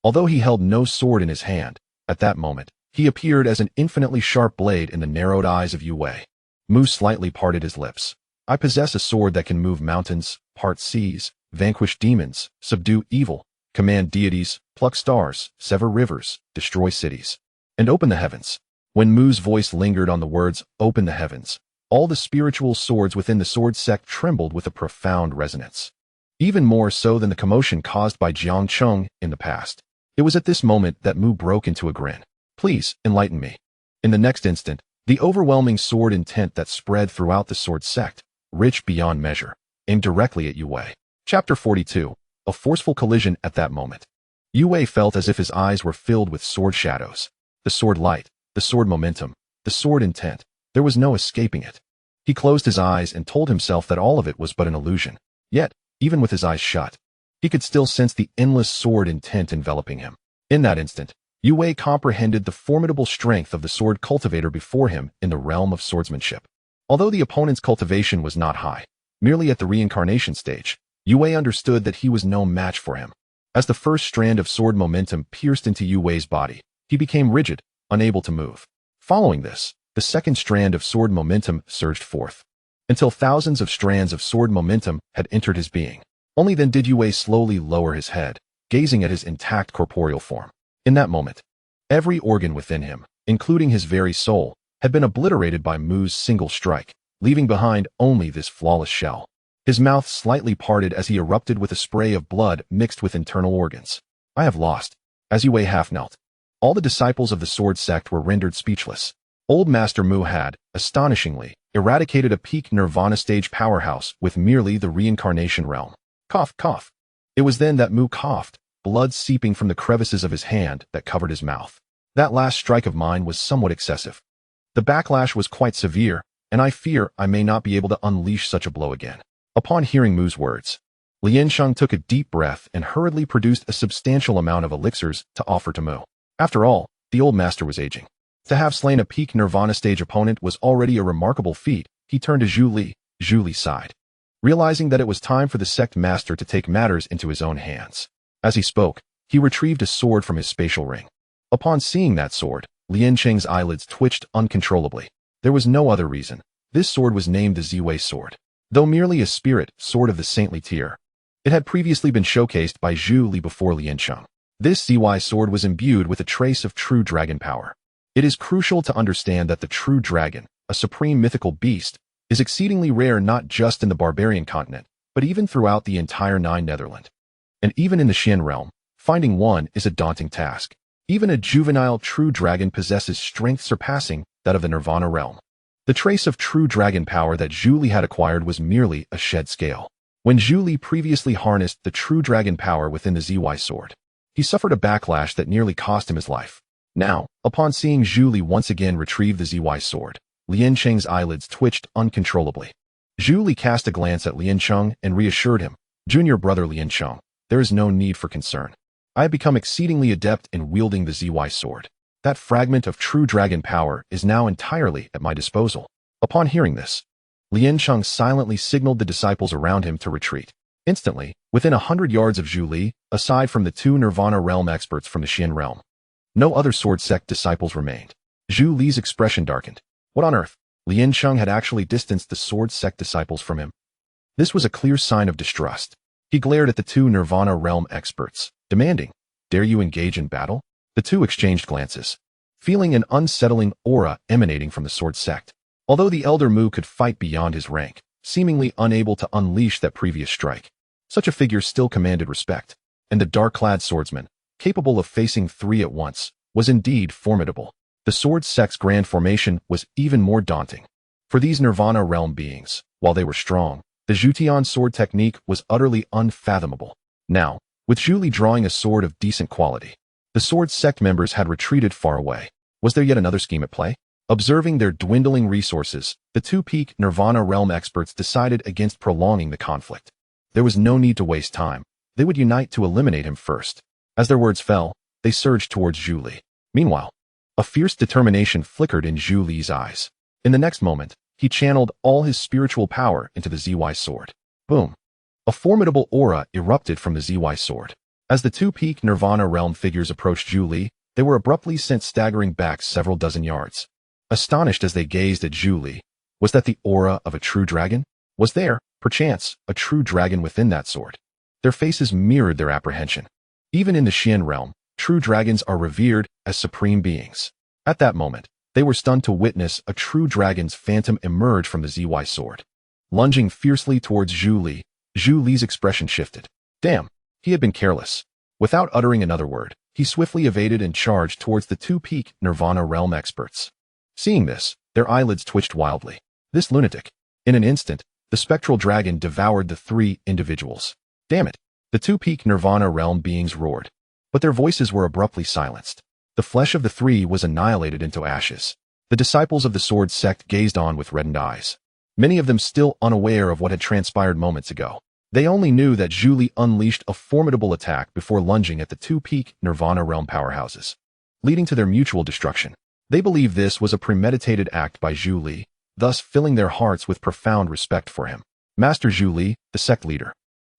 Although he held no sword in his hand, at that moment, he appeared as an infinitely sharp blade in the narrowed eyes of Yue Wei. Mu slightly parted his lips. "I possess a sword that can move mountains, part seas, vanquish demons, subdue evil, command deities, pluck stars, sever rivers, destroy cities, and open the heavens." When Mu's voice lingered on the words, "open the heavens," all the spiritual swords within the sword sect trembled with a profound resonance. Even more so than the commotion caused by Jiang Cheng in the past. It was at this moment that Mu broke into a grin. "Please, enlighten me." In the next instant, the overwhelming sword intent that spread throughout the sword sect, rich beyond measure, aimed directly at Yue Wei. Chapter 42. A forceful collision at that moment. Yue Wei felt as if his eyes were filled with sword shadows. The sword light, the sword momentum, the sword intent, there was no escaping it. He closed his eyes and told himself that all of it was but an illusion. Yet, even with his eyes shut, he could still sense the endless sword intent enveloping him. In that instant, Yue Wei comprehended the formidable strength of the sword cultivator before him in the realm of swordsmanship. Although the opponent's cultivation was not high, merely at the reincarnation stage, Yue Wei understood that he was no match for him. As the first strand of sword momentum pierced into Yue Wei's body, he became rigid, unable to move. Following this, the second strand of sword momentum surged forth, until thousands of strands of sword momentum had entered his being. Only then did Yue Wei slowly lower his head, gazing at his intact corporeal form. In that moment, every organ within him, including his very soul, had been obliterated by Mu's single strike, leaving behind only this flawless shell. His mouth slightly parted as he erupted with a spray of blood mixed with internal organs. "I have lost." As Yue Wei half knelt, all the disciples of the sword sect were rendered speechless. Old Master Mu had, astonishingly, eradicated a peak Nirvana stage powerhouse with merely the reincarnation realm. Cough, cough. It was then that Mu coughed, blood seeping from the crevices of his hand that covered his mouth. "That last strike of mine was somewhat excessive. The backlash was quite severe, and I fear I may not be able to unleash such a blow again." Upon hearing Mu's words, Lian Cheng took a deep breath and hurriedly produced a substantial amount of elixirs to offer to Mu. After all, the old master was aging. To have slain a peak Nirvana stage opponent was already a remarkable feat. He turned to Zhu Li. Zhu Li sighed, realizing that it was time for the sect master to take matters into his own hands. As he spoke, he retrieved a sword from his spatial ring. Upon seeing that sword, Lian Cheng's eyelids twitched uncontrollably. There was no other reason. This sword was named the Ziwei sword. Though merely a spirit sword of the saintly tier, it had previously been showcased by Zhu Li before Lian Cheng. This Ziwei sword was imbued with a trace of true dragon power. It is crucial to understand that the true dragon, a supreme mythical beast, is exceedingly rare not just in the barbarian continent, but even throughout the entire Nine Netherland. And even in the Xian realm, finding one is a daunting task. Even a juvenile true dragon possesses strength surpassing that of the Nirvana realm. The trace of true dragon power that Zhu Li had acquired was merely a shed scale. When Zhu Li previously harnessed the true dragon power within the Ziwei sword, he suffered a backlash that nearly cost him his life. Now, upon seeing Zhu Li once again retrieve the Ziwei sword, Lian Cheng's eyelids twitched uncontrollably. Zhu Li cast a glance at Lian Cheng and reassured him, "Junior brother Lian Cheng, there is no need for concern. I have become exceedingly adept in wielding the ZY sword. That fragment of true dragon power is now entirely at my disposal. Upon hearing this, Lian Cheng silently signaled the disciples around him to retreat. Instantly, within 100 yards of Zhu Li, aside from the two Nirvana realm experts from the Xian realm, no other sword sect disciples remained. Zhu Li's expression darkened. What on earth? Lian Cheng had actually distanced the sword sect disciples from him. This was a clear sign of distrust. He glared at the two Nirvana realm experts, demanding, "Dare you engage in battle?" The two exchanged glances, feeling an unsettling aura emanating from the sword sect. Although the Elder Mu could fight beyond his rank, seemingly unable to unleash that previous strike, such a figure still commanded respect, and the dark-clad swordsman, capable of facing three at once, was indeed formidable. The sword sect's grand formation was even more daunting. For these Nirvana realm beings, while they were strong, the Yawned sword technique was utterly unfathomable. Now, with Zhu Li drawing a sword of decent quality, the sword sect members had retreated far away. Was there yet another scheme at play? Observing their dwindling resources, the two peak Nirvana realm experts decided against prolonging the conflict. There was no need to waste time. They would unite to eliminate him first. As their words fell, they surged towards Zhu Li. Meanwhile, a fierce determination flickered in Zhu Li's eyes. In the next moment, he channeled all his spiritual power into the ZY sword. Boom! A formidable aura erupted from the ZY sword. As the two peak Nirvana realm figures approached Zhu Li, they were abruptly sent staggering back several dozen yards. Astonished as they gazed at Zhu Li, was that the aura of a true dragon? Was there, perchance, a true dragon within that sword? Their faces mirrored their apprehension. Even in the Xian realm, true dragons are revered as supreme beings. At that moment, they were stunned to witness a true dragon's phantom emerge from the ZY sword. Lunging fiercely towards Zhu Li's expression shifted. Damn, he had been careless. Without uttering another word, he swiftly evaded and charged towards the two peak Nirvana realm experts. Seeing this, their eyelids twitched wildly. This lunatic. In an instant, the spectral dragon devoured the three individuals. Damn it! The two peak Nirvana realm beings roared, but their voices were abruptly silenced. The flesh of the three was annihilated into ashes. The disciples of the sword sect gazed on with reddened eyes, many of them still unaware of what had transpired moments ago. They only knew that Zhu Li unleashed a formidable attack before lunging at the two peak Nirvana realm powerhouses, leading to their mutual destruction. They believed this was a premeditated act by Zhu Li, thus filling their hearts with profound respect for him. Master Zhu Li, the sect leader,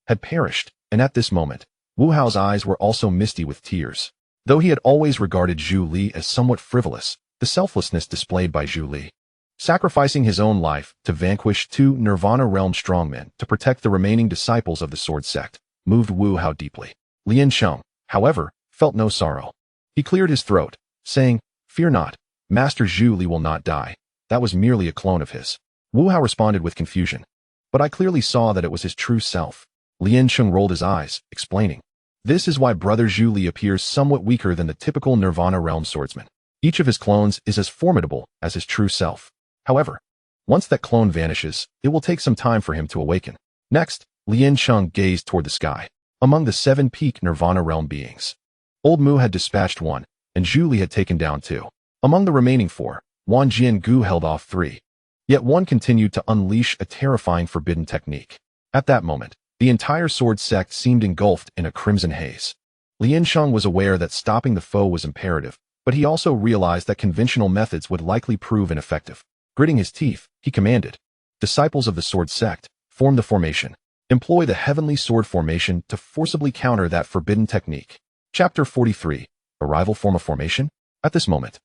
had perished, and at this moment, Wu Hao's eyes were also misty with tears. Though he had always regarded Zhu Li as somewhat frivolous, the selflessness displayed by Zhu Li, sacrificing his own life to vanquish two Nirvana realm strongmen to protect the remaining disciples of the sword sect, moved Wu Hao deeply. Lian Cheng, however, felt no sorrow. He cleared his throat, saying, "Fear not, Master Zhu Li will not die. That was merely a clone of his." Wu Hao responded with confusion. "But I clearly saw that it was his true self." Lian Cheng rolled his eyes, explaining, "This is why Brother Zhu Li appears somewhat weaker than the typical Nirvana realm swordsman. Each of his clones is as formidable as his true self. However, once that clone vanishes, it will take some time for him to awaken." Next, Lian Cheng gazed toward the sky. Among the 7 peak Nirvana realm beings, Old Mu had dispatched 1, and Zhu Li had taken down 2. Among the remaining 4, Wan Jiangu held off 3. Yet one continued to unleash a terrifying forbidden technique. At that moment, the entire sword sect seemed engulfed in a crimson haze. Lian Cheng was aware that stopping the foe was imperative, but he also realized that conventional methods would likely prove ineffective. Gritting his teeth, he commanded, "Disciples of the sword sect, form the formation. Employ the heavenly sword formation to forcibly counter that forbidden technique." Chapter 43, Arrival Form of Formation? At this moment,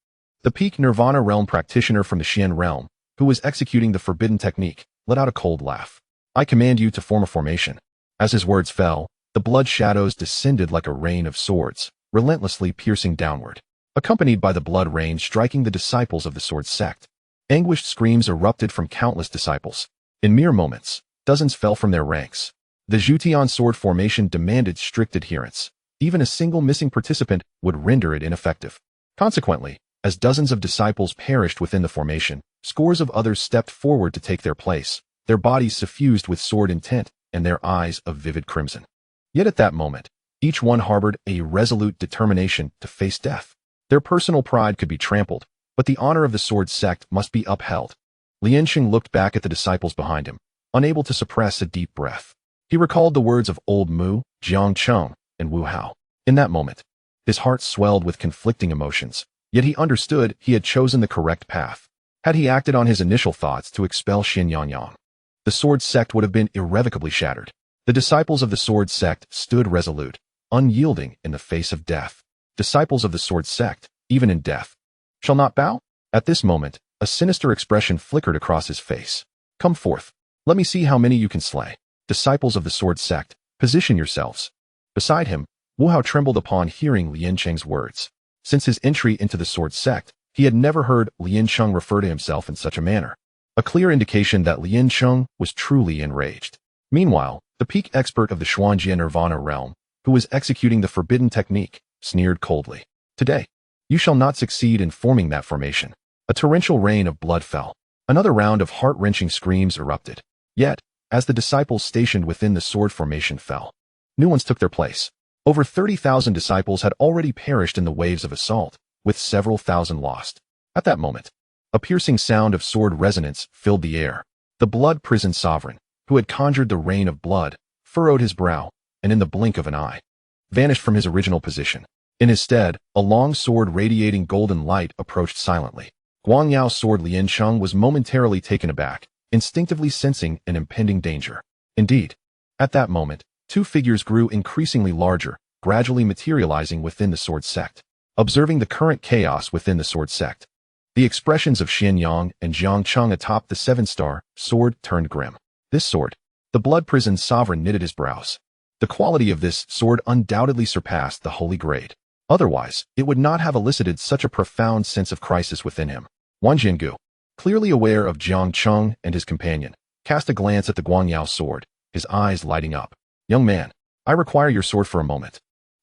the peak Nirvana realm practitioner from the Xian realm, who was executing the forbidden technique, let out a cold laugh. "I command you to form a formation." As his words fell, the blood shadows descended like a rain of swords, relentlessly piercing downward, accompanied by the blood rain striking the disciples of the sword sect. Anguished screams erupted from countless disciples. In mere moments, dozens fell from their ranks. The Yawned sword formation demanded strict adherence. Even a single missing participant would render it ineffective. Consequently, as dozens of disciples perished within the formation, scores of others stepped forward to take their place, their bodies suffused with sword intent and their eyes of vivid crimson. Yet at that moment, each one harbored a resolute determination to face death. Their personal pride could be trampled, but the honor of the sword sect must be upheld. Lian Cheng looked back at the disciples behind him, unable to suppress a deep breath. He recalled the words of old Mu, Jiang Cheng, and Wu Hao. In that moment, his heart swelled with conflicting emotions, yet he understood he had chosen the correct path. Had he acted on his initial thoughts to expel Xin Yangyang, the sword sect would have been irrevocably shattered. The disciples of the sword sect stood resolute, unyielding in the face of death. Disciples of the sword sect, even in death, shall not bow? At this moment, a sinister expression flickered across his face. Come forth. Let me see how many you can slay. Disciples of the sword sect, position yourselves. Beside him, Wu Hao trembled upon hearing Lian Cheng's words. Since his entry into the sword sect, he had never heard Lian Cheng refer to himself in such a manner. A clear indication that Lian Cheng was truly enraged. Meanwhile, the peak expert of the Xuanjie Nirvana realm, who was executing the forbidden technique, sneered coldly. Today, you shall not succeed in forming that formation. A torrential rain of blood fell. Another round of heart-wrenching screams erupted. Yet, as the disciples stationed within the sword formation fell, new ones took their place. Over 30,000 disciples had already perished in the waves of assault, with several thousand lost. At that moment, a piercing sound of sword resonance filled the air. The blood-prisoned sovereign, who had conjured the rain of blood, furrowed his brow, and in the blink of an eye, vanished from his original position. In his stead, a long sword radiating golden light approached silently. Guangyao's sword Lian Cheng was momentarily taken aback, instinctively sensing an impending danger. Indeed, at that moment, two figures grew increasingly larger, gradually materializing within the sword sect. Observing the current chaos within the sword sect, the expressions of Xian Yang and Jiang Cheng atop the seven-star sword turned grim. This sword, the blood-prisoned sovereign knitted his brows. The quality of this sword undoubtedly surpassed the holy grade. Otherwise, it would not have elicited such a profound sense of crisis within him. Wang Jiangu, clearly aware of Jiang Cheng and his companion, cast a glance at the Guangyao sword, his eyes lighting up. Young man, I require your sword for a moment.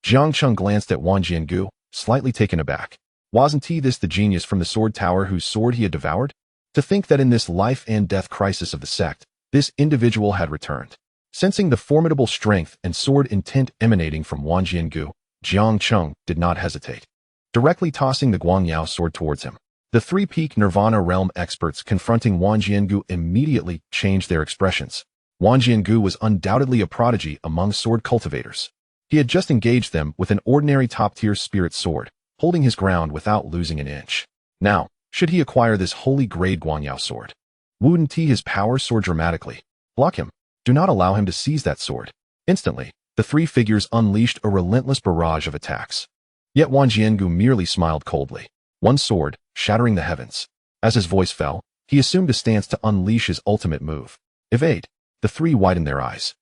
Jiang Cheng glanced at Wang Jiangu, slightly taken aback. Wasn't he this the genius from the sword tower whose sword he had devoured? To think that in this life and death crisis of the sect, this individual had returned. Sensing the formidable strength and sword intent emanating from Wang Jiangu, Jiang Cheng did not hesitate, directly tossing the Guangyao sword towards him. The three-peak Nirvana realm experts confronting Wang Jiangu immediately changed their expressions. Wang Jiangu was undoubtedly a prodigy among sword cultivators. He had just engaged them with an ordinary top-tier spirit sword, holding his ground without losing an inch. Now, should he acquire this holy grade Guangyao sword, wouldn't he his power soar dramatically? Block him. Do not allow him to seize that sword. Instantly, the three figures unleashed a relentless barrage of attacks. Yet Wang Jiangu merely smiled coldly. One sword, shattering the heavens. As his voice fell, he assumed a stance to unleash his ultimate move. Evade. The three widened their eyes.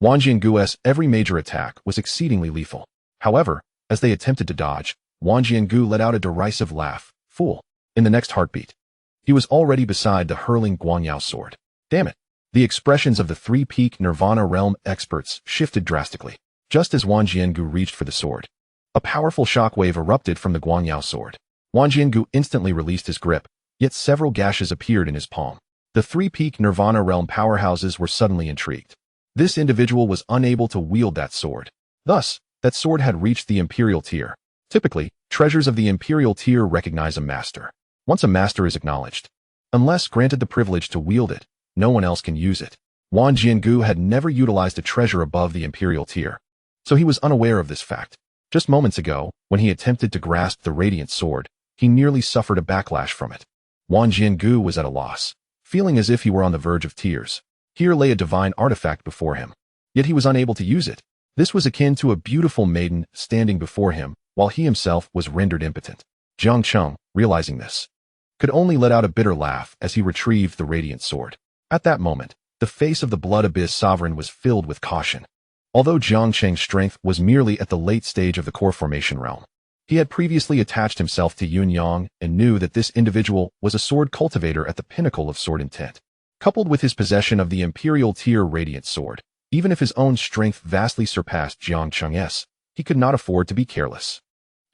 Wang Jiangu's every major attack was exceedingly lethal. However, as they attempted to dodge, Wang Jiangu let out a derisive laugh. Fool. In the next heartbeat, he was already beside the hurling Guangyao sword. Damn it. The expressions of the three-peak Nirvana realm experts shifted drastically. Just as Wang Jiangu reached for the sword, a powerful shockwave erupted from the Guangyao sword. Wang Jiangu instantly released his grip, yet several gashes appeared in his palm. The three-peak Nirvana realm powerhouses were suddenly intrigued. This individual was unable to wield that sword. Thus, that sword had reached the Imperial tier. Typically, treasures of the Imperial tier recognize a master. Once a master is acknowledged, unless granted the privilege to wield it, no one else can use it. Wang Jiangu had never utilized a treasure above the Imperial tier, so he was unaware of this fact. Just moments ago, when he attempted to grasp the radiant sword, he nearly suffered a backlash from it. Wang Jiangu was at a loss, feeling as if he were on the verge of tears. Here lay a divine artifact before him, yet he was unable to use it. This was akin to a beautiful maiden standing before him, while he himself was rendered impotent. Jiang Cheng, realizing this, could only let out a bitter laugh as he retrieved the radiant sword. At that moment, the face of the Blood Abyss sovereign was filled with caution. Although Jiang Cheng's strength was merely at the late stage of the core formation realm, he had previously attached himself to Yun Yang and knew that this individual was a sword cultivator at the pinnacle of sword intent. Coupled with his possession of the Imperial tier radiant sword, even if his own strength vastly surpassed Jiang Cheng's, he could not afford to be careless.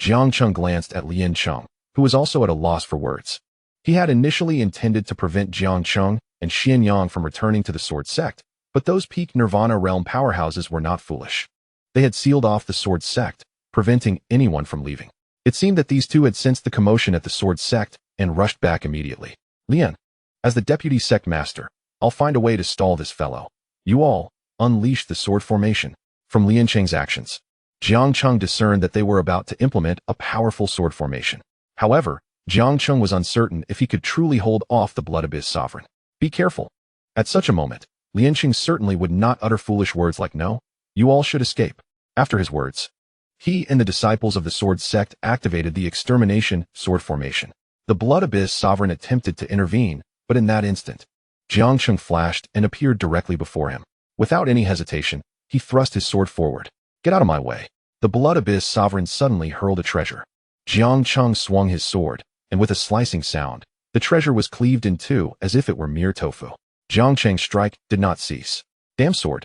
Jiang Cheng glanced at Lian Cheng, who was also at a loss for words. He had initially intended to prevent Jiang Cheng and Xian Yang from returning to the sword sect, but those peak Nirvana realm powerhouses were not foolish. They had sealed off the sword sect, preventing anyone from leaving. It seemed that these two had sensed the commotion at the sword sect and rushed back immediately. Lian, as the deputy sect master, I'll find a way to stall this fellow. You all, unleashed the sword formation. From Lian Cheng's actions, Jiang Cheng discerned that they were about to implement a powerful sword formation. However, Jiang Cheng was uncertain if he could truly hold off the Blood Abyss Sovereign. Be careful. At such a moment, Lian Cheng certainly would not utter foolish words like "No, you all should escape." After his words, he and the disciples of the Sword Sect activated the Extermination Sword Formation. The Blood Abyss Sovereign attempted to intervene, but in that instant, Jiang Cheng flashed and appeared directly before him. Without any hesitation, he thrust his sword forward. "Get out of my way." The Blood Abyss Sovereign suddenly hurled a treasure. Jiang Cheng swung his sword, and with a slicing sound, the treasure was cleaved in two as if it were mere tofu. Jiang Cheng's strike did not cease. "Damn sword!"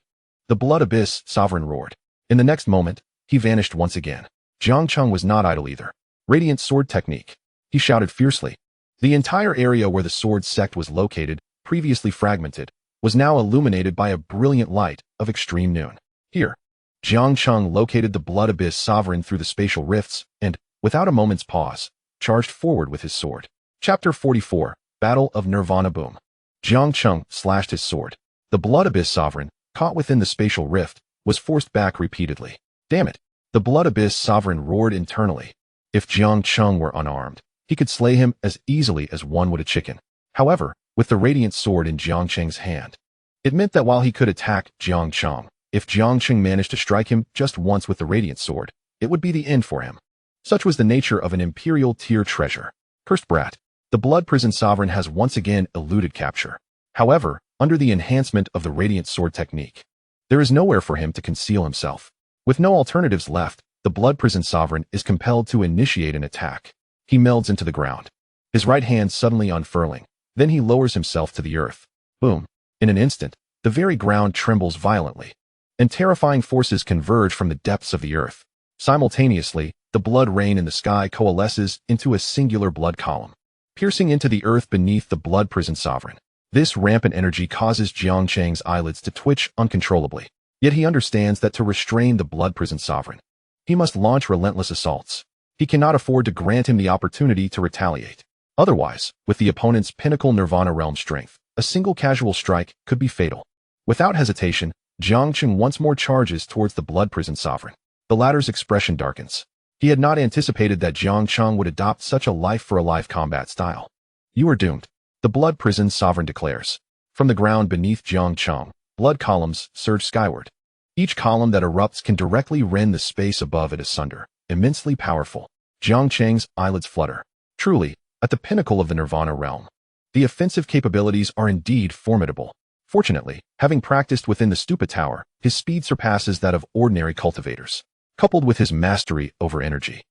The Blood Abyss Sovereign roared. In the next moment, he vanished once again. Jiang Cheng was not idle either. "Radiant Sword Technique!" he shouted fiercely. The entire area where the Sword Sect was located, previously fragmented, was now illuminated by a brilliant light of extreme noon. Here, Jiang Cheng located the Blood Abyss Sovereign through the spatial rifts and, without a moment's pause, charged forward with his sword. Chapter 44, Battle of Nirvana Boom. Jiang Cheng slashed his sword. The Blood Abyss Sovereign, caught within the spatial rift, was forced back repeatedly. "Damn it!" The Blood Abyss Sovereign roared internally. If Jiang Cheng were unarmed, he could slay him as easily as one would a chicken. However, with the radiant sword in Jiang Cheng's hand, it meant that while he could attack Jiang Cheng, if Jiang Cheng managed to strike him just once with the radiant sword, it would be the end for him. Such was the nature of an imperial tier treasure. Cursed brat. The Blood Prison Sovereign has once again eluded capture. However, under the enhancement of the Radiant Sword Technique, there is nowhere for him to conceal himself. With no alternatives left, the Blood Prison Sovereign is compelled to initiate an attack. He melds into the ground, his right hand suddenly unfurling. Then he lowers himself to the earth. Boom. In an instant, the very ground trembles violently, and terrifying forces converge from the depths of the earth. Simultaneously, the blood rain in the sky coalesces into a singular blood column, piercing into the earth beneath the Blood Prison Sovereign. This rampant energy causes Jiang Cheng's eyelids to twitch uncontrollably. Yet he understands that to restrain the Blood Prison Sovereign, he must launch relentless assaults. He cannot afford to grant him the opportunity to retaliate. Otherwise, with the opponent's pinnacle Nirvana realm strength, a single casual strike could be fatal. Without hesitation, Jiang Cheng once more charges towards the Blood Prison Sovereign. The latter's expression darkens. He had not anticipated that Jiang Cheng would adopt such a life-for-a-life combat style. "You are doomed," the Blood Prison Sovereign declares. From the ground beneath Jiang Cheng, blood columns surge skyward. Each column that erupts can directly rend the space above it asunder. Immensely powerful. Jiang Cheng's eyelids flutter. Truly, at the pinnacle of the Nirvana realm, the offensive capabilities are indeed formidable. Fortunately, having practiced within the Stupa Tower, his speed surpasses that of ordinary cultivators, coupled with his mastery over energy.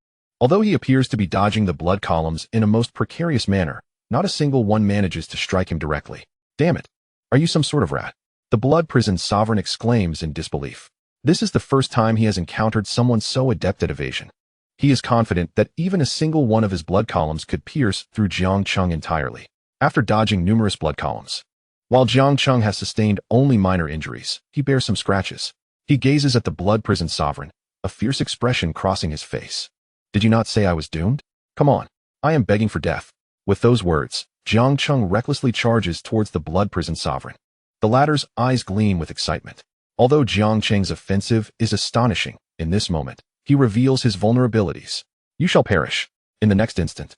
Although he appears to be dodging the blood columns in a most precarious manner, not a single one manages to strike him directly. "Damn it! Are you some sort of rat?" The Blood Prison Sovereign exclaims in disbelief. This is the first time he has encountered someone so adept at evasion. He is confident that even a single one of his blood columns could pierce through Jiang Cheng entirely. After dodging numerous blood columns, while Jiang Cheng has sustained only minor injuries, he bears some scratches. He gazes at the Blood Prison Sovereign, a fierce expression crossing his face. "Did you not say I was doomed? Come on, I am begging for death." With those words, Jiang Cheng recklessly charges towards the Blood Prison Sovereign. The latter's eyes gleam with excitement. Although Jiang Cheng's offensive is astonishing, in this moment, he reveals his vulnerabilities. "You shall perish." In the next instant,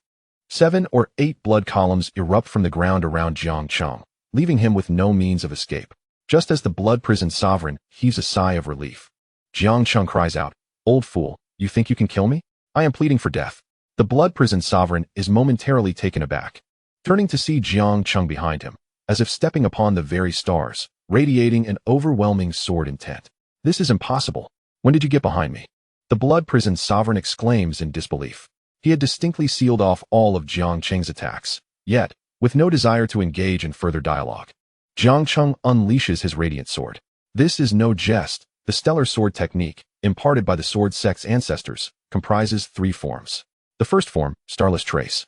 7 or 8 blood columns erupt from the ground around Jiang Cheng, leaving him with no means of escape. Just as the Blood Prison Sovereign heaves a sigh of relief, Jiang Cheng cries out, "Old fool, you think you can kill me? I am pleading for death." The Blood Prison Sovereign is momentarily taken aback, turning to see Jiang Cheng behind him, as if stepping upon the very stars, radiating an overwhelming sword intent. "This is impossible. When did you get behind me?" The Blood Prison Sovereign exclaims in disbelief. He had distinctly sealed off all of Jiang Cheng's attacks, yet, with no desire to engage in further dialogue, Jiang Cheng unleashes his Radiant Sword. This is no jest. The Stellar Sword Technique, imparted by the Sword Sect's ancestors, comprises 3 forms. The first form, Starless Trace,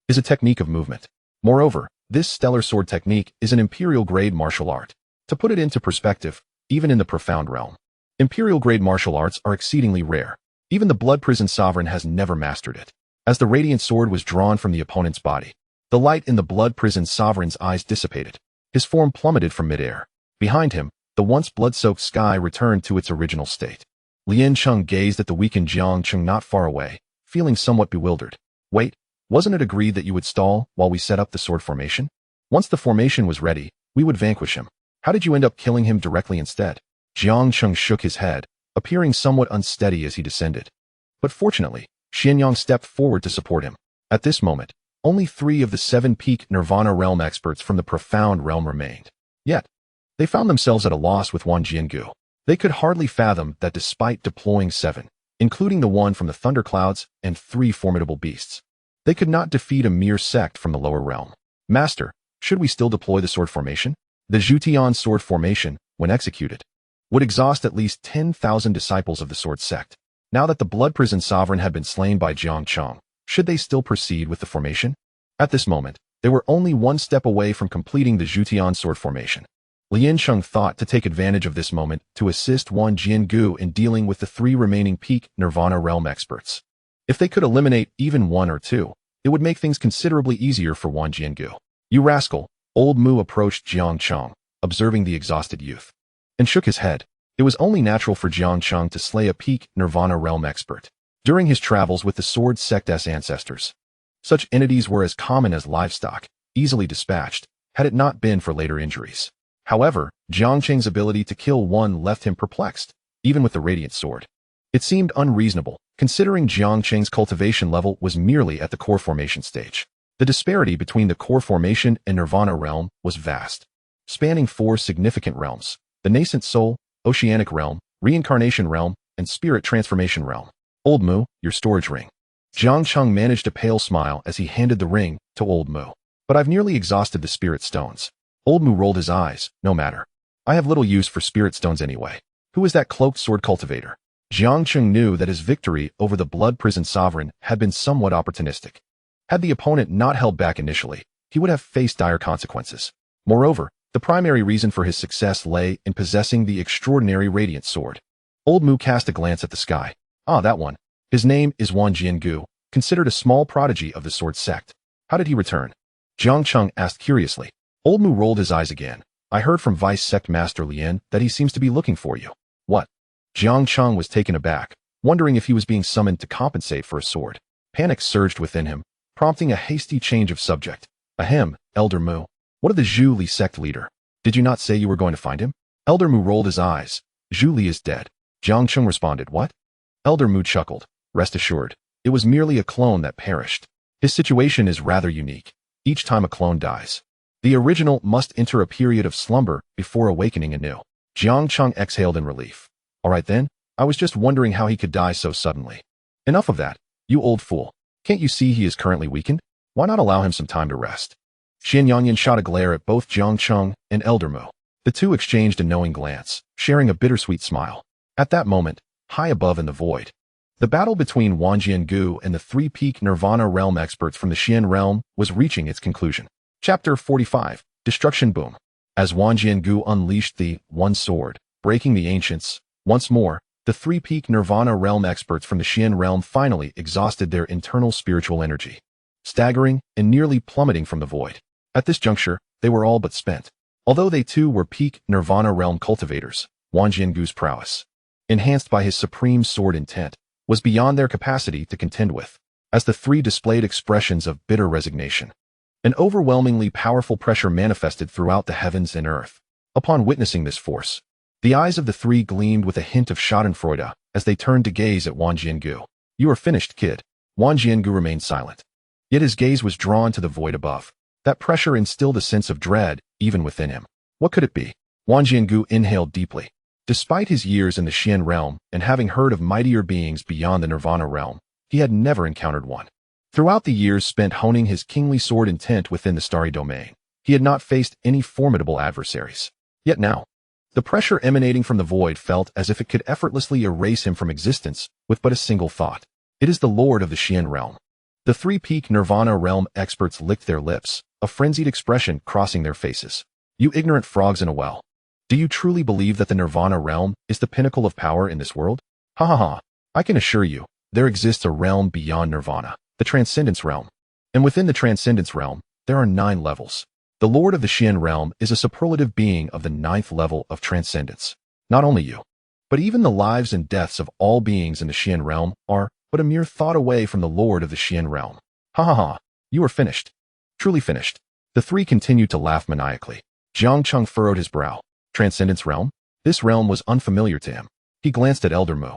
is a technique of movement. Moreover, this Stellar Sword Technique is an imperial-grade martial art. To put it into perspective, even in the Profound Realm, imperial-grade martial arts are exceedingly rare. Even the Blood Prison Sovereign has never mastered it. As the Radiant Sword was drawn from the opponent's body, the light in the Blood Prison Sovereign's eyes dissipated. His form plummeted from midair. Behind him, The once blood-soaked sky returned to its original state. Jiang Cheng gazed at the weakened Jiang Cheng not far away, feeling somewhat bewildered. Wait, wasn't it agreed that you would stall while we set up the sword formation? Once the formation was ready, we would vanquish him. How did you end up killing him directly instead? Jiang Cheng shook his head, appearing somewhat unsteady as he descended. But fortunately, Xianyang stepped forward to support him. At this moment, only 3 of the 7 peak Nirvana realm experts from the profound realm remained. Yet, they found themselves at a loss with Wan Jiangu. They could hardly fathom that despite deploying 7, including the one from the thunderclouds and 3 formidable beasts, they could not defeat a mere sect from the lower realm. Master, should we still deploy the sword formation? The Zhutian sword formation, when executed, would exhaust at least 10,000 disciples of the sword sect. Now that the blood prison sovereign had been slain by Jiang Cheng, should they still proceed with the formation? At this moment, they were only 1 step away from completing the Zhutian sword formation. Jiang Cheng thought to take advantage of this moment to assist Wan Jiangu in dealing with the 3 remaining peak Nirvana realm experts. If they could eliminate even 1 or 2, it would make things considerably easier for Wan Jiangu. You rascal, old Mu approached Jiang Cheng, observing the exhausted youth, and shook his head. It was only natural for Jiang Cheng to slay a peak Nirvana realm expert during his travels with the sword sect's ancestors. Such entities were as common as livestock, easily dispatched, had it not been for later injuries. However, Jiang Cheng's ability to kill one left him perplexed, even with the radiant sword. It seemed unreasonable, considering Jiang Cheng's cultivation level was merely at the core formation stage. The disparity between the core formation and Nirvana realm was vast, spanning 4 significant realms: the nascent soul, oceanic realm, reincarnation realm, and spirit transformation realm. Old Mu, your storage ring. Jiang Cheng managed a pale smile as he handed the ring to Old Mu. But I've nearly exhausted the spirit stones. Old Mu rolled his eyes. No matter. I have little use for spirit stones anyway. Who is that cloaked sword cultivator? Jiang Cheng knew that his victory over the blood prison sovereign had been somewhat opportunistic. Had the opponent not held back initially, he would have faced dire consequences. Moreover, the primary reason for his success lay in possessing the extraordinary radiant sword. Old Mu cast a glance at the sky. Ah, that one. His name is Wan Jiangu, considered a small prodigy of the sword sect. How did he return? Jiang Cheng asked curiously. Old Mu rolled his eyes again. I heard from Vice Sect Master Lien that he seems to be looking for you. What? Jiang Cheng was taken aback, wondering if he was being summoned to compensate for a sword. Panic surged within him, prompting a hasty change of subject. Ahem, Elder Mu. What of the Zhu Li sect leader? Did you not say you were going to find him? Elder Mu rolled his eyes. Zhu Li is dead. Jiang Cheng responded. What? Elder Mu chuckled. Rest assured, it was merely a clone that perished. His situation is rather unique. Each time a clone dies, the original must enter a period of slumber before awakening anew. Jiang Cheng exhaled in relief. All right then, I was just wondering how he could die so suddenly. Enough of that, you old fool. Can't you see he is currently weakened? Why not allow him some time to rest? Xianyang shot a glare at both Jiang Cheng and Elder Mu. The two exchanged a knowing glance, sharing a bittersweet smile. At that moment, high above in the void, the battle between Wan Jiangu and the 3 peak Nirvana realm experts from the Xian realm was reaching its conclusion. Chapter 45, Destruction Boom. As Wan Jiangu unleashed the One Sword, breaking the ancients, once more, the 3 peak Nirvana realm experts from the Xian realm finally exhausted their internal spiritual energy, staggering and nearly plummeting from the void. At this juncture, they were all but spent. Although they too were peak Nirvana realm cultivators, Wan Jiangu's prowess, enhanced by his supreme sword intent, was beyond their capacity to contend with. As the 3 displayed expressions of bitter resignation, an overwhelmingly powerful pressure manifested throughout the heavens and earth. Upon witnessing this force, the eyes of the 3 gleamed with a hint of schadenfreude as they turned to gaze at Wan Jiangu. You are finished, kid. Wan Jiangu remained silent. Yet his gaze was drawn to the void above. That pressure instilled a sense of dread, even within him. What could it be? Wan Jiangu inhaled deeply. Despite his years in the Xian realm and having heard of mightier beings beyond the Nirvana realm, he had never encountered one. Throughout the years spent honing his kingly sword intent within the starry domain, he had not faced any formidable adversaries. Yet now, the pressure emanating from the void felt as if it could effortlessly erase him from existence with but a single thought. It is the Lord of the Xian realm. The 3 peak Nirvana realm experts licked their lips, a frenzied expression crossing their faces. You ignorant frogs in a well. Do you truly believe that the Nirvana realm is the pinnacle of power in this world? Ha ha ha. I can assure you, there exists a realm beyond Nirvana, the Transcendence realm. And within the Transcendence realm, there are 9 levels. The Lord of the Xian realm is a superlative being of the 9th level of transcendence. Not only you, but even the lives and deaths of all beings in the Xian realm are but a mere thought away from the Lord of the Xian realm. Ha ha ha, you are finished. Truly finished. The three continued to laugh maniacally. Jiang Cheng furrowed his brow. Transcendence realm? This realm was unfamiliar to him. He glanced at Elder Mu,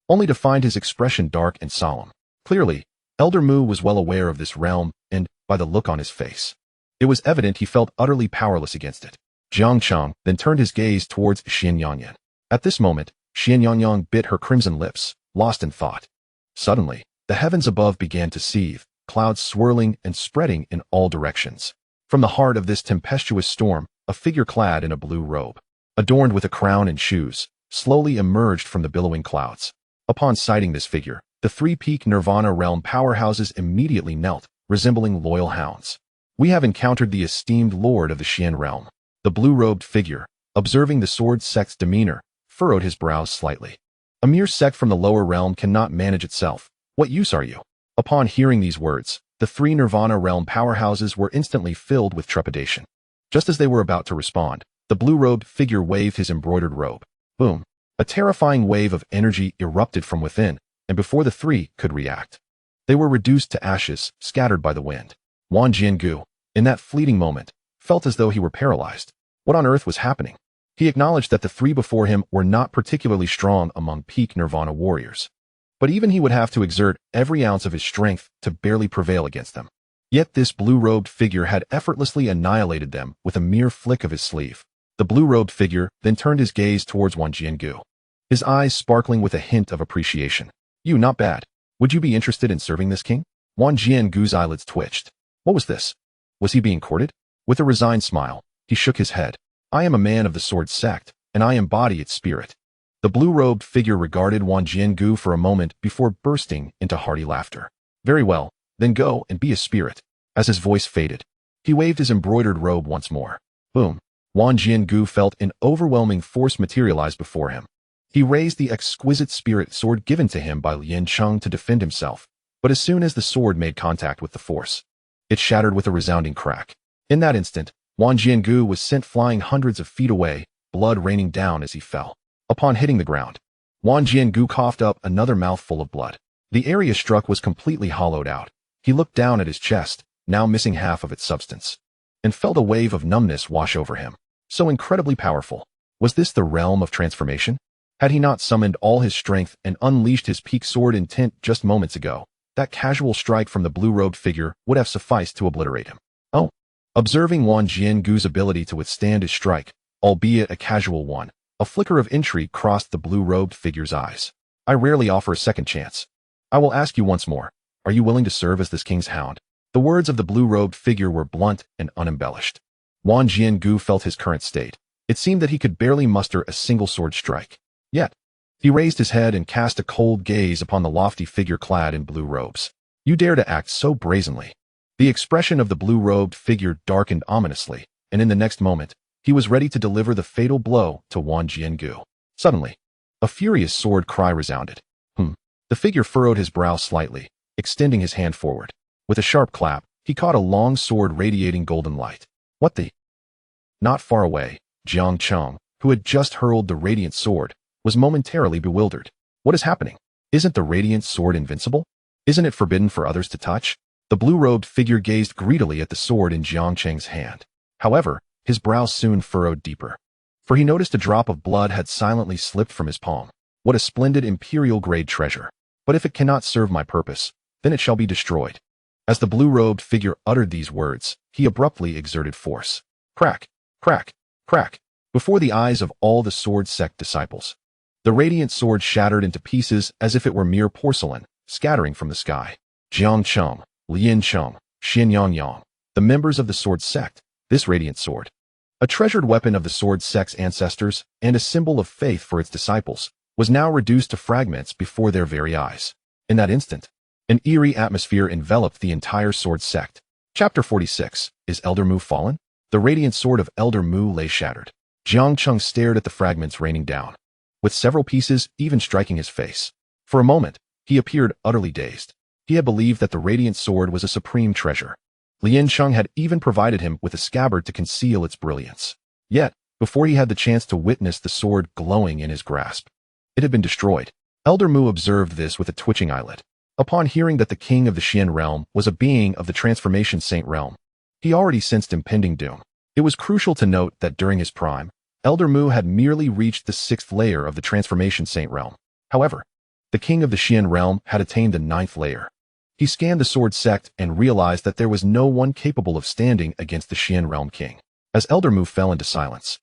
only to find his expression dark and solemn. Clearly, Elder Mu was well aware of this realm, and, by the look on his face, it was evident he felt utterly powerless against it. Jiang Cheng then turned his gaze towards Xian Yanyan. At this moment, Xian Yanyan bit her crimson lips, lost in thought. Suddenly, the heavens above began to seethe, clouds swirling and spreading in all directions. From the heart of this tempestuous storm, a figure clad in a blue robe, adorned with a crown and shoes, slowly emerged from the billowing clouds. Upon sighting this figure, the three-peak Nirvana realm powerhouses immediately knelt, resembling loyal hounds. We have encountered the esteemed Lord of the Xian realm. The blue-robed figure, observing the sword sect's demeanor, furrowed his brows slightly. A mere sect from the lower realm cannot manage itself. What use are you? Upon hearing these words, the three Nirvana realm powerhouses were instantly filled with trepidation. Just as they were about to respond, the blue-robed figure waved his embroidered robe. Boom! A terrifying wave of energy erupted from within, and before the three could react, they were reduced to ashes, scattered by the wind. Wan Jiangu, in that fleeting moment, felt as though he were paralyzed. What on earth was happening? He acknowledged that the three before him were not particularly strong among peak Nirvana warriors, but even he would have to exert every ounce of his strength to barely prevail against them. Yet this blue-robed figure had effortlessly annihilated them with a mere flick of his sleeve. The blue-robed figure then turned his gaze towards Wan Jiangu, his eyes sparkling with a hint of appreciation. You, not bad. Would you be interested in serving this king? Wan Jiangu's eyelids twitched. What was this? Was he being courted? With a resigned smile, he shook his head. I am a man of the sword sect, and I embody its spirit. The blue-robed figure regarded Wan Jiangu for a moment before bursting into hearty laughter. Very well, then go and be a spirit. As his voice faded, he waved his embroidered robe once more. Boom! Wan Jiangu felt an overwhelming force materialize before him. He raised the exquisite spirit sword given to him by Lian Cheng to defend himself, but as soon as the sword made contact with the force, it shattered with a resounding crack. In that instant, Wan Jiangu was sent flying hundreds of feet away, blood raining down as he fell. Upon hitting the ground, Wan Jiangu coughed up another mouthful of blood. The area struck was completely hollowed out. He looked down at his chest, now missing half of its substance, and felt a wave of numbness wash over him. So incredibly powerful. Was this the realm of transformation? Had he not summoned all his strength and unleashed his peak sword intent just moments ago, that casual strike from the blue-robed figure would have sufficed to obliterate him. Oh! Observing Wan Jiangu's ability to withstand his strike, albeit a casual one, a flicker of intrigue crossed the blue-robed figure's eyes. I rarely offer a second chance. I will ask you once more, are you willing to serve as this king's hound? The words of the blue-robed figure were blunt and unembellished. Wan Jiangu felt his current state. It seemed that he could barely muster a single sword strike. Yet, he raised his head and cast a cold gaze upon the lofty figure clad in blue robes. You dare to act so brazenly. The expression of the blue-robed figure darkened ominously, and in the next moment, he was ready to deliver the fatal blow to Wan Jiangu. Suddenly, a furious sword cry resounded. The figure furrowed his brow slightly, extending his hand forward. With a sharp clap, he caught a long sword radiating golden light. What the? Not far away, Jiang Cheng, who had just hurled the radiant sword, was momentarily bewildered. What is happening? Isn't the radiant sword invincible? Isn't it forbidden for others to touch? The blue-robed figure gazed greedily at the sword in Jiang Cheng's hand. However, his brow soon furrowed deeper, for he noticed a drop of blood had silently slipped from his palm. What a splendid imperial-grade treasure! But if it cannot serve my purpose, then it shall be destroyed. As the blue-robed figure uttered these words, he abruptly exerted force. Crack! Crack! Crack! Before the eyes of all the sword sect disciples, the radiant sword shattered into pieces as if it were mere porcelain, scattering from the sky. Jiang Cheng, Lian Cheng, Xian Yanyan, the members of the sword sect, this radiant sword, a treasured weapon of the sword sect's ancestors and a symbol of faith for its disciples, was now reduced to fragments before their very eyes. In that instant, an eerie atmosphere enveloped the entire sword sect. Chapter 46. Is Elder Mu fallen? The radiant sword of Elder Mu lay shattered. Jiang Cheng stared at the fragments raining down, with several pieces even striking his face. For a moment, he appeared utterly dazed. He had believed that the radiant sword was a supreme treasure, Lian Cheng had even provided him with a scabbard to conceal its brilliance. Yet, before he had the chance to witness the sword glowing in his grasp, it had been destroyed. Elder Mu observed this with a twitching eyelid. Upon hearing that the king of the Xian realm was a being of the Transformation Saint realm, he already sensed impending doom. It was crucial to note that during his prime, Elder Mu had merely reached the 6th layer of the Transformation Saint realm. However, the king of the Xian realm had attained the 9th layer. He scanned the sword sect and realized that there was no one capable of standing against the Xian realm king. As Elder Mu fell into silence,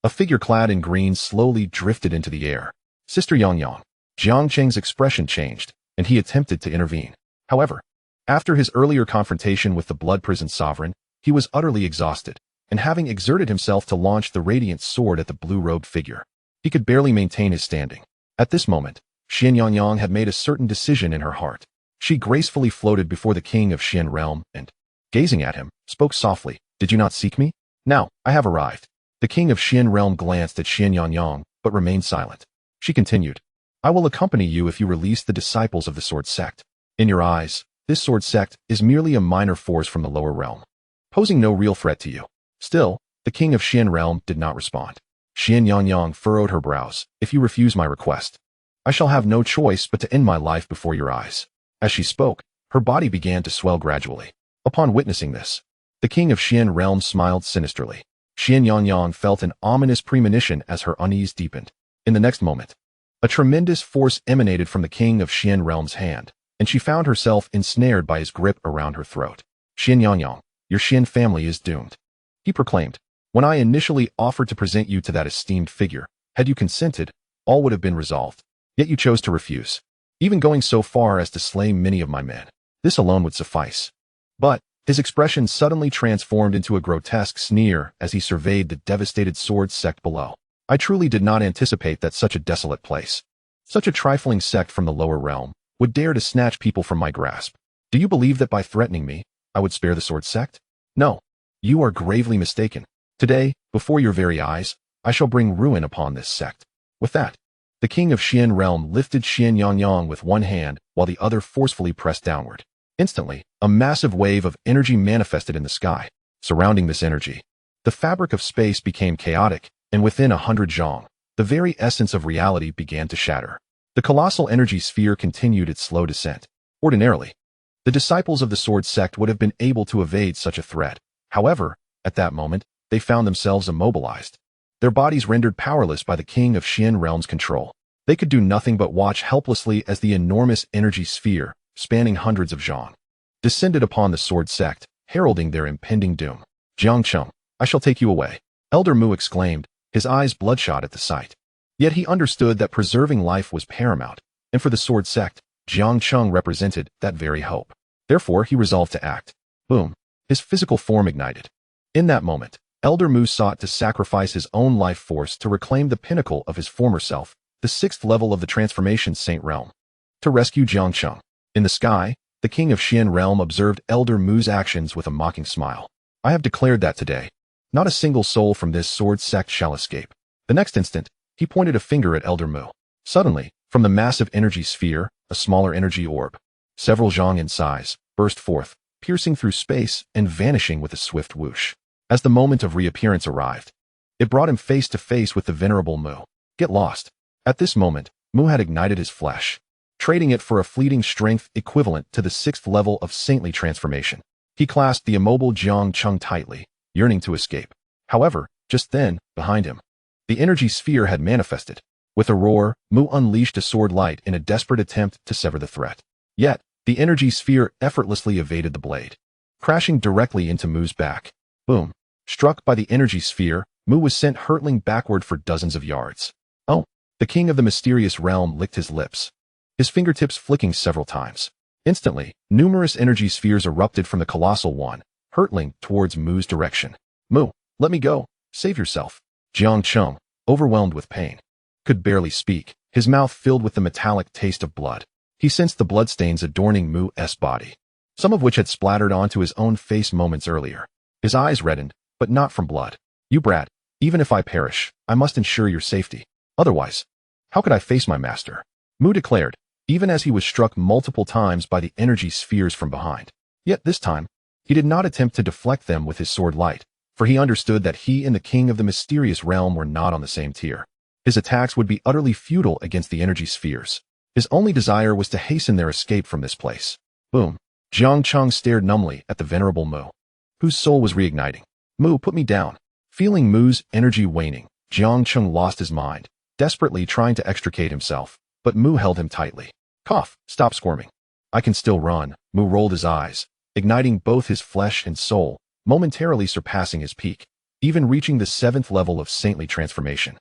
a figure clad in green slowly drifted into the air. Sister Yang. Jiang Cheng's expression changed, and he attempted to intervene. However, after his earlier confrontation with the blood prison sovereign, he was utterly exhausted, and having exerted himself to launch the radiant sword at the blue-robed figure, he could barely maintain his standing. At this moment, Xian Yang had made a certain decision in her heart. She gracefully floated before the king of Xian realm and, gazing at him, spoke softly, "Did you not seek me? Now, I have arrived." The king of Xian realm glanced at Xian Yang, but remained silent. She continued, "I will accompany you if you release the disciples of the sword sect. In your eyes, this sword sect is merely a minor force from the lower realm, posing no real threat to you." Still, the king of Xian realm did not respond. Xian Yang furrowed her brows. "If you refuse my request, I shall have no choice but to end my life before your eyes." As she spoke, her body began to swell gradually. Upon witnessing this, the king of Xian realm smiled sinisterly. Xian Yang felt an ominous premonition as her unease deepened. In the next moment, a tremendous force emanated from the king of Xian realm's hand, and she found herself ensnared by his grip around her throat. "Xian Yang, your Xian family is doomed," he proclaimed. "When I initially offered to present you to that esteemed figure, had you consented, all would have been resolved. Yet you chose to refuse, even going so far as to slay many of my men. This alone would suffice." But his expression suddenly transformed into a grotesque sneer as he surveyed the devastated sword sect below. "I truly did not anticipate that such a desolate place, such a trifling sect from the lower realm, would dare to snatch people from my grasp. Do you believe that by threatening me, I would spare the sword sect? No, you are gravely mistaken. Today, before your very eyes, I shall bring ruin upon this sect." With that, the king of Xian realm lifted Xian Yang with one hand while the other forcefully pressed downward. Instantly, a massive wave of energy manifested in the sky. Surrounding this energy, the fabric of space became chaotic, and within 100 zhang, the very essence of reality began to shatter. The colossal energy sphere continued its slow descent. Ordinarily, the disciples of the sword sect would have been able to evade such a threat. However, at that moment, they found themselves immobilized, their bodies rendered powerless by the king of Xian realm's control. They could do nothing but watch helplessly as the enormous energy sphere, spanning hundreds of zhang, descended upon the sword sect, heralding their impending doom. "Jiang Cheng, I shall take you away," Elder Mu exclaimed, his eyes bloodshot at the sight. Yet he understood that preserving life was paramount, and for the sword sect, Jiang Cheng represented that very hope. Therefore, he resolved to act. Boom! His physical form ignited. In that moment, Elder Mu sought to sacrifice his own life force to reclaim the pinnacle of his former self, the 6th level of the Transformation Saint realm, to rescue Jiang Cheng. In the sky, the king of Xian realm observed Elder Mu's actions with a mocking smile. "I have declared that today, not a single soul from this sword sect shall escape." The next instant, he pointed a finger at Elder Mu. Suddenly, from the massive energy sphere, a smaller energy orb, several zhang in size, burst forth, piercing through space and vanishing with a swift whoosh. As the moment of reappearance arrived, it brought him face to face with the venerable Mu. "Get lost." At this moment, Mu had ignited his flesh, trading it for a fleeting strength equivalent to the 6th level of saintly transformation. He clasped the immobile Jiang Cheng tightly, yearning to escape. However, just then, behind him, the energy sphere had manifested. With a roar, Mu unleashed a sword light in a desperate attempt to sever the threat. Yet, the energy sphere effortlessly evaded the blade, crashing directly into Mu's back. Boom! Struck by the energy sphere, Mu was sent hurtling backward for dozens of yards. "Oh!" The king of the mysterious realm licked his lips, his fingertips flicking several times. Instantly, numerous energy spheres erupted from the colossal one, hurtling towards Mu's direction. "Mu, let me go. Save yourself." Jiang Cheng, overwhelmed with pain, could barely speak, his mouth filled with the metallic taste of blood. He sensed the bloodstains adorning Mu's body, some of which had splattered onto his own face moments earlier. His eyes reddened, but not from blood. "You brat, even if I perish, I must ensure your safety. Otherwise, how could I face my master?" Mu declared, even as he was struck multiple times by the energy spheres from behind. Yet this time, He did not attempt to deflect them with his sword light, for he understood that he and the king of the mysterious realm were not on the same tier. His attacks would be utterly futile against the energy spheres. His only desire was to hasten their escape from this place. Boom. Jiang Cheng stared numbly at the venerable Mu, whose soul was reigniting. Mu, put me down. Feeling Mu's energy waning, Jiang Cheng lost his mind, desperately trying to extricate himself, but Mu held him tightly. Cough, stop squirming. I can still run. Mu rolled his eyes, igniting both his flesh and soul, momentarily surpassing his peak, even reaching the 7th level of saintly transformation.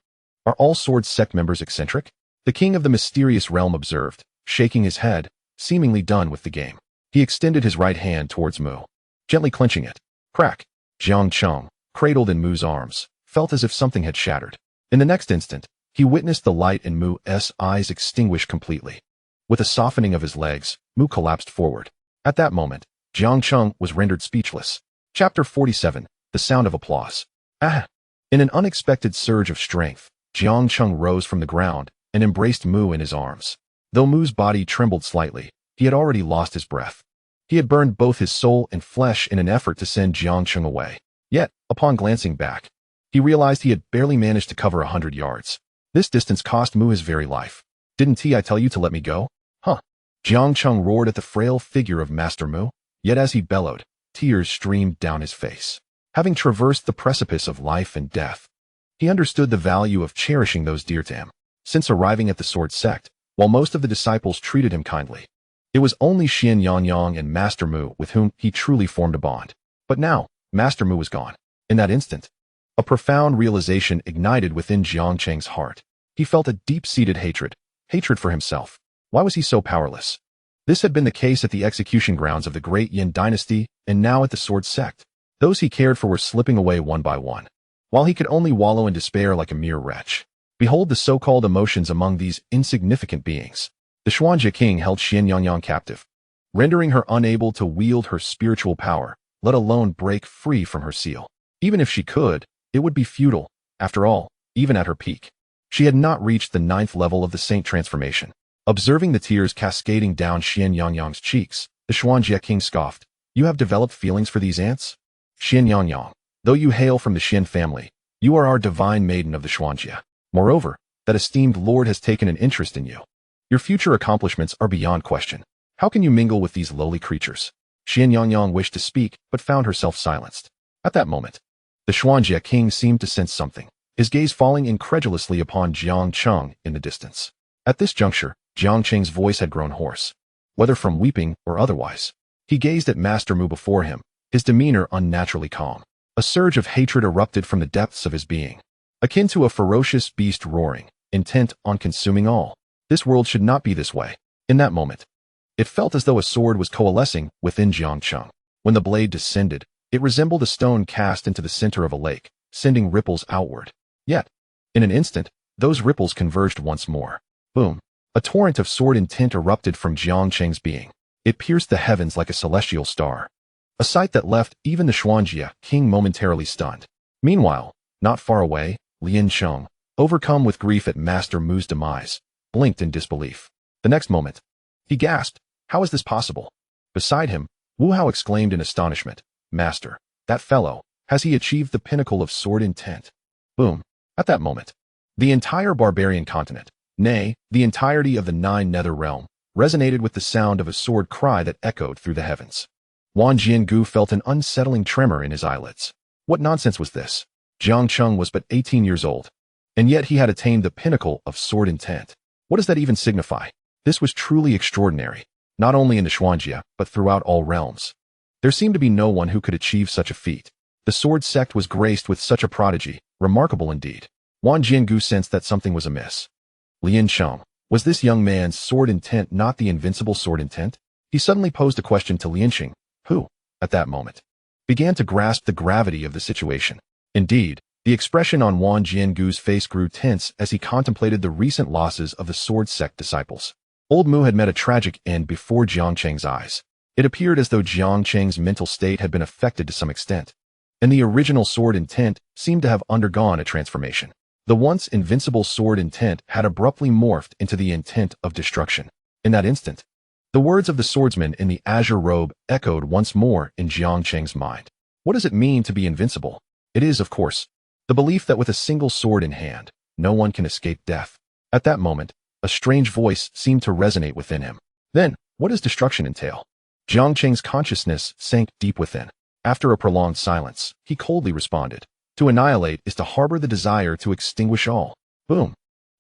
Are all Sword Sect members eccentric? The king of the mysterious realm observed, shaking his head, seemingly done with the game. He extended his right hand towards Mu, gently clenching it. Crack. Jiang Cheng, cradled in Mu's arms, felt as if something had shattered. In the next instant, he witnessed the light in Mu's eyes extinguish completely. With a softening of his legs, Mu collapsed forward. At that moment, Jiang Cheng was rendered speechless. Chapter 47, The Sound of Applause. Ah! In an unexpected surge of strength, Jiang Cheng rose from the ground and embraced Mu in his arms. Though Mu's body trembled slightly, he had already lost his breath. He had burned both his soul and flesh in an effort to send Jiang Cheng away. Yet, upon glancing back, he realized he had barely managed to cover 100 yards. This distance cost Mu his very life. Didn't I tell you to let me go? Huh? Jiang Cheng roared at the frail figure of Master Mu, yet as he bellowed, tears streamed down his face. Having traversed the precipice of life and death, he understood the value of cherishing those dear to him. Since arriving at the Sword Sect, while most of the disciples treated him kindly, it was only Xian Yangyang and Master Mu with whom he truly formed a bond. But now, Master Mu was gone. In that instant, a profound realization ignited within Jiang Cheng's heart. He felt a deep-seated hatred for himself. Why was he so powerless? This had been the case at the execution grounds of the great Yin dynasty, and now at the Sword Sect. Those he cared for were slipping away one by one, while he could only wallow in despair like a mere wretch. Behold the so-called emotions among these insignificant beings. The Xuanjie king held Xian Yangyang captive, rendering her unable to wield her spiritual power, let alone break free from her seal. Even if she could, it would be futile. After all, even at her peak, she had not reached the 9th level of the saint transformation. Observing the tears cascading down Xian Yangyang's cheeks, the Xuanjie king scoffed. You have developed feelings for these ants? Xian Yangyang, though you hail from the Xian family, you are our divine maiden of the Xuanjie. Moreover, that esteemed lord has taken an interest in you. Your future accomplishments are beyond question. How can you mingle with these lowly creatures? Xian Yangyang wished to speak, but found herself silenced. At that moment, the Xuanjie king seemed to sense something, his gaze falling incredulously upon Jiang Cheng in the distance. At this juncture, Jiang Cheng's voice had grown hoarse. Whether from weeping or otherwise, he gazed at Master Mu before him, his demeanor unnaturally calm. A surge of hatred erupted from the depths of his being, akin to a ferocious beast roaring, intent on consuming all. This world should not be this way. In that moment, it felt as though a sword was coalescing within Jiang Cheng. When the blade descended, it resembled a stone cast into the center of a lake, sending ripples outward. Yet, in an instant, those ripples converged once more. Boom! A torrent of sword intent erupted from Jiang Cheng's being. It pierced the heavens like a celestial star, a sight that left even the Xuanjie king momentarily stunned. Meanwhile, not far away, Lin Cheng, overcome with grief at Master Mu's demise, blinked in disbelief. The next moment, he gasped, how is this possible? Beside him, Wu Hao exclaimed in astonishment, Master, that fellow, has he achieved the pinnacle of sword intent? Boom. At that moment, the entire barbarian continent, nay, the entirety of the 9 nether realm, resonated with the sound of a sword cry that echoed through the heavens. Wan Jiangu felt an unsettling tremor in his eyelids. What nonsense was this? Jiang Cheng was but 18 years old, and yet he had attained the pinnacle of sword intent. What does that even signify? This was truly extraordinary, not only in the Xuanjie, but throughout all realms. There seemed to be no one who could achieve such a feat. The Sword Sect was graced with such a prodigy, remarkable indeed. Wan Jiangu sensed that something was amiss. Lin Cheng, was this young man's sword intent not the invincible sword intent? He suddenly posed a question to Lin Cheng, who, at that moment, began to grasp the gravity of the situation. Indeed, the expression on Wan Jiangu's face grew tense as he contemplated the recent losses of the Sword Sect disciples. Old Mu had met a tragic end before Jiang Cheng's eyes. It appeared as though Jiang Cheng's mental state had been affected to some extent, and the original sword intent seemed to have undergone a transformation. The once invincible sword intent had abruptly morphed into the intent of destruction. In that instant, The words of the swordsman in the azure robe echoed once more in Jiang Cheng's mind. What does it mean to be invincible? It is, of course, the belief that with a single sword in hand, no one can escape death. At that moment, a strange voice seemed to resonate within him. Then, what does destruction entail? Jiang Cheng's consciousness sank deep within. After a prolonged silence, he coldly responded. To annihilate is to harbor the desire to extinguish all. Boom.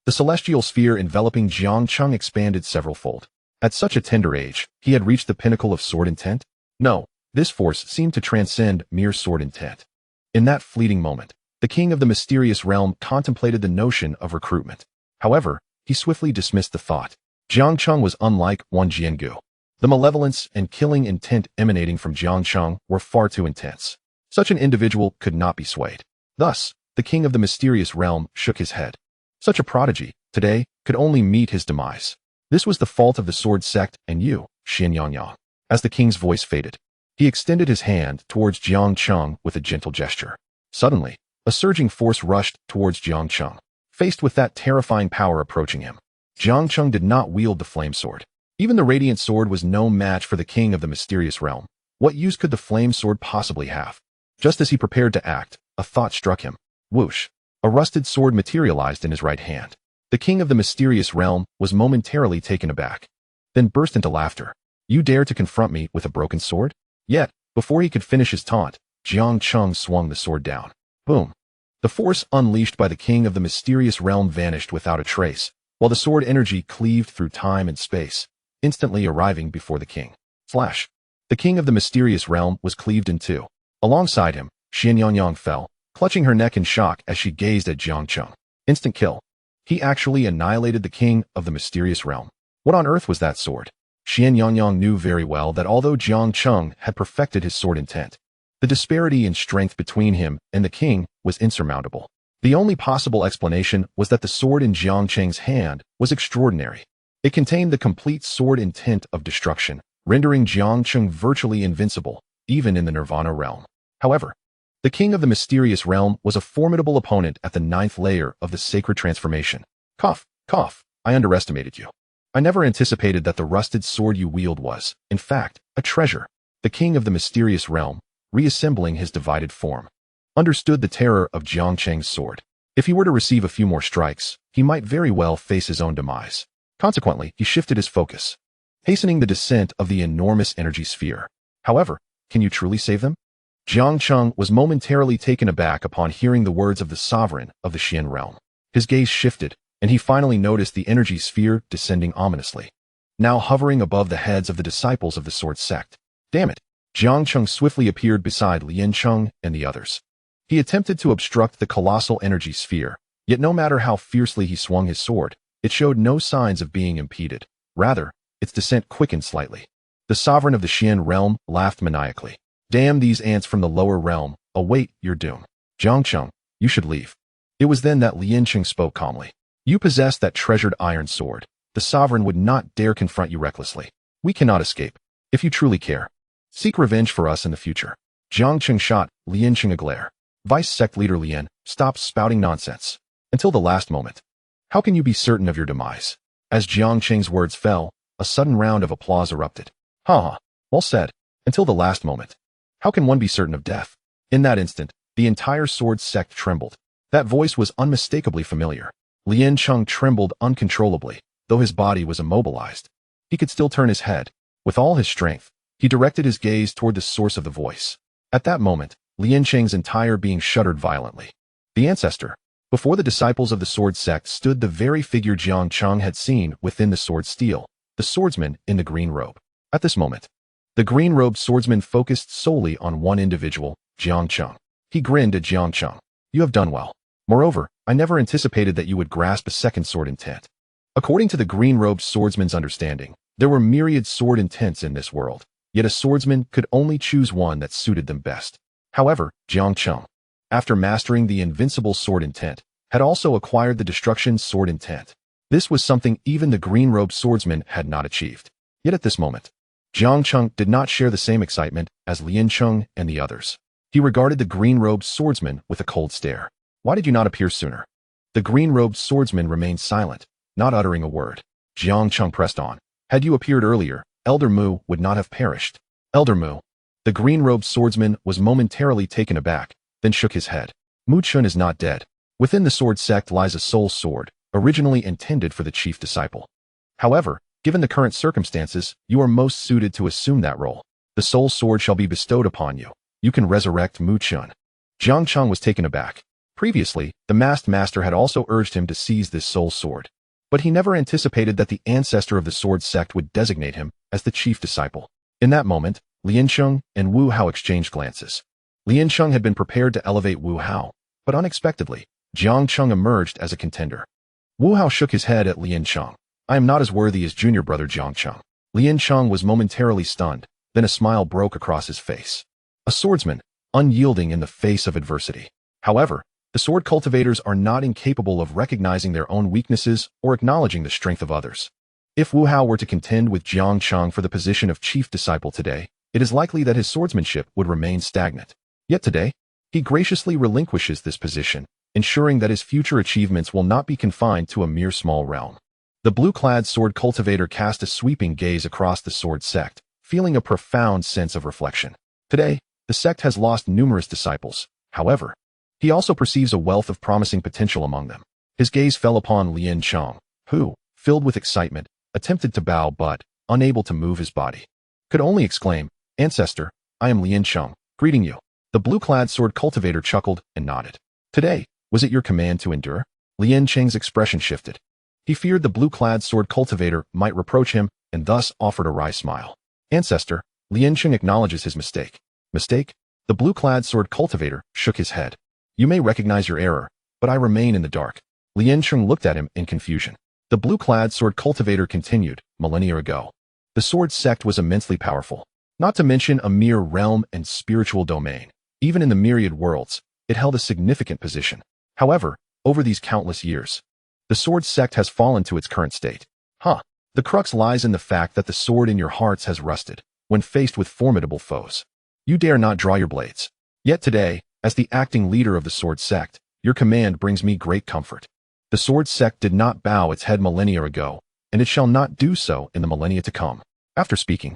The celestial sphere enveloping Jiang Cheng expanded several-fold. At such a tender age, he had reached the pinnacle of sword intent? No, this force seemed to transcend mere sword intent. In that fleeting moment, the king of the mysterious realm contemplated the notion of recruitment. However, he swiftly dismissed the thought. Jiang Cheng was unlike one Jiangu. The malevolence and killing intent emanating from Jiang Cheng were far too intense. Such an individual could not be swayed. Thus, the king of the mysterious realm shook his head. Such a prodigy, today, could only meet his demise. This was the fault of the sword sect and you, Xian Yangyang. As the king's voice faded, he extended his hand towards Jiang Cheng with a gentle gesture. Suddenly, a surging force rushed towards Jiang Cheng. Faced with that terrifying power approaching him, Jiang Cheng did not wield the flame sword. Even the radiant sword was no match for the king of the mysterious realm. What use could the flame sword possibly have? Just as he prepared to act, a thought struck him. Whoosh! A rusted sword materialized in his right hand. The king of the mysterious realm was momentarily taken aback, then burst into laughter. You dare to confront me with a broken sword? Yet, before he could finish his taunt, Jiang Cheng swung the sword down. Boom! The force unleashed by the king of the mysterious realm vanished without a trace, while the sword energy cleaved through time and space, instantly arriving before the king. Flash! The king of the mysterious realm was cleaved in two. Alongside him, Xian Yangyang fell, clutching her neck in shock as she gazed at Jiang Cheng. Instant kill. He actually annihilated the king of the mysterious realm. What on earth was that sword? Xian Yangyang knew very well that although Jiang Cheng had perfected his sword intent, the disparity in strength between him and the king was insurmountable. The only possible explanation was that the sword in Jiang Cheng's hand was extraordinary. It contained the complete sword intent of destruction, rendering Jiang Cheng virtually invincible, even in the Nirvana realm. However, the king of the mysterious realm was a formidable opponent at the 9th layer of the sacred transformation. Cough, cough, I underestimated you. I never anticipated that the rusted sword you wield was, in fact, a treasure. The king of the mysterious realm, reassembling his divided form, understood the terror of Jiang Cheng's sword. If he were to receive a few more strikes, he might very well face his own demise. Consequently, he shifted his focus, hastening the descent of the enormous energy sphere. However, can you truly save them? Jiang Cheng was momentarily taken aback upon hearing the words of the sovereign of the Xian realm. His gaze shifted, and he finally noticed the energy sphere descending ominously, now hovering above the heads of the disciples of the sword sect. Damn it! Jiang Cheng swiftly appeared beside Lian Cheng and the others. He attempted to obstruct the colossal energy sphere, yet no matter how fiercely he swung his sword, it showed no signs of being impeded. Rather, its descent quickened slightly. The sovereign of the Xian realm laughed maniacally. Damn these ants from the lower realm, await your doom. Jiang Cheng, you should leave. It was then that Lian Cheng spoke calmly. You possess that treasured iron sword. The sovereign would not dare confront you recklessly. We cannot escape. If you truly care, seek revenge for us in the future. Jiang Cheng shot Lian Cheng a glare. Vice sect leader Lian, stop spouting nonsense. Until the last moment. How can you be certain of your demise? As Jiang Cheng's words fell, a sudden round of applause erupted. Ha ha, well said. Until the last moment. How can one be certain of death? In that instant, the entire sword sect trembled. That voice was unmistakably familiar. Lian Cheng trembled uncontrollably, though his body was immobilized. He could still turn his head. With all his strength, he directed his gaze toward the source of the voice. At that moment, Lian Cheng's entire being shuddered violently. The ancestor. Before the disciples of the sword sect stood the very figure Jiang Cheng had seen within the sword steel, the swordsman in the green robe. At this moment, the green-robed swordsman focused solely on one individual, Jiang Cheng. He grinned at Jiang Cheng. You have done well. Moreover, I never anticipated that you would grasp a second sword intent. According to the green-robed swordsman's understanding, there were myriad sword intents in this world, yet a swordsman could only choose one that suited them best. However, Jiang Cheng, after mastering the invincible sword intent, had also acquired the destruction sword intent. This was something even the green-robed swordsman had not achieved. Yet at this moment, Jiang Cheng did not share the same excitement as Lian Cheng and the others. He regarded the green-robed swordsman with a cold stare. Why did you not appear sooner? The green-robed swordsman remained silent, not uttering a word. Jiang Cheng pressed on. Had you appeared earlier, Elder Mu would not have perished. Elder Mu. The green-robed swordsman was momentarily taken aback, then shook his head. Mu Chun is not dead. Within the sword sect lies a soul sword, originally intended for the chief disciple. However, given the current circumstances, you are most suited to assume that role. The soul sword shall be bestowed upon you. You can resurrect Mu Chun. Jiang Cheng was taken aback. Previously, the masked master had also urged him to seize this soul sword. But he never anticipated that the ancestor of the sword sect would designate him as the chief disciple. In that moment, Lian Sheng and Wu Hao exchanged glances. Lian Sheng had been prepared to elevate Wu Hao, but unexpectedly, Jiang Cheng emerged as a contender. Wu Hao shook his head at Lian Sheng. I am not as worthy as junior brother Jiang Cheng. Lian Sheng was momentarily stunned, then a smile broke across his face. A swordsman, unyielding in the face of adversity. However, the sword cultivators are not incapable of recognizing their own weaknesses or acknowledging the strength of others. If Wu Hao were to contend with Jiang Cheng for the position of chief disciple today, it is likely that his swordsmanship would remain stagnant. Yet today, he graciously relinquishes this position, ensuring that his future achievements will not be confined to a mere small realm. The blue-clad sword cultivator cast a sweeping gaze across the sword sect, feeling a profound sense of reflection. Today, the sect has lost numerous disciples. However, he also perceives a wealth of promising potential among them. His gaze fell upon Lian Sheng, who, filled with excitement, attempted to bow but, unable to move his body, could only exclaim, Ancestor, I am Lian Sheng, greeting you. The blue-clad sword cultivator chuckled and nodded. Today, was it your command to endure? Lian Cheng's expression shifted. He feared the blue-clad sword cultivator might reproach him and thus offered a wry smile. Ancestor, Lian Cheng acknowledges his mistake. Mistake? The blue-clad sword cultivator shook his head. You may recognize your error, but I remain in the dark. Lian Cheng looked at him in confusion. The blue-clad sword cultivator continued, millennia ago. The sword sect was immensely powerful, not to mention a mere realm and spiritual domain. Even in the myriad worlds, it held a significant position. However, over these countless years, the sword sect has fallen to its current state. The crux lies in the fact that the sword in your hearts has rusted when faced with formidable foes. You dare not draw your blades. Yet today, as the acting leader of the sword sect, your command brings me great comfort. The sword sect did not bow its head millennia ago, and it shall not do so in the millennia to come. After speaking,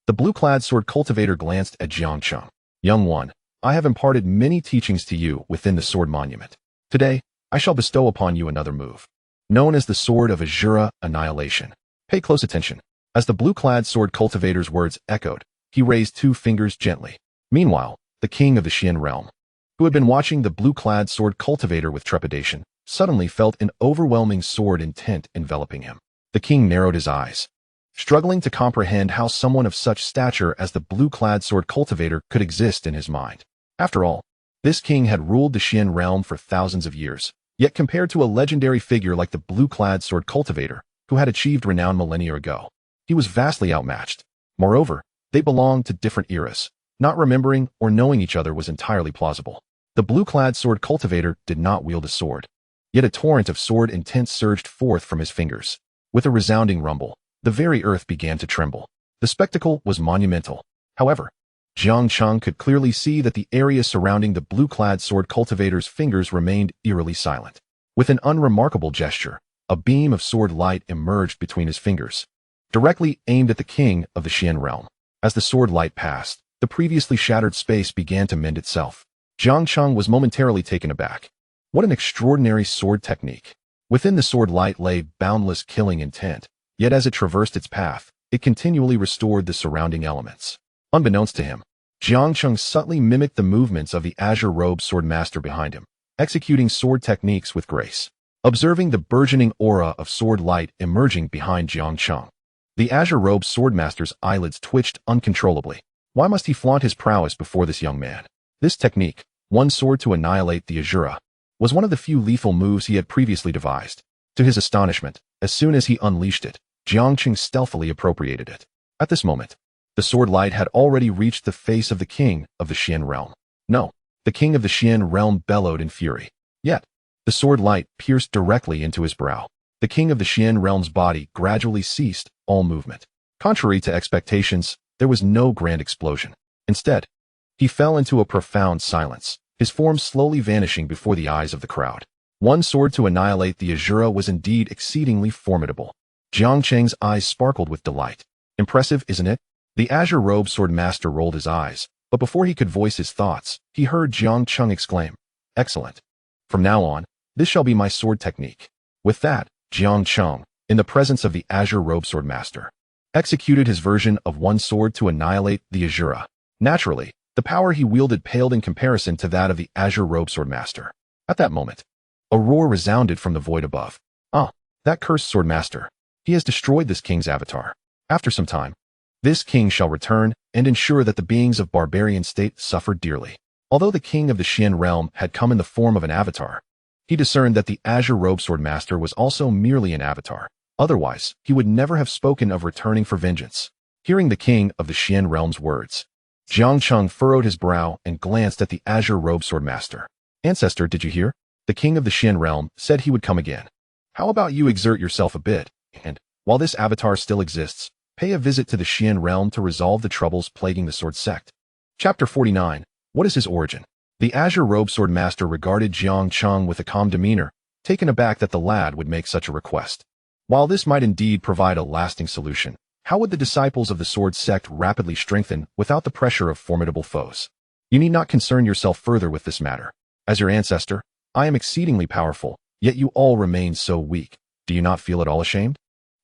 the blue-clad sword cultivator glanced at Jiang Cheng. Young one, I have imparted many teachings to you within the sword monument. Today, I shall bestow upon you another move, known as the Sword of Azura Annihilation. Pay close attention. As the blue-clad sword cultivator's words echoed, he raised two fingers gently. Meanwhile, the king of the Xian realm, who had been watching the blue-clad sword cultivator with trepidation, suddenly felt an overwhelming sword intent enveloping him. The king narrowed his eyes, struggling to comprehend how someone of such stature as the blue-clad sword cultivator could exist in his mind. After all, this king had ruled the Xian realm for thousands of years, yet compared to a legendary figure like the blue-clad sword cultivator, who had achieved renown millennia ago, he was vastly outmatched. Moreover, they belonged to different eras. Not remembering or knowing each other was entirely plausible. The blue-clad sword cultivator did not wield a sword. Yet a torrent of sword intent surged forth from his fingers. With a resounding rumble, the very earth began to tremble. The spectacle was monumental. However, Jiang Cheng could clearly see that the area surrounding the blue-clad sword cultivator's fingers remained eerily silent. With an unremarkable gesture, a beam of sword light emerged between his fingers, directly aimed at the king of the Xian realm. As the sword light passed, the previously shattered space began to mend itself. Jiang Cheng was momentarily taken aback. What an extraordinary sword technique. Within the sword light lay boundless killing intent, yet as it traversed its path, it continually restored the surrounding elements. Unbeknownst to him, Jiang Cheng subtly mimicked the movements of the azure-robed sword master behind him, executing sword techniques with grace. Observing the burgeoning aura of sword light emerging behind Jiang Cheng, the azure-robed swordmaster's eyelids twitched uncontrollably. Why must he flaunt his prowess before this young man? This technique, one sword to annihilate the Azura, was one of the few lethal moves he had previously devised. To his astonishment, as soon as he unleashed it, Jiang Cheng stealthily appropriated it. At this moment, the sword light had already reached the face of the king of the Xian realm. No, the king of the Xian realm bellowed in fury. Yet, the sword light pierced directly into his brow. The king of the Xian realm's body gradually ceased all movement. Contrary to expectations, there was no grand explosion. Instead, he fell into a profound silence, his form slowly vanishing before the eyes of the crowd. One sword to annihilate the Azura was indeed exceedingly formidable. Jiang Cheng's eyes sparkled with delight. Impressive, isn't it? The azure-robed sword master rolled his eyes, but before he could voice his thoughts, he heard Jiang Cheng exclaim, "Excellent. From now on, this shall be my sword technique." With that, Jiang Cheng, in the presence of the azure-robed sword master, executed his version of one sword to annihilate the Azura. Naturally, the power he wielded paled in comparison to that of the azure-robed sword master. At that moment, a roar resounded from the void above. "Ah, that cursed sword master. He has destroyed this king's avatar. After some time, this king shall return and ensure that the beings of barbarian state suffer dearly." Although the king of the Xian realm had come in the form of an avatar, he discerned that the azure-robed sword master was also merely an avatar. Otherwise, he would never have spoken of returning for vengeance. Hearing the king of the Xian realm's words, Jiang Cheng furrowed his brow and glanced at the azure-robed sword master. "Ancestor, did you hear? The king of the Xian realm said he would come again. How about you exert yourself a bit, and, while this avatar still exists, pay a visit to the Xian realm to resolve the troubles plaguing the sword sect?" Chapter 49. What is his origin? The azure-robed sword master regarded Jiang Cheng with a calm demeanor, taken aback that the lad would make such a request. While this might indeed provide a lasting solution, how would the disciples of the sword sect rapidly strengthen without the pressure of formidable foes? "You need not concern yourself further with this matter. As your ancestor, I am exceedingly powerful, yet you all remain so weak. Do you not feel at all ashamed?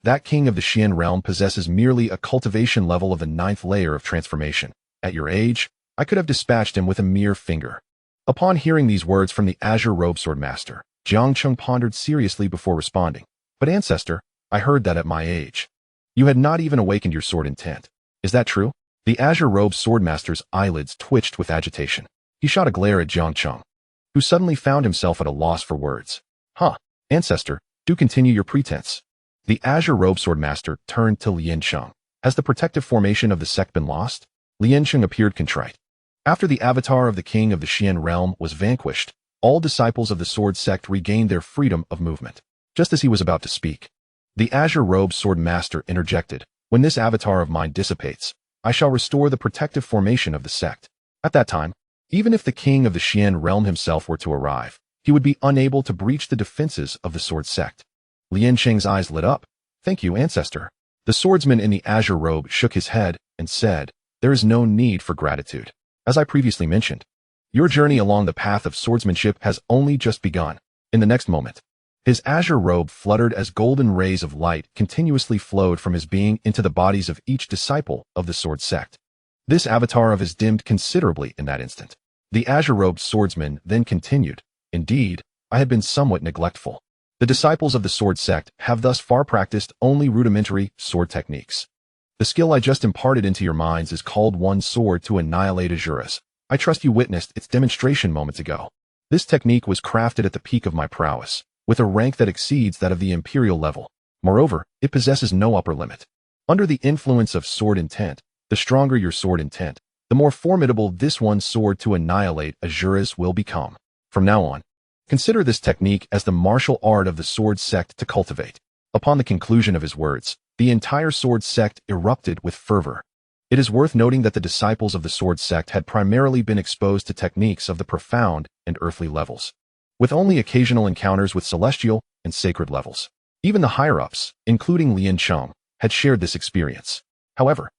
That king of the Xian realm possesses merely a cultivation level of the 9th layer of transformation. At your age, I could have dispatched him with a mere finger." Upon hearing these words from the azure-robed sword master, Jiang Cheng pondered seriously before responding. "But ancestor, I heard that at my age, you had not even awakened your sword intent. Is that true?" The azure-robed sword master's eyelids twitched with agitation. He shot a glare at Jiang Cheng, who suddenly found himself at a loss for words. "Huh, ancestor, do continue your pretense." The azure-robed sword master turned to Lian Cheng. "Has the protective formation of the sect been lost?" Lian Cheng appeared contrite. After the avatar of the king of the Xian realm was vanquished, all disciples of the sword sect regained their freedom of movement. Just as he was about to speak, the azure-robed sword master interjected, "When this avatar of mine dissipates, I shall restore the protective formation of the sect. At that time, even if the king of the Xian realm himself were to arrive, he would be unable to breach the defenses of the sword sect." Lian Cheng's eyes lit up. "Thank you, ancestor." The swordsman in the azure robe shook his head and said, "There is no need for gratitude. As I previously mentioned, your journey along the path of swordsmanship has only just begun." In the next moment, his azure robe fluttered as golden rays of light continuously flowed from his being into the bodies of each disciple of the sword sect. This avatar of his dimmed considerably in that instant. The azure-robed swordsman then continued, "Indeed, I had been somewhat neglectful. The disciples of the sword sect have thus far practiced only rudimentary sword techniques. The skill I just imparted into your minds is called one sword to annihilate Azuras. I trust you witnessed its demonstration moments ago. This technique was crafted at the peak of my prowess, with a rank that exceeds that of the imperial level. Moreover, it possesses no upper limit. Under the influence of sword intent, the stronger your sword intent, the more formidable this one sword to annihilate Azuras will become. From now on, consider this technique as the martial art of the sword sect to cultivate." Upon the conclusion of his words, the entire sword sect erupted with fervor. It is worth noting that the disciples of the sword sect had primarily been exposed to techniques of the profound and earthly levels, with only occasional encounters with celestial and sacred levels. Even the higher-ups, including Lian Cheng, had shared this experience. However,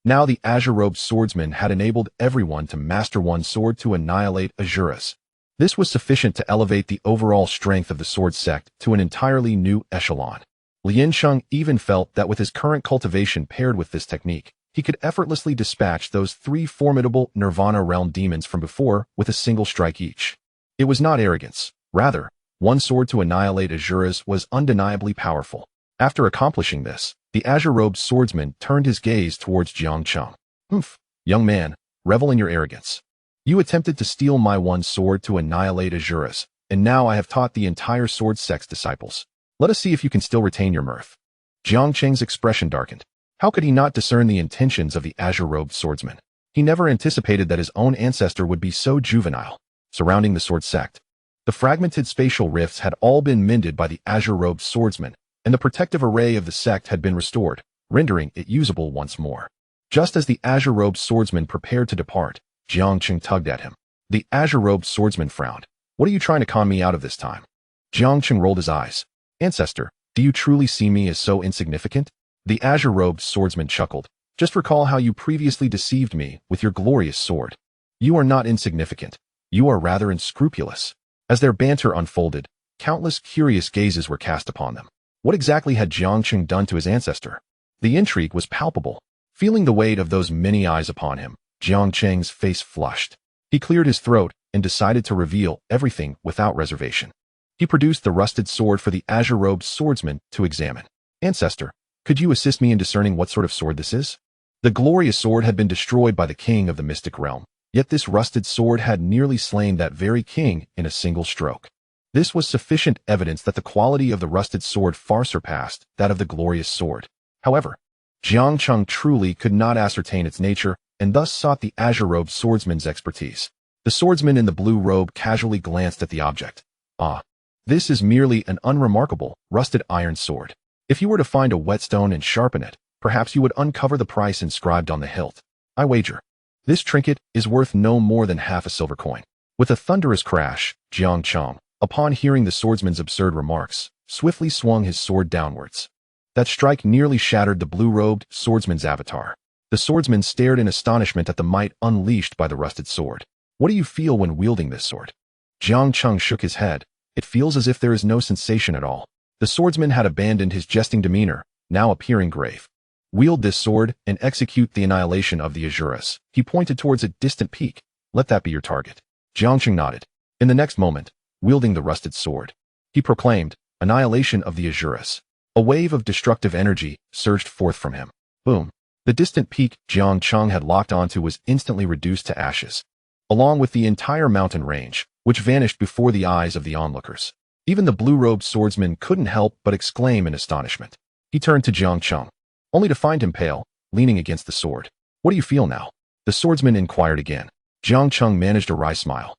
now the azure-robed swordsman had enabled everyone to master one sword to annihilate Azuras. This was sufficient to elevate the overall strength of the sword sect to an entirely new echelon. Lian Cheng even felt that with his current cultivation paired with this technique, he could effortlessly dispatch those 3 formidable Nirvana realm demons from before with a single strike each. It was not arrogance. Rather, one sword to annihilate Azuras was undeniably powerful. After accomplishing this, the azure-robed swordsman turned his gaze towards Jiang Cheng. "Humph, young man, revel in your arrogance. You attempted to steal my one sword to annihilate Azuras, and now I have taught the entire sword sect's disciples. Let us see if you can still retain your mirth." Jiang Cheng's expression darkened. How could he not discern the intentions of the azure-robed swordsman? He never anticipated that his own ancestor would be so juvenile. Surrounding the sword sect, the fragmented spatial rifts had all been mended by the azure-robed swordsman, and the protective array of the sect had been restored, rendering it usable once more. Just as the azure-robed swordsman prepared to depart, Jiang Cheng tugged at him. The azure-robed swordsman frowned. "What are you trying to con me out of this time?" Jiang Cheng rolled his eyes. "Ancestor, do you truly see me as so insignificant? The azure-robed swordsman chuckled. Just recall how you previously deceived me with your glorious sword. You are not insignificant. You are rather unscrupulous. As their banter unfolded, countless curious gazes were cast upon them. What exactly had Jiang Cheng done to his ancestor? The intrigue was palpable. Feeling the weight of those many eyes upon him, Jiang Cheng's face flushed. He cleared his throat and decided to reveal everything without reservation. He produced the rusted sword for the azure-robed swordsman to examine. Ancestor, could you assist me in discerning what sort of sword this is? The glorious sword had been destroyed by the king of the mystic realm, yet this rusted sword had nearly slain that very king in a single stroke. This was sufficient evidence that the quality of the rusted sword far surpassed that of the glorious sword. However, Jiang Cheng truly could not ascertain its nature and thus sought the azure-robed swordsman's expertise. The swordsman in the blue robe casually glanced at the object. Ah, this is merely an unremarkable, rusted iron sword. If you were to find a whetstone and sharpen it, perhaps you would uncover the price inscribed on the hilt. I wager. This trinket is worth no more than half a silver coin. With a thunderous crash, Jiang Cheng, upon hearing the swordsman's absurd remarks, swiftly swung his sword downwards. That strike nearly shattered the blue-robed swordsman's avatar. The swordsman stared in astonishment at the might unleashed by the rusted sword. What do you feel when wielding this sword? Jiang Cheng shook his head. It feels as if there is no sensation at all. The swordsman had abandoned his jesting demeanor, now appearing grave. Wield this sword and execute the annihilation of the Azuras. He pointed towards a distant peak. Let that be your target. Jiang Cheng nodded. In the next moment, wielding the rusted sword, he proclaimed, Annihilation of the Azuras. A wave of destructive energy surged forth from him. Boom. The distant peak Jiang Cheng had locked onto was instantly reduced to ashes, along with the entire mountain range, which vanished before the eyes of the onlookers. Even the blue-robed swordsman couldn't help but exclaim in astonishment. He turned to Jiang Cheng, only to find him pale, leaning against the sword. What do you feel now? The swordsman inquired again. Jiang Cheng managed a wry smile.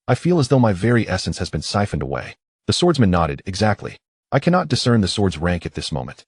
I feel as though my very essence has been siphoned away. The swordsman nodded. Exactly. I cannot discern the sword's rank at this moment,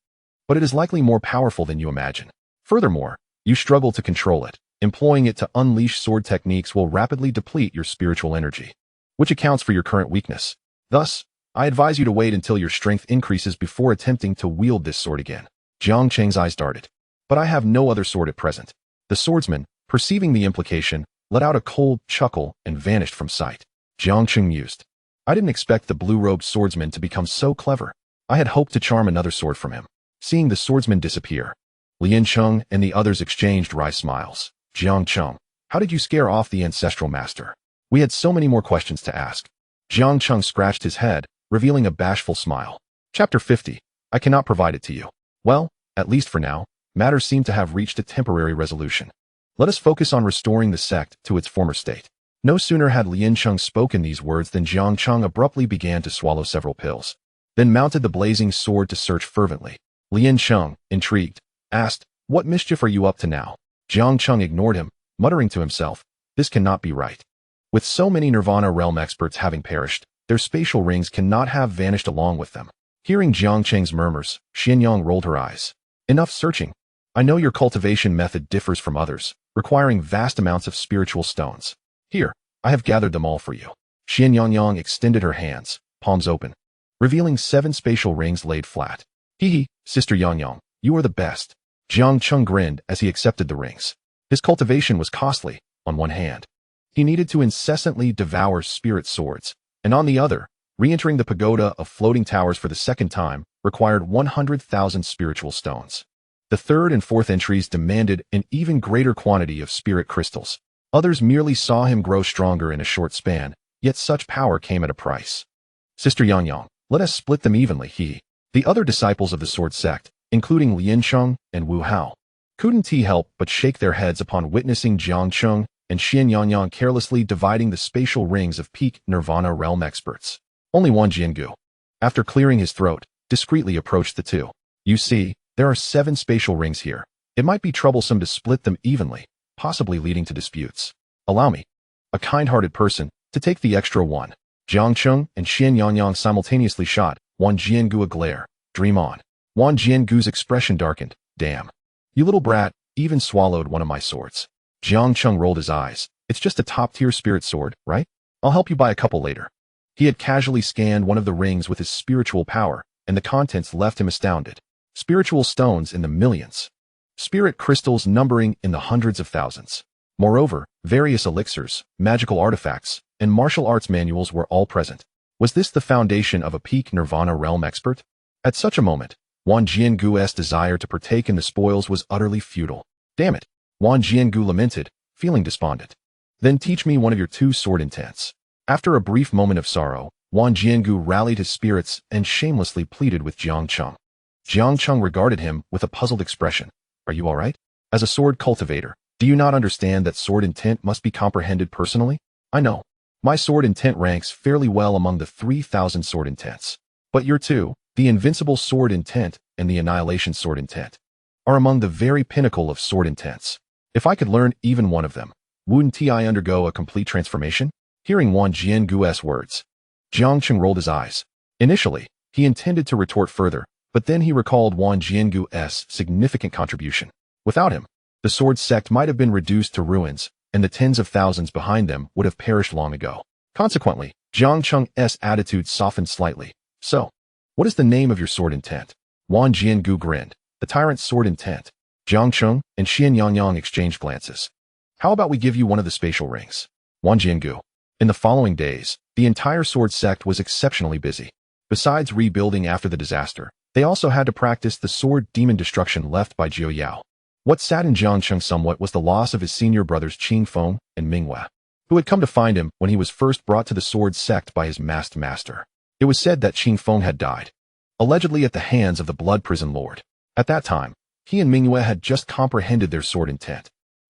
but it is likely more powerful than you imagine. Furthermore, you struggle to control it. Employing it to unleash sword techniques will rapidly deplete your spiritual energy, which accounts for your current weakness. Thus, I advise you to wait until your strength increases before attempting to wield this sword again. Jiang Cheng's eyes darted. But I have no other sword at present. The swordsman, perceiving the implication, let out a cold chuckle and vanished from sight. Jiang Cheng mused. I didn't expect the blue-robed swordsman to become so clever. I had hoped to charm another sword from him. Seeing the swordsman disappear, Lian Cheng and the others exchanged wry smiles. Jiang Cheng, how did you scare off the ancestral master? We had so many more questions to ask. Jiang Cheng scratched his head, revealing a bashful smile. Chapter 50. I cannot provide it to you. Well, at least for now, matters seem to have reached a temporary resolution. Let us focus on restoring the sect to its former state. No sooner had Lian Cheng spoken these words than Jiang Cheng abruptly began to swallow several pills, then mounted the blazing sword to search fervently. Lian Cheng, intrigued, asked, What mischief are you up to now? Jiang Cheng ignored him, muttering to himself, This cannot be right. With so many Nirvana realm experts having perished, their spatial rings cannot have vanished along with them. Hearing Jiang Cheng's murmurs, Xianyang rolled her eyes. Enough searching. I know your cultivation method differs from others, requiring vast amounts of spiritual stones. Here, I have gathered them all for you. Xianyang extended her hands, palms open, revealing 7 spatial rings laid flat. Hee, Sister Yang, you are the best. Jiang Cheng grinned as he accepted the rings. His cultivation was costly, on one hand. He needed to incessantly devour spirit swords, and on the other, re-entering the pagoda of floating towers for the second time required 100,000 spiritual stones. The third and fourth entries demanded an even greater quantity of spirit crystals. Others merely saw him grow stronger in a short span, yet such power came at a price. Sister Yang, let us split them evenly. The other disciples of the sword sect, including Lian Cheng and Wu Hao, couldn't help but shake their heads upon witnessing Jiang Cheng and Xianyang carelessly dividing the spatial rings of peak Nirvana realm experts. Only one Jiangu, after clearing his throat, discreetly approached the two. You see, there are 7 spatial rings here. It might be troublesome to split them evenly, possibly leading to disputes. Allow me, a kind-hearted person, to take the extra one. Jiang Cheng and Xianyang simultaneously shot Wan Jiangu a glare. Dream on. Wan Jiangu's expression darkened. Damn. You little brat, even swallowed one of my swords. Jiang Cheng rolled his eyes. It's just a top-tier spirit sword, right? I'll help you buy a couple later. He had casually scanned one of the rings with his spiritual power, and the contents left him astounded. spiritual stones in the millions, spirit crystals numbering in the hundreds of thousands. Moreover, various elixirs, magical artifacts, and martial arts manuals were all present. Was this the foundation of a peak Nirvana realm expert? At such a moment, Wang Jiangu's desire to partake in the spoils was utterly futile. Damn it, Wang Jiangu lamented, feeling despondent. Then teach me one of your two sword intents. After a brief moment of sorrow, Wang Jiangu rallied his spirits and shamelessly pleaded with Jiang Cheng. Jiang Cheng regarded him with a puzzled expression. Are you all right? As a sword cultivator, do you not understand that sword intent must be comprehended personally? I know. My sword intent ranks fairly well among the 3,000 sword intents. But your two, the invincible sword intent and the annihilation sword intent, are among the very pinnacle of sword intents. If I could learn even one of them, wouldn't I undergo a complete transformation? Hearing Wang Jiangu's words, Jiang Cheng rolled his eyes. Initially, he intended to retort further, but then he recalled Wang Jiangu's significant contribution. Without him, the sword sect might have been reduced to ruins, and the tens of thousands behind them would have perished long ago. Consequently, Jiang Cheng's attitude softened slightly. So, what is the name of your sword intent? Wang Jiangu grinned. The tyrant's sword intent. Jiang Cheng and Xian Yangyang exchanged glances. How about we give you one of the spatial rings? Wang Jiangu. In the following days, the entire sword sect was exceptionally busy. Besides rebuilding after the disaster, they also had to practice the sword demon destruction left by Jiao Yao. What saddened Jiang Cheng somewhat was the loss of his senior brothers Qing Feng and Mingyue, who had come to find him when he was first brought to the sword sect by his masked master. It was said that Qing Feng had died, allegedly at the hands of the Blood Prison Lord. At that time, he and Mingyue had just comprehended their sword intent.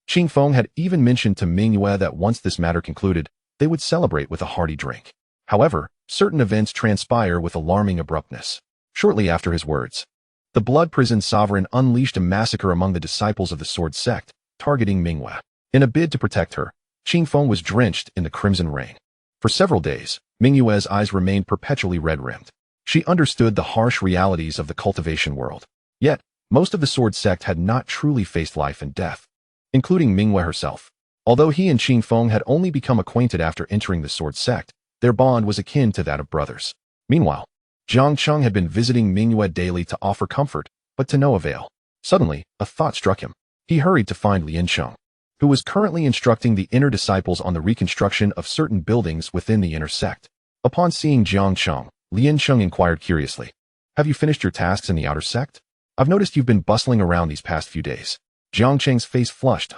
Qing Feng had even mentioned to Mingyue that once this matter concluded, they would celebrate with a hearty drink. However, certain events transpire with alarming abruptness. Shortly after his words, the Blood Prison Sovereign unleashed a massacre among the disciples of the sword sect, targeting Mingyue. In a bid to protect her, Qing Feng was drenched in the crimson rain. For several days, Mingyue's eyes remained perpetually red-rimmed. She understood the harsh realities of the cultivation world. Yet, most of the sword sect had not truly faced life and death, including Mingyue herself. Although he and Qing Feng had only become acquainted after entering the sword sect, their bond was akin to that of brothers. Meanwhile, Jiang Cheng had been visiting Mingyue daily to offer comfort, but to no avail. Suddenly, a thought struck him. He hurried to find Lian Cheng, who was currently instructing the inner disciples on the reconstruction of certain buildings within the inner sect. Upon seeing Jiang Cheng, Lian Cheng inquired curiously, "Have you finished your tasks in the outer sect? I've noticed you've been bustling around these past few days." Jiang Cheng's face flushed.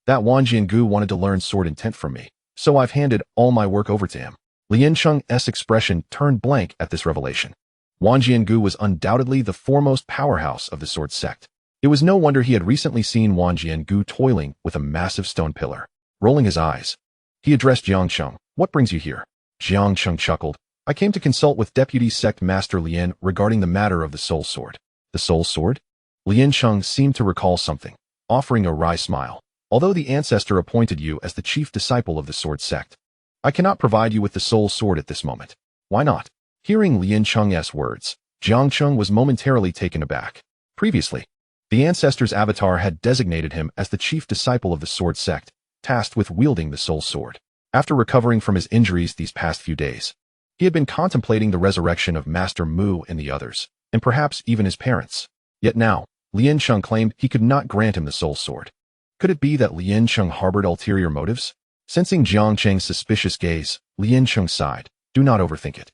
That Wang Jiangu wanted to learn sword intent from me, so I've handed all my work over to him. Lian Cheng's expression turned blank at this revelation. Wang Jiangu was undoubtedly the foremost powerhouse of the sword sect. It was no wonder he had recently seen Wang Jiangu toiling with a massive stone pillar. Rolling his eyes, he addressed Jiang Cheng. "What brings you here?" Jiang Cheng chuckled. "I came to consult with Deputy Sect Master Lian regarding the matter of the soul sword." The soul sword? Lian Cheng seemed to recall something, offering a wry smile. "Although the ancestor appointed you as the chief disciple of the sword sect, I cannot provide you with the soul sword at this moment." "Why not?" Hearing Lian Cheng's words, Jiang Cheng was momentarily taken aback. Previously, the ancestor's avatar had designated him as the chief disciple of the sword sect, tasked with wielding the soul sword. After recovering from his injuries these past few days, he had been contemplating the resurrection of Master Mu and the others, and perhaps even his parents. Yet now, Lian Cheng claimed he could not grant him the soul sword. Could it be that Lian Cheng harbored ulterior motives? Sensing Jiang Cheng's suspicious gaze, Lian Cheng sighed. "Do not overthink it.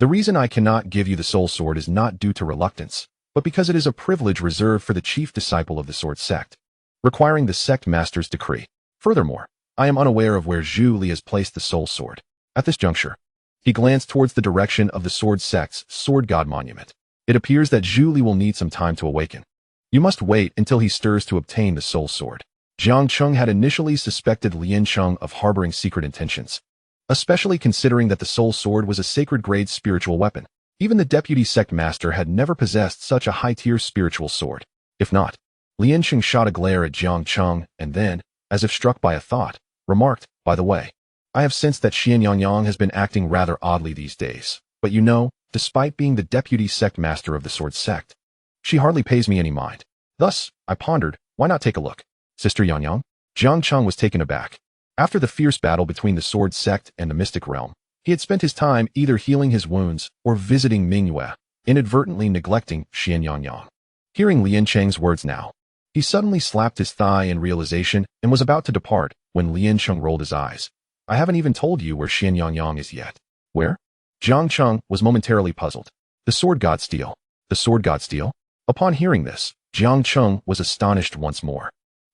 The reason I cannot give you the soul sword is not due to reluctance, but because it is a privilege reserved for the chief disciple of the sword sect, requiring the sect master's decree. Furthermore, I am unaware of where Zhu Li has placed the soul sword." At this juncture, he glanced towards the direction of the sword sect's sword god monument. "It appears that Zhu Li will need some time to awaken. You must wait until he stirs to obtain the soul sword." Jiang Cheng had initially suspected Lian Cheng of harboring secret intentions, especially considering that the soul sword was a sacred-grade spiritual weapon. Even the deputy sect master had never possessed such a high-tier spiritual sword. If not, Lian Cheng shot a glare at Jiang Cheng and then, as if struck by a thought, remarked, "By the way, I have sensed that Xian Yangyang has been acting rather oddly these days, but you know, despite being the deputy sect master of the sword sect, she hardly pays me any mind. Thus, I pondered, why not take a look?" "Sister Yangyang?" Jiang Cheng was taken aback. After the fierce battle between the sword sect and the mystic realm, he had spent his time either healing his wounds or visiting Mingyue, inadvertently neglecting Xian Yangyang. Hearing Lian Cheng's words now, he suddenly slapped his thigh in realization and was about to depart when Lian Cheng rolled his eyes. I haven't even told you where Xian Yangyang is yet. Where? Jiang Cheng was momentarily puzzled. The sword god steal. The sword god steal? Upon hearing this, Jiang Cheng was astonished once more.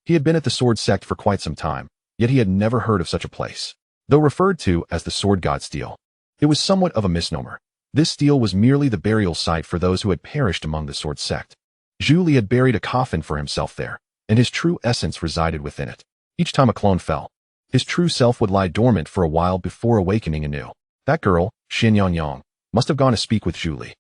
He had been at the sword sect for quite some time, yet he had never heard of such a place. Though referred to as the sword god steal, it was somewhat of a misnomer. This steal was merely the burial site for those who had perished among the sword sect. Zhu Li had buried a coffin for himself there, and his true essence resided within it. Each time a clone fell, his true self would lie dormant for a while before awakening anew. That girl, Xian Yangyang, must have gone to speak with Zhu Li.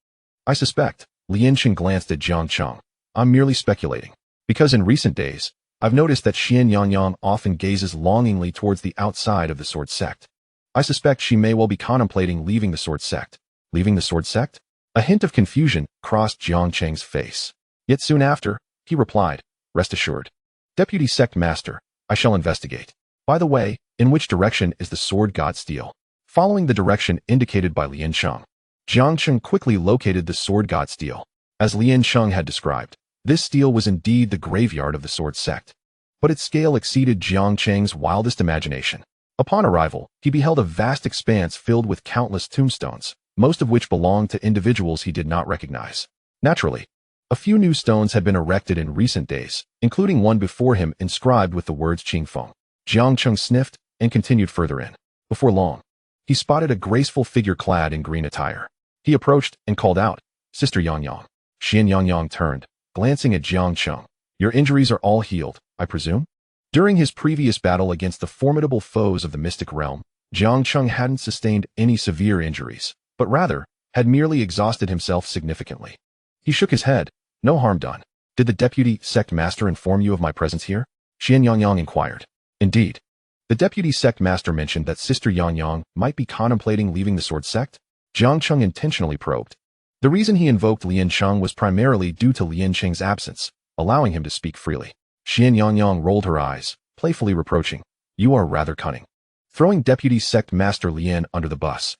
I suspect. Lian Cheng glanced at Jiang Cheng. I'm merely speculating, because in recent days, I've noticed that Xian Yangyang often gazes longingly towards the outside of the sword sect. I suspect she may well be contemplating leaving the sword sect. Leaving the sword sect? A hint of confusion crossed Jiang Cheng's face. Yet soon after, he replied, rest assured. Deputy Sect Master, I shall investigate. By the way, in which direction is the sword god steal? Following the direction indicated by Lian Cheng, Jiang Cheng quickly located the sword god steal. As Lian Cheng had described, this steal was indeed the graveyard of the sword sect. But its scale exceeded Jiang Cheng's wildest imagination. Upon arrival, he beheld a vast expanse filled with countless tombstones, most of which belonged to individuals he did not recognize. Naturally, a few new stones had been erected in recent days, including one before him inscribed with the words Qingfeng. Jiang Cheng sniffed and continued further in. Before long, he spotted a graceful figure clad in green attire. He approached and called out, Sister Yangyang. Xian Yangyang turned, glancing at Jiang Cheng. Your injuries are all healed, I presume? During his previous battle against the formidable foes of the mystic realm, Jiang Cheng hadn't sustained any severe injuries, but rather had merely exhausted himself significantly. He shook his head. No harm done. Did the deputy sect master inform you of my presence here? Xian Yangyang inquired. Indeed. The deputy sect master mentioned that Sister Yangyang might be contemplating leaving the sword sect? Jiang Cheng intentionally probed. The reason he invoked Lian Cheng was primarily due to Lian Cheng's absence, allowing him to speak freely. Xian Yangyang rolled her eyes, playfully reproaching. You are rather cunning. Throwing deputy sect master Lian under the bus.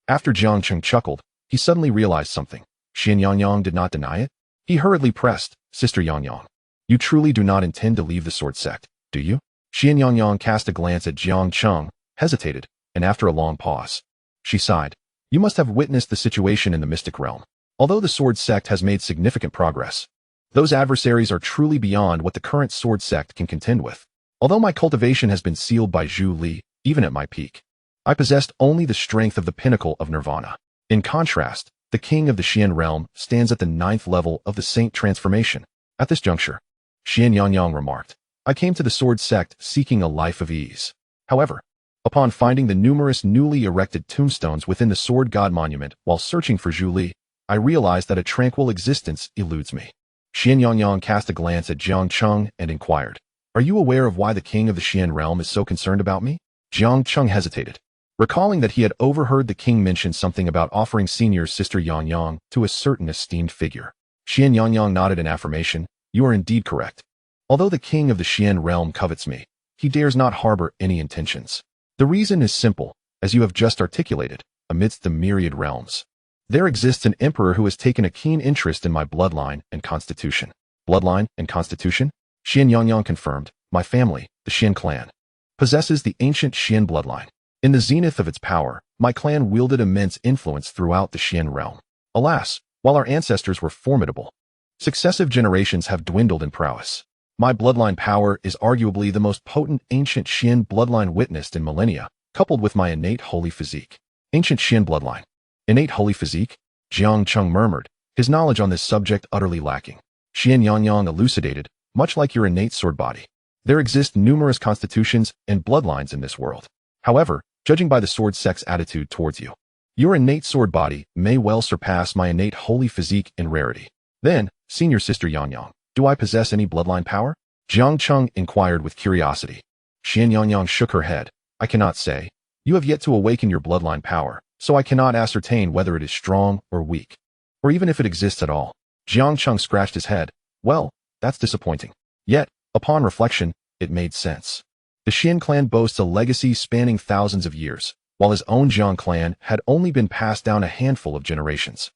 After Jiang Cheng chuckled, he suddenly realized something. Xian Yangyang did not deny it. He hurriedly pressed, Sister Yangyang. You truly do not intend to leave the sword sect, do you? Xian Yangyang cast a glance at Jiang Cheng, hesitated, and after a long pause, she sighed. You must have witnessed the situation in the mystic realm. Although the sword sect has made significant progress, those adversaries are truly beyond what the current sword sect can contend with. Although my cultivation has been sealed by Zhu Li, even at my peak, I possessed only the strength of the pinnacle of nirvana. In contrast, the king of the Xian realm stands at the 9th level of the saint transformation. At this juncture, Xian Yangyang remarked, I came to the sword sect seeking a life of ease. However, upon finding the numerous newly erected tombstones within the sword god monument while searching for Zhu Li, I realized that a tranquil existence eludes me. Xian Yangyang cast a glance at Jiang Cheng and inquired, Are you aware of why the king of the Xian realm is so concerned about me? Jiang Cheng hesitated, recalling that he had overheard the king mention something about offering senior Sister Yangyang to a certain esteemed figure. Xian Yangyang nodded in affirmation. You are indeed correct. Although the king of the Xian realm covets me, he dares not harbor any intentions. The reason is simple, as you have just articulated, amidst the myriad realms. There exists an emperor who has taken a keen interest in my bloodline and constitution. Bloodline and constitution? Xian Yangyang confirmed. My family, the Xian clan, possesses the ancient Xian bloodline. In the zenith of its power, my clan wielded immense influence throughout the Xian realm. Alas, while our ancestors were formidable, successive generations have dwindled in prowess. My bloodline power is arguably the most potent ancient Xian bloodline witnessed in millennia, coupled with my innate holy physique. Ancient Xian bloodline. Innate holy physique? Jiang Cheng murmured, his knowledge on this subject utterly lacking. Xian Yangyang elucidated, much like your innate sword body, there exist numerous constitutions and bloodlines in this world. However, judging by the sword sect's attitude towards you, your innate sword body may well surpass my innate holy physique in rarity. Then, senior Sister Yangyang, do I possess any bloodline power? Jiang Cheng inquired with curiosity. Xian Yangyang shook her head. I cannot say. You have yet to awaken your bloodline power, so I cannot ascertain whether it is strong or weak, or even if it exists at all. Jiang Cheng scratched his head. Well, that's disappointing. Yet, upon reflection, it made sense. The Xian clan boasts a legacy spanning thousands of years, while his own Jiang clan had only been passed down a handful of generations.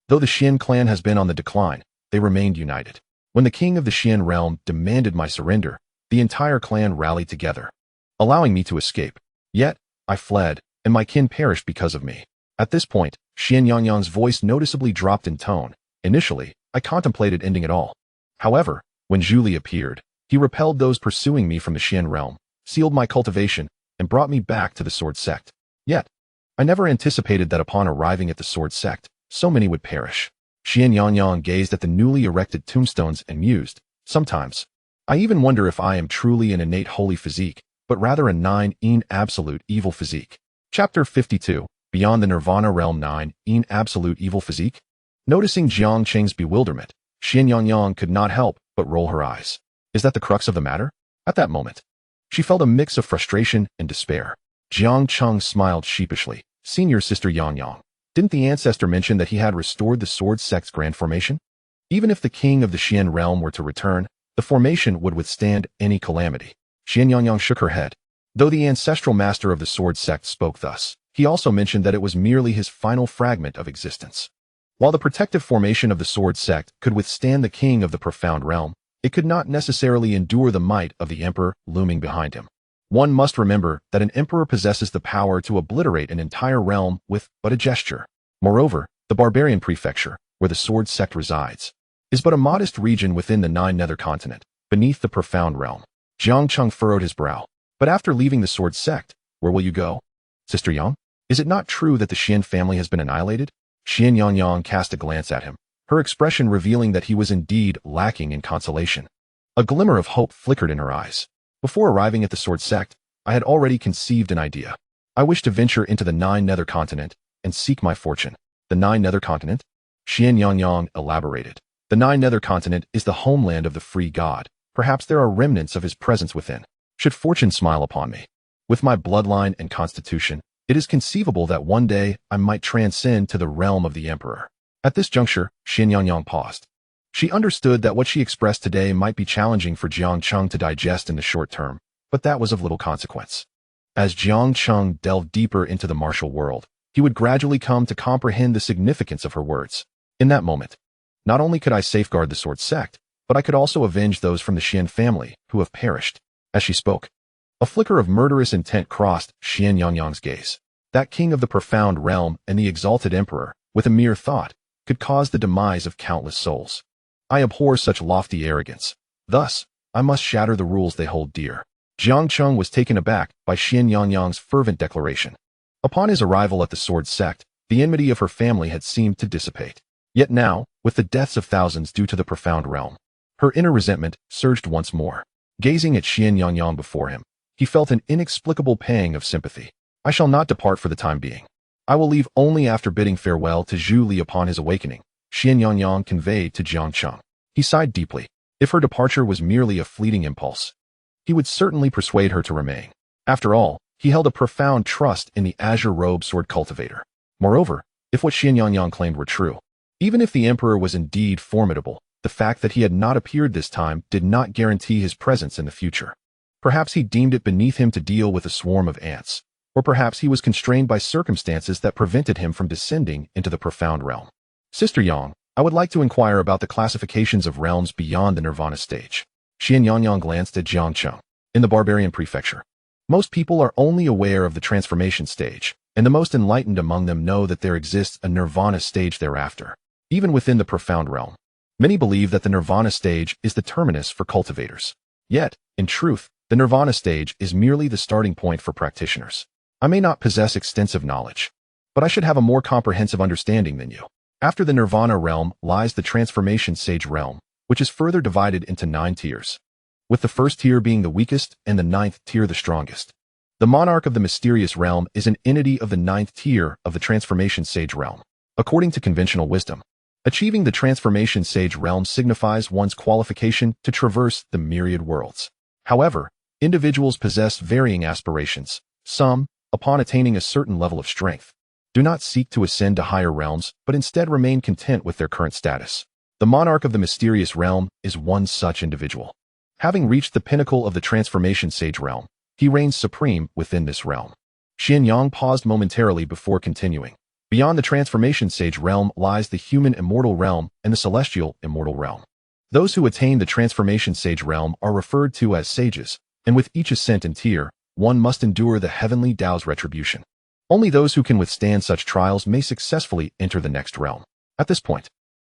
Though the Xian clan has been on the decline, they remained united. When the king of the Xian realm demanded my surrender, the entire clan rallied together, allowing me to escape. Yet, I fled, and my kin perished because of me. At this point, Xian Yangyang's voice noticeably dropped in tone. Initially, I contemplated ending it all. However, when Zhu Li appeared, he repelled those pursuing me from the Xian realm, sealed my cultivation, and brought me back to the Sword Sect. Yet, I never anticipated that upon arriving at the Sword Sect, so many would perish. Xian Yangyang gazed at the newly erected tombstones and mused, sometimes, I even wonder if I am truly an innate holy physique, but rather a 9-in absolute evil physique. Chapter 52, Beyond the Nirvana Realm 9-in absolute evil physique? Noticing Jiang Cheng's bewilderment, Xian Yangyang could not help but roll her eyes. Is that the crux of the matter? At that moment, she felt a mix of frustration and despair. Jiang Cheng smiled sheepishly. Senior Sister Yangyang, didn't the ancestor mention that he had restored the Sword Sect's grand formation? Even if the king of the Xian realm were to return, the formation would withstand any calamity. Xian Yangyang shook her head. Though the ancestral master of the Sword Sect spoke thus, he also mentioned that it was merely his final fragment of existence. While the protective formation of the Sword Sect could withstand the king of the Profound Realm, it could not necessarily endure the might of the emperor looming behind him. One must remember that an emperor possesses the power to obliterate an entire realm with but a gesture. Moreover, the barbarian prefecture, where the Sword Sect resides, is but a modest region within the 9 Nether Continent, beneath the Profound Realm. Jiang Cheng furrowed his brow. But after leaving the Sword Sect, where will you go? Sister Yang, is it not true that the Xian family has been annihilated? Xian Yangyang cast a glance at him, her expression revealing that he was indeed lacking in consolation. A glimmer of hope flickered in her eyes. Before arriving at the Sword Sect, I had already conceived an idea. I wished to venture into the 9 Nether Continent and seek my fortune. The 9 Nether Continent? Xian Yangyang elaborated. The 9 Nether Continent is the homeland of the free god. Perhaps there are remnants of his presence within. Should fortune smile upon me, with my bloodline and constitution, it is conceivable that one day I might transcend to the realm of the emperor. At this juncture, Xian Yangyang paused. She understood that what she expressed today might be challenging for Jiang Cheng to digest in the short term, but that was of little consequence. As Jiang Cheng delved deeper into the martial world, he would gradually come to comprehend the significance of her words. In that moment, not only could I safeguard the Sword Sect, but I could also avenge those from the Xian family who have perished. As she spoke, a flicker of murderous intent crossed Xian Yangyang's gaze. That king of the Profound Realm and the exalted emperor, with a mere thought, could cause the demise of countless souls. I abhor such lofty arrogance. Thus, I must shatter the rules they hold dear. Jiang Cheng was taken aback by Xian Yangyang's fervent declaration. Upon his arrival at the Sword Sect, the enmity of her family had seemed to dissipate. Yet now, with the deaths of thousands due to the Profound Realm, her inner resentment surged once more. Gazing at Xian Yangyang before him, he felt an inexplicable pang of sympathy. I shall not depart for the time being. I will leave only after bidding farewell to Zhu Li upon his awakening, Xian Yangyang conveyed to Jiang Cheng. He sighed deeply. If her departure was merely a fleeting impulse, he would certainly persuade her to remain. After all, he held a profound trust in the azure-robed sword cultivator. Moreover, if what Xian Yangyang claimed were true, even if the emperor was indeed formidable, the fact that he had not appeared this time did not guarantee his presence in the future. Perhaps he deemed it beneath him to deal with a swarm of ants, or perhaps he was constrained by circumstances that prevented him from descending into the Profound Realm. Sister Yang, I would like to inquire about the classifications of realms beyond the Nirvana stage. Xian Yangyang glanced at Jiang Cheng. In the barbarian prefecture, most people are only aware of the transformation stage, and the most enlightened among them know that there exists a Nirvana stage thereafter. Even within the Profound Realm, many believe that the Nirvana stage is the terminus for cultivators. Yet, in truth, the Nirvana stage is merely the starting point for practitioners. I may not possess extensive knowledge, but I should have a more comprehensive understanding than you. After the Nirvana realm lies the Transformation Sage realm, which is further divided into 9 tiers, with the first tier being the weakest and the 9th tier the strongest. The monarch of the mysterious realm is an entity of the 9th tier of the Transformation Sage realm. According to conventional wisdom, achieving the Transformation Sage realm signifies one's qualification to traverse the myriad worlds. However, individuals possess varying aspirations. Some, upon attaining a certain level of strength, do not seek to ascend to higher realms, but instead remain content with their current status. The monarch of the mysterious realm is one such individual. Having reached the pinnacle of the Transformation Sage realm, he reigns supreme within this realm. Xian Yang paused momentarily before continuing. Beyond the transformation stage realm lies the human immortal realm and the celestial immortal realm. Those who attain the transformation sage realm are referred to as sages, and with each ascent and tier, one must endure the heavenly Tao's retribution. Only those who can withstand such trials may successfully enter the next realm. At this point,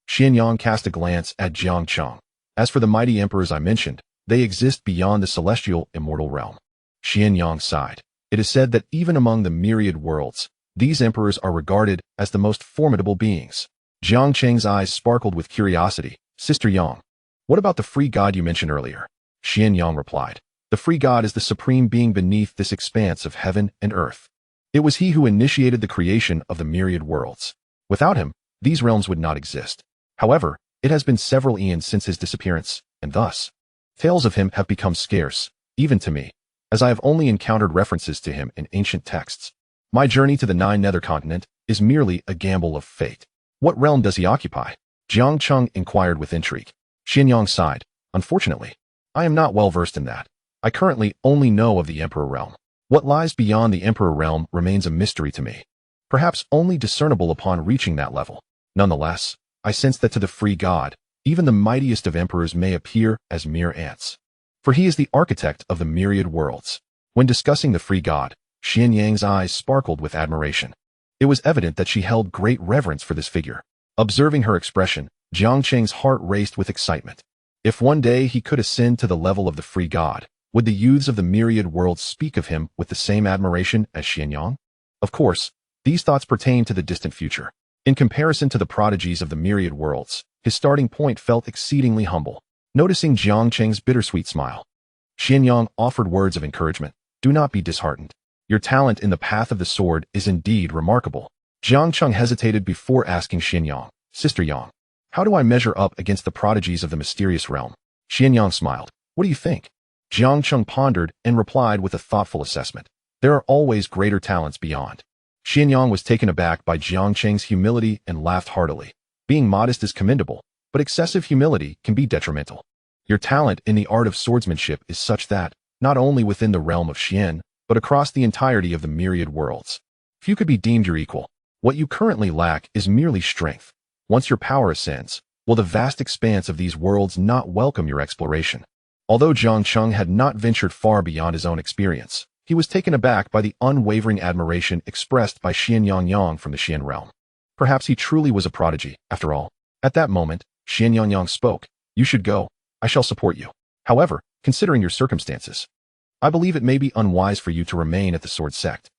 Xianyang cast a glance at Jiang Cheng. As for the mighty emperors I mentioned, they exist beyond the celestial immortal realm. Xianyang sighed. It is said that even among the myriad worlds, these emperors are regarded as the most formidable beings. Jiang Cheng's eyes sparkled with curiosity. Sister Yang, what about the free god you mentioned earlier? Xianyang replied. The free god is the supreme being beneath this expanse of heaven and earth. It was he who initiated the creation of the myriad worlds. Without him, these realms would not exist. However, it has been several eons since his disappearance, and thus, tales of him have become scarce, even to me, as I have only encountered references to him in ancient texts. My journey to the Nine Nether Continent is merely a gamble of fate. What realm does he occupy? Jiang Cheng inquired with intrigue. Xianyang sighed. Unfortunately, I am not well versed in that. I currently only know of the Emperor realm. What lies beyond the Emperor realm remains a mystery to me, perhaps only discernible upon reaching that level. Nonetheless, I sense that to the free god, even the mightiest of emperors may appear as mere ants. For he is the architect of the myriad worlds. When discussing the free god, Xianyang's eyes sparkled with admiration. It was evident that she held great reverence for this figure. Observing her expression, Jiang Cheng's heart raced with excitement. If one day he could ascend to the level of the free god, would the youths of the myriad worlds speak of him with the same admiration as Xianyang? Of course, these thoughts pertain to the distant future. In comparison to the prodigies of the myriad worlds, his starting point felt exceedingly humble. Noticing Jiang Cheng's bittersweet smile, Xianyang offered words of encouragement. Do not be disheartened. Your talent in the path of the sword is indeed remarkable. Jiang Cheng hesitated before asking Xianyang, Sister Yang, how do I measure up against the prodigies of the mysterious realm? Xianyang smiled. What do you think? Jiang Cheng pondered and replied with a thoughtful assessment. There are always greater talents beyond. Xianyang was taken aback by Jiang Cheng's humility and laughed heartily. Being modest is commendable, but excessive humility can be detrimental. Your talent in the art of swordsmanship is such that, not only within the realm of Xian, but across the entirety of the myriad worlds, few could be deemed your equal. What you currently lack is merely strength. Once your power ascends, will the vast expanse of these worlds not welcome your exploration? Although Jiang Cheng had not ventured far beyond his own experience, he was taken aback by the unwavering admiration expressed by Xianyang from the Xian realm. Perhaps he truly was a prodigy, after all. At that moment, Xianyang spoke. You should go. I shall support you. However, considering your circumstances, I believe it may be unwise for you to remain at the sword sect.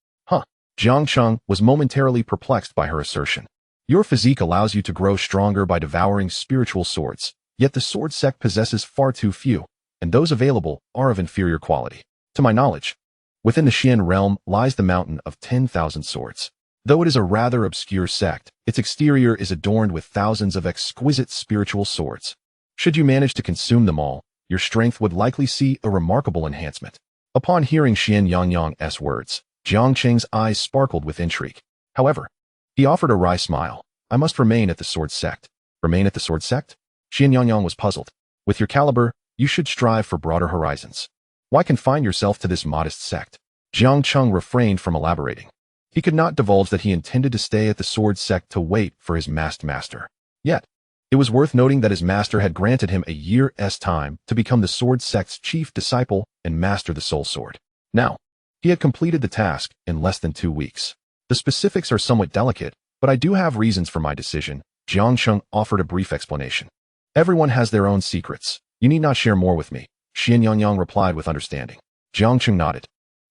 Jiang Cheng was momentarily perplexed by her assertion. Your physique allows you to grow stronger by devouring spiritual swords, yet the sword sect possesses far too few, and those available are of inferior quality. To my knowledge, within the Xian realm lies the mountain of 10,000 swords. Though it is a rather obscure sect, its exterior is adorned with thousands of exquisite spiritual swords. Should you manage to consume them all, your strength would likely see a remarkable enhancement. Upon hearing Xianyang's words, Jiang Cheng's eyes sparkled with intrigue. However, he offered a wry smile. I must remain at the sword sect. Remain at the sword sect? Xianyang was puzzled. With your caliber, you should strive for broader horizons. Why confine yourself to this modest sect? Jiang Cheng refrained from elaborating. He could not divulge that he intended to stay at the sword sect to wait for his masked master. Yet, it was worth noting that his master had granted him a year's time to become the sword sect's chief disciple and master the soul sword. Now, he had completed the task in less than 2 weeks. The specifics are somewhat delicate, but I do have reasons for my decision. Jiang Cheng offered a brief explanation. Everyone has their own secrets. You need not share more with me. Xianyang replied with understanding. Jiang Cheng nodded.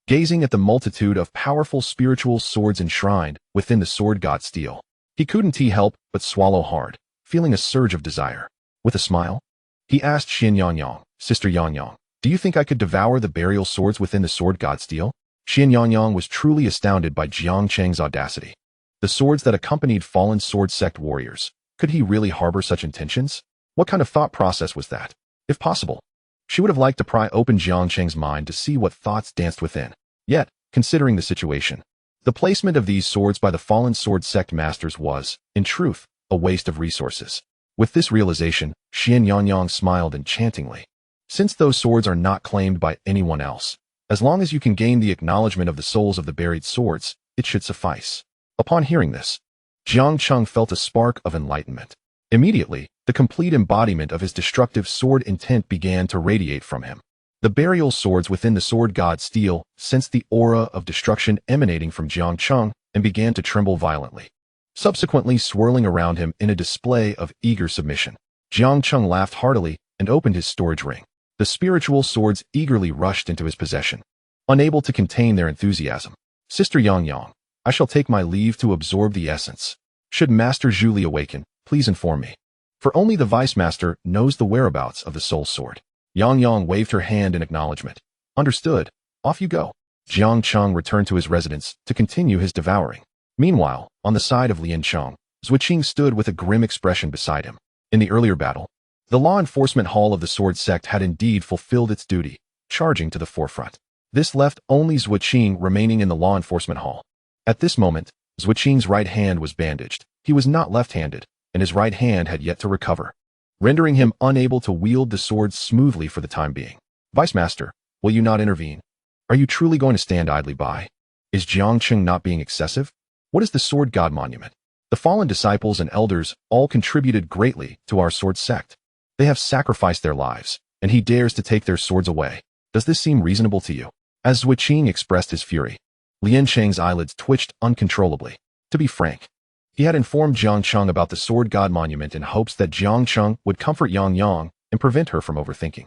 Gazing at the multitude of powerful spiritual swords enshrined within the sword god steel, he couldn't help but swallow hard, feeling a surge of desire. With a smile, he asked Xianyang, Sister Yang, do you think I could devour the burial swords within the sword god steel? Xianyang was truly astounded by Jiang Cheng's audacity. The swords that accompanied fallen sword sect warriors, could he really harbor such intentions? What kind of thought process was that? If possible, she would have liked to pry open Jiang Cheng's mind to see what thoughts danced within. Yet, considering the situation, the placement of these swords by the fallen sword sect masters was, in truth, a waste of resources. With this realization, Xianyang smiled enchantingly. Since those swords are not claimed by anyone else, as long as you can gain the acknowledgement of the souls of the buried swords, it should suffice. Upon hearing this, Jiang Cheng felt a spark of enlightenment. Immediately, the complete embodiment of his destructive sword intent began to radiate from him. The burial swords within the sword god steel sensed the aura of destruction emanating from Jiang Cheng and began to tremble violently, subsequently swirling around him in a display of eager submission. Jiang Cheng laughed heartily and opened his storage ring. The spiritual swords eagerly rushed into his possession, unable to contain their enthusiasm. Sister Yang, I shall take my leave to absorb the essence. Should Master Julie awaken, please inform me. For only the Vice Master knows the whereabouts of the soul sword. Yang waved her hand in acknowledgement. Understood. Off you go. Jiang Cheng returned to his residence to continue his devouring. Meanwhile, on the side of Lian Cheng, Zuiqing stood with a grim expression beside him. In the earlier battle, the law enforcement hall of the sword sect had indeed fulfilled its duty, charging to the forefront. This left only Zuiqing remaining in the law enforcement hall. At this moment, Zuiqing's right hand was bandaged. He was not left-handed, and his right hand had yet to recover, rendering him unable to wield the sword smoothly for the time being. Vice Master, will you not intervene? Are you truly going to stand idly by? Is Jiang Cheng not being excessive? What is the sword god monument? The fallen disciples and elders all contributed greatly to our sword sect. They have sacrificed their lives, and he dares to take their swords away. Does this seem reasonable to you? As Zuiqing expressed his fury, Lian Cheng's eyelids twitched uncontrollably. To be frank, he had informed Jiang Cheng about the sword god monument in hopes that Jiang Cheng would comfort Yang and prevent her from overthinking.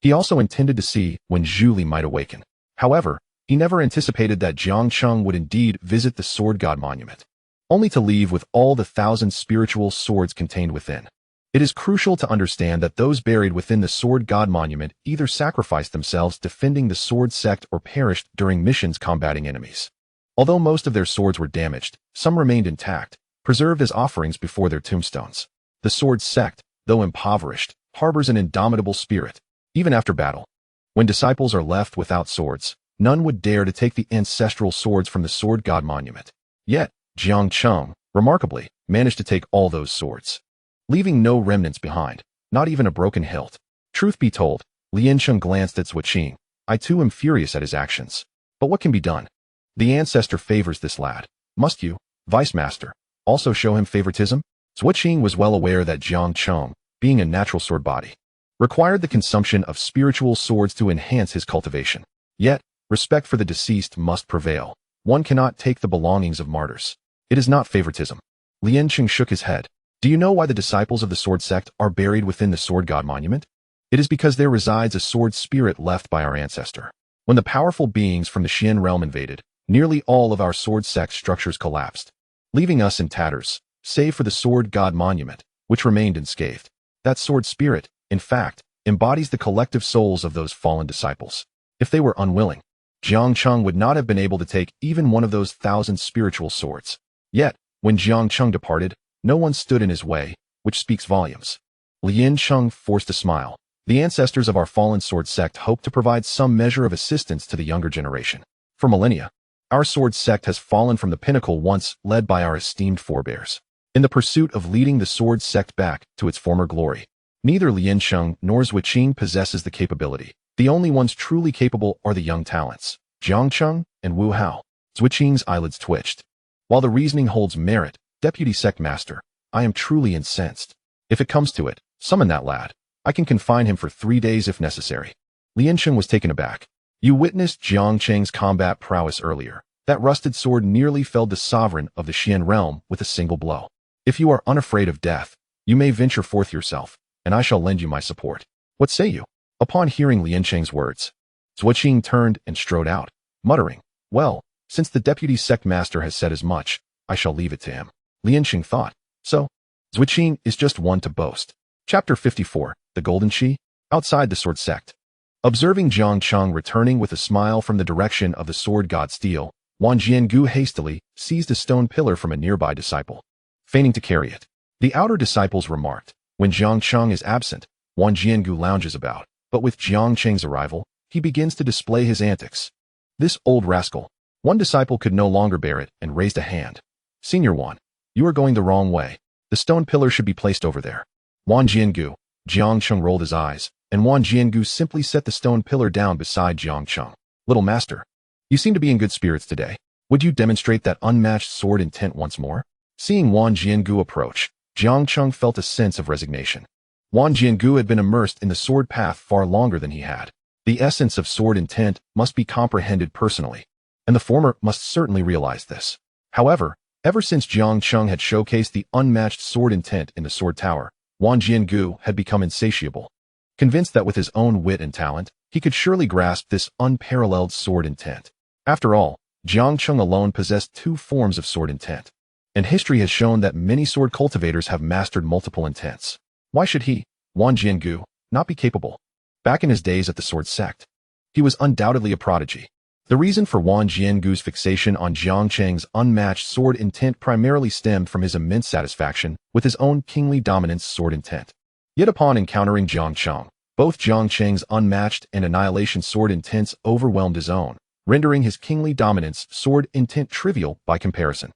He also intended to see when Julie might awaken. However, he never anticipated that Jiang Cheng would indeed visit the sword god monument, only to leave with all the 1,000 spiritual swords contained within. It is crucial to understand that those buried within the sword god monument either sacrificed themselves defending the sword sect or perished during missions combating enemies. Although most of their swords were damaged, some remained intact, preserved as offerings before their tombstones. The sword sect, though impoverished, harbors an indomitable spirit, even after battle. When disciples are left without swords, none would dare to take the ancestral swords from the sword god monument. Yet, Jiang Cheng, remarkably, managed to take all those swords, leaving no remnants behind, not even a broken hilt. Truth be told, Lian Cheng glanced at Zuiqing. I too am furious at his actions. But what can be done? The ancestor favors this lad. Must you, Vice Master, also show him favoritism? Zuiqing was well aware that Jiang Cheng, being a natural sword body, required the consumption of spiritual swords to enhance his cultivation. Yet, respect for the deceased must prevail. One cannot take the belongings of martyrs. It is not favoritism. Lian Cheng shook his head. Do you know why the disciples of the sword sect are buried within the sword god monument? It is because there resides a sword spirit left by our ancestor. When the powerful beings from the Xian realm invaded, nearly all of our sword sect structures collapsed, leaving us in tatters, save for the sword god monument, which remained unscathed. That sword spirit, in fact, embodies the collective souls of those fallen disciples. If they were unwilling, Jiang Cheng would not have been able to take even one of those 1,000 spiritual swords. Yet, when Jiang Cheng departed, no one stood in his way, which speaks volumes. Lian Cheng forced a smile. The ancestors of our fallen sword sect hope to provide some measure of assistance to the younger generation. For millennia, our sword sect has fallen from the pinnacle once led by our esteemed forebears. In the pursuit of leading the sword sect back to its former glory, neither Lian Cheng nor Zuiqing possesses the capability. The only ones truly capable are the young talents, Jiang Cheng and Wu Hao. Zuiqing's eyelids twitched. While the reasoning holds merit, Deputy Sect Master, I am truly incensed. If it comes to it, summon that lad. I can confine him for 3 days if necessary. Lian Cheng was taken aback. You witnessed Jiang Cheng's combat prowess earlier. That rusted sword nearly felled the sovereign of the Xian realm with a single blow. If you are unafraid of death, you may venture forth yourself, and I shall lend you my support. What say you? Upon hearing Lian Cheng's words, Zuiqing turned and strode out, muttering, well, since the Deputy Sect Master has said as much, I shall leave it to him. Lian Cheng thought. So, Zuiqing is just one to boast. Chapter 54, The Golden Shi, outside the sword sect. Observing Jiang Cheng returning with a smile from the direction of the sword god steel, Wan Jiangu hastily seized a stone pillar from a nearby disciple, feigning to carry it. The outer disciples remarked, when Jiang Cheng is absent, Wan Jiangu lounges about, but with Jiang Cheng's arrival, he begins to display his antics. This old rascal. One disciple could no longer bear it and raised a hand. Senior Wan, you are going the wrong way. The stone pillar should be placed over there. Wan Jiangu. Jiang Cheng rolled his eyes, and Wan Jiangu simply set the stone pillar down beside Jiang Cheng. Little master, you seem to be in good spirits today. Would you demonstrate that unmatched sword intent once more? Seeing Wang Jiangu approach, Jiang Cheng felt a sense of resignation. Wang Jiangu had been immersed in the sword path far longer than he had. The essence of sword intent must be comprehended personally, and the former must certainly realize this. However, ever since Jiang Cheng had showcased the unmatched sword intent in the sword tower, Wang Jiangu had become insatiable. Convinced that with his own wit and talent, he could surely grasp this unparalleled sword intent. After all, Jiang Cheng alone possessed two forms of sword intent, and history has shown that many sword cultivators have mastered multiple intents. Why should he, Wang Jiangu, not be capable? Back in his days at the sword sect, he was undoubtedly a prodigy. The reason for Wang Jiangu's fixation on Jiang Cheng's unmatched sword intent primarily stemmed from his immense satisfaction with his own kingly dominance sword intent. Yet upon encountering Jiang Cheng, both Jiang Cheng's unmatched and Annihilation Sword intents overwhelmed his own, rendering his kingly dominance sword intent trivial by comparison.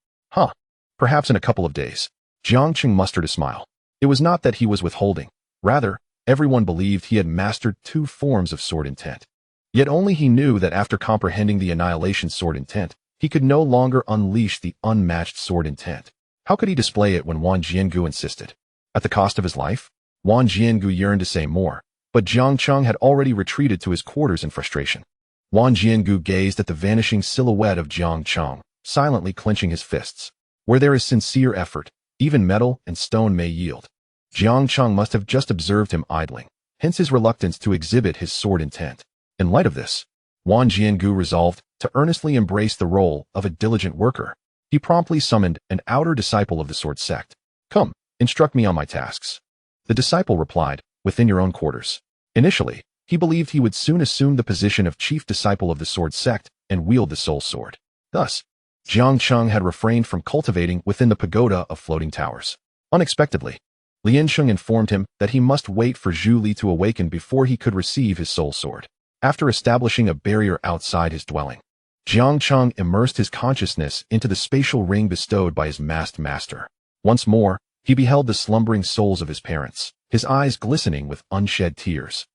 Perhaps in a couple of days. Jiang Cheng mustered a smile. It was not that he was withholding. Rather, everyone believed he had mastered two forms of sword intent. Yet only he knew that after comprehending the Annihilation Sword intent, he could no longer unleash the unmatched sword intent. How could he display it when Wang Jiangu insisted? At the cost of his life? Wang Jiangu yearned to say more, but Jiang Cheng had already retreated to his quarters in frustration. Wang Jiangu gazed at the vanishing silhouette of Jiang Cheng, silently clenching his fists. Where there is sincere effort, even metal and stone may yield. Jiang Cheng must have just observed him idling, hence his reluctance to exhibit his sword intent. In light of this, Wang Jiangu resolved to earnestly embrace the role of a diligent worker. He promptly summoned an outer disciple of the sword sect. Come, instruct me on my tasks. The disciple replied, within your own quarters. Initially, he believed he would soon assume the position of chief disciple of the sword sect and wield the soul sword. Thus, Jiang Cheng had refrained from cultivating within the pagoda of floating towers. Unexpectedly, Lian Sheng informed him that he must wait for Zhu Li to awaken before he could receive his soul sword. After establishing a barrier outside his dwelling, Jiang Cheng immersed his consciousness into the spatial ring bestowed by his masked master. Once more, he beheld the slumbering souls of his parents, his eyes glistening with unshed tears.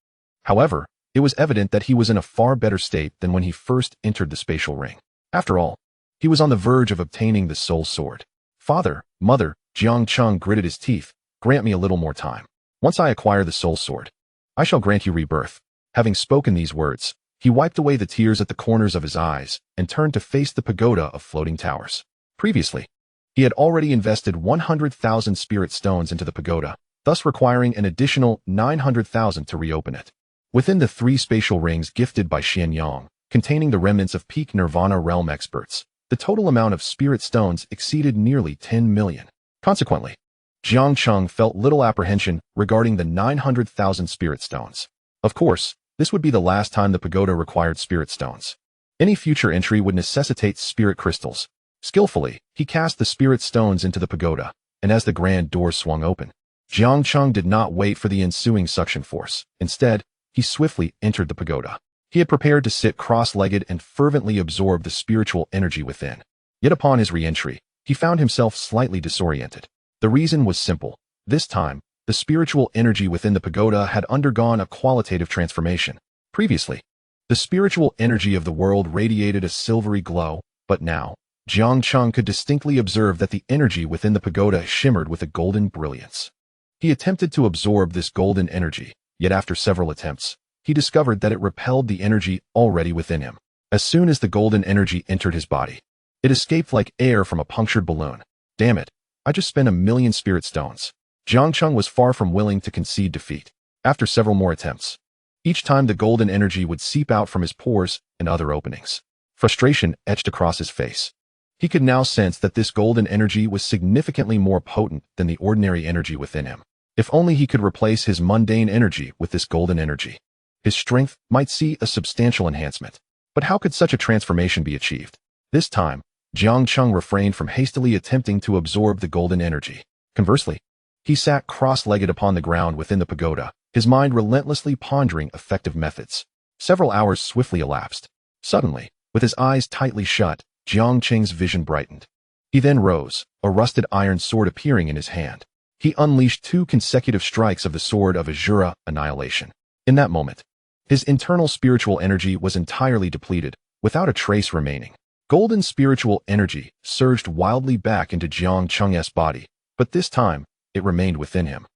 However, it was evident that he was in a far better state than when he first entered the spatial ring. After all, he was on the verge of obtaining the soul sword. Father, mother, Jiang Cheng gritted his teeth, grant me a little more time. Once I acquire the soul sword, I shall grant you rebirth. Having spoken these words, he wiped away the tears at the corners of his eyes and turned to face the pagoda of floating towers. Previously, he had already invested 100,000 spirit stones into the pagoda, thus requiring an additional 900,000 to reopen it. Within the three spatial rings gifted by Xianyang, containing the remnants of peak Nirvana realm experts, the total amount of spirit stones exceeded nearly 10 million. Consequently, Jiang Cheng felt little apprehension regarding the 900,000 spirit stones. Of course, this would be the last time the pagoda required spirit stones. Any future entry would necessitate spirit crystals. Skillfully, he cast the spirit stones into the pagoda, and as the grand doors swung open, Jiang Cheng did not wait for the ensuing suction force. Instead, he swiftly entered the pagoda. He had prepared to sit cross-legged and fervently absorb the spiritual energy within. Yet upon his re-entry, he found himself slightly disoriented. The reason was simple. This time, the spiritual energy within the pagoda had undergone a qualitative transformation. Previously, the spiritual energy of the world radiated a silvery glow, but now, Jiang Cheng could distinctly observe that the energy within the pagoda shimmered with a golden brilliance. He attempted to absorb this golden energy, yet after several attempts, he discovered that it repelled the energy already within him. As soon as the golden energy entered his body, it escaped like air from a punctured balloon. Damn it, I just spent 1,000,000 spirit stones. Jiang Cheng was far from willing to concede defeat. After several more attempts, each time the golden energy would seep out from his pores and other openings. Frustration etched across his face. He could now sense that this golden energy was significantly more potent than the ordinary energy within him. If only he could replace his mundane energy with this golden energy, his strength might see a substantial enhancement. But how could such a transformation be achieved? This time, Jiang Cheng refrained from hastily attempting to absorb the golden energy. Conversely, he sat cross-legged upon the ground within the pagoda, his mind relentlessly pondering effective methods. Several hours swiftly elapsed. Suddenly, with his eyes tightly shut, Jiang Cheng's vision brightened. He then rose, a rusted iron sword appearing in his hand. He unleashed 2 consecutive strikes of the sword of Azura Annihilation. In that moment, his internal spiritual energy was entirely depleted, without a trace remaining. Golden spiritual energy surged wildly back into Jiang Cheng's body, but this time, it remained within him,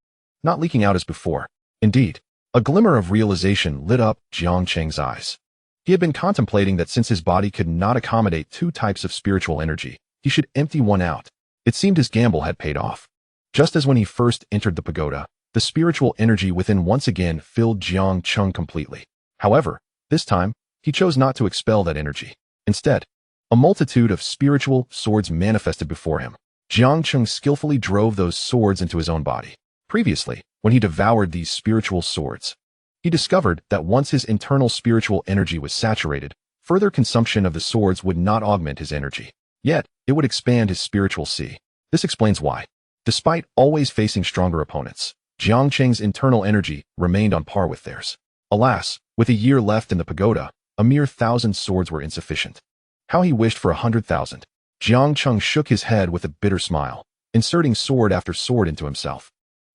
not leaking out as before. Indeed, a glimmer of realization lit up Jiang Cheng's eyes. He had been contemplating that since his body could not accommodate two types of spiritual energy, he should empty one out. It seemed his gamble had paid off. Just as when he first entered the pagoda, the spiritual energy within once again filled Jiang Cheng completely. However, this time, he chose not to expel that energy. Instead, a multitude of spiritual swords manifested before him. Jiang Cheng skillfully drove those swords into his own body. Previously, when he devoured these spiritual swords, he discovered that once his internal spiritual energy was saturated, further consumption of the swords would not augment his energy. Yet, it would expand his spiritual sea. This explains why, despite always facing stronger opponents, Jiang Cheng's internal energy remained on par with theirs. Alas, with a year left in the pagoda, a mere 1,000 swords were insufficient. How he wished for 100,000. Jiang Cheng shook his head with a bitter smile, inserting sword after sword into himself.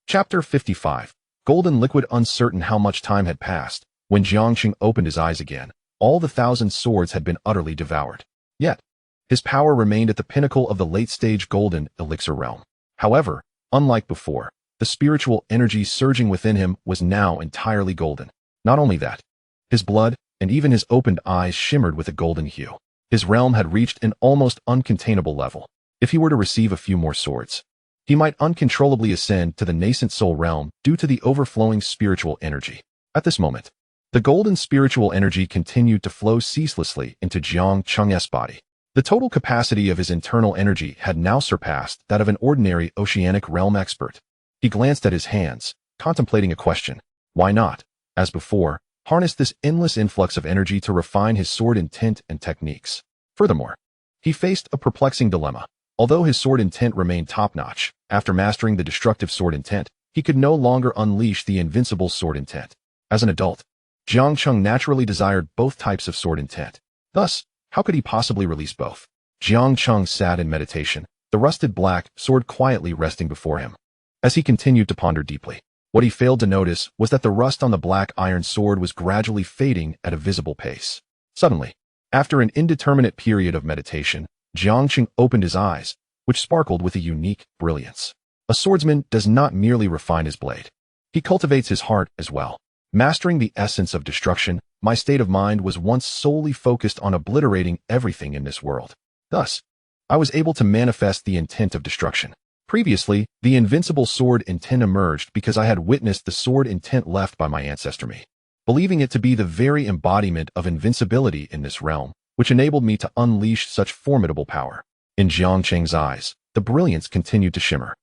Chapter 55. Golden Liquid. Uncertain how much time had passed, when Jiang Cheng opened his eyes again, all the 1,000 swords had been utterly devoured. Yet, his power remained at the pinnacle of the late-stage golden elixir realm. However, unlike before, the spiritual energy surging within him was now entirely golden. Not only that, his blood and even his opened eyes shimmered with a golden hue. His realm had reached an almost uncontainable level. If he were to receive a few more swords, he might uncontrollably ascend to the nascent soul realm due to the overflowing spiritual energy. At this moment, the golden spiritual energy continued to flow ceaselessly into Jiang Cheng's body. The total capacity of his internal energy had now surpassed that of an ordinary oceanic realm expert. He glanced at his hands, contemplating a question. Why not, as before, harness this endless influx of energy to refine his sword intent and techniques? Furthermore, he faced a perplexing dilemma. Although his sword intent remained top-notch, after mastering the destructive sword intent, he could no longer unleash the invincible sword intent. As an adult, Jiang Cheng naturally desired both types of sword intent. Thus, how could he possibly release both? Jiang Cheng sat in meditation, the rusted black sword quietly resting before him. As he continued to ponder deeply, what he failed to notice was that the rust on the black iron sword was gradually fading at a visible pace. Suddenly, after an indeterminate period of meditation, Jiang Cheng opened his eyes, which sparkled with a unique brilliance. A swordsman does not merely refine his blade. He cultivates his heart as well. Mastering the essence of destruction, my state of mind was once solely focused on obliterating everything in this world. Thus, I was able to manifest the intent of destruction. Previously, the invincible sword intent emerged because I had witnessed the sword intent left by my ancestor me, believing it to be the very embodiment of invincibility in this realm, which enabled me to unleash such formidable power. In Jiang Cheng's eyes, the brilliance continued to shimmer.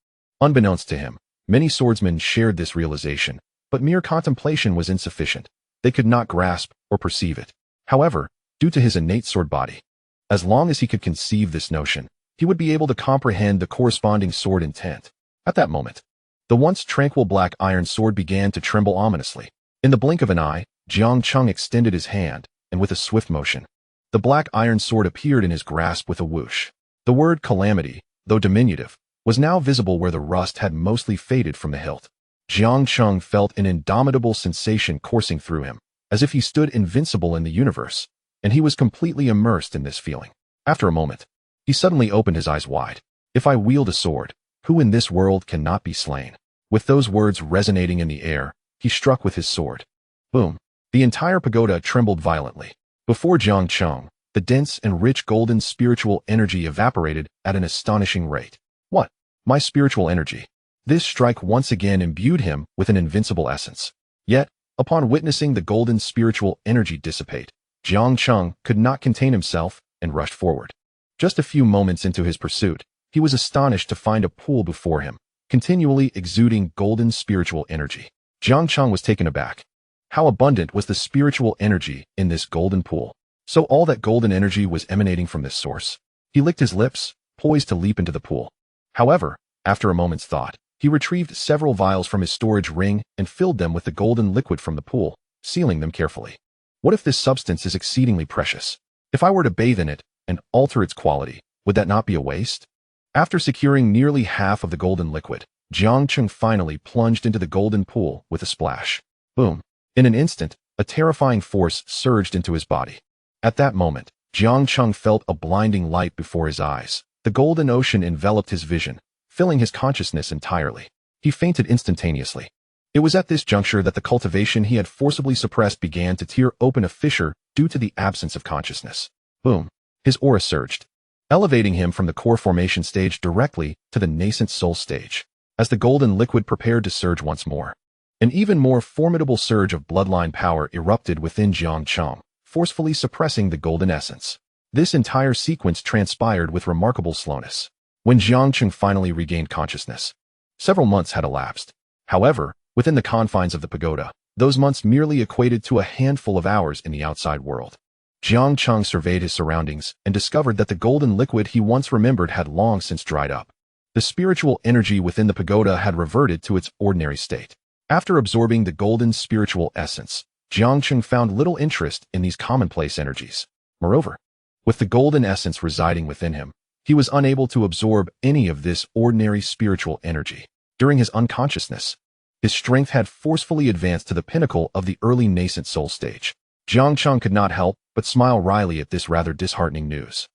Unbeknownst to him, many swordsmen shared this realization, but mere contemplation was insufficient. They could not grasp or perceive it. However, due to his innate sword body, as long as he could conceive this notion, he would be able to comprehend the corresponding sword intent. At that moment, the once tranquil black iron sword began to tremble ominously. In the blink of an eye, Jiang Cheng extended his hand, and with a swift motion, the black iron sword appeared in his grasp with a whoosh. The word calamity, though diminutive, was now visible where the rust had mostly faded from the hilt. Jiang Cheng felt an indomitable sensation coursing through him, as if he stood invincible in the universe, and he was completely immersed in this feeling. After a moment, he suddenly opened his eyes wide. If I wield a sword, who in this world cannot be slain? With those words resonating in the air, he struck with his sword. Boom! The entire pagoda trembled violently. Before Jiang Cheng, the dense and rich golden spiritual energy evaporated at an astonishing rate. What? My spiritual energy? This strike once again imbued him with an invincible essence. Yet, upon witnessing the golden spiritual energy dissipate, Jiang Cheng could not contain himself and rushed forward. Just a few moments into his pursuit, he was astonished to find a pool before him, continually exuding golden spiritual energy. Jiang Cheng was taken aback. How abundant was the spiritual energy in this golden pool? So all that golden energy was emanating from this source. He licked his lips, poised to leap into the pool. However, after a moment's thought, he retrieved several vials from his storage ring and filled them with the golden liquid from the pool, sealing them carefully. What if this substance is exceedingly precious? If I were to bathe in it and alter its quality, would that not be a waste? After securing nearly half of the golden liquid, Jiang Cheng finally plunged into the golden pool with a splash. Boom! In an instant, a terrifying force surged into his body. At that moment, Jiang Cheng felt a blinding light before his eyes. The golden ocean enveloped his vision, filling his consciousness entirely. He fainted instantaneously. It was at this juncture that the cultivation he had forcibly suppressed began to tear open a fissure due to the absence of consciousness. Boom! His aura surged, elevating him from the core formation stage directly to the nascent soul stage. As the golden liquid prepared to surge once more, an even more formidable surge of bloodline power erupted within Jiang Cheng, forcefully suppressing the golden essence. This entire sequence transpired with remarkable slowness. When Jiang Cheng finally regained consciousness, several months had elapsed. However, within the confines of the pagoda, those months merely equated to a handful of hours in the outside world. Jiang Cheng surveyed his surroundings and discovered that the golden liquid he once remembered had long since dried up. The spiritual energy within the pagoda had reverted to its ordinary state. After absorbing the golden spiritual essence, Jiang Cheng found little interest in these commonplace energies. Moreover, with the golden essence residing within him, he was unable to absorb any of this ordinary spiritual energy. During his unconsciousness, his strength had forcefully advanced to the pinnacle of the early nascent soul stage. Jiang Cheng could not help but smile wryly at this rather disheartening news.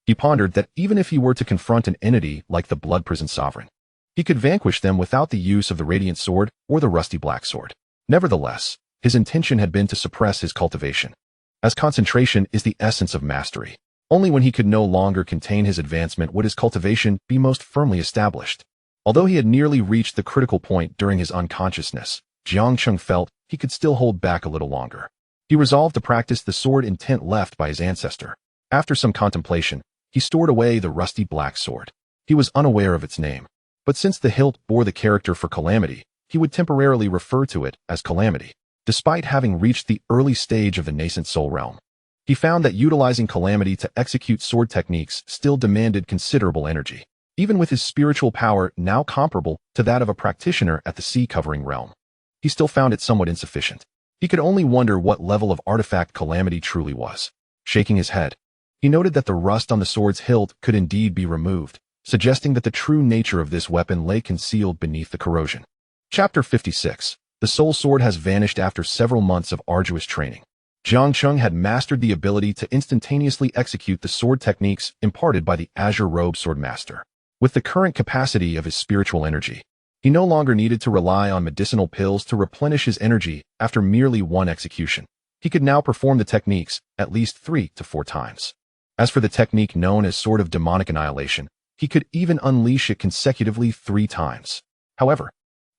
He pondered that even if he were to confront an entity like the Blood Prison Sovereign, he could vanquish them without the use of the Radiant Sword or the Rusty Black Sword. Nevertheless, his intention had been to suppress his cultivation, as concentration is the essence of mastery. Only when he could no longer contain his advancement would his cultivation be most firmly established. Although he had nearly reached the critical point during his unconsciousness, Jiang Cheng felt he could still hold back a little longer. He resolved to practice the sword intent left by his ancestor. After some contemplation, he stored away the rusty black sword. He was unaware of its name, but since the hilt bore the character for calamity, he would temporarily refer to it as calamity. Despite having reached the early stage of the nascent soul realm, he found that utilizing calamity to execute sword techniques still demanded considerable energy. Even with his spiritual power now comparable to that of a practitioner at the sea-covering realm, he still found it somewhat insufficient. He could only wonder what level of artifact calamity truly was. Shaking his head, he noted that the rust on the sword's hilt could indeed be removed, suggesting that the true nature of this weapon lay concealed beneath the corrosion. Chapter 56. The Soul Sword has vanished after several months of arduous training. Jiang Cheng had mastered the ability to instantaneously execute the sword techniques imparted by the Azure Robe Sword Master. With the current capacity of his spiritual energy, he no longer needed to rely on medicinal pills to replenish his energy after merely one execution. He could now perform the techniques at least 3 to 4 times. As for the technique known as Sword of Demonic Annihilation, he could even unleash it consecutively 3 times. However,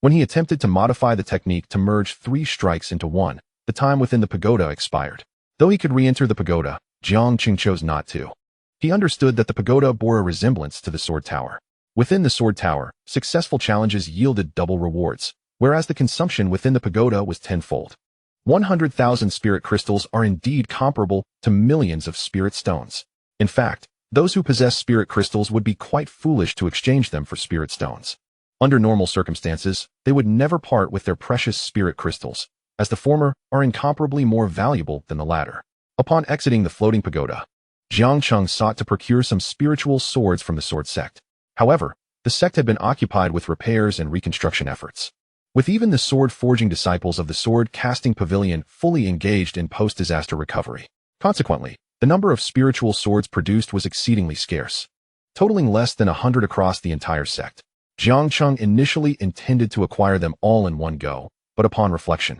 when he attempted to modify the technique to merge 3 strikes into one, the time within the pagoda expired. Though he could re-enter the pagoda, Jiang Cheng chose not to. He understood that the pagoda bore a resemblance to the sword tower. Within the sword tower, successful challenges yielded double rewards, whereas the consumption within the pagoda was tenfold. 100,000 spirit crystals are indeed comparable to millions of spirit stones. In fact, those who possess spirit crystals would be quite foolish to exchange them for spirit stones. Under normal circumstances, they would never part with their precious spirit crystals, as the former are incomparably more valuable than the latter. Upon exiting the floating pagoda, Jiang Cheng sought to procure some spiritual swords from the sword sect. However, the sect had been occupied with repairs and reconstruction efforts, with even the sword-forging disciples of the sword-casting pavilion fully engaged in post-disaster recovery. Consequently, the number of spiritual swords produced was exceedingly scarce, totaling less than 100 across the entire sect. Jiang Cheng initially intended to acquire them all in one go, but upon reflection,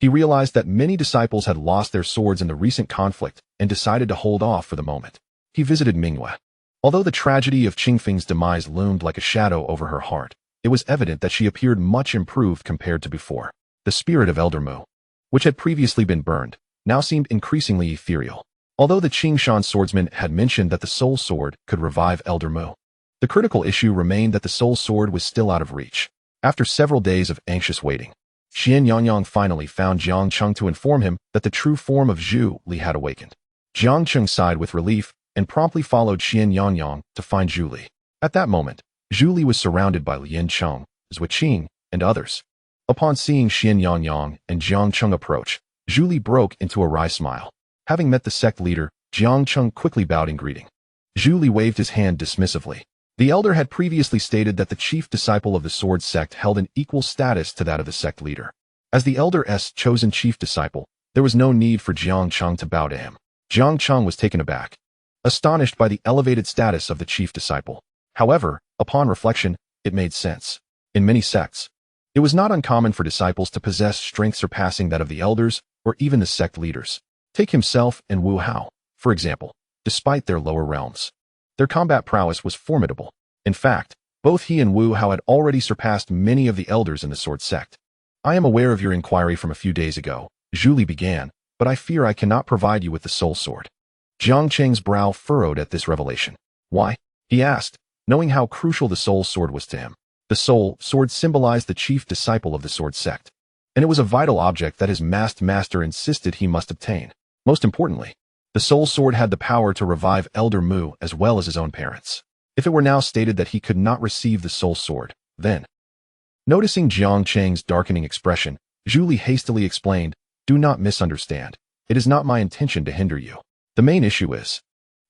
he realized that many disciples had lost their swords in the recent conflict and decided to hold off for the moment. He visited Mingyue. Although the tragedy of Qingfeng's demise loomed like a shadow over her heart, it was evident that she appeared much improved compared to before. The spirit of Elder Mu, which had previously been burned, now seemed increasingly ethereal. Although the Qingshan swordsman had mentioned that the soul sword could revive Elder Mu, the critical issue remained that the soul sword was still out of reach. After several days of anxious waiting, Xian Yangyang finally found Jiang Cheng to inform him that the true form of Zhu Li had awakened. Jiang Cheng sighed with relief and promptly followed Xian Yangyang to find Zhu Li. At that moment, Zhu Li was surrounded by Lian Cheng, Zui Qing, and others. Upon seeing Xian Yangyang and Jiang Cheng approach, Zhu Li broke into a wry smile. Having met the sect leader, Jiang Cheng quickly bowed in greeting. Zhu Li waved his hand dismissively. The elder had previously stated that the chief disciple of the sword sect held an equal status to that of the sect leader. As the elder's chosen chief disciple, there was no need for Jiang Cheng to bow to him. Jiang Cheng was taken aback, astonished by the elevated status of the chief disciple. However, upon reflection, it made sense. In many sects, it was not uncommon for disciples to possess strength surpassing that of the elders or even the sect leaders. Take himself and Wu Hao, for example. Despite their lower realms, their combat prowess was formidable. In fact, both he and Wu Hao had already surpassed many of the elders in the sword sect. I am aware of your inquiry from a few days ago, Zhu Li began, but I fear I cannot provide you with the soul sword. Jiang Cheng's brow furrowed at this revelation. Why? He asked, knowing how crucial the soul sword was to him. The soul sword symbolized the chief disciple of the sword sect, and it was a vital object that his masked master insisted he must obtain. Most importantly, the soul sword had the power to revive Elder Mu as well as his own parents. If it were now stated that he could not receive the soul sword, then... Noticing Jiang Cheng's darkening expression, Zhu Li hastily explained, "Do not misunderstand. It is not my intention to hinder you. The main issue is..."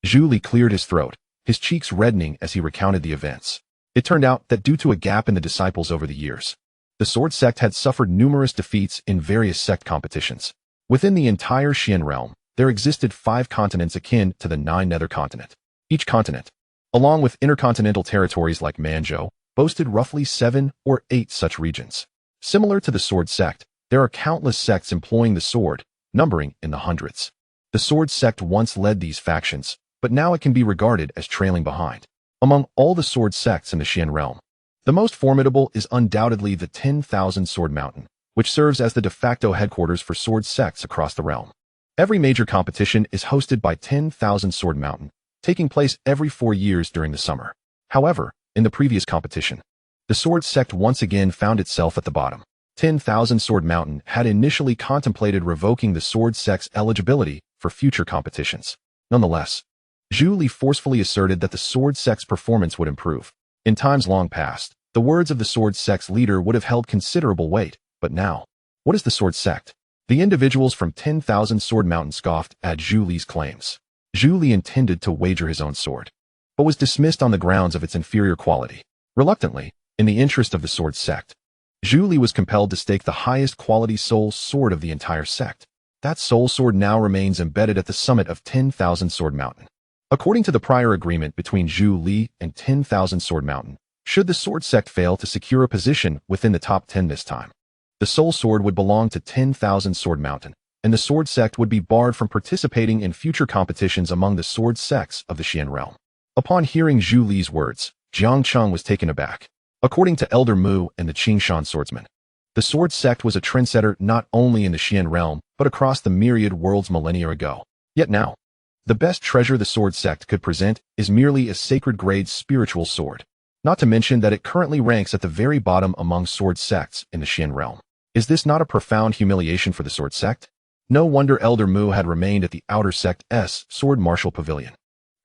Zhu Li cleared his throat, his cheeks reddening as he recounted the events. It turned out that due to a gap in the disciples over the years, the sword sect had suffered numerous defeats in various sect competitions. Within the entire Xian realm, there existed 5 continents akin to the 9 nether continent. Each continent, along with intercontinental territories like Manzhou, boasted roughly 7 or 8 such regions. Similar to the sword sect, there are countless sects employing the sword, numbering in the hundreds. The sword sect once led these factions, but now it can be regarded as trailing behind. Among all the sword sects in the Xian realm, the most formidable is undoubtedly the 10,000 Sword Mountain, which serves as the de facto headquarters for sword sects across the realm. Every major competition is hosted by 10,000 Sword Mountain, taking place every 4 years during the summer. However, in the previous competition, the sword sect once again found itself at the bottom. 10,000 Sword Mountain had initially contemplated revoking the sword sect's eligibility for future competitions. Nonetheless, Zhu Li forcefully asserted that the sword sect's performance would improve. In times long past, the words of the sword sect's leader would have held considerable weight, but now, what is the sword sect? The individuals from 10,000 Sword Mountain scoffed at Zhu Li's claims. Zhu Li intended to wager his own sword, but was dismissed on the grounds of its inferior quality. Reluctantly, in the interest of the sword sect, Zhu Li was compelled to stake the highest quality soul sword of the entire sect. That soul sword now remains embedded at the summit of 10,000 Sword Mountain. According to the prior agreement between Zhu Li and 10,000 Sword Mountain, should the sword sect fail to secure a position within the top 10 this time, the soul sword would belong to 10,000 Sword Mountain, and the sword sect would be barred from participating in future competitions among the sword sects of the Xian realm. Upon hearing Zhu Li's words, Jiang Cheng was taken aback. According to Elder Mu and the Qingshan swordsman, the sword sect was a trendsetter not only in the Xian realm, but across the myriad worlds millennia ago. Yet now, the best treasure the sword sect could present is merely a sacred-grade spiritual sword. Not to mention that it currently ranks at the very bottom among sword sects in the Xian realm. Is this not a profound humiliation for the sword sect? No wonder Elder Mu had remained at the outer sect's sword martial pavilion.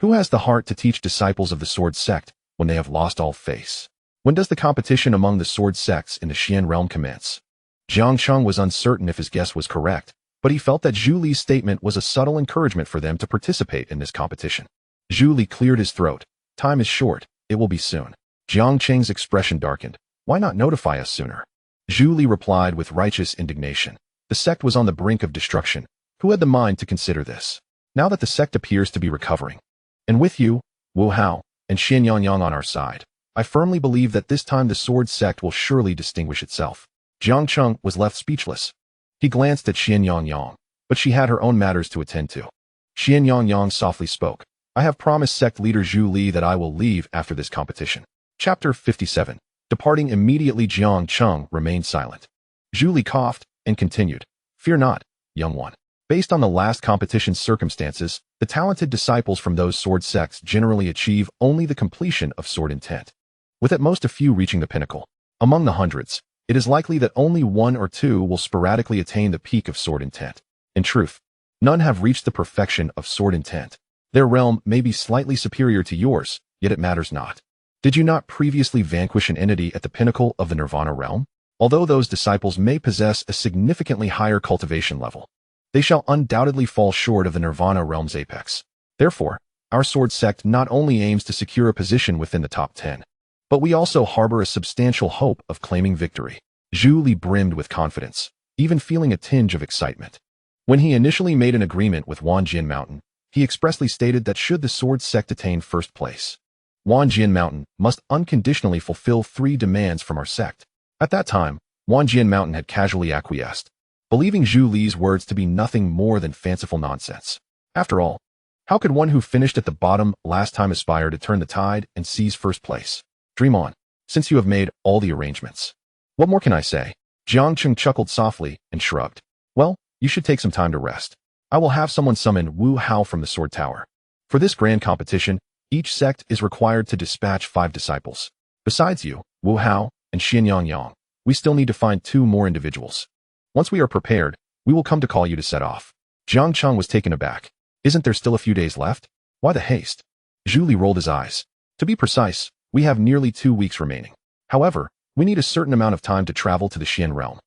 Who has the heart to teach disciples of the sword sect when they have lost all faith? When does the competition among the sword sects in the Xian realm commence? Jiang Cheng was uncertain if his guess was correct, but he felt that Zhu Li's statement was a subtle encouragement for them to participate in this competition. Zhu Li cleared his throat. Time is short, it will be soon. Jiang Cheng's expression darkened. Why not notify us sooner? Zhu Li replied with righteous indignation. The sect was on the brink of destruction. Who had the mind to consider this? Now that the sect appears to be recovering, and with you, Wu Hao, and Xian Yangyang on our side, I firmly believe that this time the sword sect will surely distinguish itself. Jiang Cheng was left speechless. He glanced at Xian Yangyang, but she had her own matters to attend to. Xian Yangyang softly spoke. I have promised sect leader Zhu Li that I will leave after this competition. Chapter 57. Departing immediately, Jiang Cheng remained silent. Zhu Li coughed and continued. Fear not, young one. Based on the last competition's circumstances, the talented disciples from those sword sects generally achieve only the completion of sword intent, with at most a few reaching the pinnacle. Among the hundreds, it is likely that only 1 or 2 will sporadically attain the peak of sword intent. In truth, none have reached the perfection of sword intent. Their realm may be slightly superior to yours, yet it matters not. Did you not previously vanquish an entity at the pinnacle of the Nirvana realm? Although those disciples may possess a significantly higher cultivation level, they shall undoubtedly fall short of the Nirvana realm's apex. Therefore, our sword sect not only aims to secure a position within the top 10, but we also harbor a substantial hope of claiming victory. Zhu Li brimmed with confidence, even feeling a tinge of excitement. When he initially made an agreement with Wanjian Mountain, he expressly stated that should the sword sect attain first place, Wanjian Mountain must unconditionally fulfill 3 demands from our sect. At that time, Wanjian Mountain had casually acquiesced, believing Zhu Li's words to be nothing more than fanciful nonsense. After all, how could one who finished at the bottom last time aspire to turn the tide and seize first place? Dream on, since you have made all the arrangements. What more can I say? Jiang Cheng chuckled softly and shrugged. Well, you should take some time to rest. I will have someone summon Wu Hao from the Sword Tower. For this grand competition, each sect is required to dispatch 5 disciples. Besides you, Wu Hao, and Xianyang Yang, we still need to find 2 more individuals. Once we are prepared, we will come to call you to set off. Jiang Cheng was taken aback. Isn't there still a few days left? Why the haste? Zhu Li rolled his eyes. To be precise, we have nearly 2 weeks remaining. However, we need a certain amount of time to travel to the Xian realm.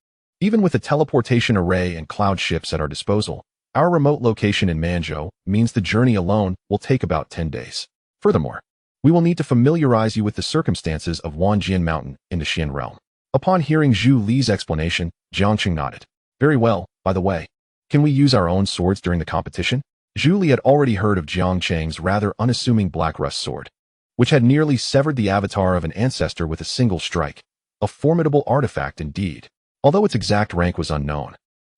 Even with the teleportation array and cloud ships at our disposal, our remote location in Manzhou means the journey alone will take about 10 days. Furthermore, we will need to familiarize you with the circumstances of Wanjian Mountain in the Xian realm. Upon hearing Zhu Li's explanation, Jiang Cheng nodded. Very well, by the way. Can we use our own swords during the competition? Zhu Li had already heard of Jiang Cheng's rather unassuming black rust sword, which had nearly severed the avatar of an ancestor with a single strike. A formidable artifact indeed. Although its exact rank was unknown,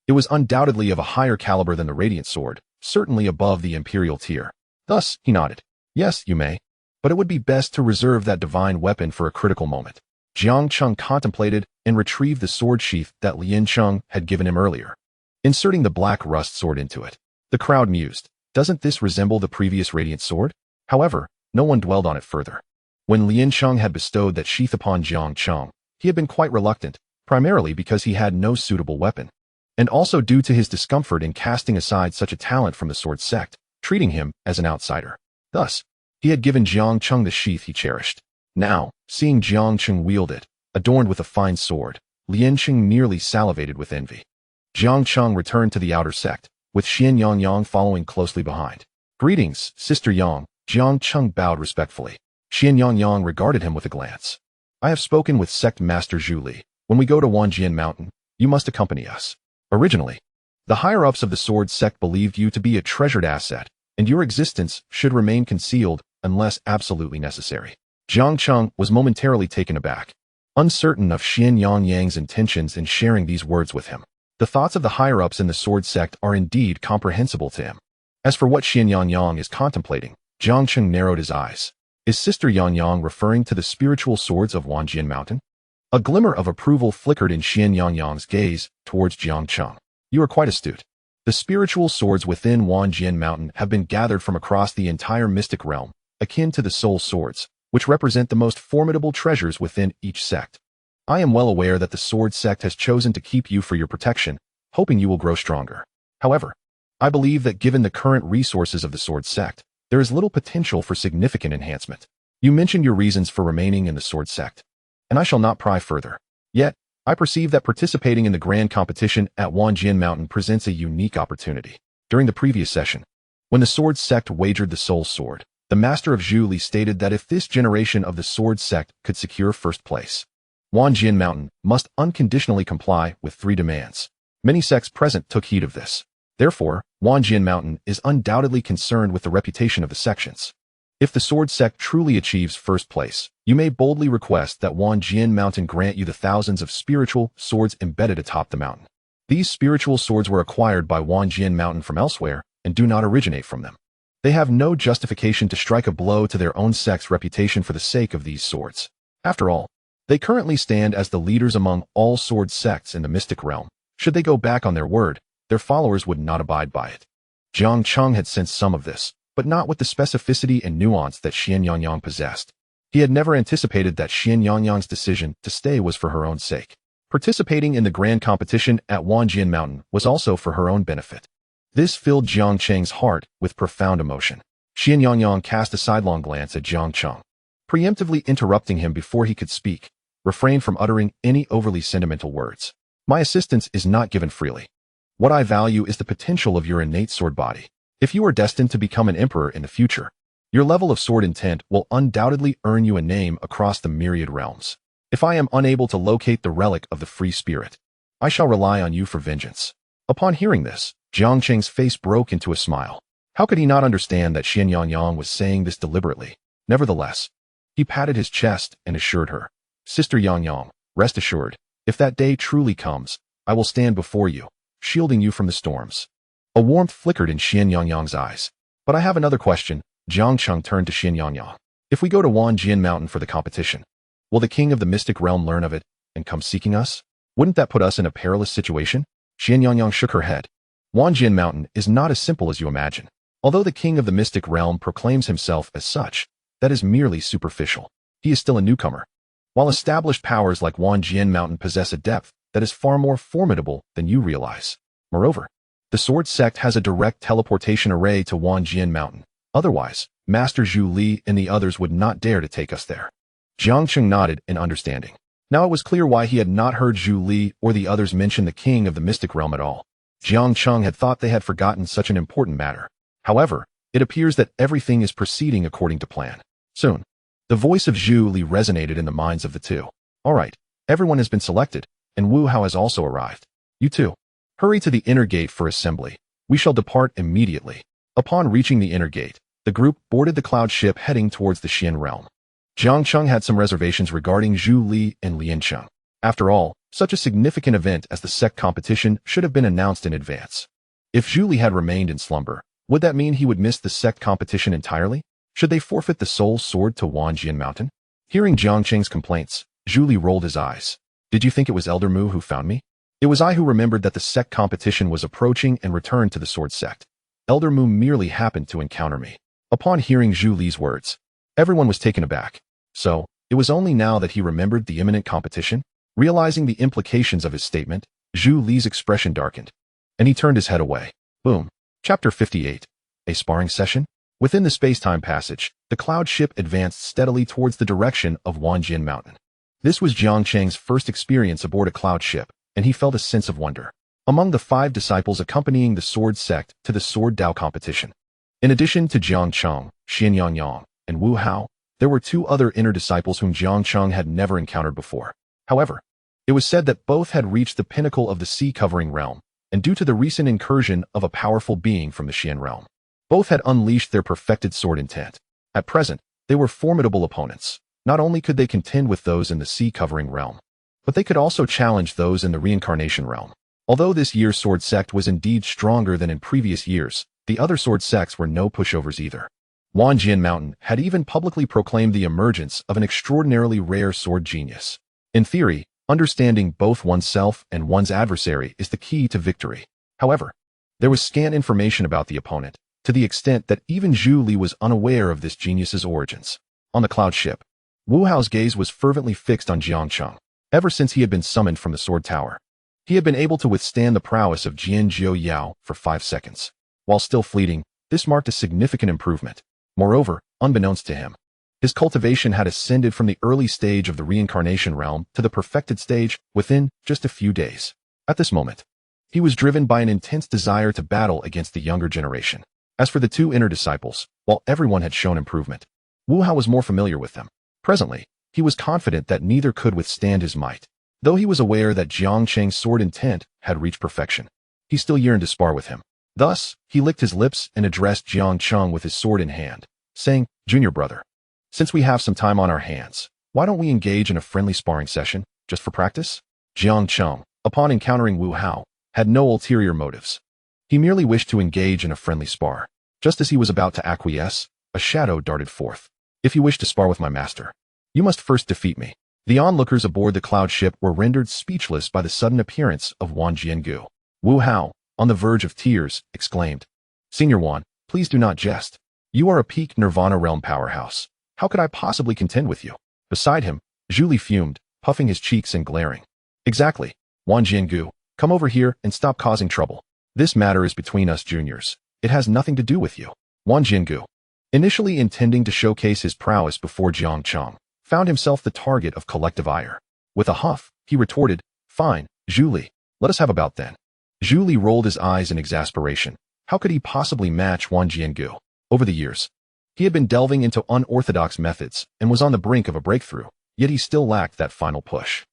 it was undoubtedly of a higher caliber than the Radiant Sword, certainly above the Imperial tier. Thus, he nodded. Yes, you may. But it would be best to reserve that divine weapon for a critical moment. Jiang Cheng contemplated and retrieved the sword sheath that Lin Cheng had given him earlier, inserting the black rust sword into it. The crowd mused. Doesn't this resemble the previous Radiant Sword? However, no one dwelled on it further. When Lin Cheng had bestowed that sheath upon Jiang Cheng, he had been quite reluctant, primarily because he had no suitable weapon, and also due to his discomfort in casting aside such a talent from the sword sect, treating him as an outsider. Thus, he had given Jiang Cheng the sheath he cherished. Now, seeing Jiang Cheng wield it, adorned with a fine sword, Lin Cheng nearly salivated with envy. Jiang Cheng returned to the outer sect, with Xianyang Yang following closely behind. Greetings, Sister Yang. Jiang Cheng bowed respectfully. Xianyang Yang regarded him with a glance. I have spoken with Sect Master Zhu Li. When we go to Wanjian Mountain, you must accompany us. Originally, the higher-ups of the sword sect believed you to be a treasured asset, and your existence should remain concealed unless absolutely necessary. Jiang Cheng was momentarily taken aback, uncertain of Xianyang Yang's intentions in sharing these words with him. The thoughts of the higher-ups in the sword sect are indeed comprehensible to him. As for what Xianyang Yang is contemplating, Jiang Cheng narrowed his eyes. Is Sister Yang Yang referring to the spiritual swords of Wanjian Mountain? A glimmer of approval flickered in Xianyang Yang's gaze towards Jiang Cheng. You are quite astute. The spiritual swords within Wanjian Mountain have been gathered from across the entire mystic realm, akin to the soul swords, which represent the most formidable treasures within each sect. I am well aware that the sword sect has chosen to keep you for your protection, hoping you will grow stronger. However, I believe that given the current resources of the sword sect, there is little potential for significant enhancement. You mentioned your reasons for remaining in the sword sect, and I shall not pry further. Yet, I perceive that participating in the grand competition at Wanjian Mountain presents a unique opportunity. During the previous session, when the sword sect wagered the soul sword, the master of Zhu Li stated that if this generation of the sword sect could secure first place, Wanjian Mountain must unconditionally comply with 3 demands. Many sects present took heed of this. Therefore, Wanjian Mountain is undoubtedly concerned with the reputation of the sections. If the sword sect truly achieves first place, you may boldly request that Wanjian Mountain grant you the thousands of spiritual swords embedded atop the mountain. These spiritual swords were acquired by Wanjian Mountain from elsewhere and do not originate from them. They have no justification to strike a blow to their own sect's reputation for the sake of these swords. After all, they currently stand as the leaders among all sword sects in the mystic realm. Should they go back on their word, their followers would not abide by it. Jiang Cheng had sensed some of this, but not with the specificity and nuance that Xianyang Yang possessed. He had never anticipated that Xianyang Yang's decision to stay was for her own sake. Participating in the grand competition at Wanjian Mountain was also for her own benefit. This filled Jiang Cheng's heart with profound emotion. Xianyang Yang cast a sidelong glance at Jiang Cheng, preemptively interrupting him before he could speak, refrained from uttering any overly sentimental words. My assistance is not given freely. What I value is the potential of your innate sword body. If you are destined to become an emperor in the future, your level of sword intent will undoubtedly earn you a name across the myriad realms. If I am unable to locate the relic of the free spirit, I shall rely on you for vengeance. Upon hearing this, Jiang Cheng's face broke into a smile. How could he not understand that Xian Yangyang was saying this deliberately? Nevertheless, he patted his chest and assured her, Sister Yangyang, rest assured, if that day truly comes, I will stand before you, shielding you from the storms. A warmth flickered in Xian Yangyang's eyes. But I have another question. Jiang Cheng turned to Xian Yangyang. If we go to Wanjian Mountain for the competition, will the king of the mystic realm learn of it and come seeking us? Wouldn't that put us in a perilous situation? Xian Yangyang shook her head. Wanjian Mountain is not as simple as you imagine. Although the king of the mystic realm proclaims himself as such, that is merely superficial. He is still a newcomer. While established powers like Wanjian Mountain possess a depth that is far more formidable than you realize. Moreover, the sword sect has a direct teleportation array to Wanjian Mountain. Otherwise, Master Zhu Li and the others would not dare to take us there. Jiang Cheng nodded in understanding. Now it was clear why he had not heard Zhu Li or the others mention the king of the mystic realm at all. Jiang Cheng had thought they had forgotten such an important matter. However, it appears that everything is proceeding according to plan. Soon, the voice of Zhu Li resonated in the minds of the two. All right, everyone has been selected, and Wu Hao has also arrived. You too. Hurry to the inner gate for assembly. We shall depart immediately. Upon reaching the inner gate, the group boarded the cloud ship heading towards the Xian realm. Jiang Cheng had some reservations regarding Zhu Li and Lian Cheng. After all, such a significant event as the sect competition should have been announced in advance. If Zhu Li had remained in slumber, would that mean he would miss the sect competition entirely? Should they forfeit the soul sword to Wanjian Mountain? Hearing Jiang Cheng's complaints, Zhu Li rolled his eyes. Did you think it was Elder Mu who found me? It was I who remembered that the sect competition was approaching and returned to the sword sect. Elder Mu merely happened to encounter me. Upon hearing Zhu Li's words, everyone was taken aback. So, it was only now that he remembered the imminent competition? Realizing the implications of his statement, Zhu Li's expression darkened, and he turned his head away. Boom. Chapter 58. A sparring session? Within the space-time passage, the cloud ship advanced steadily towards the direction of Wanjian Mountain. This was Jiang Cheng's first experience aboard a cloud ship, and he felt a sense of wonder. Among the 5 disciples accompanying the sword sect to the sword Dao competition, in addition to Jiang Cheng, Xian Yangyang, and Wu Hao, there were 2 other inner disciples whom Jiang Cheng had never encountered before. However, it was said that both had reached the pinnacle of the sea-covering realm, and due to the recent incursion of a powerful being from the Xian realm, both had unleashed their perfected sword intent. At present, they were formidable opponents. Not only could they contend with those in the sea-covering realm, but they could also challenge those in the reincarnation realm. Although this year's sword sect was indeed stronger than in previous years, the other sword sects were no pushovers either. Wanjian Mountain had even publicly proclaimed the emergence of an extraordinarily rare sword genius. In theory, understanding both oneself and one's adversary is the key to victory. However, there was scant information about the opponent, to the extent that even Zhu Li was unaware of this genius's origins. On the cloud ship, Wu Hao's gaze was fervently fixed on Jiang Cheng. Ever since he had been summoned from the sword tower, he had been able to withstand the prowess of Jian Jiu Yao for 5 seconds. While still fleeting, this marked a significant improvement. Moreover, unbeknownst to him, his cultivation had ascended from the early stage of the reincarnation realm to the perfected stage within just a few days. At this moment, he was driven by an intense desire to battle against the younger generation. As for the 2 inner disciples, while everyone had shown improvement, Wu Hao was more familiar with them. Presently, he was confident that neither could withstand his might. Though he was aware that Jiang Cheng's sword intent had reached perfection, he still yearned to spar with him. Thus, he licked his lips and addressed Jiang Cheng with his sword in hand, saying, Junior brother, since we have some time on our hands, why don't we engage in a friendly sparring session, just for practice? Jiang Cheng, upon encountering Wu Hao, had no ulterior motives. He merely wished to engage in a friendly spar. Just as he was about to acquiesce, a shadow darted forth. If you wish to spar with my master, you must first defeat me. The onlookers aboard the cloud ship were rendered speechless by the sudden appearance of Wan Jiangu. Wu Hao, on the verge of tears, exclaimed, Senior Wan, please do not jest. You are a peak Nirvana realm powerhouse. How could I possibly contend with you? Beside him, Zhu Li fumed, puffing his cheeks and glaring. Exactly. Wan Jiangu, come over here and stop causing trouble. This matter is between us juniors. It has nothing to do with you. Wan Jiangu, initially intending to showcase his prowess before Jiang Cheng, found himself the target of collective ire. With a huff, he retorted, Fine, Zhu Li, let us have a bout then. Zhu Li rolled his eyes in exasperation. How could he possibly match Wan Jiangu? Over the years, he had been delving into unorthodox methods and was on the brink of a breakthrough, yet he still lacked that final push.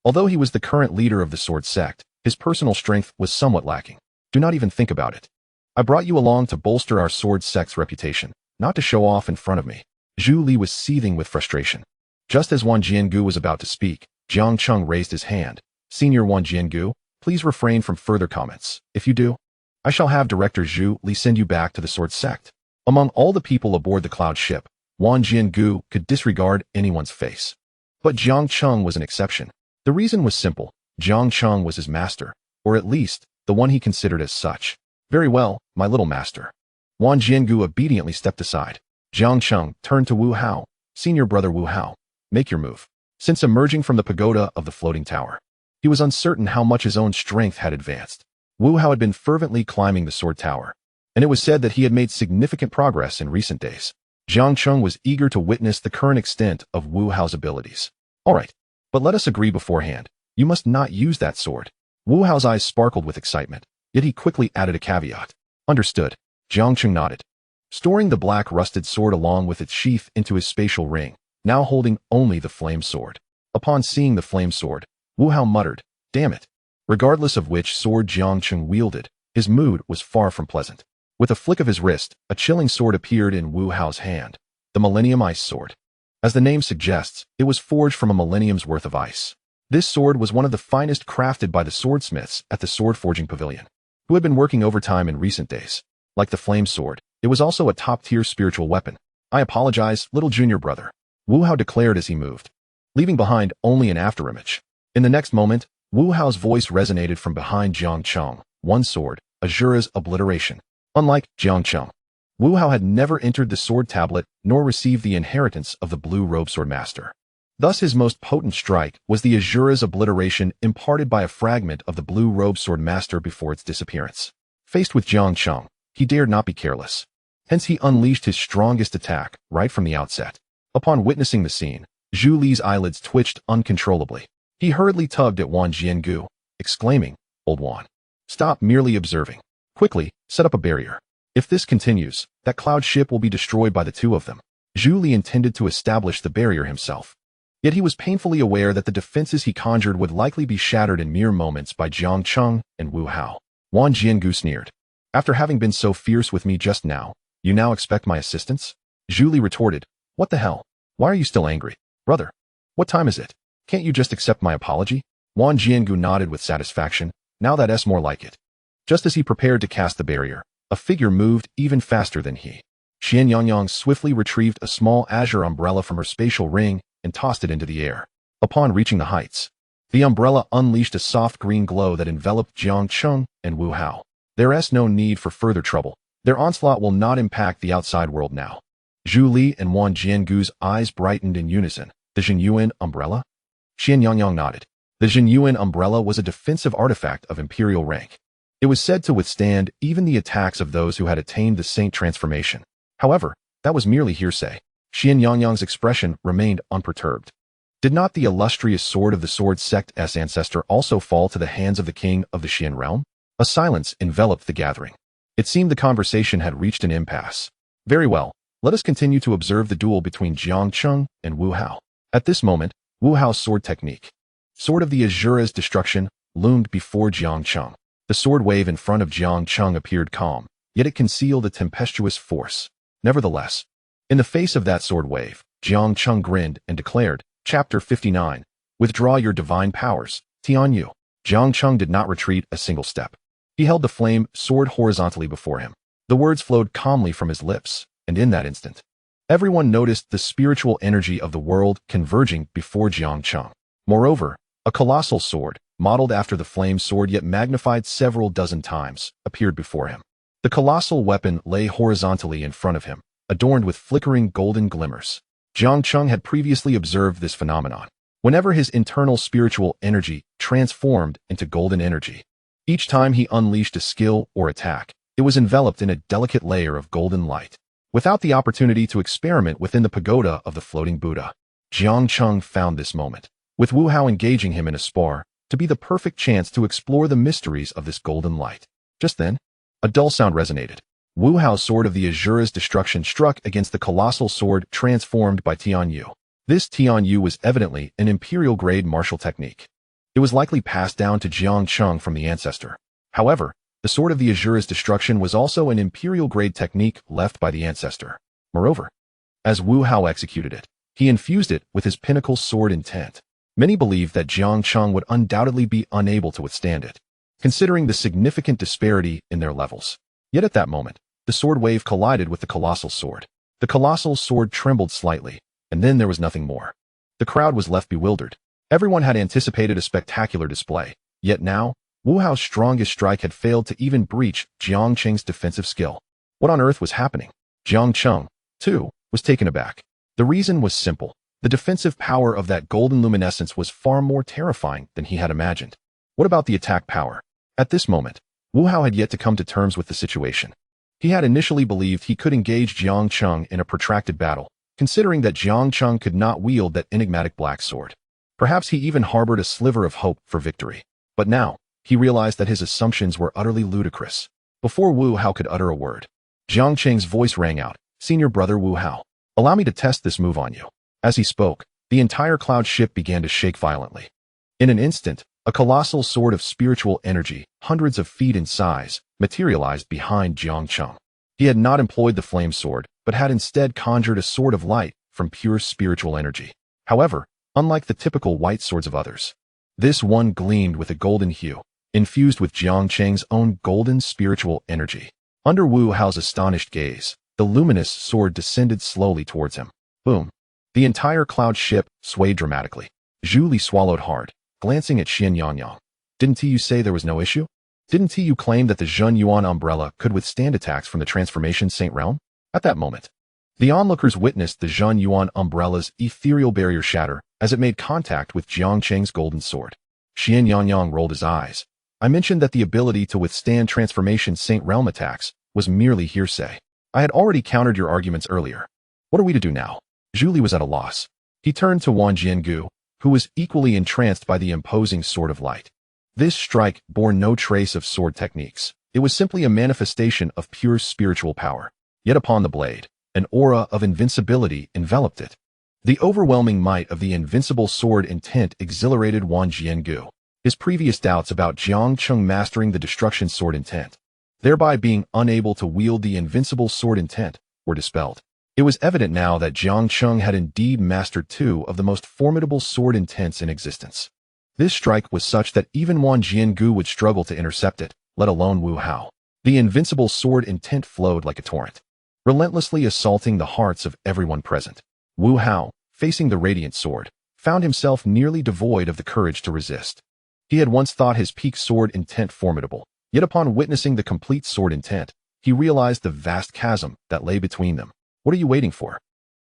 Although he was the current leader of the sword sect, his personal strength was somewhat lacking. Do not even think about it. I brought you along to bolster our sword sect's reputation, not to show off in front of me. Zhu Li was seething with frustration. Just as Wang Jiangu was about to speak, Jiang Cheng raised his hand. Senior Wang Jiangu, please refrain from further comments. If you do, I shall have Director Zhu Li send you back to the sword sect. Among all the people aboard the cloud ship, Wang Jiangu could disregard anyone's face. But Jiang Cheng was an exception. The reason was simple. Jiang Cheng was his master, or at least, the one he considered as such. Very well, my little master. Wang Jiangu obediently stepped aside. Jiang Cheng turned to Wu Hao. Senior brother Wu Hao, make your move. Since emerging from the pagoda of the floating tower, he was uncertain how much his own strength had advanced. Wu Hao had been fervently climbing the sword tower, and it was said that he had made significant progress in recent days. Jiang Cheng was eager to witness the current extent of Wu Hao's abilities. All right, but let us agree beforehand. You must not use that sword. Wu Hao's eyes sparkled with excitement, yet he quickly added a caveat. Understood. Jiang Cheng nodded, storing the black rusted sword along with its sheath into his spatial ring, now holding only the flame sword. Upon seeing the flame sword, Wu Hao muttered, damn it. Regardless of which sword Jiang Cheng wielded, his mood was far from pleasant. With a flick of his wrist, a chilling sword appeared in Wu Hao's hand, the Millennium Ice Sword. As the name suggests, it was forged from a millennium's worth of ice. This sword was one of the finest crafted by the swordsmiths at the sword forging pavilion, who had been working overtime in recent days. Like the flame sword, it was also a top-tier spiritual weapon. I apologize, little junior brother, Wu Hao declared as he moved, leaving behind only an afterimage. In the next moment, Wu Hao's voice resonated from behind Jiang Cheng. One sword, Azura's obliteration. Unlike Jiang Cheng, Wu Hao had never entered the sword tablet nor received the inheritance of the blue robe sword master. Thus his most potent strike was the Azura's obliteration imparted by a fragment of the blue robe sword master before its disappearance. Faced with Jiang Cheng, he dared not be careless. Hence he unleashed his strongest attack right from the outset. Upon witnessing the scene, Zhu Li's eyelids twitched uncontrollably. He hurriedly tugged at Wang Jiangu, exclaiming, Old Wan, stop merely observing. Quickly, set up a barrier. If this continues, that cloud ship will be destroyed by the two of them. Zhu Li intended to establish the barrier himself. Yet he was painfully aware that the defenses he conjured would likely be shattered in mere moments by Jiang Cheng and Wu Hao. Wang Jiangu sneered. After having been so fierce with me just now, you now expect my assistance? Zhu Li retorted, what the hell? Why are you still angry? Brother, what time is it? Can't you just accept my apology? Wang Jiangu nodded with satisfaction. Now that's more like it. Just as he prepared to cast the barrier, a figure moved even faster than he. Xian Yangyang swiftly retrieved a small azure umbrella from her spatial ring and tossed it into the air. Upon reaching the heights, the umbrella unleashed a soft green glow that enveloped Jiang Cheng and Wu Hao. There is no need for further trouble. Their onslaught will not impact the outside world now. Zhu Li and Wang Jiangu's eyes brightened in unison. The Zhenyuan umbrella? Xian Yangyang nodded. The Zhenyuan umbrella was a defensive artifact of imperial rank. It was said to withstand even the attacks of those who had attained the saint transformation. However, that was merely hearsay. Xian Yangyang's expression remained unperturbed. Did not the illustrious sword of the sword sect's ancestor also fall to the hands of the king of the Xian realm? A silence enveloped the gathering. It seemed the conversation had reached an impasse. Very well, let us continue to observe the duel between Jiang Cheng and Wu Hao. At this moment, Wu Hao's sword technique, Sword of the Azura's destruction, loomed before Jiang Cheng. The sword wave in front of Jiang Cheng appeared calm, yet it concealed a tempestuous force. Nevertheless, in the face of that sword wave, Jiang Cheng grinned and declared, Chapter 59, Withdraw your divine powers, Tianyu. Jiang Cheng did not retreat a single step. He held the flame sword horizontally before him. The words flowed calmly from his lips, and in that instant, everyone noticed the spiritual energy of the world converging before Jiang Cheng. Moreover, a colossal sword, modeled after the flame sword yet magnified several dozen times, appeared before him. The colossal weapon lay horizontally in front of him, adorned with flickering golden glimmers. Jiang Cheng had previously observed this phenomenon. Whenever his internal spiritual energy transformed into golden energy, each time he unleashed a skill or attack, it was enveloped in a delicate layer of golden light. Without the opportunity to experiment within the pagoda of the floating Buddha, Jiang Cheng found this moment, with Wu Hao engaging him in a spar, to be the perfect chance to explore the mysteries of this golden light. Just then, a dull sound resonated. Wu Hao's sword of the Azura's destruction struck against the colossal sword transformed by Tianyu. This Tianyu was evidently an imperial-grade martial technique. It was likely passed down to Jiang Cheng from the ancestor. However, The Sword of the Azura's destruction was also an imperial-grade technique left by the ancestor. Moreover, as Wu Hao executed it, he infused it with his pinnacle sword intent. Many believed that Jiang Cheng would undoubtedly be unable to withstand it, considering the significant disparity in their levels. Yet at that moment, the sword wave collided with the colossal sword. The colossal sword trembled slightly, and then there was nothing more. The crowd was left bewildered. Everyone had anticipated a spectacular display, yet now, Wu Hao's strongest strike had failed to even breach Jiang Cheng's defensive skill. What on earth was happening? Jiang Cheng, too, was taken aback. The reason was simple. The defensive power of that golden luminescence was far more terrifying than he had imagined. What about the attack power? At this moment, Wu Hao had yet to come to terms with the situation. He had initially believed he could engage Jiang Cheng in a protracted battle, considering that Jiang Cheng could not wield that enigmatic black sword. Perhaps he even harbored a sliver of hope for victory. But now, he realized that his assumptions were utterly ludicrous. Before Wu Hao could utter a word, Jiang Cheng's voice rang out, "Senior brother Wu Hao, allow me to test this move on you." As he spoke, the entire cloud ship began to shake violently. In an instant, a colossal sword of spiritual energy, hundreds of feet in size, materialized behind Jiang Cheng. He had not employed the flame sword, but had instead conjured a sword of light from pure spiritual energy. However, unlike the typical white swords of others, this one gleamed with a golden hue, infused with Jiang Cheng's own golden spiritual energy. Under Wu Hao's astonished gaze, the luminous sword descended slowly towards him. Boom! The entire cloud ship swayed dramatically. Zhu Li swallowed hard, glancing at Xian Yangyang. "Didn't you say there was no issue? Didn't you claim that the Zhen Yuan umbrella could withstand attacks from the Transformation Saint Realm?" At that moment, the onlookers witnessed the Zhen Yuan umbrella's ethereal barrier shatter as it made contact with Jiang Cheng's golden sword. Xian Yangyang rolled his eyes. "I mentioned that the ability to withstand Transformation Saint Realm attacks was merely hearsay. I had already countered your arguments earlier. What are we to do now?" Zhu Li was at a loss. He turned to Wang Jiangu, who was equally entranced by the imposing sword of light. This strike bore no trace of sword techniques. It was simply a manifestation of pure spiritual power. Yet upon the blade, an aura of invincibility enveloped it. The overwhelming might of the invincible sword intent exhilarated Wang Jiangu. His previous doubts about Jiang Cheng mastering the destruction sword intent, thereby being unable to wield the invincible sword intent, were dispelled. It was evident now that Jiang Cheng had indeed mastered two of the most formidable sword intents in existence. This strike was such that even Wang Jiangu would struggle to intercept it, let alone Wu Hao. The invincible sword intent flowed like a torrent, relentlessly assaulting the hearts of everyone present. Wu Hao, facing the radiant sword, found himself nearly devoid of the courage to resist. He had once thought his peak sword intent formidable, yet upon witnessing the complete sword intent, he realized the vast chasm that lay between them. What are you waiting for?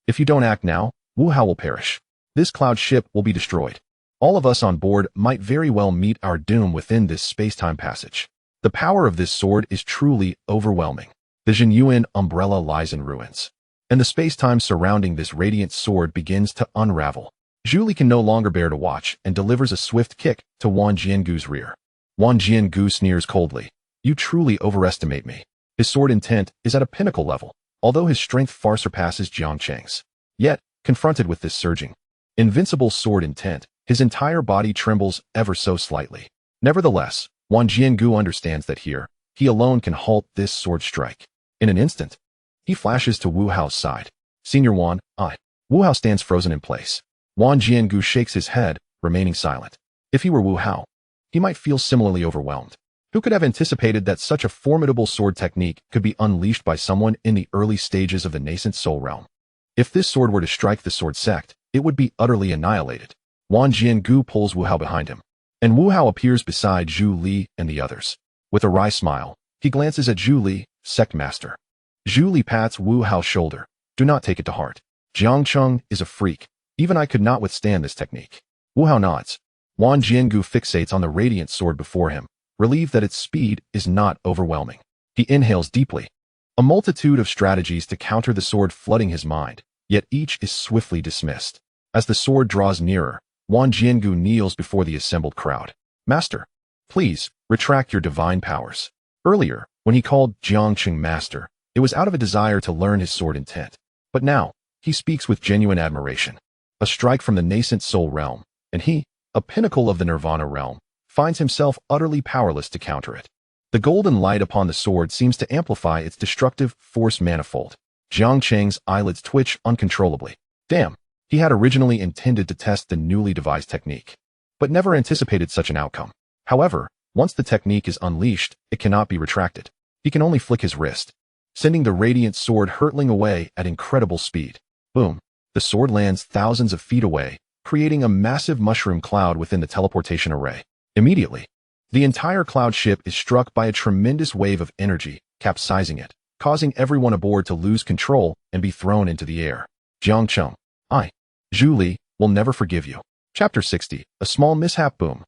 If you don't act now, Wu Hao will perish. This cloud ship will be destroyed. All of us on board might very well meet our doom within this space-time passage. The power of this sword is truly overwhelming. The Zhenyuan umbrella lies in ruins, and the space-time surrounding this radiant sword begins to unravel. Zhu Li can no longer bear to watch and delivers a swift kick to Wang Jiangu's rear. Wang Jiangu sneers coldly. "You truly overestimate me." His sword intent is at a pinnacle level, although his strength far surpasses Jiang Cheng's. Yet, confronted with this surging, invincible sword intent, his entire body trembles ever so slightly. Nevertheless, Wang Jiangu understands that here, he alone can halt this sword strike. In an instant, he flashes to Wu Hao's side. "Senior Wan, I." Wu Hao stands frozen in place. Wang Jiangu shakes his head, remaining silent. If he were Wu Hao, he might feel similarly overwhelmed. Who could have anticipated that such a formidable sword technique could be unleashed by someone in the early stages of the nascent soul realm? If this sword were to strike the sword sect, it would be utterly annihilated. Wang Jiangu pulls Wu Hao behind him, and Wu Hao appears beside Zhu Li and the others. With a wry smile, he glances at Zhu Li, sect master. Zhu Li pats Wu Hao's shoulder. "Do not take it to heart. Jiang Cheng is a freak. Even I could not withstand this technique." Wu Hao nods. Wang Jiangu fixates on the radiant sword before him, relieved that its speed is not overwhelming. He inhales deeply. A multitude of strategies to counter the sword flooding his mind, yet each is swiftly dismissed. As the sword draws nearer, Wang Jiangu kneels before the assembled crowd. "Master, please, retract your divine powers." Earlier, when he called Jiang Cheng master, it was out of a desire to learn his sword intent. But now, he speaks with genuine admiration. A strike from the nascent soul realm, and he, a pinnacle of the nirvana realm, finds himself utterly powerless to counter it. The golden light upon the sword seems to amplify its destructive force manifold. Jiang Cheng's eyelids twitch uncontrollably. Damn, he had originally intended to test the newly devised technique, but never anticipated such an outcome. However, once the technique is unleashed, it cannot be retracted. He can only flick his wrist, sending the radiant sword hurtling away at incredible speed. Boom. The sword lands thousands of feet away, creating a massive mushroom cloud within the teleportation array. Immediately, the entire cloud ship is struck by a tremendous wave of energy, capsizing it, causing everyone aboard to lose control and be thrown into the air. Jiang Cheng, Zhu Li, will never forgive you. Chapter 60, A Small Mishap. Boom.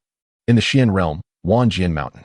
In the Xian realm, Wanjian Mountain.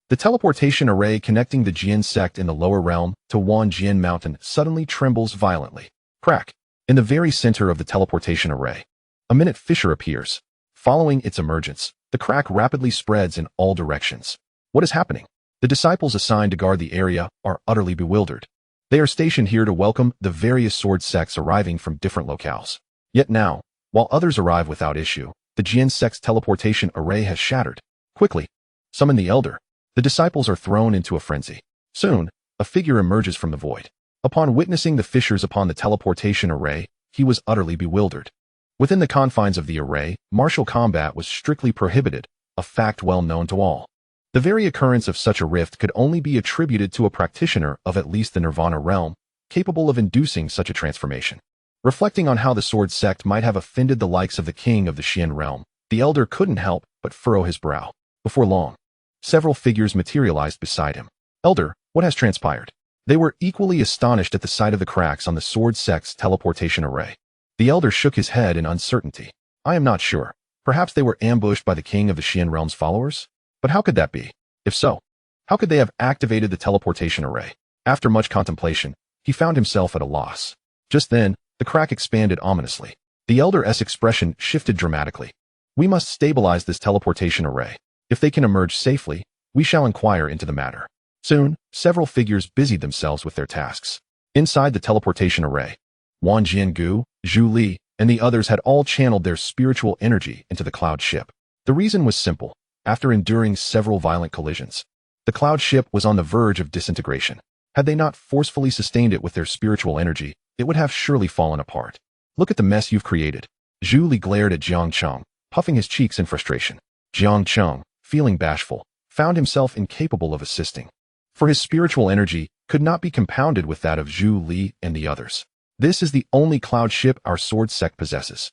The teleportation array connecting the Jian sect in the lower realm to Wanjian Mountain suddenly trembles violently. Crack. In the very center of the teleportation array, a minute fissure appears. Following its emergence, the crack rapidly spreads in all directions. What is happening? The disciples assigned to guard the area are utterly bewildered. They are stationed here to welcome the various sword sects arriving from different locales. Yet now, while others arrive without issue, the Jian sect's teleportation array has shattered. Quickly, summon the elder. The disciples are thrown into a frenzy. Soon, a figure emerges from the void. Upon witnessing the fissures upon the teleportation array, he was utterly bewildered. Within the confines of the array, martial combat was strictly prohibited, a fact well known to all. The very occurrence of such a rift could only be attributed to a practitioner of at least the Nirvana realm, capable of inducing such a transformation. Reflecting on how the sword sect might have offended the likes of the king of the Xian realm, the elder couldn't help but furrow his brow. Before long, several figures materialized beside him. Elder, what has transpired? They were equally astonished at the sight of the cracks on the sword sect's teleportation array. The elder shook his head in uncertainty. I am not sure. Perhaps they were ambushed by the king of the Xian realm's followers? But how could that be? If so, how could they have activated the teleportation array? After much contemplation, he found himself at a loss. Just then, the crack expanded ominously. The elder's expression shifted dramatically. We must stabilize this teleportation array. If they can emerge safely, we shall inquire into the matter. Soon, several figures busied themselves with their tasks. Inside the teleportation array, Wan Jiangu, Zhu Li, and the others had all channeled their spiritual energy into the cloud ship. The reason was simple. After enduring several violent collisions, the cloud ship was on the verge of disintegration. Had they not forcefully sustained it with their spiritual energy, it would have surely fallen apart. Look at the mess you've created. Zhu Li glared at Jiang Cheng, puffing his cheeks in frustration. Jiang Cheng, feeling bashful, found himself incapable of assisting. For his spiritual energy could not be compounded with that of Zhu Li and the others. This is the only cloud ship our sword sect possesses.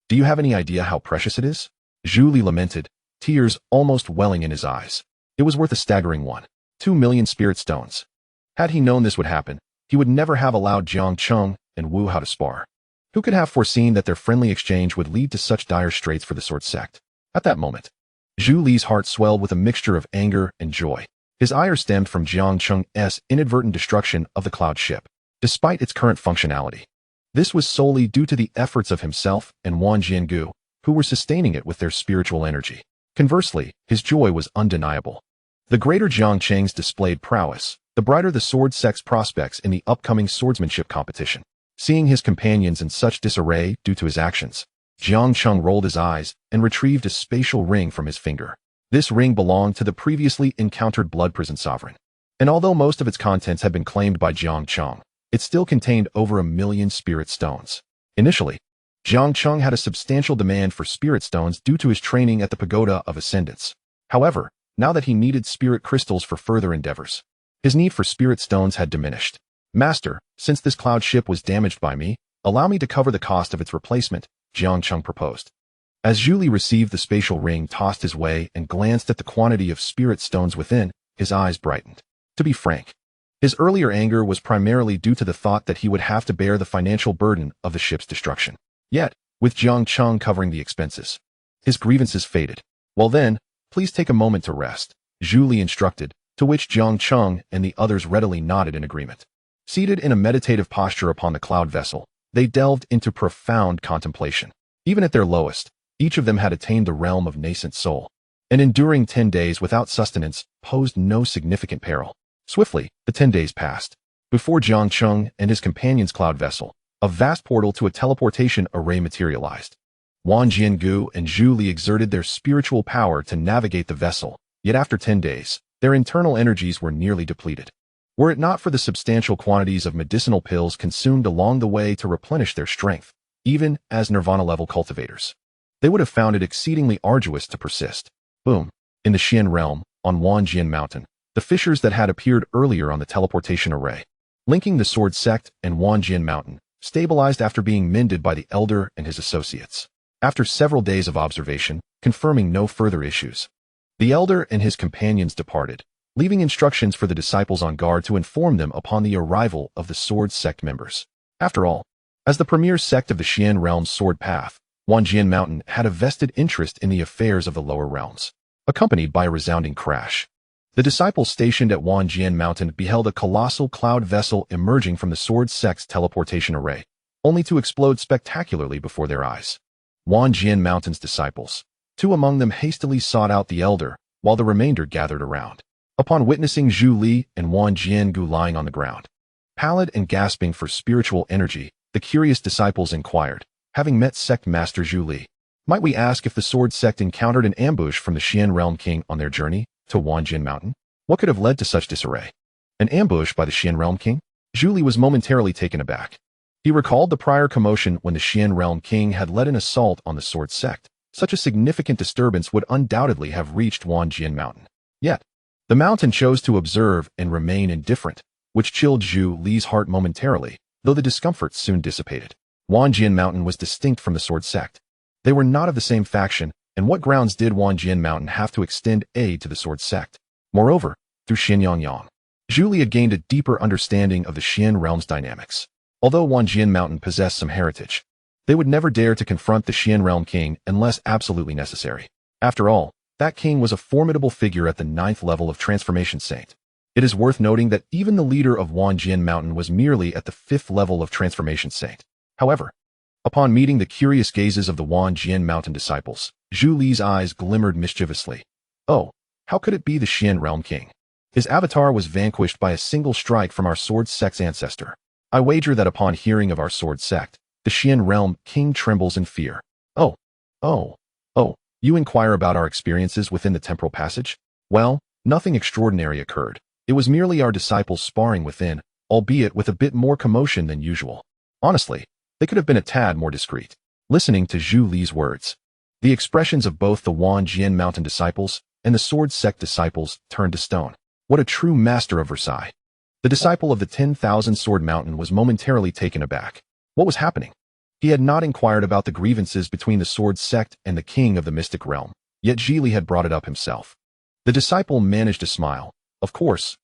Do you have any idea how precious it is? Zhu Li lamented, tears almost welling in his eyes. It was worth a staggering 2 million spirit stones. Had he known this would happen, he would never have allowed Jiang Cheng and Wu Hao to spar. Who could have foreseen that their friendly exchange would lead to such dire straits for the sword sect? At that moment, Zhu Li's heart swelled with a mixture of anger and joy. His ire stemmed from Jiang Cheng's inadvertent destruction of the cloud ship, despite its current functionality. This was solely due to the efforts of himself and Wan Jiangu, who were sustaining it with their spiritual energy. Conversely, his joy was undeniable. The greater Jiang Cheng's displayed prowess, the brighter the sword sect's prospects in the upcoming swordsmanship competition. Seeing his companions in such disarray due to his actions, Jiang Cheng rolled his eyes and retrieved a spatial ring from his finger. This ring belonged to the previously encountered Blood Prison Sovereign, and although most of its contents had been claimed by Jiang Cheng, it still contained over 1 million spirit stones. Initially, Jiang Cheng had a substantial demand for spirit stones due to his training at the Pagoda of Ascendance. However, now that he needed spirit crystals for further endeavors, his need for spirit stones had diminished. Master, since this cloud ship was damaged by me, allow me to cover the cost of its replacement, Jiang Cheng proposed. As Zhu Li received the spatial ring tossed his way and glanced at the quantity of spirit stones within, his eyes brightened. To be frank, his earlier anger was primarily due to the thought that he would have to bear the financial burden of the ship's destruction. Yet, with Jiang Cheng covering the expenses, his grievances faded. Well then, please take a moment to rest, Zhu Li instructed, to which Jiang Cheng and the others readily nodded in agreement. Seated in a meditative posture upon the cloud vessel, they delved into profound contemplation. Even at their lowest, each of them had attained the realm of nascent soul, and enduring 10 days without sustenance posed no significant peril. Swiftly, the 10 days passed. Before Jiang Cheng and his companion's cloud vessel, a vast portal to a teleportation array materialized. Wan Jiangu and Zhu Li exerted their spiritual power to navigate the vessel, yet after 10 days, Their internal energies were nearly depleted. Were it not for the substantial quantities of medicinal pills consumed along the way to replenish their strength, even as nirvana-level cultivators, they would have found it exceedingly arduous to persist. Boom. In the Xian realm, on Wanjian Mountain, the fissures that had appeared earlier on the teleportation array, linking the Sword Sect and Wanjian Mountain, stabilized after being mended by the Elder and his associates. After several days of observation, confirming no further issues, the Elder and his companions departed, leaving instructions for the disciples on guard to inform them upon the arrival of the Sword Sect members. After all, as the premier sect of the Xian realm's sword path, Wanjian Mountain had a vested interest in the affairs of the lower realms. Accompanied by a resounding crash, the disciples stationed at Wanjian Mountain beheld a colossal cloud vessel emerging from the Sword Sect's teleportation array, only to explode spectacularly before their eyes. Wanjian Mountain's disciples, two among them hastily sought out the Elder, while the remainder gathered around. Upon witnessing Zhu Li and Wan Jiangu lying on the ground, pallid and gasping for spiritual energy, the curious disciples inquired, having met Sect Master Zhu Li, "Might we ask if the Sword Sect encountered an ambush from the Xian Realm King on their journey to Wanjian Mountain? What could have led to such disarray? An ambush by the Xian Realm King?" Zhu Li was momentarily taken aback. He recalled the prior commotion when the Xian Realm King had led an assault on the Sword Sect. Such a significant disturbance would undoubtedly have reached Wanjian Mountain. Yet, the mountain chose to observe and remain indifferent, which chilled Zhu Li's heart momentarily, though the discomfort soon dissipated. Wanjian Mountain was distinct from the Sword Sect. They were not of the same faction, and what grounds did Wanjian Mountain have to extend aid to the Sword Sect? Moreover, through Xianyang, Zhu Li had gained a deeper understanding of the Xian realm's dynamics. Although Wanjian Mountain possessed some heritage, they would never dare to confront the Xian Realm King unless absolutely necessary. After all, that king was a formidable figure at the 9th level of Transformation Saint. It is worth noting that even the leader of Wanjian Mountain was merely at the 5th level of Transformation Saint. However, upon meeting the curious gazes of the Wanjian Mountain disciples, Zhu Li's eyes glimmered mischievously. Oh, how could it be the Xian Realm King? His avatar was vanquished by a single strike from our Sword Sect's ancestor. I wager that upon hearing of our Sword Sect, the Xian Realm King trembles in fear. Oh, you inquire about our experiences within the temporal passage? Well, nothing extraordinary occurred. It was merely our disciples sparring within, albeit with a bit more commotion than usual. Honestly, they could have been a tad more discreet. Listening to Zhu Li's words, the expressions of both the Wanjian Mountain disciples and the Sword Sect disciples turned to stone. What a true master of Versailles. The disciple of the 10,000 Sword Mountain was momentarily taken aback. What was happening? He had not inquired about the grievances between the Sword Sect and the King of the Mystic Realm, yet Zhi Li had brought it up himself. The disciple managed to smile. Of course,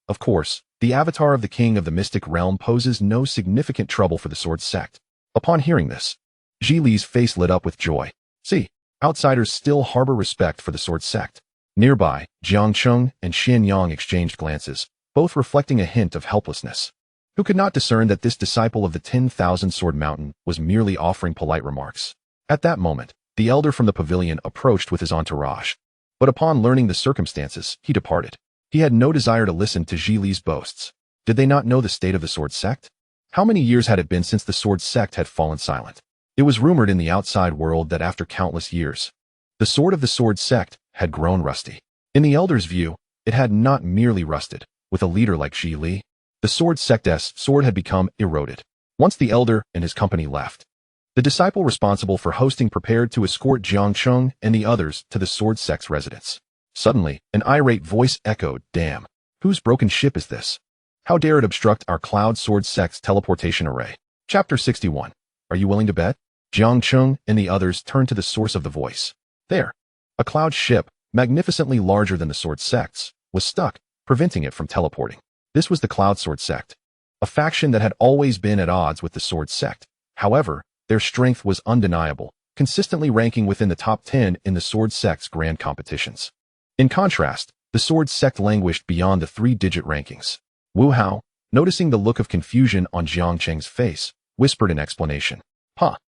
the avatar of the King of the Mystic Realm poses no significant trouble for the Sword Sect. Upon hearing this, Zhi Li's face lit up with joy. See, outsiders still harbor respect for the Sword Sect. Nearby, Jiang Cheng and Xianyang exchanged glances, both reflecting a hint of helplessness. Who could not discern that this disciple of the 10,000 Sword Mountain was merely offering polite remarks? At that moment, the elder from the pavilion approached with his entourage. But upon learning the circumstances, he departed. He had no desire to listen to Zhi Li's boasts. Did they not know the state of the Sword Sect? How many years had it been since the Sword Sect had fallen silent? It was rumored in the outside world that after countless years, the sword of the Sword Sect had grown rusty. In the elder's view, it had not merely rusted. With a leader like Zhi Li, the Sword Sect's sword had become eroded. Once the elder and his company left, the disciple responsible for hosting prepared to escort Jiang Cheng and the others to the Sword Sect's residence. Suddenly, an irate voice echoed, "Damn! Whose broken ship is this? How dare it obstruct our Cloud Sword Sect's teleportation array?" Chapter 61. Are you willing to bet? Jiang Cheng and the others turned to the source of the voice. There, a cloud ship, magnificently larger than the Sword Sect's, was stuck, preventing it from teleporting. This was the Cloud Sword Sect, a faction that had always been at odds with the Sword Sect. However, their strength was undeniable, consistently ranking within the top 10 in the Sword Sect's grand competitions. In contrast, the Sword Sect languished beyond the 3-digit rankings. Wu Hao, noticing the look of confusion on Jiang Cheng's face, whispered in explanation.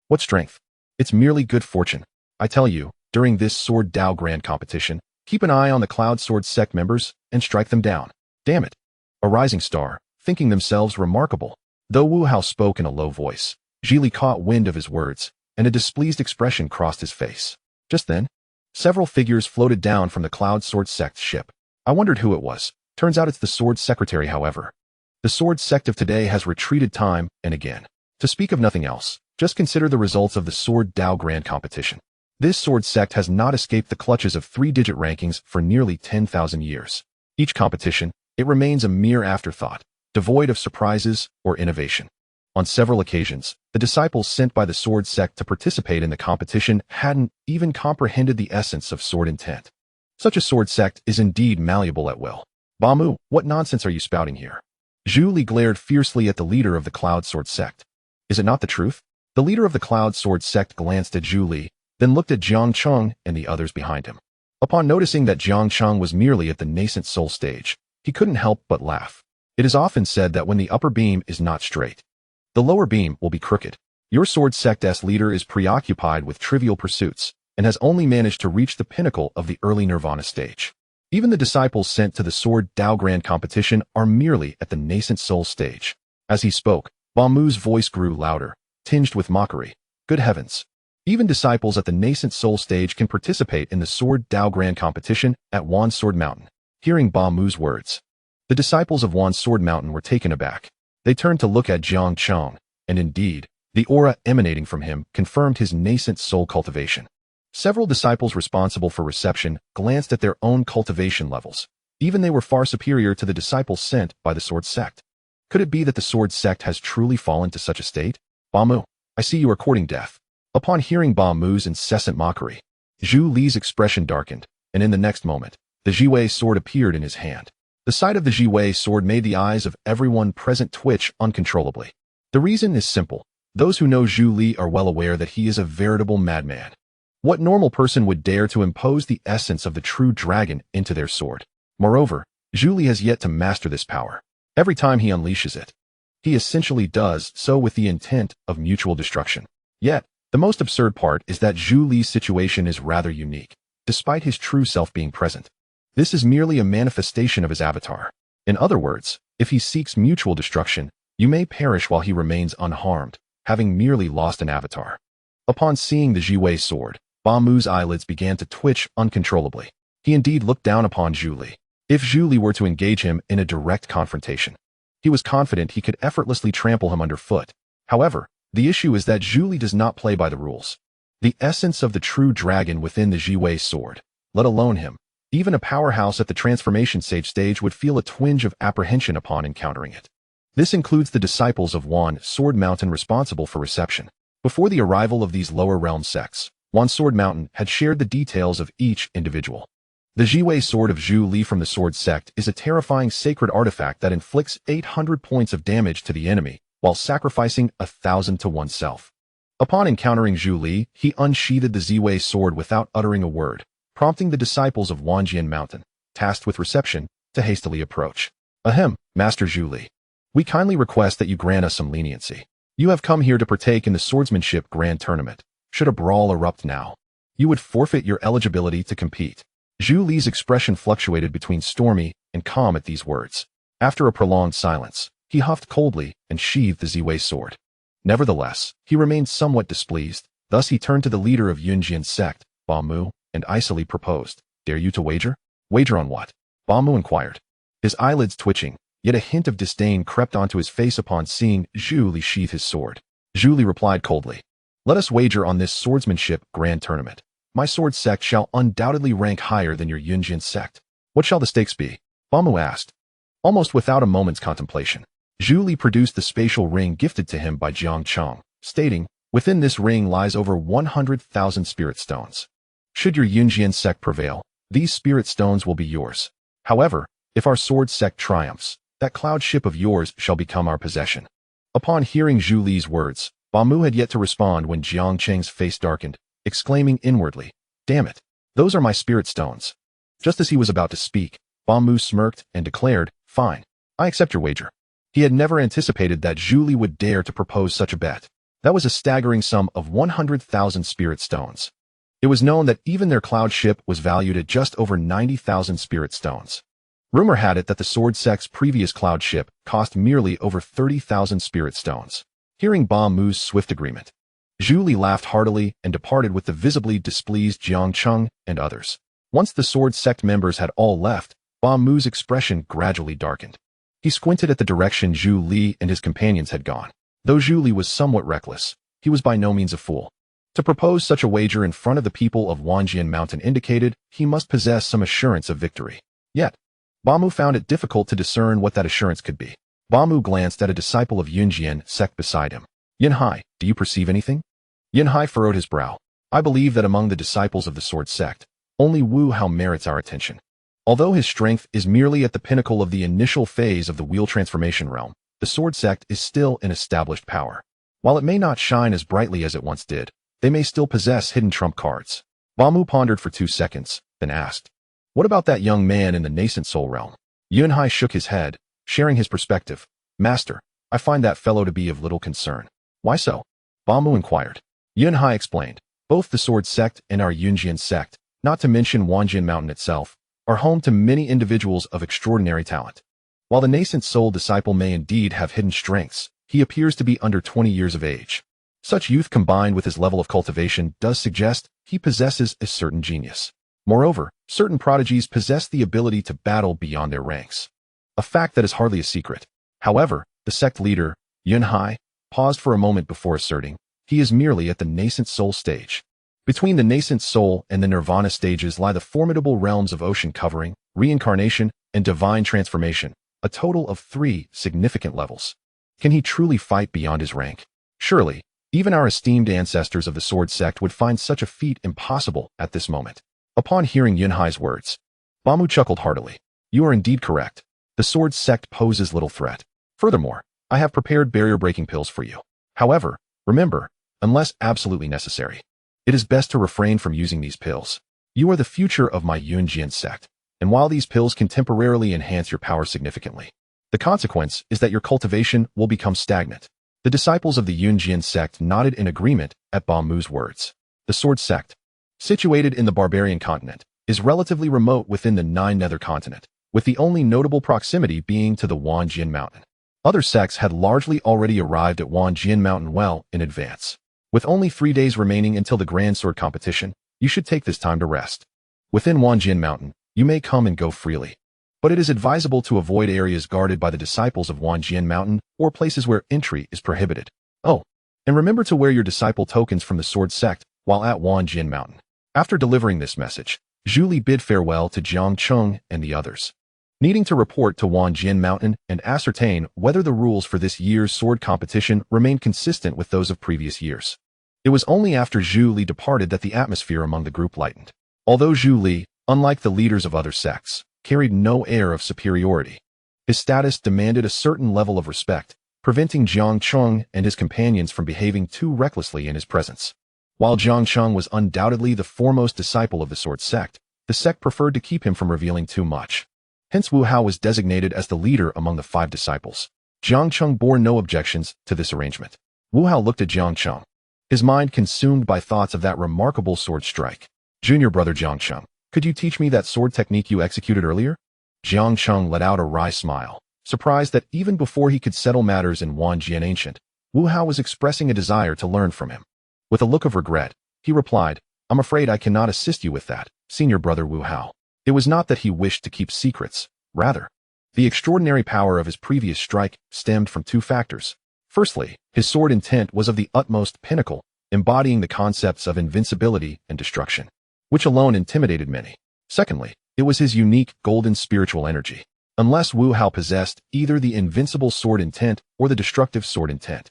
What strength? It's merely good fortune. I tell you, during this Sword Dao Grand competition, keep an eye on the Cloud Sword Sect members and strike them down. Damn it. A rising star, thinking themselves remarkable. Though Wu Hao spoke in a low voice, Zhi Li caught wind of his words, and a displeased expression crossed his face. Just then, several figures floated down from the Cloud Sword Sect's ship. I wondered who it was. Turns out it's the sword secretary, however. The sword sect of today has retreated time and again. To speak of nothing else, just consider the results of the Sword Dao Grand Competition. This sword sect has not escaped the clutches of three-digit rankings for nearly 10,000 years. Each competition, it remains a mere afterthought, devoid of surprises or innovation. On several occasions, the disciples sent by the sword sect to participate in the competition hadn't even comprehended the essence of sword intent. Such a sword sect is indeed malleable at will. Bamu, what nonsense are you spouting here? Zhu Li glared fiercely at the leader of the Cloud Sword sect. Is it not the truth? The leader of the Cloud Sword sect glanced at Zhu Li, then looked at Jiang Cheng and the others behind him. Upon noticing that Jiang Cheng was merely at the nascent soul stage, he couldn't help but laugh. It is often said that when the upper beam is not straight, the lower beam will be crooked. Your sword sect's leader is preoccupied with trivial pursuits and has only managed to reach the pinnacle of the early nirvana stage. Even the disciples sent to the Sword Dao Grand Competition are merely at the nascent soul stage. As he spoke, Bamu's voice grew louder, tinged with mockery. Good heavens! Even disciples at the nascent soul stage can participate in the Sword Dao Grand Competition at Wan Sword Mountain. Hearing Bamu's words, the disciples of Wan Sword Mountain were taken aback. They turned to look at Jiang Cheng, and indeed, the aura emanating from him confirmed his nascent soul cultivation. Several disciples responsible for reception glanced at their own cultivation levels. Even they were far superior to the disciples sent by the sword sect. Could it be that the sword sect has truly fallen to such a state? Bamu, I see you are courting death. Upon hearing Bamu's incessant mockery, Zhu Li's expression darkened, and in the next moment, the Jiwei sword appeared in his hand. The sight of the Jiwei sword made the eyes of everyone present twitch uncontrollably. The reason is simple. Those who know Zhu Li are well aware that he is a veritable madman. What normal person would dare to impose the essence of the true dragon into their sword? Moreover, Zhu Li has yet to master this power. Every time he unleashes it, he essentially does so with the intent of mutual destruction. Yet, the most absurd part is that Zhu Li's situation is rather unique, despite his true self being present. This is merely a manifestation of his avatar. In other words, if he seeks mutual destruction, you may perish while he remains unharmed, having merely lost an avatar. Upon seeing the Jiwei sword, Bamu's eyelids began to twitch uncontrollably. He indeed looked down upon Zhu Li. If Zhu Li were to engage him in a direct confrontation, he was confident he could effortlessly trample him underfoot. However, the issue is that Zhu Li does not play by the rules. The essence of the true dragon within the Jiwei sword, let alone him, even a powerhouse at the transformation stage would feel a twinge of apprehension upon encountering it. This includes the disciples of Wan Sword Mountain responsible for reception. Before the arrival of these lower realm sects, Wan Sword Mountain had shared the details of each individual. The Jiwei sword of Zhu Li from the sword sect is a terrifying sacred artifact that inflicts 800 points of damage to the enemy, while sacrificing 1,000 to oneself. Upon encountering Zhu Li, he unsheathed the Jiwei sword without uttering a word, prompting the disciples of Wanjian Mountain, tasked with reception, to hastily approach. Ahem, Master Zhu Li. We kindly request that you grant us some leniency. You have come here to partake in the swordsmanship grand tournament. Should a brawl erupt now, you would forfeit your eligibility to compete. Zhu Li's expression fluctuated between stormy and calm at these words. After a prolonged silence, he huffed coldly and sheathed the Jiwei sword. Nevertheless, he remained somewhat displeased. Thus he turned to the leader of Yunjian sect, Bamu, and icily proposed, "Dare you to wager?" "Wager on what?" Bamu inquired. His eyelids twitching, yet a hint of disdain crept onto his face upon seeing Zhu Li sheath his sword. Zhu Li replied coldly, "Let us wager on this swordsmanship grand tournament. My sword sect shall undoubtedly rank higher than your Yunjian sect. What shall the stakes be?" Bamu asked. Almost without a moment's contemplation, Zhu Li produced the spatial ring gifted to him by Jiang Cheng, stating, "Within this ring lies over 100,000 spirit stones. Should your Yunjian sect prevail, these spirit stones will be yours. However, if our sword sect triumphs, that cloud ship of yours shall become our possession." Upon hearing Zhu Li's words, Bamu had yet to respond when Jiang Cheng's face darkened, exclaiming inwardly, "Damn it, those are my spirit stones." Just as he was about to speak, Bamu smirked and declared, "Fine, I accept your wager." He had never anticipated that Zhu Li would dare to propose such a bet. That was a staggering sum of 100,000 spirit stones. It was known that even their cloud ship was valued at just over 90,000 spirit stones. Rumor had it that the sword sect's previous cloud ship cost merely over 30,000 spirit stones. Hearing Bamu's swift agreement, Zhu Li laughed heartily and departed with the visibly displeased Jiang Cheng and others. Once the sword sect members had all left, Ba Mu's expression gradually darkened. He squinted at the direction Zhu Li and his companions had gone. Though Zhu Li was somewhat reckless, he was by no means a fool. To propose such a wager in front of the people of Wanjian Mountain indicated he must possess some assurance of victory. Yet, Ba Mu found it difficult to discern what that assurance could be. Ba Mu glanced at a disciple of Yunjian sect beside him. Yin Hai, do you perceive anything? Yin Hai furrowed his brow. I believe that among the disciples of the sword sect, only Wu Hao merits our attention. Although his strength is merely at the pinnacle of the initial phase of the wheel transformation realm, the sword sect is still an established power. While it may not shine as brightly as it once did, they may still possess hidden trump cards. Ba Mu pondered for 2 seconds, then asked, what about that young man in the nascent soul realm? Yun Hai shook his head, sharing his perspective. Master, I find that fellow to be of little concern. Why so? Ba Mu inquired. Yun Hai explained, both the sword sect and our Yunjian sect, not to mention Wanjian Mountain itself, are home to many individuals of extraordinary talent. While the nascent soul disciple may indeed have hidden strengths, he appears to be under 20 years of age. Such youth combined with his level of cultivation does suggest he possesses a certain genius. Moreover, certain prodigies possess the ability to battle beyond their ranks. A fact that is hardly a secret. However, the sect leader, Yun Hai, paused for a moment before asserting, he is merely at the nascent soul stage. Between the nascent soul and the nirvana stages lie the formidable realms of ocean covering, reincarnation, and divine transformation, a total of 3 significant levels. Can he truly fight beyond his rank? Surely, even our esteemed ancestors of the sword sect would find such a feat impossible at this moment. Upon hearing Yun Hai's words, Ba Mu chuckled heartily. You are indeed correct. The sword sect poses little threat. Furthermore, I have prepared barrier-breaking pills for you. However, remember, unless absolutely necessary, it is best to refrain from using these pills. You are the future of my Yunjian sect, and while these pills can temporarily enhance your power significantly, the consequence is that your cultivation will become stagnant. The disciples of the Yunjian sect nodded in agreement at Ba Mu's words. The sword sect, situated in the barbarian continent, is relatively remote within the 9 nether continent, with the only notable proximity being to the Wanjian Mountain. Other sects had largely already arrived at Wanjian Mountain well in advance. With only 3 days remaining until the Grand Sword competition, you should take this time to rest. Within Wanjian Mountain, you may come and go freely, but it is advisable to avoid areas guarded by the disciples of Wanjian Mountain or places where entry is prohibited. Oh, and remember to wear your disciple tokens from the sword sect while at Wanjian Mountain. After delivering this message, Zhu Li bid farewell to Jiang Cheng and the others, needing to report to Wanjian Mountain and ascertain whether the rules for this year's sword competition remained consistent with those of previous years. It was only after Zhu Li departed that the atmosphere among the group lightened. Although Zhu Li, unlike the leaders of other sects, carried no air of superiority, his status demanded a certain level of respect, preventing Jiang Cheng and his companions from behaving too recklessly in his presence. While Jiang Cheng was undoubtedly the foremost disciple of the sword sect, the sect preferred to keep him from revealing too much. Hence Wu Hao was designated as the leader among the 5 disciples. Jiang Cheng bore no objections to this arrangement. Wu Hao looked at Jiang Cheng, his mind consumed by thoughts of that remarkable sword strike. Junior brother Jiang Cheng, could you teach me that sword technique you executed earlier? Jiang Cheng let out a wry smile, surprised that even before he could settle matters in Wanjian Ancient, Wu Hao was expressing a desire to learn from him. With a look of regret, he replied, I'm afraid I cannot assist you with that, senior brother Wu Hao. It was not that he wished to keep secrets. Rather, the extraordinary power of his previous strike stemmed from 2 factors. Firstly, his sword intent was of the utmost pinnacle, embodying the concepts of invincibility and destruction, which alone intimidated many. Secondly, it was his unique golden spiritual energy. Unless Wu Hao possessed either the invincible sword intent or the destructive sword intent,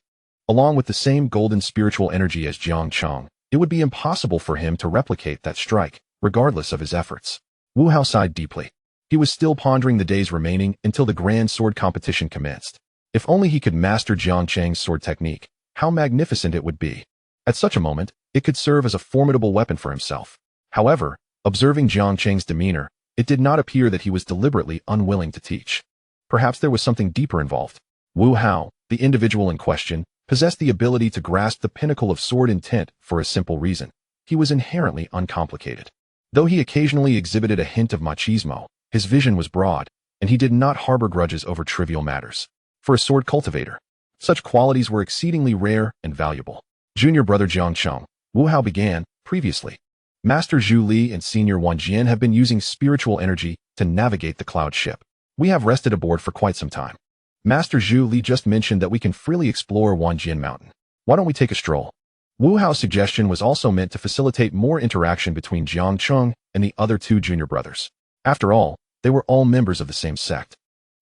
along with the same golden spiritual energy as Jiang Cheng, it would be impossible for him to replicate that strike, regardless of his efforts. Wu Hao sighed deeply. He was still pondering the days remaining until the grand sword competition commenced. If only he could master Jiang Cheng's sword technique, how magnificent it would be. At such a moment, it could serve as a formidable weapon for himself. However, observing Jiang Cheng's demeanor, it did not appear that he was deliberately unwilling to teach. Perhaps there was something deeper involved. Wu Hao, the individual in question, possessed the ability to grasp the pinnacle of sword intent for a simple reason. He was inherently uncomplicated. Though he occasionally exhibited a hint of machismo, his vision was broad, and he did not harbor grudges over trivial matters. For a sword cultivator, such qualities were exceedingly rare and valuable. Junior brother Jiang Cheng, Wu Hao began, previously. Master Zhu Li and Senior Wang Jian have been using spiritual energy to navigate the cloud ship. We have rested aboard for quite some time. Master Zhu Li just mentioned that we can freely explore Wanjian Mountain. Why don't we take a stroll? Wu Hao's suggestion was also meant to facilitate more interaction between Jiang Cheng and the other two junior brothers. After all, they were all members of the same sect,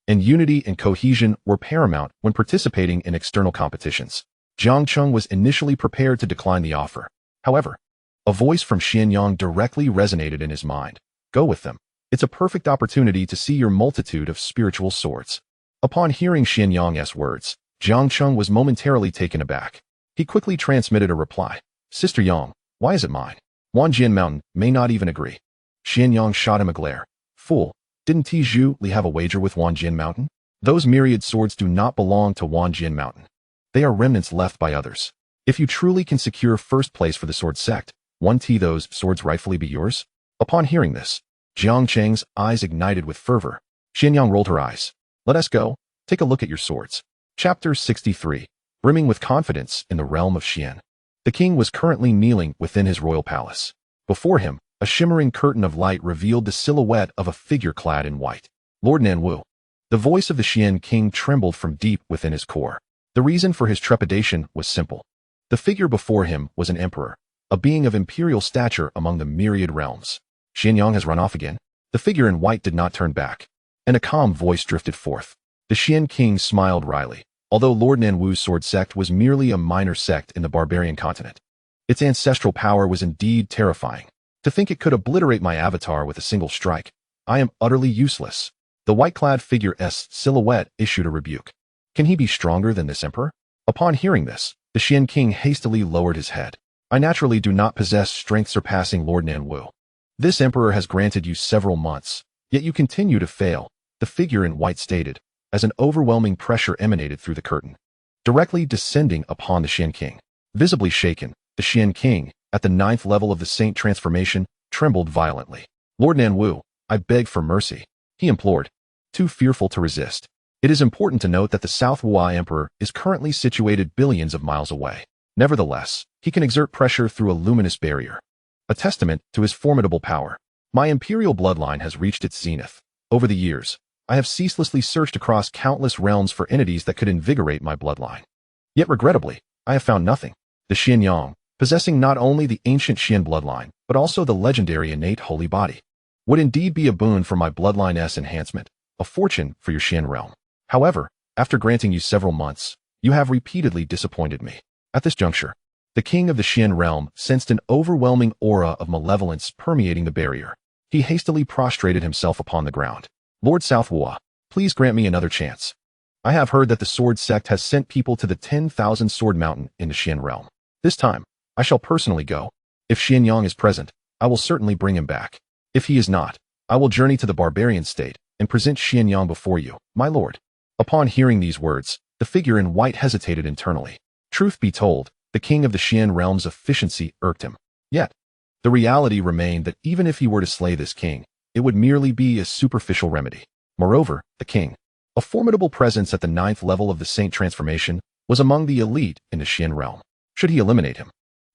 and unity and cohesion were paramount when participating in external competitions. Jiang Cheng was initially prepared to decline the offer. However, a voice from Xianyang directly resonated in his mind. Go with them. It's a perfect opportunity to see your multitude of spiritual swords. Upon hearing Xianyang's words, Jiang Cheng was momentarily taken aback. He quickly transmitted a reply. Sister Yang, why is it mine? Wanjian Mountain may not even agree. Xianyang shot him a glare. Fool, didn't Zhu Li have a wager with Wanjian Mountain? Those myriad swords do not belong to Wanjian Mountain. They are remnants left by others. If you truly can secure first place for the sword sect, won't those swords rightfully be yours? Upon hearing this, Jiang Cheng's eyes ignited with fervor. Xianyang rolled her eyes. Let us go. Take a look at your swords. Chapter 63. Brimming with confidence in the realm of Xian. The king was currently kneeling within his royal palace. Before him, a shimmering curtain of light revealed the silhouette of a figure clad in white. Lord Nanwu. The voice of the Xian king trembled from deep within his core. The reason for his trepidation was simple. The figure before him was an emperor, a being of imperial stature among the myriad realms. Xianyang has run off again. The figure in white did not turn back, and a calm voice drifted forth. The Xian king smiled wryly. Although Lord Nanwu's sword sect was merely a minor sect in the barbarian continent, its ancestral power was indeed terrifying. To think it could obliterate my avatar with a single strike. I am utterly useless. The white-clad figure's silhouette issued a rebuke. Can he be stronger than this emperor? Upon hearing this, the Xian king hastily lowered his head. I naturally do not possess strength surpassing Lord Nanwu. This emperor has granted you several months, yet you continue to fail, the figure in white stated, as an overwhelming pressure emanated through the curtain, directly descending upon the Xian king. Visibly shaken, the Xian king, at the 9th level of the saint transformation, trembled violently. Lord Nanwu, I beg for mercy, he implored, too fearful to resist. It is important to note that the South Wuai emperor is currently situated billions of miles away. Nevertheless, he can exert pressure through a luminous barrier, a testament to his formidable power. My imperial bloodline has reached its zenith. Over the years, I have ceaselessly searched across countless realms for entities that could invigorate my bloodline. Yet regrettably, I have found nothing. The Xianyang, possessing not only the ancient Xian bloodline, but also the legendary innate holy body, would indeed be a boon for my bloodline's enhancement, a fortune for your Xian realm. However, after granting you several months, you have repeatedly disappointed me. At this juncture, the king of the Xian realm sensed an overwhelming aura of malevolence permeating the barrier. He hastily prostrated himself upon the ground. Lord Southwua, please grant me another chance. I have heard that the sword sect has sent people to the 10,000 Sword Mountain in the Xian realm. This time, I shall personally go. If Xianyang is present, I will certainly bring him back. If he is not, I will journey to the barbarian state and present Xianyang before you, my lord. Upon hearing these words, the figure in white hesitated internally. Truth be told, the king of the Xian realm's efficiency irked him. Yet, the reality remained that even if he were to slay this king, it would merely be a superficial remedy. Moreover, the king, a formidable presence at the 9th level of the saint transformation, was among the elite in the Xian realm. Should he eliminate him,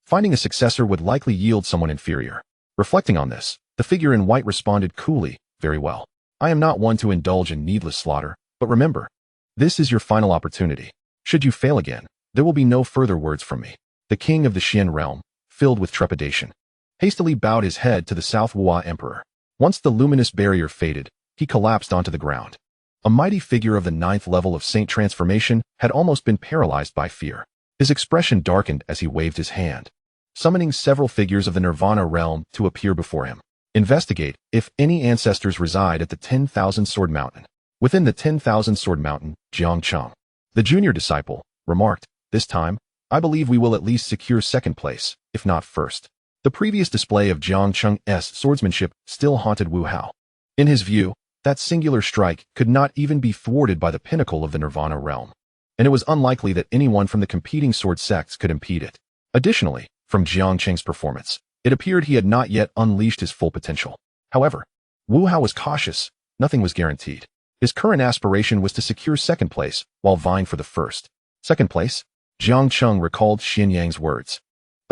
finding a successor would likely yield someone inferior. Reflecting on this, the figure in white responded coolly, very well. I am not one to indulge in needless slaughter, but remember, this is your final opportunity. Should you fail again, there will be no further words from me. The king of the Xian realm, filled with trepidation, hastily bowed his head to the South Wuai emperor. Once the luminous barrier faded, he collapsed onto the ground. A mighty figure of the 9th level of saint transformation had almost been paralyzed by fear. His expression darkened as he waved his hand, summoning several figures of the Nirvana realm to appear before him. Investigate if any ancestors reside at the 10,000 Sword Mountain. Within the 10,000 Sword Mountain, Jiang Cheng, the junior disciple, remarked, this time, I believe we will at least secure second place, if not first. The previous display of Jiang Cheng's swordsmanship still haunted Wu Hao. In his view, that singular strike could not even be thwarted by the pinnacle of the Nirvana realm, and it was unlikely that anyone from the competing sword sects could impede it. Additionally, from Jiang Cheng's performance, it appeared he had not yet unleashed his full potential. However, Wu Hao was cautious. Nothing was guaranteed. His current aspiration was to secure second place while vying for the first. Second place? Jiang Cheng recalled Xianyang's words.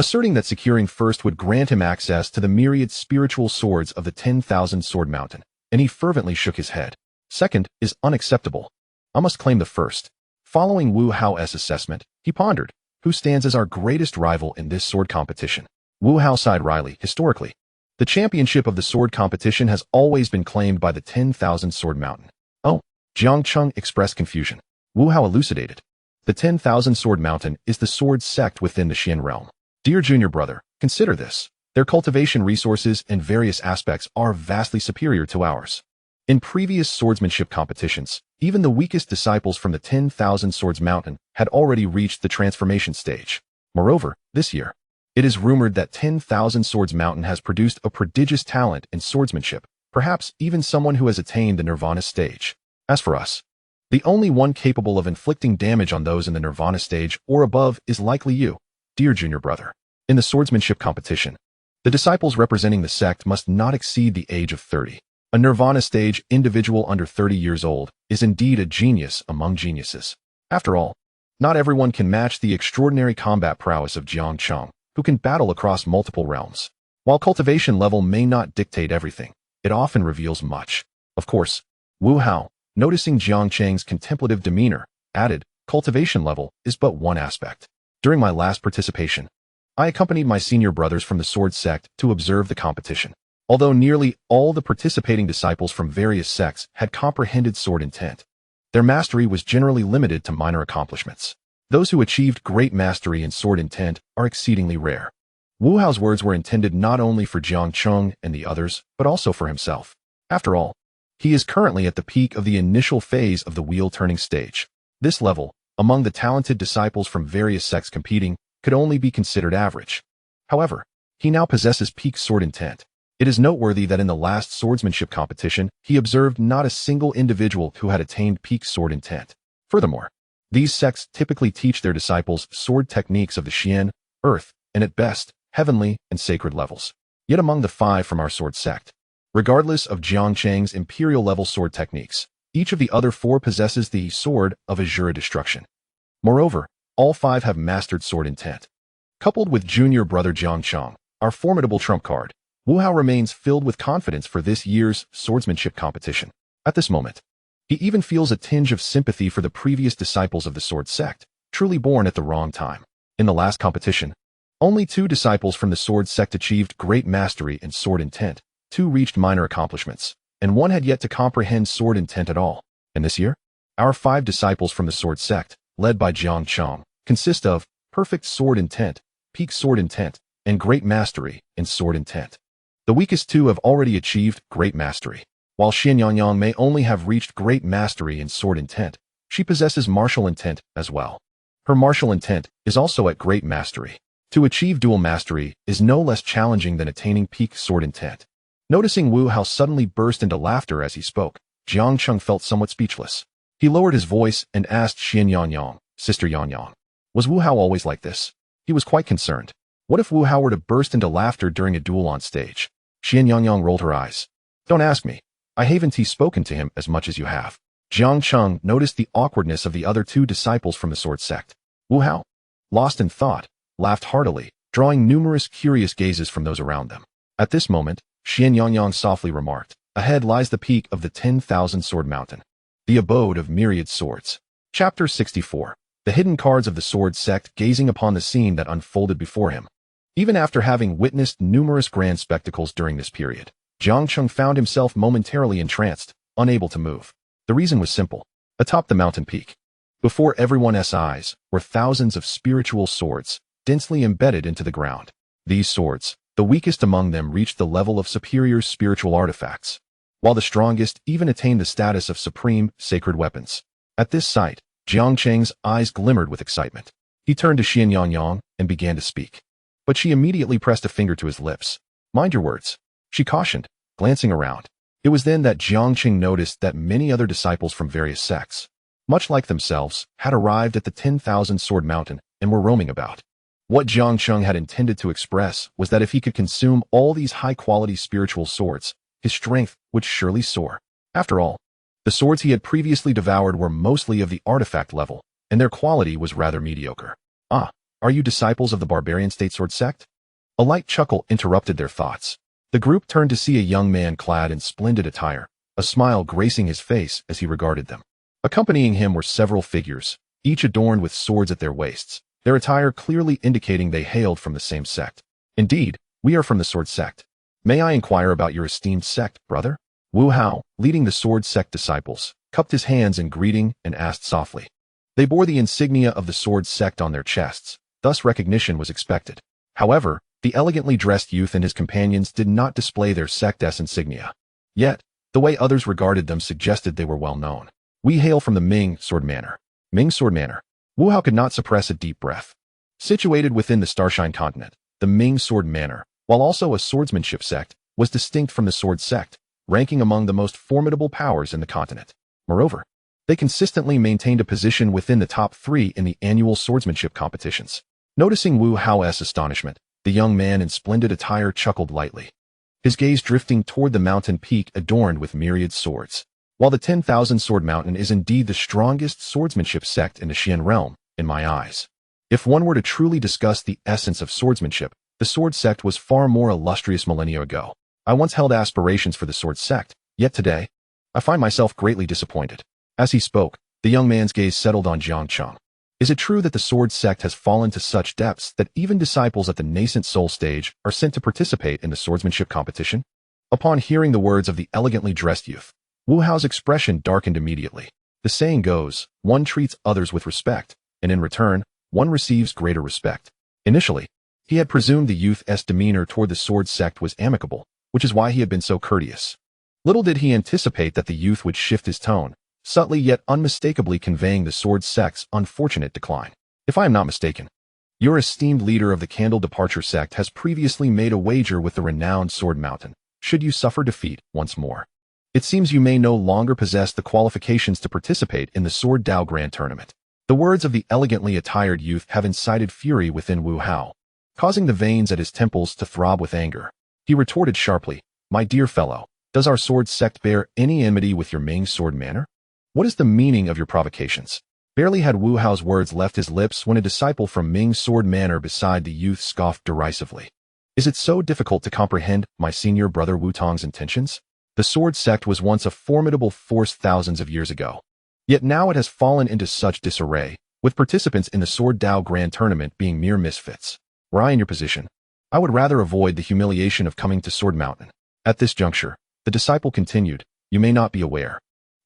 asserting that securing first would grant him access to the myriad spiritual swords of the 10,000 Sword Mountain, and he fervently shook his head. Second is unacceptable. I must claim the first. Following Wu Hao's assessment, he pondered, who stands as our greatest rival in this sword competition? Wu Hao sighed wryly. Historically, the championship of the sword competition has always been claimed by the 10,000 Sword Mountain. Oh, Jiang Cheng expressed confusion. Wu Hao elucidated. The 10,000 Sword Mountain is the sword sect within the Xian realm. Dear junior brother, consider this. Their cultivation resources and various aspects are vastly superior to ours. In previous swordsmanship competitions, even the weakest disciples from the 10,000 Swords Mountain had already reached the transformation stage. Moreover, this year, it is rumored that 10,000 Swords Mountain has produced a prodigious talent in swordsmanship, perhaps even someone who has attained the Nirvana stage. As for us, the only one capable of inflicting damage on those in the Nirvana stage or above is likely you, dear junior brother. In the swordsmanship competition, the disciples representing the sect must not exceed the age of 30. A Nirvana stage individual under 30 years old is indeed a genius among geniuses. After all, not everyone can match the extraordinary combat prowess of Jiang Cheng, who can battle across multiple realms. While cultivation level may not dictate everything, it often reveals much. Of course, Wu Hao, noticing Jiang Cheng's contemplative demeanor, added, cultivation level is but one aspect. During my last participation, I accompanied my senior brothers from the sword sect to observe the competition. Although nearly all the participating disciples from various sects had comprehended sword intent, their mastery was generally limited to minor accomplishments. Those who achieved great mastery in sword intent are exceedingly rare. Wu Hao's words were intended not only for Jiang Cheng and the others, but also for himself. After all, he is currently at the peak of the initial phase of the wheel-turning stage. This level, among the talented disciples from various sects competing, could only be considered average. However, he now possesses peak sword intent. It is noteworthy that in the last swordsmanship competition, he observed not a single individual who had attained peak sword intent. Furthermore, these sects typically teach their disciples sword techniques of the Xian, earth, and at best, heavenly and sacred levels. Yet among the 5 from our sword sect, regardless of Jiang Cheng's imperial-level sword techniques, each of the other 4 possesses the sword of Azure destruction. Moreover, all 5 have mastered sword intent. Coupled with junior brother Jiang Cheng, our formidable trump card, Wu Hao remains filled with confidence for this year's swordsmanship competition. At this moment, he even feels a tinge of sympathy for the previous disciples of the sword sect, truly born at the wrong time. In the last competition, only 2 disciples from the sword sect achieved great mastery in sword intent, 2 reached minor accomplishments, and 1 had yet to comprehend sword intent at all. And this year, our 5 disciples from the sword sect, led by Jiang Cheng, consist of perfect sword intent, peak sword intent, and great mastery in sword intent. The weakest 2 have already achieved great mastery. While Xian Yangyang may only have reached great mastery in sword intent, she possesses martial intent as well. Her martial intent is also at great mastery. To achieve dual mastery is no less challenging than attaining peak sword intent. Noticing Wu Hao suddenly burst into laughter as he spoke, Jiang Cheng felt somewhat speechless. He lowered his voice and asked Xian Yangyang, Sister Yangyang, was Wu Hao always like this? He was quite concerned. What if Wu Hao were to burst into laughter during a duel on stage? Xian Yangyang rolled her eyes. Don't ask me. I haven't spoken to him as much as you have. Jiang Cheng noticed the awkwardness of the other 2 disciples from the sword sect. Wu Hao, lost in thought, laughed heartily, drawing numerous curious gazes from those around them. At this moment, Xian Yangyang softly remarked, ahead lies the peak of the 10,000 Sword Mountain, the abode of myriad swords. Chapter 64. The hidden cards of the sword sect gazing upon the scene that unfolded before him. Even after having witnessed numerous grand spectacles during this period, Jiang Cheng found himself momentarily entranced, unable to move. The reason was simple. Atop the mountain peak, before everyone's eyes, were thousands of spiritual swords, densely embedded into the ground. These swords, the weakest among them, reached the level of superior spiritual artifacts, while the strongest even attained the status of supreme, sacred weapons. At this sight, Jiang Cheng's eyes glimmered with excitement. He turned to Xian Yangyang and began to speak. But she immediately pressed a finger to his lips. Mind your words, she cautioned, glancing around. It was then that Jiang Cheng noticed that many other disciples from various sects, much like themselves, had arrived at the 10,000 Sword Mountain and were roaming about. What Jiang Cheng had intended to express was that if he could consume all these high-quality spiritual swords, his strength would surely soar. After all, the swords he had previously devoured were mostly of the artifact level, and their quality was rather mediocre. Ah, Are you disciples of the barbarian state sword sect? A light chuckle interrupted their thoughts. The group turned to see a young man clad in splendid attire, a smile gracing his face as he regarded them. Accompanying him were several figures, each adorned with swords at their waists, their attire clearly indicating they hailed from the same sect. Indeed, we are from the sword sect. May I inquire about your esteemed sect, brother? Wu Hao, leading the sword sect disciples, cupped his hands in greeting and asked softly. They bore the insignia of the sword sect on their chests, thus recognition was expected. However, the elegantly dressed youth and his companions did not display their sect's insignia. Yet, the way others regarded them suggested they were well known. We hail from the Ming Sword Manor. Ming Sword Manor. Wu Hao could not suppress a deep breath. Situated within the Starshine continent, the Ming Sword Manor, while also a swordsmanship sect, was distinct from the sword sect, ranking among the most formidable powers in the continent. Moreover, they consistently maintained a position within the top 3 in the annual swordsmanship competitions. Noticing Wu Hao's astonishment, the young man in splendid attire chuckled lightly, his gaze drifting toward the mountain peak adorned with myriad swords. While the 10,000 Sword Mountain is indeed the strongest swordsmanship sect in the Xian realm, in my eyes. If one were to truly discuss the essence of swordsmanship, the sword sect was far more illustrious millennia ago. I once held aspirations for the sword sect, yet today, I find myself greatly disappointed. As he spoke, the young man's gaze settled on Jiang Cheng. Is it true that the sword sect has fallen to such depths that even disciples at the nascent soul stage are sent to participate in the swordsmanship competition? Upon hearing the words of the elegantly dressed youth, Wu Hao's expression darkened immediately. The saying goes, one treats others with respect, and in return, one receives greater respect. Initially, he had presumed the youth's demeanor toward the sword sect was amicable, which is why he had been so courteous. Little did he anticipate that the youth would shift his tone, subtly yet unmistakably conveying the sword sect's unfortunate decline. If I am not mistaken, your esteemed leader of the Candle Departure sect has previously made a wager with the renowned Sword Mountain. Should you suffer defeat once more, it seems you may no longer possess the qualifications to participate in the Sword Dao Grand Tournament. The words of the elegantly attired youth have incited fury within Wu Hao, causing the veins at his temples to throb with anger. He retorted sharply, my dear fellow, does our sword sect bear any enmity with your Ming Sword Manor? What is the meaning of your provocations? Barely had Wu Hao's words left his lips when a disciple from Ming Sword Manor beside the youth scoffed derisively. Is it so difficult to comprehend my senior brother Wu Tong's intentions? The sword sect was once a formidable force thousands of years ago. Yet now it has fallen into such disarray, with participants in the Sword Dao Grand Tournament being mere misfits. Were I in your position, I would rather avoid the humiliation of coming to Sword Mountain. At this juncture, the disciple continued, you may not be aware,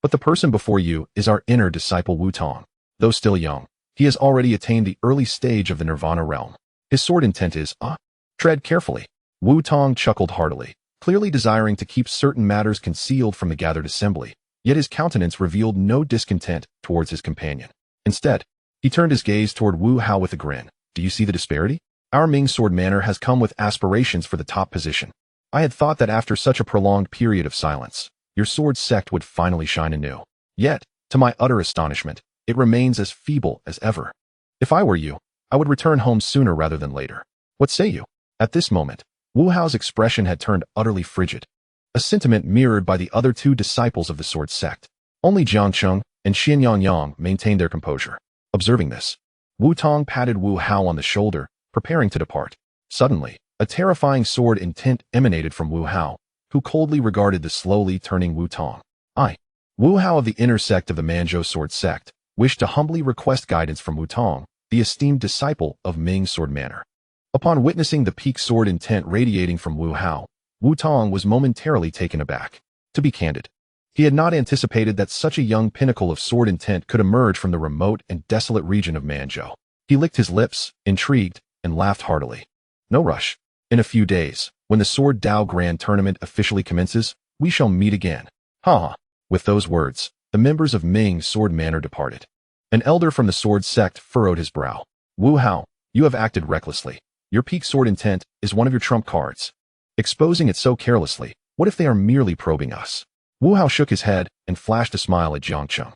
but the person before you is our inner disciple Wu Tong. Though still young, he has already attained the early stage of the Nirvana realm. His sword intent is, tread carefully. Wu Tong chuckled heartily, clearly desiring to keep certain matters concealed from the gathered assembly, yet his countenance revealed no discontent towards his companion. Instead, he turned his gaze toward Wu Hao with a grin. Do you see the disparity? Our Ming Sword Manor has come with aspirations for the top position. I had thought that after such a prolonged period of silence, your sword sect would finally shine anew. Yet, to my utter astonishment, it remains as feeble as ever. If I were you, I would return home sooner rather than later. What say you? At this moment, Wu Hao's expression had turned utterly frigid, a sentiment mirrored by the other 2 disciples of the sword sect. Only Jiang Cheng and Xian Yang maintained their composure. Observing this, Wu Tong patted Wu Hao on the shoulder, preparing to depart. Suddenly, a terrifying sword intent emanated from Wu Hao, who coldly regarded the slowly turning Wu Tong. Wu Hao of the inner sect of the Manzhou sword sect, wished to humbly request guidance from Wu Tong, the esteemed disciple of Ming Sword Manor. Upon witnessing the peak sword intent radiating from Wu Hao, Wu Tong was momentarily taken aback. To be candid, he had not anticipated that such a young pinnacle of sword intent could emerge from the remote and desolate region of Manzhou. He licked his lips, intrigued, and laughed heartily. No rush. In a few days, when the Sword Dao Grand Tournament officially commences, we shall meet again. Ha! With those words, the members of Ming Sword Manor departed. An elder from the sword sect furrowed his brow. Wu Hao, you have acted recklessly. Your peak sword intent is one of your trump cards. Exposing it so carelessly, what if they are merely probing us? Wu Hao shook his head and flashed a smile at Jiang Cheng.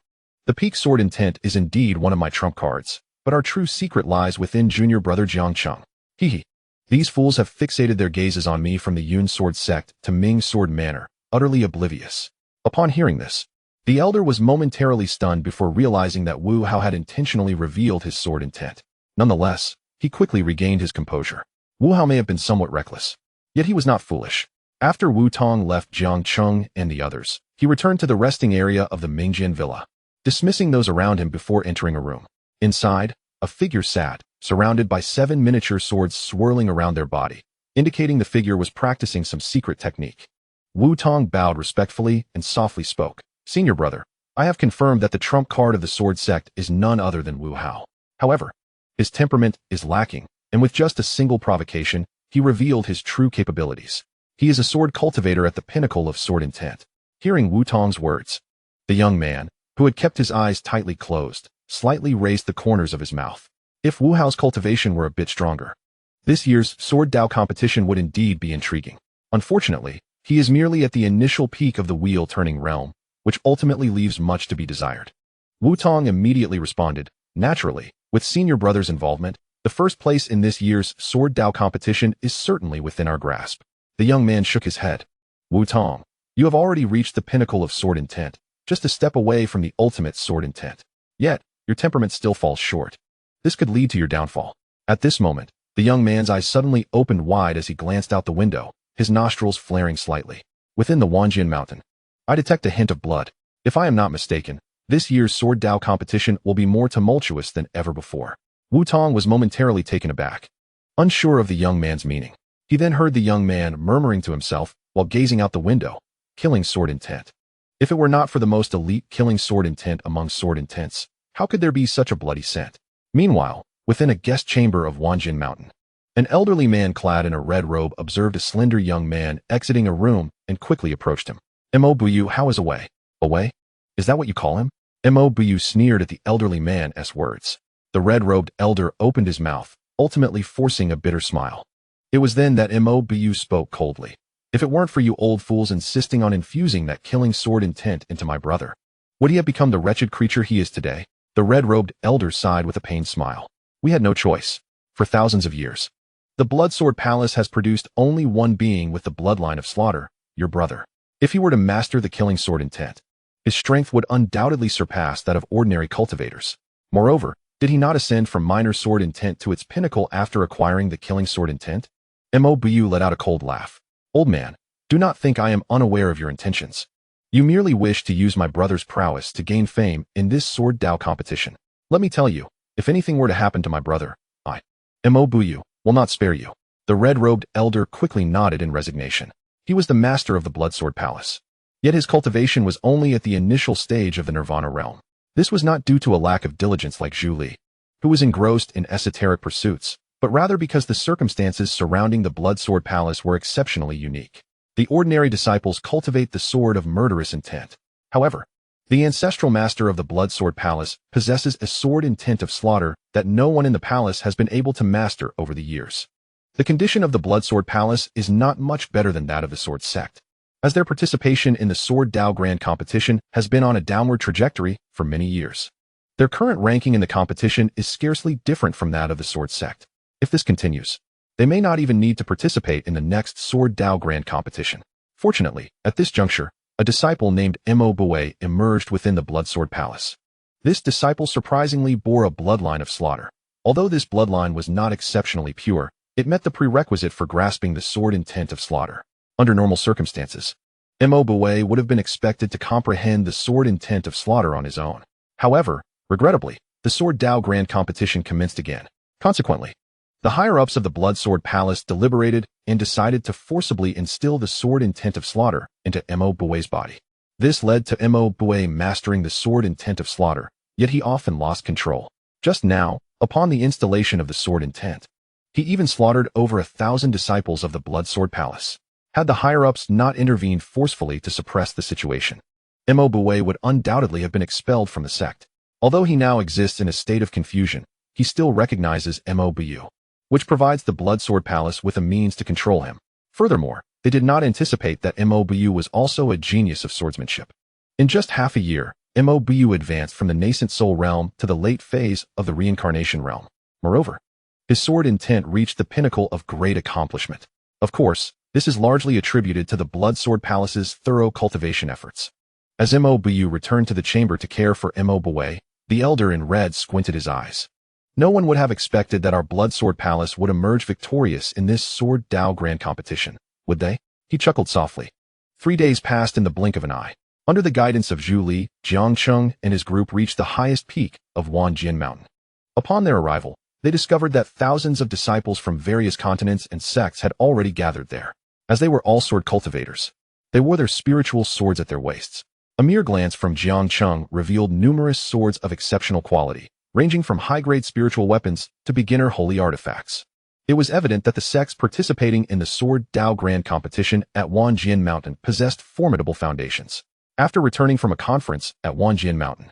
The peak sword intent is indeed one of my trump cards, but our true secret lies within junior brother Jiang Cheng. Hee. These fools have fixated their gazes on me from the Yun sword sect to Ming Sword Manor, utterly oblivious. Upon hearing this, the elder was momentarily stunned before realizing that Wu Hao had intentionally revealed his sword intent. Nonetheless, He quickly regained his composure. Wu Hao may have been somewhat reckless, yet he was not foolish. After Wu Tong left Jiang Cheng and the others, he returned to the resting area of the Mingjian villa, dismissing those around him before entering a room. Inside, a figure sat, surrounded by 7 miniature swords swirling around their body, indicating the figure was practicing some secret technique. Wu Tong bowed respectfully and softly spoke. Senior brother, I have confirmed that the trump card of the sword sect is none other than Wu Hao. However, his temperament is lacking, and with just a single provocation, he revealed his true capabilities. He is a sword cultivator at the pinnacle of sword intent. Hearing Wu Tong's words, the young man, who had kept his eyes tightly closed, slightly raised the corners of his mouth. If Wu Hao's cultivation were a bit stronger, this year's Sword Dao competition would indeed be intriguing. Unfortunately, he is merely at the initial peak of the wheel-turning realm, which ultimately leaves much to be desired. Wu Tong immediately responded, naturally, with senior brother's involvement, the first place in this year's Sword Dao competition is certainly within our grasp. The young man shook his head. Wu Tong, you have already reached the pinnacle of sword intent, just a step away from the ultimate sword intent. Yet, your temperament still falls short. This could lead to your downfall. At this moment, the young man's eyes suddenly opened wide as he glanced out the window, his nostrils flaring slightly. Within the Wanjian mountain, I detect a hint of blood. If I am not mistaken, this year's Sword Dao competition will be more tumultuous than ever before. Wu Tong was momentarily taken aback, unsure of the young man's meaning. He then heard the young man murmuring to himself while gazing out the window, killing sword intent. If it were not for the most elite killing sword intent among sword intents, how could there be such a bloody scent? Meanwhile, within a guest chamber of Wanjian Mountain, an elderly man clad in a red robe observed a slender young man exiting a room and quickly approached him. Mo Buyu, how is away? Away? Is that what you call him? Mo Buyu sneered at the elderly man's words. The red-robed elder opened his mouth, ultimately forcing a bitter smile. It was then that Mo Buyu spoke coldly. If it weren't for you old fools insisting on infusing that killing sword intent into my brother, would he have become the wretched creature he is today? The red-robed elder sighed with a pained smile. We had no choice. For thousands of years, the Blood Sword Palace has produced only one being with the bloodline of slaughter, your brother. If he were to master the killing sword intent, his strength would undoubtedly surpass that of ordinary cultivators. Moreover, did he not ascend from minor sword intent to its pinnacle after acquiring the killing sword intent? Mo Buyu let out a cold laugh. Old man, do not think I am unaware of your intentions. You merely wish to use my brother's prowess to gain fame in this Sword Dao competition. Let me tell you, if anything were to happen to my brother, I, Mo Buyu, will not spare you. The red-robed elder quickly nodded in resignation. He was the master of the Blood Sword Palace. Yet his cultivation was only at the initial stage of the Nirvana realm. This was not due to a lack of diligence like Zhu Li, who was engrossed in esoteric pursuits, but rather because the circumstances surrounding the Blood Sword Palace were exceptionally unique. The ordinary disciples cultivate the sword of murderous intent. However, the ancestral master of the Blood Sword Palace possesses a sword intent of slaughter that no one in the palace has been able to master over the years. The condition of the Blood Sword Palace is not much better than that of the Sword Sect, as their participation in the Sword Dao Grand Competition has been on a downward trajectory for many years. Their current ranking in the competition is scarcely different from that of the Sword Sect. If this continues, they may not even need to participate in the next Sword Dao Grand Competition. Fortunately, at this juncture, a disciple named Mo Buyu emerged within the Blood Sword Palace. This disciple surprisingly bore a bloodline of slaughter. Although this bloodline was not exceptionally pure, it met the prerequisite for grasping the sword intent of slaughter. Under normal circumstances, Mo Buyu would have been expected to comprehend the sword intent of slaughter on his own. However, regrettably, the Sword Dao Grand Competition commenced again. Consequently, the higher-ups of the Blood Sword Palace deliberated and decided to forcibly instill the sword intent of slaughter into Mo Buyu's body. This led to Mo Buyu mastering the sword intent of slaughter, yet he often lost control. Just now, upon the installation of the sword intent, he even slaughtered over 1,000 disciples of the Blood Sword Palace. Had the higher-ups not intervened forcefully to suppress the situation, Mo Buyu would undoubtedly have been expelled from the sect. Although he now exists in a state of confusion, he still recognizes Mo Buyu, which provides the Blood Sword Palace with a means to control him. Furthermore, they did not anticipate that Mo Buyu was also a genius of swordsmanship. In just half a year, Mo Buyu advanced from the nascent soul realm to the late phase of the reincarnation realm. Moreover, his sword intent reached the pinnacle of great accomplishment. Of course, this is largely attributed to the Blood Sword Palace's thorough cultivation efforts. As Mo Buyu returned to the chamber to care for Mo Buyu, the elder in red squinted his eyes. No one would have expected that our Blood Sword Palace would emerge victorious in this Sword Dao Grand Competition, would they? He chuckled softly. 3 days passed in the blink of an eye. Under the guidance of Zhu Li, Jiang Cheng and his group reached the highest peak of Wanjian Mountain. Upon their arrival, they discovered that thousands of disciples from various continents and sects had already gathered there. As they were all sword cultivators, they wore their spiritual swords at their waists. A mere glance from Jiang Cheng revealed numerous swords of exceptional quality, ranging from high-grade spiritual weapons to beginner holy artifacts. It was evident that the sects participating in the Sword Dao Grand Competition at Wanjian Mountain possessed formidable foundations. After returning from a conference at Wanjian Mountain,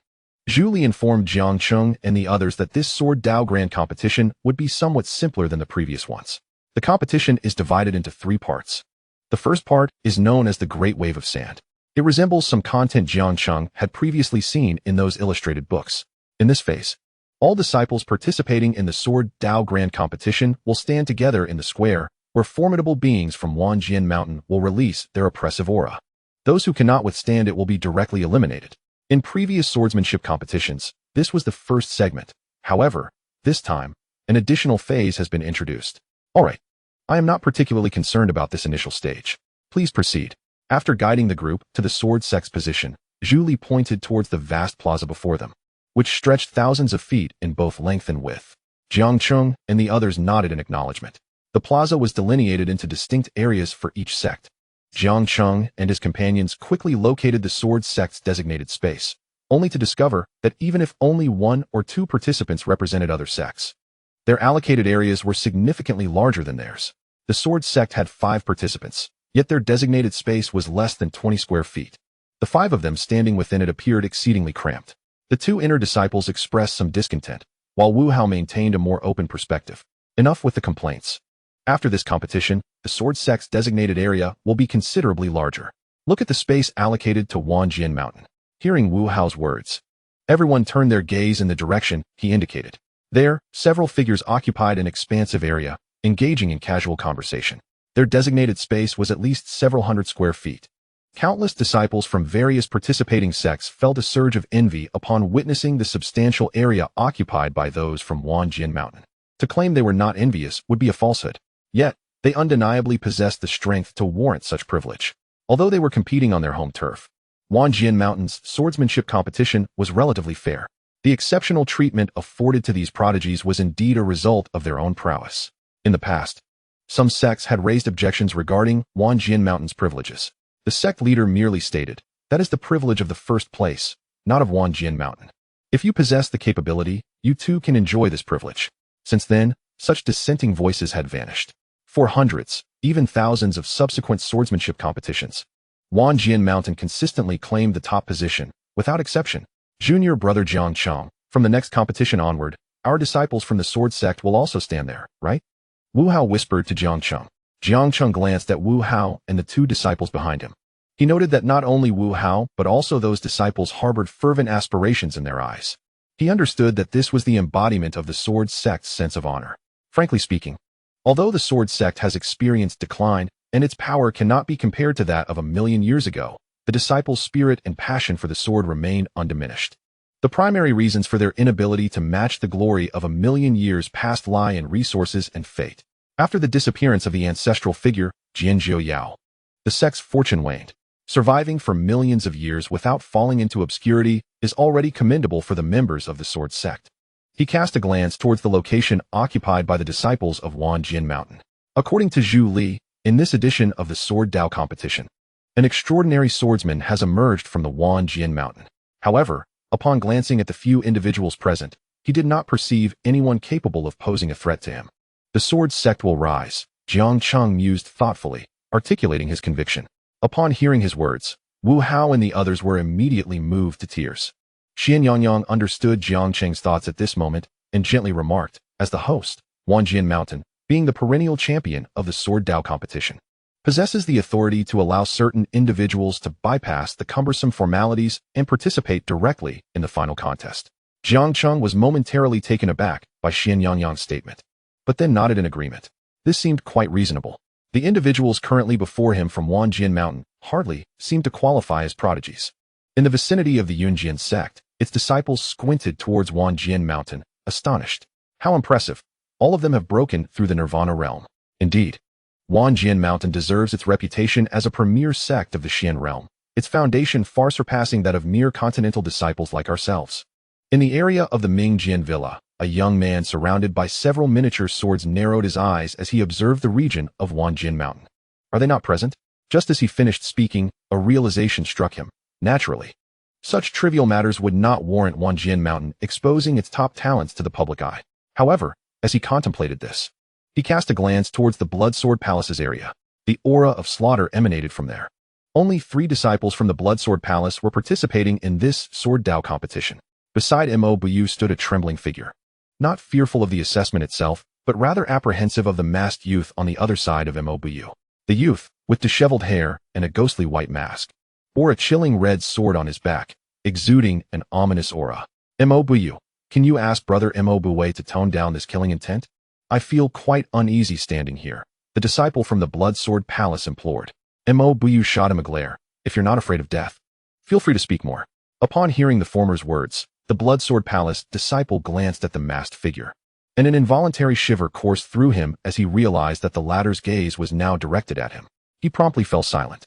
Zhu Li informed Jiang Cheng and the others that this Sword Dao Grand Competition would be somewhat simpler than the previous ones. The competition is divided into 3 parts. The first part is known as the Great Wave of Sand. It resembles some content Jiang Cheng had previously seen in those illustrated books. In this phase, all disciples participating in the Sword Dao Grand Competition will stand together in the square, where formidable beings from Wanjian Mountain will release their oppressive aura. Those who cannot withstand it will be directly eliminated. In previous swordsmanship competitions, this was the first segment. However, this time, an additional phase has been introduced. Alright, I am not particularly concerned about this initial stage. Please proceed. After guiding the group to the sword sect's position, Zhu Li pointed towards the vast plaza before them, which stretched thousands of feet in both length and width. Jiang Cheng and the others nodded in acknowledgement. The plaza was delineated into distinct areas for each sect. Jiang Cheng and his companions quickly located the sword sect's designated space, only to discover that even if only 1 or 2 participants represented other sects, their allocated areas were significantly larger than theirs. The sword sect had 5 participants, yet their designated space was less than 20 square feet. The 5 of them standing within it appeared exceedingly cramped. The 2 inner disciples expressed some discontent, while Wu Hao maintained a more open perspective. Enough with the complaints. After this competition, the sword sect's designated area will be considerably larger. Look at the space allocated to Wanjian Mountain. Hearing Wu Hao's words, everyone turned their gaze in the direction he indicated. There, several figures occupied an expansive area, engaging in casual conversation. Their designated space was at least several hundred square feet. Countless disciples from various participating sects felt a surge of envy upon witnessing the substantial area occupied by those from Wanjian Mountain. To claim they were not envious would be a falsehood. Yet, they undeniably possessed the strength to warrant such privilege. Although they were competing on their home turf, Wanjian Mountain's swordsmanship competition was relatively fair. The exceptional treatment afforded to these prodigies was indeed a result of their own prowess. In the past, some sects had raised objections regarding Wanjian Mountain's privileges. The sect leader merely stated, "That is the privilege of the first place, not of Wanjian Mountain. If you possess the capability, you too can enjoy this privilege." Since then, such dissenting voices had vanished. For hundreds, even thousands of subsequent swordsmanship competitions, Wanjian Mountain consistently claimed the top position, without exception. Junior brother Jiang Cheng, from the next competition onward, our disciples from the sword sect will also stand there, right? Wu Hao whispered to Jiang Cheng. Jiang Cheng glanced at Wu Hao and the 2 disciples behind him. He noted that not only Wu Hao but also those disciples harbored fervent aspirations in their eyes. He understood that this was the embodiment of the sword sect's sense of honor. Frankly speaking, although the sword sect has experienced decline and its power cannot be compared to that of 1,000,000 years ago, the disciples' spirit and passion for the sword remain undiminished. The primary reasons for their inability to match the glory of 1,000,000 years past lie in resources and fate. After the disappearance of the ancestral figure, Jianzhou Yao, the sect's fortune waned. Surviving for millions of years without falling into obscurity is already commendable for the members of the sword sect. He cast a glance towards the location occupied by the disciples of Wanjian Mountain. According to Zhu Li, in this edition of the Sword Dao competition, an extraordinary swordsman has emerged from the Wanjian Mountain. However, upon glancing at the few individuals present, he did not perceive anyone capable of posing a threat to him. The sword sect will rise, Jiang Cheng mused thoughtfully, articulating his conviction. Upon hearing his words, Wu Hao and the others were immediately moved to tears. Xian Yangyang understood Jiang Cheng's thoughts at this moment and gently remarked, as the host, Wanjian Mountain, being the perennial champion of the Sword Dao competition, possesses the authority to allow certain individuals to bypass the cumbersome formalities and participate directly in the final contest. Jiang Cheng was momentarily taken aback by Xian Yangyang's statement, but then nodded in agreement. This seemed quite reasonable. The individuals currently before him from Wanjian Mountain hardly seemed to qualify as prodigies. In the vicinity of the Yunjian sect, its disciples squinted towards Wanjian Mountain, astonished. How impressive. All of them have broken through the Nirvana realm. Indeed, Wanjian Mountain deserves its reputation as a premier sect of the Xian realm, its foundation far surpassing that of mere continental disciples like ourselves. In the area of the Mingjian Villa, a young man surrounded by several miniature swords narrowed his eyes as he observed the region of Wanjian Mountain. Are they not present? Just as he finished speaking, a realization struck him. Naturally, such trivial matters would not warrant Wanjian Mountain exposing its top talents to the public eye. However, as he contemplated this, he cast a glance towards the Bloodsword Palace's area. The aura of slaughter emanated from there. Only 3 disciples from the Bloodsword Palace were participating in this sword Dao competition. Beside Mo Buyu stood a trembling figure. Not fearful of the assessment itself, but rather apprehensive of the masked youth on the other side of Mo Buyu. The youth, with disheveled hair and a ghostly white mask, bore a chilling red sword on his back, exuding an ominous aura. Mo Buyu, can you ask Brother Mo Buwei to tone down this killing intent? I feel quite uneasy standing here, the disciple from the Bloodsword Palace implored. Mo Buyu shot him a glare. If you're not afraid of death, feel free to speak more. Upon hearing the former's words, the Bloodsword Palace disciple glanced at the masked figure, and an involuntary shiver coursed through him as he realized that the latter's gaze was now directed at him. He promptly fell silent.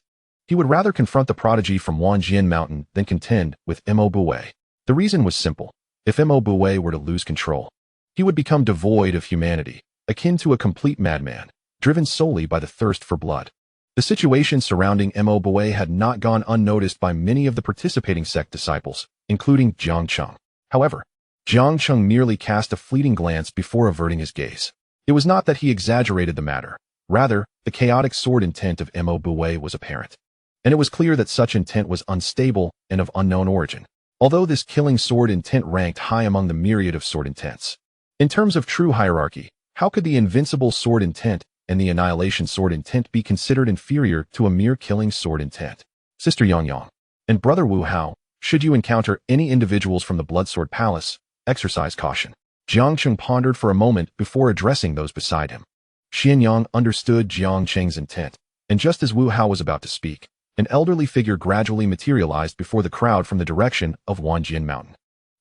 He would rather confront the prodigy from Wanjian Mountain than contend with Mo Buwei. The reason was simple. If Mo Buwei were to lose control, he would become devoid of humanity, akin to a complete madman, driven solely by the thirst for blood. The situation surrounding Mo Buwei had not gone unnoticed by many of the participating sect disciples, including Jiang Cheng. However, Jiang Cheng merely cast a fleeting glance before averting his gaze. It was not that he exaggerated the matter. Rather, the chaotic sword intent of Mo Buwei was apparent. And it was clear that such intent was unstable and of unknown origin, although this killing sword intent ranked high among the myriad of sword intents. In terms of true hierarchy, how could the invincible sword intent and the annihilation sword intent be considered inferior to a mere killing sword intent? Sister Yang and Brother Wu Hao, should you encounter any individuals from the Bloodsword Palace, exercise caution. Jiang Cheng pondered for a moment before addressing those beside him. Xianyang understood Jiang Cheng's intent, and just as Wu Hao was about to speak, an elderly figure gradually materialized before the crowd from the direction of Wanjian Mountain.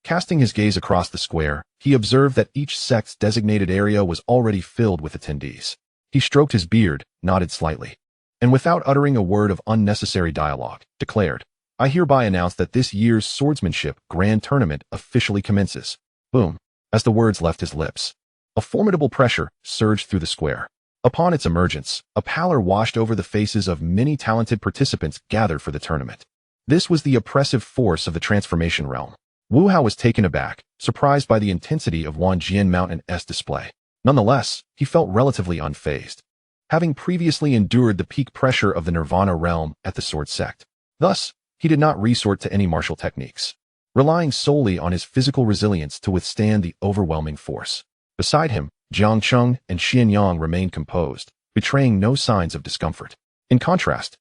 Casting his gaze across the square, he observed that each sect's designated area was already filled with attendees. He stroked his beard, nodded slightly, and without uttering a word of unnecessary dialogue, declared, I hereby announce that this year's Swordsmanship Grand Tournament officially commences. Boom. As the words left his lips, a formidable pressure surged through the square. Upon its emergence, a pallor washed over the faces of many talented participants gathered for the tournament. This was the oppressive force of the transformation realm. Wu Hao was taken aback, surprised by the intensity of Wanjian Mountain's display. Nonetheless, he felt relatively unfazed, having previously endured the peak pressure of the Nirvana realm at the Sword Sect. Thus, he did not resort to any martial techniques, relying solely on his physical resilience to withstand the overwhelming force. Beside him, Jiang Cheng and Xianyang remained composed, betraying no signs of discomfort. In contrast,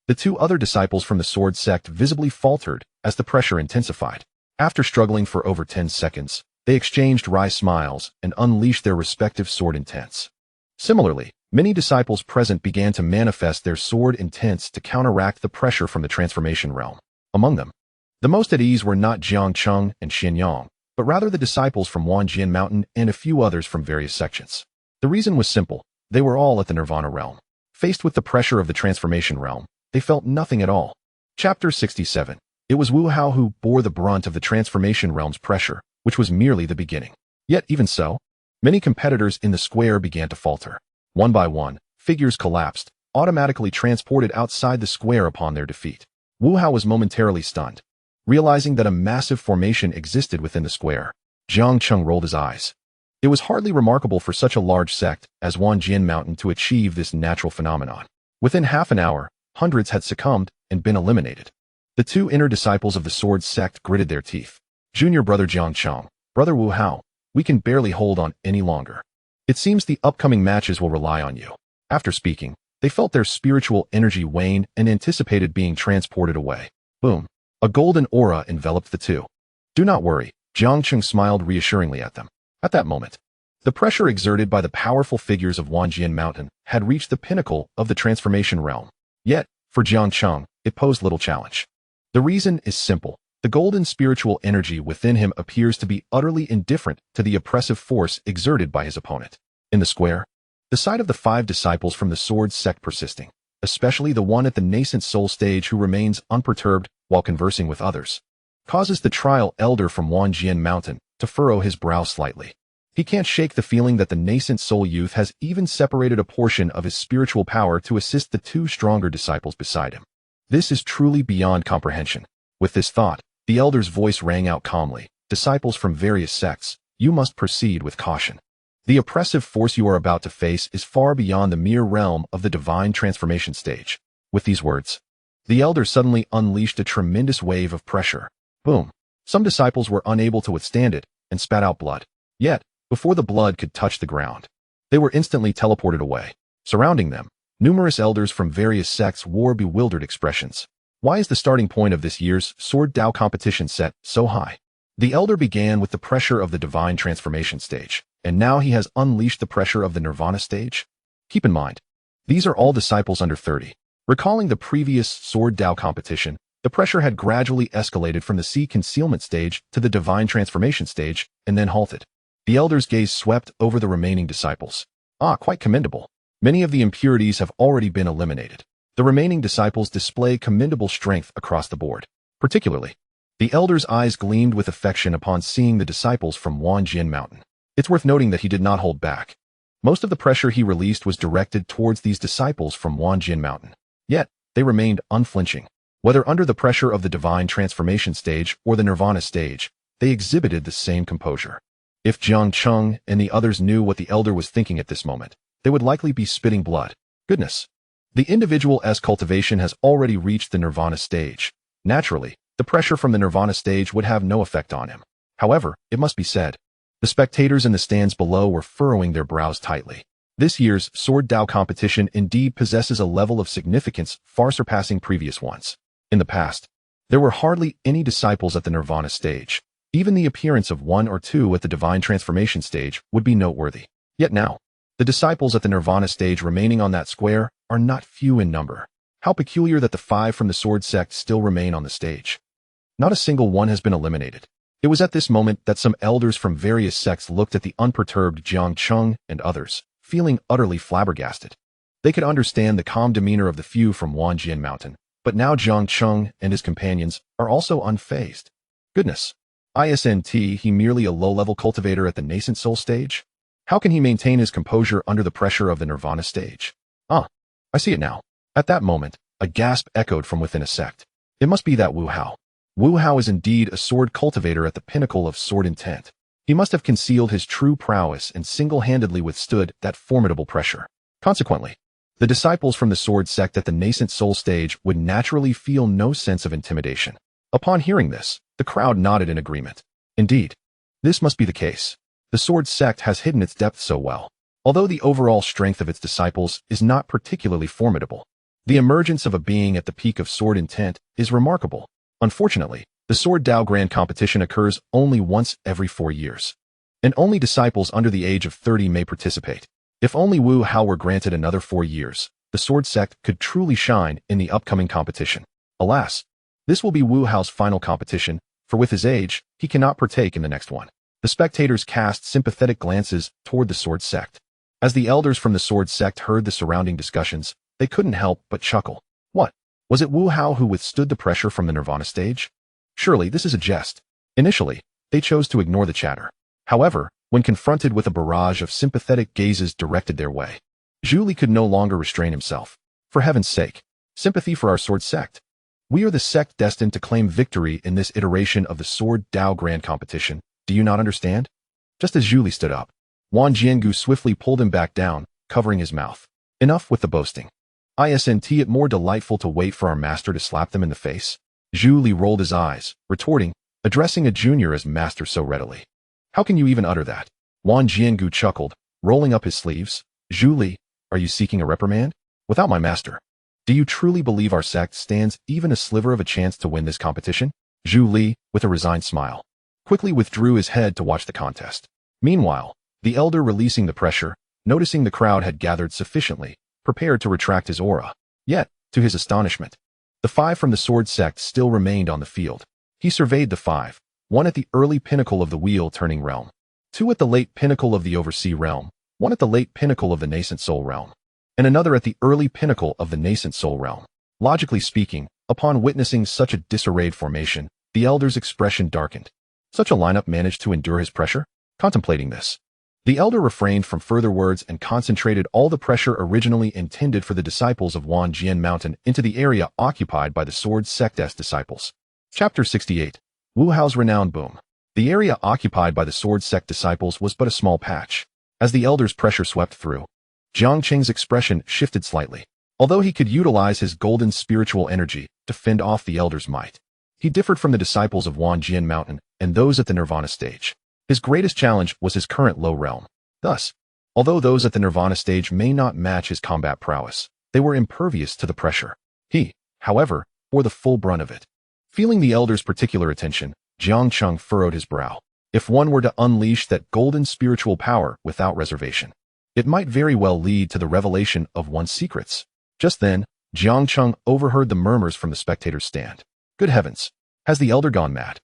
the 2 other disciples from the Sword Sect visibly faltered as the pressure intensified. After struggling for over 10 seconds, they exchanged wry smiles and unleashed their respective sword intents. Similarly, many disciples present began to manifest their sword intents to counteract the pressure from the transformation realm. Among them, the most at ease were not Jiang Cheng and Xianyang, but rather the disciples from Wanjian Mountain and a few others from various sections. The reason was simple. They were all at the Nirvana realm. Faced with the pressure of the transformation realm, they felt nothing at all. Chapter 67. It was Wu Hao who bore the brunt of the transformation realm's pressure, which was merely the beginning. Yet even so, many competitors in the square began to falter. One by one, figures collapsed, automatically transported outside the square upon their defeat. Wu Hao was momentarily stunned. Realizing that a massive formation existed within the square, Jiang Cheng rolled his eyes. It was hardly remarkable for such a large sect as Wanjian Mountain to achieve this natural phenomenon. Within half an hour, hundreds had succumbed and been eliminated. The 2 inner disciples of the Sword Sect gritted their teeth. Junior Brother Jiang Cheng, Brother Wu Hao, we can barely hold on any longer. It seems the upcoming matches will rely on you. After speaking, they felt their spiritual energy wane and anticipated being transported away. Boom. A golden aura enveloped the 2. Do not worry, Jiang Cheng smiled reassuringly at them. At that moment, the pressure exerted by the powerful figures of Wanjian Mountain had reached the pinnacle of the transformation realm. Yet, for Jiang Cheng, it posed little challenge. The reason is simple. The golden spiritual energy within him appears to be utterly indifferent to the oppressive force exerted by his opponent. In the square, the sight of the 5 disciples from the sword sect persisting, especially the one at the nascent soul stage who remains unperturbed while conversing with others, causes the trial elder from Wanjian Mountain to furrow his brow slightly. He can't shake the feeling that the nascent soul youth has even separated a portion of his spiritual power to assist the 2 stronger disciples beside him. This is truly beyond comprehension. With this thought, the elder's voice rang out calmly. Disciples from various sects, you must proceed with caution. The oppressive force you are about to face is far beyond the mere realm of the divine transformation stage. With these words, the elder suddenly unleashed a tremendous wave of pressure. Boom. Some disciples were unable to withstand it and spat out blood. Yet, before the blood could touch the ground, they were instantly teleported away. Surrounding them, numerous elders from various sects wore bewildered expressions. Why is the starting point of this year's Sword Dao competition set so high? The elder began with the pressure of the divine transformation stage, and now he has unleashed the pressure of the nirvana stage? Keep in mind, these are all disciples under 30. Recalling the previous Sword Dao competition, the pressure had gradually escalated from the sea concealment stage to the divine transformation stage, and then halted. The elder's gaze swept over the remaining disciples. Quite commendable. Many of the impurities have already been eliminated. The remaining disciples display commendable strength across the board. Particularly, the elder's eyes gleamed with affection upon seeing the disciples from Wanjian Mountain. It's worth noting that he did not hold back. Most of the pressure he released was directed towards these disciples from Wanjian Mountain. Yet, they remained unflinching. Whether under the pressure of the divine transformation stage or the nirvana stage, they exhibited the same composure. If Jiang Cheng and the others knew what the elder was thinking at this moment, they would likely be spitting blood. Goodness. The individual's cultivation has already reached the nirvana stage. Naturally, the pressure from the nirvana stage would have no effect on him. However, it must be said, the spectators in the stands below were furrowing their brows tightly. This year's Sword Dao competition indeed possesses a level of significance far surpassing previous ones. In the past, there were hardly any disciples at the nirvana stage. Even the appearance of 1 or 2 at the divine transformation stage would be noteworthy. Yet now, the disciples at the nirvana stage remaining on that square are not few in number. How peculiar that the 5 from the sword sect still remain on the stage. Not a single one has been eliminated. It was at this moment that some elders from various sects looked at the unperturbed Jiang Cheng and others, feeling utterly flabbergasted. They could understand the calm demeanor of the few from Wanjian Mountain, but now Jiang Cheng and his companions are also unfazed. Goodness. Isn't he merely a low-level cultivator at the nascent soul stage? How can he maintain his composure under the pressure of the nirvana stage? I see it now. At that moment, a gasp echoed from within a sect. It must be that Wu Hao. Wu Hao is indeed a sword cultivator at the pinnacle of sword intent. He must have concealed his true prowess and single-handedly withstood that formidable pressure. Consequently, the disciples from the sword sect at the nascent soul stage would naturally feel no sense of intimidation. Upon hearing this, the crowd nodded in agreement. Indeed, this must be the case. The sword sect has hidden its depth so well. Although the overall strength of its disciples is not particularly formidable, the emergence of a being at the peak of sword intent is remarkable. Unfortunately, the Sword Dao Grand Competition occurs only once every 4 years, and only disciples under the age of 30 may participate. If only Wu Hao were granted another 4 years, the sword sect could truly shine in the upcoming competition. Alas, this will be Wu Hao's final competition, for with his age, he cannot partake in the next one. The spectators cast sympathetic glances toward the sword sect. As the elders from the sword sect heard the surrounding discussions, they couldn't help but chuckle. What? Was it Wu Hao who withstood the pressure from the nirvana stage? Surely this is a jest. Initially, they chose to ignore the chatter. However, when confronted with a barrage of sympathetic gazes directed their way, Zhu Li could no longer restrain himself. For heaven's sake, sympathy for our sword sect. We are the sect destined to claim victory in this iteration of the Sword Dao Grand Competition. Do you not understand? Just as Zhu Li stood up, Wan Jiangu swiftly pulled him back down, covering his mouth. Enough with the boasting. Isn't it more delightful to wait for our master to slap them in the face? Zhu Li rolled his eyes, retorting, addressing a junior as master so readily. How can you even utter that? Wan Jiangu chuckled, rolling up his sleeves. Zhu Li, are you seeking a reprimand? Without my master, do you truly believe our sect stands even a sliver of a chance to win this competition? Zhu Li, with a resigned smile, quickly withdrew his head to watch the contest. Meanwhile, the elder, releasing the pressure, noticing the crowd had gathered sufficiently, prepared to retract his aura. Yet, to his astonishment, the 5 from the sword sect still remained on the field. He surveyed the 5, one at the early pinnacle of the wheel-turning realm, 2 at the late pinnacle of the oversea realm, 1 at the late pinnacle of the nascent soul realm, and another at the early pinnacle of the nascent soul realm. Logically speaking, upon witnessing such a disarrayed formation, the elder's expression darkened. Such a lineup managed to endure his pressure? Contemplating this, the elder refrained from further words and concentrated all the pressure originally intended for the disciples of Wanjian Mountain into the area occupied by the Sword Sect's disciples. Chapter 68. Wu Hao's Renown Boom. The area occupied by the Sword Sect disciples was but a small patch. As the elder's pressure swept through, Jiang Cheng's expression shifted slightly. Although he could utilize his golden spiritual energy to fend off the elder's might, he differed from the disciples of Wanjian Mountain and those at the Nirvana stage. His greatest challenge was his current low realm. Thus, although those at the Nirvana stage may not match his combat prowess, they were impervious to the pressure. He, however, bore the full brunt of it. Feeling the elder's particular attention, Jiang Cheng furrowed his brow. If one were to unleash that golden spiritual power without reservation, it might very well lead to the revelation of one's secrets. Just then, Jiang Cheng overheard the murmurs from the spectators' stand. Good heavens! Has the elder gone mad?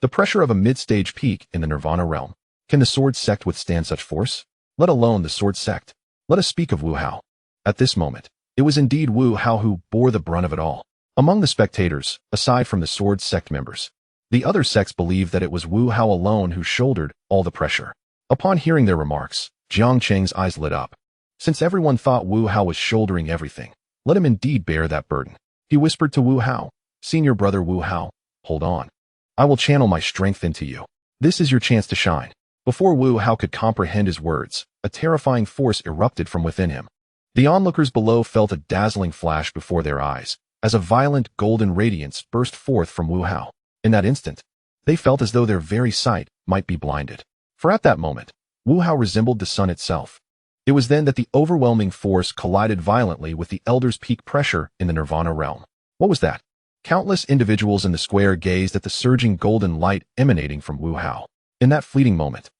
The pressure of a mid-stage peak in the Nirvana realm. Can the Sword Sect withstand such force? Let alone the Sword Sect. Let us speak of Wu Hao. At this moment, it was indeed Wu Hao who bore the brunt of it all. Among the spectators, aside from the Sword Sect members, the other sects believed that it was Wu Hao alone who shouldered all the pressure. Upon hearing their remarks, Jiang Cheng's eyes lit up. Since everyone thought Wu Hao was shouldering everything, let him indeed bear that burden. He whispered to Wu Hao, "Senior brother Wu Hao, hold on. I will channel my strength into you. This is your chance to shine." Before Wu Hao could comprehend his words, a terrifying force erupted from within him. The onlookers below felt a dazzling flash before their eyes, as a violent golden radiance burst forth from Wu Hao. In that instant, they felt as though their very sight might be blinded. For at that moment, Wu Hao resembled the sun itself. It was then that the overwhelming force collided violently with the elder's peak pressure in the Nirvana realm. What was that? Countless individuals in the square gazed at the surging golden light emanating from Wu Hao. In that fleeting moment,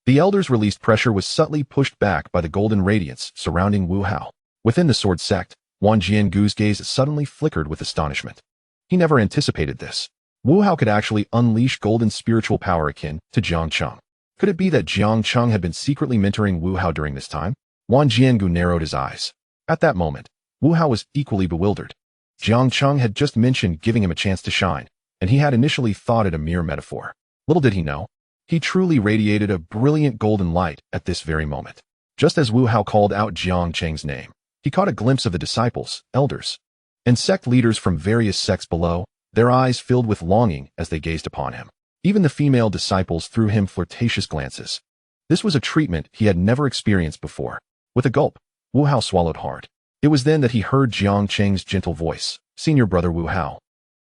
the elder's released pressure was subtly pushed back by the golden radiance surrounding Wu Hao. Within the Sword Sect, Wan Jiangu's gaze suddenly flickered with astonishment. He never anticipated this. Wu Hao could actually unleash golden spiritual power akin to Jiang Cheng. Could it be that Jiang Cheng had been secretly mentoring Wu Hao during this time? Wan Jiangu narrowed his eyes. At that moment, Wu Hao was equally bewildered. Jiang Cheng had just mentioned giving him a chance to shine, and he had initially thought it a mere metaphor. Little did he know, he truly radiated a brilliant golden light at this very moment. Just as Wu Hao called out Jiang Cheng's name, he caught a glimpse of the disciples, elders, and sect leaders from various sects below, their eyes filled with longing as they gazed upon him. Even the female disciples threw him flirtatious glances. This was a treatment he had never experienced before. With a gulp, Wu Hao swallowed hard. It was then that he heard Jiang Cheng's gentle voice, "Senior brother Wu Hao.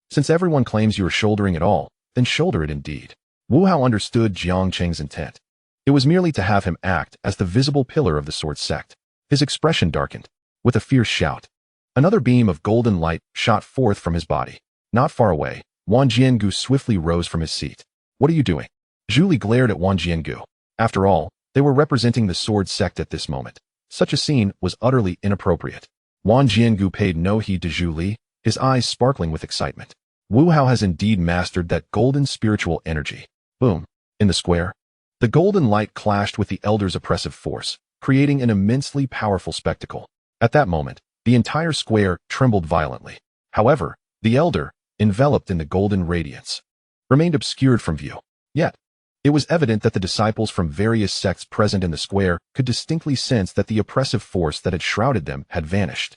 Since everyone claims you are shouldering it all, then shoulder it indeed." Wu Hao understood Jiang Cheng's intent. It was merely to have him act as the visible pillar of the Sword Sect. His expression darkened. With a fierce shout, another beam of golden light shot forth from his body. Not far away, Wan Jiangu swiftly rose from his seat. "What are you doing?" Zhu Li glared at Wan Jiangu. After all, they were representing the Sword Sect at this moment. Such a scene was utterly inappropriate. Wan Jiangu paid no heed to Zhu Li, his eyes sparkling with excitement. Wu Hao has indeed mastered that golden spiritual energy. Boom. In the square, the golden light clashed with the elder's oppressive force, creating an immensely powerful spectacle. At that moment, the entire square trembled violently. However, the elder, enveloped in the golden radiance, remained obscured from view. Yet, it was evident that the disciples from various sects present in the square could distinctly sense that the oppressive force that had shrouded them had vanished.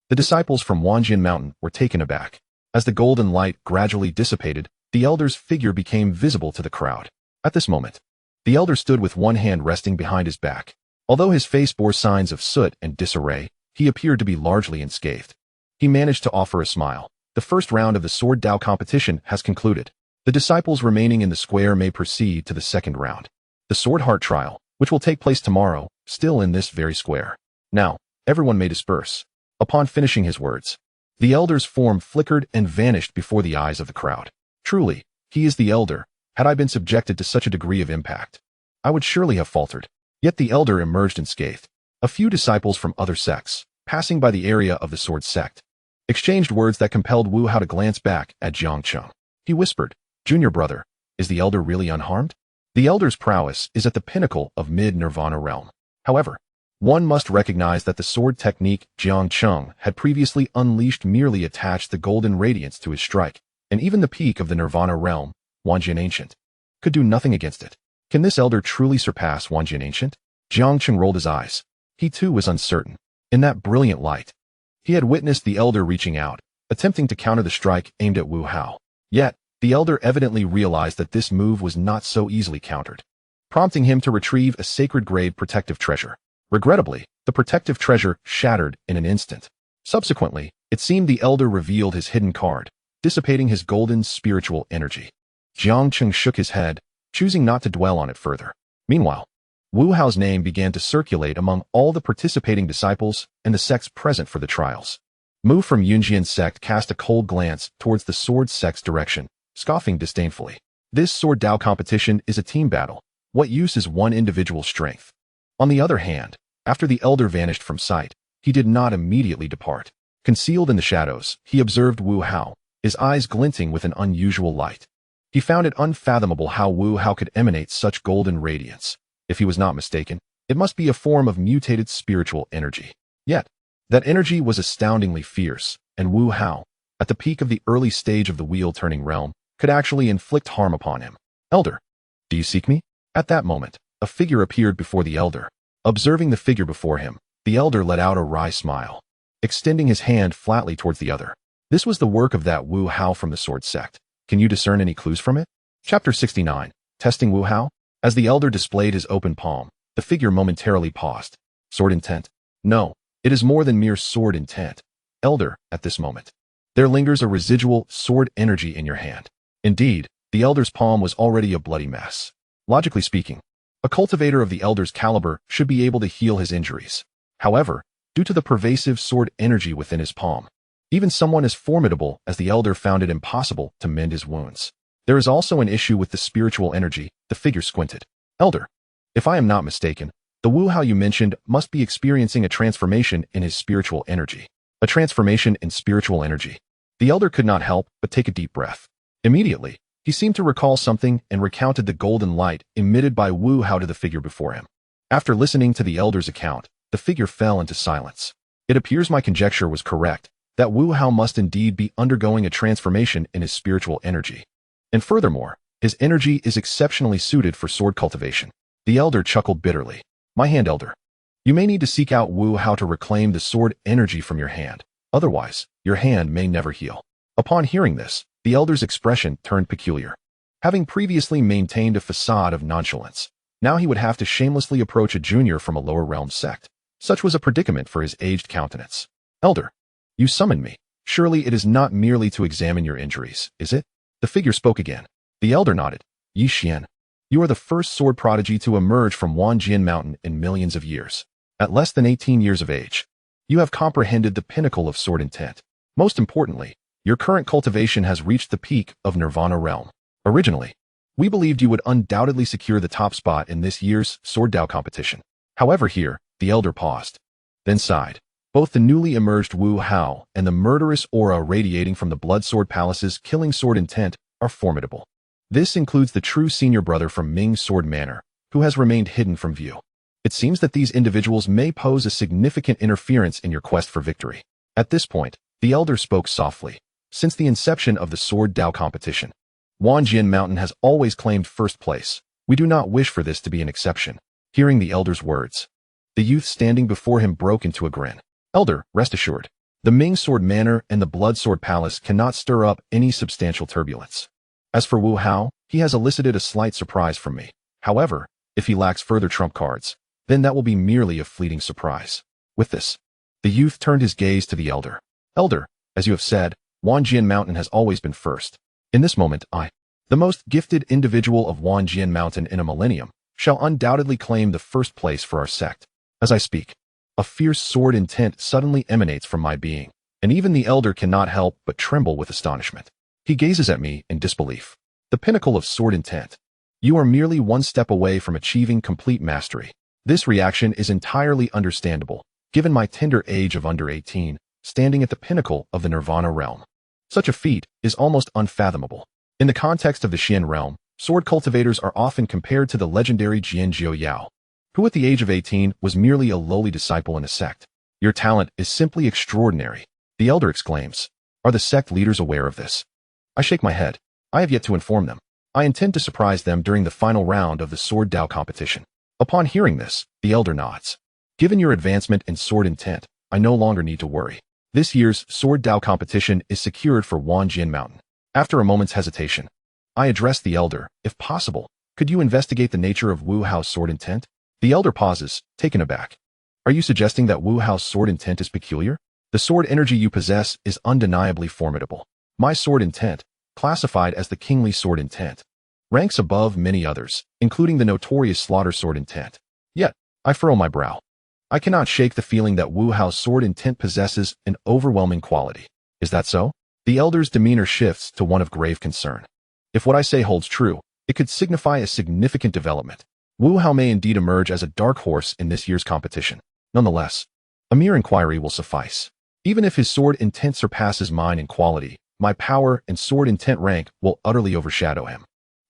The disciples from Wanjian Mountain were taken aback. As the golden light gradually dissipated, the elder's figure became visible to the crowd. At this moment, the elder stood with one hand resting behind his back. Although his face bore signs of soot and disarray, he appeared to be largely unscathed. He managed to offer a smile. The first round of the Sword Dao competition has concluded. The disciples remaining in the square may proceed to the second round, the Sword Heart Trial, which will take place tomorrow, still in this very square. Now, everyone may disperse. Upon finishing his words, the elder's form flickered and vanished before the eyes of the crowd. Truly, he is the elder. Had I been subjected to such a degree of impact, I would surely have faltered. Yet the elder emerged unscathed. A few disciples from other sects, passing by the area of the Sword Sect, exchanged words that compelled Wu Hao to glance back at Jiang Cheng. He whispered, Junior brother, is the elder really unharmed? The elder's prowess is at the pinnacle of mid-nirvana realm. However, one must recognize that the sword technique Jiang Cheng had previously unleashed merely attached the golden radiance to his strike, and even the peak of the nirvana realm, Wanjian Ancient, could do nothing against it. Can this elder truly surpass Wanjian Ancient? Jiang Cheng rolled his eyes. He too was uncertain. In that brilliant light, he had witnessed the elder reaching out, attempting to counter the strike aimed at Wu Hao. Yet, the elder evidently realized that this move was not so easily countered, prompting him to retrieve a sacred-grade protective treasure. Regrettably, the protective treasure shattered in an instant. Subsequently, it seemed the elder revealed his hidden card, dissipating his golden spiritual energy. Jiang Cheng shook his head, choosing not to dwell on it further. Meanwhile, Wu Hao's name began to circulate among all the participating disciples and the sects present for the trials. Mu from Yunjian sect cast a cold glance towards the sword sect's direction, scoffing disdainfully. This sword Dao competition is a team battle. What use is one individual's strength? On the other hand, after the elder vanished from sight, he did not immediately depart. Concealed in the shadows, he observed Wu Hao, his eyes glinting with an unusual light. He found it unfathomable how Wu Hao could emanate such golden radiance. If he was not mistaken, it must be a form of mutated spiritual energy. Yet, that energy was astoundingly fierce, and Wu Hao, at the peak of the early stage of the wheel-turning realm, could actually inflict harm upon him. Elder, do you seek me? At that moment, a figure appeared before the elder. Observing the figure before him, the elder let out a wry smile, extending his hand flatly towards the other. This was the work of that Wu Hao from the sword sect. Can you discern any clues from it? Chapter 69. Testing Wu Hao? As the elder displayed his open palm, the figure momentarily paused. Sword intent? No, it is more than mere sword intent. Elder, at this moment, there lingers a residual sword energy in your hand. Indeed, the elder's palm was already a bloody mess. Logically speaking, a cultivator of the elder's caliber should be able to heal his injuries. However, due to the pervasive sword energy within his palm, even someone as formidable as the elder found it impossible to mend his wounds. There is also an issue with the spiritual energy. The figure squinted. Elder, if I am not mistaken, the Wu Hao you mentioned must be experiencing a transformation in his spiritual energy. A transformation in spiritual energy. The elder could not help but take a deep breath. Immediately, he seemed to recall something and recounted the golden light emitted by Wu Hao to the figure before him. After listening to the elder's account, the figure fell into silence. It appears my conjecture was correct, that Wu Hao must indeed be undergoing a transformation in his spiritual energy. And furthermore, his energy is exceptionally suited for sword cultivation. The elder chuckled bitterly. My hand, elder. You may need to seek out Wu Hao to reclaim the sword energy from your hand. Otherwise, your hand may never heal. Upon hearing this, the elder's expression turned peculiar. Having previously maintained a facade of nonchalance, now he would have to shamelessly approach a junior from a lower realm sect. Such was a predicament for his aged countenance. Elder, you summoned me. Surely it is not merely to examine your injuries, is it? The figure spoke again. The elder nodded. Yi Xian, you are the first sword prodigy to emerge from Wanjian Mountain in millions of years. At less than 18 years of age, you have comprehended the pinnacle of sword intent. Most importantly, your current cultivation has reached the peak of Nirvana realm. Originally, we believed you would undoubtedly secure the top spot in this year's Sword Dao competition. However, here, the elder paused, then sighed. Both the newly emerged Wu Hao and the murderous aura radiating from the Blood Sword Palace's killing sword intent are formidable. This includes the true senior brother from Ming's Sword Manor, who has remained hidden from view. It seems that these individuals may pose a significant interference in your quest for victory. At this point, the elder spoke softly. Since the inception of the Sword Dao competition, Wanjian Mountain has always claimed first place. We do not wish for this to be an exception. Hearing the elder's words, the youth standing before him broke into a grin. Elder, rest assured, the Ming Sword Manor and the Blood Sword Palace cannot stir up any substantial turbulence. As for Wu Hao, he has elicited a slight surprise from me. However, if he lacks further trump cards, then that will be merely a fleeting surprise. With this, the youth turned his gaze to the elder. Elder, as you have said, Wanjian Mountain has always been first. In this moment, I, the most gifted individual of Wanjian Mountain in a millennium, shall undoubtedly claim the first place for our sect. As I speak, a fierce sword intent suddenly emanates from my being, and even the elder cannot help but tremble with astonishment. He gazes at me in disbelief. The pinnacle of sword intent. You are merely one step away from achieving complete mastery. This reaction is entirely understandable, given my tender age of under 18, standing at the pinnacle of the Nirvana realm. Such a feat is almost unfathomable. In the context of the Xian realm, sword cultivators are often compared to the legendary Jian Yao, who at the age of 18 was merely a lowly disciple in a sect. Your talent is simply extraordinary, the elder exclaims. Are the sect leaders aware of this? I shake my head. I have yet to inform them. I intend to surprise them during the final round of the Sword Dao competition. Upon hearing this, the elder nods. Given your advancement in sword intent, I no longer need to worry. This year's Sword Dao competition is secured for Wanjian Mountain. After a moment's hesitation, I address the elder. If possible, could you investigate the nature of Wu Hao's sword intent? The elder pauses, taken aback. Are you suggesting that Wu Hao's sword intent is peculiar? The sword energy you possess is undeniably formidable. My sword intent, classified as the kingly sword intent, ranks above many others, including the notorious slaughter sword intent. Yet, I furrow my brow. I cannot shake the feeling that Wu Hao's sword intent possesses an overwhelming quality. Is that so? The elder's demeanor shifts to one of grave concern. If what I say holds true, it could signify a significant development. Wu Hao may indeed emerge as a dark horse in this year's competition. Nonetheless, a mere inquiry will suffice. Even if his sword intent surpasses mine in quality, my power and sword intent rank will utterly overshadow him.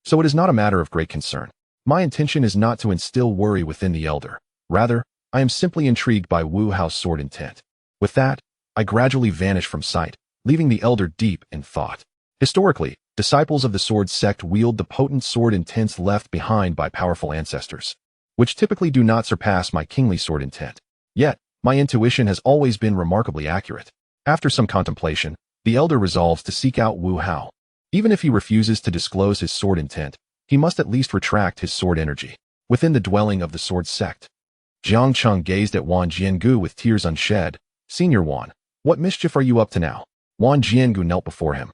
So it is not a matter of great concern. My intention is not to instill worry within the elder. Rather, I am simply intrigued by Wu Hao's sword intent. With that, I gradually vanish from sight, leaving the elder deep in thought. Historically, disciples of the sword sect wield the potent sword intents left behind by powerful ancestors, which typically do not surpass my kingly sword intent. Yet, my intuition has always been remarkably accurate. After some contemplation, the elder resolves to seek out Wu Hao. Even if he refuses to disclose his sword intent, he must at least retract his sword energy within the dwelling of the sword sect. Jiang Cheng gazed at Wan Jiangu with tears unshed. Senior Wan, what mischief are you up to now? Wan Jiangu knelt before him.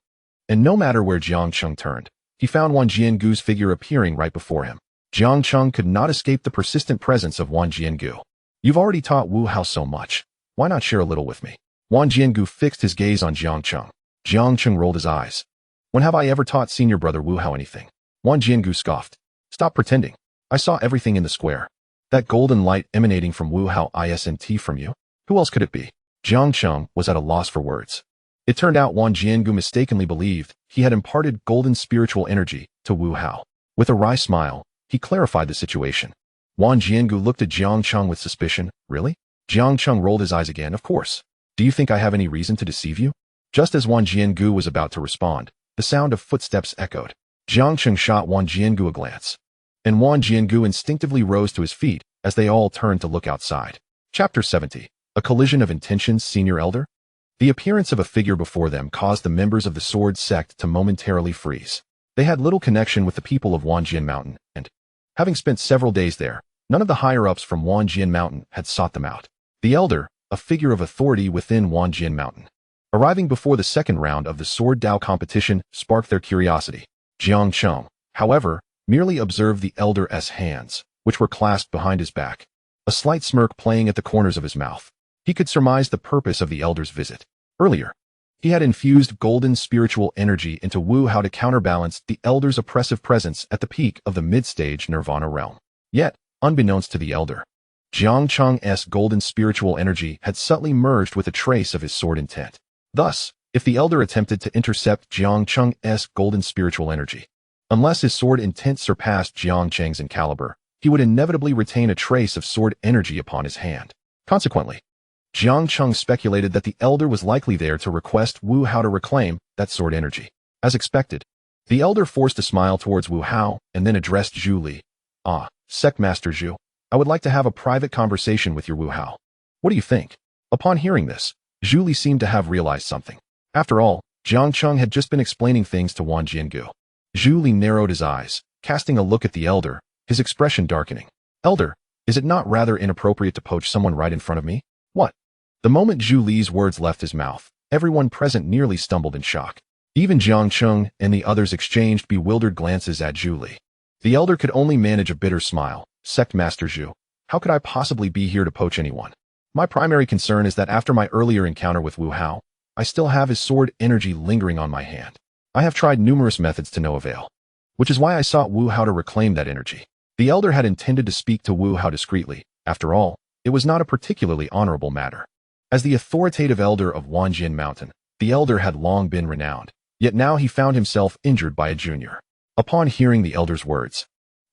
And no matter where Jiang Cheng turned, he found Wan Jiangu's figure appearing right before him. Jiang Cheng could not escape the persistent presence of Wan Jiangu. You've already taught Wu Hao so much. Why not share a little with me? Wan Jiangu fixed his gaze on Jiang Cheng. Jiang Cheng rolled his eyes. When have I ever taught senior brother Wu Hao anything? Wan Jiangu scoffed. Stop pretending. I saw everything in the square. That golden light emanating from Wu Hao isn't from you? Who else could it be? Jiang Cheng was at a loss for words. It turned out Wan Jiangu mistakenly believed he had imparted golden spiritual energy to Wu Hao. With a wry smile, he clarified the situation. Wan Jiangu looked at Jiang Cheng with suspicion. Really? Jiang Cheng rolled his eyes again. Of course. Do you think I have any reason to deceive you? Just as Wan Jiangu was about to respond, the sound of footsteps echoed. Jiang Cheng shot Wan Jiangu a glance, and Wan Jiangu instinctively rose to his feet as they all turned to look outside. Chapter 70. A collision of intentions, senior elder? The appearance of a figure before them caused the members of the sword sect to momentarily freeze. They had little connection with the people of Wanjian Mountain, and, having spent several days there, none of the higher-ups from Wanjian Mountain had sought them out. The elder, a figure of authority within Wanjian Mountain, arriving before the second round of the Sword Dao competition, sparked their curiosity. Jiang Cheng, however, merely observed the elder's hands, which were clasped behind his back, a slight smirk playing at the corners of his mouth. He could surmise the purpose of the elder's visit. Earlier, he had infused golden spiritual energy into Wu Hao to counterbalance the elder's oppressive presence at the peak of the mid-stage nirvana realm. Yet, unbeknownst to the elder, Jiang Cheng's golden spiritual energy had subtly merged with a trace of his sword intent. Thus, if the elder attempted to intercept Jiang Cheng's golden spiritual energy, unless his sword intent surpassed Jiang Cheng's in caliber, he would inevitably retain a trace of sword energy upon his hand. Consequently, Jiang Cheng speculated that the elder was likely there to request Wu Hao to reclaim that sword energy. As expected, the elder forced a smile towards Wu Hao and then addressed Zhu Li. Ah, Sect Master Zhu, I would like to have a private conversation with your Wu Hao. What do you think? Upon hearing this, Zhu Li seemed to have realized something. After all, Jiang Cheng had just been explaining things to Wan Jiangu. Zhu Li narrowed his eyes, casting a look at the elder, his expression darkening. Elder, is it not rather inappropriate to poach someone right in front of me? What? The moment Zhu Li's words left his mouth, everyone present nearly stumbled in shock. Even Jiang Cheng and the others exchanged bewildered glances at Zhu Li. The elder could only manage a bitter smile. Sect Master Zhu, how could I possibly be here to poach anyone? My primary concern is that after my earlier encounter with Wu Hao, I still have his sword energy lingering on my hand. I have tried numerous methods to no avail, which is why I sought Wu Hao to reclaim that energy. The elder had intended to speak to Wu Hao discreetly. After all, it was not a particularly honorable matter. As the authoritative elder of Wanjian Mountain, the elder had long been renowned. Yet now he found himself injured by a junior. Upon hearing the elder's words,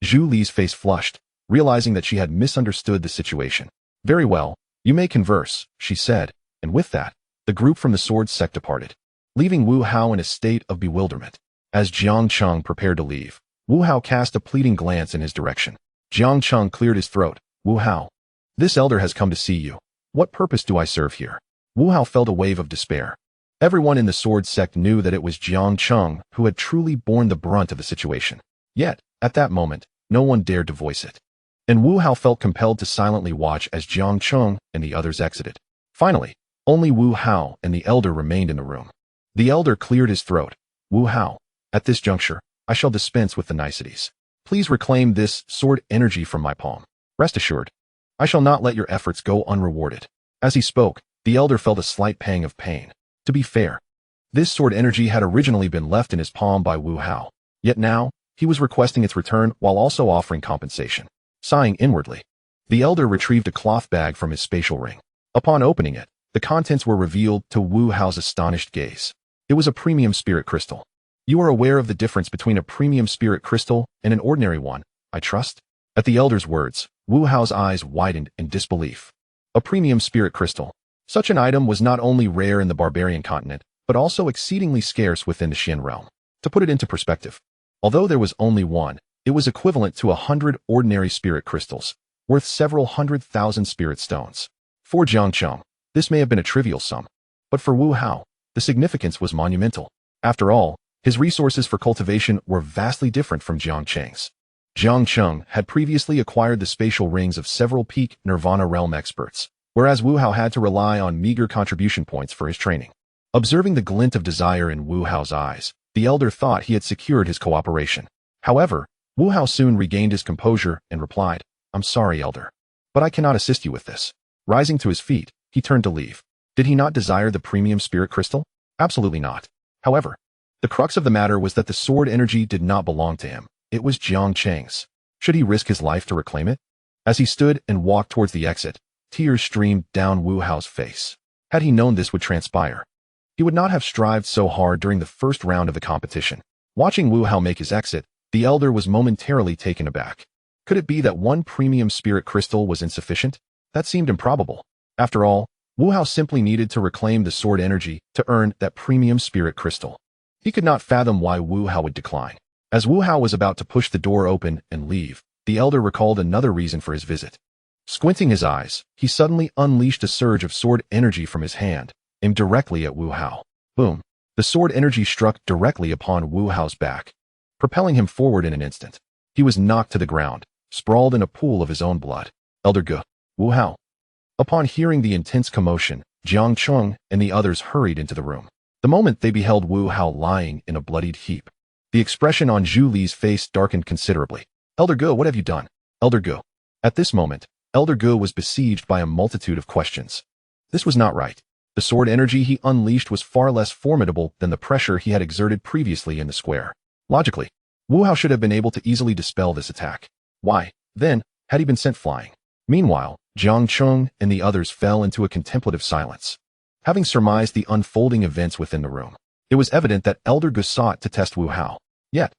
Zhu Li's face flushed, realizing that she had misunderstood the situation. Very well, you may converse, she said, and with that, the group from the sword sect departed, leaving Wu Hao in a state of bewilderment. As Jiang Cheng prepared to leave, Wu Hao cast a pleading glance in his direction. Jiang Cheng cleared his throat. Wu Hao, this elder has come to see you. What purpose do I serve here? Wu Hao felt a wave of despair. Everyone in the sword sect knew that it was Jiang Cheng who had truly borne the brunt of the situation. Yet, at that moment, no one dared to voice it. And Wu Hao felt compelled to silently watch as Jiang Cheng and the others exited. Finally, only Wu Hao and the elder remained in the room. The elder cleared his throat. Wu Hao, at this juncture, I shall dispense with the niceties. Please reclaim this sword energy from my palm. Rest assured, I shall not let your efforts go unrewarded. As he spoke, the elder felt a slight pang of pain. To be fair, this sword energy had originally been left in his palm by Wu Hao. Yet now, he was requesting its return while also offering compensation. Sighing inwardly, the elder retrieved a cloth bag from his spatial ring. Upon opening it, the contents were revealed to Wu Hao's astonished gaze. It was a premium spirit crystal. You are aware of the difference between a premium spirit crystal and an ordinary one, I trust? At the elder's words, Wu Hao's eyes widened in disbelief. A premium spirit crystal. Such an item was not only rare in the barbarian continent, but also exceedingly scarce within the Xian realm. To put it into perspective, although there was only one, it was equivalent to 100 ordinary spirit crystals, worth several 100,000 spirit stones. For Jiang Cheng, this may have been a trivial sum, but for Wu Hao, the significance was monumental. After all, his resources for cultivation were vastly different from Jiang Cheng's. Jiang Cheng had previously acquired the spatial rings of several peak Nirvana realm experts, whereas Wu Hao had to rely on meager contribution points for his training. Observing the glint of desire in Wu Hao's eyes, the elder thought he had secured his cooperation. However, Wu Hao soon regained his composure and replied, I'm sorry, elder, but I cannot assist you with this. Rising to his feet, he turned to leave. Did he not desire the premium spirit crystal? Absolutely not. However, the crux of the matter was that the sword energy did not belong to him. It was Jiang Cheng's. Should he risk his life to reclaim it? As he stood and walked towards the exit, tears streamed down Wu Hao's face. Had he known this would transpire, he would not have strived so hard during the first round of the competition. Watching Wu Hao make his exit, the elder was momentarily taken aback. Could it be that one premium spirit crystal was insufficient? That seemed improbable. After all, Wu Hao simply needed to reclaim the sword energy to earn that premium spirit crystal. He could not fathom why Wu Hao would decline. As Wu Hao was about to push the door open and leave, the elder recalled another reason for his visit. Squinting his eyes, he suddenly unleashed a surge of sword energy from his hand, aimed directly at Wu Hao. Boom! The sword energy struck directly upon Wu Hao's back, propelling him forward in an instant. He was knocked to the ground, sprawled in a pool of his own blood. Elder Gu, Wu Hao. Upon hearing the intense commotion, Jiang Cheng and the others hurried into the room. The moment they beheld Wu Hao lying in a bloodied heap, the expression on Zhu Li's face darkened considerably. Elder Gu, what have you done? Elder Gu. At this moment, Elder Gu was besieged by a multitude of questions. This was not right. The sword energy he unleashed was far less formidable than the pressure he had exerted previously in the square. Logically, Wu Hao should have been able to easily dispel this attack. Why, then, had he been sent flying? Meanwhile, Jiang Cheng and the others fell into a contemplative silence. Having surmised the unfolding events within the room, it was evident that Elder Gu sought to test Wu Hao. Yet,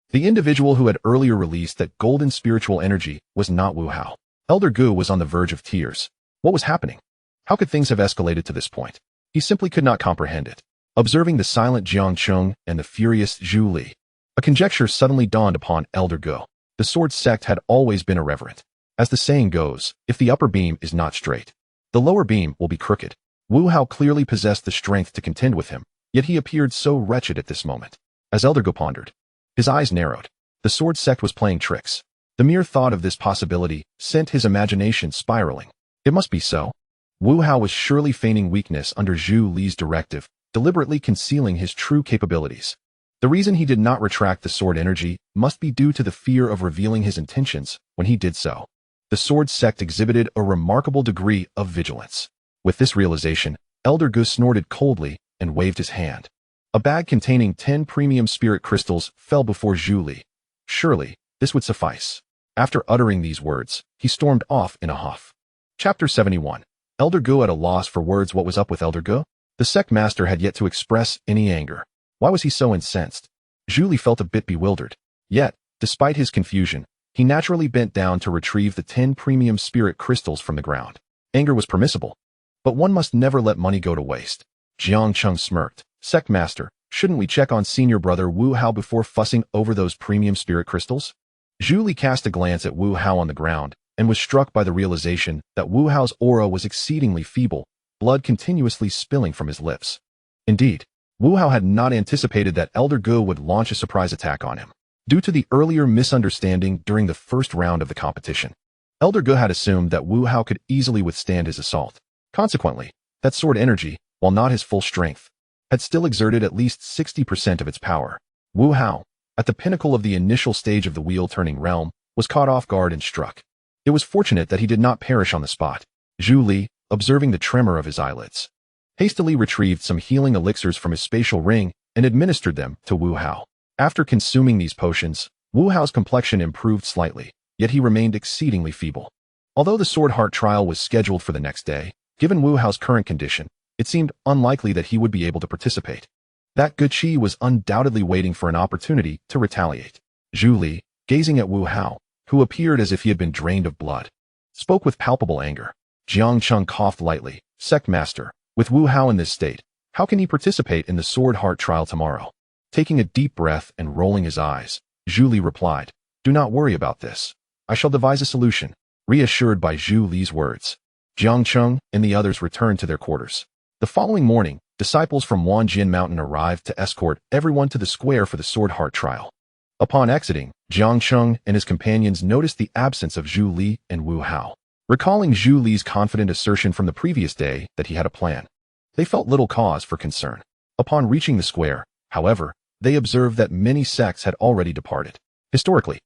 the individual who had earlier released that golden spiritual energy was not Wu Hao. Elder Gu was on the verge of tears. What was happening? How could things have escalated to this point? He simply could not comprehend it. Observing the silent Jiang Cheng and the furious Zhu Li, a conjecture suddenly dawned upon Elder Gu. The sword sect had always been irreverent. As the saying goes, if the upper beam is not straight, the lower beam will be crooked. Wu Hao clearly possessed the strength to contend with him, yet he appeared so wretched at this moment. As Elder Gu pondered, his eyes narrowed. The sword sect was playing tricks. The mere thought of this possibility sent his imagination spiraling. It must be so. Wu Hao was surely feigning weakness under Zhu Li's directive, deliberately concealing his true capabilities. The reason he did not retract the sword energy must be due to the fear of revealing his intentions when he did so. The sword sect exhibited a remarkable degree of vigilance. With this realization, Elder Gu snorted coldly and waved his hand. A bag containing 10 premium spirit crystals fell before Zhu Li. Surely, this would suffice. After uttering these words, he stormed off in a huff. Chapter 71. Elder Gu at a loss for words. What was up with Elder Gu? The sect master had yet to express any anger. Why was he so incensed? Zhu Li felt a bit bewildered. Yet, despite his confusion, he naturally bent down to retrieve the 10 premium spirit crystals from the ground. Anger was permissible, but one must never let money go to waste. Jiang Cheng smirked. Sect Master, shouldn't we check on senior brother Wu Hao before fussing over those premium spirit crystals? Zhu Li cast a glance at Wu Hao on the ground and was struck by the realization that Wu Hao's aura was exceedingly feeble, blood continuously spilling from his lips. Indeed, Wu Hao had not anticipated that Elder Gu would launch a surprise attack on him. Due to the earlier misunderstanding during the first round of the competition, Elder Gu had assumed that Wu Hao could easily withstand his assault. Consequently, that sword energy, while not his full strength, had still exerted at least 60% of its power. Wu Hao, at the pinnacle of the initial stage of the wheel-turning realm, was caught off guard and struck. It was fortunate that he did not perish on the spot. Zhu Li, observing the tremor of his eyelids, hastily retrieved some healing elixirs from his spatial ring and administered them to Wu Hao. After consuming these potions, Wu Hao's complexion improved slightly, yet he remained exceedingly feeble. Although the Sword Heart trial was scheduled for the next day, given Wu Hao's current condition, it seemed unlikely that he would be able to participate. That Gu Qi was undoubtedly waiting for an opportunity to retaliate. Zhu Li, gazing at Wu Hao, who appeared as if he had been drained of blood, spoke with palpable anger. Jiang Cheng coughed lightly. Sect Master, with Wu Hao in this state, how can he participate in the Sword Heart trial tomorrow? Taking a deep breath and rolling his eyes, Zhu Li replied, Do not worry about this. I shall devise a solution. Reassured by Zhu Li's words, Jiang Cheng and the others returned to their quarters. The following morning, disciples from Wanjian Mountain arrived to escort everyone to the square for the Sword Heart trial. Upon exiting, Jiang Cheng and his companions noticed the absence of Zhu Li and Wu Hao. Recalling Zhu Li's confident assertion from the previous day that he had a plan, they felt little cause for concern. Upon reaching the square, however, they observed that many sects had already departed. Historically,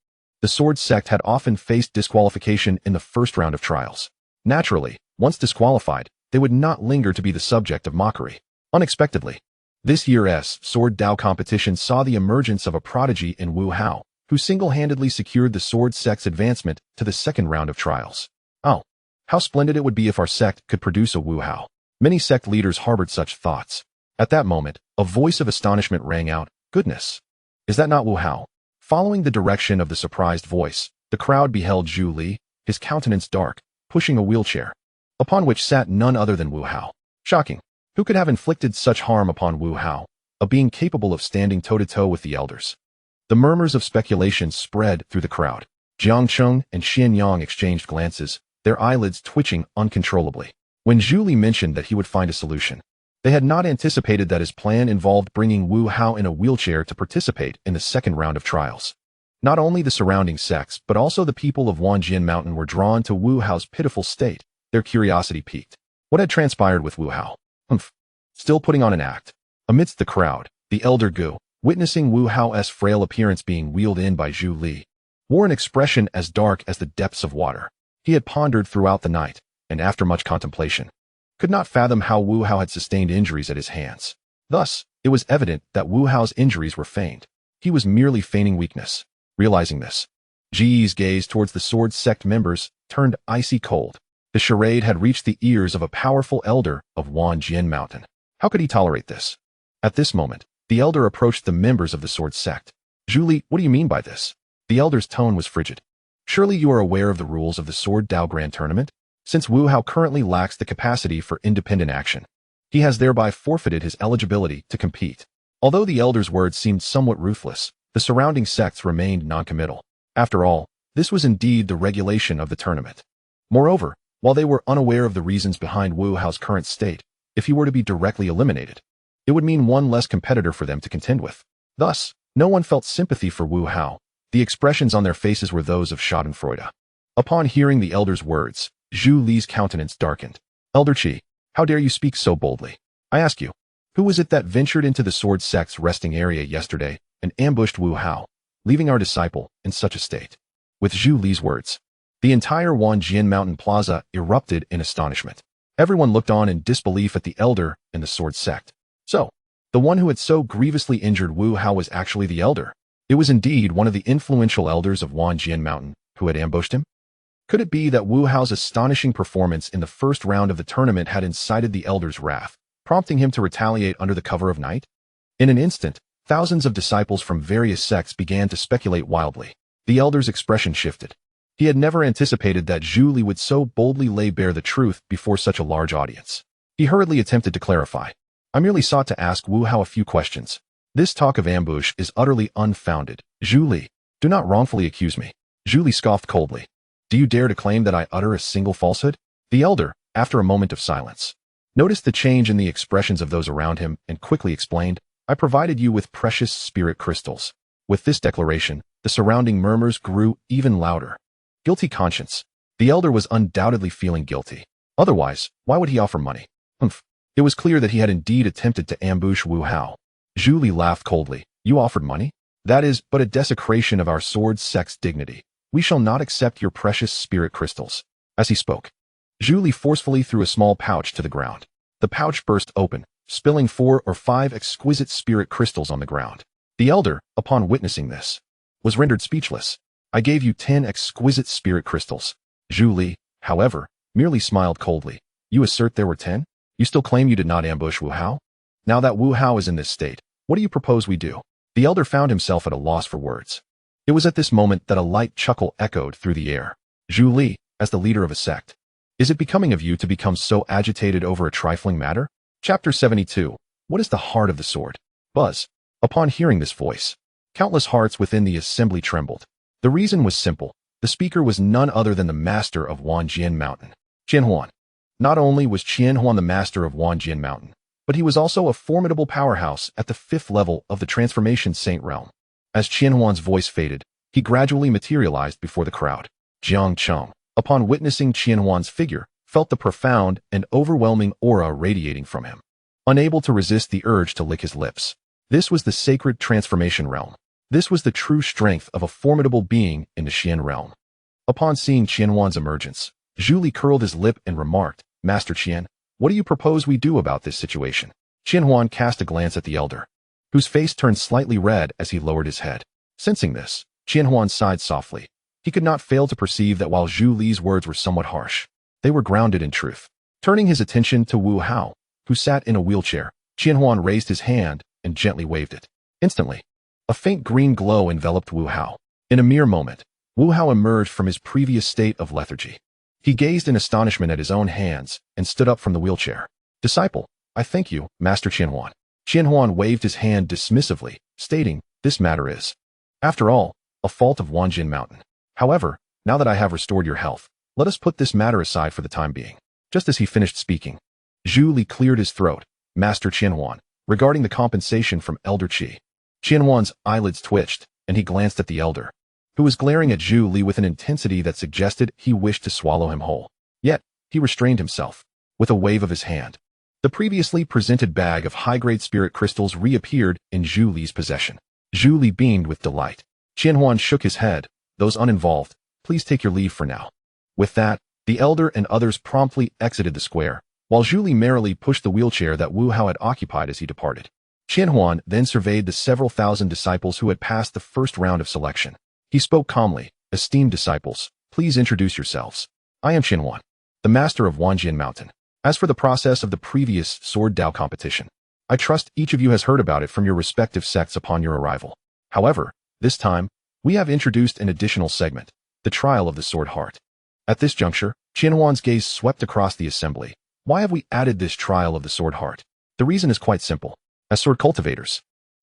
the Sword Sect had often faced disqualification in the first round of trials. Naturally, once disqualified, they would not linger to be the subject of mockery. Unexpectedly, this year's Sword Dao competition saw the emergence of a prodigy in Wu Hao, who single-handedly secured the Sword Sect's advancement to the second round of trials. Oh, how splendid it would be if our sect could produce a Wu Hao. Many sect leaders harbored such thoughts. At that moment, a voice of astonishment rang out. Goodness! Is that not Wu Hao? Following the direction of the surprised voice, the crowd beheld Zhu Li, his countenance dark, pushing a wheelchair, upon which sat none other than Wu Hao. Shocking! Who could have inflicted such harm upon Wu Hao, a being capable of standing toe-to-toe with the elders? The murmurs of speculation spread through the crowd. Jiang Cheng and Xian Yang exchanged glances, their eyelids twitching uncontrollably. When Zhu Li mentioned that he would find a solution, they had not anticipated that his plan involved bringing Wu Hao in a wheelchair to participate in the second round of trials. Not only the surrounding sects, but also the people of Wanjian Mountain were drawn to Wu Hao's pitiful state, their curiosity piqued. What had transpired with Wu Hao? Still putting on an act. Amidst the crowd, the elder Gu, witnessing Wu Hao's frail appearance being wheeled in by Zhu Li, wore an expression as dark as the depths of water. He had pondered throughout the night, and after much contemplation, could not fathom how Wu Hao had sustained injuries at his hands. Thus, it was evident that Wu Hao's injuries were feigned. He was merely feigning weakness. Realizing this, Ji's gaze towards the Sword Sect members turned icy cold. The charade had reached the ears of a powerful elder of Wanjian Mountain. How could he tolerate this? At this moment, the elder approached the members of the Sword Sect. Zhu Li, what do you mean by this? The elder's tone was frigid. Surely you are aware of the rules of the Sword Dao Grand Tournament? Since Wu Hao currently lacks the capacity for independent action, he has thereby forfeited his eligibility to compete. Although the elder's words seemed somewhat ruthless, the surrounding sects remained noncommittal. After all, this was indeed the regulation of the tournament. Moreover, while they were unaware of the reasons behind Wu Hao's current state, if he were to be directly eliminated, it would mean one less competitor for them to contend with. Thus, no one felt sympathy for Wu Hao. The expressions on their faces were those of schadenfreude. Upon hearing the elder's words, Zhu Li's countenance darkened. Elder Qi, how dare you speak so boldly? I ask you, who was it that ventured into the Sword Sect's resting area yesterday and ambushed Wu Hao, leaving our disciple in such a state? With Zhu Li's words, the entire Wanjian Mountain Plaza erupted in astonishment. Everyone looked on in disbelief at the elder and the Sword Sect. So, the one who had so grievously injured Wu Hao was actually the elder. It was indeed one of the influential elders of Wanjian Mountain who had ambushed him. Could it be that Wu Hao's astonishing performance in the first round of the tournament had incited the elder's wrath, prompting him to retaliate under the cover of night? In an instant, thousands of disciples from various sects began to speculate wildly. The elder's expression shifted. He had never anticipated that Zhu Li would so boldly lay bare the truth before such a large audience. He hurriedly attempted to clarify. I merely sought to ask Wu Hao a few questions. This talk of ambush is utterly unfounded. Zhu Li, do not wrongfully accuse me. Zhu Li scoffed coldly. Do you dare to claim that I utter a single falsehood? The elder, after a moment of silence, noticed the change in the expressions of those around him and quickly explained, I provided you with precious spirit crystals. With this declaration, the surrounding murmurs grew even louder. Guilty conscience. The elder was undoubtedly feeling guilty. Otherwise, why would he offer money? It was clear that he had indeed attempted to ambush Wu Hao. Zhu Li laughed coldly. You offered money? That is but a desecration of our sword sect's dignity. We shall not accept your precious spirit crystals. As he spoke, Zhu Li forcefully threw a small pouch to the ground. The pouch burst open, spilling 4 or 5 exquisite spirit crystals on the ground. The elder, upon witnessing this, was rendered speechless. I gave you 10 exquisite spirit crystals. Zhu Li, however, merely smiled coldly. You assert there were 10? You still claim you did not ambush Wu Hao? Now that Wu Hao is in this state, what do you propose we do? The elder found himself at a loss for words. It was at this moment that a light chuckle echoed through the air. Zhu Li, as the leader of a sect, is it becoming of you to become so agitated over a trifling matter? Chapter 72. What is the heart of the sword? Buzz. Upon hearing this voice, countless hearts within the assembly trembled. The reason was simple. The speaker was none other than the master of Wanjian Mountain, Qianhuan. Not only was Qianhuan the master of Wanjian Mountain, but he was also a formidable powerhouse at the 5th level of the Transformation Saint realm. As Qianhuan's voice faded, he gradually materialized before the crowd. Jiang Cheng, upon witnessing Qianhuan's figure, felt the profound and overwhelming aura radiating from him. Unable to resist the urge to lick his lips. This was the sacred transformation realm. This was the true strength of a formidable being in the Xian realm. Upon seeing Qianhuan's emergence, Zhu Li curled his lip and remarked, Master Qian, what do you propose we do about this situation? Qianhuan cast a glance at the elder, whose face turned slightly red as he lowered his head. Sensing this, Qianhuan sighed softly. He could not fail to perceive that while Zhu Li's words were somewhat harsh, they were grounded in truth. Turning his attention to Wu Hao, who sat in a wheelchair, Qianhuan raised his hand and gently waved it. Instantly, a faint green glow enveloped Wu Hao. In a mere moment, Wu Hao emerged from his previous state of lethargy. He gazed in astonishment at his own hands and stood up from the wheelchair. Disciple, I thank you, Master Qianhuan. Qianhuan waved his hand dismissively, stating, this matter is, after all, a fault of Wanjian Mountain. However, now that I have restored your health, let us put this matter aside for the time being. Just as he finished speaking, Zhu Li cleared his throat. Master Qianhuan, regarding the compensation from Elder Qi. Qianhuan's eyelids twitched, and he glanced at the elder, who was glaring at Zhu Li with an intensity that suggested he wished to swallow him whole. Yet, he restrained himself. With a wave of his hand, the previously presented bag of high-grade spirit crystals reappeared in Zhu Li's possession. Zhu Li beamed with delight. Qianhuan shook his head. Those uninvolved, please take your leave for now. With that, the elder and others promptly exited the square, while Zhu Li merrily pushed the wheelchair that Wu Hao had occupied as he departed. Qianhuan then surveyed the several thousand disciples who had passed the first round of selection. He spoke calmly, esteemed disciples, please introduce yourselves. I am Qianhuan, the master of Wanjian Mountain. As for the process of the previous Sword Dao competition, I trust each of you has heard about it from your respective sects upon your arrival. However, this time, we have introduced an additional segment, the trial of the Sword Heart. At this juncture, Qianhuan's gaze swept across the assembly. Why have we added this trial of the Sword Heart? The reason is quite simple. As sword cultivators,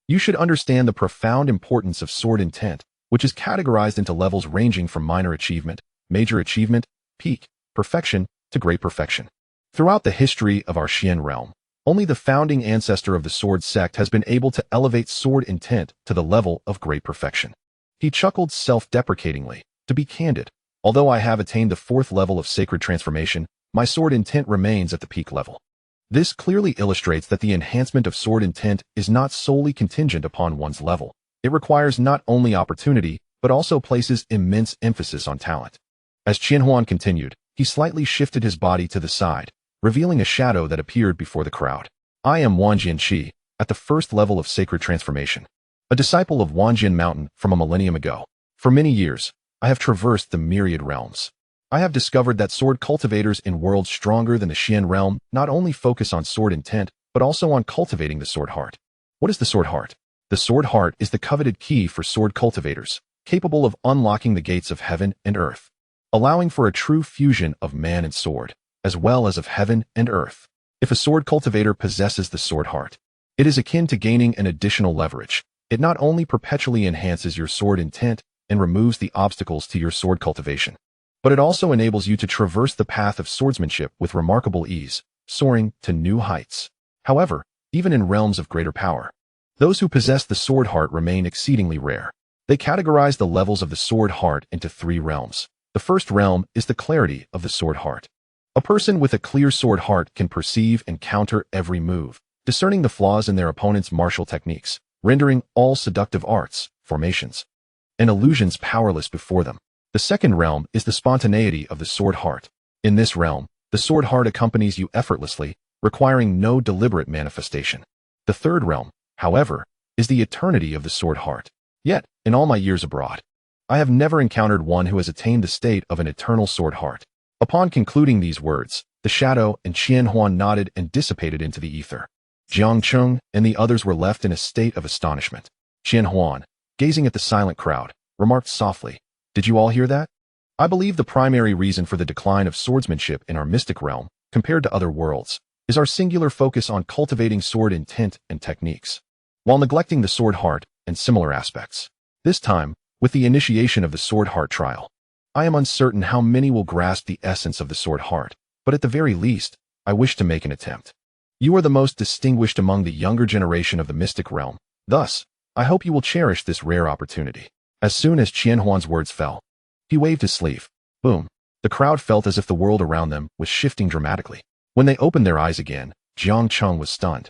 you should understand the profound importance of sword intent, which is categorized into levels ranging from minor achievement, major achievement, peak, perfection, to great perfection. Throughout the history of our Xian realm, only the founding ancestor of the sword sect has been able to elevate sword intent to the level of great perfection. He chuckled self-deprecatingly. To be candid, although I have attained the 4th level of sacred transformation, my sword intent remains at the peak level. This clearly illustrates that the enhancement of sword intent is not solely contingent upon one's level. It requires not only opportunity, but also places immense emphasis on talent. As Qianhuan continued, he slightly shifted his body to the side, revealing a shadow that appeared before the crowd. I am Wanjian Qi, at the 1st level of sacred transformation, a disciple of Wanjian Mountain from a millennium ago. For many years, I have traversed the myriad realms. I have discovered that sword cultivators in worlds stronger than the Xian realm not only focus on sword intent, but also on cultivating the sword heart. What is the sword heart? The sword heart is the coveted key for sword cultivators, capable of unlocking the gates of heaven and earth, allowing for a true fusion of man and sword, as well as of heaven and earth. If a sword cultivator possesses the sword heart, it is akin to gaining an additional leverage. It not only perpetually enhances your sword intent and removes the obstacles to your sword cultivation, but it also enables you to traverse the path of swordsmanship with remarkable ease, soaring to new heights. However, even in realms of greater power, those who possess the sword heart remain exceedingly rare. They categorize the levels of the sword heart into 3 realms. The first realm is the clarity of the sword heart. A person with a clear sword heart can perceive and counter every move, discerning the flaws in their opponent's martial techniques, rendering all seductive arts, formations, and illusions powerless before them. The second realm is the spontaneity of the sword heart. In this realm, the sword heart accompanies you effortlessly, requiring no deliberate manifestation. The third realm, however, is the eternity of the sword heart. Yet, in all my years abroad, I have never encountered one who has attained the state of an eternal sword heart. Upon concluding these words, the shadow and Qian Huan nodded and dissipated into the ether. Jiang Cheng and the others were left in a state of astonishment. Qian Huan, gazing at the silent crowd, remarked softly, "Did you all hear that? I believe the primary reason for the decline of swordsmanship in our mystic realm, compared to other worlds, is our singular focus on cultivating sword intent and techniques, while neglecting the sword heart and similar aspects. This time, with the initiation of the sword heart trial, I am uncertain how many will grasp the essence of the sword heart, but at the very least, I wish to make an attempt. You are the most distinguished among the younger generation of the mystic realm. Thus, I hope you will cherish this rare opportunity." As soon as Qian Huan's words fell, he waved his sleeve. Boom. The crowd felt as if the world around them was shifting dramatically. When they opened their eyes again, Jiang Cheng was stunned.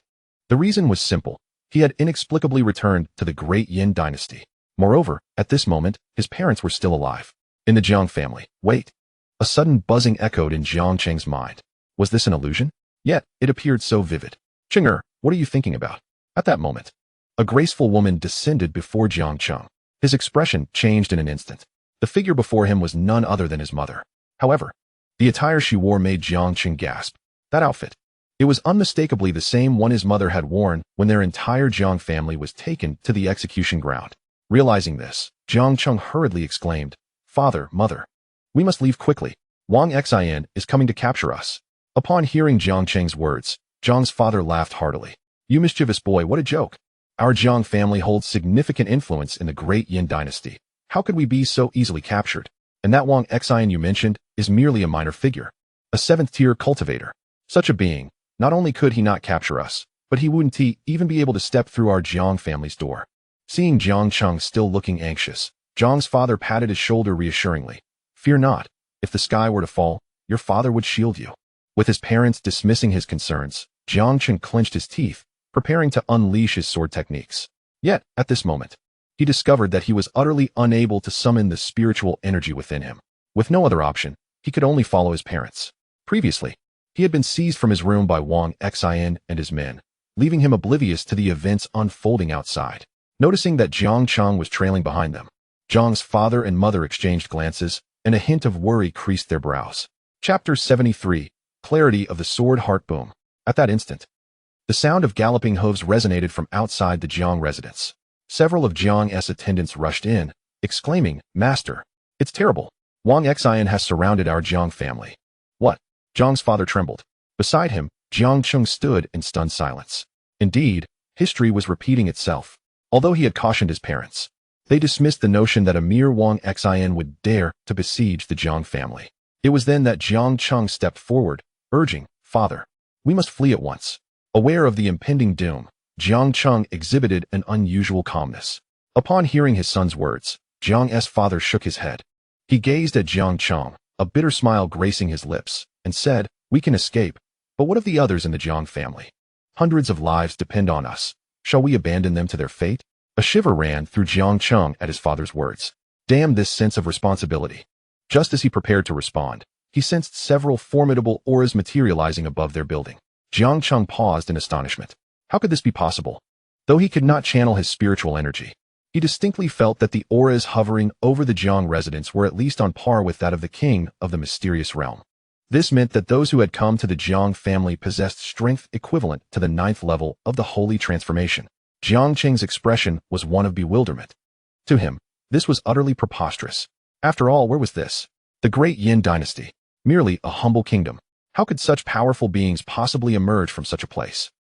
The reason was simple. He had inexplicably returned to the great Yin dynasty. Moreover, at this moment, his parents were still alive. In the Jiang family. Wait. A sudden buzzing echoed in Jiang Cheng's mind. Was this an illusion? Yet, it appeared so vivid. "Chenger, what are you thinking about?" At that moment, a graceful woman descended before Jiang Cheng. His expression changed in an instant. The figure before him was none other than his mother. However, the attire she wore made Jiang Cheng gasp. That outfit. It was unmistakably the same one his mother had worn when their entire Jiang family was taken to the execution ground. Realizing this, Jiang Cheng hurriedly exclaimed, "Father, mother, we must leave quickly. Wang Xian is coming to capture us." Upon hearing Jiang Cheng's words, Jiang's father laughed heartily. "You mischievous boy, what a joke. Our Jiang family holds significant influence in the great Yin dynasty. How could we be so easily captured? And that Wang Xian you mentioned is merely a minor figure, a 7th-tier cultivator. Such a being, not only could he not capture us, but he wouldn't even be able to step through our Jiang family's door." Seeing Jiang Cheng still looking anxious, Jiang's father patted his shoulder reassuringly. "Fear not. If the sky were to fall, your father would shield you." With his parents dismissing his concerns, Jiang Cheng clenched his teeth, preparing to unleash his sword techniques. Yet, at this moment, he discovered that he was utterly unable to summon the spiritual energy within him. With no other option, he could only follow his parents. Previously, he had been seized from his room by Wang Xian and his men, leaving him oblivious to the events unfolding outside. Noticing that Jiang Cheng was trailing behind them, Jiang's father and mother exchanged glances, and a hint of worry creased their brows. Chapter 73. Clarity of the Sword Heart. Boom. At that instant, the sound of galloping hooves resonated from outside the Jiang residence. Several of Jiang's attendants rushed in, exclaiming, "Master, it's terrible. Wang Xian has surrounded our Jiang family." "What?" Jiang's father trembled. Beside him, Jiang Cheng stood in stunned silence. Indeed, history was repeating itself. Although he had cautioned his parents, they dismissed the notion that a mere Wang Xian would dare to besiege the Jiang family. It was then that Jiang Cheng stepped forward, urging, "Father, we must flee at once." Aware of the impending doom, Jiang Cheng exhibited an unusual calmness. Upon hearing his son's words, Jiang's father shook his head. He gazed at Jiang Cheng, a bitter smile gracing his lips, and said, "We can escape, but what of the others in the Jiang family? Hundreds of lives depend on us. Shall we abandon them to their fate?" A shiver ran through Jiang Cheng at his father's words. Damn this sense of responsibility. Just as he prepared to respond, he sensed several formidable auras materializing above their building. Jiang Cheng paused in astonishment. How could this be possible? Though he could not channel his spiritual energy, he distinctly felt that the auras hovering over the Jiang residents were at least on par with that of the king of the mysterious realm. This meant that those who had come to the Jiang family possessed strength equivalent to the 9th level of the holy transformation. Jiang Cheng's expression was one of bewilderment. To him, this was utterly preposterous. After all, where was this? The great Yin dynasty. Merely a humble kingdom. How could such powerful beings possibly emerge from such a place?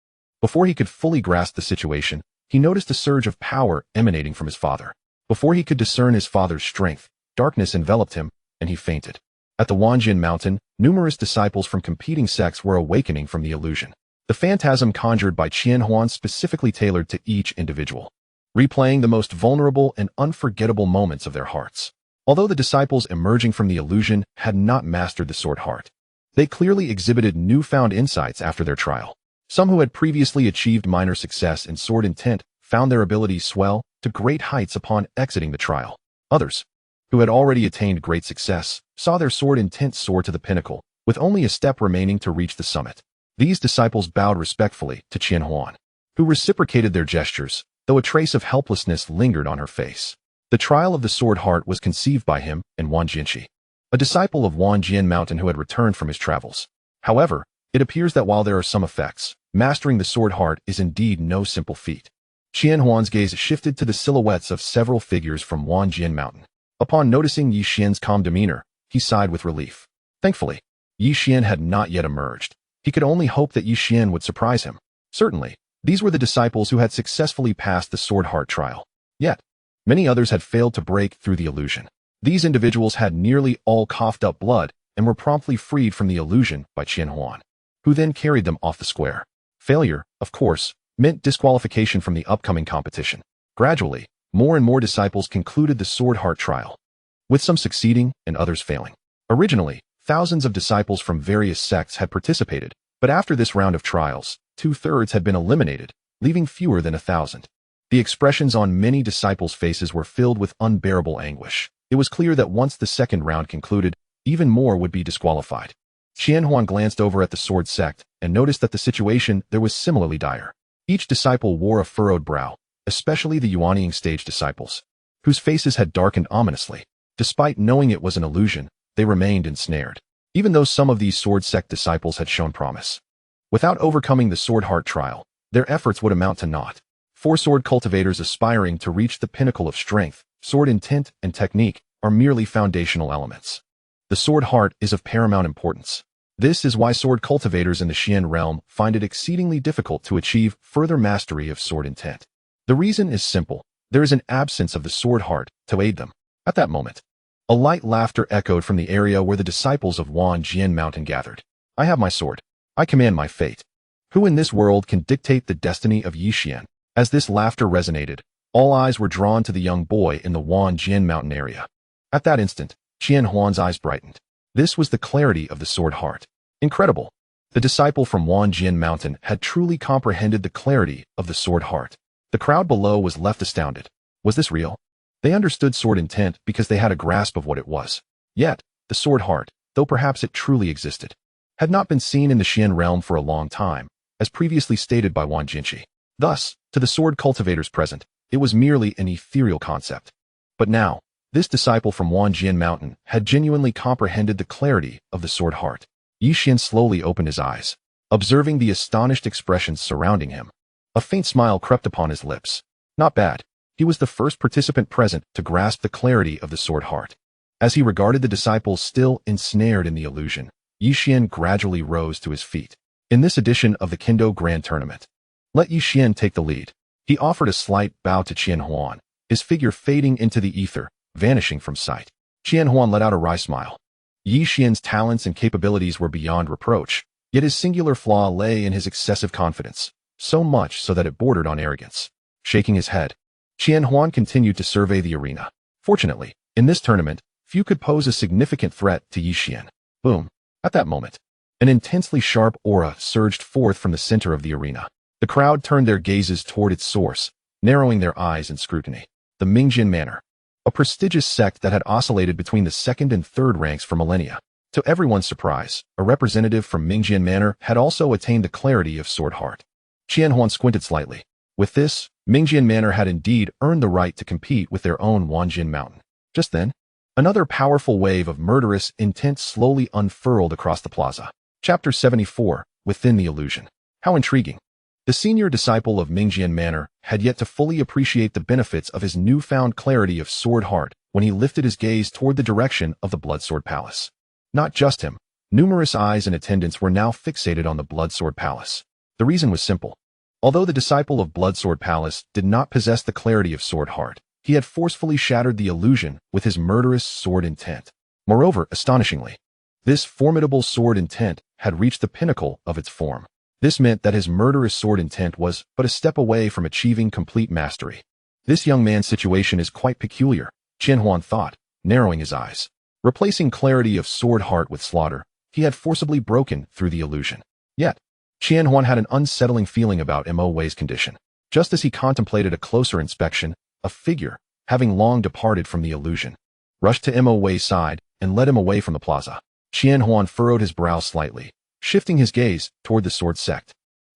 Before he could fully grasp the situation, he noticed a surge of power emanating from his father. Before he could discern his father's strength, darkness enveloped him, and he fainted. At the Wanjin mountain, numerous disciples from competing sects were awakening from the illusion. The phantasm conjured by Qianhuan specifically tailored to each individual, replaying the most vulnerable and unforgettable moments of their hearts. Although the disciples emerging from the illusion had not mastered the sword heart, they clearly exhibited newfound insights after their trial. Some who had previously achieved minor success in sword intent found their abilities swell to great heights upon exiting the trial. Others, who had already attained great success, saw their sword intent soar to the pinnacle, with only a step remaining to reach the summit. These disciples bowed respectfully to Qianhuan, who reciprocated their gestures, though a trace of helplessness lingered on her face. The trial of the sword heart was conceived by him and Wan Jinshi, a disciple of Wanjian Mountain who had returned from his travels. However, it appears that while there are some effects, mastering the sword heart is indeed no simple feat. Qianhuan's gaze shifted to the silhouettes of several figures from Wanjian Mountain. Upon noticing Yi Xian's calm demeanor, he sighed with relief. Thankfully, Yi Xian had not yet emerged. He could only hope that Yi Xian would surprise him. Certainly, these were the disciples who had successfully passed the sword heart trial. Yet, many others had failed to break through the illusion. These individuals had nearly all coughed up blood and were promptly freed from the illusion by Qianhuan, who then carried them off the square. Failure, of course, meant disqualification from the upcoming competition. Gradually, more and more disciples concluded the sword heart trial, with some succeeding and others failing. Originally, thousands of disciples from various sects had participated, but after this round of trials, 2/3 had been eliminated, leaving fewer than 1,000. The expressions on many disciples' faces were filled with unbearable anguish. It was clear that once the second round concluded, even more would be disqualified. Qianhuan glanced over at the sword sect and noticed that the situation there was similarly dire. Each disciple wore a furrowed brow, especially the yuanying stage disciples, whose faces had darkened ominously. Despite knowing it was an illusion, they remained ensnared, even though some of these sword sect disciples had shown promise. Without overcoming the sword heart trial, their efforts would amount to naught. 4 sword cultivators aspiring to reach the pinnacle of strength, sword intent, and technique are merely foundational elements. The sword heart is of paramount importance. This is why sword cultivators in the Xian realm find it exceedingly difficult to achieve further mastery of sword intent. The reason is simple. There is an absence of the sword heart to aid them. At that moment, a light laughter echoed from the area where the disciples of Wanjian Mountain gathered. I have my sword. I command my fate. Who in this world can dictate the destiny of Yi Xian? As this laughter resonated, all eyes were drawn to the young boy in the Wanjian Mountain area. At that instant, Qianhuan's eyes brightened. This was the clarity of the sword heart. Incredible. The disciple from Wanjian Mountain had truly comprehended the clarity of the sword heart. The crowd below was left astounded. Was this real? They understood sword intent because they had a grasp of what it was. Yet, the sword heart, though perhaps it truly existed, had not been seen in the Xian realm for a long time, as previously stated by Wan Jinshi. Thus, to the sword cultivators present, it was merely an ethereal concept. But now, this disciple from Wanjian Mountain had genuinely comprehended the clarity of the sword heart. Yi Xian slowly opened his eyes, observing the astonished expressions surrounding him. A faint smile crept upon his lips. Not bad. He was the first participant present to grasp the clarity of the sword heart. As he regarded the disciples still ensnared in the illusion, Yi Xian gradually rose to his feet. In this edition of the Kendo Grand Tournament, let Yi Xian take the lead. He offered a slight bow to Qianhuan, his figure fading into the ether, vanishing from sight. Qianhuan let out a wry smile. Yi Xian's talents and capabilities were beyond reproach, yet his singular flaw lay in his excessive confidence, so much so that it bordered on arrogance. Shaking his head, Qianhuan continued to survey the arena. Fortunately, in this tournament, few could pose a significant threat to Yi Xian. Boom. At that moment, an intensely sharp aura surged forth from the center of the arena. The crowd turned their gazes toward its source, narrowing their eyes in scrutiny. The Mingjin Manor, a prestigious sect that had oscillated between the second and third ranks for millennia. To everyone's surprise, a representative from Mingjin Manor had also attained the clarity of sword heart. Qianhuan squinted slightly. With this, Mingjin Manor had indeed earned the right to compete with their own Wanjin Mountain. Just then, another powerful wave of murderous intent slowly unfurled across the plaza. Chapter 74, Within the Illusion. How intriguing. The senior disciple of Mingjian Manor had yet to fully appreciate the benefits of his newfound clarity of sword heart when he lifted his gaze toward the direction of the Bloodsword Palace. Not just him. Numerous eyes in attendance were now fixated on the Bloodsword Palace. The reason was simple. Although the disciple of Bloodsword Palace did not possess the clarity of sword heart, he had forcefully shattered the illusion with his murderous sword intent. Moreover, astonishingly, this formidable sword intent had reached the pinnacle of its form. This meant that his murderous sword intent was but a step away from achieving complete mastery. This young man's situation is quite peculiar, Qianhuan thought, narrowing his eyes. Replacing clarity of sword heart with slaughter, he had forcibly broken through the illusion. Yet, Qianhuan had an unsettling feeling about Mo Wei's condition. Just as he contemplated a closer inspection, a figure, having long departed from the illusion, rushed to Mo Wei's side and led him away from the plaza. Qianhuan furrowed his brow slightly, shifting his gaze toward the sword sect.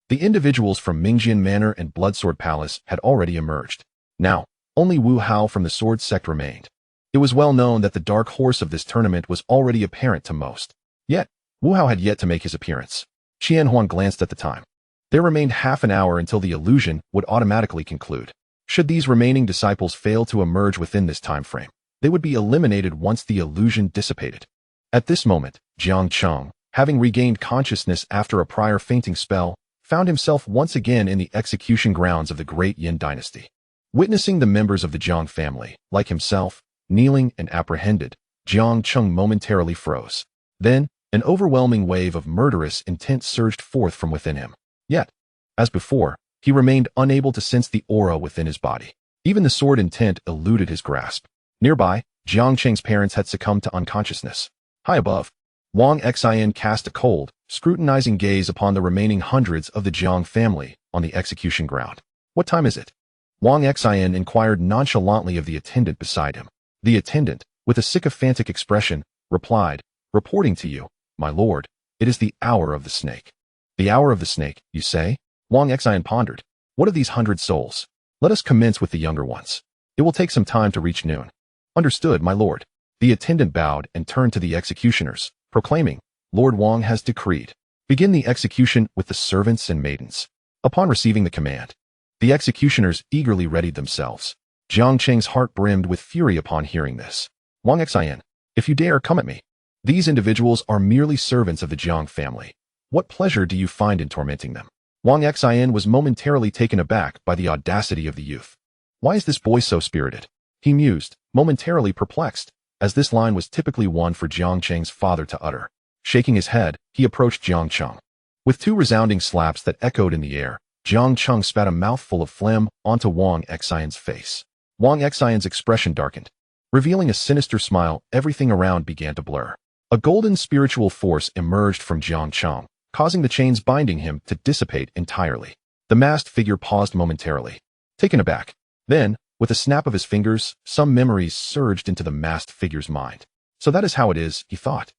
The individuals from Mingjian Manor and Bloodsword Palace had already emerged. Now, only Wu Hao from the sword sect remained. It was well known that the dark horse of this tournament was already apparent to most. Yet, Wu Hao had yet to make his appearance. Qianhuan glanced at the time. There remained half an hour until the illusion would automatically conclude. Should these remaining disciples fail to emerge within this time frame, they would be eliminated once the illusion dissipated. At this moment, Jiang Cheng, having regained consciousness after a prior fainting spell, found himself once again in the execution grounds of the Great Yin dynasty. Witnessing the members of the Jiang family, like himself, kneeling and apprehended, Jiang Cheng momentarily froze. Then, an overwhelming wave of murderous intent surged forth from within him. Yet, as before, he remained unable to sense the aura within his body. Even the sword intent eluded his grasp. Nearby, Jiang Cheng's parents had succumbed to unconsciousness. High above, Wang Xian cast a cold, scrutinizing gaze upon the remaining hundreds of the Jiang family on the execution ground. What time is it? Wang Xian inquired nonchalantly of the attendant beside him. The attendant, with a sycophantic expression, replied, "Reporting to you, my lord, it is the hour of the snake." The hour of the snake, you say? Wang Xian pondered. What of these 100 souls? Let us commence with the younger ones. It will take some time to reach noon. Understood, my lord. The attendant bowed and turned to the executioners, proclaiming, Lord Wang has decreed. Begin the execution with the servants and maidens. Upon receiving the command, the executioners eagerly readied themselves. Jiang Cheng's heart brimmed with fury upon hearing this. Wang Xian, if you dare, come at me. These individuals are merely servants of the Jiang family. What pleasure do you find in tormenting them? Wang Xian was momentarily taken aback by the audacity of the youth. Why is this boy so spirited? He mused, momentarily perplexed, as this line was typically one for Jiang Cheng's father to utter. Shaking his head, he approached Jiang Cheng. With two resounding slaps that echoed in the air, Jiang Cheng spat a mouthful of phlegm onto Wang Xian's face. Wang Xian's expression darkened. Revealing a sinister smile, everything around began to blur. A golden spiritual force emerged from Jiang Cheng, causing the chains binding him to dissipate entirely. The masked figure paused momentarily, taken aback. Then, with a snap of his fingers, some memories surged into the masked figure's mind. So that is how it is, he thought.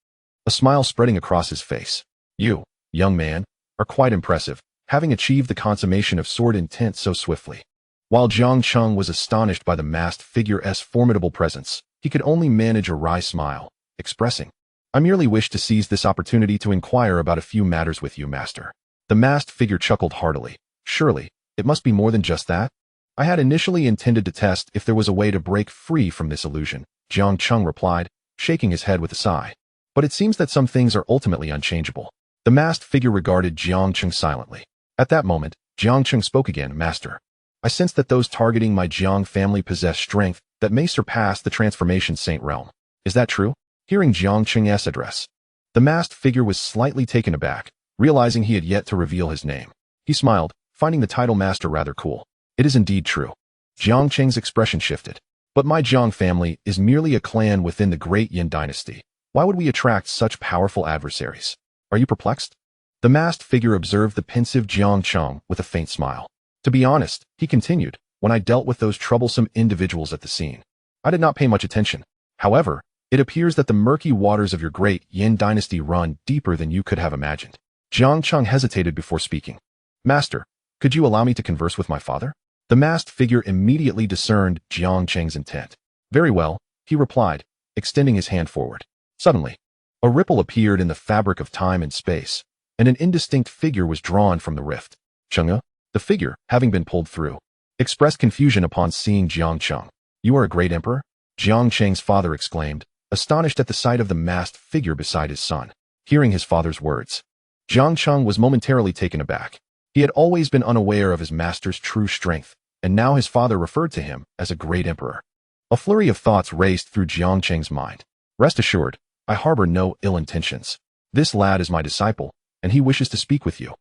A smile spreading across his face. You, young man, are quite impressive, having achieved the consummation of sword intent so swiftly. While Jiang Cheng was astonished by the masked figure's formidable presence, he could only manage a wry smile, expressing, I merely wish to seize this opportunity to inquire about a few matters with you, master. The masked figure chuckled heartily. Surely, it must be more than just that. I had initially intended to test if there was a way to break free from this illusion, Jiang Cheng replied, shaking his head with a sigh. But it seems that some things are ultimately unchangeable. The masked figure regarded Jiang Cheng silently. At that moment, Jiang Cheng spoke again, Master. I sense that those targeting my Jiang family possess strength that may surpass the transformation saint realm. Is that true? Hearing Jiang Cheng's address, the masked figure was slightly taken aback, realizing he had yet to reveal his name. He smiled, finding the title master rather cool. It is indeed true. Jiang Cheng's expression shifted. But my Jiang family is merely a clan within the Great Yin dynasty. Why would we attract such powerful adversaries? Are you perplexed? The masked figure observed the pensive Jiang Cheng with a faint smile. To be honest, he continued, when I dealt with those troublesome individuals at the scene, I did not pay much attention. However, it appears that the murky waters of your Great Yin dynasty run deeper than you could have imagined. Jiang Cheng hesitated before speaking. Master, could you allow me to converse with my father? The masked figure immediately discerned Jiang Cheng's intent. Very well, he replied, extending his hand forward. Suddenly, a ripple appeared in the fabric of time and space, and an indistinct figure was drawn from the rift. Cheng'e, The figure, having been pulled through, expressed confusion upon seeing Jiang Cheng. "You are a great emperor?" Jiang Cheng's father exclaimed, astonished at the sight of the masked figure beside his son. Hearing his father's words, Jiang Cheng was momentarily taken aback. He had always been unaware of his master's true strength, and now his father referred to him as a great emperor. A flurry of thoughts raced through Jiang Cheng's mind. "Rest assured, I harbor no ill intentions. This lad is my disciple, and he wishes to speak with you,"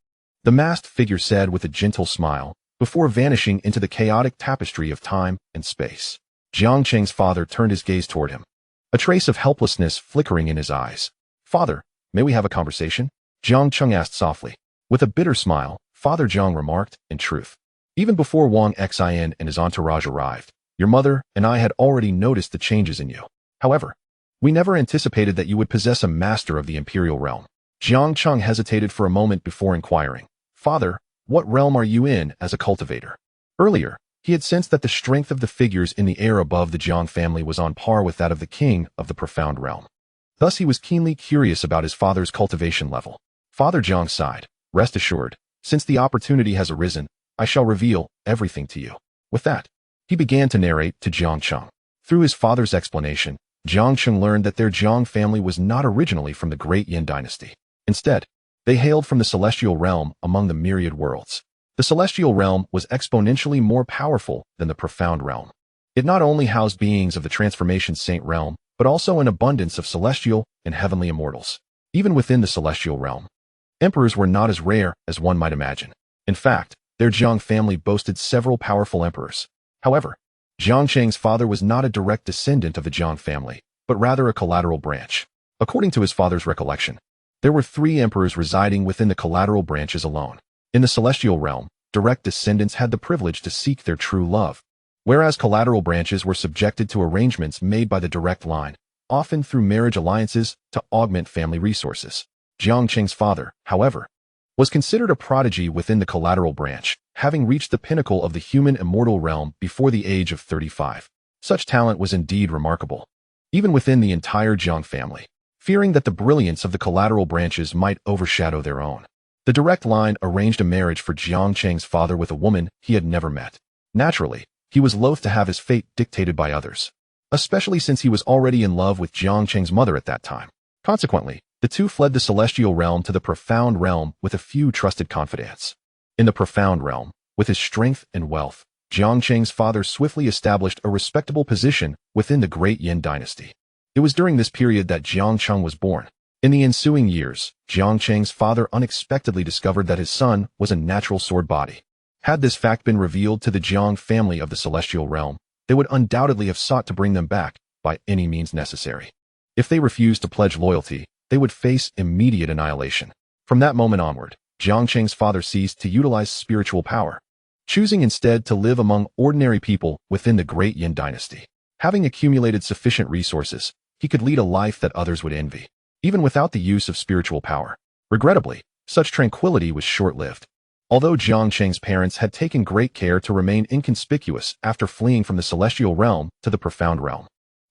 the masked figure said with a gentle smile, before vanishing into the chaotic tapestry of time and space. Jiang Cheng's father turned his gaze toward him, a trace of helplessness flickering in his eyes. "Father, may we have a conversation?" Jiang Cheng asked softly. With a bitter smile, Father Jiang remarked, "In truth, even before Wang Xin and his entourage arrived, your mother and I had already noticed the changes in you. However, we never anticipated that you would possess a master of the imperial realm." Jiang Cheng hesitated for a moment before inquiring, "Father, what realm are you in as a cultivator?" Earlier, he had sensed that the strength of the figures in the air above the Jiang family was on par with that of the king of the profound realm. Thus he was keenly curious about his father's cultivation level. Father Jiang sighed, "Rest assured, since the opportunity has arisen, I shall reveal everything to you." With that, he began to narrate to Jiang Cheng. Through his father's explanation, Jiang Cheng learned that their Jiang family was not originally from the great Yin dynasty. Instead, they hailed from the celestial realm among the myriad worlds. The celestial realm was exponentially more powerful than the profound realm. It not only housed beings of the transformation saint realm, but also an abundance of celestial and heavenly immortals. Even within the celestial realm, emperors were not as rare as one might imagine. In fact, their Jiang family boasted several powerful emperors. However, Jiang Cheng's father was not a direct descendant of the Jiang family, but rather a collateral branch. According to his father's recollection, there were 3 emperors residing within the collateral branches alone. In the celestial realm, direct descendants had the privilege to seek their true love, whereas collateral branches were subjected to arrangements made by the direct line, often through marriage alliances to augment family resources. Jiang Cheng's father, however, was considered a prodigy within the collateral branch, having reached the pinnacle of the human immortal realm before the age of 35. Such talent was indeed remarkable, even within the entire Jiang family. Fearing that the brilliance of the collateral branches might overshadow their own, the direct line arranged a marriage for Jiang Cheng's father with a woman he had never met. Naturally, he was loath to have his fate dictated by others, especially since he was already in love with Jiang Cheng's mother at that time. Consequently, the two fled the celestial realm to the profound realm with a few trusted confidants. In the profound realm, with his strength and wealth, Jiang Cheng's father swiftly established a respectable position within the great Yin dynasty. It was during this period that Jiang Cheng was born. In the ensuing years, Jiang Cheng's father unexpectedly discovered that his son was a natural sword body. Had this fact been revealed to the Jiang family of the celestial realm, they would undoubtedly have sought to bring them back by any means necessary. If they refused to pledge loyalty, they would face immediate annihilation. From that moment onward, Jiang Cheng's father ceased to utilize spiritual power, choosing instead to live among ordinary people within the great Yin dynasty. Having accumulated sufficient resources, he could lead a life that others would envy, even without the use of spiritual power. Regrettably, such tranquility was short-lived. Although Jiang Cheng's parents had taken great care to remain inconspicuous after fleeing from the celestial realm to the profound realm,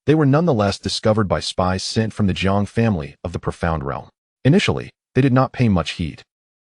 they were nonetheless discovered by spies sent from the Jiang family of the profound realm. Initially, they did not pay much heed.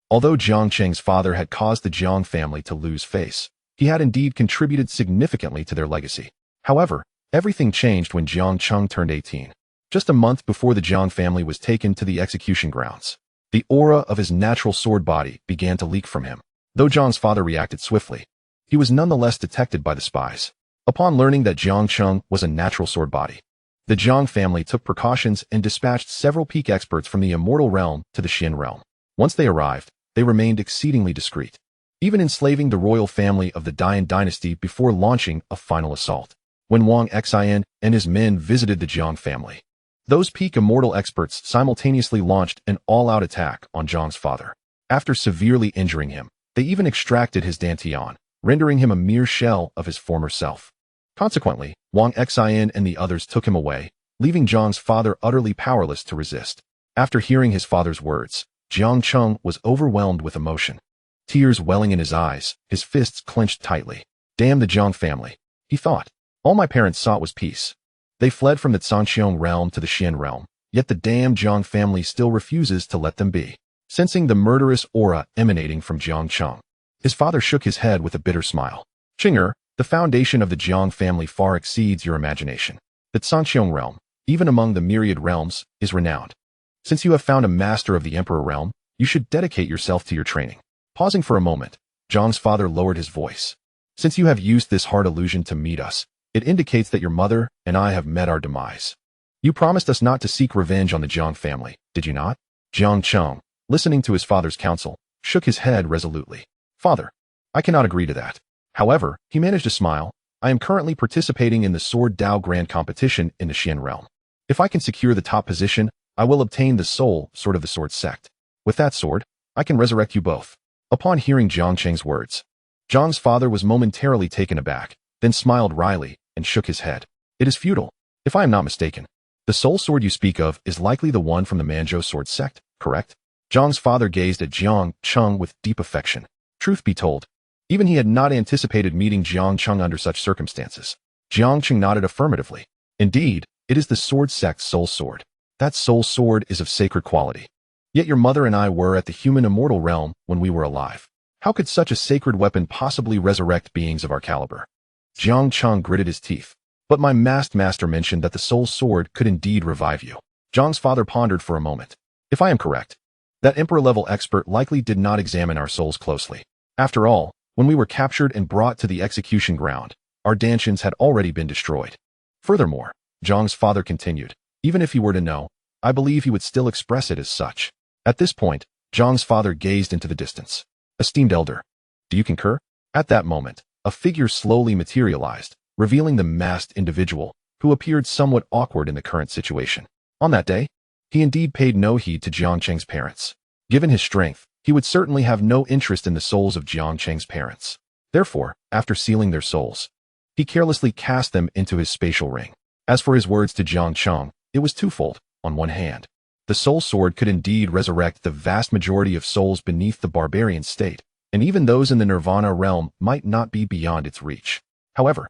Although Jiang Cheng's father had caused the Jiang family to lose face, he had indeed contributed significantly to their legacy. However, everything changed when Jiang Cheng turned 18. Just a month before the Jiang family was taken to the execution grounds, the aura of his natural sword body began to leak from him. Though Jiang's father reacted swiftly, he was nonetheless detected by the spies. Upon learning that Jiang Cheng was a natural sword body, the Jiang family took precautions and dispatched several peak experts from the immortal realm to the Xin realm. Once they arrived, they remained exceedingly discreet, even enslaving the royal family of the Dian dynasty before launching a final assault. When Wang Xin and his men visited the Jiang family, those peak immortal experts simultaneously launched an all-out attack on Jiang's father. After severely injuring him, they even extracted his dantian, rendering him a mere shell of his former self. Consequently, Wang Xin and the others took him away, leaving Jiang's father utterly powerless to resist. After hearing his father's words, Jiang Cheng was overwhelmed with emotion. Tears welling in his eyes, his fists clenched tightly. Damn the Jiang family, he thought. All my parents sought was peace. They fled from the Zhanqiang realm to the Xian realm, yet the damned Jiang family still refuses to let them be. Sensing the murderous aura emanating from Jiang Cheng, His father shook his head with a bitter smile. Cheng, the foundation of the Jiang family far exceeds your imagination. The Sanqiong realm, even among the myriad realms, is renowned. Since you have found a master of the Emperor realm, you should dedicate yourself to your training. Pausing for a moment, Jiang's father lowered his voice. Since you have used this hard illusion to meet us, it indicates that your mother and I have met our demise. You promised us not to seek revenge on the Jiang family, did you not? Jiang Cheng, listening to his father's counsel, shook his head resolutely. Father, I cannot agree to that. However, he managed to smile. I am currently participating in the Sword Dao Grand Competition in the Xian realm. If I can secure the top position, I will obtain the soul sword of the sword sect. With that sword, I can resurrect you both. Upon hearing Jiang Cheng's words, Jiang's father was momentarily taken aback, then smiled wryly and shook his head. It is futile. If I am not mistaken, the soul sword you speak of is likely the one from the Manzhou sword sect, correct? Jiang's father gazed at Jiang Cheng with deep affection. Truth be told, even he had not anticipated meeting Jiang Cheng under such circumstances. Jiang Cheng nodded affirmatively. Indeed, it is the sword sect's soul sword. That soul sword is of sacred quality. Yet your mother and I were at the human immortal realm when we were alive. How could such a sacred weapon possibly resurrect beings of our caliber? Jiang Cheng gritted his teeth. But my masked master mentioned that the soul sword could indeed revive you. Jiang's father pondered for a moment. If I am correct, that emperor-level expert likely did not examine our souls closely. After all, when we were captured and brought to the execution ground, our dantians had already been destroyed. Furthermore, Jiang's father continued, even if he were to know, I believe he would still express it as such. At this point, Jiang's father gazed into the distance. Esteemed elder, do you concur? At that moment, a figure slowly materialized, revealing the masked individual, who appeared somewhat awkward in the current situation. On that day, he indeed paid no heed to Jiang Cheng's parents. Given his strength, he would certainly have no interest in the souls of Jiang Cheng's parents. Therefore, after sealing their souls, he carelessly cast them into his spatial ring. As for his words to Jiang Cheng, it was twofold. On one hand, the soul sword could indeed resurrect the vast majority of souls beneath the barbarian state, and even those in the nirvana realm might not be beyond its reach. However,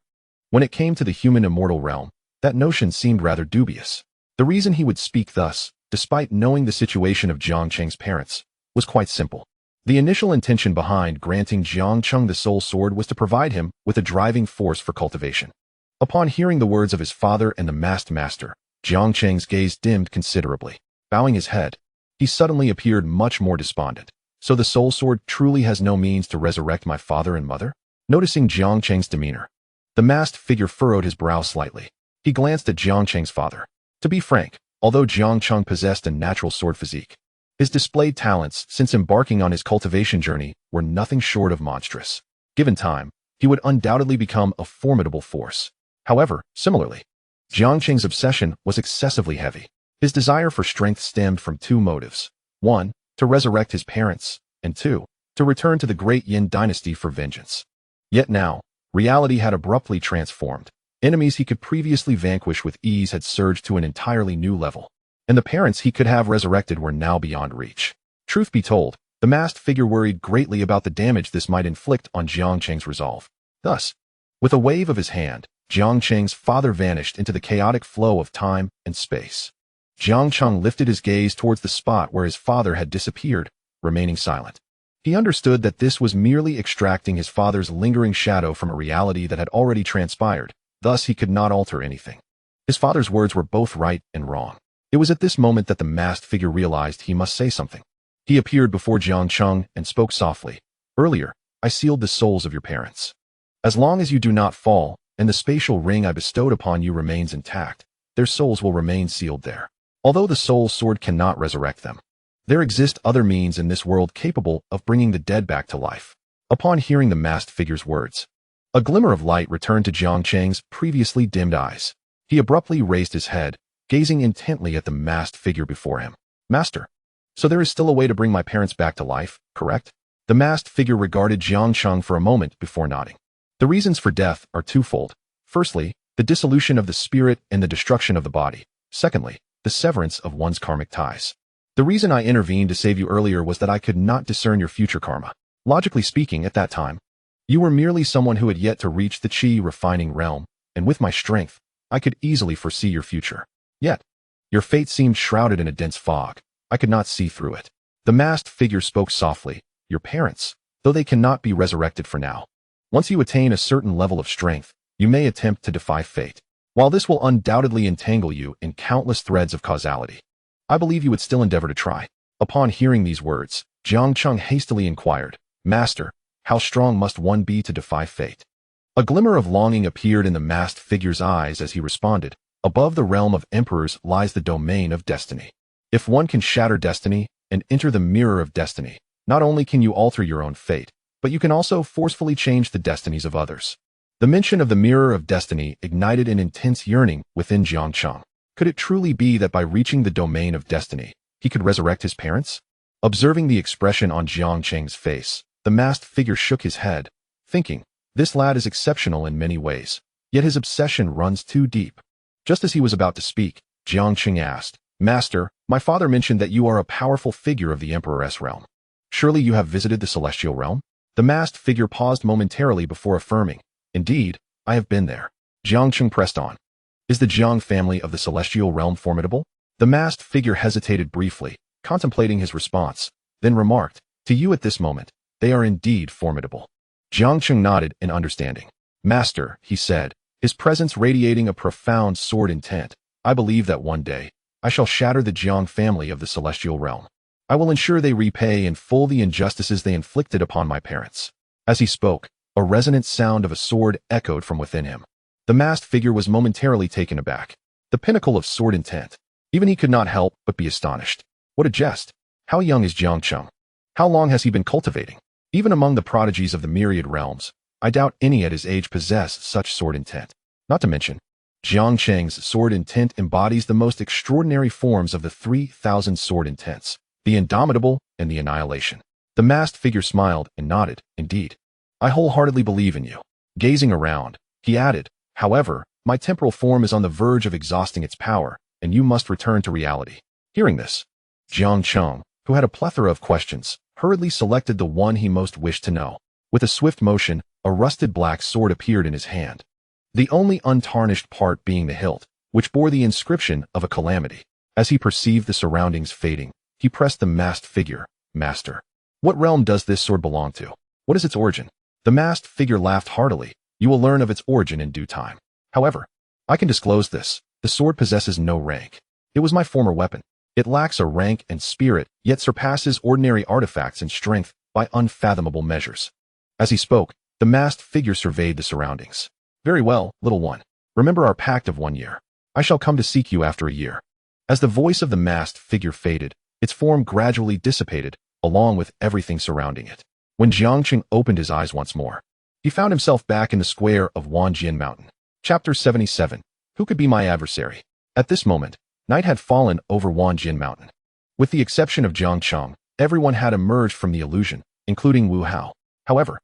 when it came to the human immortal realm, that notion seemed rather dubious. The reason he would speak thus, despite knowing the situation of Jiang Cheng's parents, was quite simple. The initial intention behind granting Jiang Cheng the soul sword was to provide him with a driving force for cultivation. Upon hearing the words of his father and the masked master, Jiang Cheng's gaze dimmed considerably. Bowing his head, he suddenly appeared much more despondent. So the soul sword truly has no means to resurrect my father and mother? Noticing Jiang Cheng's demeanor, the masked figure furrowed his brow slightly. He glanced at Jiang Cheng's father. To be frank, although Jiang Cheng possessed a natural sword physique, his displayed talents since embarking on his cultivation journey were nothing short of monstrous. Given time, he would undoubtedly become a formidable force. However, similarly, Jiang Cheng's obsession was excessively heavy. His desire for strength stemmed from two motives. One, to resurrect his parents, and two, to return to the great Yin dynasty for vengeance. Yet now, reality had abruptly transformed. Enemies he could previously vanquish with ease had surged to an entirely new level, and the parents he could have resurrected were now beyond reach. Truth be told, the masked figure worried greatly about the damage this might inflict on Jiang Cheng's resolve. Thus, with a wave of his hand, Jiang Cheng's father vanished into the chaotic flow of time and space. Jiang Cheng lifted his gaze towards the spot where his father had disappeared, remaining silent. He understood that this was merely extracting his father's lingering shadow from a reality that had already transpired. Thus, he could not alter anything. His father's words were both right and wrong. It was at this moment that the masked figure realized he must say something. He appeared before Jiang Cheng and spoke softly. Earlier, I sealed the souls of your parents. As long as you do not fall, and the spatial ring I bestowed upon you remains intact, their souls will remain sealed there. Although the soul sword cannot resurrect them, there exist other means in this world capable of bringing the dead back to life. Upon hearing the masked figure's words, a glimmer of light returned to Jiang Cheng's previously dimmed eyes. He abruptly raised his head, gazing intently at the masked figure before him. Master, so there is still a way to bring my parents back to life, correct? The masked figure regarded Jiang Cheng for a moment before nodding. The reasons for death are twofold. Firstly, the dissolution of the spirit and the destruction of the body. Secondly, the severance of one's karmic ties. The reason I intervened to save you earlier was that I could not discern your future karma. Logically speaking, at that time, you were merely someone who had yet to reach the chi refining realm, and with my strength, I could easily foresee your future. Yet, your fate seemed shrouded in a dense fog. I could not see through it. The masked figure spoke softly. Your parents, though they cannot be resurrected for now. Once you attain a certain level of strength, you may attempt to defy fate. While this will undoubtedly entangle you in countless threads of causality, I believe you would still endeavor to try. Upon hearing these words, Jiang Cheng hastily inquired, Master, how strong must one be to defy fate? A glimmer of longing appeared in the masked figure's eyes as he responded, above the realm of emperors lies the domain of destiny. If one can shatter destiny and enter the mirror of destiny, not only can you alter your own fate, but you can also forcefully change the destinies of others. The mention of the mirror of destiny ignited an intense yearning within Jiang Cheng. Could it truly be that by reaching the domain of destiny, he could resurrect his parents? Observing the expression on Jiang Cheng's face, the masked figure shook his head, thinking, this lad is exceptional in many ways, yet his obsession runs too deep. Just as he was about to speak, Jiang Cheng asked, Master, my father mentioned that you are a powerful figure of the Emperor's realm. Surely you have visited the celestial realm? The masked figure paused momentarily before affirming, Indeed, I have been there. Jiang Cheng pressed on. Is the Jiang family of the celestial realm formidable? The masked figure hesitated briefly, contemplating his response, then remarked, To you at this moment, they are indeed formidable. Jiang Cheng nodded in understanding. Master, he said, his presence radiating a profound sword intent, I believe that one day, I shall shatter the Jiang family of the celestial realm. I will ensure they repay in full the injustices they inflicted upon my parents. As he spoke, a resonant sound of a sword echoed from within him. The masked figure was momentarily taken aback. The pinnacle of sword intent. Even he could not help but be astonished. What a jest! How young is Jiang Cheng? How long has he been cultivating? Even among the prodigies of the myriad realms, I doubt any at his age possess such sword intent. Not to mention, Jiang Cheng's sword intent embodies the most extraordinary forms of the 3,000 sword intents, the indomitable and the annihilation. The masked figure smiled and nodded, Indeed. I wholeheartedly believe in you. Gazing around, he added, However, my temporal form is on the verge of exhausting its power, and you must return to reality. Hearing this, Jiang Cheng, who had a plethora of questions, hurriedly selected the one he most wished to know. With a swift motion, a rusted black sword appeared in his hand. The only untarnished part being the hilt, which bore the inscription of a calamity. As he perceived the surroundings fading, he pressed the masked figure, Master. What realm does this sword belong to? What is its origin? The masked figure laughed heartily. You will learn of its origin in due time. However, I can disclose this. The sword possesses no rank. It was my former weapon. It lacks a rank and spirit, yet surpasses ordinary artifacts in strength by unfathomable measures. As he spoke, the masked figure surveyed the surroundings. Very well, little one. Remember our pact of 1 year. I shall come to seek you after a year. As the voice of the masked figure faded, its form gradually dissipated, along with everything surrounding it. When Jiang Cheng opened his eyes once more, he found himself back in the square of Wanjian Mountain. Chapter 77. Who could be my adversary? At this moment, night had fallen over Wanjian Mountain. With the exception of Jiang Cheng, everyone had emerged from the illusion, including Wu Hao. However,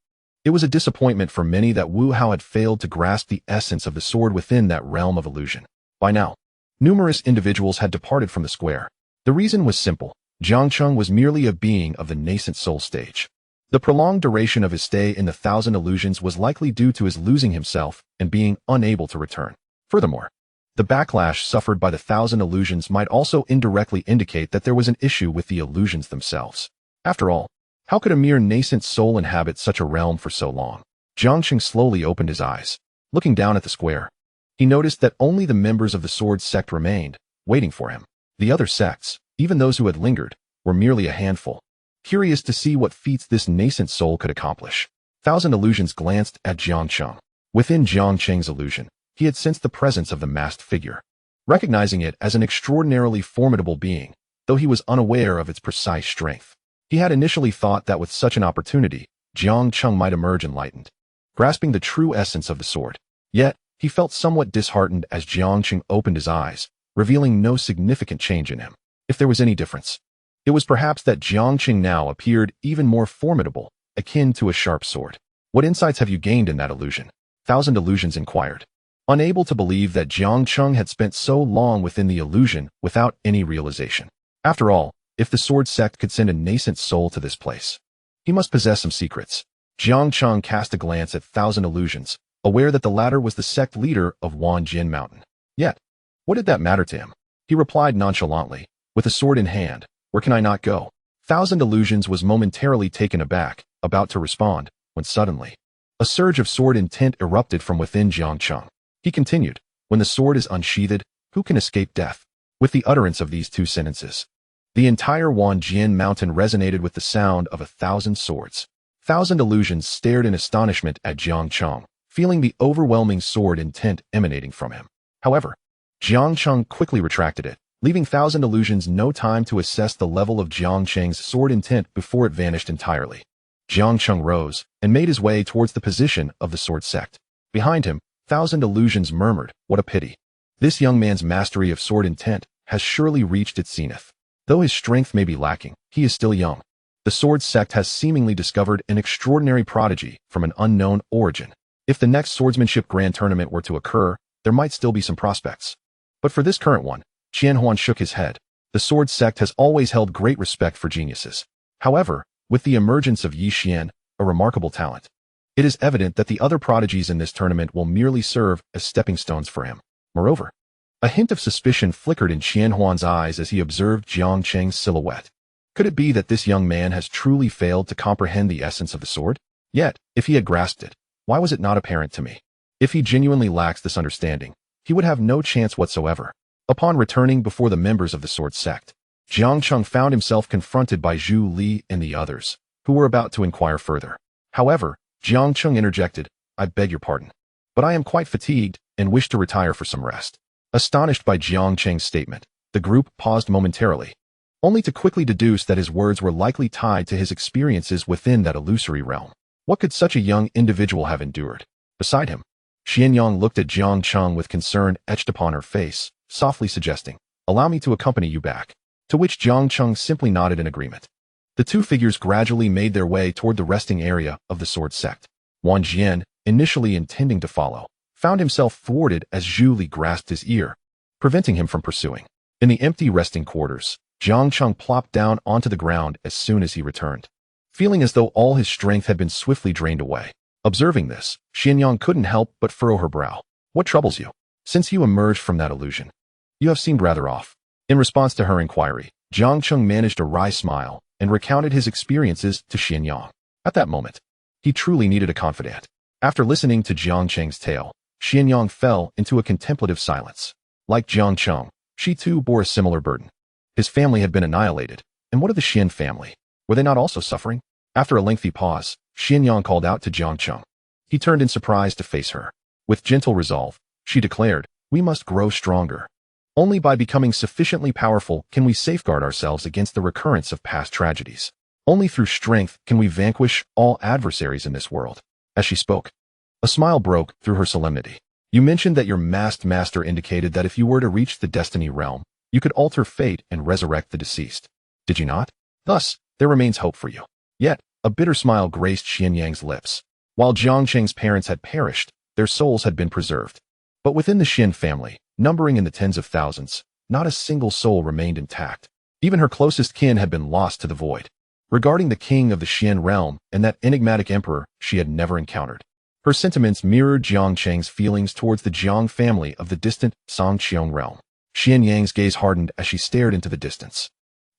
it was a disappointment for many that Wu Hao had failed to grasp the essence of the sword within that realm of illusion. By now, numerous individuals had departed from the square. The reason was simple. Jiang Cheng was merely a being of the nascent soul stage. The prolonged duration of his stay in the 1,000 illusions was likely due to his losing himself and being unable to return. Furthermore, the backlash suffered by the 1,000 illusions might also indirectly indicate that there was an issue with the illusions themselves. After all, how could a mere nascent soul inhabit such a realm for so long? Jiang Cheng slowly opened his eyes. Looking down at the square, he noticed that only the members of the sword sect remained, waiting for him. The other sects, even those who had lingered, were merely a handful. Curious to see what feats this nascent soul could accomplish, 1,000 illusions glanced at Jiang Cheng. Within Jiang Cheng's illusion, he had sensed the presence of the masked figure. Recognizing it as an extraordinarily formidable being, though he was unaware of its precise strength, he had initially thought that with such an opportunity, Jiang Cheng might emerge enlightened, grasping the true essence of the sword. Yet, he felt somewhat disheartened as Jiang Cheng opened his eyes, revealing no significant change in him. If there was any difference, it was perhaps that Jiang Cheng now appeared even more formidable, akin to a sharp sword. What insights have you gained in that illusion? 1,000 illusions inquired, unable to believe that Jiang Cheng had spent so long within the illusion without any realization. After all, if the sword sect could send a nascent soul to this place, he must possess some secrets. Jiang Cheng cast a glance at 1,000 illusions, aware that the latter was the sect leader of Wanjian Mountain. Yet, what did that matter to him? He replied nonchalantly, with a sword in hand, Where can I not go? 1,000 illusions was momentarily taken aback, about to respond, when suddenly, a surge of sword intent erupted from within Jiang Cheng. He continued, when the sword is unsheathed, who can escape death? With the utterance of these two sentences, the entire Wanjian mountain resonated with the sound of 1,000 swords. 1,000 illusions stared in astonishment at Jiang Cheng, feeling the overwhelming sword intent emanating from him. However, Jiang Cheng quickly retracted it, leaving 1,000 illusions no time to assess the level of Jiang Cheng's sword intent before it vanished entirely. Jiang Cheng rose and made his way towards the position of the sword sect. Behind him, 1,000 illusions murmured, "What a pity. This young man's mastery of sword intent has surely reached its zenith. Though his strength may be lacking, he is still young. The sword sect has seemingly discovered an extraordinary prodigy from an unknown origin. If the next swordsmanship grand tournament were to occur, there might still be some prospects. But for this current one," Qianhuan shook his head. "The sword sect has always held great respect for geniuses. However, with the emergence of Yi Xian, a remarkable talent, it is evident that the other prodigies in this tournament will merely serve as stepping stones for him." Moreover, a hint of suspicion flickered in Qianhuan's eyes as he observed Jiang Cheng's silhouette. Could it be that this young man has truly failed to comprehend the essence of the sword? Yet, if he had grasped it, why was it not apparent to me? If he genuinely lacks this understanding, he would have no chance whatsoever. Upon returning before the members of the sword sect, Jiang Cheng found himself confronted by Zhu Li and the others, who were about to inquire further. However, Jiang Cheng interjected, "I beg your pardon, but I am quite fatigued and wish to retire for some rest." Astonished by Jiang Cheng's statement, the group paused momentarily, only to quickly deduce that his words were likely tied to his experiences within that illusory realm. What could such a young individual have endured? Beside him, Xianyang looked at Jiang Cheng with concern etched upon her face, softly suggesting, "Allow me to accompany you back," to which Jiang Cheng simply nodded in agreement. The two figures gradually made their way toward the resting area of the sword sect. Wang Jian, initially intending to follow, found himself thwarted as Zhu Li grasped his ear, preventing him from pursuing. In the empty resting quarters, Jiang Cheng plopped down onto the ground as soon as he returned, feeling as though all his strength had been swiftly drained away. Observing this, Xianyang couldn't help but furrow her brow. "What troubles you? Since you emerged from that illusion, you have seemed rather off." In response to her inquiry, Jiang Cheng managed a wry smile and recounted his experiences to Xianyang. At that moment, he truly needed a confidant. After listening to Jiang Cheng's tale, Xianyang fell into a contemplative silence. Like Jiang Cheng, she too bore a similar burden. His family had been annihilated, and what of the Xian family? Were they not also suffering? After a lengthy pause, Xianyang called out to Jiang Cheng. He turned in surprise to face her. With gentle resolve, she declared, "We must grow stronger. Only by becoming sufficiently powerful can we safeguard ourselves against the recurrence of past tragedies. Only through strength can we vanquish all adversaries in this world." As she spoke, a smile broke through her solemnity. "You mentioned that your masked master indicated that if you were to reach the destiny realm, you could alter fate and resurrect the deceased. Did you not? Thus, there remains hope for you." Yet, a bitter smile graced Xianyang's lips. While Jiang Cheng's parents had perished, their souls had been preserved. But within the Xian family, numbering in the tens of thousands, not a single soul remained intact. Even her closest kin had been lost to the void. Regarding the king of the Xian realm and that enigmatic emperor she had never encountered, her sentiments mirrored Jiang Cheng's feelings towards the Jiang family of the distant Songqiong realm. Xianyang's gaze hardened as she stared into the distance.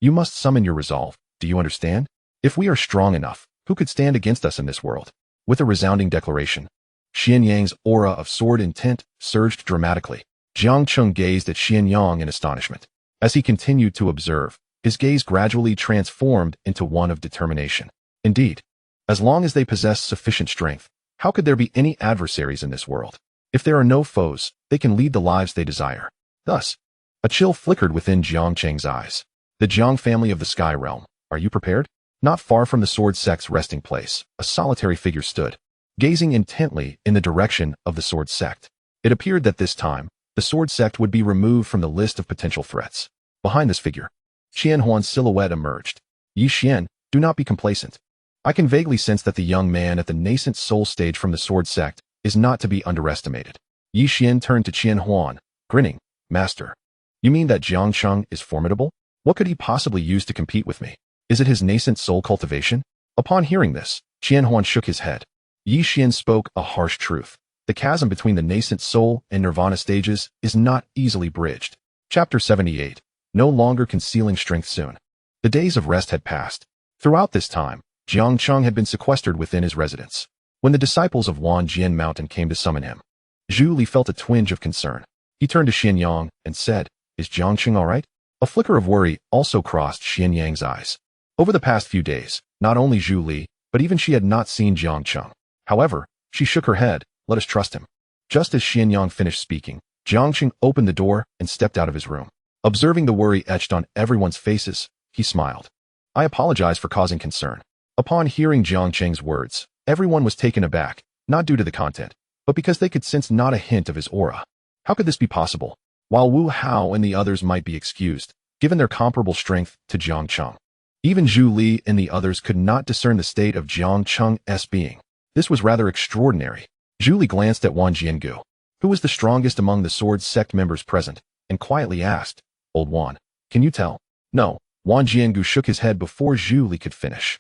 "You must summon your resolve, do you understand? If we are strong enough, who could stand against us in this world?" With a resounding declaration, Xianyang's aura of sword intent surged dramatically. Jiang Cheng gazed at Xianyang in astonishment. As he continued to observe, his gaze gradually transformed into one of determination. Indeed, as long as they possess sufficient strength, how could there be any adversaries in this world? If there are no foes, they can lead the lives they desire. Thus, a chill flickered within Jiang Cheng's eyes. "The Jiang family of the Sky Realm, are you prepared?" Not far from the sword sect's resting place, a solitary figure stood, gazing intently in the direction of the sword sect. It appeared that this time, the sword sect would be removed from the list of potential threats. Behind this figure, Qianhuan's silhouette emerged. "Yi Xian, do not be complacent. I can vaguely sense that the young man at the nascent soul stage from the sword sect is not to be underestimated." Yi Xian turned to Qianhuan, grinning. "Master, you mean that Jiang Cheng is formidable? What could he possibly use to compete with me? Is it his nascent soul cultivation?" Upon hearing this, Qianhuan shook his head. Yi Xian spoke a harsh truth. The chasm between the nascent soul and nirvana stages is not easily bridged. Chapter 78. No longer concealing strength soon. The days of rest had passed. Throughout this time, Jiang Cheng had been sequestered within his residence. When the disciples of Wan Jian Mountain came to summon him, Zhu Li felt a twinge of concern. He turned to Xian Yang and said, "Is Jiang Cheng all right?" A flicker of worry also crossed Xian Yang's eyes. Over the past few days, not only Zhu Li, but even she had not seen Jiang Cheng. However, she shook her head. "Let us trust him." Just as Xian Yang finished speaking, Jiang Cheng opened the door and stepped out of his room. Observing the worry etched on everyone's faces, he smiled. "I apologize for causing concern." Upon hearing Jiang Cheng's words, everyone was taken aback, not due to the content, but because they could sense not a hint of his aura. How could this be possible? While Wu Hao and the others might be excused, given their comparable strength to Jiang Cheng, even Zhu Li and the others could not discern the state of Jiang Cheng's being. This was rather extraordinary. Zhu Li glanced at Wan Jiangu, who was the strongest among the sword sect members present, and quietly asked, "Old Wan, can you tell?" "No." Wan Jiangu shook his head before Zhu Li could finish.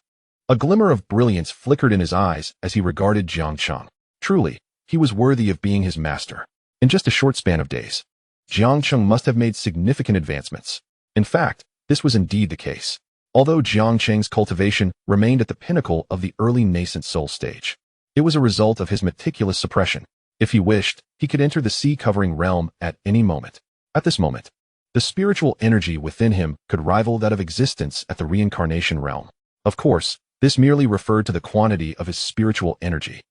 A glimmer of brilliance flickered in his eyes as he regarded Jiang Cheng. Truly, he was worthy of being his master. In just a short span of days, Jiang Cheng must have made significant advancements. In fact, this was indeed the case. Although Jiang Cheng's cultivation remained at the pinnacle of the early nascent soul stage, it was a result of his meticulous suppression. If he wished, he could enter the sea-covering realm at any moment. At this moment, the spiritual energy within him could rival that of existence at the reincarnation realm. Of course, this merely referred to the quantity of his spiritual energy.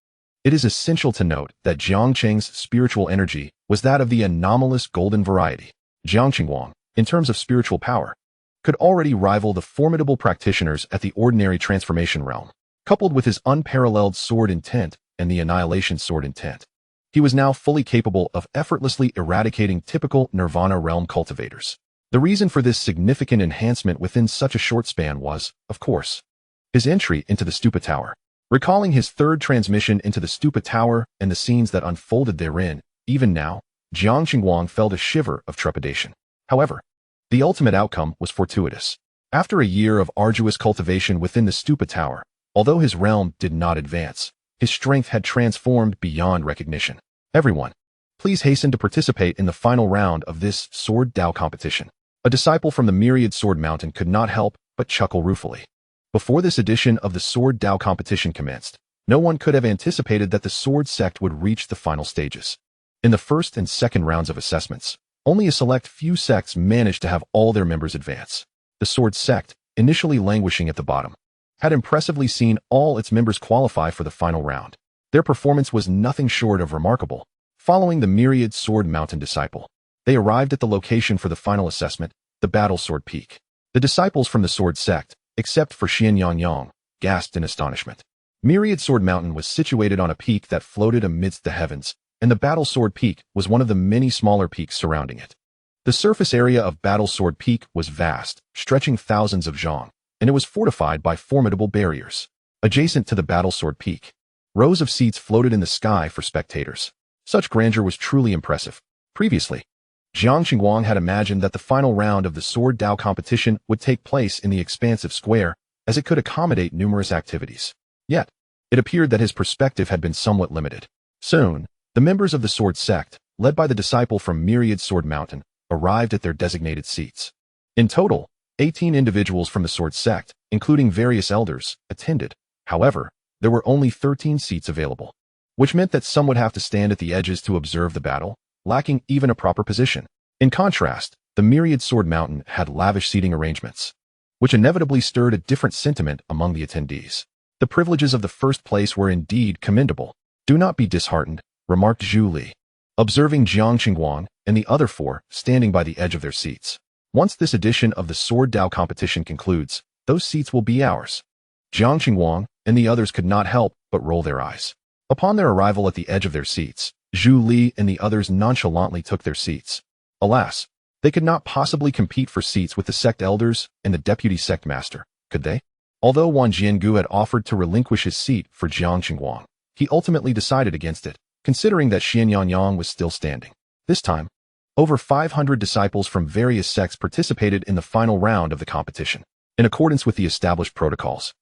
It is essential to note that Jiang Cheng's spiritual energy was that of the anomalous golden variety. Jiang Chengwang, in terms of spiritual power, could already rival the formidable practitioners at the ordinary transformation realm. Coupled with his unparalleled sword intent and the Annihilation Sword intent, he was now fully capable of effortlessly eradicating typical Nirvana realm cultivators. The reason for this significant enhancement within such a short span was, of course, his entry into the Stupa Tower. Recalling his third transmission into the Stupa Tower and the scenes that unfolded therein, even now, Jiang Chengwang felt a shiver of trepidation. However, the ultimate outcome was fortuitous. After a year of arduous cultivation within the Stupa Tower, although his realm did not advance, his strength had transformed beyond recognition. Everyone, please hasten to participate in the final round of this Sword Dao competition. A disciple from the Myriad Sword Mountain could not help but chuckle ruefully. Before this edition of the Sword Dao competition commenced, no one could have anticipated that the sword sect would reach the final stages. In the first and second rounds of assessments, only a select few sects managed to have all their members advance. The sword sect, initially languishing at the bottom, had impressively seen all its members qualify for the final round. Their performance was nothing short of remarkable. Following the Myriad Sword Mountain disciple, they arrived at the location for the final assessment, the Battle Sword Peak. The disciples from the sword sect, except for Xian Yang, gasped in astonishment. Myriad Sword Mountain was situated on a peak that floated amidst the heavens, and the Battle Sword Peak was one of the many smaller peaks surrounding it. The surface area of Battle Sword Peak was vast, stretching thousands of zhang, and it was fortified by formidable barriers. Adjacent to the Battle Sword Peak, rows of seats floated in the sky for spectators. Such grandeur was truly impressive. Previously, Jiang Chengwang had imagined that the final round of the Sword Dao competition would take place in the expansive square, as it could accommodate numerous activities. Yet, it appeared that his perspective had been somewhat limited. Soon, the members of the sword sect, led by the disciple from Myriad Sword Mountain, arrived at their designated seats. In total, 18 individuals from the sword sect, including various elders, attended. However, there were only 13 seats available, which meant that some would have to stand at the edges to observe the battle, lacking even a proper position. In contrast, the Myriad Sword Mountain had lavish seating arrangements, which inevitably stirred a different sentiment among the attendees. The privileges of the first place were indeed commendable. "Do not be disheartened," remarked Zhu Li, observing Jiang Chengwang and the other four standing by the edge of their seats. "Once this edition of the Sword Dao competition concludes, those seats will be ours." Jiang Chengwang and the others could not help but roll their eyes. Upon their arrival at the edge of their seats, Zhu Li and the others nonchalantly took their seats. Alas, they could not possibly compete for seats with the sect elders and the deputy sect master, could they? Although Wan Jiangu had offered to relinquish his seat for Jiang Chengwang, he ultimately decided against it, considering that Xian Yang was still standing. This time, over 500 disciples from various sects participated in the final round of the competition. In accordance with the established protocols,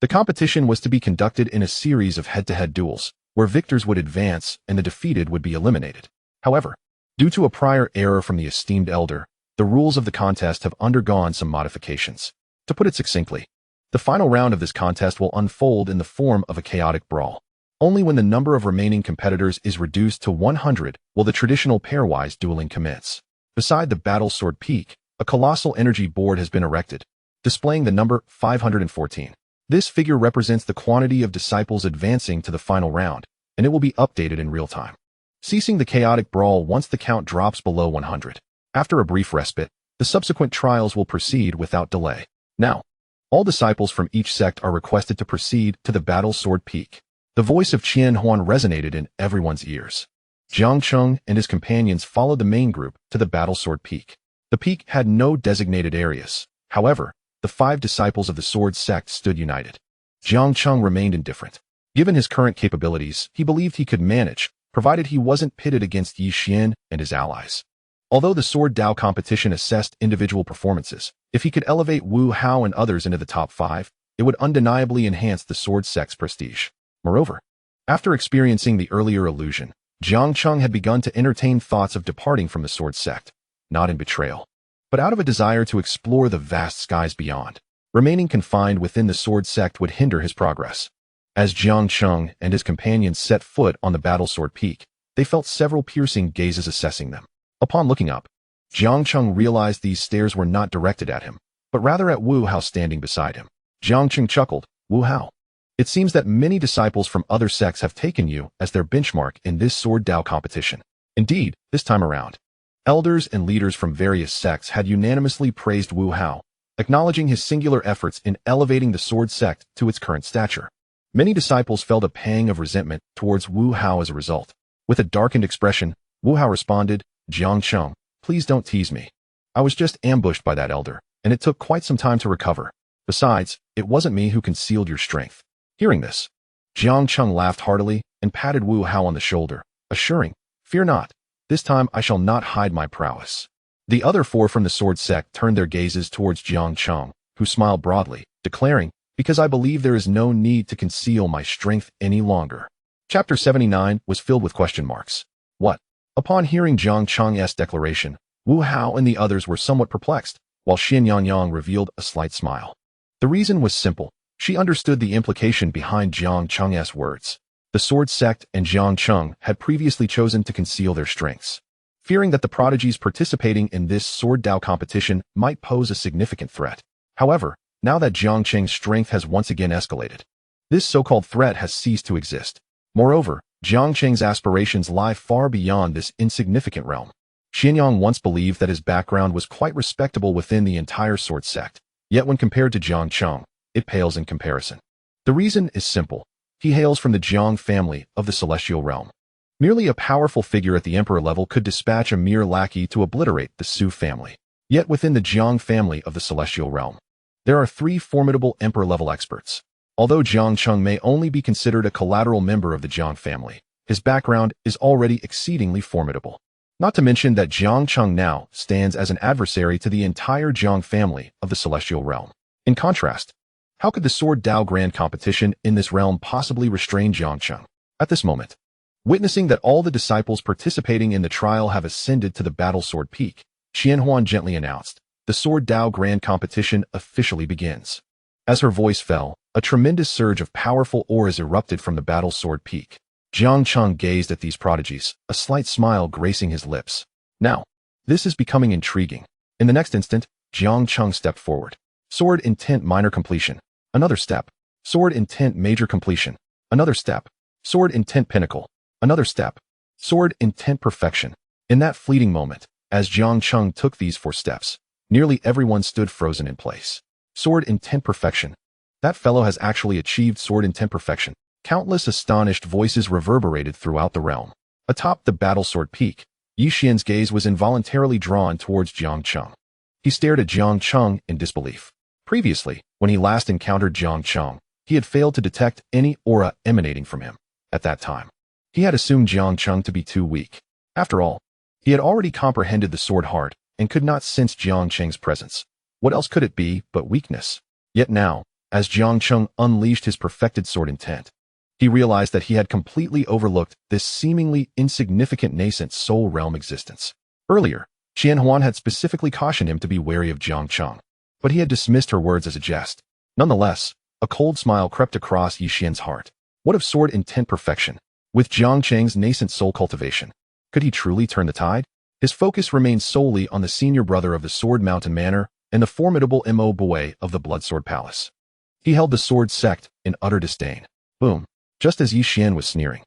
the competition was to be conducted in a series of head-to-head duels, where victors would advance and the defeated would be eliminated. However, due to a prior error from the esteemed elder, the rules of the contest have undergone some modifications. To put it succinctly, The final round of this contest will unfold in the form of a chaotic brawl. Only when the number of remaining competitors is reduced to 100 will the traditional pairwise dueling commence. Beside the battle sword peak, a colossal energy board has been erected, displaying the number 514. This figure represents the quantity of disciples advancing to the final round, and it will be updated in real time, ceasing the chaotic brawl once the count drops below 100. After a brief respite, the subsequent trials will proceed without delay. Now, all disciples from each sect are requested to proceed to the battle sword peak. The voice of Qian Huan resonated in everyone's ears. Jiang Cheng and his companions followed the main group to the battle sword peak. The peak had no designated areas. However, the 5 disciples of the sword sect stood united. Jiang Cheng remained indifferent. Given his current capabilities, he believed he could manage, provided he wasn't pitted against Yi Xian and his allies. Although the Sword Dao competition assessed individual performances, if he could elevate Wu Hao and others into the top 5, it would undeniably enhance the sword sect's prestige. Moreover, after experiencing the earlier illusion, Jiang Cheng had begun to entertain thoughts of departing from the sword sect, not in betrayal, but out of a desire to explore the vast skies beyond. Remaining confined within the sword sect would hinder his progress. As Jiang Cheng and his companions set foot on the battle sword peak, they felt several piercing gazes assessing them. Upon looking up, Jiang Cheng realized these stares were not directed at him, but rather at Wu Hao standing beside him. Jiang Cheng chuckled. Wu Hao, it seems that many disciples from other sects have taken you as their benchmark in this Sword Dao competition. Indeed, this time around, elders and leaders from various sects had unanimously praised Wu Hao, acknowledging his singular efforts in elevating the sword sect to its current stature. Many disciples felt a pang of resentment towards Wu Hao as a result. With a darkened expression, Wu Hao responded, Jiang Cheng, please don't tease me. I was just ambushed by that elder, and it took quite some time to recover. Besides, it wasn't me who concealed your strength. Hearing this, Jiang Cheng laughed heartily and patted Wu Hao on the shoulder, assuring, fear not, this time I shall not hide my prowess. The other 4 from the sword sect turned their gazes towards Jiang Cheng, who smiled broadly, declaring, because I believe there is no need to conceal my strength any longer. Chapter 79 was filled with question marks. What? Upon hearing Jiang Cheng's declaration, Wu Hao and the others were somewhat perplexed, while Xin Yangyang revealed a slight smile. The reason was simple. She understood the implication behind Jiang Cheng's words. The sword sect and Jiang Cheng had previously chosen to conceal their strengths, fearing that the prodigies participating in this Sword Dao competition might pose a significant threat. However, now that Jiang Cheng's strength has once again escalated, this so-called threat has ceased to exist. Moreover, Jiang Cheng's aspirations lie far beyond this insignificant realm. Xianyang once believed that his background was quite respectable within the entire sword sect, yet when compared to Jiang Cheng, it pales in comparison. The reason is simple. He hails from the Jiang family of the celestial realm. Merely a powerful figure at the emperor level could dispatch a mere lackey to obliterate the Su family. Yet within the Jiang family of the celestial realm, there are 3 formidable emperor-level experts. Although Jiang Cheng may only be considered a collateral member of the Jiang family, his background is already exceedingly formidable. Not to mention that Jiang Cheng now stands as an adversary to the entire Jiang family of the celestial realm. In contrast, how could the Sword Dao Grand Competition in this realm possibly restrain Jiang Cheng? At this moment, witnessing that all the disciples participating in the trial have ascended to the battle sword peak, Qian Huan gently announced, the Sword Dao Grand Competition officially begins. As her voice fell, a tremendous surge of powerful auras erupted from the battle sword peak. Jiang Cheng gazed at these prodigies, a slight smile gracing his lips. Now, this is becoming intriguing. In the next instant, Jiang Cheng stepped forward. Sword Intent Minor Completion. Another step. Sword Intent Major Completion. Another step. Sword Intent Pinnacle. Another step. Sword Intent Perfection. In that fleeting moment, as Jiang Cheng took these 4 steps, nearly everyone stood frozen in place. Sword Intent Perfection. That fellow has actually achieved Sword Intent Perfection. Countless astonished voices reverberated throughout the realm. Atop the battle sword peak, Yi Xian's gaze was involuntarily drawn towards Jiang Cheng. He stared at Jiang Cheng in disbelief. Previously, when he last encountered Jiang Cheng, he had failed to detect any aura emanating from him. At that time, he had assumed Jiang Cheng to be too weak. After all, he had already comprehended the sword heart and could not sense Jiang Cheng's presence. What else could it be but weakness? Yet now, as Jiang Cheng unleashed his perfected sword intent, he realized that he had completely overlooked this seemingly insignificant nascent soul realm existence. Earlier, Qian Huan had specifically cautioned him to be wary of Jiang Cheng, but he had dismissed her words as a jest. Nonetheless, a cold smile crept across Yi Xian's heart. What of sword intent perfection? With Jiang Cheng's nascent soul cultivation, could he truly turn the tide? His focus remained solely on the senior brother of the Sword Mountain Manor and the formidable Mo Bue of the Blood Sword Palace. He held the sword sect in utter disdain. Boom. Just as Yi Xian was sneering,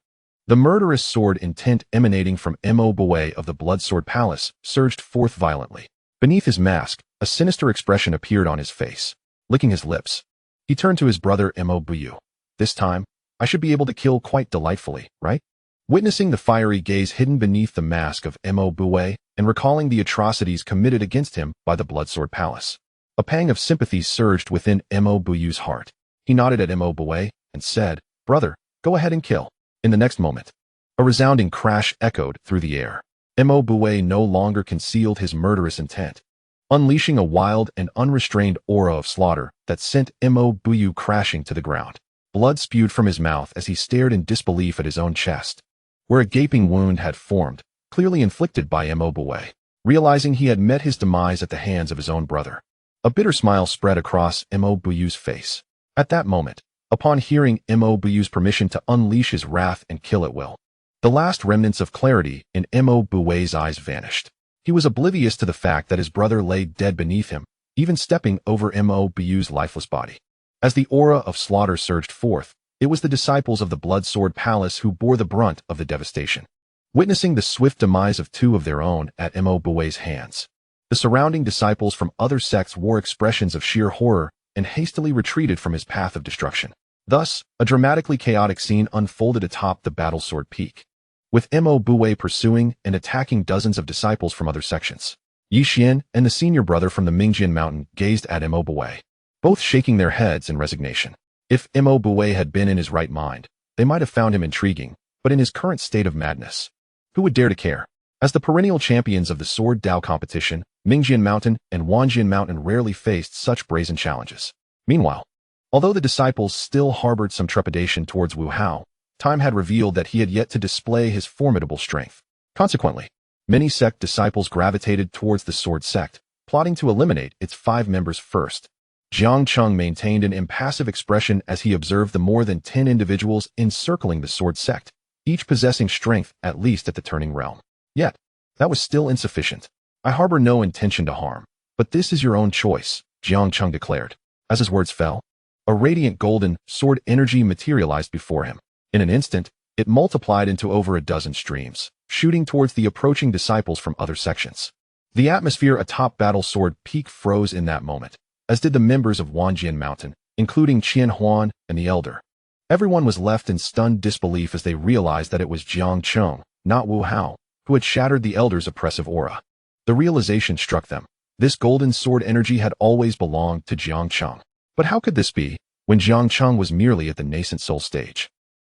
the murderous sword intent emanating from Mo Bue of the Blood Sword Palace surged forth violently. Beneath his mask, a sinister expression appeared on his face. Licking his lips, he turned to his brother Mo Bue. This time, I should be able to kill quite delightfully, right? Witnessing the fiery gaze hidden beneath the mask of Mo Bue and recalling the atrocities committed against him by the Blood Sword Palace, a pang of sympathy surged within Mo Bue's heart. He nodded at Mo Bue and said, "Brother, go ahead and kill." In the next moment, a resounding crash echoed through the air. Mo Bue no longer concealed his murderous intent, unleashing a wild and unrestrained aura of slaughter that sent Mo Bue crashing to the ground. Blood spewed from his mouth as he stared in disbelief at his own chest, where a gaping wound had formed, clearly inflicted by Mo Bue. Realizing he had met his demise at the hands of his own brother, a bitter smile spread across Mo Bue's face. At that moment, upon hearing Mo Bue's permission to unleash his wrath and kill at will, the last remnants of clarity in Mo Bue's eyes vanished. He was oblivious to the fact that his brother lay dead beneath him, even stepping over Mo Bue's lifeless body. As the aura of slaughter surged forth, it was the disciples of the Blood Sword Palace who bore the brunt of the devastation. Witnessing the swift demise of two of their own at Mo Bue's hands, the surrounding disciples from other sects wore expressions of sheer horror and hastily retreated from his path of destruction. Thus, a dramatically chaotic scene unfolded atop the Battle Sword Peak, with Mo Bue pursuing and attacking dozens of disciples from other sections. Yi Xian and the senior brother from the Mingjian Mountain gazed at Mo Bue, both shaking their heads in resignation. If Mo Bue had been in his right mind, they might have found him intriguing, but in his current state of madness, who would dare to care? As the perennial champions of the Sword Dao competition, Mingjian Mountain and Wanjian Mountain rarely faced such brazen challenges. Meanwhile, although the disciples still harbored some trepidation towards Wu Hao, time had revealed that he had yet to display his formidable strength. Consequently, many sect disciples gravitated towards the sword sect, plotting to eliminate its 5 members first. Jiang Cheng maintained an impassive expression as he observed the more than 10 individuals encircling the sword sect, each possessing strength at least at the turning realm. Yet, that was still insufficient. I harbor no intention to harm, but this is your own choice, Jiang Cheng declared. As his words fell, a radiant golden sword energy materialized before him. In an instant, it multiplied into over a dozen streams, shooting towards the approaching disciples from other sections. The atmosphere atop Battle Sword Peak froze in that moment, as did the members of Wanjian Mountain, including Qian Huan and the Elder. Everyone was left in stunned disbelief as they realized that it was Jiang Cheng, not Wu Hao, who had shattered the Elder's oppressive aura. The realization struck them. This golden sword energy had always belonged to Jiang Cheng. But how could this be, when Jiang Cheng was merely at the nascent soul stage?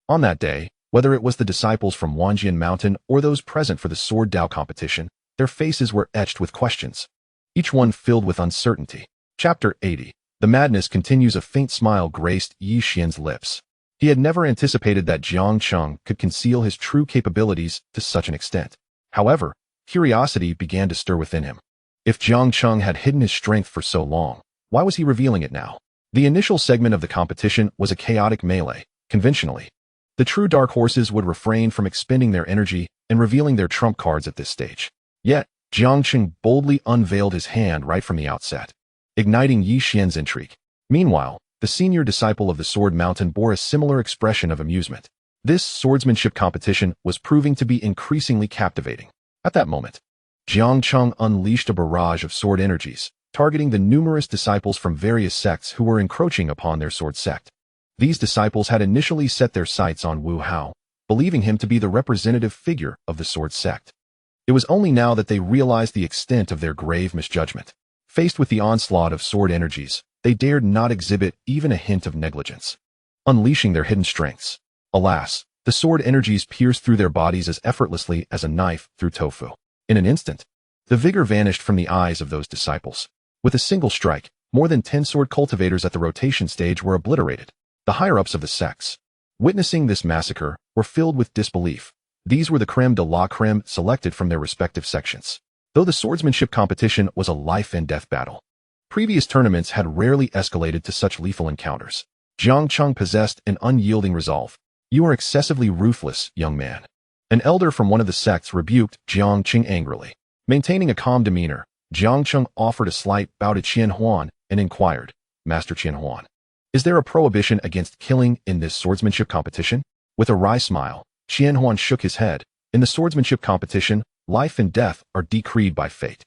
On that day, whether it was the disciples from Wanjian Mountain or those present for the Sword Dao competition, their faces were etched with questions, each one filled with uncertainty. Chapter 80. The madness continues. A faint smile graced Yi Xian's lips. He had never anticipated that Jiang Cheng could conceal his true capabilities to such an extent. However, curiosity began to stir within him. If Jiang Cheng had hidden his strength for so long, why was he revealing it now? The initial segment of the competition was a chaotic melee. Conventionally, the true dark horses would refrain from expending their energy and revealing their trump cards at this stage. Yet, Jiang Cheng boldly unveiled his hand right from the outset, igniting Yi Xian's intrigue. Meanwhile, the senior disciple of the Sword Mountain bore a similar expression of amusement. This swordsmanship competition was proving to be increasingly captivating. At that moment, Jiang Cheng unleashed a barrage of sword energies, targeting the numerous disciples from various sects who were encroaching upon their sword sect. These disciples had initially set their sights on Wu Hao, believing him to be the representative figure of the sword sect. It was only now that they realized the extent of their grave misjudgment. Faced with the onslaught of sword energies, they dared not exhibit even a hint of negligence, unleashing their hidden strengths. Alas, the sword energies pierced through their bodies as effortlessly as a knife through tofu. In an instant, the vigor vanished from the eyes of those disciples. With a single strike, more than 10 sword cultivators at the rotation stage were obliterated. The higher-ups of the sects, witnessing this massacre, were filled with disbelief. These were the creme de la creme selected from their respective sections. Though the swordsmanship competition was a life-and-death battle, Previous tournaments had rarely escalated to such lethal encounters. Jiang Cheng possessed an unyielding resolve. "You are excessively ruthless, young man." An elder from one of the sects rebuked Jiang Cheng angrily. Maintaining a calm demeanor, Jiang Cheng offered a slight bow to Qian Huan and inquired, "Master Qian Huan, is there a prohibition against killing in this swordsmanship competition?" With a wry smile, Qian Huan shook his head. "In the swordsmanship competition, life and death are decreed by fate."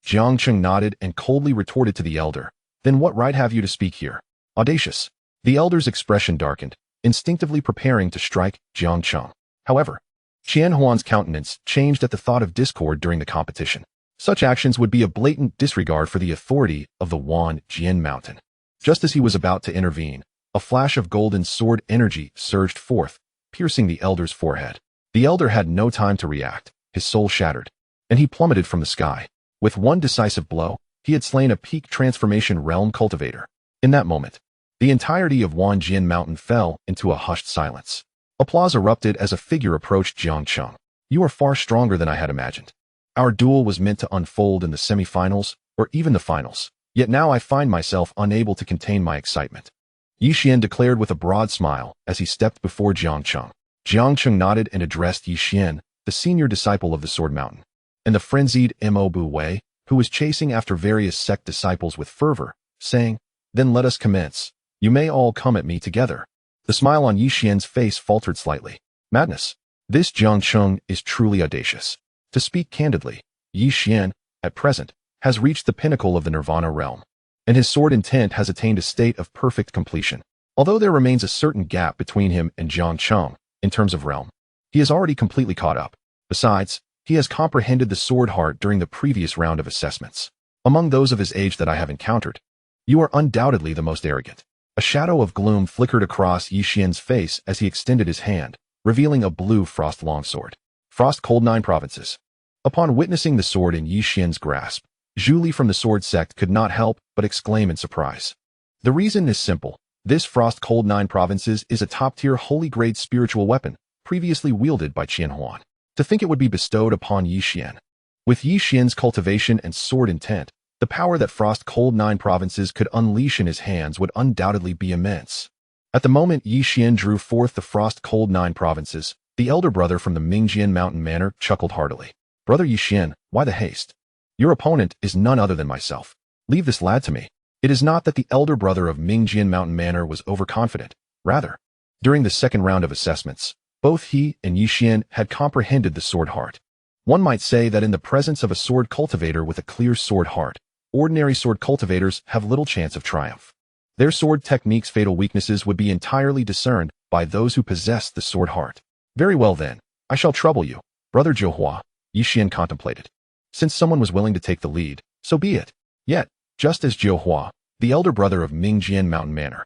Jiang Cheng nodded and coldly retorted to the elder, "Then what right have you to speak here?" "Audacious." The elder's expression darkened, instinctively preparing to strike Jiang Cheng. However, Qian Huan's countenance changed at the thought of discord during the competition. Such actions would be a blatant disregard for the authority of the Wan Jian Mountain. Just as he was about to intervene, a flash of golden sword energy surged forth, piercing the elder's forehead. The elder had no time to react, his soul shattered, and he plummeted from the sky. With one decisive blow, he had slain a peak transformation realm cultivator. In that moment, the entirety of Wan Jian Mountain fell into a hushed silence. Applause erupted as a figure approached Jiang Cheng. "You are far stronger than I had imagined. Our duel was meant to unfold in the semifinals, or even the finals. Yet now I find myself unable to contain my excitement," Yi Xian declared with a broad smile as he stepped before Jiang Cheng. Jiang Cheng nodded and addressed Yi Xian, the senior disciple of the Sword Mountain, and the frenzied Mo Bu Wei, who was chasing after various sect disciples with fervor, saying, "Then let us commence. You may all come at me together." The smile on Yi Xian's face faltered slightly. Madness. This Jiang Cheng is truly audacious. To speak candidly, Yi Xian, at present, has reached the pinnacle of the Nirvana realm, and his sword intent has attained a state of perfect completion. Although there remains a certain gap between him and Jiang Cheng, in terms of realm, he is already completely caught up. Besides, he has comprehended the sword heart during the previous round of assessments. Among those of his age that I have encountered, you are undoubtedly the most arrogant. A shadow of gloom flickered across Yi Xian's face as he extended his hand, revealing a blue frost longsword. Frost Cold 9 Provinces. Upon witnessing the sword in Yi Xian's grasp, Zhu Li from the sword sect could not help but exclaim in surprise. The reason is simple. This Frost Cold 9 Provinces is a top-tier holy-grade spiritual weapon, previously wielded by Qian Huan. To think it would be bestowed upon Yi Xian. With Yi Xian's cultivation and sword intent, the power that Frost Cold 9 Provinces could unleash in his hands would undoubtedly be immense. At the moment Yi Xian drew forth the Frost Cold 9 Provinces, the elder brother from the Mingjian Mountain Manor chuckled heartily. "Brother Yi Xian, why the haste? Your opponent is none other than myself. Leave this lad to me." It is not that the elder brother of Mingjian Mountain Manor was overconfident. Rather, during the second round of assessments, both he and Yi Xian had comprehended the sword heart. One might say that in the presence of a sword cultivator with a clear sword heart, ordinary sword cultivators have little chance of triumph. Their sword technique's fatal weaknesses would be entirely discerned by those who possess the sword heart. "Very well then, I shall trouble you, Brother Zhou, Yi Xian contemplated. Since someone was willing to take the lead, so be it. Yet, just as Zhou, the elder brother of Mingjian Mountain Manor,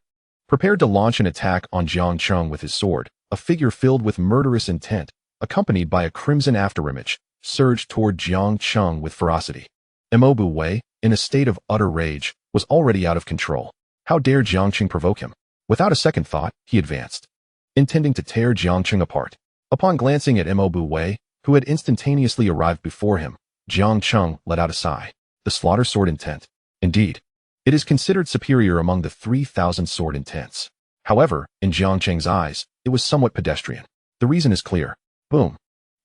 prepared to launch an attack on Jiang Cheng with his sword, a figure filled with murderous intent, accompanied by a crimson afterimage, surged toward Jiang Cheng with ferocity. Mo Bu Wei, in a state of utter rage, was already out of control. How dare Jiang Cheng provoke him? Without a second thought, he advanced, intending to tear Jiang Cheng apart. Upon glancing at Mo Bu Wei, who had instantaneously arrived before him, Jiang Cheng let out a sigh. The slaughter sword intent. Indeed, it is considered superior among the 3,000 sword intents. However, in Jiang Cheng's eyes, it was somewhat pedestrian. The reason is clear. Boom.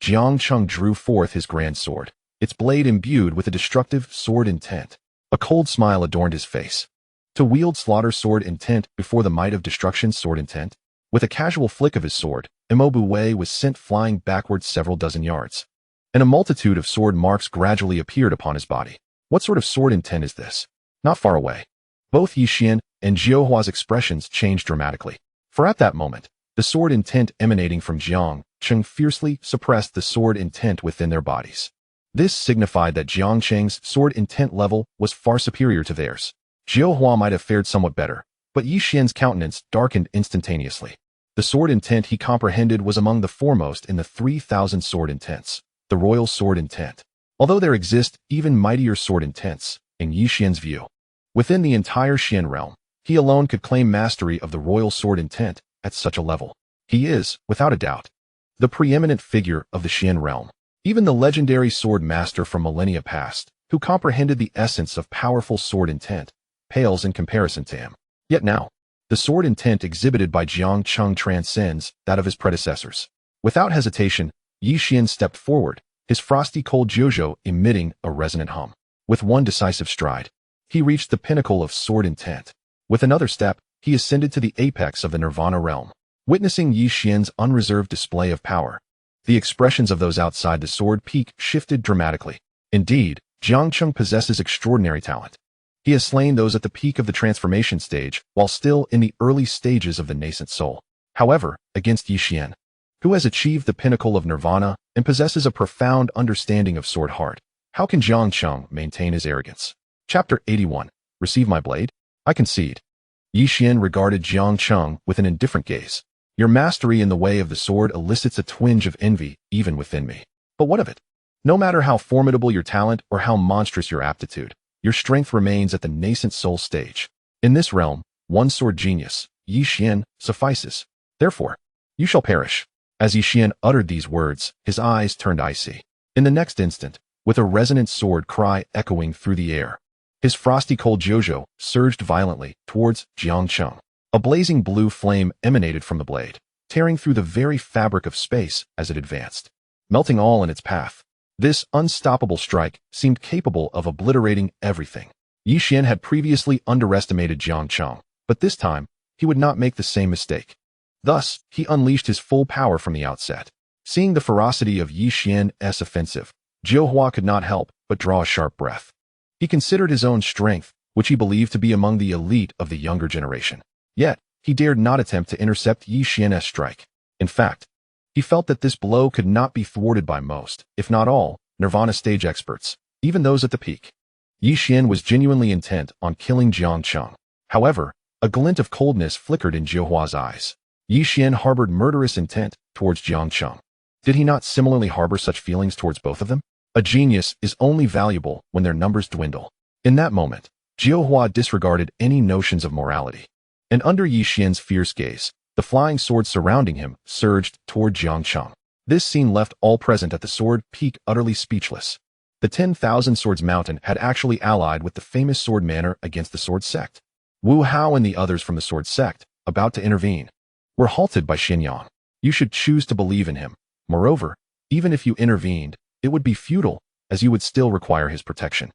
Jiang Cheng drew forth his grand sword, its blade imbued with a destructive sword intent. A cold smile adorned his face. To wield slaughter sword intent before the might of destruction sword intent, with a casual flick of his sword, Mo Bu Wei was sent flying backwards several dozen yards, and a multitude of sword marks gradually appeared upon his body. What sort of sword intent is this? Not far away, both Yi Xian and Zhou expressions changed dramatically. For at that moment, the sword intent emanating from Jiang Cheng fiercely suppressed the sword intent within their bodies. This signified that Jiang Cheng's sword intent level was far superior to theirs. Zhou might have fared somewhat better, but Yi Xian's countenance darkened instantaneously. The sword intent he comprehended was among the foremost in the 3,000 sword intents, the royal sword intent. Although there exist even mightier sword intents, in Yi Xian's view, within the entire Xian realm, he alone could claim mastery of the royal sword intent at such a level. He is, without a doubt, the preeminent figure of the Xian realm. Even the legendary sword master from millennia past, who comprehended the essence of powerful sword intent, pales in comparison to him. Yet now, the sword intent exhibited by Jiang Cheng transcends that of his predecessors. Without hesitation, Yi Xian stepped forward, his frosty cold Jojo emitting a resonant hum. With one decisive stride, he reached the pinnacle of sword intent. With another step, he ascended to the apex of the Nirvana realm. Witnessing Yi Xian's unreserved display of power, the expressions of those outside the sword peak shifted dramatically. Indeed, Jiang Cheng possesses extraordinary talent. He has slain those at the peak of the transformation stage, while still in the early stages of the nascent soul. However, against Yi Xian, who has achieved the pinnacle of nirvana and possesses a profound understanding of sword heart, how can Jiang Cheng maintain his arrogance? Chapter 81. Receive my blade? I concede. Yi Xian regarded Jiang Cheng with an indifferent gaze. Your mastery in the way of the sword elicits a twinge of envy, even within me. But what of it? No matter how formidable your talent or how monstrous your aptitude, your strength remains at the nascent soul stage. In this realm, one sword genius, Yi Xian, suffices. Therefore, you shall perish. As Yi Xian uttered these words, his eyes turned icy. In the next instant, with a resonant sword cry echoing through the air, his frosty cold Jojo surged violently towards Jiang Cheng. A blazing blue flame emanated from the blade, tearing through the very fabric of space as it advanced, melting all in its path. This unstoppable strike seemed capable of obliterating everything. Yi Xian had previously underestimated Jiang Cheng, but this time, he would not make the same mistake. Thus, he unleashed his full power from the outset. Seeing the ferocity of Yi Xian's offensive, Jiu Hua could not help but draw a sharp breath. He considered his own strength, which he believed to be among the elite of the younger generation. Yet, he dared not attempt to intercept Yi Xian's strike. In fact, he felt that this blow could not be thwarted by most, if not all, Nirvana stage experts, even those at the peak. Yi Xian was genuinely intent on killing Jiang Cheng. However, a glint of coldness flickered in Jiu Hua's eyes. Yi Xian harbored murderous intent towards Jiang Cheng. Did he not similarly harbor such feelings towards both of them? A genius is only valuable when their numbers dwindle. In that moment, Jiu Hua disregarded any notions of morality. And under Yi Xian's fierce gaze, the flying sword surrounding him surged toward Jiang Cheng. This scene left all present at the sword peak utterly speechless. The 10,000 Swords Mountain had actually allied with the famous sword manor against the sword sect. Wu Hao and the others from the sword sect, about to intervene, were halted by Xianyang. You should choose to believe in him. Moreover, even if you intervened, it would be futile, as you would still require his protection.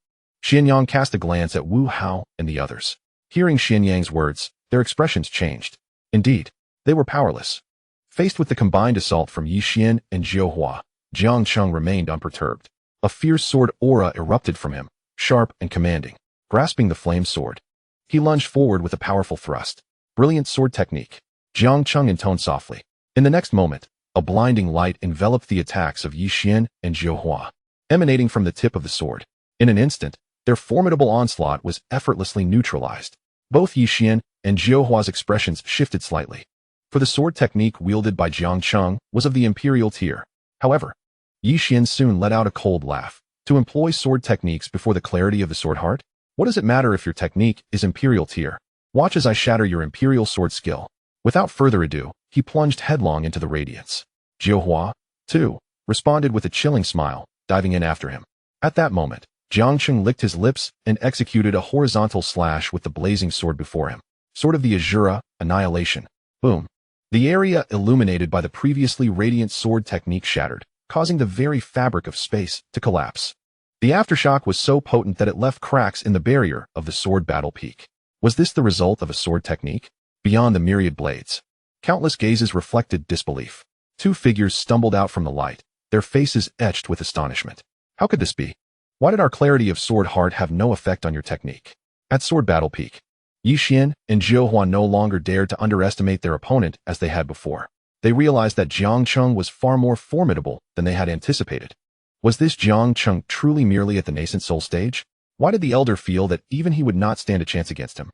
Xianyang cast a glance at Wu Hao and the others. Hearing Xianyang's words, their expressions changed. Indeed, they were powerless. Faced with the combined assault from Yi Xian and Jiu Hua, Jiang Cheng remained unperturbed. A fierce sword aura erupted from him, sharp and commanding. Grasping the flame sword, he lunged forward with a powerful thrust. Brilliant sword technique. Jiang Cheng intoned softly. In the next moment, a blinding light enveloped the attacks of Yi Xian and Jiu Hua, emanating from the tip of the sword. In an instant, their formidable onslaught was effortlessly neutralized. Both Yi Xian and Jiu Hua's expressions shifted slightly, for the sword technique wielded by Jiang Cheng was of the imperial tier. However, Yi Xian soon let out a cold laugh. To employ sword techniques before the clarity of the sword heart? What does it matter if your technique is imperial tier? Watch as I shatter your imperial sword skill. Without further ado, he plunged headlong into the radiance. Jiu Hua, too, responded with a chilling smile, diving in after him. At that moment, Jiang Cheng licked his lips and executed a horizontal slash with the blazing sword before him. Sword of the Azura, Annihilation. Boom. The area illuminated by the previously radiant sword technique shattered, causing the very fabric of space to collapse. The aftershock was so potent that it left cracks in the barrier of the sword battle peak. Was this the result of a sword technique? Beyond the myriad blades, countless gazes reflected disbelief. Two figures stumbled out from the light, their faces etched with astonishment. How could this be? Why did our clarity of sword heart have no effect on your technique? At sword battle peak, Yi Xian and Jiu Hua no longer dared to underestimate their opponent as they had before. They realized that Jiang Cheng was far more formidable than they had anticipated. Was this Jiang Cheng truly merely at the nascent soul stage? Why did the elder feel that even he would not stand a chance against him?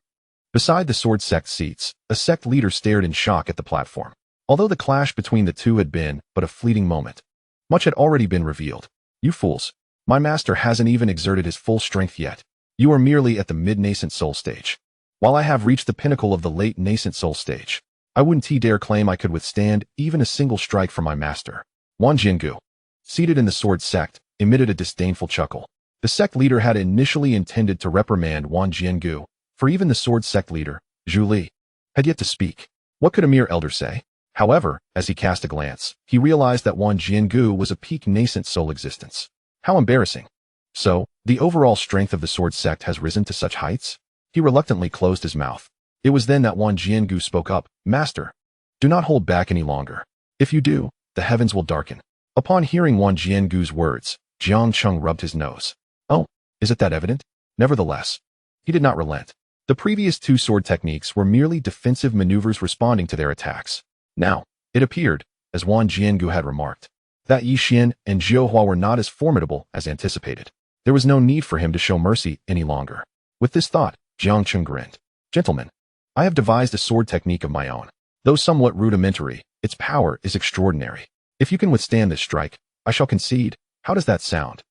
Beside the sword sect seats, a sect leader stared in shock at the platform. Although the clash between the two had been but a fleeting moment, much had already been revealed. You fools, my master hasn't even exerted his full strength yet. You are merely at the mid-nascent soul stage, while I have reached the pinnacle of the late nascent soul stage. I wouldn't dare claim I could withstand even a single strike from my master. Wan Jiangu, seated in the sword sect, emitted a disdainful chuckle. The sect leader had initially intended to reprimand Wan Jiangu for even the sword sect leader, Zhu Li, had yet to speak. What could a mere elder say? However, as he cast a glance, he realized that Wan Jiangu was a peak nascent soul existence. How embarrassing. So, the overall strength of the sword sect has risen to such heights? He reluctantly closed his mouth. It was then that Wan Jiangu spoke up. Master, do not hold back any longer. If you do, the heavens will darken. Upon hearing Wan Jiangu's words, Jiang Cheng rubbed his nose. Oh, is it that evident? Nevertheless, he did not relent. The previous two sword techniques were merely defensive maneuvers responding to their attacks. Now, it appeared, as Wan Jiangu had remarked, that Yi Xian and Zhou Hua were not as formidable as anticipated. There was no need for him to show mercy any longer. With this thought, Jiang Cheng grinned. Gentlemen, I have devised a sword technique of my own. Though somewhat rudimentary, its power is extraordinary. If you can withstand this strike, I shall concede. How does that sound?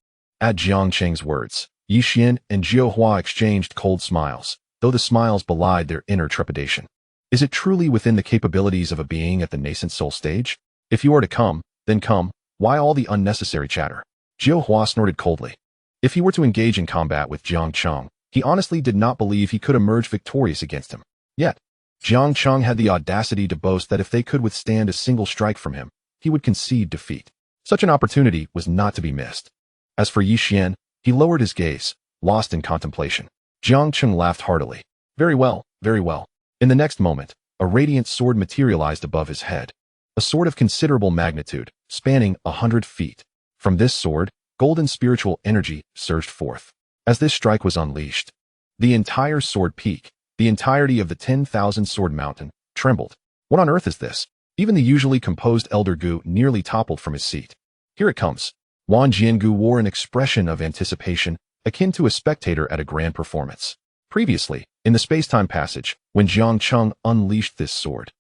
At Jiang Cheng's words, Yi Xian and Zhou Hua exchanged cold smiles, though the smiles belied their inner trepidation. Is it truly within the capabilities of a being at the nascent soul stage? If you are to come, then come. Why all the unnecessary chatter? Zhou Hua snorted coldly. If he were to engage in combat with Jiang Cheng, he honestly did not believe he could emerge victorious against him. Yet, Jiang Cheng had the audacity to boast that if they could withstand a single strike from him, he would concede defeat. Such an opportunity was not to be missed. As for Yi Xian, he lowered his gaze, lost in contemplation. Jiang Cheng laughed heartily. Very well, very well. In the next moment, a radiant sword materialized above his head. A sword of considerable magnitude, spanning 100 feet. From this sword, golden spiritual energy surged forth. As this strike was unleashed, the entire sword peak, the entirety of the 10,000 sword mountain, trembled. What on earth is this? Even the usually composed Elder Gu nearly toppled from his seat. Here it comes. Wan Jiangu wore an expression of anticipation, akin to a spectator at a grand performance. Previously, in the space-time passage, when Jiang Cheng unleashed this sword,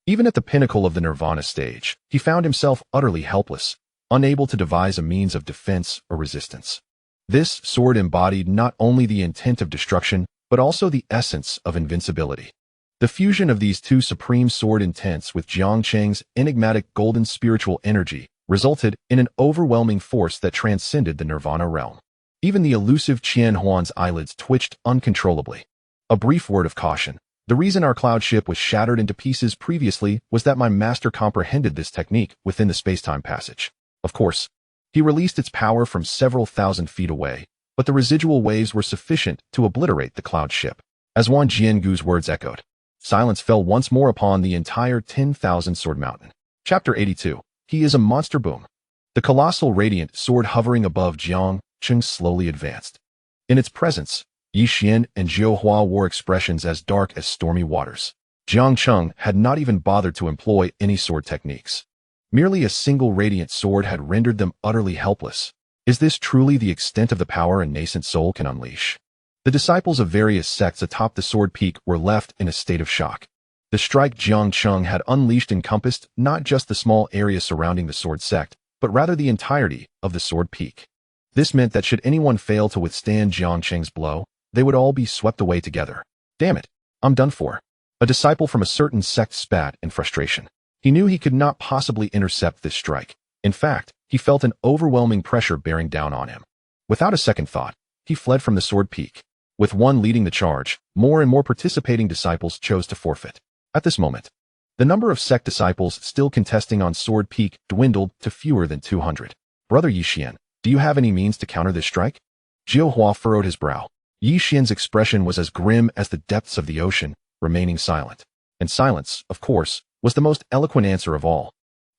even at the pinnacle of the nirvana stage, he found himself utterly helpless, unable to devise a means of defense or resistance. This sword embodied not only the intent of destruction, but also the essence of invincibility. The fusion of these two supreme sword intents with Jiang Cheng's enigmatic golden spiritual energy resulted in an overwhelming force that transcended the nirvana realm. Even the elusive Qian Huan's eyelids twitched uncontrollably. A brief word of caution. The reason our cloud ship was shattered into pieces previously was that my master comprehended this technique within the space-time passage. Of course, he released its power from several thousand feet away, but the residual waves were sufficient to obliterate the cloud ship. As Wan Jiangu's words echoed, silence fell once more upon the entire 10,000 sword mountain. Chapter 82. He is a monster boom. The colossal radiant sword hovering above Jiang Cheng slowly advanced. In its presence, Yi Xian and Zhou Hua wore expressions as dark as stormy waters. Jiang Cheng had not even bothered to employ any sword techniques. Merely a single radiant sword had rendered them utterly helpless. Is this truly the extent of the power a nascent soul can unleash? The disciples of various sects atop the sword peak were left in a state of shock. The strike Jiang Cheng had unleashed encompassed not just the small area surrounding the sword sect, but rather the entirety of the sword peak. This meant that should anyone fail to withstand Jiang Cheng's blow, they would all be swept away together. Damn it, I'm done for. A disciple from a certain sect spat in frustration. He knew he could not possibly intercept this strike. In fact, he felt an overwhelming pressure bearing down on him. Without a second thought, he fled from the sword peak. With one leading the charge, more and more participating disciples chose to forfeit. At this moment, the number of sect disciples still contesting on sword peak dwindled to fewer than 200. Brother Yi Xian, do you have any means to counter this strike? Zhou Hua furrowed his brow. Yi Xian's expression was as grim as the depths of the ocean, remaining silent. And silence, of course, was the most eloquent answer of all.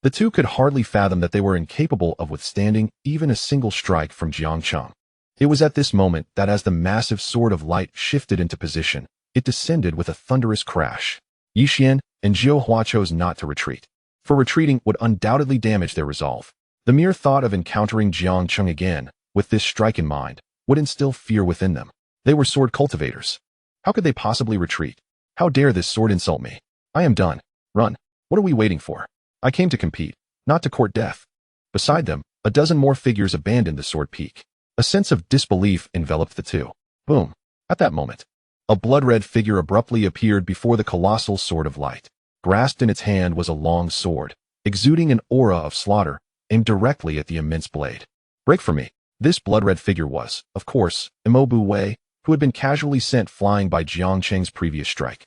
The two could hardly fathom that they were incapable of withstanding even a single strike from Jiang Cheng. It was at this moment that as the massive sword of light shifted into position, it descended with a thunderous crash. Yi Xian and Zhou Hua chose not to retreat, for retreating would undoubtedly damage their resolve. The mere thought of encountering Jiang Cheng again, with this strike in mind, would instill fear within them. They were sword cultivators. How could they possibly retreat? How dare this sword insult me? I am done. Run. What are we waiting for? I came to compete, not to court death. Beside them, a dozen more figures abandoned the sword peak. A sense of disbelief enveloped the two. Boom. At that moment, a blood-red figure abruptly appeared before the colossal sword of light. Grasped in its hand was a long sword, exuding an aura of slaughter, aimed directly at the immense blade. Break for me. This blood-red figure was, of course, Imo Bu Wei, who had been casually sent flying by Jiang Cheng's previous strike.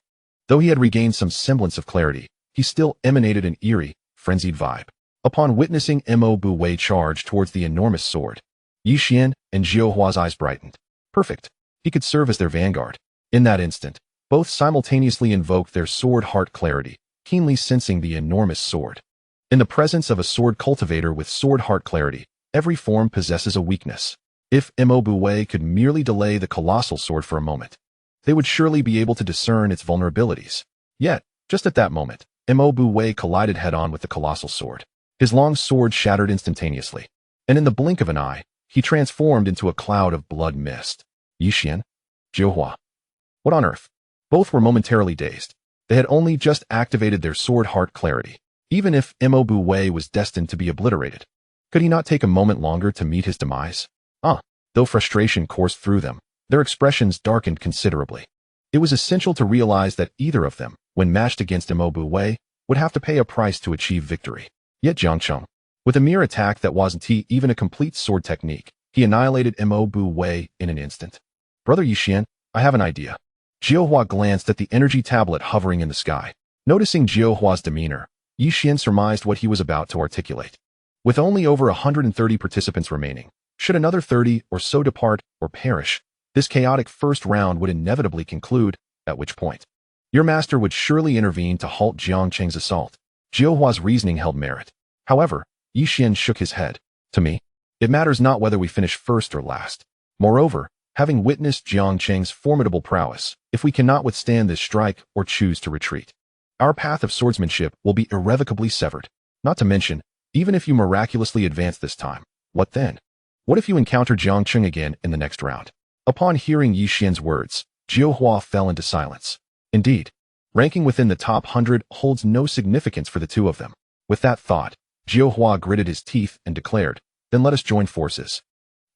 Though he had regained some semblance of clarity, he still emanated an eerie, frenzied vibe. Upon witnessing Mo Bu Wei charge towards the enormous sword, Yi Xian and Jiao Hua's eyes brightened. Perfect. He could serve as their vanguard. In that instant, both simultaneously invoked their sword heart clarity, keenly sensing the enormous sword. In the presence of a sword cultivator with sword heart clarity, every form possesses a weakness. If Mo Bu Wei could merely delay the colossal sword for a moment, they would surely be able to discern its vulnerabilities. Yet, just at that moment, Mo Bu Wei collided head-on with the colossal sword. His long sword shattered instantaneously, and in the blink of an eye, he transformed into a cloud of blood mist. Yi Xian? Jiao Hua? What on earth? Both were momentarily dazed. They had only just activated their sword heart clarity. Even if Mo Bu Wei was destined to be obliterated, could he not take a moment longer to meet his demise? Though frustration coursed through them, their expressions darkened considerably. It was essential to realize that either of them, when matched against Mo Bu Wei, would have to pay a price to achieve victory. Yet Jiang Cheng, with a mere attack that wasn't even a complete sword technique, he annihilated Mo Bu Wei in an instant. Brother Yi Xian, I have an idea. Jiao Hua glanced at the energy tablet hovering in the sky. Noticing Jiao Hua's demeanor, Yi Xian surmised what he was about to articulate. With only over 130 participants remaining, should another 30 or so depart or perish, this chaotic first round would inevitably conclude, at which point your master would surely intervene to halt Jiang Cheng's assault. Jiao Hua's reasoning held merit. However, Yi Xian shook his head. To me, it matters not whether we finish first or last. Moreover, having witnessed Jiang Cheng's formidable prowess, if we cannot withstand this strike or choose to retreat, our path of swordsmanship will be irrevocably severed. Not to mention, even if you miraculously advance this time, what then? What if you encounter Jiang Cheng again in the next round? Upon hearing Yi Xian's words, Jiao Hua fell into silence. Indeed, ranking within the top 100 holds no significance for the two of them. With that thought, Jiao Hua gritted his teeth and declared, then let us join forces.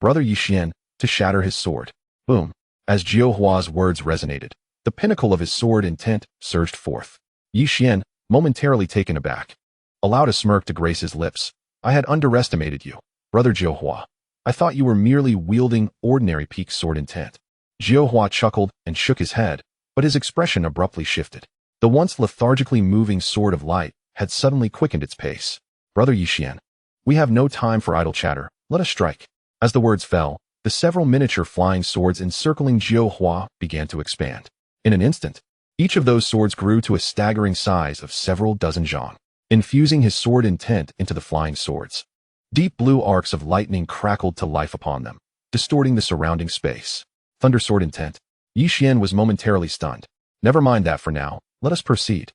Brother Yi Xian, to shatter his sword. Boom. As Jiao Hua's words resonated, the pinnacle of his sword intent surged forth. Yi Xian, momentarily taken aback, allowed a smirk to grace his lips. I had underestimated you, Brother Jiao Hua. I thought you were merely wielding ordinary peak sword intent. Jiao Hua chuckled and shook his head, but his expression abruptly shifted. The once lethargically moving sword of light had suddenly quickened its pace. Brother Yi Xian, we have no time for idle chatter. Let us strike. As the words fell, the several miniature flying swords encircling Jiao Hua began to expand. In an instant, each of those swords grew to a staggering size of several dozen zhang, infusing his sword intent into the flying swords. Deep blue arcs of lightning crackled to life upon them, distorting the surrounding space. Thunder sword intent. Yi Xian was momentarily stunned. Never mind that for now, let us proceed.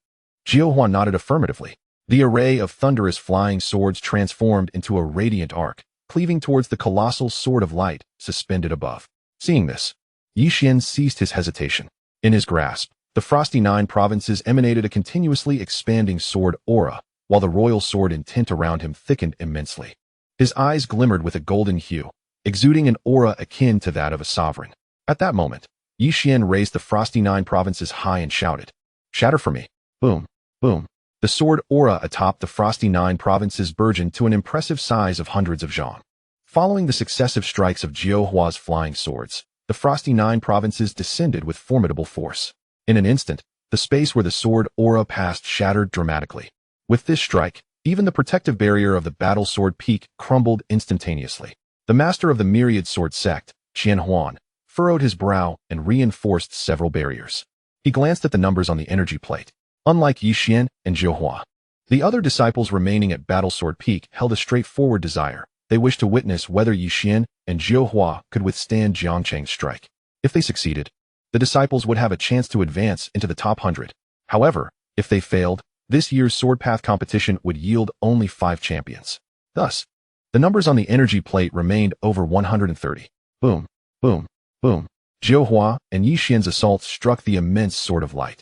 Jiao Hua nodded affirmatively. The array of thunderous flying swords transformed into a radiant arc, cleaving towards the colossal sword of light suspended above. Seeing this, Yi Xian ceased his hesitation. In his grasp, the frosty 9 provinces emanated a continuously expanding sword aura, while the royal sword intent around him thickened immensely. His eyes glimmered with a golden hue, exuding an aura akin to that of a sovereign. At that moment, Yi Xian raised the frosty 9 provinces high and shouted, "Shatter for me." Boom, boom. The sword aura atop the frosty 9 provinces burgeoned to an impressive size of hundreds of zhang. Following the successive strikes of Jiao Hua's flying swords, the frosty 9 provinces descended with formidable force. In an instant, the space where the sword aura passed shattered dramatically. With this strike, even the protective barrier of the battle sword peak crumbled instantaneously. The master of the myriad sword sect, Qian Huan, furrowed his brow and reinforced several barriers. He glanced at the numbers on the energy plate. Unlike Yi Xian and Jiao Hua, the other disciples remaining at battle sword peak held a straightforward desire. They wished to witness whether Yi Xian and Jiao Hua could withstand Jiang Cheng's strike. If they succeeded, the disciples would have a chance to advance into the top 100. However, if they failed, this year's sword path competition would yield only 5 champions. Thus, the numbers on the energy plate remained over 130. Boom, boom, boom. Jiao Hua and Yi Xian's assault struck the immense sword of light,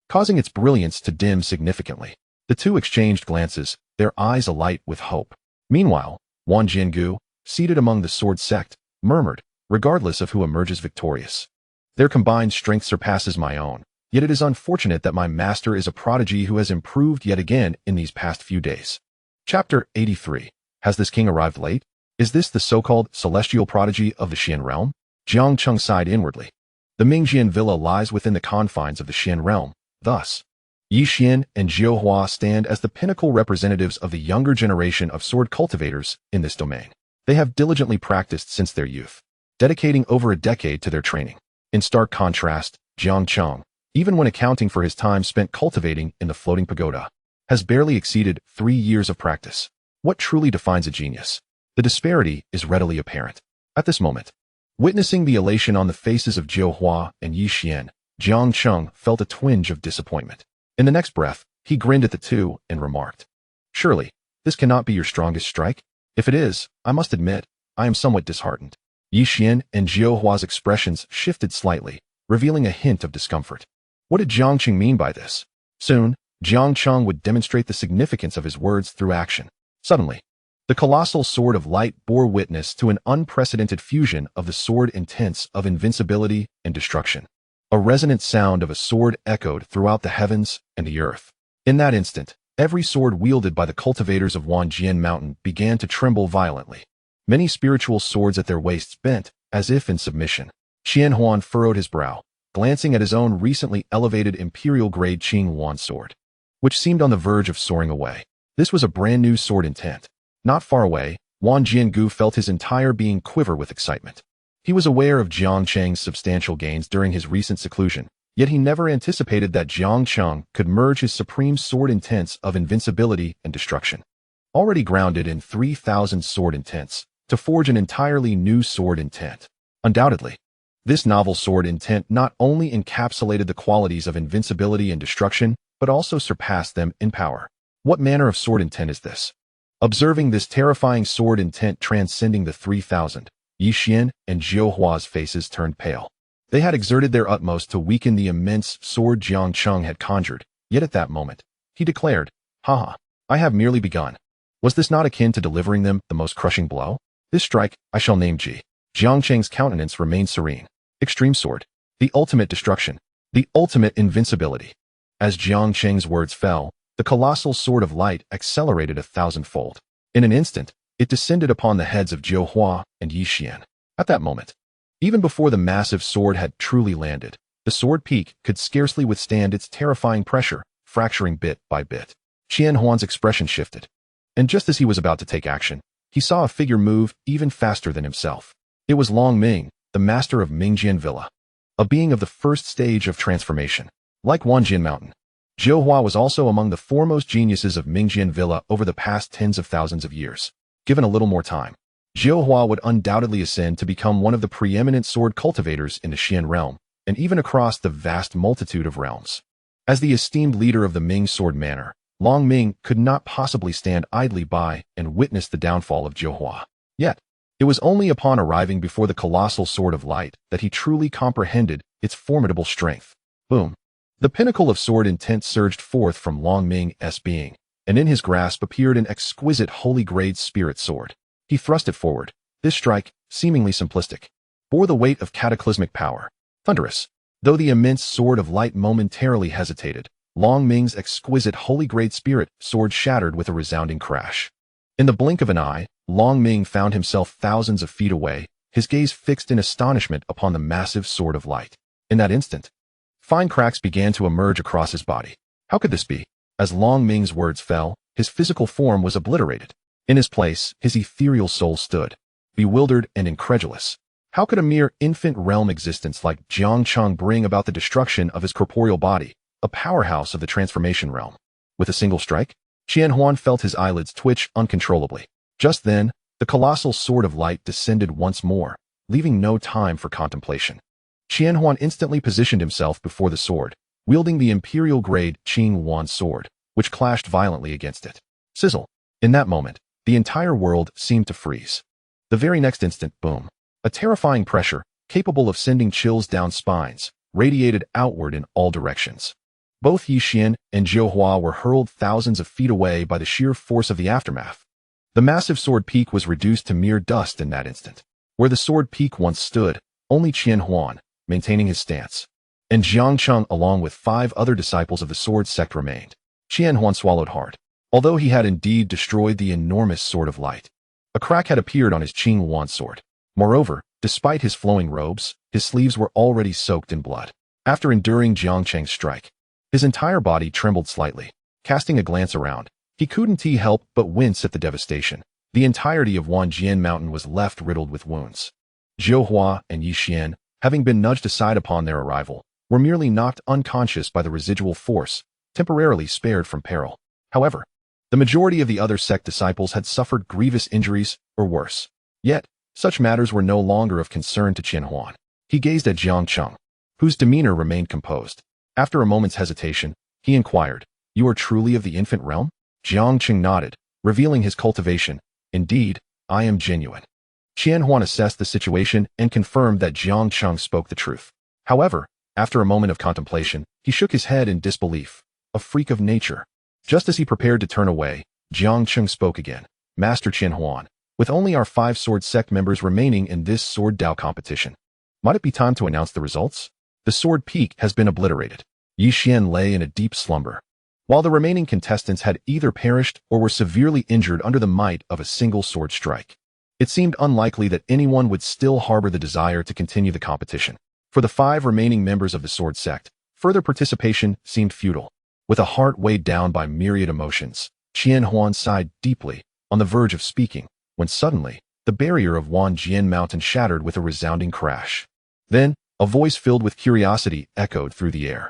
causing its brilliance to dim significantly. The two exchanged glances, their eyes alight with hope. Meanwhile, Wan Jiangu, seated among the sword sect, murmured, regardless of who emerges victorious, "Their combined strength surpasses my own. Yet it is unfortunate that my master is a prodigy who has improved yet again in these past few days." Chapter 83. Has this king arrived late? Is this the so-called celestial prodigy of the Xian realm? Jiang Cheng sighed inwardly. The Mingjian Villa lies within the confines of the Xian realm. Thus, Yi Xian and Jiao Hua stand as the pinnacle representatives of the younger generation of sword cultivators in this domain. They have diligently practiced since their youth, dedicating over a decade to their training. In stark contrast, Jiang Cheng, even when accounting for his time spent cultivating in the floating pagoda, has barely exceeded 3 years of practice. What truly defines a genius? The disparity is readily apparent. At this moment, witnessing the elation on the faces of Jiao Hua and Yi Xian, Jiang Cheng felt a twinge of disappointment. In the next breath, he grinned at the two and remarked, "Surely, this cannot be your strongest strike? If it is, I must admit, I am somewhat disheartened." Yi Xian and Jiao Hua's expressions shifted slightly, revealing a hint of discomfort. What did Jiang Cheng mean by this? Soon, Jiang Cheng would demonstrate the significance of his words through action. Suddenly, the colossal sword of light bore witness to an unprecedented fusion of the sword intents of invincibility and destruction. A resonant sound of a sword echoed throughout the heavens and the earth. In that instant, every sword wielded by the cultivators of Wanjian Mountain began to tremble violently. Many spiritual swords at their waists bent, as if in submission. Qian Huan furrowed his brow, glancing at his own recently elevated imperial-grade Qing Yuan sword, which seemed on the verge of soaring away. This was a brand-new sword intent. Not far away, Wan Jiangu felt his entire being quiver with excitement. He was aware of Jiang Cheng's substantial gains during his recent seclusion, yet he never anticipated that Jiang Cheng could merge his supreme sword intents of invincibility and destruction, already grounded in 3,000 sword intents, to forge an entirely new sword intent. Undoubtedly, this novel sword intent not only encapsulated the qualities of invincibility and destruction, but also surpassed them in power. What manner of sword intent is this? Observing this terrifying sword intent transcending the 3,000, Yi Xian and Jiao Hua's faces turned pale. They had exerted their utmost to weaken the immense sword Jiang Cheng had conjured, yet at that moment, he declared, "Haha, I have merely begun." Was this not akin to delivering them the most crushing blow? This strike, I shall name Ji. Jiang Cheng's countenance remained serene. Extreme sword. The ultimate destruction. The ultimate invincibility. As Jiang Cheng's words fell, the colossal sword of light accelerated 1,000-fold. In an instant, it descended upon the heads of Jiao Hua and Yi Xian. At that moment, even before the massive sword had truly landed, the sword peak could scarcely withstand its terrifying pressure, fracturing bit by bit. Qian Huan's expression shifted, and just as he was about to take action, he saw a figure move even faster than himself. It was Long Ming, the master of Mingjian Villa, a being of the first stage of transformation. Like Wanjian Mountain, Jiao Hua was also among the foremost geniuses of Mingjian Villa over the past tens of thousands of years. Given a little more time, Jiao Hua would undoubtedly ascend to become one of the preeminent sword cultivators in the Xian realm, and even across the vast multitude of realms. As the esteemed leader of the Ming sword manor, Long Ming could not possibly stand idly by and witness the downfall of Jiao Hua. Yet, it was only upon arriving before the colossal sword of light that he truly comprehended its formidable strength. Boom! The pinnacle of sword intent surged forth from Long Ming's being, and in his grasp appeared an exquisite holy-grade spirit sword. He thrust it forward. This strike, seemingly simplistic, bore the weight of cataclysmic power. Thunderous. Though the immense sword of light momentarily hesitated, Long Ming's exquisite holy-grade spirit sword shattered with a resounding crash. In the blink of an eye, Long Ming found himself thousands of feet away, his gaze fixed in astonishment upon the massive sword of light. In that instant, fine cracks began to emerge across his body. How could this be? As Long Ming's words fell, his physical form was obliterated. In his place, his ethereal soul stood, bewildered and incredulous. How could a mere infant realm existence like Jiang Cheng bring about the destruction of his corporeal body, a powerhouse of the transformation realm? With a single strike, Qian Huan felt his eyelids twitch uncontrollably. Just then, the colossal sword of light descended once more, leaving no time for contemplation. Qian Huan instantly positioned himself before the sword, wielding the imperial-grade Qing Yuan sword, which clashed violently against it. Sizzle! In that moment, the entire world seemed to freeze. The very next instant, boom! A terrifying pressure, capable of sending chills down spines, radiated outward in all directions. Both Yi Xian and Jiao Hua were hurled thousands of feet away by the sheer force of the aftermath. The massive sword peak was reduced to mere dust in that instant. Where the sword peak once stood, only Qian Huan, maintaining his stance, and Jiang Cheng along with 5 other disciples of the sword sect remained. Qian Huan swallowed hard. Although he had indeed destroyed the enormous sword of light, a crack had appeared on his Qing Yuan sword. Moreover, despite his flowing robes, his sleeves were already soaked in blood. After enduring Jiang Cheng's strike, his entire body trembled slightly. Casting a glance around, he couldn't help but wince at the devastation. The entirety of Wanjian Mountain was left riddled with wounds. Zhou Hua and Yi Xian, having been nudged aside upon their arrival, were merely knocked unconscious by the residual force, temporarily spared from peril. However, the majority of the other sect disciples had suffered grievous injuries or worse. Yet, such matters were no longer of concern to Qian Huan. He gazed at Jiang Cheng, whose demeanor remained composed. After a moment's hesitation, he inquired, "You are truly of the infant realm?" Jiang Cheng nodded, revealing his cultivation. "Indeed, I am genuine." Qian Huan assessed the situation and confirmed that Jiang Cheng spoke the truth. However, after a moment of contemplation, he shook his head in disbelief. A freak of nature. Just as he prepared to turn away, Jiang Cheng spoke again. "Master Qian Huan, with only our 5 sword sect members remaining in this sword Dao competition, might it be time to announce the results? The sword peak has been obliterated." Yi Xian lay in a deep slumber, while the remaining contestants had either perished or were severely injured under the might of a single sword strike. It seemed unlikely that anyone would still harbor the desire to continue the competition. For the 5 remaining members of the sword sect, further participation seemed futile. With a heart weighed down by myriad emotions, Qian Huan sighed deeply, on the verge of speaking, when suddenly, the barrier of Wanjian Mountain shattered with a resounding crash. Then, a voice filled with curiosity echoed through the air.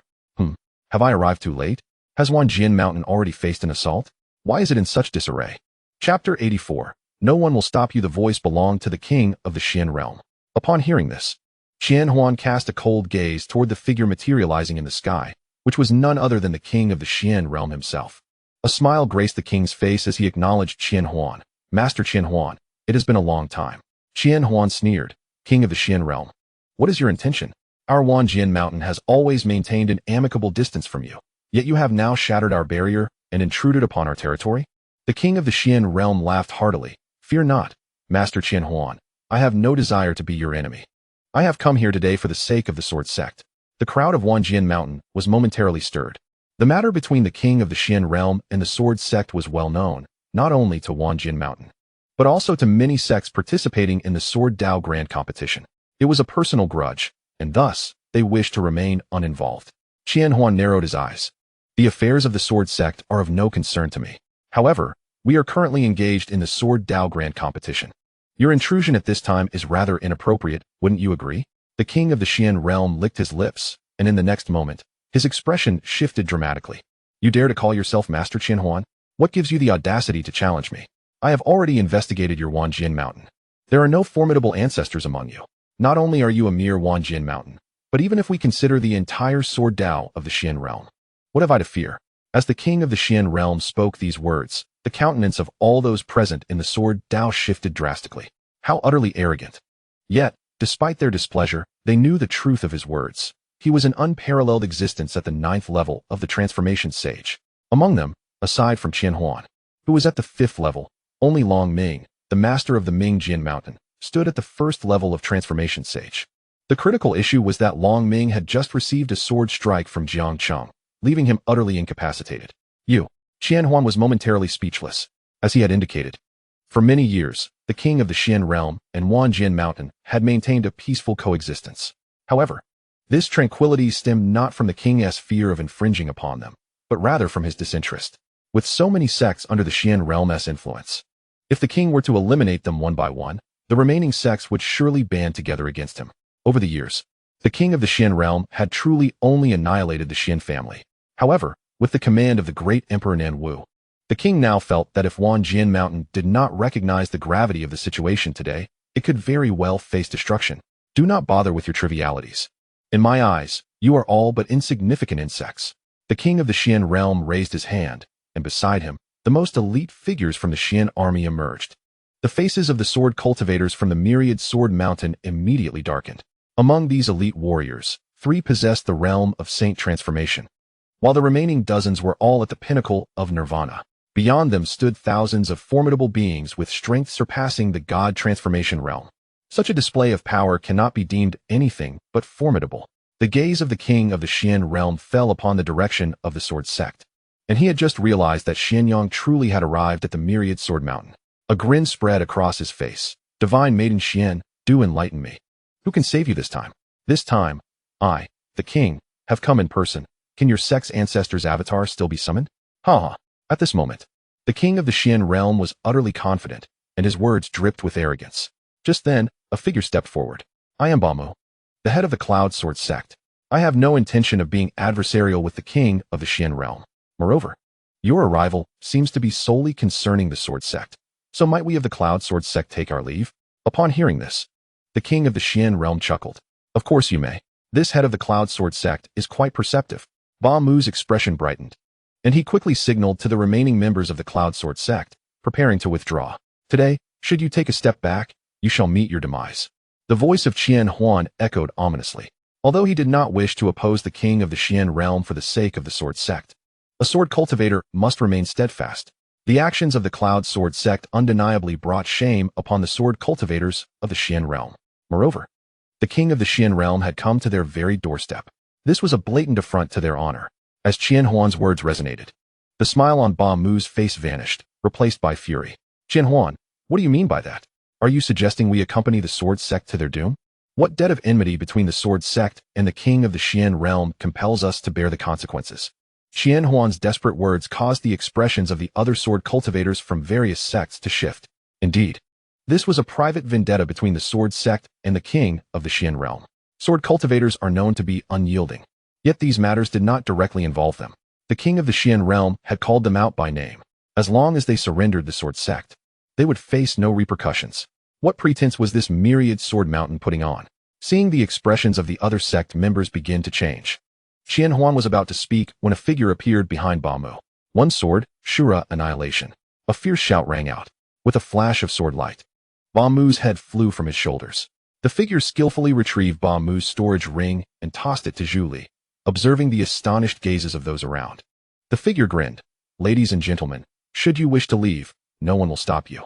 Have I arrived too late? Has Wanjian Mountain already faced an assault? Why is it in such disarray? Chapter 84. No one will stop you. The voice belonged to the king of the Xian realm. Upon hearing this, Qian Huan cast a cold gaze toward the figure materializing in the sky, which was none other than the king of the Xian realm himself. A smile graced the king's face as he acknowledged Qian Huan. "Master Qian Huan, it has been a long time." Qian Huan sneered. "King of the Xian realm, what is your intention? Our Wanjian Mountain has always maintained an amicable distance from you, yet you have now shattered our barrier and intruded upon our territory?" The king of the Xian realm laughed heartily. "Fear not, Master Qian Huan. I have no desire to be your enemy. I have come here today for the sake of the sword sect." The crowd of Wanjian Mountain was momentarily stirred. The matter between the king of the Xian realm and the sword sect was well known, not only to Wanjian Mountain, but also to many sects participating in the Sword Dao Grand Competition. It was a personal grudge, and thus, they wished to remain uninvolved. Qian Huan narrowed his eyes. "The affairs of the sword sect are of no concern to me. However, we are currently engaged in the Sword Dao Grand Competition. Your intrusion at this time is rather inappropriate, wouldn't you agree?" The king of the Xian realm licked his lips, and in the next moment, his expression shifted dramatically. "You dare to call yourself Master Qian Huan? What gives you the audacity to challenge me? I have already investigated your Wanjian Mountain. There are no formidable ancestors among you. Not only are you a mere Wanjian Mountain, but even if we consider the entire Sword Dao of the Xian realm, what have I to fear?" As the king of the Xian realm spoke these words, the countenance of all those present in the Sword Dao shifted drastically. How utterly arrogant. Yet, despite their displeasure, they knew the truth of his words. He was an unparalleled existence at the 9th level of the transformation sage. Among them, aside from Qian Huan, who was at the 5th level, only Long Ming, the master of the Mingjian Mountain, stood at the 1st level of transformation sage. The critical issue was that Long Ming had just received a sword strike from Jiang Cheng, leaving him utterly incapacitated. Qian Huan was momentarily speechless. As he had indicated, for many years, the king of the Xian realm and Wanjian Mountain had maintained a peaceful coexistence. However, this tranquility stemmed not from the king's fear of infringing upon them, but rather from his disinterest. With so many sects under the Xian realm's influence, if the king were to eliminate them one by one, the remaining sects would surely band together against him. Over the years, the king of the Xian realm had truly only annihilated the Xian family. However, with the command of the great Emperor Nan Wu, the king now felt that if Wanjian Mountain did not recognize the gravity of the situation today, it could very well face destruction. "Do not bother with your trivialities. In my eyes, you are all but insignificant insects." The king of the Xian realm raised his hand, and beside him, the most elite figures from the Xian army emerged. The faces of the sword cultivators from the myriad Sword Mountain immediately darkened. Among these elite warriors, 3 possessed the realm of Saint Transformation, while the remaining dozens were all at the pinnacle of Nirvana. Beyond them stood thousands of formidable beings with strength surpassing the God Transformation realm. Such a display of power cannot be deemed anything but formidable. The gaze of the king of the Xian realm fell upon the direction of the sword sect, and he had just realized that Xianyang truly had arrived at the myriad Sword Mountain. A grin spread across his face. "Divine Maiden Xian, Do enlighten me. Who can save you this time? This time, I, the king, have come in person. Can your sect's ancestor's avatar still be summoned? Ha ha. At this moment, the king of the Xian realm was utterly confident, and his words dripped with arrogance. Just then, a figure stepped forward. I am Bamu, the head of the Cloud Sword sect. I have no intention of being adversarial with the king of the Xian realm. Moreover, your arrival seems to be solely concerning the Sword sect. So might we of the Cloud Sword sect take our leave? Upon hearing this, the king of the Xian realm chuckled. Of course you may. This head of the Cloud Sword sect is quite perceptive. Bamu's expression brightened, and he quickly signaled to the remaining members of the Cloud Sword sect, preparing to withdraw. Today, should you take a step back, you shall meet your demise. The voice of Qian Huan echoed ominously. Although he did not wish to oppose the king of the Xian realm for the sake of the Sword sect, a sword cultivator must remain steadfast. The actions of the Cloud Sword sect undeniably brought shame upon the sword cultivators of the Xian realm. Moreover, the king of the Xian realm had come to their very doorstep. This was a blatant affront to their honor. As Qian Huan's words resonated, the smile on Bamu's face vanished, replaced by fury. Qian Huan, what do you mean by that? Are you suggesting we accompany the Sword sect to their doom? What debt of enmity between the Sword sect and the king of the Xian realm compels us to bear the consequences? Qian Huan's desperate words caused the expressions of the other sword cultivators from various sects to shift. Indeed, this was a private vendetta between the Sword sect and the king of the Xian realm. Sword cultivators are known to be unyielding, yet these matters did not directly involve them. The king of the Xian realm had called them out by name. As long as they surrendered the Sword sect, they would face no repercussions. What pretense was this myriad sword mountain putting on? Seeing the expressions of the other sect members begin to change, Qian Huan was about to speak when a figure appeared behind Bamu. One sword, Shura Annihilation. A fierce shout rang out. With a flash of sword light, Bamu's head flew from his shoulders. The figure skillfully retrieved Bamu's storage ring and tossed it to Zhu Li, observing the astonished gazes of those around. The figure grinned. Ladies and gentlemen, should you wish to leave, no one will stop you.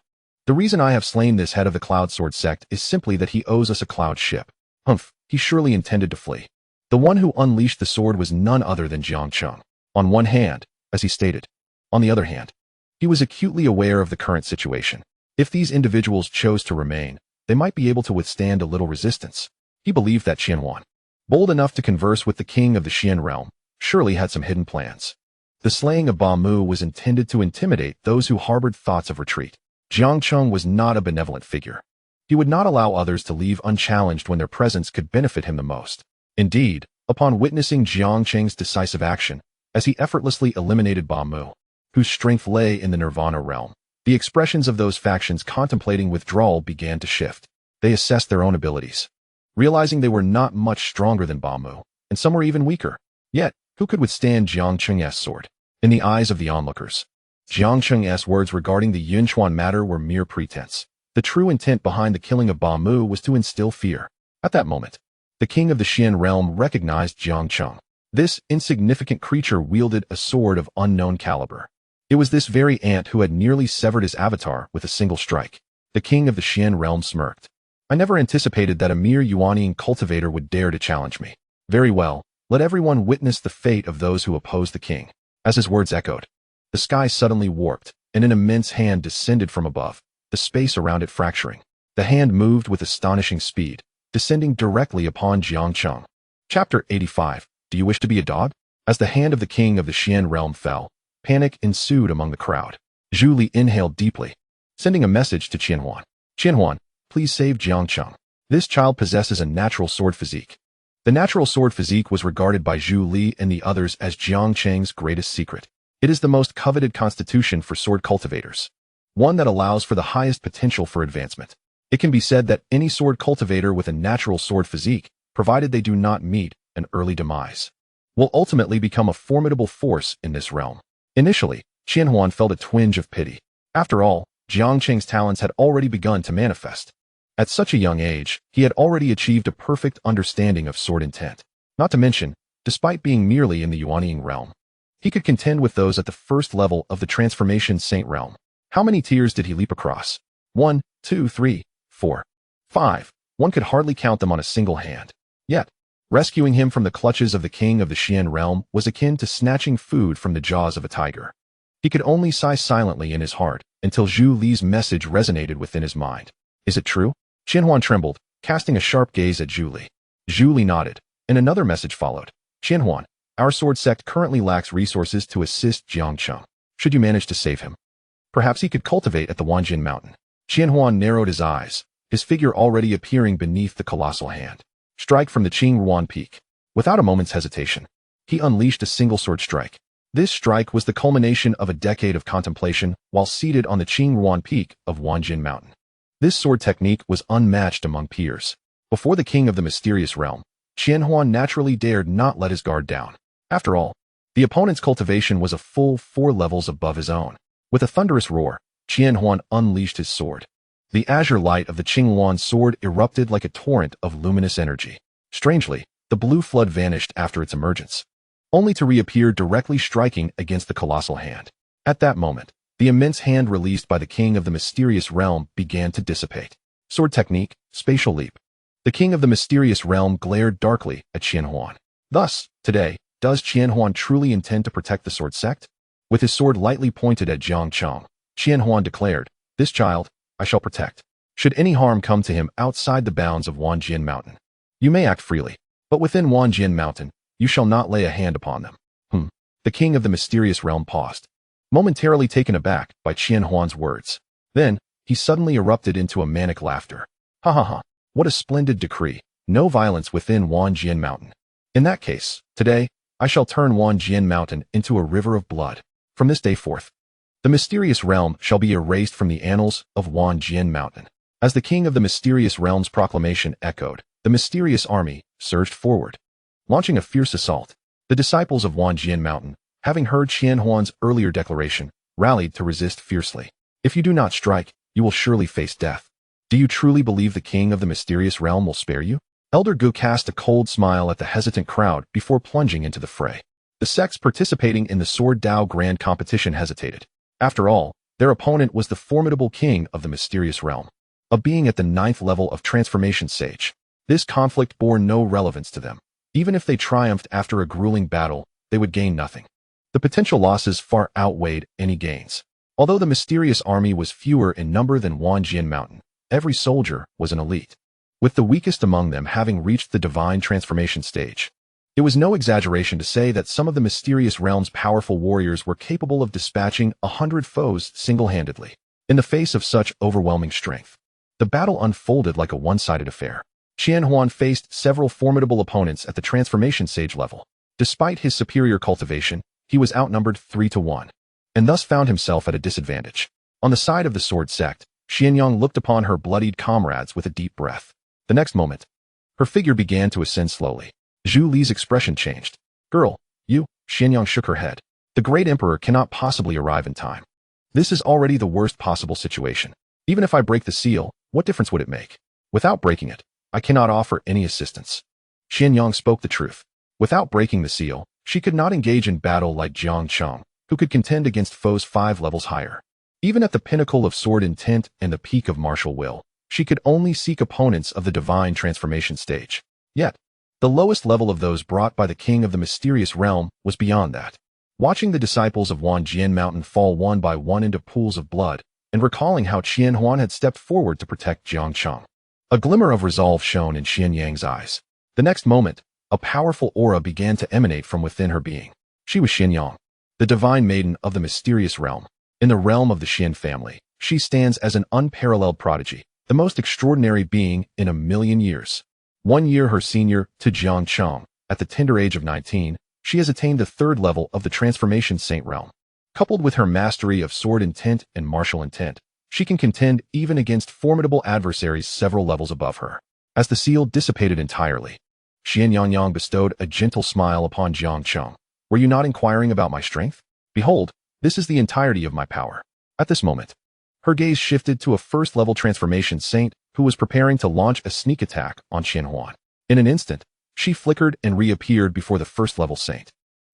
The reason I have slain this head of the Cloud Sword sect is simply that he owes us a cloud ship. Humph, he surely intended to flee. The one who unleashed the sword was none other than Jiang Cheng. On one hand, as he stated. On the other hand, he was acutely aware of the current situation. If these individuals chose to remain, they might be able to withstand a little resistance. He believed that Qian Huan, bold enough to converse with the king of the Xian realm, surely had some hidden plans. The slaying of Bamu was intended to intimidate those who harbored thoughts of retreat. Jiang Cheng was not a benevolent figure. He would not allow others to leave unchallenged when their presence could benefit him the most. Indeed, upon witnessing Jiang Cheng's decisive action, as he effortlessly eliminated Bamu, whose strength lay in the Nirvana realm, the expressions of those factions contemplating withdrawal began to shift. They assessed their own abilities, realizing they were not much stronger than Bamu, and some were even weaker. Yet, who could withstand Jiang Cheng's sword? In the eyes of the onlookers, Jiang Cheng's words regarding the Yunchuan matter were mere pretense. The true intent behind the killing of Bamu was to instill fear. At that moment, the king of the Xian realm recognized Jiang Cheng. This insignificant creature wielded a sword of unknown caliber. It was this very ant who had nearly severed his avatar with a single strike. The king of the Xian realm smirked. I never anticipated that a mere Yuanian cultivator would dare to challenge me. Very well, let everyone witness the fate of those who oppose the king. As his words echoed, the sky suddenly warped, and an immense hand descended from above, the space around it fracturing. The hand moved with astonishing speed, descending directly upon Jiang Cheng. Chapter 85. Do you wish to be a dog? As the hand of the king of the Xian realm fell, panic ensued among the crowd. Zhu Li inhaled deeply, sending a message to Qian Huan. Qian Huan, please save Jiang Cheng. This child possesses a natural sword physique. The natural sword physique was regarded by Zhu Li and the others as Jiang Cheng's greatest secret. It is the most coveted constitution for sword cultivators, one that allows for the highest potential for advancement. It can be said that any sword cultivator with a natural sword physique, provided they do not meet an early demise, will ultimately become a formidable force in this realm. Initially, Qian Huan felt a twinge of pity. After all, Jiang Cheng's talents had already begun to manifest. At such a young age, he had already achieved a perfect understanding of sword intent. Not to mention, despite being merely in the Yuanian realm, he could contend with those at the first level of the Transformation Saint realm. How many tiers did he leap across? 1, 2, 3, 4, 5. One could hardly count them on a single hand. Yet, rescuing him from the clutches of the king of the Xian realm was akin to snatching food from the jaws of a tiger. He could only sigh silently in his heart until Zhu Li's message resonated within his mind. Is it true? Qianhuan trembled, casting a sharp gaze at Zhu Li. Zhu Li nodded, and another message followed. Qianhuan, our sword sect currently lacks resources to assist Jiang Cheng. Should you manage to save him, perhaps he could cultivate at the Wanjin mountain. Qianhuan narrowed his eyes, his figure already appearing beneath the colossal hand. Strike from the Qingruan peak. Without a moment's hesitation, he unleashed a single sword strike. This strike was the culmination of a decade of contemplation while seated on the Qingruan peak of Wanjin mountain. This sword technique was unmatched among peers. Before the king of the mysterious realm, Qianhuan naturally dared not let his guard down. After all, the opponent's cultivation was a full 4 levels above his own. With a thunderous roar, Qianhuan unleashed his sword. The azure light of the Qingruan sword erupted like a torrent of luminous energy. Strangely, the blue flood vanished after its emergence, only to reappear directly striking against the colossal hand. At that moment, the immense hand released by the king of the mysterious realm began to dissipate. Sword technique, spatial leap. The king of the mysterious realm glared darkly at Qianhuan. Thus, today, does Qianhuan truly intend to protect the sword sect? With his sword lightly pointed at Jiang Cheng, Qianhuan declared, "This child, I shall protect. Should any harm come to him outside the bounds of Wanjin mountain, you may act freely, but within Wanjin mountain, you shall not lay a hand upon them." The king of the mysterious realm paused, momentarily taken aback by Qianhuan's words. Then, he suddenly erupted into a manic laughter. "Ha ha ha, what a splendid decree, no violence within Wanjin mountain. In that case, today, I shall turn Wanjin mountain into a river of blood. From this day forth, the mysterious realm shall be erased from the annals of Wanjin mountain." As the king of the mysterious realm's proclamation echoed, the mysterious army surged forward, launching a fierce assault. The disciples of Wanjin mountain, having heard Qianhuan's earlier declaration, rallied to resist fiercely. "If you do not strike, you will surely face death. Do you truly believe the king of the mysterious realm will spare you?" Elder Gu cast a cold smile at the hesitant crowd before plunging into the fray. The sects participating in the Sword Dao Grand Competition hesitated. After all, their opponent was the formidable king of the mysterious realm, a being at the 9th level of transformation stage. This conflict bore no relevance to them. Even if they triumphed after a grueling battle, they would gain nothing. The potential losses far outweighed any gains. Although the mysterious army was fewer in number than Wanjin mountain, every soldier was an elite, with the weakest among them having reached the divine transformation stage. It was no exaggeration to say that some of the mysterious realm's powerful warriors were capable of dispatching 100 foes single-handedly. In the face of such overwhelming strength, the battle unfolded like a one-sided affair. Qianhuan faced several formidable opponents at the transformation stage level. Despite his superior cultivation, he was outnumbered 3-1, and thus found himself at a disadvantage. On the side of the sword sect, Xianyang looked upon her bloodied comrades with a deep breath. The next moment, her figure began to ascend slowly. Zhu Li's expression changed. "Girl, you," Xianyang shook her head. "The great emperor cannot possibly arrive in time. This is already the worst possible situation. Even if I break the seal, what difference would it make? Without breaking it, I cannot offer any assistance." Xianyang spoke the truth. Without breaking the seal, she could not engage in battle like Jiang Cheng, who could contend against foes 5 levels higher. Even at the pinnacle of sword intent and the peak of martial will, she could only seek opponents of the divine transformation stage. Yet, the lowest level of those brought by the king of the mysterious realm was beyond that. Watching the disciples of Wanjin mountain fall one by one into pools of blood, and recalling how Qianhuan had stepped forward to protect Jiang Cheng, a glimmer of resolve shone in Xianyang's eyes. The next moment, a powerful aura began to emanate from within her being. She was Xianyang, the divine maiden of the mysterious realm. In the realm of the Xian family, she stands as an unparalleled prodigy, the most extraordinary being in 1,000,000 years. 1 year her senior to Jiang Cheng, at the tender age of 19, she has attained the 3rd level of the transformation saint realm. Coupled with her mastery of sword intent and martial intent, she can contend even against formidable adversaries several levels above her. As the seal dissipated entirely, Xianyang bestowed a gentle smile upon Jiang Cheng. "Were you not inquiring about my strength? Behold, this is the entirety of my power." At this moment, her gaze shifted to a 1st-level transformation saint who was preparing to launch a sneak attack on Qianhuan. In an instant, she flickered and reappeared before the 1st-level saint.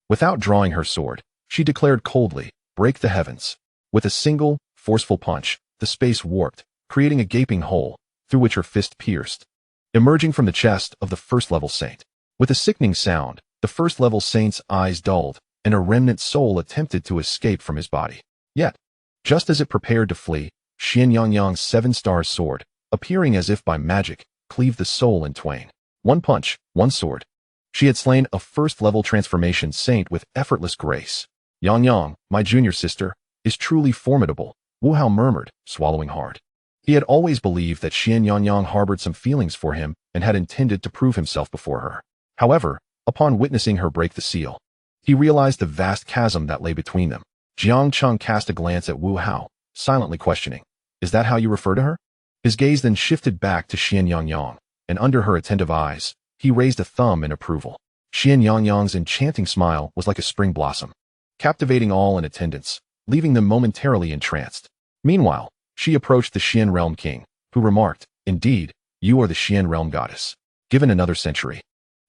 Without drawing her sword, she declared coldly, "Break the heavens." With a single, forceful punch, the space warped, creating a gaping hole, through which her fist pierced. Emerging from the chest of the 1st-level saint, with a sickening sound, the 1st-level saint's eyes dulled, and a remnant soul attempted to escape from his body. Yet, just as it prepared to flee, Xianyang's 7-star sword, appearing as if by magic, cleaved the soul in twain. One punch, one sword. She had slain a first-level transformation saint with effortless grace. Yang, my junior sister, is truly formidable, Wu Hao murmured, swallowing hard. He had always believed that Yang harbored some feelings for him and had intended to prove himself before her. However, upon witnessing her break the seal, he realized the vast chasm that lay between them. Jiang Cheng cast a glance at Wu Hao, silently questioning, "Is that how you refer to her?" His gaze then shifted back to Yang, and under her attentive eyes, he raised a thumb in approval. Yang's enchanting smile was like a spring blossom, captivating all in attendance, leaving them momentarily entranced. Meanwhile, she approached the Xian Realm King, who remarked, "Indeed, you are the Xian Realm Goddess. Given another century,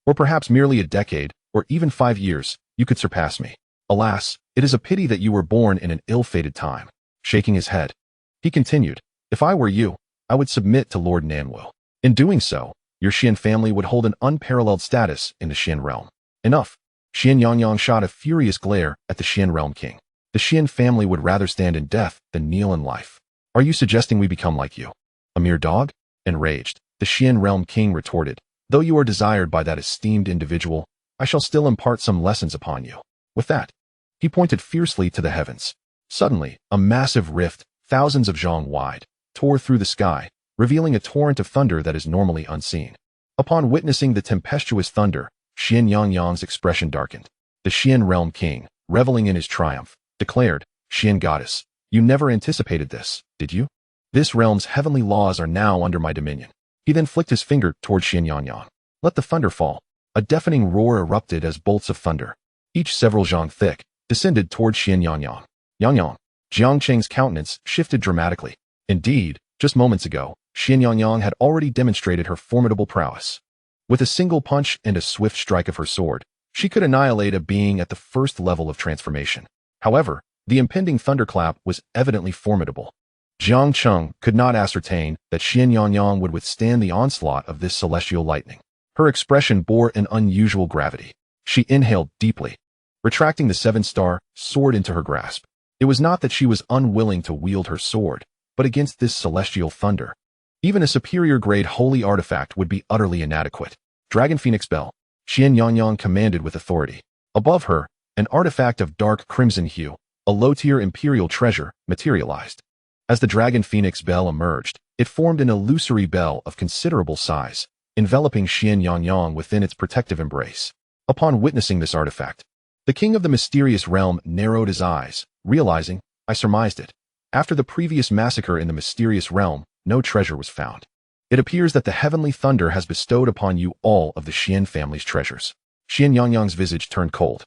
or perhaps merely a decade, or even 5 years, you could surpass me. Alas, it is a pity that you were born in an ill-fated time." Shaking his head, he continued, "If I were you, I would submit to Lord Nanwu. In doing so, your Xian family would hold an unparalleled status in the Xian realm." Enough. Yang shot a furious glare at the Xian Realm King. The Xian family would rather stand in death than kneel in life. "Are you suggesting we become like you? A mere dog?" Enraged, the Xian Realm King retorted, "Though you are desired by that esteemed individual, I shall still impart some lessons upon you." With that, he pointed fiercely to the heavens. Suddenly, a massive rift, thousands of zhang wide, tore through the sky, revealing a torrent of thunder that is normally unseen. Upon witnessing the tempestuous thunder, Yang's expression darkened. The Xian Realm King, reveling in his triumph, declared, "Xian Goddess, you never anticipated this, did you? This realm's heavenly laws are now under my dominion." He then flicked his finger toward Yang. "Let the thunder fall." A deafening roar erupted as bolts of thunder, each several zhang thick, descended toward Yang. Jiang Cheng's countenance shifted dramatically. Indeed, just moments ago, Yang had already demonstrated her formidable prowess. With a single punch and a swift strike of her sword, she could annihilate a being at the first level of transformation. However, the impending thunderclap was evidently formidable. Jiang Cheng could not ascertain that Yang would withstand the onslaught of this celestial lightning. Her expression bore an unusual gravity. She inhaled deeply, retracting the 7-star sword into her grasp. It was not that she was unwilling to wield her sword, but against this celestial thunder, even a superior-grade holy artifact would be utterly inadequate. "Dragon Phoenix Bell," Yang commanded with authority. Above her, an artifact of dark crimson hue, a low-tier imperial treasure, materialized. As the Dragon Phoenix Bell emerged, it formed an illusory bell of considerable size, enveloping Yang within its protective embrace. Upon witnessing this artifact, the king of the mysterious realm narrowed his eyes, realizing, "I surmised it. After the previous massacre in the mysterious realm, no treasure was found. It appears that the heavenly thunder has bestowed upon you all of the Xian family's treasures." Yang's visage turned cold.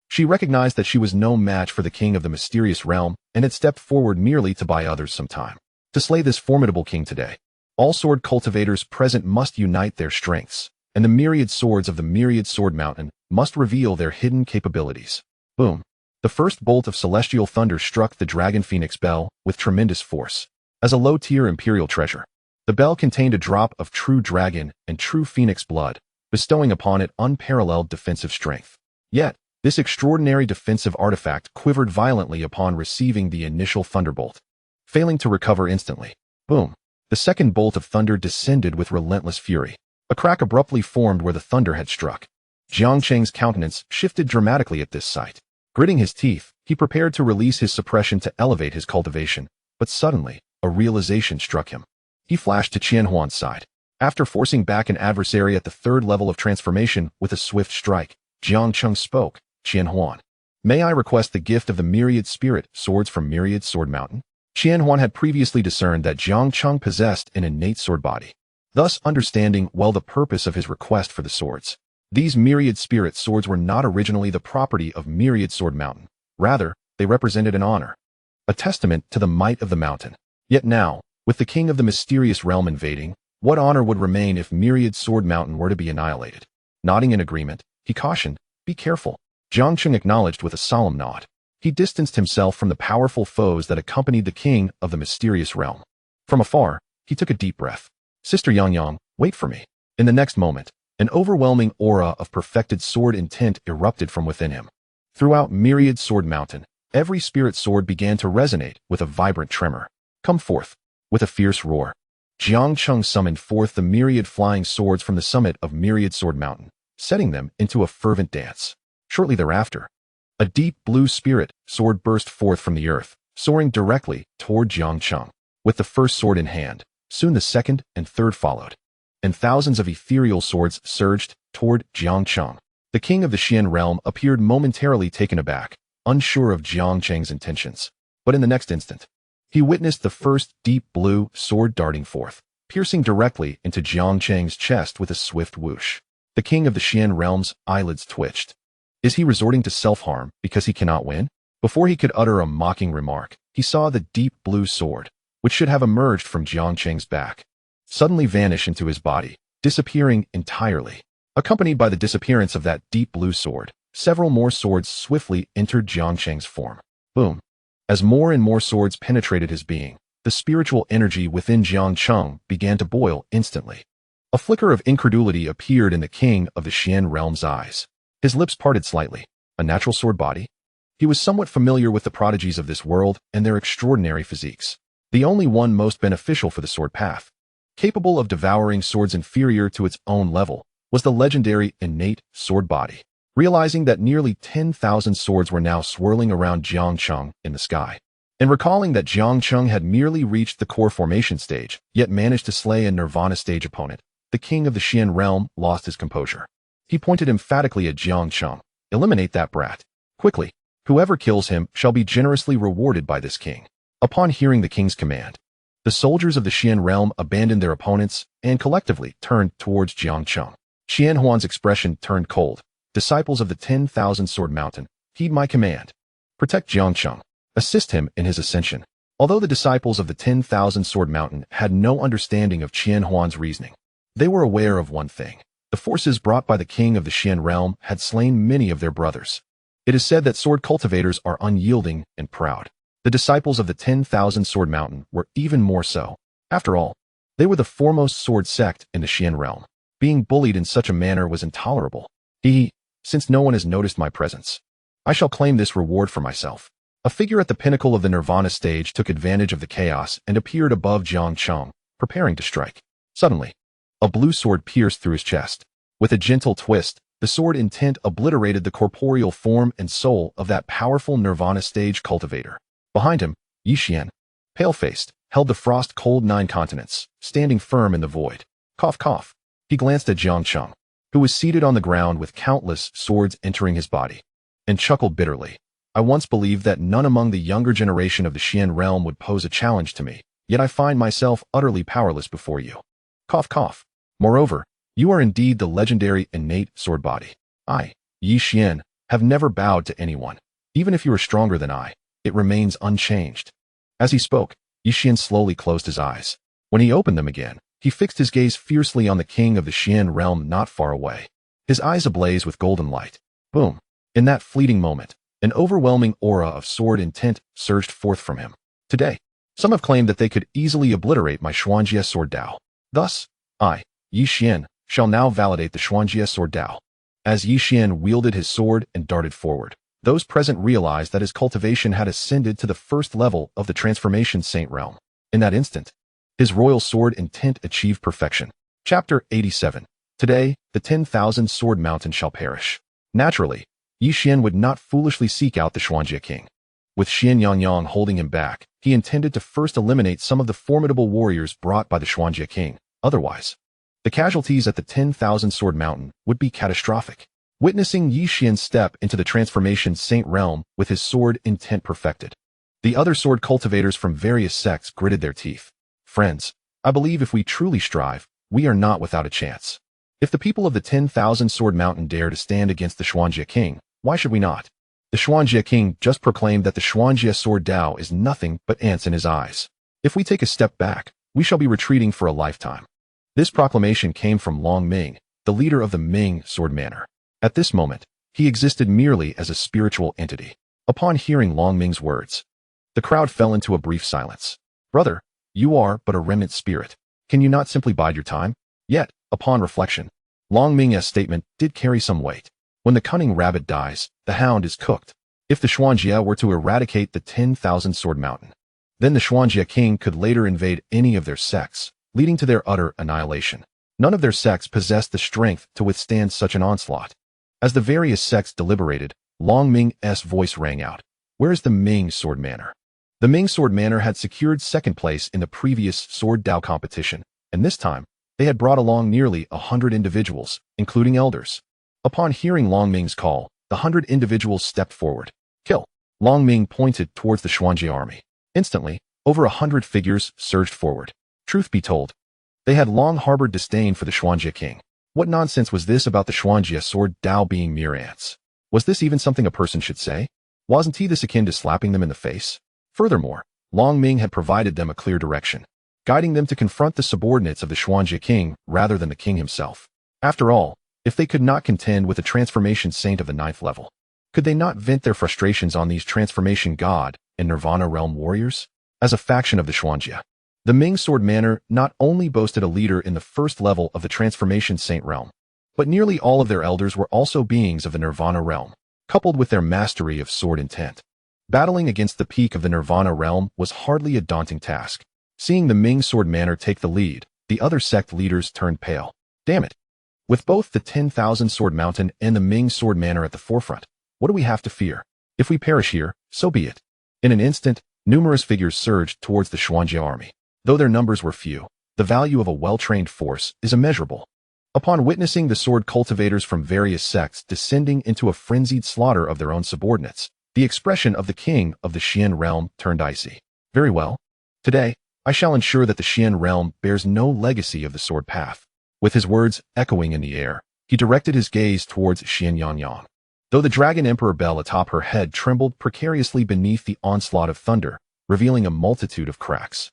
She recognized that she was no match for the king of the mysterious realm and had stepped forward merely to buy others some time. To slay this formidable king today, all sword cultivators present must unite their strengths, and the myriad swords of the myriad sword mountain must reveal their hidden capabilities. Boom. The first bolt of celestial thunder struck the Dragon Phoenix Bell with tremendous force. As a low-tier imperial treasure, the bell contained a drop of true dragon and true phoenix blood, bestowing upon it unparalleled defensive strength. Yet, this extraordinary defensive artifact quivered violently upon receiving the initial thunderbolt, failing to recover instantly. Boom. The second bolt of thunder descended with relentless fury. A crack abruptly formed where the thunder had struck. Jiang Cheng's countenance shifted dramatically at this sight. Gritting his teeth, he prepared to release his suppression to elevate his cultivation, but suddenly, a realization struck him. He flashed to Qianhuan's side. After forcing back an adversary at the third level of transformation with a swift strike, Jiang Cheng spoke, "Qianhuan, may I request the gift of the myriad spirit swords from Myriad Sword Mountain?" Qianhuan had previously discerned that Jiang Cheng possessed an innate sword body, thus understanding well the purpose of his request for the swords. These myriad spirit swords were not originally the property of Myriad Sword Mountain. Rather, they represented an honor, a testament to the might of the mountain. Yet now, with the king of the mysterious realm invading, what honor would remain if Myriad Sword Mountain were to be annihilated? Nodding in agreement, he cautioned, "Be careful." Jiang Cheng acknowledged with a solemn nod. He distanced himself from the powerful foes that accompanied the king of the mysterious realm. From afar, he took a deep breath. "Sister Yang, wait for me." In the next moment, an overwhelming aura of perfected sword intent erupted from within him. Throughout Myriad Sword Mountain, every spirit sword began to resonate with a vibrant tremor. "Come forth." With a fierce roar, Jiang Cheng summoned forth the myriad flying swords from the summit of Myriad Sword Mountain, setting them into a fervent dance. Shortly thereafter, a deep blue spirit sword burst forth from the earth, soaring directly toward Jiang Cheng. With the first sword in hand, soon the second and third followed, and thousands of ethereal swords surged toward Jiang Cheng. The king of the Xian realm appeared momentarily taken aback, unsure of Jiang Cheng's intentions. But in the next instant, he witnessed the first deep blue sword darting forth, piercing directly into Jiang Cheng's chest with a swift whoosh. The king of the Xian realm's eyelids twitched. Is he resorting to self-harm because he cannot win? Before he could utter a mocking remark, he saw the deep blue sword, which should have emerged from Jiang Cheng's back, suddenly vanish into his body, disappearing entirely. Accompanied by the disappearance of that deep blue sword, several more swords swiftly entered Jiang Cheng's form. Boom. As more and more swords penetrated his being, the spiritual energy within Jiang Cheng began to boil instantly. A flicker of incredulity appeared in the king of the Xian realm's eyes. His lips parted slightly. A natural sword body? He was somewhat familiar with the prodigies of this world and their extraordinary physiques. The only one most beneficial for the sword path, capable of devouring swords inferior to its own level, was the legendary Innate sword body. Realizing that nearly 10,000 swords were now swirling around Jiang Cheng in the sky, and recalling that Jiang Cheng had merely reached the core formation stage, yet managed to slay a Nirvana stage opponent, the king of the Xian realm lost his composure. He pointed emphatically at Jiang Cheng. Eliminate that brat. Quickly. Whoever kills him shall be generously rewarded by this king. Upon hearing the king's command, the soldiers of the Xian realm abandoned their opponents and collectively turned towards Jiang Cheng. Xian Huan's expression turned cold. Disciples of the 10,000 Sword Mountain, heed my command. Protect Jiang Cheng. Assist him in his ascension. Although the disciples of the 10,000 Sword Mountain had no understanding of Qian Huan's reasoning, they were aware of one thing. The forces brought by the king of the Xian realm had slain many of their brothers. It is said that sword cultivators are unyielding and proud. The disciples of the 10,000 Sword Mountain were even more so. After all, they were the foremost sword sect in the Xian realm. Being bullied in such a manner was intolerable. Since no one has noticed my presence, I shall claim this reward for myself. A figure at the pinnacle of the Nirvana stage took advantage of the chaos and appeared above Jiang Cheng, preparing to strike. Suddenly, a blue sword pierced through his chest. With a gentle twist, the sword intent obliterated the corporeal form and soul of that powerful Nirvana stage cultivator. Behind him, Yi Xian, pale-faced, held the frost-cold 9 continents, standing firm in the void. Cough, cough. He glanced at Jiang Cheng, who was seated on the ground with countless swords entering his body, and chuckled bitterly. I once believed that none among the younger generation of the Xian realm would pose a challenge to me, yet I find myself utterly powerless before you. Cough, cough. Moreover, you are indeed the legendary Innate sword body. I, Yi Xian, have never bowed to anyone. Even if you are stronger than I, it remains unchanged. As he spoke, Yi Xian slowly closed his eyes. When he opened them again, he fixed his gaze fiercely on the king of the Xian realm not far away, his eyes ablaze with golden light. Boom! In that fleeting moment, an overwhelming aura of sword intent surged forth from him. Today, some have claimed that they could easily obliterate my Xuanjie sword Dao. Thus, I, Yi Xian, shall now validate the Xuanjie sword Dao. As Yi Xian wielded his sword and darted forward, those present realized that his cultivation had ascended to the first level of the transformation saint realm. In that instant, his royal sword intent achieved perfection. Chapter 87. Today, the 10,000 Sword Mountain shall perish. Naturally, Yi Xian would not foolishly seek out the Xuanjie king. With Xian Yangyang holding him back, he intended to first eliminate some of the formidable warriors brought by the Xuanjie king. Otherwise, the casualties at the 10,000 Sword Mountain would be catastrophic. Witnessing Yi Xian step into the transformation saint realm with his sword intent perfected, the other sword cultivators from various sects gritted their teeth. Friends, I believe if we truly strive, we are not without a chance. If the people of the 10,000 Sword Mountain dare to stand against the Xuanjie king, why should we not? The Xuanjie king just proclaimed that the Xuanjie sword Dao is nothing but ants in his eyes. If we take a step back, we shall be retreating for a lifetime. This proclamation came from Long Ming, the leader of the Ming sword manor. At this moment, he existed merely as a spiritual entity. Upon hearing Long Ming's words, the crowd fell into a brief silence. Brother, you are but a remnant spirit. Can you not simply bide your time? Yet, upon reflection, Long Ming's statement did carry some weight. When the cunning rabbit dies, the hound is cooked. If the Xuanjie were to eradicate the 10,000 Sword Mountain, then the Xuanjie king could later invade any of their sects, leading to their utter annihilation. None of their sects possessed the strength to withstand such an onslaught. As the various sects deliberated, Long Ming's voice rang out. Where is the Ming Sword Manor? The Ming Sword Manor had secured second place in the previous Sword Dao competition, and this time, they had brought along nearly 100 individuals, including elders. Upon hearing Long Ming's call, the 100 individuals stepped forward. Kill! Long Ming pointed towards the Xuanjie army. Instantly, over 100 figures surged forward. Truth be told, they had long harbored disdain for the Xuanjie king. What nonsense was this about the Xuanjie Sword Dao being mere ants? Was this even something a person should say? Wasn't he this akin to slapping them in the face? Furthermore, Long Ming had provided them a clear direction, guiding them to confront the subordinates of the Xuanjie king rather than the king himself. After all, if they could not contend with a transformation saint of the 9th level, could they not vent their frustrations on these transformation god and nirvana realm warriors? As a faction of the Xuanjie, the Ming Sword Manor not only boasted a leader in the 1st level of the transformation saint realm, but nearly all of their elders were also beings of the nirvana realm, coupled with their mastery of sword intent. Battling against the peak of the nirvana realm was hardly a daunting task. Seeing the Ming Sword Manor take the lead, the other sect leaders turned pale. Damn it! With both the 10,000 Sword Mountain and the Ming Sword Manor at the forefront, what do we have to fear? If we perish here, so be it. In an instant, numerous figures surged towards the Xuanjie army. Though their numbers were few, the value of a well-trained force is immeasurable. Upon witnessing the sword cultivators from various sects descending into a frenzied slaughter of their own subordinates, the expression of the king of the Xian realm turned icy. Very well. Today, I shall ensure that the Xian realm bears no legacy of the sword path. With his words echoing in the air, he directed his gaze towards Xian Yangyang. Though the Dragon Emperor bell atop her head trembled precariously beneath the onslaught of thunder, revealing a multitude of cracks.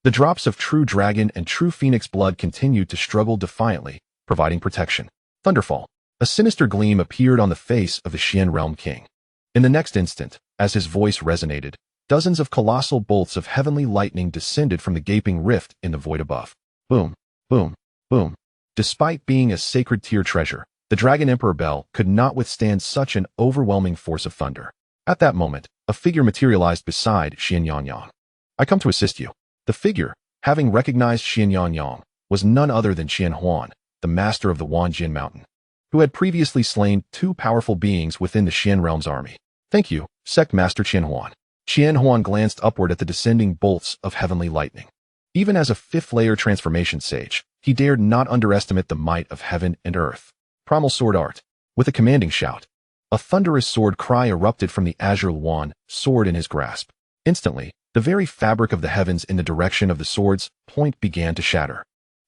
The drops of true dragon and true phoenix blood continued to struggle defiantly, providing protection. Thunderfall. A sinister gleam appeared on the face of the Xian realm king. In the next instant, as his voice resonated, dozens of colossal bolts of heavenly lightning descended from the gaping rift in the void above. Boom, boom, boom. Despite being a sacred tier treasure, the Dragon Emperor bell could not withstand such an overwhelming force of thunder. At that moment, a figure materialized beside Xian Yangyang. I come to assist you. The figure, having recognized Xian Yangyang, was none other than Qian Huan, the master of the Wanjin Mountain, who had previously slain 2 powerful beings within the Xian realm's army. Thank you, Sect Master Qian Huan. Qian Huan glanced upward at the descending bolts of heavenly lightning. Even as a 5th-layer transformation sage, he dared not underestimate the might of heaven and earth. Primal sword art. With a commanding shout, a thunderous sword cry erupted from the azure wand sword in his grasp. Instantly, the very fabric of the heavens in the direction of the sword's point began to shatter.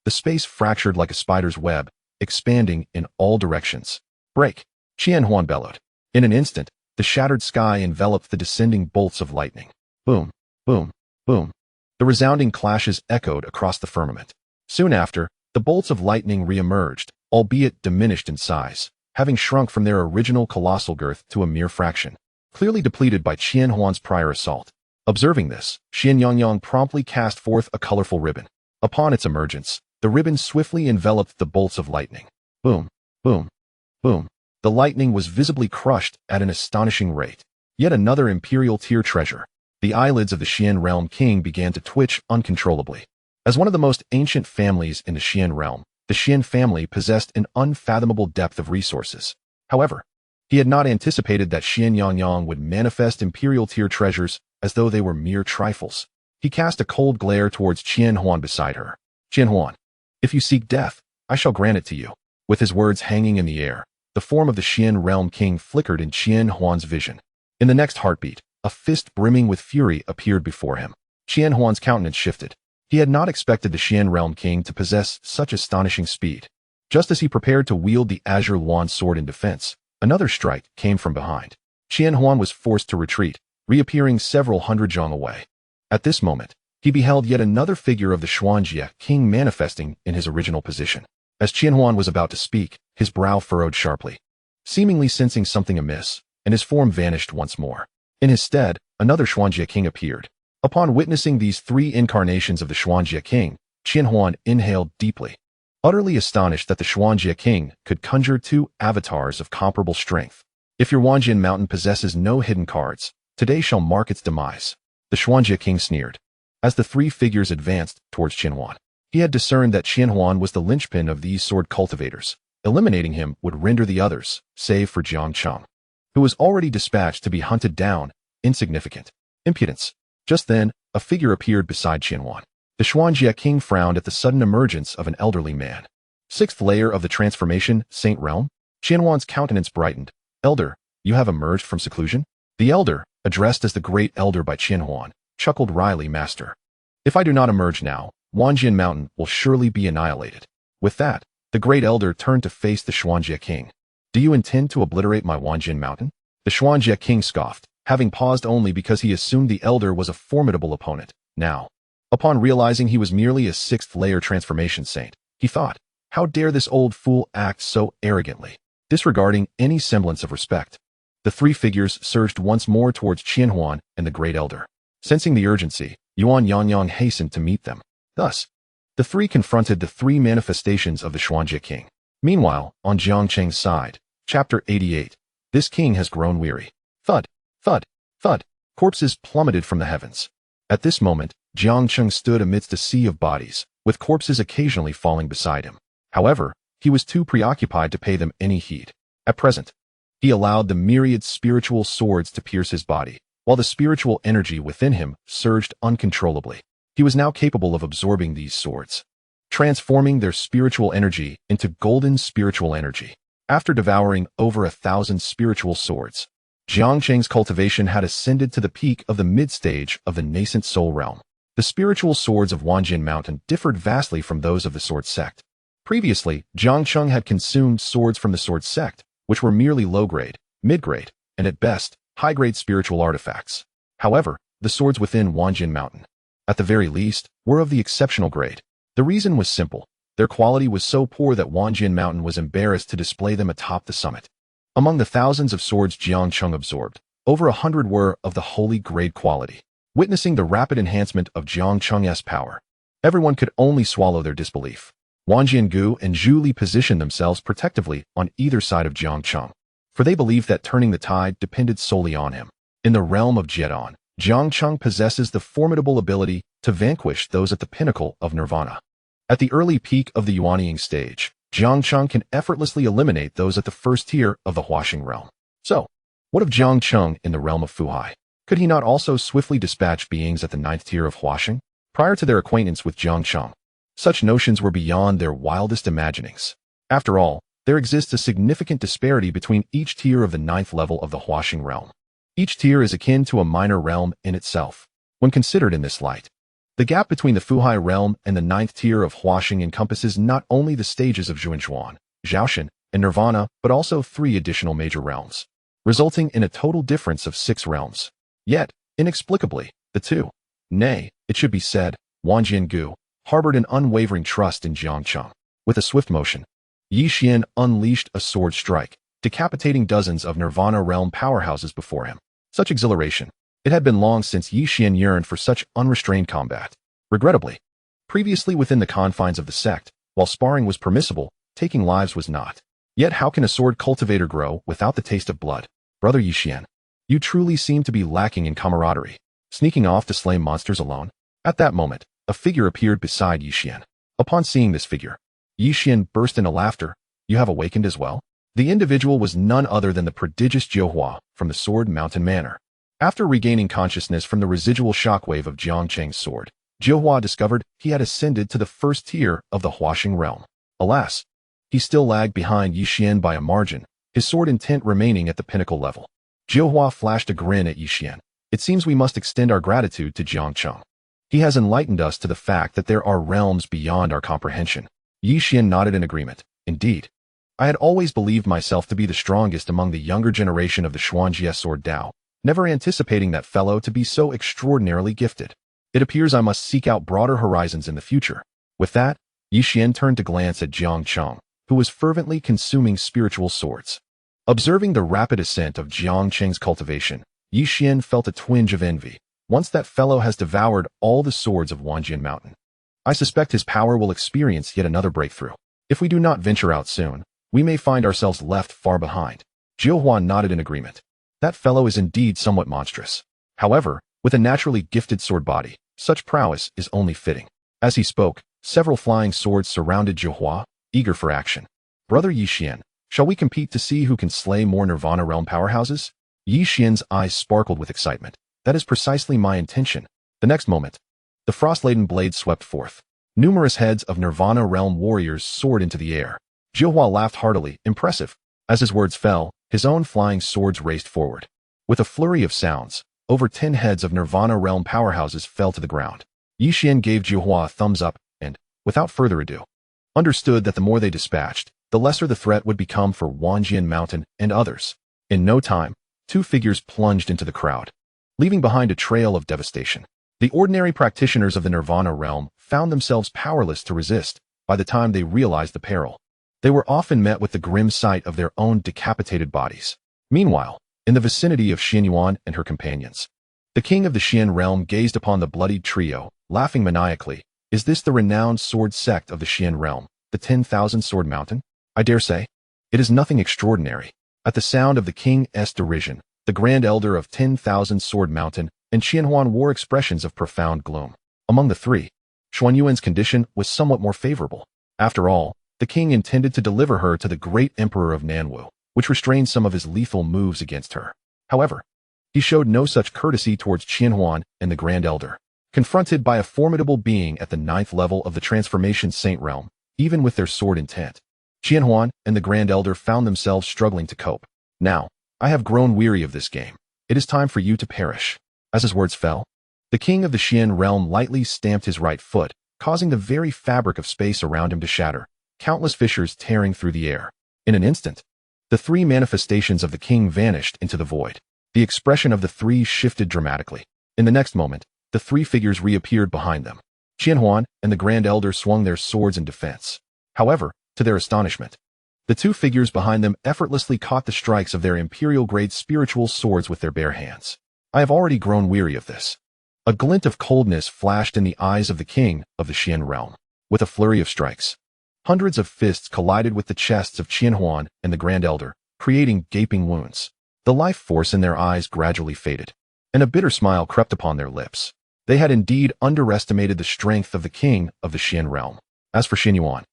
The space fractured like a spider's web, expanding in all directions. Break! Qian Huan bellowed. In an instant, the shattered sky enveloped the descending bolts of lightning. Boom, boom, boom. The resounding clashes echoed across the firmament. Soon after, the bolts of lightning re-emerged, albeit diminished in size, having shrunk from their original colossal girth to a mere fraction, clearly depleted by Qian Huan's prior assault. Observing this, Xian Yangyang promptly cast forth a colorful ribbon. Upon its emergence, the ribbon swiftly enveloped the bolts of lightning. Boom, boom, boom. The lightning was visibly crushed at an astonishing rate. Yet another imperial tier treasure. The eyelids of the Xian realm king began to twitch uncontrollably. As one of the most ancient families in the Xian realm, the Xian family possessed an unfathomable depth of resources. However, he had not anticipated that Xian Yangyang would manifest imperial tier treasures as though they were mere trifles. He cast a cold glare towards Qian Huan beside her. Qian Huan, if you seek death, I shall grant it to you. With his words hanging in the air, the form of the Xian realm king flickered in Qian Huan's vision. In the next heartbeat, a fist brimming with fury appeared before him. Qian Huan's countenance shifted. He had not expected the Xian realm king to possess such astonishing speed. Just as he prepared to wield the azure wand sword in defense, another strike came from behind. Qian Huan was forced to retreat, reappearing several hundred zhang away. At this moment, he beheld yet another figure of the Xuanjie king manifesting in his original position. As Qian Huan was about to speak, his brow furrowed sharply, seemingly sensing something amiss, and his form vanished once more. In his stead, another Xuanjie king appeared. Upon witnessing these 3 incarnations of the Xuanjie king, Qian Huan inhaled deeply, utterly astonished that the Xuanjie king could conjure 2 avatars of comparable strength. If your Wanjin Mountain possesses no hidden cards, today shall mark its demise. The Xuanjie king sneered. As the 3 figures advanced towards Qian Huan, He had discerned that Qianhuan was the linchpin of these sword cultivators. Eliminating him would render the others, save for Jiang Cheng, who was already dispatched to be hunted down, insignificant. Impudence. Just then, a figure appeared beside Qianhuan. The Xuanjie king frowned at the sudden emergence of an elderly man. Sixth layer of the transformation, Saint Realm? Qianhuan's countenance brightened. Elder, you have emerged from seclusion? The elder, addressed as the Great Elder by Qianhuan, chuckled wryly. Master, if I do not emerge now, Wanjian Mountain will surely be annihilated. With that, the Great Elder turned to face the Xuanjie king. Do you intend to obliterate my Wanjian Mountain? The Xuanjie king scoffed, having paused only because he assumed the elder was a formidable opponent. Now, upon realizing he was merely a sixth-layer transformation saint, he thought, how dare this old fool act so arrogantly, disregarding any semblance of respect. The three figures surged once more towards Qianhuan and the Great Elder. Sensing the urgency, Yuan Yangyang hastened to meet them. Thus, the three confronted the three manifestations of the Xuanjie king. Meanwhile, on Jiang Cheng's side, Chapter 88, this king has grown weary. Thud, thud, thud, corpses plummeted from the heavens. At this moment, Jiang Cheng stood amidst a sea of bodies, with corpses occasionally falling beside him. However, he was too preoccupied to pay them any heed. At present, he allowed the myriad spiritual swords to pierce his body, while the spiritual energy within him surged uncontrollably. He was now capable of absorbing these swords, transforming their spiritual energy into golden spiritual energy. After devouring over 1,000 spiritual swords, Jiang Cheng's cultivation had ascended to the peak of the mid-stage of the nascent soul realm. The spiritual swords of Wanjian Mountain differed vastly from those of the sword sect. Previously, Jiang Cheng had consumed swords from the sword sect, which were merely low-grade, mid-grade, and at best, high-grade spiritual artifacts. However, the swords within Wanjian Mountain, at the very least, were of the exceptional grade. The reason was simple. Their quality was so poor that Wanjian Mountain was embarrassed to display them atop the summit. Among the thousands of swords Jiang Cheng absorbed, over 100 were of the holy grade quality. Witnessing the rapid enhancement of Jiang Cheng's power, everyone could only swallow their disbelief. Wanjian Gu and Zhu Li positioned themselves protectively on either side of Jiang Cheng, for they believed that turning the tide depended solely on him. In the realm of Jian, Jiang Cheng possesses the formidable ability to vanquish those at the pinnacle of nirvana. At the early peak of the yuanying stage, Jiang Cheng can effortlessly eliminate those at the first tier of the Huaxing realm. So, what of Jiang Cheng in the realm of Fuhai? Could he not also swiftly dispatch beings at the 9th tier of Huaxing? Prior to their acquaintance with Jiang Cheng, such notions were beyond their wildest imaginings. After all, there exists a significant disparity between each tier of the 9th level of the Huaxing realm. Each tier is akin to a minor realm in itself. When considered in this light, the gap between the Fuhai realm and the 9th tier of Huaxing encompasses not only the stages of Zhuanzhuan, Zhaoshan, and Nirvana, but also 3 additional major realms, resulting in a total difference of 6 realms. Yet, inexplicably, the two, nay, it should be said, Wanjian Gu, harbored an unwavering trust in Jiang Cheng. With a swift motion, Yi Xian unleashed a sword strike, decapitating dozens of Nirvana realm powerhouses before him. Such exhilaration. It had been long since Yi Xian yearned for such unrestrained combat. Regrettably, previously within the confines of the sect, while sparring was permissible, taking lives was not. Yet how can a sword cultivator grow without the taste of blood? Brother Yi Xian, you truly seem to be lacking in camaraderie, sneaking off to slay monsters alone. At that moment, a figure appeared beside Yi Xian. Upon seeing this figure, Yi Xian burst into laughter. You have awakened as well? The individual was none other than the prodigious Jiuhua from the Sword Mountain Manor. After regaining consciousness from the residual shockwave of Jiang Cheng's sword, Jiuhua discovered he had ascended to the first tier of the Huaxing realm. Alas, he still lagged behind Yi Xian by a margin, his sword intent remaining at the pinnacle level. Jiuhua flashed a grin at Yi Xian. It seems we must extend our gratitude to Jiang Cheng. He has enlightened us to the fact that there are realms beyond our comprehension. Yi Xian nodded in agreement. Indeed, I had always believed myself to be the strongest among the younger generation of the Xuanjie Sword Dao, never anticipating that fellow to be so extraordinarily gifted. It appears I must seek out broader horizons in the future. With that, Yi Xian turned to glance at Jiang Cheng, who was fervently consuming spiritual swords. Observing the rapid ascent of Jiang Cheng's cultivation, Yi Xian felt a twinge of envy. Once that fellow has devoured all the swords of Wanjian Mountain, I suspect his power will experience yet another breakthrough. If we do not venture out soon, we may find ourselves left far behind. Jiuhua nodded in agreement. That fellow is indeed somewhat monstrous. However, with a naturally gifted sword body, such prowess is only fitting. As he spoke, Several flying swords surrounded Jiahua, eager for action. Brother Yi Xian, shall we compete to see who can slay more Nirvana realm powerhouses? Yi Xian's eyes sparkled with excitement. That is precisely my intention. The next moment, the frost-laden blade swept forth. Numerous heads of Nirvana realm warriors soared into the air. Jiahua laughed heartily, impressive. As his words fell, his own flying swords raced forward. With a flurry of sounds, over 10 heads of Nirvana realm powerhouses fell to the ground. Yi Xian gave Jiahua a thumbs up and, without further ado, understood that the more they dispatched, the lesser the threat would become for Wanjian Mountain and others. In no time, 2 figures plunged into the crowd, leaving behind a trail of devastation. The ordinary practitioners of the Nirvana realm found themselves powerless to resist by the time they realized the peril. They were often met with the grim sight of their own decapitated bodies. Meanwhile, in the vicinity of Xianyuan and her companions, the king of the Xian realm gazed upon the bloodied trio, laughing maniacally. Is this the renowned sword sect of the Xian realm, the 10,000 Sword Mountain? I dare say, it is nothing extraordinary. At the sound of the king's derision, the Grand Elder of 10,000 Sword Mountain and Xianhuan wore expressions of profound gloom. Among the three, Xuanyuan's condition was somewhat more favorable. After all, the king intended to deliver her to the great emperor of Nanwu, which restrained some of his lethal moves against her. However, he showed no such courtesy towards Xianhuan and the Grand Elder. Confronted by a formidable being at the 9th level of the Transformation Saint realm, even with their sword intent, Xianhuan and the Grand Elder found themselves struggling to cope. Now, I have grown weary of this game. It is time for you to perish. As his words fell, the king of the Xian realm lightly stamped his right foot, causing the very fabric of space around him to shatter, countless fissures tearing through the air. In an instant, the 3 manifestations of the king vanished into the void. The expression of the 3 shifted dramatically. In the next moment, the 3 figures reappeared behind them. Xianhuan and the Grand Elder swung their swords in defense. However, to their astonishment, the 2 figures behind them effortlessly caught the strikes of their imperial-grade spiritual swords with their bare hands. I have already grown weary of this. A glint of coldness flashed in the eyes of the king of the Xian realm. With a flurry of strikes, hundreds of fists collided with the chests of Xianhuan and the Grand Elder, creating gaping wounds. The life force in their eyes gradually faded, and a bitter smile crept upon their lips. They had indeed underestimated the strength of the king of the Xian realm. As for Xianyuan,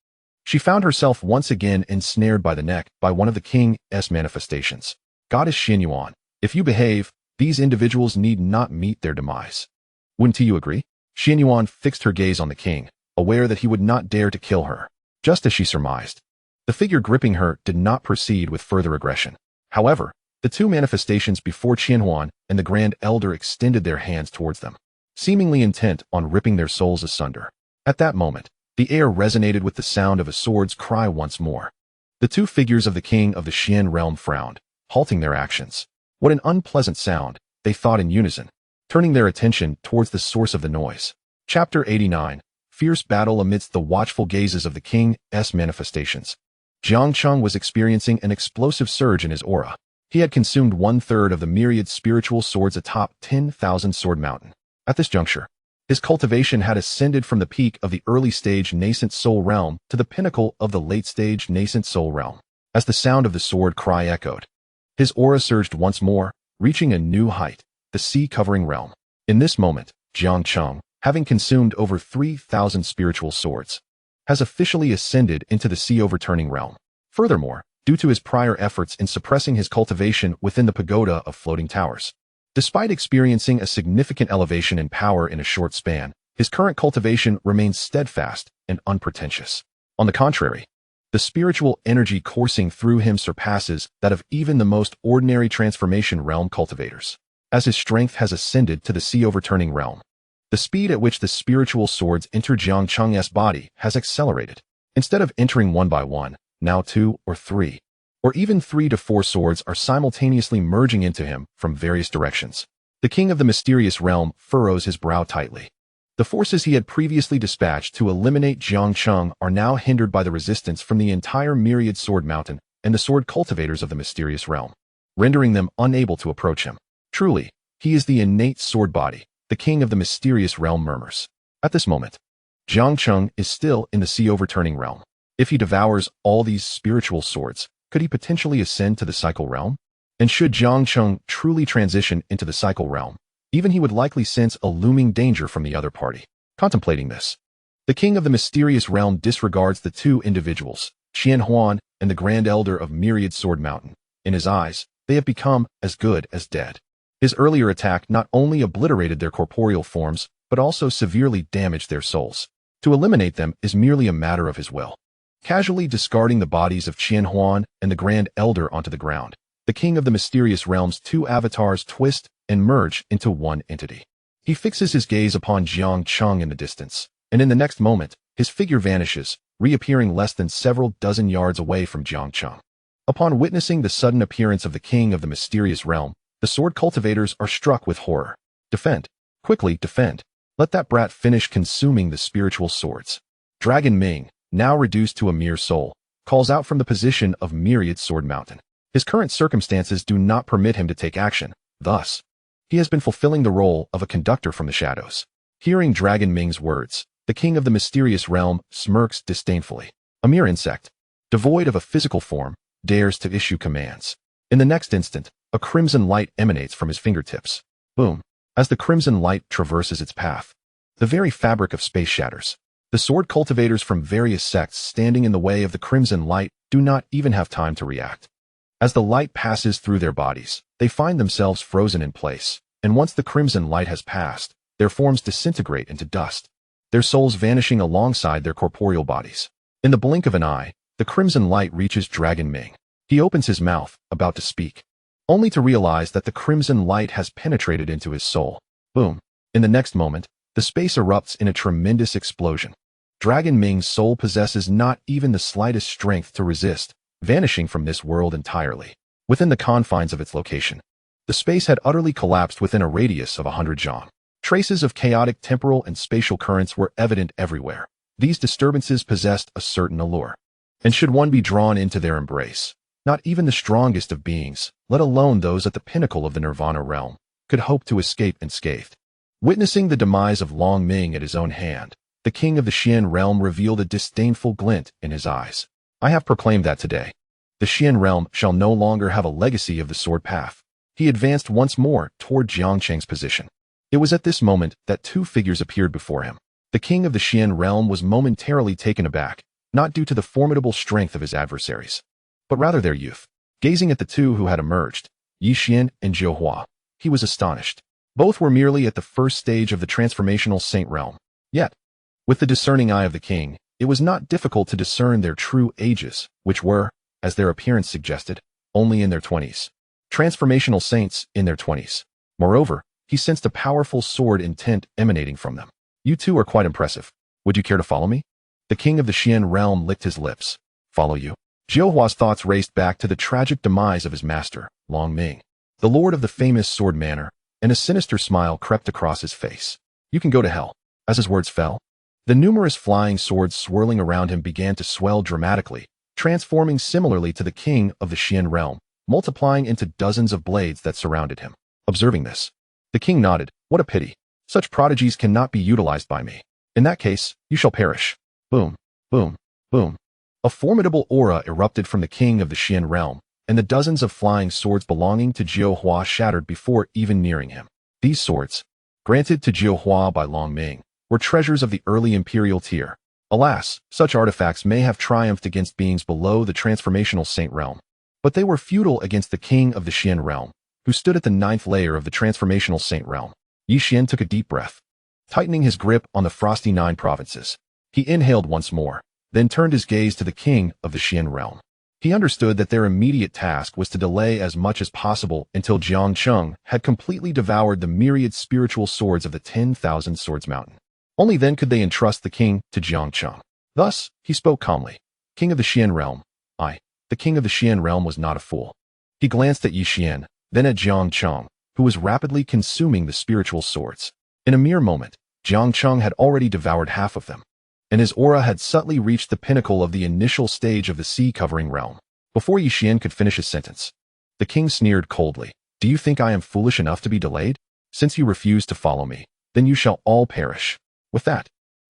she found herself once again ensnared by the neck by one of the king's manifestations. Goddess Xianyuan, if you behave, these individuals need not meet their demise. Wouldn't you agree? Xianyuan fixed her gaze on the king, aware that he would not dare to kill her. Just as she surmised, the figure gripping her did not proceed with further aggression. However, the 2 manifestations before Xianhuan and the Grand Elder extended their hands towards them, seemingly intent on ripping their souls asunder. At that moment, the air resonated with the sound of a sword's cry once more. The 2 figures of the king of the Xian realm frowned, halting their actions. What an unpleasant sound, they thought in unison, turning their attention towards the source of the noise. Chapter 89. Fierce Battle Amidst the Watchful Gazes of the King's Manifestations. Jiang Cheng was experiencing an explosive surge in his aura. He had consumed 1/3 of the myriad spiritual swords atop 10,000 Sword Mountain. At this juncture, his cultivation had ascended from the peak of the early-stage nascent soul realm to the pinnacle of the late-stage nascent soul realm. As the sound of the sword cry echoed, his aura surged once more, reaching a new height, the sea-covering realm. In this moment, Jiang Cheng, having consumed over 3,000 spiritual swords, has officially ascended into the sea-overturning realm. Furthermore, due to his prior efforts in suppressing his cultivation within the pagoda of floating towers, despite experiencing a significant elevation in power in a short span, his current cultivation remains steadfast and unpretentious. On the contrary, the spiritual energy coursing through him surpasses that of even the most ordinary transformation realm cultivators. As his strength has ascended to the sea-overturning realm, the speed at which the spiritual swords enter Jiang Cheng's body has accelerated. Instead of entering one by one, now 2 or 3, or even 3 to 4 swords are simultaneously merging into him from various directions. The king of the mysterious realm furrows his brow tightly. The forces he had previously dispatched to eliminate Jiang Cheng are now hindered by the resistance from the entire myriad Sword Mountain and the sword cultivators of the mysterious realm, rendering them unable to approach him. Truly, he is the innate sword body, the king of the mysterious realm murmurs. At this moment, Jiang Cheng is still in the sea-overturning realm. If he devours all these spiritual swords, could he potentially ascend to the cycle realm? And should Jiang Cheng truly transition into the cycle realm, even he would likely sense a looming danger from the other party. Contemplating this, The king of the mysterious realm disregards the two individuals, Qian Huan and the Grand Elder of Myriad Sword Mountain. In his eyes, they have become as good as dead. His earlier attack not only obliterated their corporeal forms, but also severely damaged their souls. To eliminate them is merely a matter of his will. Casually discarding the bodies of Qian Huan and the Grand Elder onto the ground, the king of the mysterious realm's two avatars twist and merge into one entity. He fixes his gaze upon Jiang Cheng in the distance, and in the next moment, his figure vanishes, reappearing less than several dozen yards away from Jiang Cheng. Upon witnessing the sudden appearance of the king of the mysterious realm, the sword cultivators are struck with horror. Defend. Quickly, defend. Let that brat finish consuming the spiritual swords. Dragon Ming, now reduced to a mere soul, calls out from the position of Myriad Sword Mountain. His current circumstances do not permit him to take action, thus, he has been fulfilling the role of a conductor from the shadows. Hearing Dragon Ming's words, the king of the mysterious realm smirks disdainfully. A mere insect, devoid of a physical form, dares to issue commands. In the next instant, a crimson light emanates from his fingertips. Boom. As the crimson light traverses its path, the very fabric of space shatters. The sword cultivators from various sects standing in the way of the crimson light do not even have time to react. As the light passes through their bodies, they find themselves frozen in place, and once the crimson light has passed, their forms disintegrate into dust, their souls vanishing alongside their corporeal bodies. In the blink of an eye, the crimson light reaches Dragon Ming. He opens his mouth, about to speak, only to realize that the crimson light has penetrated into his soul. Boom. In the next moment, the space erupts in a tremendous explosion. Dragon Ming's soul possesses not even the slightest strength to resist, vanishing from this world entirely. Within the confines of its location, the space had utterly collapsed within a radius of 100 zhang. Traces of chaotic temporal and spatial currents were evident everywhere. These disturbances possessed a certain allure. And should one be drawn into their embrace, not even the strongest of beings, let alone those at the pinnacle of the Nirvana realm, could hope to escape unscathed. Witnessing the demise of Long Ming at his own hand, the king of the Xian realm revealed a disdainful glint in his eyes. I have proclaimed that today, the Xian realm shall no longer have a legacy of the sword path. He advanced once more toward Jiang Cheng's position. It was at this moment that two figures appeared before him. The king of the Xian realm was momentarily taken aback, not due to the formidable strength of his adversaries, but rather their youth. Gazing at the two who had emerged, Yi Xian and Zhou Hua, he was astonished. Both were merely at the first stage of the transformational saint realm. Yet, with the discerning eye of the king, it was not difficult to discern their true ages, which were, as their appearance suggested, only in their 20s. Transformational saints in their 20s. Moreover, he sensed a powerful sword intent emanating from them. You two are quite impressive. Would you care to follow me? The king of the Xian realm licked his lips. Follow you? Zhou Hua's thoughts raced back to the tragic demise of his master, Long Ming, the lord of the famous sword manor, and a sinister smile crept across his face. You can go to hell. As his words fell, the numerous flying swords swirling around him began to swell dramatically, transforming similarly to the king of the Xian realm, multiplying into dozens of blades that surrounded him. Observing this, the king nodded. What a pity. Such prodigies cannot be utilized by me. In that case, you shall perish. Boom, boom, boom. A formidable aura erupted from the king of the Xian realm, and the dozens of flying swords belonging to Zhou Hua shattered before even nearing him. These swords, granted to Zhou Hua by Long Ming, were treasures of the early imperial tier. Alas, such artifacts may have triumphed against beings below the transformational saint realm, but they were futile against the king of the Xian realm, who stood at the 9th layer of the transformational saint realm. Yi Xian took a deep breath, tightening his grip on the frosty 9 provinces. He inhaled once more, then turned his gaze to the king of the Xian realm. He understood that their immediate task was to delay as much as possible until Jiang Cheng had completely devoured the myriad spiritual swords of the 10,000 Swords Mountain. Only then could they entrust the king to Jiang Cheng. Thus, he spoke calmly. King of the Xian realm, the king of the Xian realm was not a fool. He glanced at Yi Xian, then at Jiang Cheng, who was rapidly consuming the spiritual swords. In a mere moment, Jiang Cheng had already devoured half of them, and his aura had subtly reached the pinnacle of the initial stage of the sea-covering realm. Before Yi Xian could finish his sentence, the king sneered coldly. Do you think I am foolish enough to be delayed? Since you refuse to follow me, then you shall all perish. With that,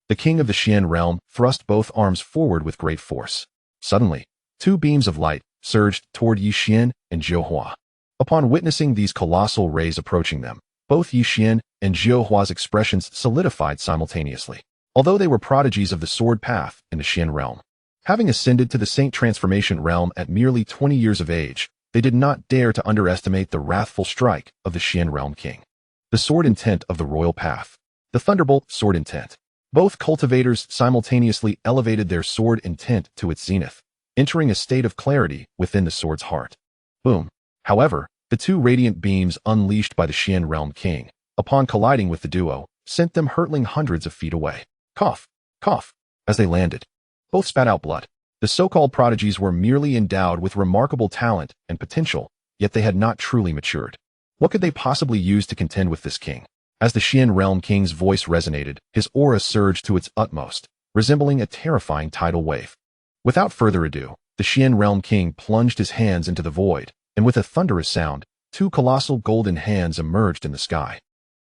the king of the Xian realm thrust both arms forward with great force. Suddenly, 2 beams of light surged toward Yi Xian and Zhou Hua. Upon witnessing these colossal rays approaching them, both Yi Xian and Zhou Hua's expressions solidified simultaneously. although they were prodigies of the sword path in the Xian realm. Having ascended to the Saint Transformation realm at merely 20 years of age, they did not dare to underestimate the wrathful strike of the Xian realm king. The sword intent of the royal path. The thunderbolt sword intent. Both cultivators simultaneously elevated their sword intent to its zenith, entering a state of clarity within the sword's heart. Boom. However, the two radiant beams unleashed by the Xian realm king, upon colliding with the duo, sent them hurtling hundreds of feet away. Cough, cough. As they landed, both spat out blood. The so-called prodigies were merely endowed with remarkable talent and potential, yet they had not truly matured. What could they possibly use to contend with this king? As the Xian realm king's voice resonated, his aura surged to its utmost, resembling a terrifying tidal wave. Without further ado, the Xian realm king plunged his hands into the void, and with a thunderous sound, two colossal golden hands emerged in the sky,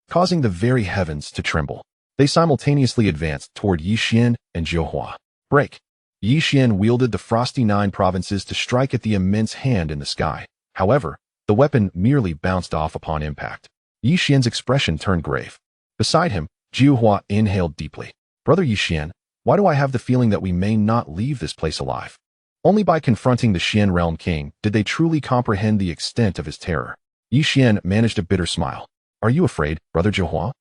causing the very heavens to tremble. They simultaneously advanced toward Yi Xian and Jiuhua. Break! Yi Xian wielded the frosty 9 provinces to strike at the immense hand in the sky. However, the weapon merely bounced off upon impact. Yi Xian's expression turned grave. Beside him, Jiuhua inhaled deeply. Brother Yi Xian, why do I have the feeling that we may not leave this place alive? Only by confronting the Xian realm king did they truly comprehend the extent of his terror. Yi Xian managed a bitter smile. Are you afraid, Brother Jiuhua?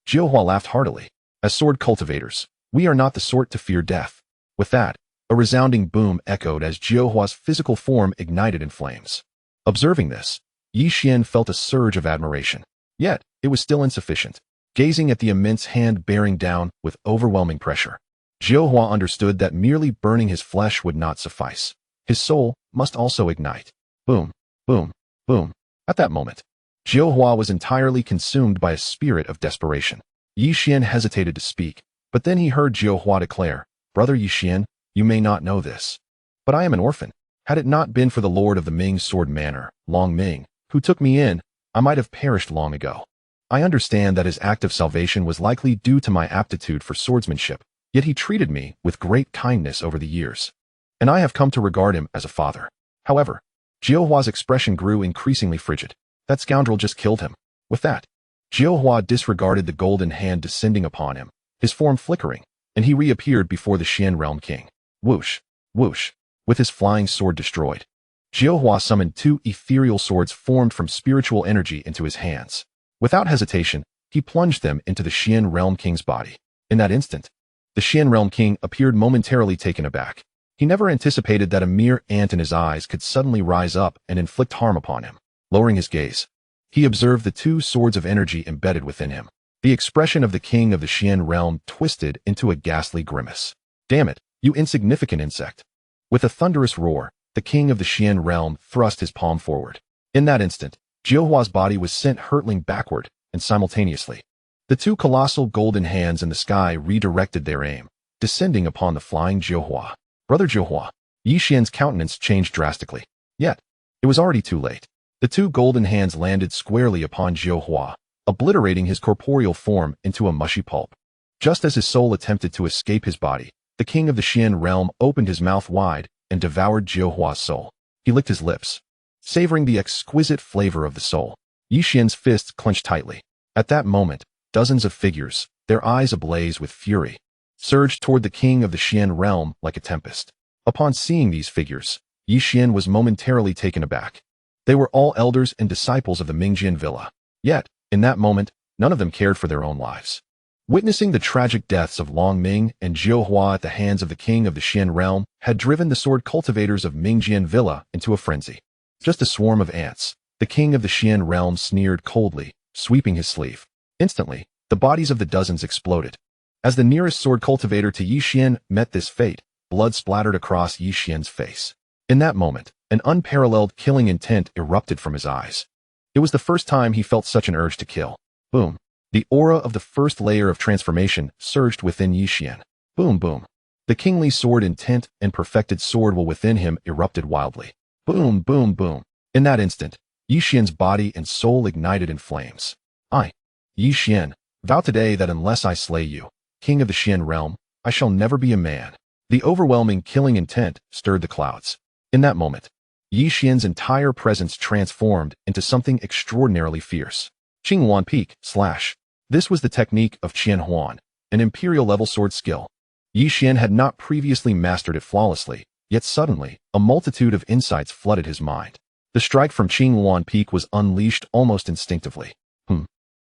Jiuhua laughed heartily. As sword cultivators, we are not the sort to fear death. With that, a resounding boom echoed as Jiuhua's physical form ignited in flames. Observing this, Yi Xian felt a surge of admiration. Yet, it was still insufficient. Gazing at the immense hand bearing down with overwhelming pressure, Jiuhua understood that merely burning his flesh would not suffice. His soul must also ignite. Boom, boom, boom. At that moment, Jiuhua was entirely consumed by a spirit of desperation. Yi Xian hesitated to speak, but then he heard Jiuhua declare, Brother Yi Xian, you may not know this, but I am an orphan. Had it not been for the Lord of the Ming Sword Manor, Long Ming, who took me in, I might have perished long ago. I understand that his act of salvation was likely due to my aptitude for swordsmanship, yet he treated me with great kindness over the years, and I have come to regard him as a father. However, Jiuhua's expression grew increasingly frigid. That scoundrel just killed him. With that, Jiuhua disregarded the golden hand descending upon him, his form flickering, and he reappeared before the Xian realm king. Whoosh, whoosh. With his flying sword destroyed, Jiuhua summoned 2 ethereal swords formed from spiritual energy into his hands. Without hesitation, he plunged them into the Xian realm king's body. In that instant, the Xian realm king appeared momentarily taken aback. He never anticipated that a mere ant in his eyes could suddenly rise up and inflict harm upon him. Lowering his gaze, he observed the 2 swords of energy embedded within him. The expression of the king of the Xian realm twisted into a ghastly grimace. Damn it, you insignificant insect. With a thunderous roar, the king of the Xian realm thrust his palm forward. In that instant, Jiuhua's body was sent hurtling backward, and simultaneously, the 2 colossal golden hands in the sky redirected their aim, descending upon the flying Jiuhua. Brother Jiuhua, Yi Xian's countenance changed drastically. Yet, it was already too late. The 2 golden hands landed squarely upon Jiuhua, obliterating his corporeal form into a mushy pulp. Just as his soul attempted to escape his body, the king of the Xian realm opened his mouth wide and devoured Jiuhua's soul. He licked his lips, savoring the exquisite flavor of the soul. Yi Xian's fists clenched tightly. At that moment, dozens of figures, their eyes ablaze with fury, surged toward the king of the Xian realm like a tempest. Upon seeing these figures, Yi Xian was momentarily taken aback. They were all elders and disciples of the Mingjian villa. Yet, in that moment, none of them cared for their own lives. Witnessing the tragic deaths of Long Ming and Jiuhua at the hands of the king of the Xian realm had driven the sword cultivators of Mingjian villa into a frenzy. Just a swarm of ants, the king of the Xian realm sneered coldly, sweeping his sleeve. Instantly, the bodies of the dozens exploded. As the nearest sword cultivator to Yi Xian met this fate, blood splattered across Yi Xian's face. In that moment, an unparalleled killing intent erupted from his eyes. It was the first time he felt such an urge to kill. Boom. The aura of the first layer of transformation surged within Yi Xian. Boom, boom. The kingly sword intent and perfected sword will within him erupted wildly. Boom, boom, boom. In that instant, Yi Xian's body and soul ignited in flames. I, Yi Xian, vow today that unless I slay you, king of the Xian realm, I shall never be a man. The overwhelming killing intent stirred the clouds. In that moment, Yi Xian's entire presence transformed into something extraordinarily fierce. Qinghuan Peak / This was the technique of Qian Huan, an imperial-level sword skill. Yi Xian had not previously mastered it flawlessly, yet suddenly, a multitude of insights flooded his mind. The strike from Qingluan Peak was unleashed almost instinctively.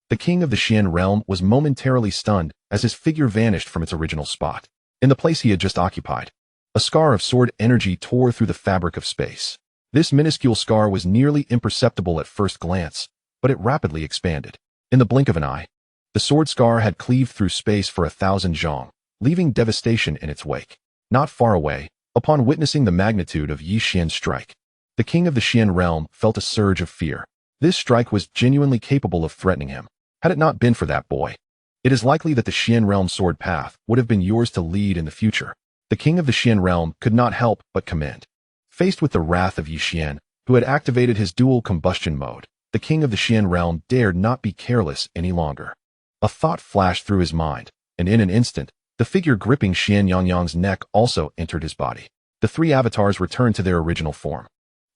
The king of the Xian realm was momentarily stunned as his figure vanished from its original spot. In the place he had just occupied, a scar of sword energy tore through the fabric of space. This minuscule scar was nearly imperceptible at first glance, but it rapidly expanded. In the blink of an eye, the sword scar had cleaved through space for 1,000 zhong, leaving devastation in its wake. Not far away, upon witnessing the magnitude of Yi Xian's strike, the king of the Xian realm felt a surge of fear. This strike was genuinely capable of threatening him. Had it not been for that boy, it is likely that the Xian realm sword path would have been yours to lead in the future. The king of the Xian realm could not help but commend. Faced with the wrath of Yi Xian, who had activated his dual combustion mode, the king of the Xian realm dared not be careless any longer. A thought flashed through his mind, and in an instant, the figure gripping Xian Yangyang's neck also entered his body. The three avatars returned to their original form.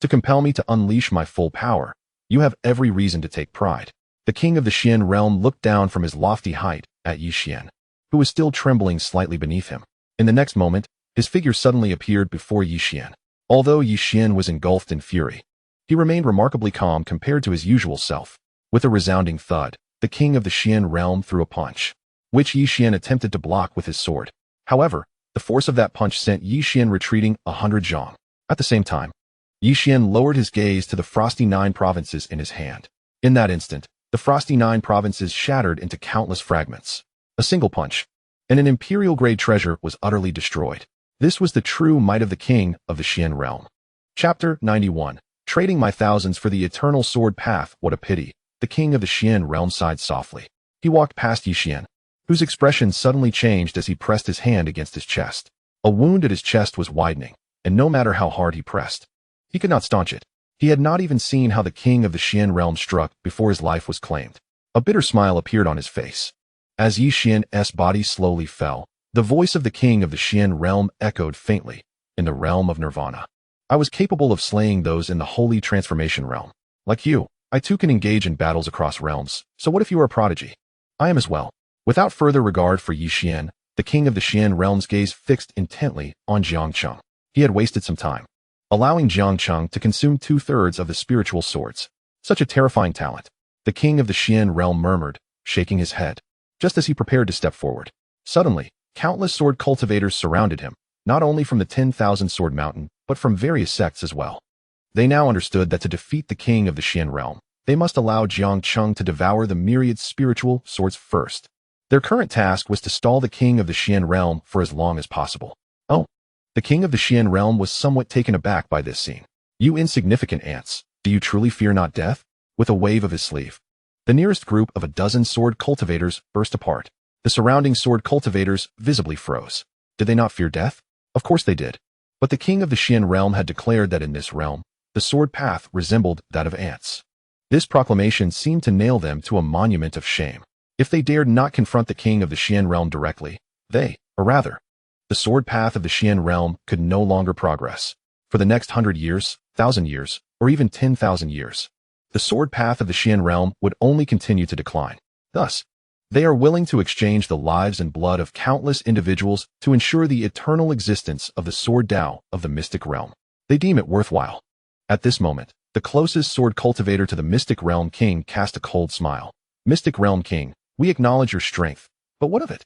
To compel me to unleash my full power, you have every reason to take pride. The king of the Xian realm looked down from his lofty height at Yi Xian, who was still trembling slightly beneath him. In the next moment, his figure suddenly appeared before Yi Xian. Although Yi Xian was engulfed in fury, he remained remarkably calm compared to his usual self. With a resounding thud, the king of the Xian realm threw a punch, which Yi Xian attempted to block with his sword. However, the force of that punch sent Yi Xian retreating 100 zhong. At the same time, Yi Xian lowered his gaze to the frosty 9 provinces in his hand. In that instant, the frosty 9 provinces shattered into countless fragments. A single punch, and an imperial-grade treasure was utterly destroyed. This was the true might of the king of the Xian realm. Chapter 91. Trading my thousands for the eternal sword path, what a pity. The king of the Xian realm sighed softly. He walked past Yi Xian, whose expression suddenly changed as he pressed his hand against his chest. A wound at his chest was widening, and no matter how hard he pressed, he could not staunch it. He had not even seen how the king of the Xian realm struck before his life was claimed. A bitter smile appeared on his face. As Yi Xian's body slowly fell, the voice of the king of the Xian realm echoed faintly. In the realm of nirvana, I was capable of slaying those in the holy transformation realm. Like you, I too can engage in battles across realms, so what if you are a prodigy? I am as well. Without further regard for Yi Xian, the king of the Xian realm's gaze fixed intently on Jiang Cheng. He had wasted some time, allowing Jiang Cheng to consume 2/3 of the spiritual swords. Such a terrifying talent. The king of the Xian realm murmured, shaking his head, just as he prepared to step forward. Suddenly, countless sword cultivators surrounded him, not only from the 10,000 Sword Mountain, but from various sects as well. They now understood that to defeat the king of the Xian realm, they must allow Jiang Cheng to devour the myriad spiritual swords first. Their current task was to stall the king of the Xian realm for as long as possible. Oh, the king of the Xian realm was somewhat taken aback by this scene. You insignificant ants, do you truly fear not death? With a wave of his sleeve, the nearest group of a dozen sword cultivators burst apart. The surrounding sword cultivators visibly froze. Did they not fear death? Of course they did. But the king of the Xian realm had declared that in this realm, the sword path resembled that of ants. This proclamation seemed to nail them to a monument of shame. If they dared not confront the king of the Xian realm directly, or rather, the sword path of the Xian realm could no longer progress. For the next 100 years, 1,000 years, or even 10,000 years, the sword path of the Xian realm would only continue to decline. Thus, they are willing to exchange the lives and blood of countless individuals to ensure the eternal existence of the sword Tao of the mystic realm. They deem it worthwhile. At this moment, the closest sword cultivator to the mystic realm king cast a cold smile. Mystic realm king, we acknowledge your strength, but what of it?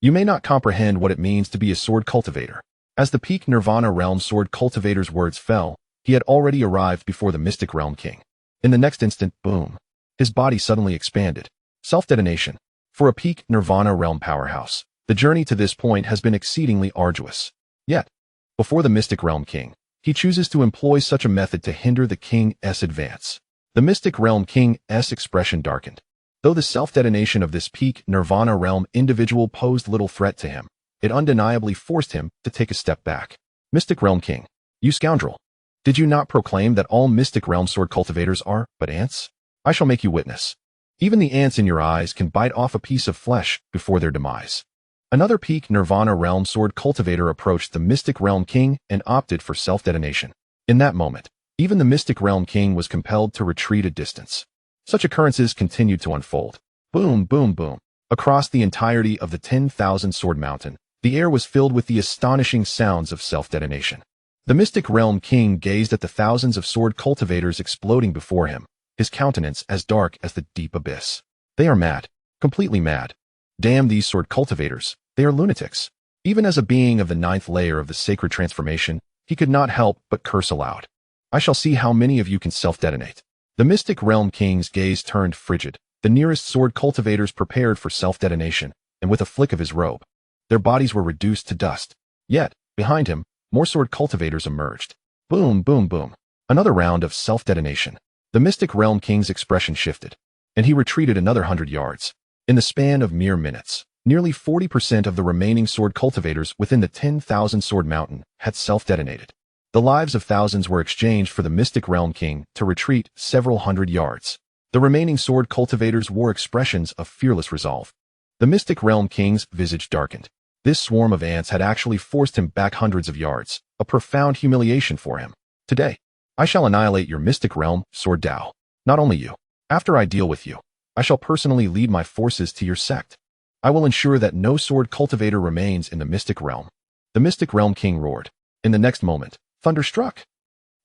You may not comprehend what it means to be a sword cultivator. As the peak Nirvana realm sword cultivator's words fell, he had already arrived before the mystic realm king. In the next instant, boom, his body suddenly expanded. Self-detonation. For a peak Nirvana realm powerhouse, the journey to this point has been exceedingly arduous. Yet, before the mystic realm king, he chooses to employ such a method to hinder the king's advance. The mystic realm king's expression darkened. Though the self-detonation of this peak Nirvana realm individual posed little threat to him, it undeniably forced him to take a step back. Mystic realm king, you scoundrel! Did you not proclaim that all mystic realm sword cultivators are but ants? I shall make you witness. Even the ants in your eyes can bite off a piece of flesh before their demise. Another peak Nirvana realm sword cultivator approached the mystic realm king and opted for self-detonation. In that moment, even the mystic realm king was compelled to retreat a distance. Such occurrences continued to unfold. Boom, boom, boom. Across the entirety of the 10,000 Sword Mountain, the air was filled with the astonishing sounds of self-detonation. The Mystic Realm King gazed at the thousands of sword cultivators exploding before him, his countenance as dark as the deep abyss. They are mad. Completely mad. Damn these sword cultivators. They are lunatics. Even as a being of the 9th layer of the sacred transformation, he could not help but curse aloud. I shall see how many of you can self-detonate. The Mystic Realm King's gaze turned frigid. The nearest sword cultivators prepared for self-detonation, and with a flick of his robe, their bodies were reduced to dust. Yet, behind him, more sword cultivators emerged. Boom, boom, boom. Another round of self-detonation. The Mystic Realm King's expression shifted, and he retreated another 100 yards. In the span of mere minutes, nearly 40% of the remaining sword cultivators within the 10,000 Sword Mountain had self-detonated. The lives of thousands were exchanged for the Mystic Realm King to retreat several hundred yards. The remaining sword cultivators wore expressions of fearless resolve. The Mystic Realm King's visage darkened. This swarm of ants had actually forced him back hundreds of yards, a profound humiliation for him. Today, I shall annihilate your Mystic Realm, Sword Dao. Not only you. After I deal with you, I shall personally lead my forces to your sect. I will ensure that no sword cultivator remains in the Mystic Realm. The Mystic Realm King roared. In the next moment, thunder struck.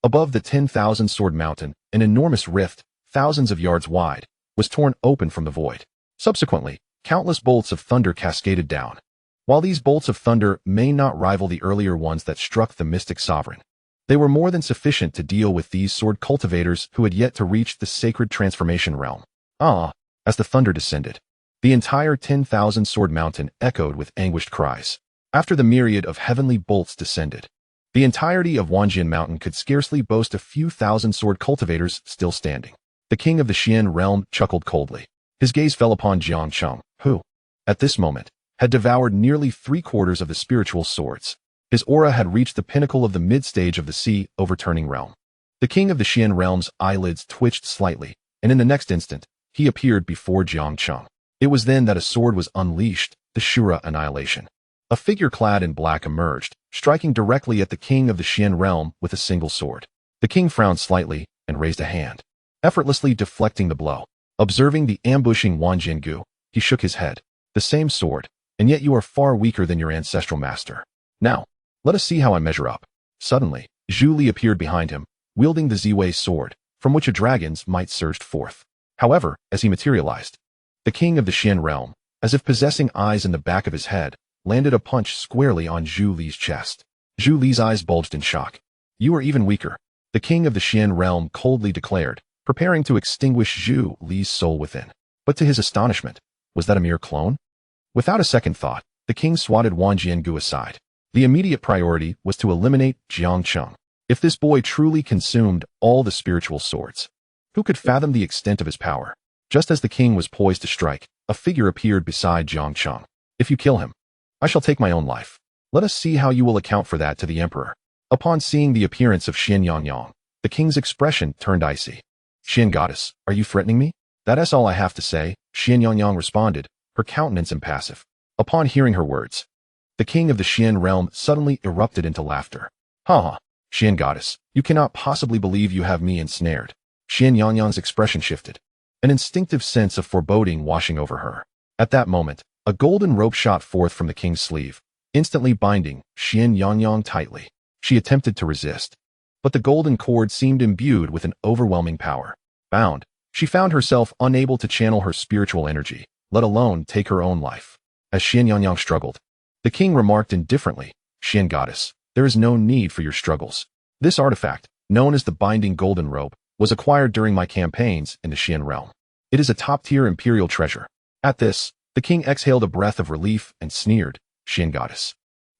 Above the 10,000 Sword Mountain, an enormous rift, thousands of yards wide, was torn open from the void. Subsequently, countless bolts of thunder cascaded down. While these bolts of thunder may not rival the earlier ones that struck the Mystic Sovereign, they were more than sufficient to deal with these sword cultivators who had yet to reach the sacred transformation realm. As the thunder descended, the entire 10,000 Sword Mountain echoed with anguished cries. After the myriad of heavenly bolts descended, the entirety of Wanjian Mountain could scarcely boast a few thousand sword cultivators still standing. The king of the Xian realm chuckled coldly. His gaze fell upon Jiang Cheng, who, at this moment, had devoured nearly 3/4 of the spiritual swords. His aura had reached the pinnacle of the mid-stage of the sea-overturning realm. The king of the Xian realm's eyelids twitched slightly, and in the next instant, he appeared before Jiang Cheng. It was then that a sword was unleashed, the Shura Annihilation. A figure clad in black emerged, striking directly at the king of the Xian realm with a single sword. The king frowned slightly and raised a hand, effortlessly deflecting the blow. Observing the ambushing Wanjian Gu, he shook his head. The same sword, and yet you are far weaker than your ancestral master. Now, let us see how I measure up. Suddenly, Zhu Li appeared behind him, wielding the Ziwei sword, from which a dragon's might surged forth. However, as he materialized, the king of the Xian realm, as if possessing eyes in the back of his head, landed a punch squarely on Zhu Li's chest. Zhu Li's eyes bulged in shock. You are even weaker, the king of the Xian realm coldly declared, preparing to extinguish Zhu Li's soul within. But to his astonishment, was that a mere clone? Without a second thought, the king swatted Wanjian Gu aside. The immediate priority was to eliminate Jiang Cheng. If this boy truly consumed all the spiritual swords, who could fathom the extent of his power? Just as the king was poised to strike, a figure appeared beside Jiang Cheng. If you kill him, I shall take my own life. Let us see how you will account for that to the emperor. Upon seeing the appearance of Xian Yangyang, the king's expression turned icy. Xian goddess, are you threatening me? That's all I have to say, Xian Yangyang responded, her countenance impassive. Upon hearing her words, the king of the Xian realm suddenly erupted into laughter. Ha! Xian goddess, you cannot possibly believe you have me ensnared. Xian Yangyang's expression shifted, an instinctive sense of foreboding washing over her. At that moment, a golden rope shot forth from the king's sleeve, instantly binding Xian Yangyang tightly. She attempted to resist, but the golden cord seemed imbued with an overwhelming power. Bound, she found herself unable to channel her spiritual energy, let alone take her own life. As Xian Yangyang struggled, the king remarked indifferently, Xian goddess, there is no need for your struggles. This artifact, known as the binding golden rope, was acquired during my campaigns in the Xian realm. It is a top-tier imperial treasure. At this, the king exhaled a breath of relief and sneered, Xian goddess,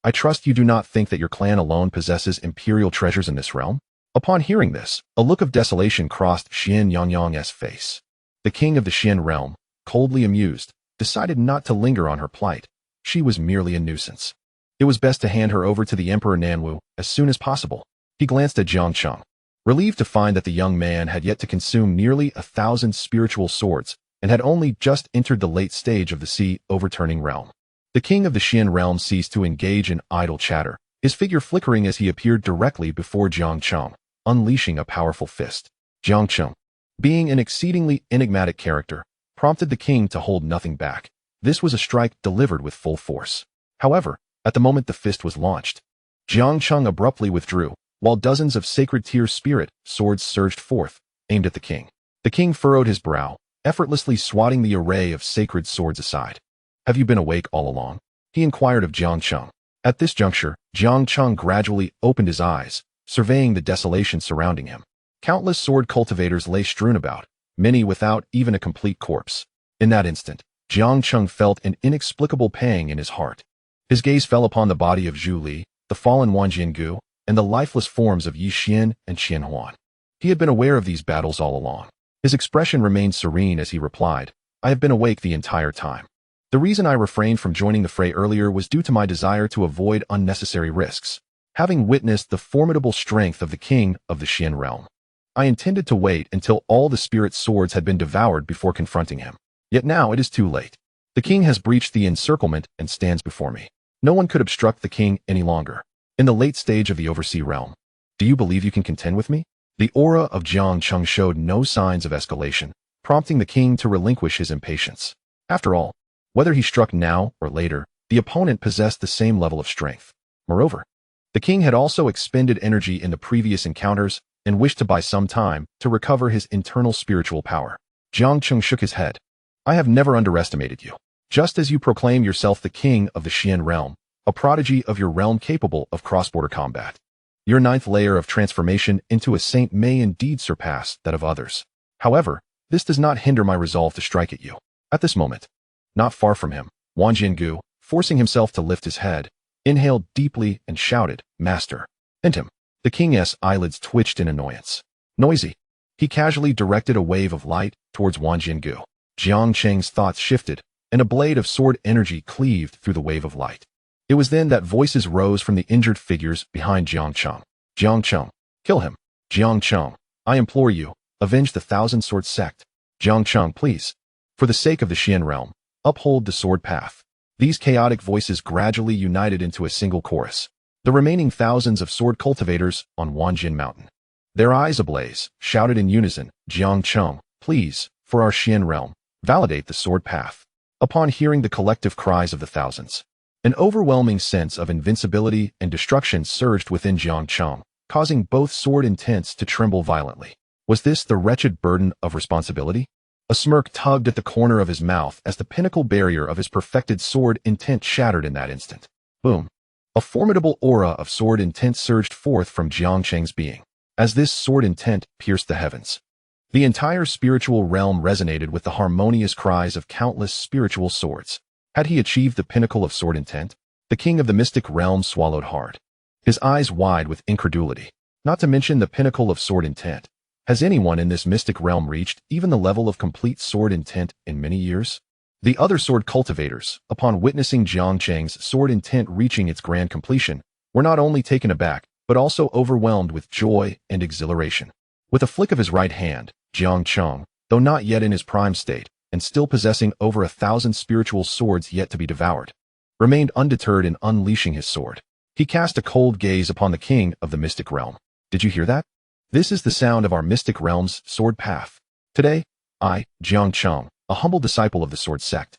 I trust you do not think that your clan alone possesses imperial treasures in this realm? Upon hearing this, a look of desolation crossed Xian Yangyang's face. The king of the Xian realm, coldly amused, decided not to linger on her plight. She was merely a nuisance. It was best to hand her over to the Emperor Nanwu as soon as possible. He glanced at Jiang Cheng, relieved to find that the young man had yet to consume nearly 1,000 spiritual swords and had only just entered the late stage of the sea-overturning realm. The king of the Xian realm ceased to engage in idle chatter, his figure flickering as he appeared directly before Jiang Cheng, unleashing a powerful fist. Jiang Cheng, being an exceedingly enigmatic character, prompted the king to hold nothing back. This was a strike delivered with full force. However, at the moment the fist was launched, Jiang Cheng abruptly withdrew, while dozens of sacred tier spirit swords surged forth, aimed at the king. The king furrowed his brow, effortlessly swatting the array of sacred swords aside. "Have you been awake all along?" he inquired of Jiang Cheng. At this juncture, Jiang Cheng gradually opened his eyes, surveying the desolation surrounding him. Countless sword cultivators lay strewn about, many without even a complete corpse. In that instant, Jiang Cheng felt an inexplicable pang in his heart. His gaze fell upon the body of Zhu Li, the fallen Wan Jiangu, and the lifeless forms of Yi Xian and Qian Huan. He had been aware of these battles all along. His expression remained serene as he replied, "I have been awake the entire time. The reason I refrained from joining the fray earlier was due to my desire to avoid unnecessary risks. Having witnessed the formidable strength of the king of the Xian realm, I intended to wait until all the spirit swords had been devoured before confronting him. Yet now it is too late. The king has breached the encirclement and stands before me. No one could obstruct the king any longer. In the late stage of the overseas realm, do you believe you can contend with me?" The aura of Jiang Cheng showed no signs of escalation, prompting the king to relinquish his impatience. After all, whether he struck now or later, the opponent possessed the same level of strength. Moreover, the king had also expended energy in the previous encounters and wished to buy some time to recover his internal spiritual power. Jiang Cheng shook his head. "I have never underestimated you. Just as you proclaim yourself the king of the Xian realm, a prodigy of your realm capable of cross-border combat, your ninth layer of transformation into a saint may indeed surpass that of others. However, this does not hinder my resolve to strike at you." At this moment, not far from him, Wan Jiangu, forcing himself to lift his head, inhaled deeply and shouted, "Master!" And him. The king's eyelids twitched in annoyance. Noisy. He casually directed a wave of light towards Wan Jiangu. Jiang Cheng's thoughts shifted, and a blade of sword energy cleaved through the wave of light. It was then that voices rose from the injured figures behind Jiang Cheng. "Jiang Cheng, kill him. Jiang Cheng, I implore you, avenge the Thousand Sword sect. Jiang Cheng, please. For the sake of the Xian realm, uphold the sword path." These chaotic voices gradually united into a single chorus. The remaining thousands of sword cultivators on Wanjin Mountain, their eyes ablaze, shouted in unison, "Jiang Cheng, please, for our Xian realm, validate the sword path." Upon hearing the collective cries of the thousands, an overwhelming sense of invincibility and destruction surged within Jiang Cheng, causing both sword intents to tremble violently. Was this the wretched burden of responsibility? A smirk tugged at the corner of his mouth as the pinnacle barrier of his perfected sword intent shattered in that instant. Boom! A formidable aura of sword intent surged forth from Jiang Cheng's being. As this sword intent pierced the heavens, the entire spiritual realm resonated with the harmonious cries of countless spiritual swords. Had he achieved the pinnacle of sword intent? The king of the mystic realm swallowed hard, his eyes wide with incredulity. Not to mention the pinnacle of sword intent. Has anyone in this mystic realm reached even the level of complete sword intent in many years? The other sword cultivators, upon witnessing Jiang Cheng's sword intent reaching its grand completion, were not only taken aback, but also overwhelmed with joy and exhilaration. With a flick of his right hand, Jiang Cheng, though not yet in his prime state, and still possessing over 1,000 spiritual swords yet to be devoured, remained undeterred in unleashing his sword. He cast a cold gaze upon the king of the mystic realm. "Did you hear that? This is the sound of our mystic realm's sword path. Today, I, Jiang Cheng, a humble disciple of the sword sect,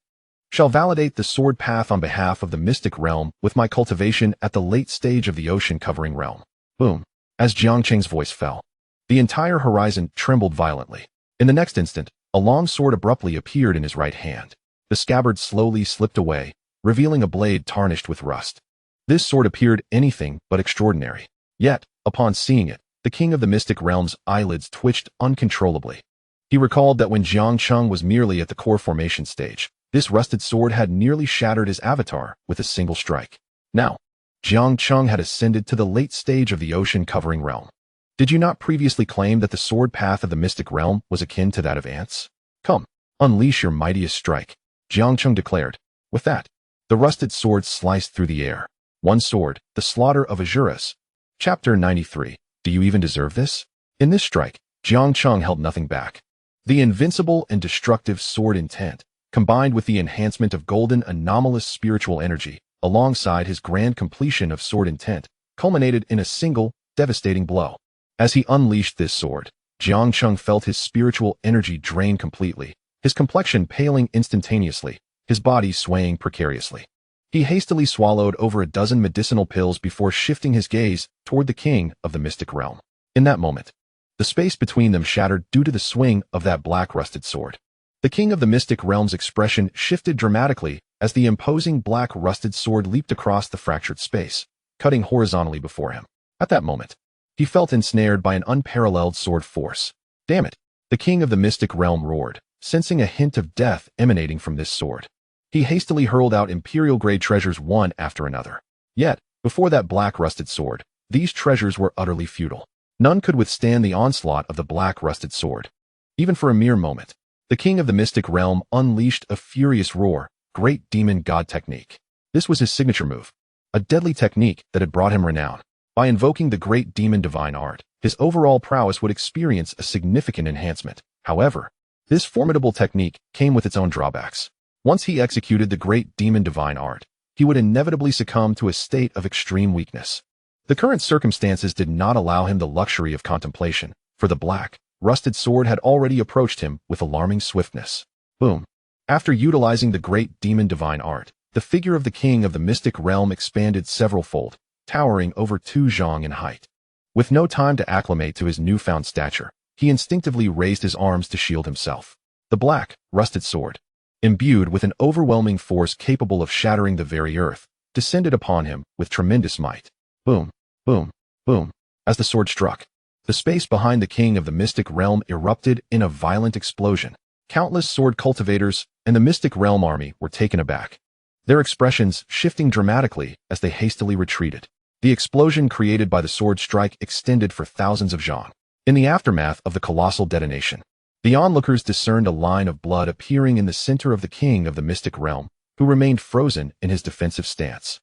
shall validate the sword path on behalf of the mystic realm with my cultivation at the late stage of the ocean-covering realm." Boom! As Jiang Cheng's voice fell, the entire horizon trembled violently. In the next instant, a long sword abruptly appeared in his right hand. The scabbard slowly slipped away, revealing a blade tarnished with rust. This sword appeared anything but extraordinary. Yet, upon seeing it, the king of the mystic realm's eyelids twitched uncontrollably. He recalled that when Jiang Cheng was merely at the core formation stage, this rusted sword had nearly shattered his avatar with a single strike. Now, Jiang Cheng had ascended to the late stage of the ocean-covering realm. Did you not previously claim that the sword path of the mystic realm was akin to that of ants? Come, unleash your mightiest strike, Jiang Cheng declared. With that, the rusted sword sliced through the air. One sword, the slaughter of Azurus. Chapter 93. Do you even deserve this? In this strike, Jiang Cheng held nothing back. The invincible and destructive sword intent, combined with the enhancement of golden anomalous spiritual energy, alongside his grand completion of sword intent, culminated in a single, devastating blow. As he unleashed this sword, Jiang Cheng felt his spiritual energy drain completely, his complexion paling instantaneously, his body swaying precariously. He hastily swallowed over a dozen medicinal pills before shifting his gaze toward the king of the mystic realm. In that moment, the space between them shattered due to the swing of that black rusted sword. The king of the mystic realm's expression shifted dramatically as the imposing black rusted sword leaped across the fractured space, cutting horizontally before him. At that moment, he felt ensnared by an unparalleled sword force. Damn it! The king of the mystic realm roared, sensing a hint of death emanating from this sword. He hastily hurled out imperial-grade treasures one after another. Yet, before that black rusted sword, these treasures were utterly futile. None could withstand the onslaught of the black rusted sword. Even for a mere moment, the king of the mystic realm unleashed a furious roar, Great Demon God Technique. This was his signature move, a deadly technique that had brought him renown. By invoking the Great Demon Divine Art, his overall prowess would experience a significant enhancement. However, this formidable technique came with its own drawbacks. Once he executed the Great Demon Divine Art, he would inevitably succumb to a state of extreme weakness. The current circumstances did not allow him the luxury of contemplation, for the black, rusted sword had already approached him with alarming swiftness. Boom. After utilizing the Great Demon Divine Art, the figure of the king of the mystic realm expanded several-fold, towering over 2 zhang in height. With no time to acclimate to his newfound stature, he instinctively raised his arms to shield himself. The black, rusted sword, imbued with an overwhelming force capable of shattering the very earth, descended upon him with tremendous might. Boom, boom, boom. As the sword struck, the space behind the king of the mystic realm erupted in a violent explosion. Countless sword cultivators and the mystic realm army were taken aback, their expressions shifting dramatically as they hastily retreated. The explosion created by the sword strike extended for thousands of zhang. In the aftermath of the colossal detonation, the onlookers discerned a line of blood appearing in the center of the king of the mystic realm, who remained frozen in his defensive stance.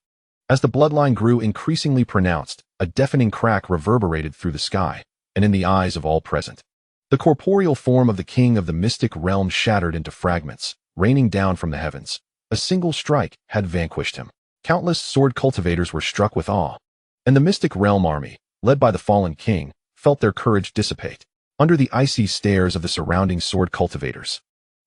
As the bloodline grew increasingly pronounced, a deafening crack reverberated through the sky, and in the eyes of all present. The corporeal form of the king of the mystic realm shattered into fragments, raining down from the heavens. A single strike had vanquished him. Countless sword cultivators were struck with awe, and the mystic realm army, led by the fallen king, felt their courage dissipate under the icy stares of the surrounding sword cultivators.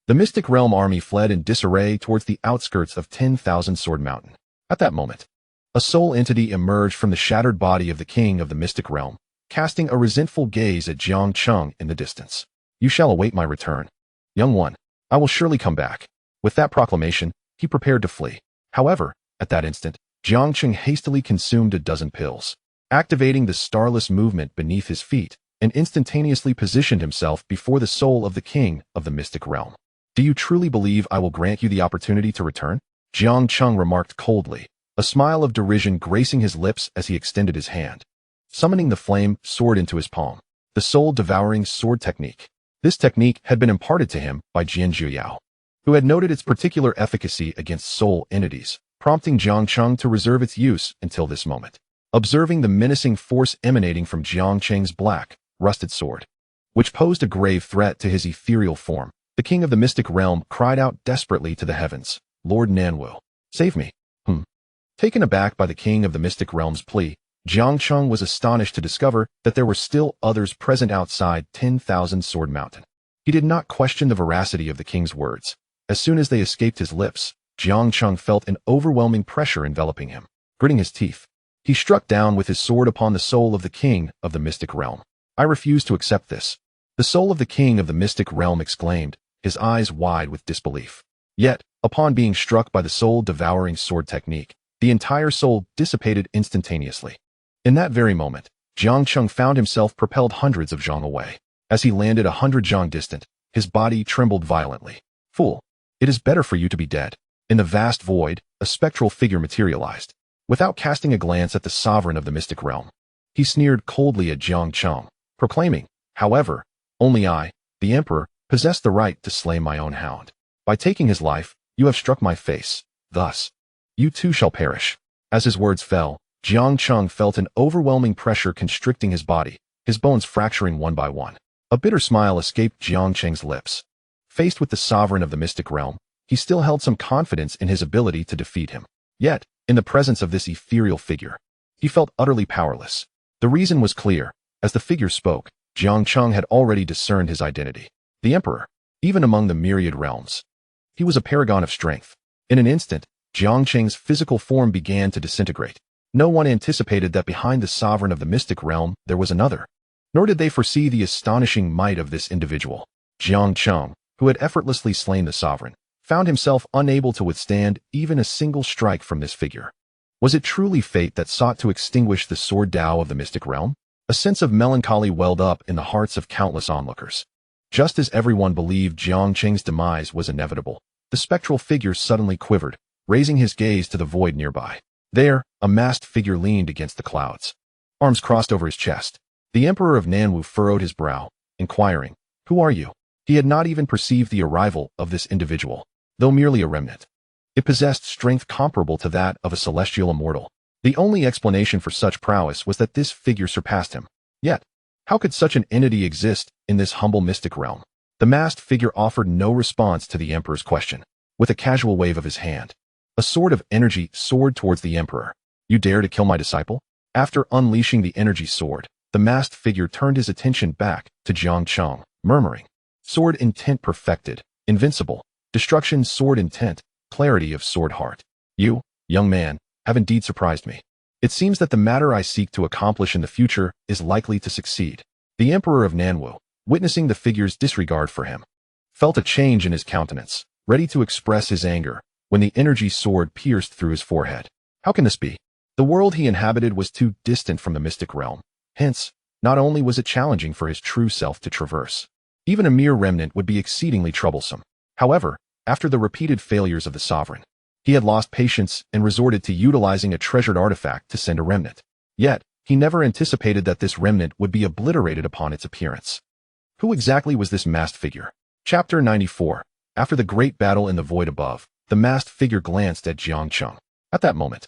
The mystic realm army fled in disarray towards the outskirts of 10,000 Sword Mountain. At that moment, a soul entity emerged from the shattered body of the king of the mystic realm, casting a resentful gaze at Jiang Cheng in the distance. You shall await my return. Young one, I will surely come back. With that proclamation, he prepared to flee. However, at that instant, Jiang Cheng hastily consumed a dozen pills, activating the starless movement beneath his feet, and instantaneously positioned himself before the soul of the king of the mystic realm. Do you truly believe I will grant you the opportunity to return? Jiang Cheng remarked coldly, a smile of derision gracing his lips as he extended his hand, summoning the flame sword into his palm. The soul-devouring sword technique. This technique had been imparted to him by Jian Zhuyao, who had noted its particular efficacy against soul entities, prompting Jiang Cheng to reserve its use until this moment. Observing the menacing force emanating from Jiang Cheng's black, rusted sword, which posed a grave threat to his ethereal form, the king of the mystic realm cried out desperately to the heavens, Lord Nanwu, save me. Taken aback by the king of the mystic realm's plea, Jiang Cheng was astonished to discover that there were still others present outside 10,000 Sword Mountain. He did not question the veracity of the king's words. As soon as they escaped his lips, Jiang Cheng felt an overwhelming pressure enveloping him. Gritting his teeth, he struck down with his sword upon the soul of the king of the mystic realm. I refuse to accept this. The soul of the king of the mystic realm exclaimed, his eyes wide with disbelief. Yet, upon being struck by the soul-devouring sword technique, the entire soul dissipated instantaneously. In that very moment, Jiang Cheng found himself propelled hundreds of zhang away. As he landed 100 zhang distant, his body trembled violently. Fool, it is better for you to be dead. In the vast void, a spectral figure materialized. Without casting a glance at the sovereign of the mystic realm, he sneered coldly at Jiang Cheng, proclaiming, however, only I, the emperor, possess the right to slay my own hound. By taking his life, you have struck my face. Thus, you too shall perish. As his words fell, Jiang Cheng felt an overwhelming pressure constricting his body, his bones fracturing one by one. A bitter smile escaped Jiang Cheng's lips. Faced with the sovereign of the mystic realm, he still held some confidence in his ability to defeat him. Yet, in the presence of this ethereal figure, he felt utterly powerless. The reason was clear. As the figure spoke, Jiang Cheng had already discerned his identity. The emperor, even among the myriad realms. He was a paragon of strength, In an instant, Jiang Cheng's physical form began to disintegrate. No one anticipated that behind the sovereign of the mystic realm there was another. Nor did they foresee the astonishing might of this individual. Jiang Cheng, who had effortlessly slain the sovereign, found himself unable to withstand even a single strike from this figure. Was it truly fate that sought to extinguish the sword Tao of the mystic realm? A sense of melancholy welled up in the hearts of countless onlookers. Just as everyone believed Jiang Cheng's demise was inevitable, the spectral figure suddenly quivered, raising his gaze to the void nearby. There, a masked figure leaned against the clouds. Arms crossed over his chest. The Emperor of Nanwu furrowed his brow, inquiring, "Who are you?" He had not even perceived the arrival of this individual, though merely a remnant. It possessed strength comparable to that of a celestial immortal. The only explanation for such prowess was that this figure surpassed him. Yet, how could such an entity exist in this humble mystic realm? The masked figure offered no response to the Emperor's question. With a casual wave of his hand, a sword of energy soared towards the Emperor. "You dare to kill my disciple?" After unleashing the energy sword, the masked figure turned his attention back to Jiang Cheng, murmuring, "Sword intent perfected, invincible, destruction sword intent, clarity of sword heart. You, young man, have indeed surprised me. It seems that the matter I seek to accomplish in the future is likely to succeed." The Emperor of Nanwu, witnessing the figure's disregard for him, felt a change in his countenance, ready to express his anger, when the energy sword pierced through his forehead. How can this be? The world he inhabited was too distant from the mystic realm. Hence, not only was it challenging for his true self to traverse, even a mere remnant would be exceedingly troublesome. However, after the repeated failures of the sovereign, he had lost patience and resorted to utilizing a treasured artifact to send a remnant. Yet, he never anticipated that this remnant would be obliterated upon its appearance. Who exactly was this masked figure? Chapter 94. After the great battle in the void above, the masked figure glanced at Jiang Cheng. At that moment,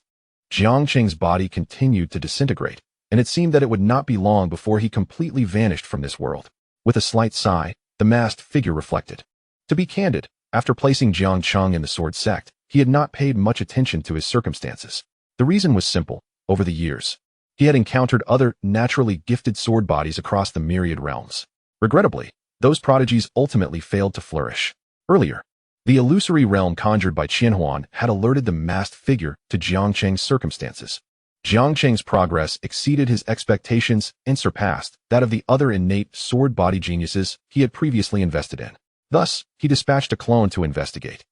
Jiang Cheng's body continued to disintegrate, and it seemed that it would not be long before he completely vanished from this world. With a slight sigh, the masked figure reflected. To be candid, after placing Jiang Cheng in the sword sect, he had not paid much attention to his circumstances. The reason was simple. Over the years, he had encountered other naturally gifted sword bodies across the myriad realms. Regrettably, those prodigies ultimately failed to flourish. Earlier, the illusory realm conjured by Qianhuan had alerted the masked figure to Jiang Cheng's circumstances. Jiang Cheng's progress exceeded his expectations and surpassed that of the other innate sword body geniuses he had previously invested in. Thus, he dispatched a clone to investigate.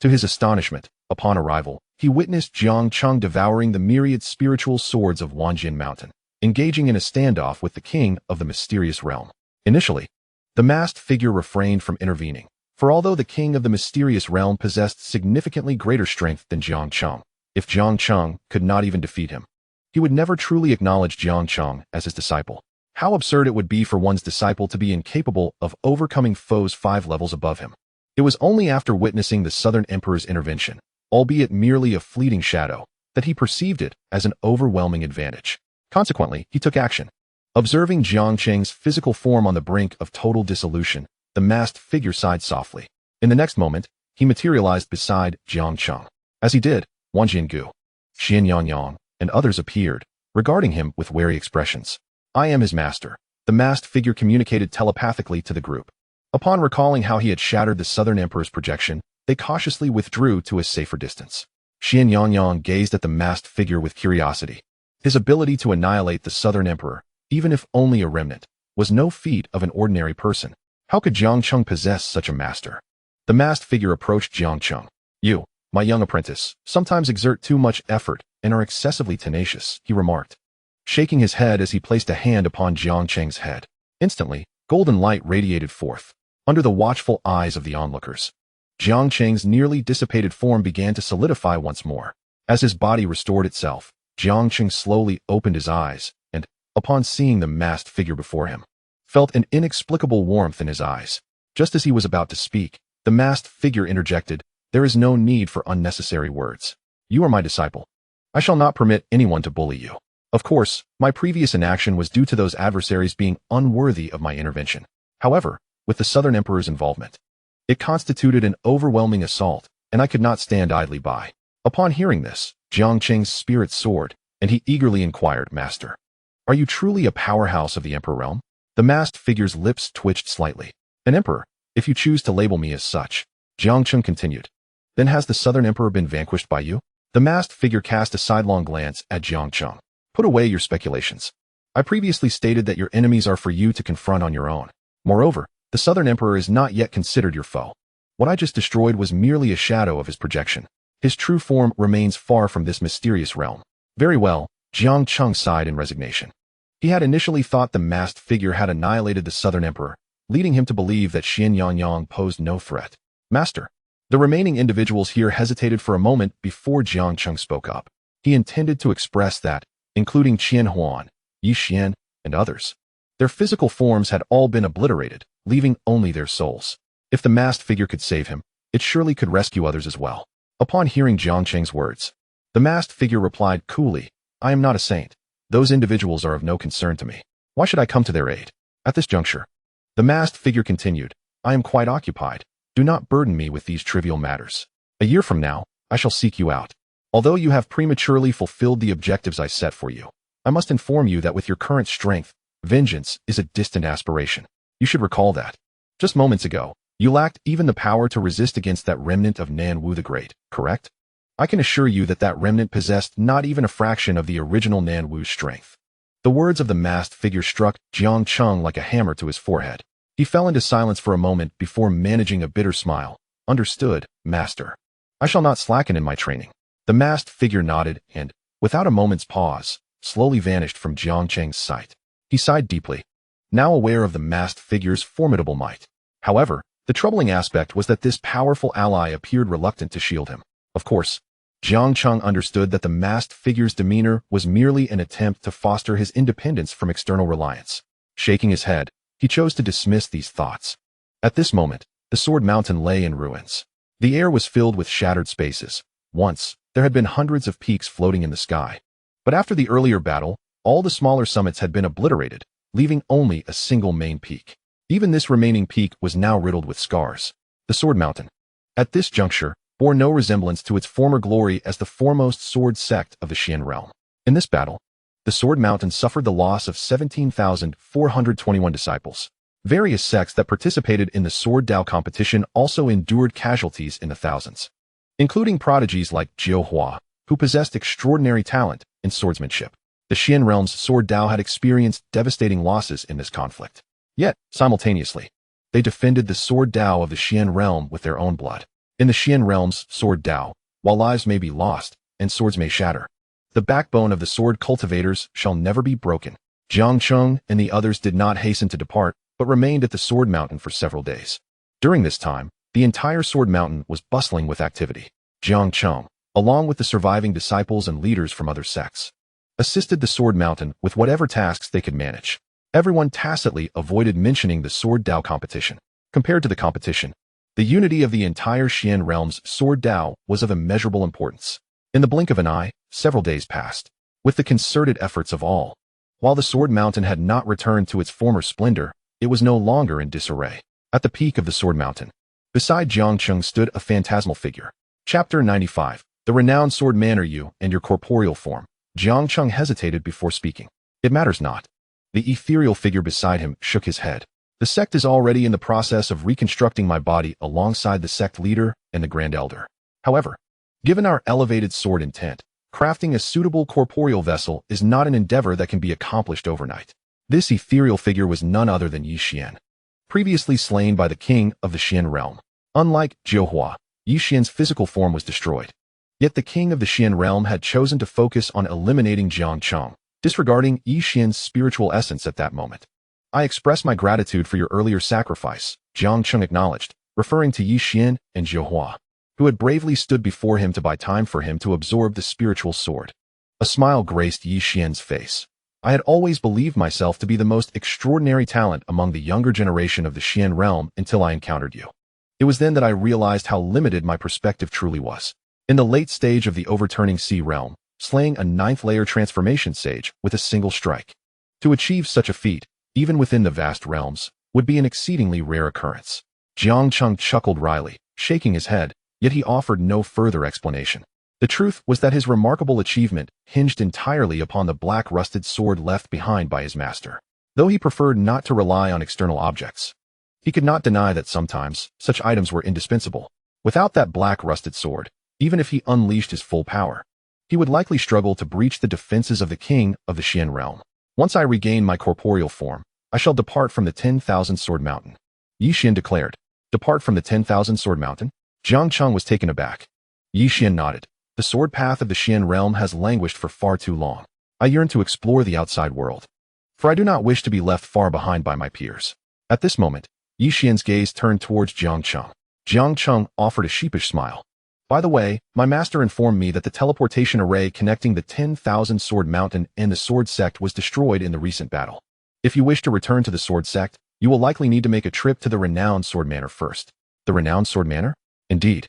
To his astonishment, upon arrival, he witnessed Jiang Cheng devouring the myriad spiritual swords of Wanjin Mountain, engaging in a standoff with the king of the mysterious realm. Initially, the masked figure refrained from intervening, for although the king of the mysterious realm possessed significantly greater strength than Jiang Cheng, if Jiang Cheng could not even defeat him, he would never truly acknowledge Jiang Cheng as his disciple. How absurd it would be for one's disciple to be incapable of overcoming foes 5 levels above him. It was only after witnessing the Southern Emperor's intervention, albeit merely a fleeting shadow, that he perceived it as an overwhelming advantage. Consequently, he took action. Observing Jiang Cheng's physical form on the brink of total dissolution, the masked figure sighed softly. In the next moment, he materialized beside Jiang Cheng. As he did, Wang Jiangu, Xian Yangyang, and others appeared, regarding him with wary expressions. "I am his master," the masked figure communicated telepathically to the group. Upon recalling how he had shattered the Southern Emperor's projection, they cautiously withdrew to a safer distance. Xian Yangyang gazed at the masked figure with curiosity. His ability to annihilate the Southern Emperor, even if only a remnant, was no feat of an ordinary person. How could Jiang Cheng possess such a master? The masked figure approached Jiang Cheng. "You, my young apprentice, sometimes exert too much effort and are excessively tenacious," he remarked, shaking his head as he placed a hand upon Jiang Cheng's head. Instantly, golden light radiated forth. Under the watchful eyes of the onlookers, Jiang Cheng's nearly dissipated form began to solidify once more. As his body restored itself, Jiang Cheng slowly opened his eyes and, upon seeing the masked figure before him, felt an inexplicable warmth in his eyes. Just as he was about to speak, the masked figure interjected, "There is no need for unnecessary words. You are my disciple. I shall not permit anyone to bully you. Of course, my previous inaction was due to those adversaries being unworthy of my intervention. However, with the Southern Emperor's involvement, it constituted an overwhelming assault, and I could not stand idly by." Upon hearing this, Jiang Cheng's spirit soared, and he eagerly inquired, "Master, are you truly a powerhouse of the Emperor realm?" The masked figure's lips twitched slightly. "An emperor, if you choose to label me as such," Jiang Cheng continued. Then has the Southern Emperor been vanquished by you? The masked figure cast a sidelong glance at Jiang Cheng. Put away your speculations. I previously stated that your enemies are for you to confront on your own. Moreover, the Southern Emperor is not yet considered your foe. What I just destroyed was merely a shadow of his projection. His true form remains far from this mysterious realm. Very well, Jiang Cheng sighed in resignation. He had initially thought the masked figure had annihilated the Southern Emperor, leading him to believe that Xian Yangyang posed no threat. Master. The remaining individuals here hesitated for a moment before Jiang Cheng spoke up. He intended to express that, including Qian Huan, Yi Xian, and others, their physical forms had all been obliterated, leaving only their souls. If the masked figure could save him, it surely could rescue others as well. Upon hearing Jiang Cheng's words, the masked figure replied coolly, I am not a saint. Those individuals are of no concern to me. Why should I come to their aid? At this juncture, the masked figure continued, I am quite occupied. Do not burden me with these trivial matters. A year from now, I shall seek you out. Although you have prematurely fulfilled the objectives I set for you, I must inform you that with your current strength, vengeance is a distant aspiration. You should recall that. Just moments ago, you lacked even the power to resist against that remnant of Nan Wu the Great, correct? I can assure you that that remnant possessed not even a fraction of the original Nan Wu's strength. The words of the masked figure struck Jiang Cheng like a hammer to his forehead. He fell into silence for a moment before managing a bitter smile. Understood, master. I shall not slacken in my training. The masked figure nodded and, without a moment's pause, slowly vanished from Jiang Cheng's sight. He sighed deeply, now aware of the masked figure's formidable might. However, the troubling aspect was that this powerful ally appeared reluctant to shield him. Of course, Jiang Cheng understood that the masked figure's demeanor was merely an attempt to foster his independence from external reliance. Shaking his head, he chose to dismiss these thoughts. At this moment, the Sword Mountain lay in ruins. The air was filled with shattered spaces. Once, there had been hundreds of peaks floating in the sky. But after the earlier battle, all the smaller summits had been obliterated, leaving only a single main peak. Even this remaining peak was now riddled with scars. The Sword Mountain, at this juncture, bore no resemblance to its former glory as the foremost sword sect of the Xian realm. In this battle, the Sword Mountain suffered the loss of 17,421 disciples. Various sects that participated in the Sword Dao competition also endured casualties in the thousands, including prodigies like Jiu Hua, who possessed extraordinary talent in swordsmanship. The Xian realm's Sword Dao had experienced devastating losses in this conflict. Yet, simultaneously, they defended the Sword Dao of the Xian realm with their own blood. In the Xian realm's Sword Dao, while lives may be lost and swords may shatter, the backbone of the sword cultivators shall never be broken. Jiang Cheng and the others did not hasten to depart, but remained at the Sword Mountain for several days. During this time, the entire Sword Mountain was bustling with activity. Jiang Cheng, along with the surviving disciples and leaders from other sects, assisted the Sword Mountain with whatever tasks they could manage. Everyone tacitly avoided mentioning the Sword Dao competition. Compared to the competition, the unity of the entire Xian realm's Sword Dao was of immeasurable importance. In the blink of an eye, several days passed, with the concerted efforts of all. While the Sword Mountain had not returned to its former splendor, it was no longer in disarray. At the peak of the Sword Mountain, beside Jiang Cheng stood a phantasmal figure. Chapter 95. The renowned swordman are you and your corporeal form. Jiang Cheng hesitated before speaking. It matters not. The ethereal figure beside him shook his head. The sect is already in the process of reconstructing my body alongside the sect leader and the Grand Elder. However, given our elevated sword intent, crafting a suitable corporeal vessel is not an endeavor that can be accomplished overnight. This ethereal figure was none other than Yi Xian, previously slain by the king of the Xian realm. Unlike Jiu Hua, Yi Xian's physical form was destroyed. Yet the king of the Xian realm had chosen to focus on eliminating Jiang Cheng, disregarding Yi Xian's spiritual essence at that moment. I express my gratitude for your earlier sacrifice, Jiang Cheng acknowledged, referring to Yi Xian and Jiu Hua, who had bravely stood before him to buy time for him to absorb the spiritual sword. A smile graced Yi Xian's face. I had always believed myself to be the most extraordinary talent among the younger generation of the Xian realm until I encountered you. It was then that I realized how limited my perspective truly was. In the late stage of the overturning sea realm, slaying a 9th-layer transformation sage with a single strike. To achieve such a feat, even within the vast realms, would be an exceedingly rare occurrence. Jiang Cheng chuckled wryly, shaking his head, yet he offered no further explanation. The truth was that his remarkable achievement hinged entirely upon the black rusted sword left behind by his master. Though he preferred not to rely on external objects, he could not deny that sometimes such items were indispensable. Without that black rusted sword, even if he unleashed his full power, he would likely struggle to breach the defenses of the king of the Xian realm. Once I regain my corporeal form, I shall depart from the 10,000 Sword Mountain, Yi Xian declared. Depart from the 10,000 Sword Mountain? Jiang Cheng was taken aback. Yi Xian nodded. The sword path of the Xian realm has languished for far too long. I yearn to explore the outside world, for I do not wish to be left far behind by my peers. At this moment, Yi Xian's gaze turned towards Jiang Cheng. Jiang Cheng offered a sheepish smile. By the way, my master informed me that the teleportation array connecting the 10,000 Sword Mountain and the Sword Sect was destroyed in the recent battle. If you wish to return to the Sword Sect, you will likely need to make a trip to the renowned Sword Manor first. The renowned Sword Manor? Indeed.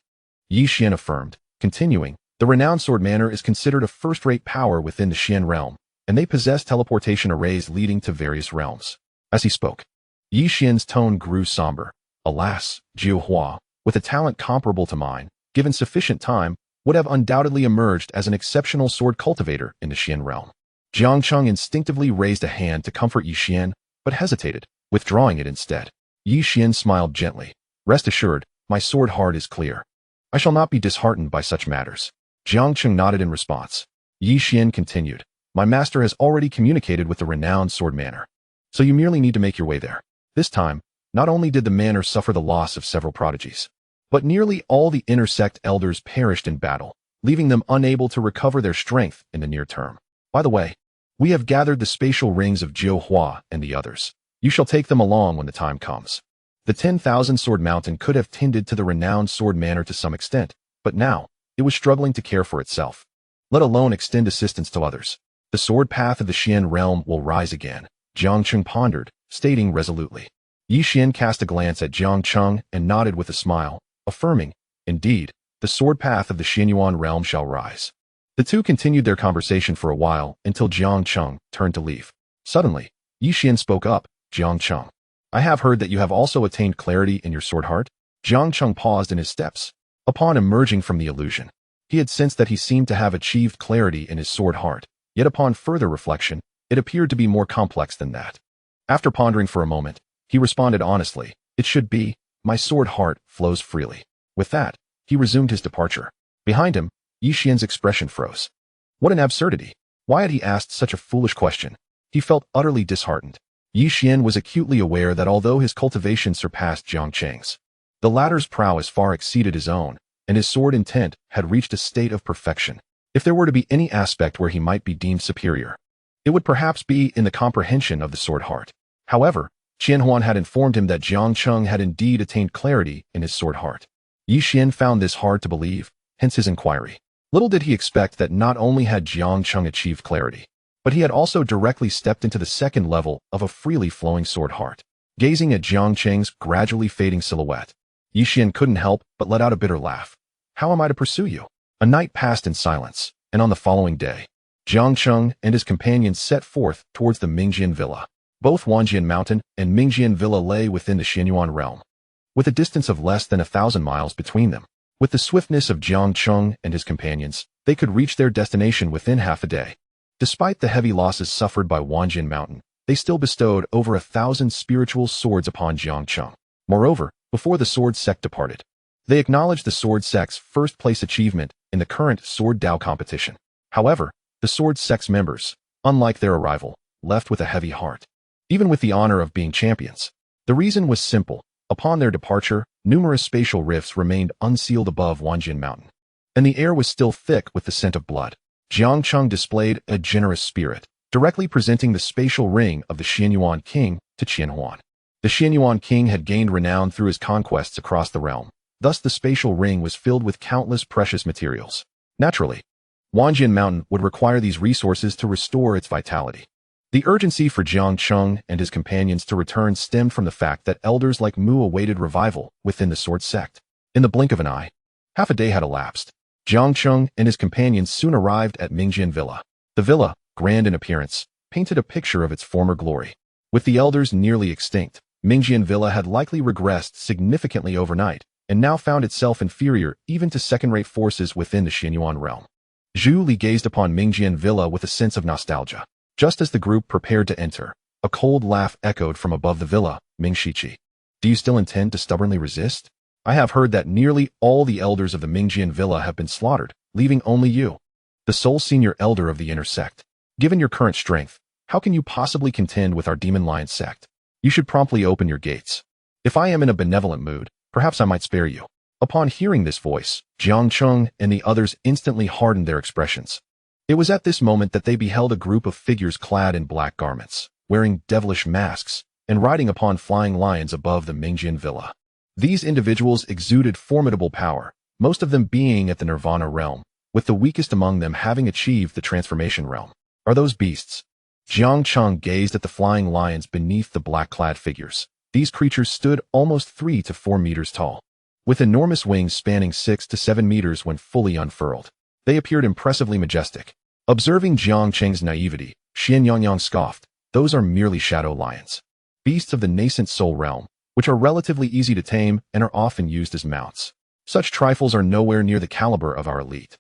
Yi Xian affirmed, continuing, the renowned Sword Manor is considered a first-rate power within the Xian realm, and they possess teleportation arrays leading to various realms. As he spoke, Yi Xian's tone grew somber. Alas, Jiu Hua, with a talent comparable to mine, given sufficient time, would have undoubtedly emerged as an exceptional sword cultivator in the Xian realm. Jiang Cheng instinctively raised a hand to comfort Yi Xian, but hesitated, withdrawing it instead. Yi Xian smiled gently. Rest assured, my sword heart is clear. I shall not be disheartened by such matters. Jiang Cheng nodded in response. Yi Xian continued. My master has already communicated with the renowned Sword Manor, so you merely need to make your way there. This time, not only did the manor suffer the loss of several prodigies, but nearly all the inner sect elders perished in battle, leaving them unable to recover their strength in the near term. By the way, we have gathered the spatial rings of Jiu Hua and the others. You shall take them along when the time comes. The 10,000 Sword Mountain could have tended to the renowned Sword Manor to some extent, but now, it was struggling to care for itself, let alone extend assistance to others. The sword path of the Xian realm will rise again, Jiang Cheng pondered, stating resolutely. Yi Xian cast a glance at Jiang Cheng and nodded with a smile, affirming, indeed, the sword path of the Xianyuan realm shall rise. The two continued their conversation for a while until Jiang Cheng turned to leave. Suddenly, Yi Xian spoke up. Jiang Cheng, I have heard that you have also attained clarity in your sword heart. Jiang Cheng paused in his steps. Upon emerging from the illusion, he had sensed that he seemed to have achieved clarity in his sword heart, yet upon further reflection, it appeared to be more complex than that. After pondering for a moment, he responded honestly, it should be, my sword heart flows freely. With that, he resumed his departure. Behind him, Yi Xian's expression froze. What an absurdity. Why had he asked such a foolish question? He felt utterly disheartened. Yi Xian was acutely aware that although his cultivation surpassed Jiang Cheng's, the latter's prowess far exceeded his own, and his sword intent had reached a state of perfection. If there were to be any aspect where he might be deemed superior, it would perhaps be in the comprehension of the sword heart. However, Qian Huan had informed him that Jiang Cheng had indeed attained clarity in his sword heart. Yi Xian found this hard to believe, hence his inquiry. Little did he expect that not only had Jiang Cheng achieved clarity, but he had also directly stepped into the second level of a freely flowing sword heart. Gazing at Jiang Cheng's gradually fading silhouette, Yi Xian couldn't help but let out a bitter laugh. How am I to pursue you? A night passed in silence, and on the following day, Jiang Cheng and his companions set forth towards the Mingjian Villa. Both Wanjian Mountain and Mingjian Villa lay within the Xianyuan realm, with a distance of less than 1,000 miles between them. With the swiftness of Jiang Cheng and his companions, they could reach their destination within half a day. Despite the heavy losses suffered by Wanjian Mountain, they still bestowed over 1,000 spiritual swords upon Jiang Cheng. Moreover, before the Sword Sect departed, they acknowledged the Sword Sect's first-place achievement in the current Sword Dao competition. However, the Sword Sect's members, unlike their arrival, left with a heavy heart, even with the honor of being champions. The reason was simple. Upon their departure, numerous spatial rifts remained unsealed above Wanjian Mountain, and the air was still thick with the scent of blood. Jiang Cheng displayed a generous spirit, directly presenting the spatial ring of the Xianyuan king to Qian Huan. The Xianyuan king had gained renown through his conquests across the realm, thus the spatial ring was filled with countless precious materials. Naturally, Wanjian Mountain would require these resources to restore its vitality. The urgency for Jiang Cheng and his companions to return stemmed from the fact that elders like Mu awaited revival within the Sword Sect. In the blink of an eye, half a day had elapsed. Jiang Cheng and his companions soon arrived at Mingjian Villa. The villa, grand in appearance, painted a picture of its former glory. With the elders nearly extinct, Mingjian Villa had likely regressed significantly overnight, and now found itself inferior even to second-rate forces within the Xianyuan realm. Zhu Li gazed upon Mingjian Villa with a sense of nostalgia. Just as the group prepared to enter, a cold laugh echoed from above the villa. Ming Shiqi, do you still intend to stubbornly resist? I have heard that nearly all the elders of the Mingjian Villa have been slaughtered, leaving only you, the sole senior elder of the inner sect. Given your current strength, how can you possibly contend with our demon lion sect? You should promptly open your gates. If I am in a benevolent mood, perhaps I might spare you." Upon hearing this voice, Jiang Cheng and the others instantly hardened their expressions. It was at this moment that they beheld a group of figures clad in black garments, wearing devilish masks, and riding upon flying lions above the Mingjian Villa. These individuals exuded formidable power, most of them being at the Nirvana realm, with the weakest among them having achieved the transformation realm. "Are those beasts?" Jiang Cheng gazed at the flying lions beneath the black-clad figures. These creatures stood almost 3 to 4 meters tall, with enormous wings spanning 6 to 7 meters when fully unfurled. They appeared impressively majestic. Observing Jiang Cheng's naivety, Xian Yangyang scoffed, "Those are merely shadow lions, beasts of the nascent soul realm, which are relatively easy to tame and are often used as mounts. Such trifles are nowhere near the caliber of our elite."